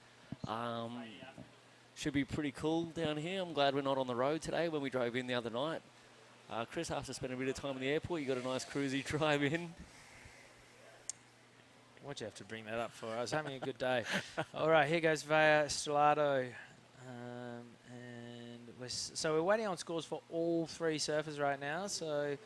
Should be pretty cool down here. I'm glad we're not on the road today when we drove in the other night. Chris, after spending a bit of time in the airport, you got a nice cruisy drive in. Why'd you have to bring that up for? I was having a good day. All right, here goes Vaya Stellato. So we're waiting on scores for all 3 surfers right now. So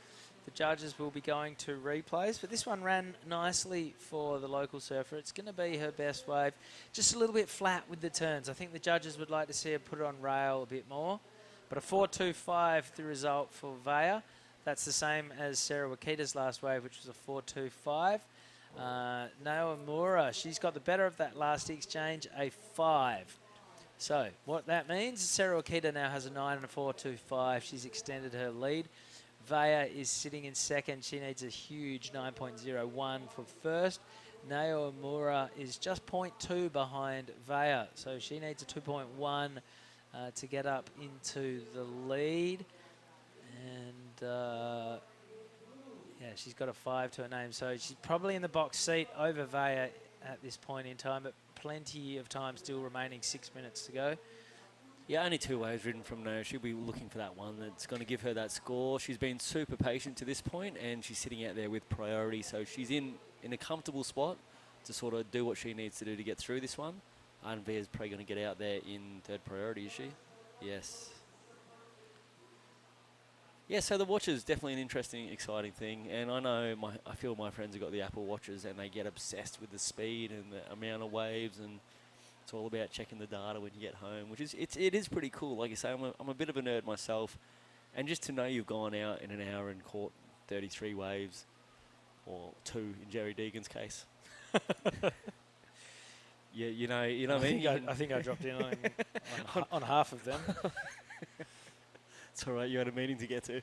the judges will be going to replays. But this one ran nicely for the local surfer. It's going to be her best wave. Just a little bit flat with the turns. I think the judges would like to see her put it on rail a bit more. But a 4.25 the result for Vaya. That's the same as Sarah Wakita's last wave, which was a 4.25. Nao Imura, she's got the better of that last exchange, a 5. So what that means, Sarah Wakita now has a 9 and a 4.25. She's extended her lead. Vaya is sitting in second. She needs a huge 9.01 for first. Nao Imura is just 0.2 behind Vaya, so she needs a 2.1 to get up into the lead. And yeah, she's got a 5 to her name, so she's probably in the box seat over Vaya at this point in time, but plenty of time still remaining, 6 minutes to go. Yeah, only 2 waves ridden from now. She'll be looking for that one that's going to give her that score. She's been super patient to this point, and she's sitting out there with priority, so she's in a comfortable spot to sort of do what she needs to do to get through this one. And Via's probably going to get out there in 3rd priority, is she? Yes. Yeah, so the watch is definitely an interesting, exciting thing, and I know I feel my friends have got the Apple Watches and they get obsessed with the speed and the amount of waves, and it's all about checking the data when you get home, which is it is pretty cool. Like you say, I'm a bit of a nerd myself, and just to know you've gone out in an hour and caught 33 waves, or 2 in Jerry Deegan's case. Yeah, you know what I mean. I think I dropped in on half of them. It's all right, you had a meeting to get to.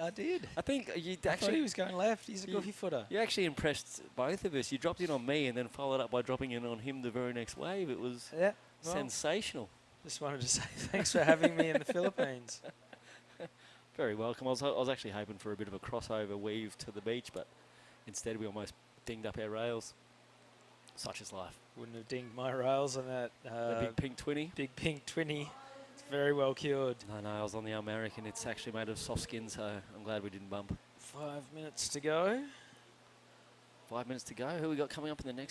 I did. I think you I actually... thought he was going left. He's a goofy footer. You actually impressed both of us. You dropped in on me and then followed up by dropping in on him the very next wave. It was sensational. Just wanted to say thanks for having me in the Philippines. Very welcome. I was actually hoping for a bit of a crossover weave to the beach, but instead we almost dinged up our rails. Such is life. Wouldn't have dinged my rails on that the big pink 20. Big pink 20. Very well cured. No, I was on the American. It's actually made of soft skin, so I'm glad we didn't bump. 5 minutes to go. 5 minutes to go. Who we got coming up in the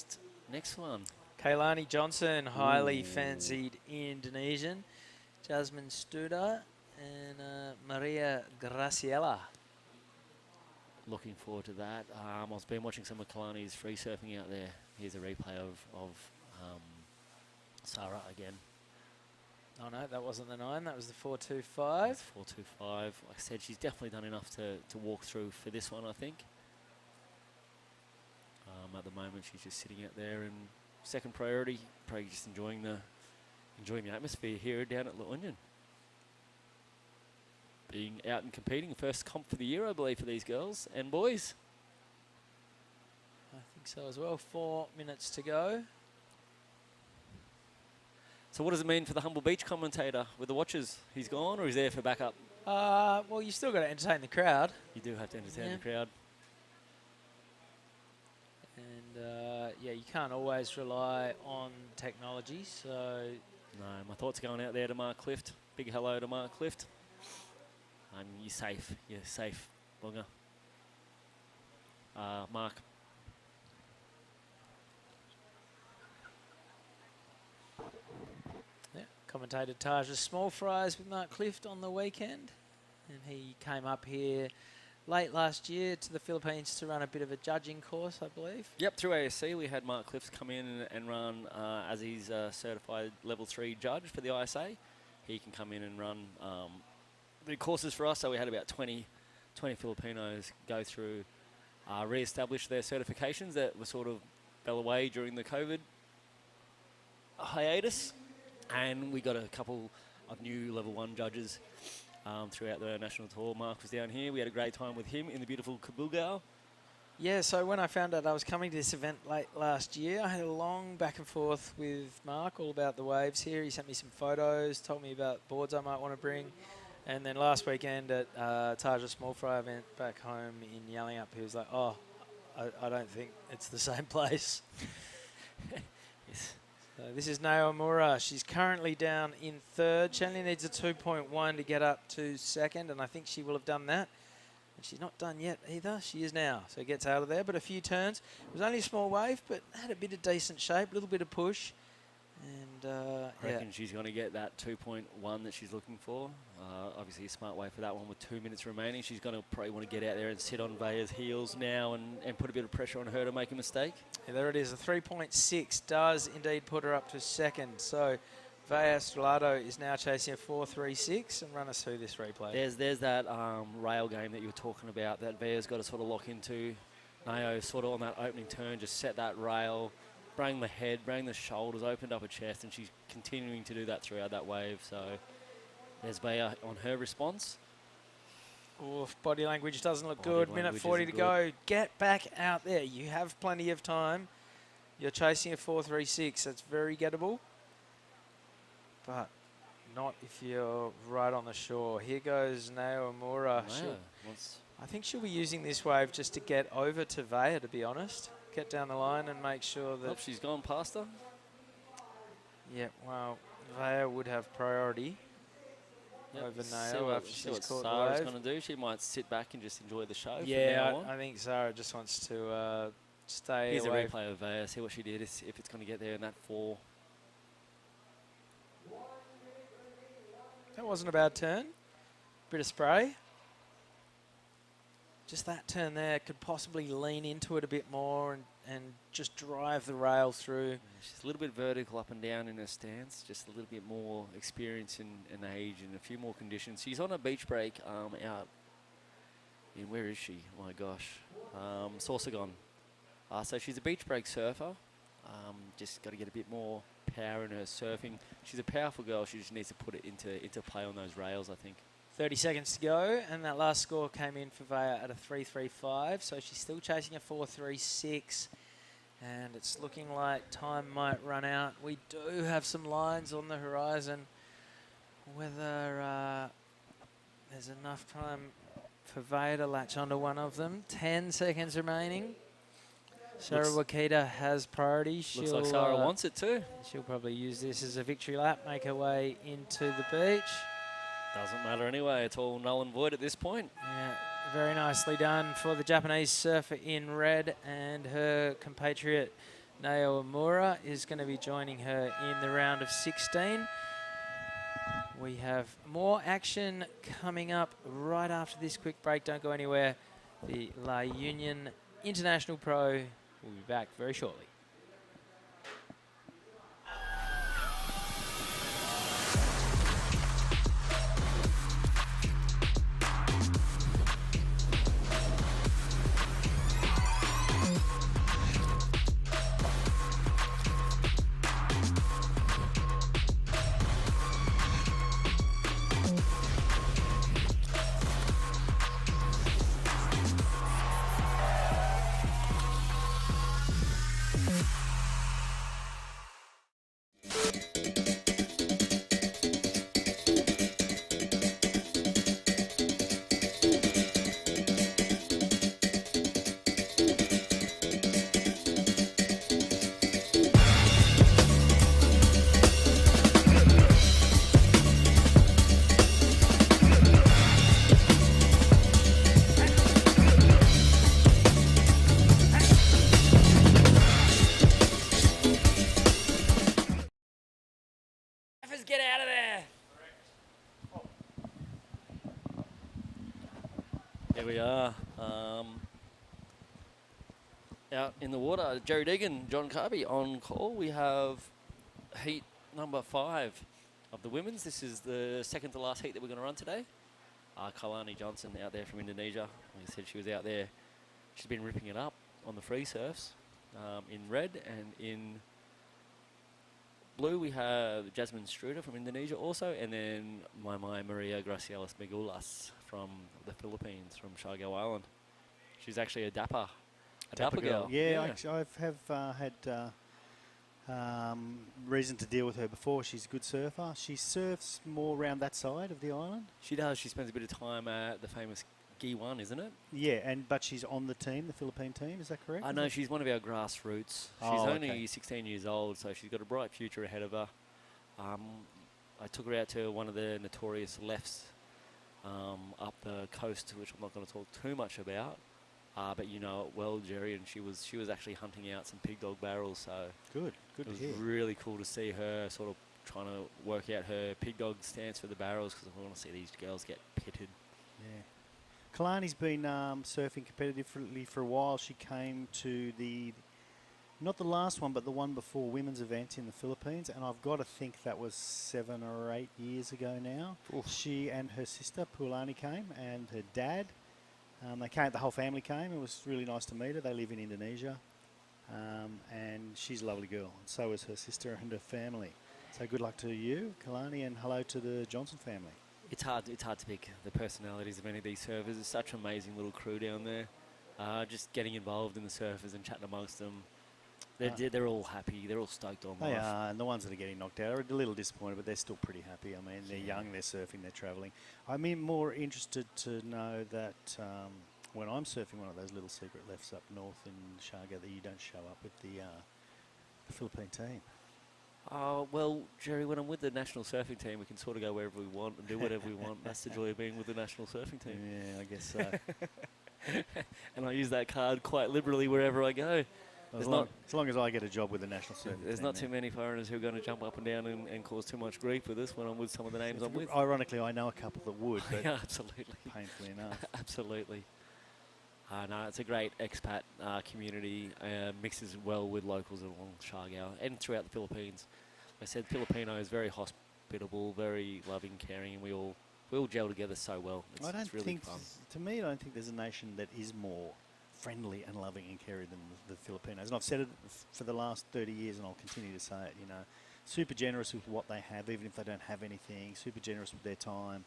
next one? Kailani Johnson, highly fancied Indonesian. Jasmine Studa and Maria Graciela. Looking forward to that. I've been watching some of Kalani's free surfing out there. Here's a replay of Sarah again. Oh no, that wasn't the 9, that was the 4.25. 4.25. Like I said, she's definitely done enough to walk through for this one, I think. At the moment, she's just sitting out there in 2nd priority, probably just enjoying the atmosphere here down at La Union. Being out and competing, first comp for the year, I believe, for these girls and boys. I think so as well. 4 minutes to go. So what does it mean for the Humble Beach commentator with the watches? He's gone, or he's there for backup? Well, you still got to entertain the crowd. You do have to entertain the crowd. yeah, you can't always rely on technology. So No, my thoughts are going out there to Mark Clift. Big hello to Mark Clift. You're safe. You're safe, Bunga. Mark. yeah, commentator Taja Small Fries with Mark Clift on the weekend, and he came up here late last year to the Philippines to run a bit of a judging course, I believe. Yep, through ASC we had Mark Clift come in and run as he's a certified level 3 judge for the ISA. He can come in and run the courses for us, so we had about 20 Filipinos go through, re-establish their certifications that were sort of fell away during the COVID hiatus, and we got a couple of new level 1 judges throughout the national tour. Mark was down here. We had a great time with him in the beautiful Cabugao. Yeah, so when I found out I was coming to this event late last year, I had a long back and forth with Mark all about the waves here. He sent me some photos, told me about boards I might want to bring. And then last weekend at Taja Small Fry event back home in Yallingup, he was like, oh, I don't think it's the same place. Yes. So this is Nao Amura. She's currently down in third. She only needs a 2.1 to get up to second, and I think she will have done that. And she's not done yet either. She is now, so gets out of there. But a few turns. It was only a small wave, but had a bit of decent shape, a little bit of push. And I reckon she's going to get that 2.1 that she's looking for. Obviously a smart way for that one with 2 minutes remaining. She's going to probably want to get out there and sit on Vea's heels now and put a bit of pressure on her to make a mistake. Yeah, there it is. A 3.6 does indeed put her up to second. So Vea Strelato is now chasing a 4.36, and run us through this replay. There's that rail game that you were talking about that Vea's got to sort of lock into. Nao sort of on that opening turn, just set that rail, bring the head, bring the shoulders, opened up her chest, and she's continuing to do that throughout that wave. So there's Vea on her response. Oof, body language doesn't look good. Minute 40 to good. go. Get back out there. You have plenty of time. You're chasing a 4.36. That's very gettable. But not if you're right on the shore. Here goes Nao Amura. I think she'll be using this wave just to get over to Vea, to be honest. Get down the line and make sure that... Oh, she's gone past her. Yeah, well, Vea would have priority over Nao after she's caught the wave. Sarah's going to do. She might sit back and just enjoy the show. Yeah, I think Sarah just wants to stay Here's away. a replay of Vea. See what she did, if it's going to get there in that 4. That wasn't a bad turn. Bit of spray. Just that turn there could possibly lean into it a bit more and just drive the rail through. Yeah, she's a little bit vertical up and down in her stance, just a little bit more experience and age and a few more conditions. She's on a beach break out in, where is she? Oh my gosh. Sorsogon. So she's a beach break surfer. Just got to get a bit more power in her surfing. She's a powerful girl. She just needs to put it into play on those rails, I think. 30 seconds to go, and that last score came in for Vea at a 3.35, so she's still chasing a 4.36, and it's looking like time might run out. We do have some lines on the horizon. Whether there's enough time for Vea to latch onto one of them. 10 seconds remaining. Sarah Wakita has priority. Looks like Sarah wants it too. She'll probably use this as a victory lap, make her way into the beach. Doesn't matter anyway. It's all null and void at this point. Yeah, very nicely done for the Japanese surfer in red, and her compatriot Nao Amura is going to be joining her in the round of 16. We have more action coming up right after this quick break. Don't go anywhere. The La Union International Pro will be back very shortly. Get out of there. Here we are. Out in the water, Jerry Deegan, John Carby on call. We have heat number 5 of the women's. This is the second to last heat that we're going to run today. Kalani Johnson out there from Indonesia. Like I said, she was out there. She's been ripping it up on the free surfs. In red and in blue we have Jasmine Struder from Indonesia also, and then my Maria Gracielas Migulas from the Philippines, from Siargao Island. She's actually a dapper girl. Yeah, I have had reason to deal with her before. She's a good surfer. She surfs more around that side of the island. She does. She spends a bit of time at the famous G1, isn't it? Yeah, but she's on the team, the Philippine team. Is that correct? I know she's one of our grassroots. She's only 16 years old, so she's got a bright future ahead of her. I took her out to one of the notorious lefts up the coast, which I'm not going to talk too much about. But you know it well, Jerry, and she was actually hunting out some pig dog barrels. So good it was really cool to see her sort of trying to work out her pig dog stance for the barrels, because I want to see these girls get pitted. Yeah. Kalani's been surfing competitively for a while. She came to not the last one, but the one before, women's event in the Philippines, and I've got to think that was 7 or 8 years ago now. Oof. She and her sister Pulani came, and her dad. They came. The whole family came. It was really nice to meet her. They live in Indonesia, and she's a lovely girl. And so is her sister and her family. So good luck to you, Kalani, and hello to the Johnson family. It's hard to pick the personalities of any of these surfers. It's such an amazing little crew down there. Just getting involved in the surfers and chatting amongst them. They're all happy. They're all stoked on life. They are, and the ones that are getting knocked out are a little disappointed, but they're still pretty happy. I mean, they're young, they're surfing, they're travelling. I'm more interested to know that when I'm surfing one of those little secret lefts up north in Siargao, that you don't show up with the Philippine team. Well, Jerry, when I'm with the national surfing team, we can sort of go wherever we want and do whatever we want. That's the joy of being with the national surfing team. Yeah, I guess so. And I use that card quite liberally wherever I go. As long as I get a job with the national surfing There's team, not too many foreigners who are going to jump up and down and cause too much grief with us when I'm with some of the names I'm with. Ironically, I know a couple that would, but yeah, absolutely. Painfully enough. Absolutely. No, it's a great expat community, mixes well with locals along Siargao and throughout the Philippines. Like I said, Filipino is very hospitable, very loving, caring, and we all gel together so well. It's really fun. To me, I don't think there's a nation that is more friendly and loving and caring than the Filipinos. And I've said it for the last 30 years, and I'll continue to say it. You know, super generous with what they have, even if they don't have anything. Super generous with their time,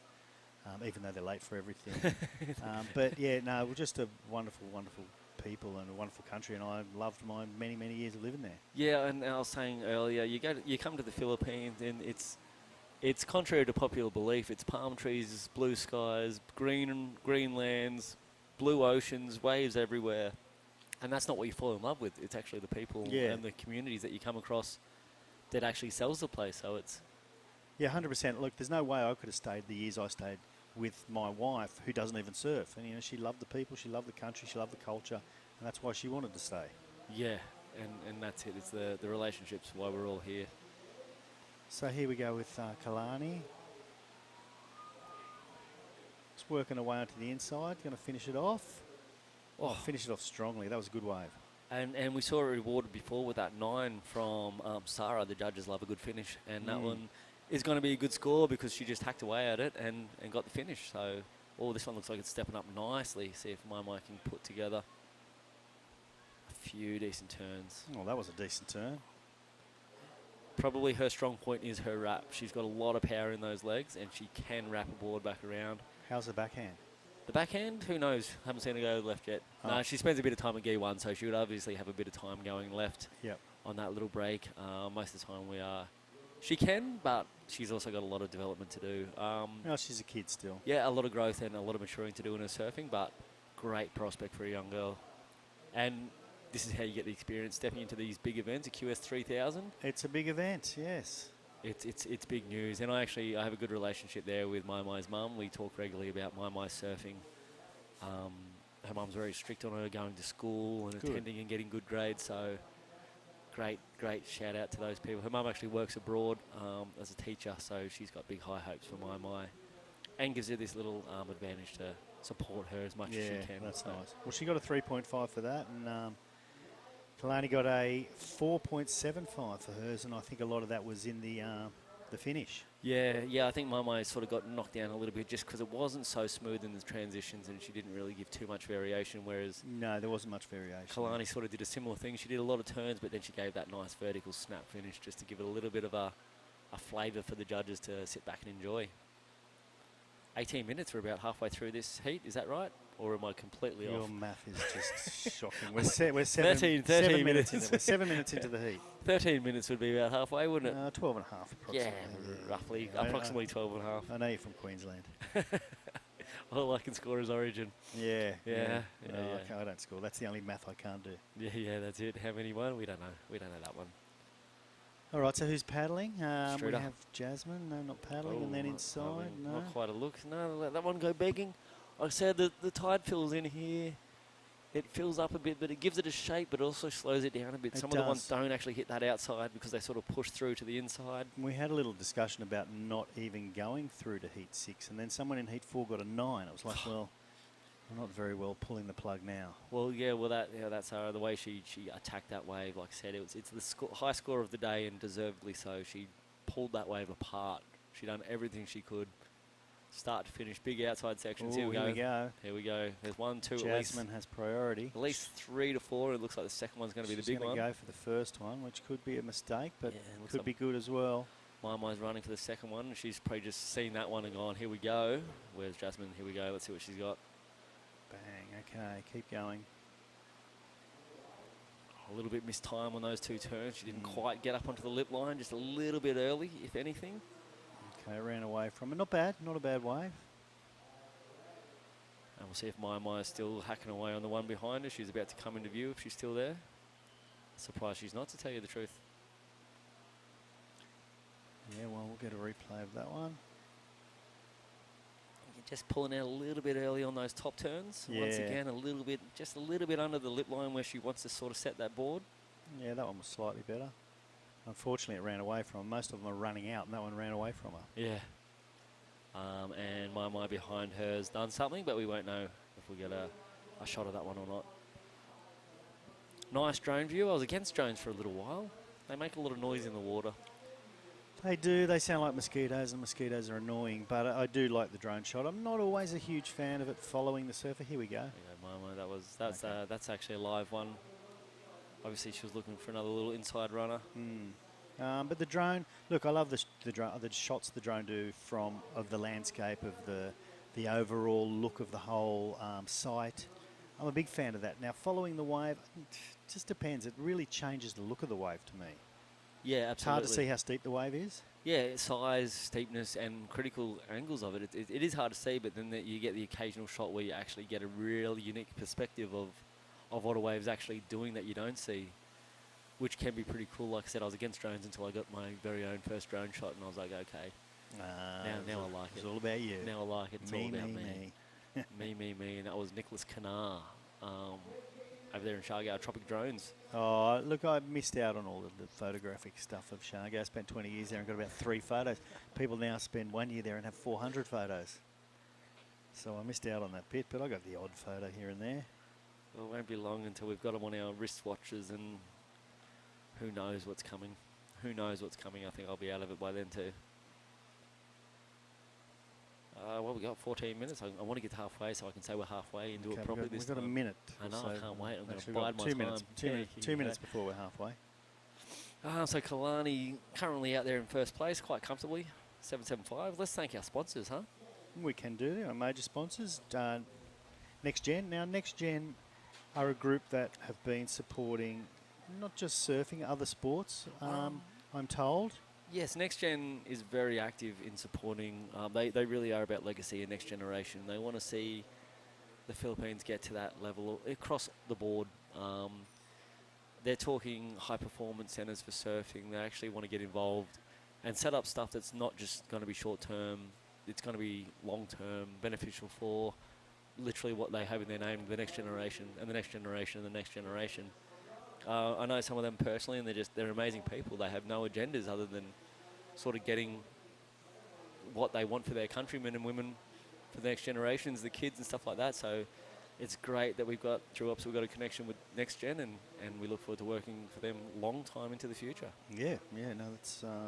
even though they're late for everything. But yeah, no, we're just a wonderful, wonderful people and a wonderful country, and I loved my many, many years of living there. Yeah, and I was saying earlier, you come to the Philippines, and it's contrary to popular belief. It's palm trees, blue skies, green lands, blue oceans, waves everywhere, and that's not what you fall in love with. It's actually the people and the communities that you come across that actually sells the place. So it's 100%. Look, there's no way I could have stayed the years I stayed with my wife, who doesn't even surf, and you know, she loved the people, she loved the country, she loved the culture, and that's why she wanted to stay. Yeah, and that's it. It's the relationships why we're all here. So here we go with Kalani. It's working away onto the inside. Going to finish it off. Finish it off strongly. That was a good wave. And we saw it rewarded before with that 9 from Sarah. The judges love a good finish, and that one is going to be a good score because she just hacked away at it and got the finish. So, this one looks like it's stepping up nicely. See if my can put together a few decent turns. Oh, that was a decent turn. Probably her strong point is her wrap. She's got a lot of power in those legs, and she can wrap a board back around. How's the backhand? The backhand? Who knows? Haven't seen her go left yet. Oh. No, she spends a bit of time at G1, so she would obviously have a bit of time going left on that little break. Most of the time she can, but she's also got a lot of development to do. She's a kid still. Yeah, a lot of growth and a lot of maturing to do in her surfing, but great prospect for a young girl. And this is how you get the experience stepping into these big events, a QS 3000. It's a big event, yes. It's big news, and I have a good relationship there with Mai's mum. We talk regularly about Mai surfing. Her mum's very strict on her going to school and attending and getting good grades, so great shout out to those people. Her mum actually works abroad as a teacher, so she's got big high hopes for my and gives her this little advantage to support her as much as she can. That's nice. Well, she got a 3.5 for that, and Kalani got a 4.75 for hers, and I think a lot of that was in the finish. Yeah, I think my sort of got knocked down a little bit just because it wasn't so smooth in the transitions and she didn't really give too much variation, whereas... No, there wasn't much variation. Kalani sort of did a similar thing. She did a lot of turns, but then she gave that nice vertical snap finish just to give it a little bit of a flavour for the judges to sit back and enjoy. 18 minutes, we're about halfway through this heat, is that right? Or am I completely off? Your math is just shocking. We're 13 13 minutes into, we're 7 minutes into the heat. 13 minutes would be about halfway, wouldn't it? 12 and a half, approximately. Yeah, roughly, approximately 12 and a half. I know you're from Queensland. All I can score is Origin. Yeah. I don't score. That's the only math I can't do. Yeah, that's it. How many won? We don't know. We don't know that one. All right, so who's paddling? We Struder. have Jasmine. No, not paddling. And then inside, no. Not quite a look. No, let that one go begging. Like I said, the tide fills in here. It fills up a bit, but it gives it a shape, but also slows it down a bit. Some of the ones don't actually hit that outside because they sort of push through to the inside. We had a little discussion about not even going through to heat 6, and then someone in heat 4 got a 9. It was like, well, I'm not very well pulling the plug now. Well, that's the way she attacked that wave. Like I said, it's the high score of the day, and deservedly so. She pulled that wave apart. She done everything she could. Start to finish, big outside sections. Here we go. Here we go. There's 1, 2, Jasmine has priority. At least 3 to 4. It looks like the second one's going to be the big one. She's going to go for the first one, which could be a mistake, but could be good as well. Mai's running for the second one. She's probably just seen that one and gone, here we go. Where's Jasmine? Here we go. Let's see what she's got. Bang. Okay, keep going. A little bit missed time on those 2 turns. She didn't quite get up onto the lip line, just a little bit early, if anything. Okay, ran away from it. Not bad. Not a bad wave. And we'll see if Mai is still hacking away on the one behind her. She's about to come into view if she's still there. Surprised she's not, to tell you the truth. Yeah, well, we'll get a replay of that one. Just pulling out a little bit early on those top turns. Yeah. Once again, just a little bit under the lip line where she wants to sort of set that board. Yeah, that one was slightly better. Unfortunately, it ran away from her. Most of them are running out, and that one ran away from her. Yeah. And Mai behind her has done something, but we won't know if we get a shot of that one or not. Nice drone view. I was against drones for a little while. They make a lot of noise in the water. They do. They sound like mosquitoes, and mosquitoes are annoying, but I do like the drone shot. I'm not always a huge fan of it following the surfer. Here we go. Mai, that's actually a live one. Obviously, she was looking for another little inside runner. But the drone, look, I love the shots the drone do of the landscape, of the overall look of the whole site. I'm a big fan of that. Now, following the wave, it just depends. It really changes the look of the wave to me. Yeah, absolutely. It's hard to see how steep the wave is. Yeah, size, steepness, and critical angles of it. It is hard to see, but then you get the occasional shot where you actually get a really unique perspective of what a wave's actually doing that you don't see, which can be pretty cool. Like I said, I was against drones until I got my very own first drone shot, and I was like, okay, now I like it. It's all about you. Now I like it. It's all about me. me. And that was Nicholas Kanar over there in Shargo, Tropic Drones. Oh, look, I missed out on all of the photographic stuff of Shargo. I spent 20 years there and got about 3 photos. People now spend 1 year there and have 400 photos. So I missed out on that bit, but I got the odd photo here and there. Well, it won't be long until we've got them on our wristwatches, and who knows what's coming. Who knows what's coming. I think I'll be out of it by then too. Well, we got 14 minutes. I want to get halfway so I can say we're halfway and do it properly this time. We've got a minute. I know, so I can't wait. I'm going to actually bide my 2 minutes. time. 2 minutes before we're halfway. So Kalani currently out there in first place quite comfortably, 775. Let's thank our sponsors, huh? We can do that. Our major sponsors, NextGen. Now, NextGen are a group that have been supporting not just surfing, other sports, I'm told. Yes, NextGen is very active in supporting. They really are about legacy and next generation. They want to see the Philippines get to that level across the board. They're talking high performance centers for surfing. They actually want to get involved and set up stuff that's not just going to be short term. It's going to be long term, beneficial for literally what they have in their name, the next generation and the next generation and the next generation. I know some of them personally, and they're amazing people. They have no agendas other than sort of getting what they want for their countrymen and women, for the next generations, the kids and stuff like that. So it's great that we've got, through Ops, we've got a connection with NextGen, and we look forward to working for them long time into the future. Yeah, no,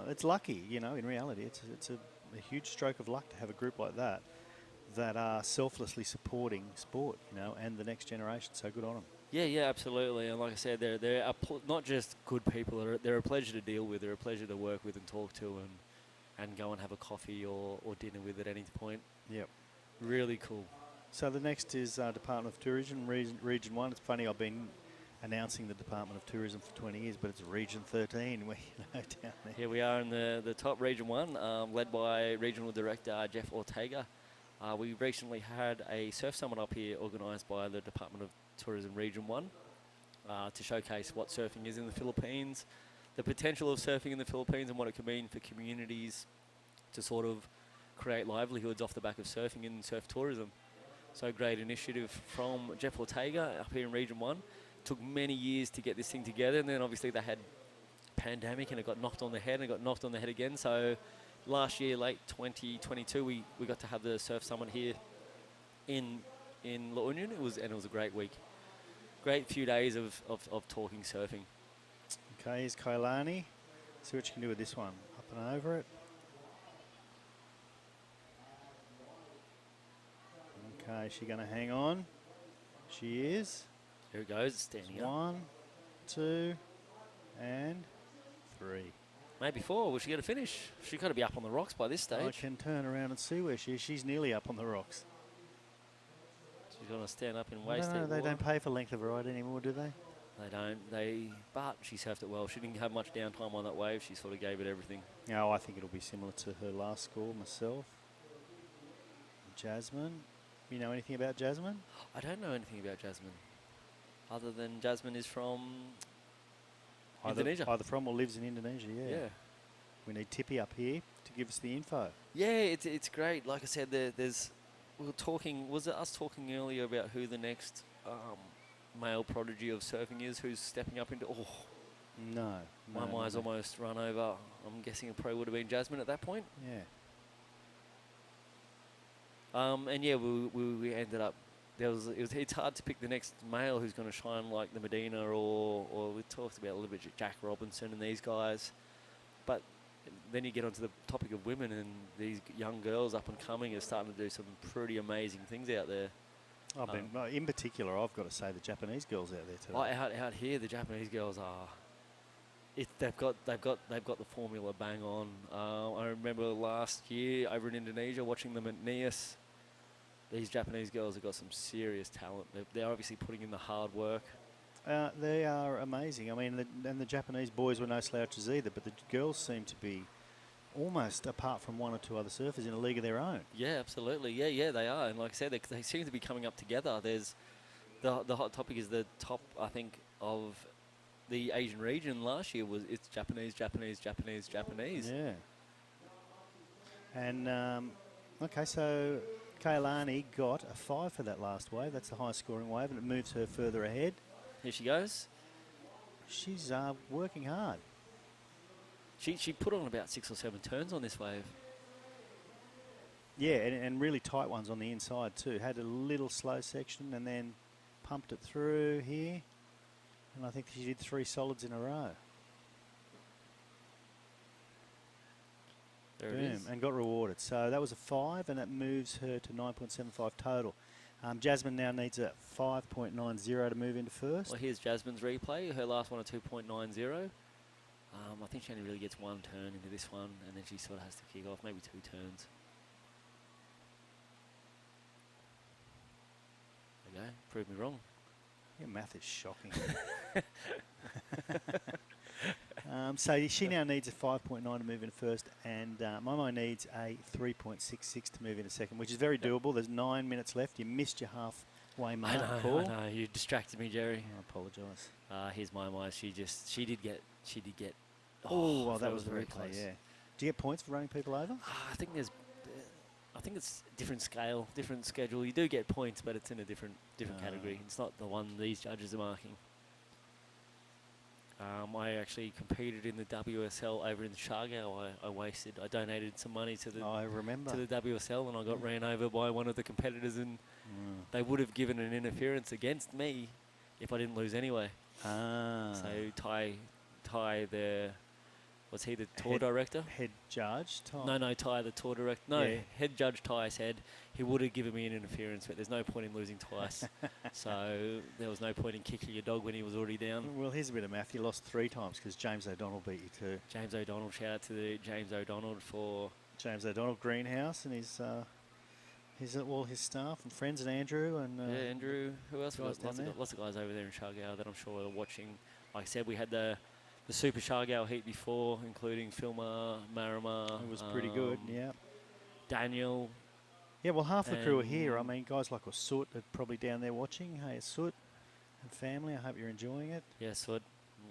it's lucky, you know, in reality. It's a huge stroke of luck to have a group like that are selflessly supporting sport, you know, and the next generation. So good on them. Yeah, absolutely. And like I said, they're not just good people. They're a pleasure to deal with. They're a pleasure to work with and talk to, and go and have a coffee or dinner with at any point. Yep. Really cool. So the next is Department of Tourism, Region 1. It's funny, I've been announcing the Department of Tourism for 20 years, but it's Region 13. Down there. Here we are in the top Region 1, led by Regional Director Jeff Ortega. We recently had a surf summit up here organised by the Department of Tourism Region 1 to showcase what surfing is in the Philippines, the potential of surfing in the Philippines and what it can mean for communities to sort of create livelihoods off the back of surfing and surf tourism. So great initiative from Jeff Ortega up here in Region 1. Took many years to get this thing together, and then obviously they had pandemic and it got knocked on the head and it got knocked on the head again. So last year, late 2022, we got to have the surf summit here in La Union. It was a great week. Great few days of talking surfing. Okay, here's Kailani. See what you can do with this one. Up and over it. Okay, is she going to hang on? She is. Here it goes, standing up. 1, 2, and 3. Maybe 4. Will she get a finish? She's got to be up on the rocks by this stage. I can turn around and see where she is. She's nearly up on the rocks. She's going to stand up in waist. No, they don't pay for length of ride anymore, do they? They don't. But she surfed it well. She didn't have much downtime on that wave. She sort of gave it everything. No, I think it'll be similar to her last score, myself. Jasmine. You know anything about Jasmine? I don't know anything about Jasmine, other than Jasmine is from Indonesia. Either from or lives in Indonesia, yeah. We need Tippy up here to give us the info. Yeah, it's great. Like I said, we were talking, was it us talking earlier about who the next male prodigy of surfing is, who's stepping up into, No. My mind's almost run over. I'm guessing it probably would have been Jasmine at that point. Yeah. And yeah, we ended up, it's hard to pick the next male who's going to shine like the Medina or we talked about a little bit Jack Robinson and these guys. But then you get onto the topic of women, and these young girls up and coming are starting to do some pretty amazing things out there. In particular, I've got to say the Japanese girls out there today. Out here, the Japanese girls are. They've got the formula bang on. I remember last year over in Indonesia watching them at NIAS. These Japanese girls have got some serious talent. They're obviously putting in the hard work. They are amazing. I mean, the Japanese boys were no slouches either, but the girls seem to be almost, apart from one or two other surfers, in a league of their own. Yeah, absolutely. Yeah, they are. And like I said, they seem to be coming up together. There's the hot topic is the top, I think, of the Asian region last year it's Japanese. Yeah. And, okay, so Kailani got a 5 for that last wave. That's the highest scoring wave, and it moves her further ahead. Here she goes. She's working hard. She put on about 6 or 7 turns on this wave. Yeah, and really tight ones on the inside too. Had a little slow section and then pumped it through here. And I think she did 3 solids in a row. There Boom, it is. and got rewarded. So that was a 5, and that moves her to 9.75 total. Jasmine now needs a 5.90 to move into first. Well, here's Jasmine's replay. Her last one, a 2.90. I think she only really gets 1 turn into this one, and then she sort of has to kick off, maybe 2 turns. There you go. Prove me wrong. Your math is shocking. So she now needs a 5.9 to move into first, and Momo needs a 3.66 to move into second, which is very doable. There's 9 minutes left. You missed your halfway mark. I know. You distracted me, Jerry. I apologise. Here's Momo. She did get. Oh, well, that was very close. Yeah. Do you get points for running people over? I think it's different scale, different schedule. You do get points, but it's in a different category. It's not the one these judges are marking. I actually competed in the WSL over in Shargo. I donated some money to the I remember. to the WSL, and I got ran over by one of the competitors, and they would have given an interference against me if I didn't lose anyway. So Ty, was he the tour director? Head judge, Ty? No, Ty, the tour director. No, Yeah. head judge Ty said he would have given me an interference, but there's no point in losing twice. So there was no point in kicking your dog when he was already down. Well, here's a bit of math. You lost 3 times because James O'Donnell beat you too. James O'Donnell, shout out to James O'Donnell for... James O'Donnell Greenhouse and his all his staff and friends, and Andrew and yeah, Andrew. Who else? guys down there. Lots of guys over there in Shargo that I'm sure are watching. Like I said, we had the Super Shargo heat before, including Filmer, Marima. It was pretty good, yeah. Daniel. Yeah, well, half the crew are here. I mean, guys like Soot are probably down there watching. Hey, Soot and family, I hope you're enjoying it. Yeah, Soot.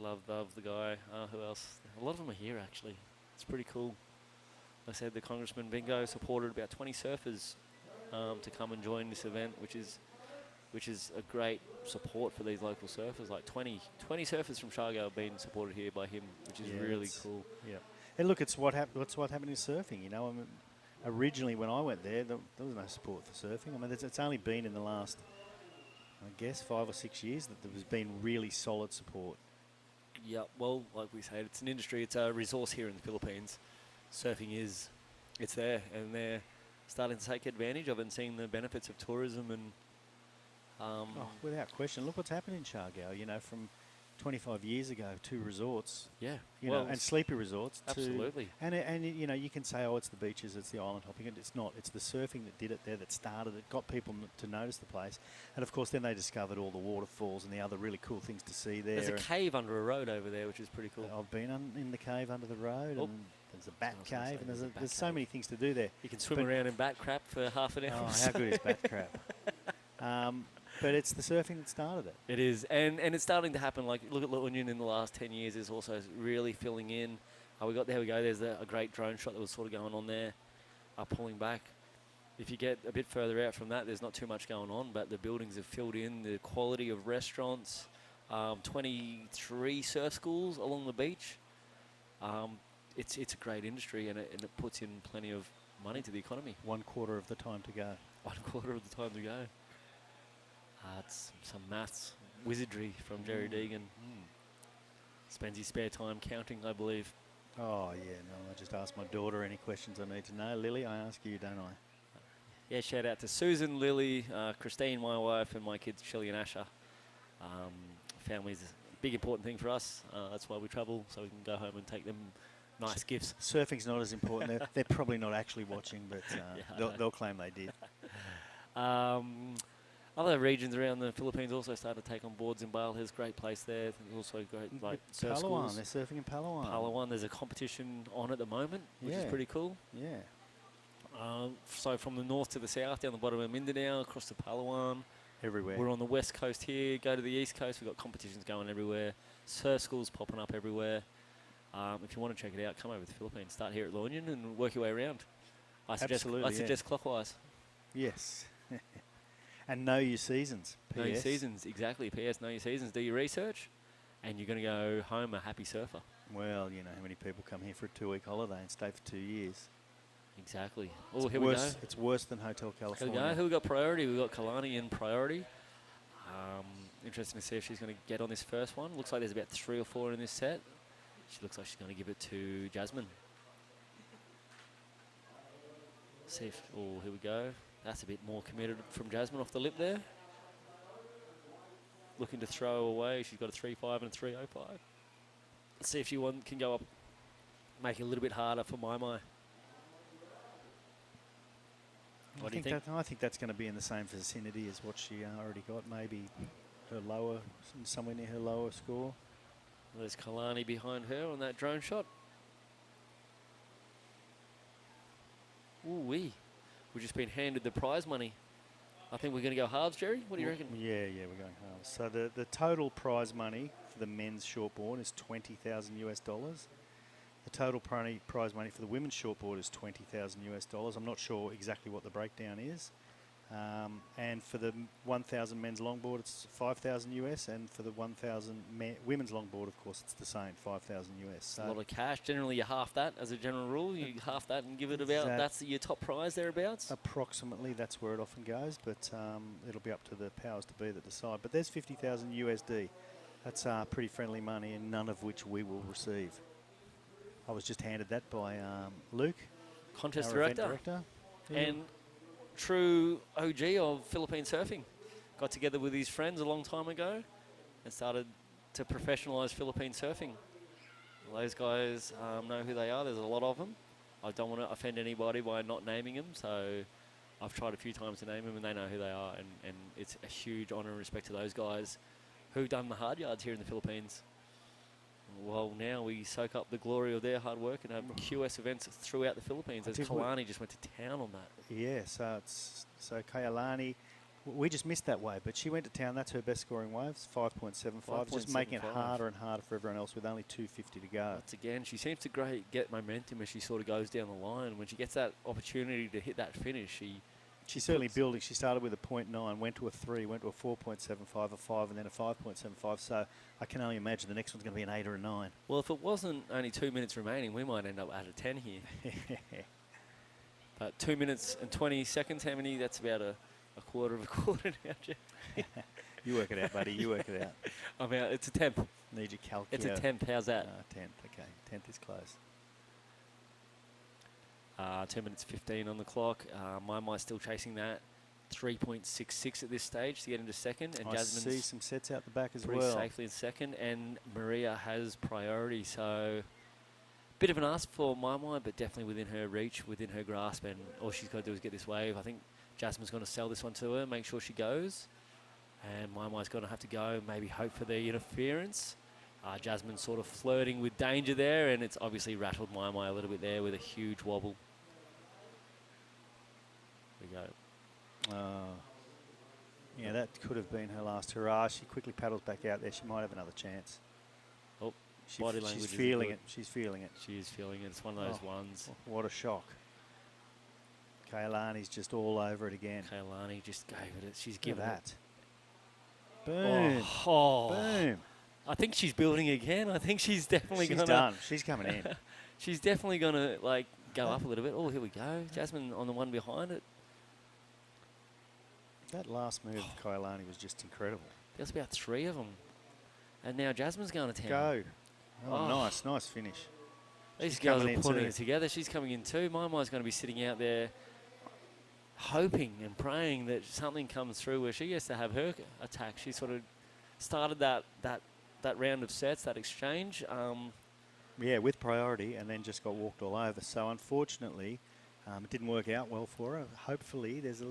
Love the guy. Who else? A lot of them are here, actually. It's pretty cool. Like I said, the Congressman Bingo supported about 20 surfers to come and join this event, which is a great support for these local surfers. Like 20 surfers from Shargo have been supported here by him, which is really cool. Yeah, and look, it's what happened in surfing. You know, I mean, originally when I went there was no support for surfing. I mean, it's only been in the last, I guess, 5 or 6 years that there's been really solid support. Yeah, well, like we said, it's an industry, it's a resource here in the Philippines. Surfing it's there, and they're starting to take advantage of it and seeing the benefits of tourism and... without question. Look what's happened in Shargo, you know, from 25 years ago, 2 resorts. Yeah. You know, and sleepy resorts. Absolutely. And you know, you can say, oh, it's the beaches, it's the island hopping. It's not. It's the surfing that did it there, that started it, got people to notice the place. And, of course, then they discovered all the waterfalls and the other really cool things to see there. There's a cave under a road over there, which is pretty cool. I've been in the cave under the road, and there's a bat cave, and there's so many things to do there. You can swim around in bat crap for half an hour. Oh, how good is bat crap? But it's the surfing that started it. It is, and it's starting to happen. Like, look at La Union in the last 10 years is also really filling in. There we go. There's a great drone shot that was sort of going on there, pulling back. If you get a bit further out from that, there's not too much going on, but the buildings have filled in, the quality of restaurants, 23 surf schools along the beach. It's a great industry, and it puts in plenty of money to the economy. 1/4 of the time to go. 1/4 of the time to go. It's some maths wizardry from Jerry Deegan. Spends his spare time counting, I believe. Oh, yeah, no, I just ask my daughter any questions I need to know. Lily, I ask you, don't I? Yeah, shout out to Susan, Lily, Christine, my wife, and my kids, Shelley and Asher. Family's a big important thing for us. That's why we travel, so we can go home and take them nice gifts. Surfing's not as important. They're probably not actually watching, but they'll claim they did. Other regions around the Philippines also started to take on boards in Bale. There's a great place there. Also great like surf schools. They're surfing in Palawan. Palawan, there's a competition on at the moment, which is pretty cool. Yeah. So from the north to the south, down the bottom of Mindanao, across to Palawan. Everywhere. We're on the west coast here. Go to the east coast. We've got competitions going everywhere. Surf schools popping up everywhere. If you want to check it out, come over to the Philippines. Start here at La Union and work your way around. I suggest clockwise. Yes. And know your seasons. PS. Know your seasons, exactly. PS, know your seasons. Do your research, and you're going to go home a happy surfer. Well, you know how many people come here for a 2-week holiday and stay for 2 years. Exactly. Oh, here we go. It's worse than Hotel California. Here we go. Who we got priority? We've got Kalani in priority. Interesting to see if she's going to get on this first one. Looks like there's about 3 or 4 in this set. She looks like she's going to give it to Jasmine. See if, oh, here we go. That's a bit more committed from Jasmine off the lip there. Looking to throw away. She's got a 3.5 and a 3.05. Let's see if she can go up, make it a little bit harder for Mai. What do you think? I think that's going to be in the same vicinity as what she already got. Maybe her lower, somewhere near her lower score. There's Kalani behind her on that drone shot. Ooh-wee. We've just been handed the prize money. I think we're going to go halves, Jerry. What do you reckon? Yeah, we're going halves. So the total prize money for the men's shortboard is $20,000 US. The total prize money for the women's shortboard is $20,000 US. I'm not sure exactly what the breakdown is. And for the 1,000 men's longboard, it's 5,000 US, and for the 1,000 women's longboard, of course, it's the same, 5,000 US. So A lot of cash. Generally, you half that as a general rule. You half that and give it about, that's your top prize thereabouts? Approximately, that's where it often goes, but it'll be up to the powers to be that decide. But there's 50,000 USD. That's pretty friendly money, and none of which we will receive. I was just handed that by Luke, Contest our event director. Yeah. And true OG of Philippine surfing. Got together with his friends a long time ago and started to professionalise Philippine surfing. Those guys know who they are. There's a lot of them. I don't want to offend anybody by not naming them, so I've tried a few times to name them, and they know who they are. And it's a huge honour and respect to those guys who've done the hard yards here in the Philippines. Well, now we soak up the glory of their hard work and have QS events throughout the Philippines, as Kalani just went to town on that. Yeah, so Kailani, we just missed that wave, but she went to town. That's her best scoring waves, 5.75, just making it harder and harder for everyone else with only 250 to go. Once again, she seems to get momentum as she sort of goes down the line. When she gets that opportunity to hit that finish, she's certainly building. She started with a 0.9, went to a 3, went to a 4.75, a 5, and then a 5.75. So I can only imagine the next one's going to be an 8 or a 9. Well, if it wasn't only 2 minutes remaining, we might end up at a 10 here. But 2 minutes and 20 seconds, how many? That's about a quarter of a quarter now, Jeff. You work it out, buddy. You work it out. I'm out. It's a tenth. Need your calculator. It's a tenth. How's that? 10th. Okay. 10th is close. 2 minutes 15 on the clock. Mai still chasing that. 3.66 at this stage to get into second. And I Jasmine's see some sets out the back as pretty well. safely in second. And Maria has priority. So bit of an ask for Mai, but definitely within her reach, within her grasp. And all she's got to do is get this wave. I think Jasmine's going to sell this one to her, make sure she goes. And Mai's going to have to go, maybe hope for the interference. Jasmine sort of flirting with danger there, and it's obviously rattled Mai a little bit there with a huge wobble. There we go. Yeah, that could have been her last hurrah. She quickly paddles back out there. She might have another chance. Oh, body language. She's feeling it. She's feeling it. She is feeling it. It's one of those ones. What a shock. Kailani's just all over it again. Kailani just gave it. She's given that. Boom. Oh. Boom. I think she's building again. I think she's definitely going to... She's done. She's coming in. She's definitely going to, like, go up a little bit. Oh, here we go. Jasmine on the one behind it. That last move of Kailani was just incredible. There's about 3 of them. And now Jasmine's going to town. Go. Oh, nice. Nice finish. These girls are putting it together. She's coming in too. Mai's going to be sitting out there hoping and praying that something comes through where she gets to have her attack. She sort of started that round of sets, that exchange. Yeah, with priority, and then just got walked all over. So unfortunately, it didn't work out well for her. Hopefully, there's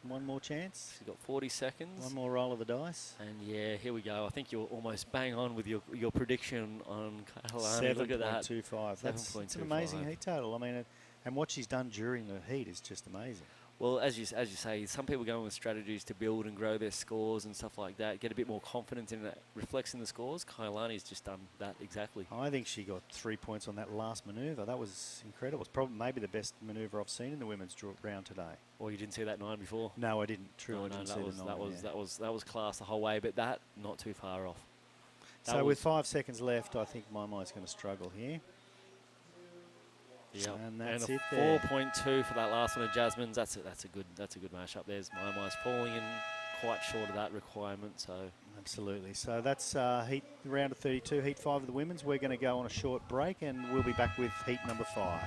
one more chance. She's got 40 seconds. One more roll of the dice. And yeah, here we go. I think you're almost bang on with your prediction on Kailani. Look at that. 7.25. That's an amazing heat total. I mean, and what she's done during the heat is just amazing. Well, as you say, some people go in with strategies to build and grow their scores and stuff like that, get a bit more confidence in that, reflects in the scores. Kailani's just done that exactly. I think she got 3 points on that last manoeuvre. That was incredible. It's probably maybe the best manoeuvre I've seen in the women's round today. Well, you didn't see that 9 before? No, I didn't. True, no, I didn't see the 9. That was class the whole way, but that not too far off. So with 5 seconds left, I think Mai's going to struggle here. Yeah, and that's it. 4.2 for that last one of Jasmine's. That's a good matchup. There's Mai's falling in quite short of that requirement. So absolutely. So that's heat round of 32, heat 5 of the women's. We're going to go on a short break, and we'll be back with heat number 5.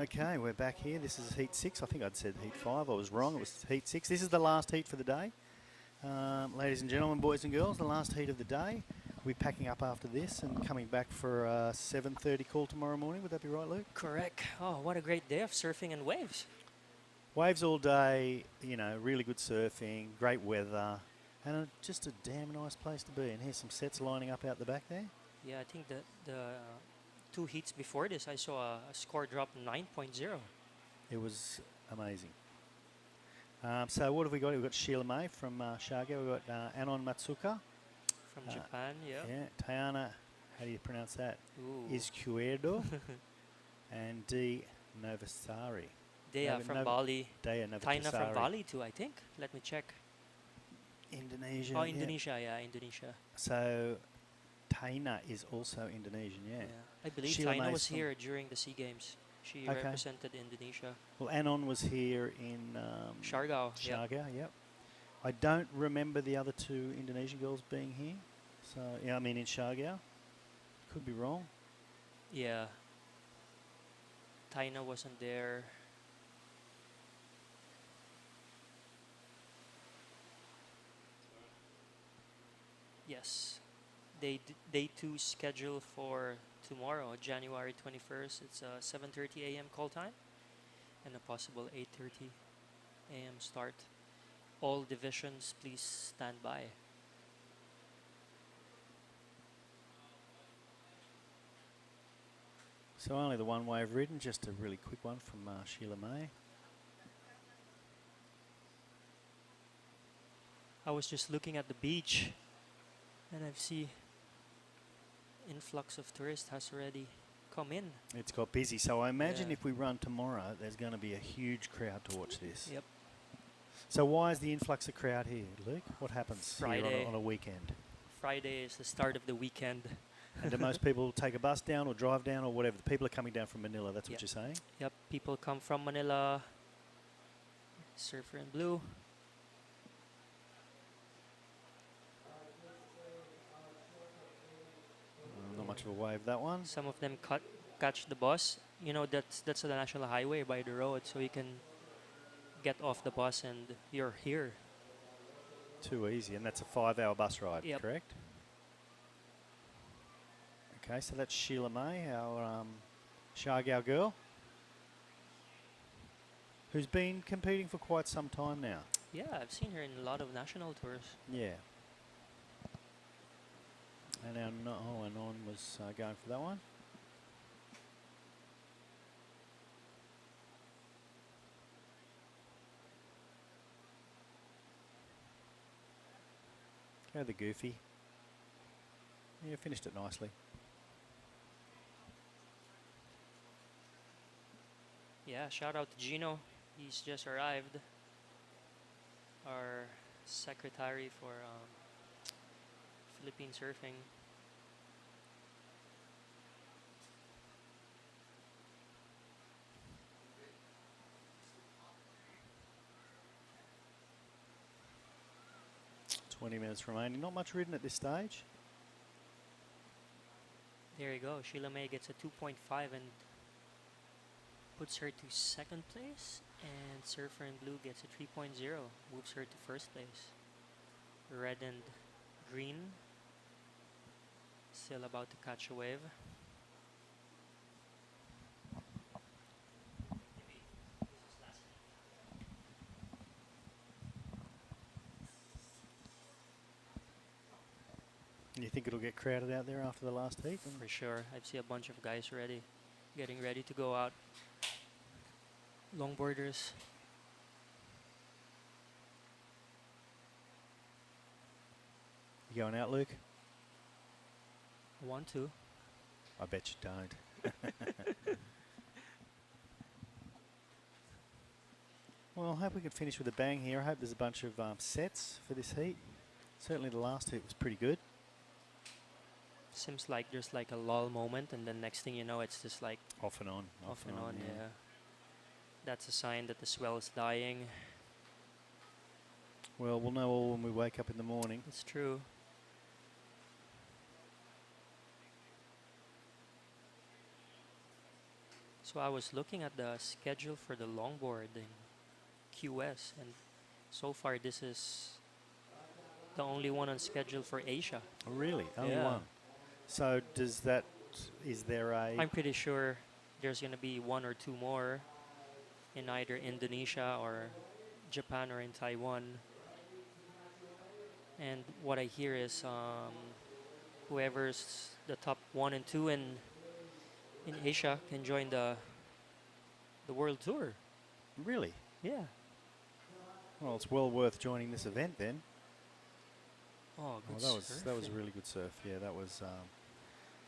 Okay, we're back here. This is heat 6. I think I'd said heat 5. I was wrong. It was heat 6. This is the last heat for the day. Ladies and gentlemen, boys and girls, the last heat of the day. We'll be packing up after this and coming back for a 7:30 call tomorrow morning. Would that be right, Luke? Correct. Oh, what a great day of surfing and waves. Waves all day, you know, really good surfing, great weather, and just a damn nice place to be. And here's some sets lining up out the back there. Yeah, I think the 2 heats before this, I saw a score drop 9.0. It was amazing. So what have we got? We've got Sheila May from Shaga. We've got Anon Matsuka. From Japan, yeah. Yeah, Tayana, how do you pronounce that? Ooh. Izquierdo. And D. Novasari. Dea from Bali. Dea Taina from Novasari. Bali too, I think. Let me check. Indonesia. Oh, yeah. Indonesia, yeah, Indonesia. So Taina is also Indonesian, yeah. I believe Sheila Taina May's was from- here during the SEA Games. She Okay. represented Indonesia. Well, Anon was here in Siargao, yeah. Siargao, yep. I don't remember the other 2 Indonesian girls being here. So, yeah, I mean in Siargao. Could be wrong. Yeah. Taina wasn't there. Yes. Day 2 scheduled for tomorrow, January 21st. It's a 7:30 a.m. call time and a possible 8:30 a.m. start. All divisions, please stand by. So only the one wave ridden, just a really quick one from Sheila May. I was just looking at the beach and I see influx of tourists has already come in. It's got busy, so I imagine Yeah. if we run tomorrow, there's going to be a huge crowd to watch this. Yep. So why is the influx of crowd here, Luke? What happens here Friday. on a weekend? Friday is the start of the weekend. And do most people take a bus down or drive down or whatever? The people are coming down from Manila, that's what Yep. you're saying? Yep, people come from Manila. Surfer in blue. Not much of a wave, that one. Some of them catch the bus. You know, that's the national highway by the road, so you can get off the bus and you're here. Too easy, and that's a 5-hour bus ride, Yep. correct? Okay, so that's Sheila May, our Siargao girl, who's been competing for quite some time now. Yeah, I've seen her in a lot of national tours. Yeah. And Anon was going for that one. Go the goofy. Yeah, finished it nicely. Yeah, shout out to Gino. He's just arrived. Our secretary for Philippine surfing. Twenty minutes remaining. Not much ridden at this stage. There you go. Sheila May gets a 2.5 and puts her to second place. And Surfer in Blue gets a 3.0, moves her to first place. Red and green still about to catch a wave. You think it'll get crowded out there after the last heat? For sure. I see a bunch of guys already getting ready to go out. Longboarders. You going out, Luke? I want to. I bet you don't. Well, I hope we can finish with a bang here. I hope there's a bunch of sets for this heat. Certainly the last heat was pretty good. Seems like there's like a lull moment, and then next thing you know, it's just like off and on, off and on. Yeah. That's a sign that the swell is dying. Well, we'll know all when we wake up in the morning. It's true. So I was looking at the schedule for the longboard in QS, and so far this is the only one on schedule for Asia. Oh, really? Only Yeah. one. So does that? Is there a? I'm pretty sure there's gonna be one or two more in either Indonesia or Japan or in Taiwan. And what I hear is whoever's the top 1 and 2 in Asia can join the world tour. Really? Yeah. Well, it's well worth joining this event then. Oh, good That was surfing. really good surf. Yeah, that was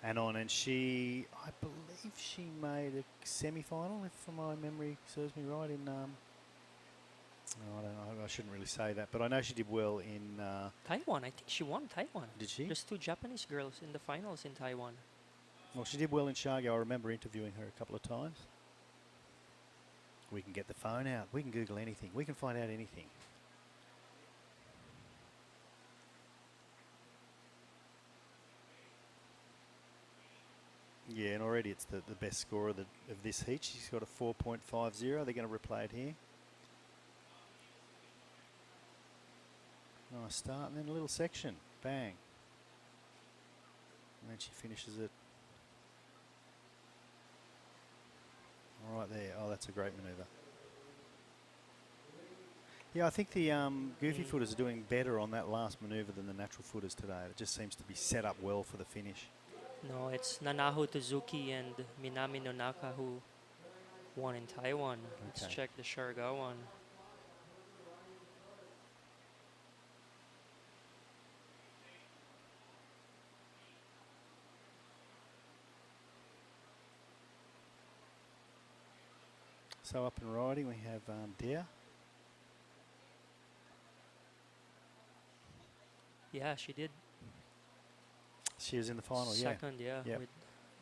Anon, and she, I believe she made a semi-final, if my memory serves me right. In I don't know. I shouldn't really say that, but I know she did well in. Taiwan. I think she won Taiwan. Did she? There's 2 Japanese girls in the finals in Taiwan. Well, she did well in Shargo. I remember interviewing her a couple of times. We can get the phone out. We can Google anything. We can find out anything. Yeah, and already it's the best score of this heat. She's got a 4.50. They're going to replay it here. Nice start, and then a little section. Bang. And then she finishes it right there. Oh, that's a great manoeuvre. Yeah, I think the goofy footers are doing better on that last manoeuvre than the natural footers today. It just seems to be set up well for the finish. No, it's Nanaho Tozuki and Minami Nonaka who won in Taiwan. Let's Okay. check the Sharga one. So up and riding, we have Dea. Yeah, she did. She was in the final, Second, yeah, Yep. with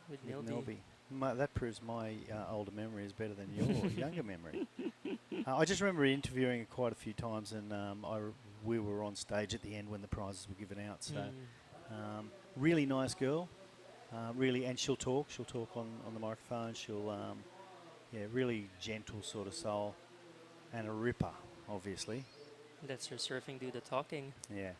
With Nilby. That proves my older memory is better than your younger memory. I just remember interviewing her quite a few times, and we were on stage at the end when the prizes were given out. So, really nice girl, really, and she'll talk. She'll talk on the microphone. She'll, really gentle sort of soul, and a ripper, obviously. That's her surfing do the talking. Yeah.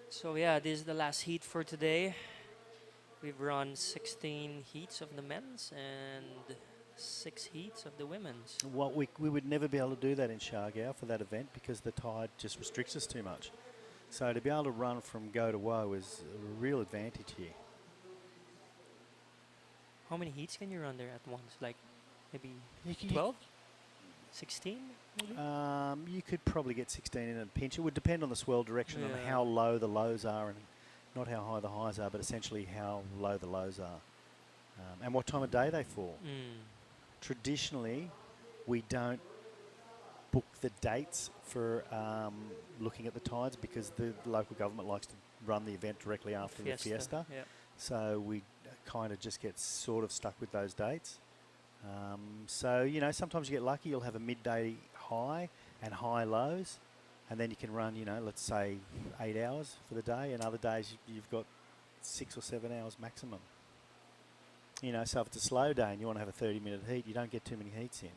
So yeah, this is the last heat for today. We've run 16 heats of the men's and 6 heats of the women's. What we would never be able to do that in Shargau for that event because the tide just restricts us too much. So to be able to run from go to woe is a real advantage here. How many heats can you run there at once? Like maybe You can- 12? 16 maybe? You could probably get 16 in a pinch. It would depend on the swell direction and Yeah. how low the lows are, and not how high the highs are, but essentially how low the lows are, and what time of day they fall. Traditionally, we don't book the dates for looking at the tides because the local government likes to run the event directly after the fiesta. Yeah. So we kind of just get sort of stuck with those dates. So, you know, sometimes you get lucky. You'll have a midday high and high lows, and then you can run, you know, let's say 8 hours for the day, and other days you've got 6 or 7 hours maximum. You know, so if it's a slow day and you want to have a 30-minute heat, you don't get too many heats in.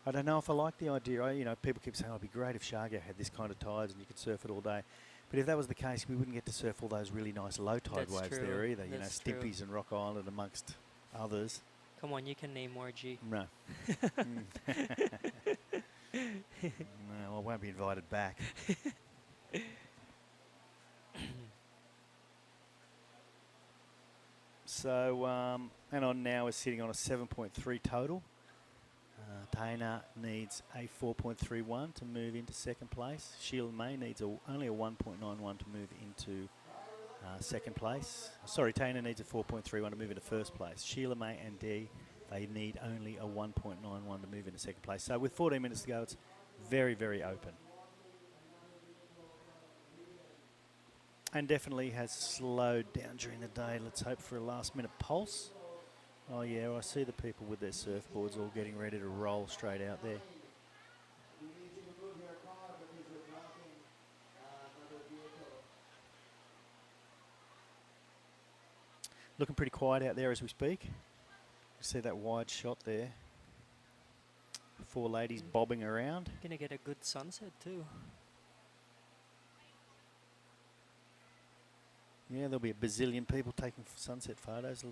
I don't know if I like the idea. You know, people keep saying, oh, it'd be great if Shargo had this kind of tides and you could surf it all day. But if that was the case, we wouldn't get to surf all those really nice low tide That's waves true. there either. You know, That's true. Stimpy's and Rock Island amongst others. Come on, you can name more, G. No. No, I won't be invited back. So, Anon now is sitting on a 7.3 total. Taina needs a 4.31 to move into second place. Sheila May needs only a 1.91 to move into second place. Sorry, Taina needs a 4.31 to move into first place. Sheila May and Dee, they need only a 1.91 to move into second place. So with 14 minutes to go, it's very, very open. And definitely has slowed down during the day. Let's hope for a last-minute pulse. Oh, yeah, I see the people with their surfboards all getting ready to roll straight out there. We need you to move your car because you're blocking Looking pretty quiet out there as we speak. You see that wide shot there. 4 ladies bobbing around. Gonna get a good sunset too. Yeah, there'll be a bazillion people taking sunset photos.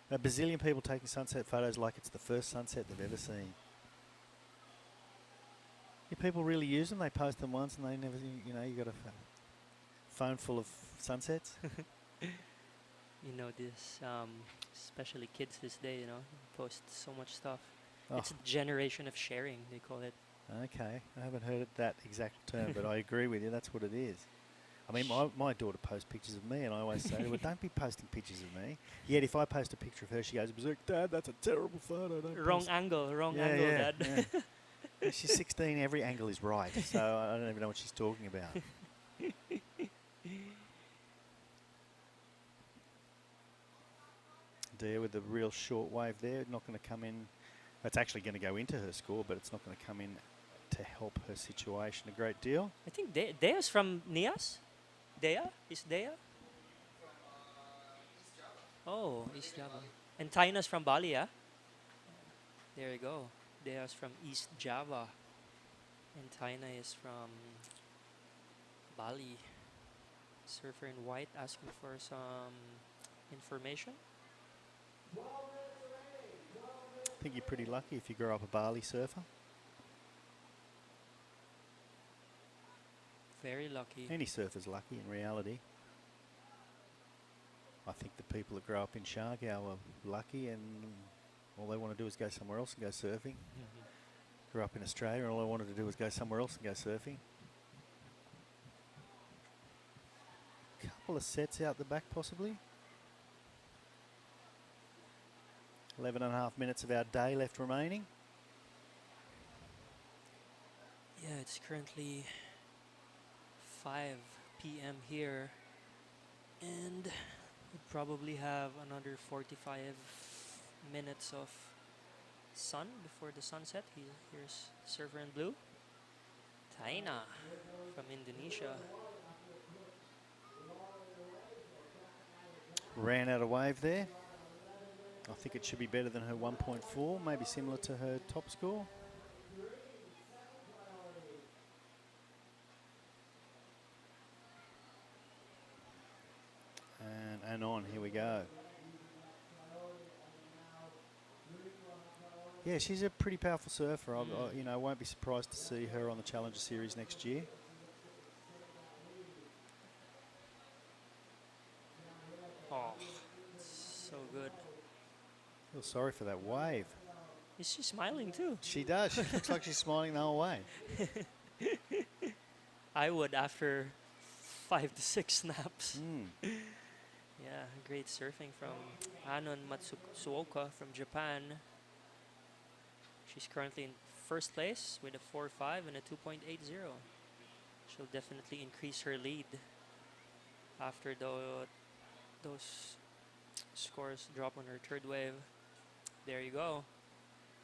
A bazillion people taking sunset photos like it's the first sunset they've ever seen. Yeah, people really use them. They post them once and they never, you know, you got a phone full of sunsets. You know, this, especially kids this day, you know, post so much stuff. Oh. It's a generation of sharing, they call it. Okay, I haven't heard that exact term, but I agree with you. That's what it is. I mean, my daughter posts pictures of me, and I always say to her, "Don't be posting pictures of me." Yet if I post a picture of her, she goes, "Dad, that's a terrible photo." Wrong angle, Dad. Yeah. Yeah, she's 16. Every angle is right, so I don't even know what she's talking about. There with the real short wave there, not going to come in. It's actually going to go into her score, but it's not going to come in to help her situation a great deal. I think Dea's from Nias? Dea? Is Dea? Oh, East Java. And Taina's from Bali, yeah? There you go. Dea's from East Java. And Taina is from Bali. Surfer in white asking for some information. I think you're pretty lucky if you grow up a Bali surfer. Very lucky. Any surfer's lucky in reality. I think the people that grow up in Siargao are lucky and all they want to do is go somewhere else and go surfing. Grew up in Australia and all I wanted to do was go somewhere else and go surfing. Couple of sets out the back possibly. 11.5 minutes of our day left remaining. Yeah, it's currently 5 p.m. here, and we probably have another 45 minutes of sun before the sunset. Here's Surfer in Blue, Taina from Indonesia. Ran out of wave there. I think it should be better than her 1.4, maybe similar to her top score. And on, here we go. Yeah, she's a pretty powerful surfer. I won't be surprised to see her on the Challenger Series next year. Oh, so good. Feel sorry for that wave. Is she smiling too? She does. She looks like she's smiling the whole way. I would after 5 to 6 snaps. Yeah, great surfing from Anon Matsuoka from Japan. She's currently in first place with a 4.5 and a 2.80. She'll definitely increase her lead after those scores drop on her third wave. There you go,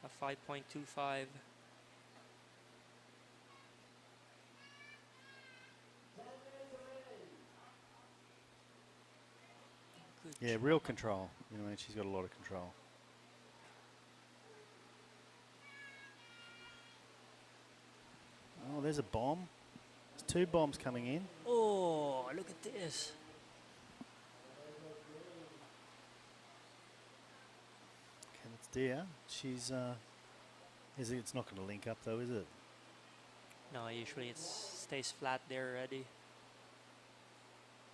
a 5.25. Yeah, real control. You know, she's got a lot of control. Oh, there's a bomb. There's 2 bombs coming in. Oh, look at this. Okay, that's Dia. She's, it's not going to link up though, is it? No, usually it stays flat there already.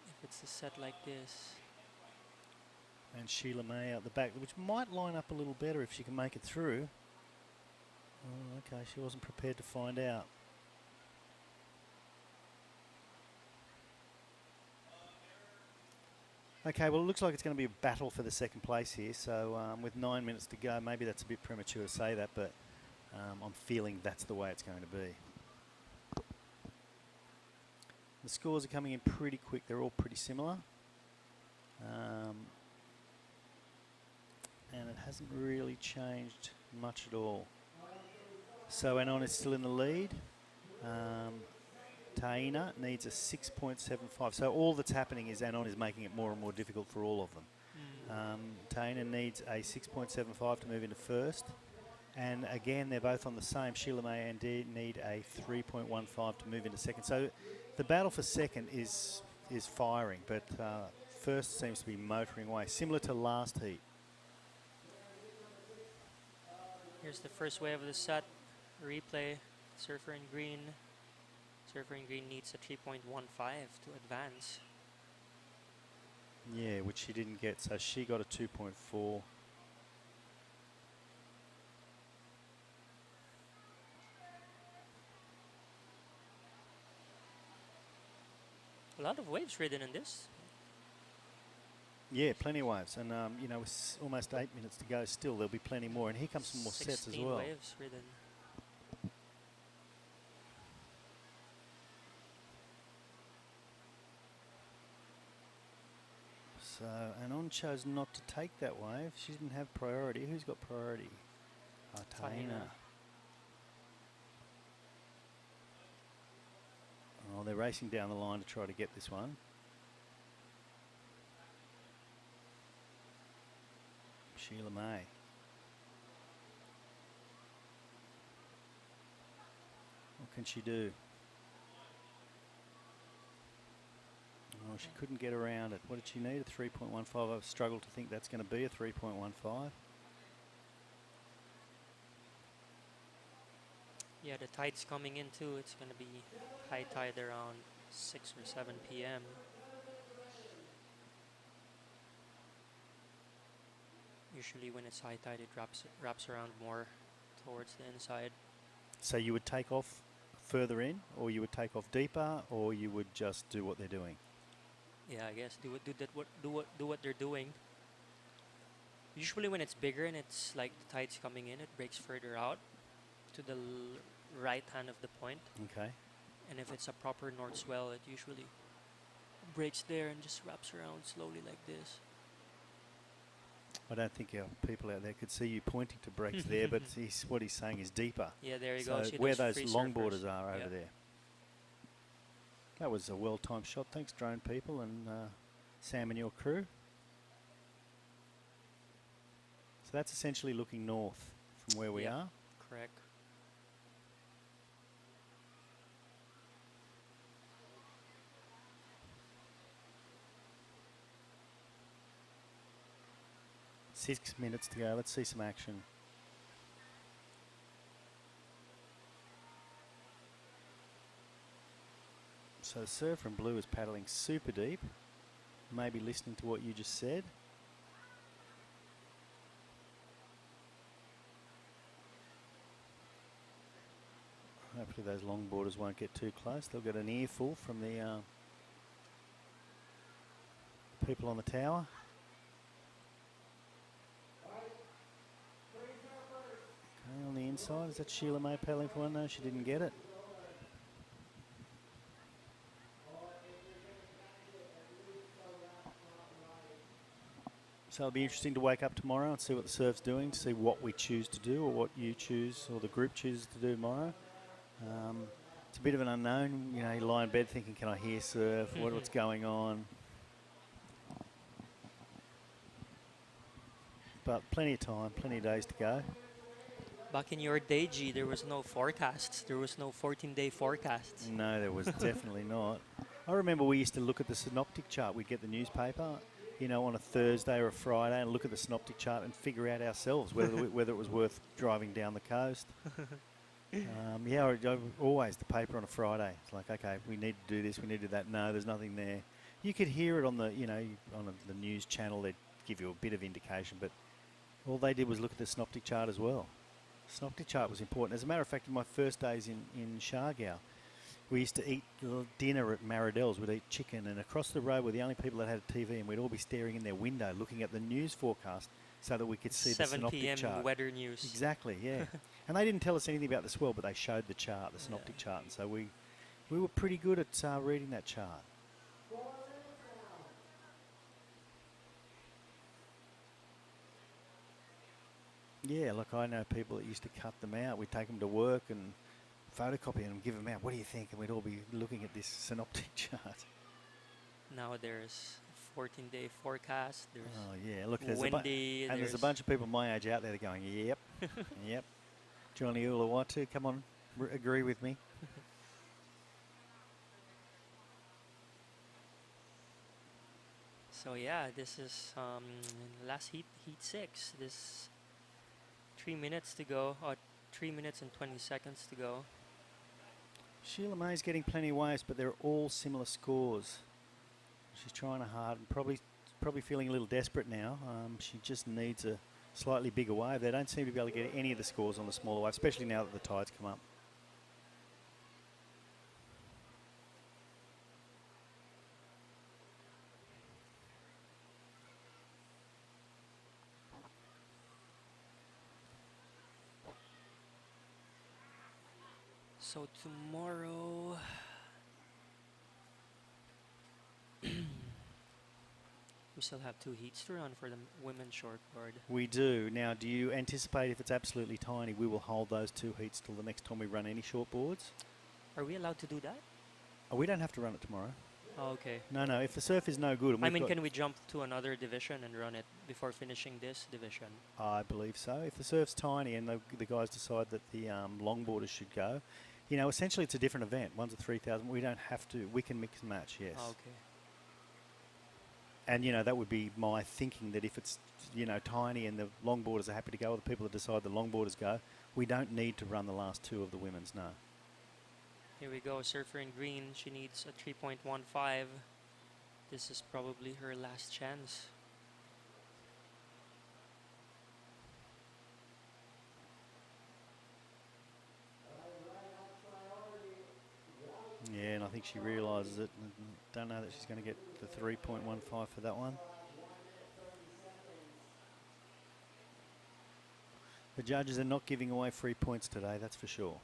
If it's a set like this. And Sheila May out the back, which might line up a little better if she can make it through. Oh, okay, she wasn't prepared to find out. Okay, well, it looks like it's going to be a battle for the second place here. So with 9 minutes to go, maybe that's a bit premature to say that, but I'm feeling that's the way it's going to be. The scores are coming in pretty quick. They're all pretty similar. And it hasn't really changed much at all. So Anon is still in the lead. Taina needs a 6.75. So all that's happening is Anon is making it more and more difficult for all of them. Taina needs a 6.75 to move into first. And again, they're both on the same. Sheila May and Dee need a 3.15 to move into second. So the battle for second is firing, but first seems to be motoring away, similar to last heat. Here's the first wave of the set. Replay. Surfer in green. Surfer in green needs a 3.15 to advance. Yeah, which she didn't get, so she got a 2.4. A lot of waves ridden in this. Yeah, plenty of waves. And, you know, with almost 8 minutes to go still, there'll be plenty more. And here comes some more sets as well. 16 waves ridden. So, Anon chose not to take that wave. She didn't have priority. Who's got priority? Taina. Oh, they're racing down the line to try to get this one. Sheila May. What can she do? Oh, she couldn't get around it. What did she need? A 3.15. I've struggled to think that's going to be a 3.15. Yeah, the tide's coming in too. It's going to be high tide around 6 or 7 p.m. Usually when it's high tide, it wraps around more towards the inside. So you would take off further in, or you would take off deeper, or you would just do what they're doing? Yeah, I guess do what they're doing. Usually when it's bigger and it's like the tide's coming in, it breaks further out to the right hand of the point. Okay. And if it's a proper north swell, it usually breaks there and just wraps around slowly like this. I don't think our people out there could see you pointing to breaks there, but what he's saying is deeper. Yeah, there you so go. where those longboarders are over there. That was a well-timed shot. Thanks, drone people and Sam and your crew. So that's essentially looking north from where we are. Correct. Six minutes to go. Let's see some action. So the surfer in blue is paddling super deep. Maybe listening to what you just said. Hopefully those longboarders won't get too close. They'll get an earful from the people on the tower. Okay, on the inside, is that Sheila May paddling for one? No, she didn't get it. So it'll be interesting to wake up tomorrow and see what the surf's doing, to see what we choose to do or what you choose or the group chooses to do tomorrow. It's a bit of an unknown. You know, you lie in bed thinking, can I hear surf? What's going on? But plenty of time, plenty of days to go. Back in your day, G, there was no forecasts. There was no 14-day forecasts. No, there was definitely not. I remember we used to look at the synoptic chart. We'd get the newspaper, you know, on a Thursday or a Friday and look at the synoptic chart and figure out ourselves whether whether it was worth driving down the coast. Yeah, always the paper on a Friday. It's like, okay, we need to do this, we need to do that. No, there's nothing there. You could hear it on the, you know, on the news channel. They'd give you a bit of indication, but all they did was look at the synoptic chart as well. Synoptic chart was important. As a matter of fact, in my first days in Shargau, we used to eat dinner at Maridell's. We'd eat chicken, and across the road were the only people that had a TV, and we'd all be staring in their window looking at the news forecast so that we could see the synoptic 7 p.m. chart. weather news. Exactly, yeah. And they didn't tell us anything about the swell, but they showed the chart, the synoptic chart, and so we were pretty good at reading that chart. Yeah, look, I know people that used to cut them out. We'd take them to work and photocopy them and give them out. What do you think? And we'd all be looking at this synoptic chart. Now there's 14-day forecast. There's Oh yeah, look, windy. and there's a bunch of people my age out there that are going, yep, yep. Johnny Uluwatu, come on, agree with me. So yeah, this is last heat, heat 6. This 3 minutes to go, or 3 minutes and 20 seconds to go. Sheila May's getting plenty of waves, but they're all similar scores. She's trying hard and probably feeling a little desperate now. She just needs a slightly bigger wave. They don't seem to be able to get any of the scores on the smaller wave, especially now that the tides come up. So tomorrow, we still have 2 heats to run for the women's shortboard. We do. Now, do you anticipate if it's absolutely tiny, we will hold those 2 heats till the next time we run any shortboards? Are we allowed to do that? Oh, we don't have to run it tomorrow. Oh, okay. No, no. If the surf is no good, and I mean, can we jump to another division and run it before finishing this division? I believe so. If the surf's tiny and the guys decide that the longboarders should go, you know, essentially it's a different event. One's a 3,000. We don't have to. We can mix and match, yes. Oh, okay. And, you know, that would be my thinking, that if it's, you know, tiny and the longboarders are happy to go, or the people that decide the longboarders go, we don't need to run the last 2 of the women's, no. Here we go, surfer in green. She needs a 3.15. This is probably her last chance. Yeah, and I think she realises it. Don't know that she's going to get the 3.15 for that one. The judges are not giving away free points today, that's for sure.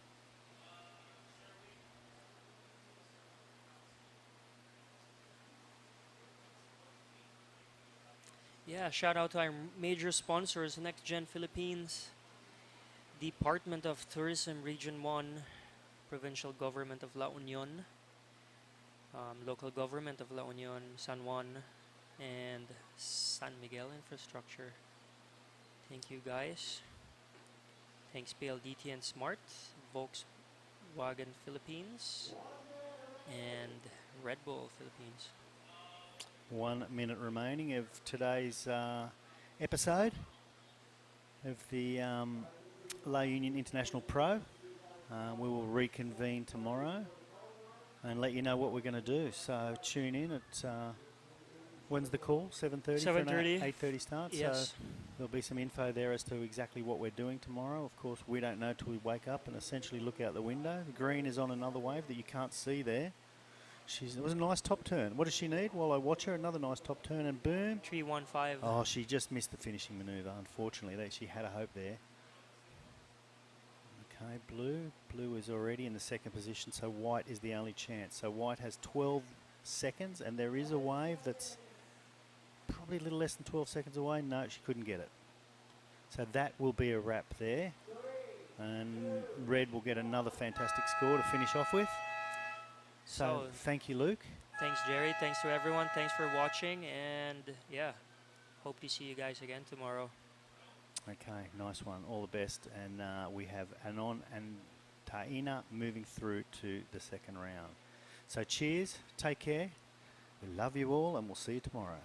Yeah, shout out to our major sponsors, NextGen Philippines, Department of Tourism Region 1, Provincial Government of La Union, Local Government of La Union, San Juan, and San Miguel Infrastructure. Thank you guys. Thanks PLDT and Smart, Volkswagen Philippines, and Red Bull Philippines. 1 minute remaining of today's episode of the La Union International Pro. We will reconvene tomorrow and let you know what we're going to do. So tune in at, when's the call? 7:30? 7:30. 8:30 start. Yes. So there'll be some info there as to exactly what we're doing tomorrow. Of course, we don't know till we wake up and essentially look out the window. The green is on another wave that you can't see there. It was a nice top turn. What does she need? While I watch her, another nice top turn and boom. 3.15. Oh, she just missed the finishing manoeuvre, unfortunately. She had a hope there. Okay, blue. Blue is already in the second position, so white is the only chance. So white has 12 seconds, and there is a wave that's probably a little less than 12 seconds away. No, she couldn't get it. So that will be a wrap there. And red will get another fantastic score to finish off with. So thank you, Luke. Thanks, Jerry. Thanks to everyone. Thanks for watching. And yeah, hope to see you guys again tomorrow. Okay, nice one. All the best. And we have Anon and Taina moving through to the second round. So cheers. Take care. We love you all, and we'll see you tomorrow.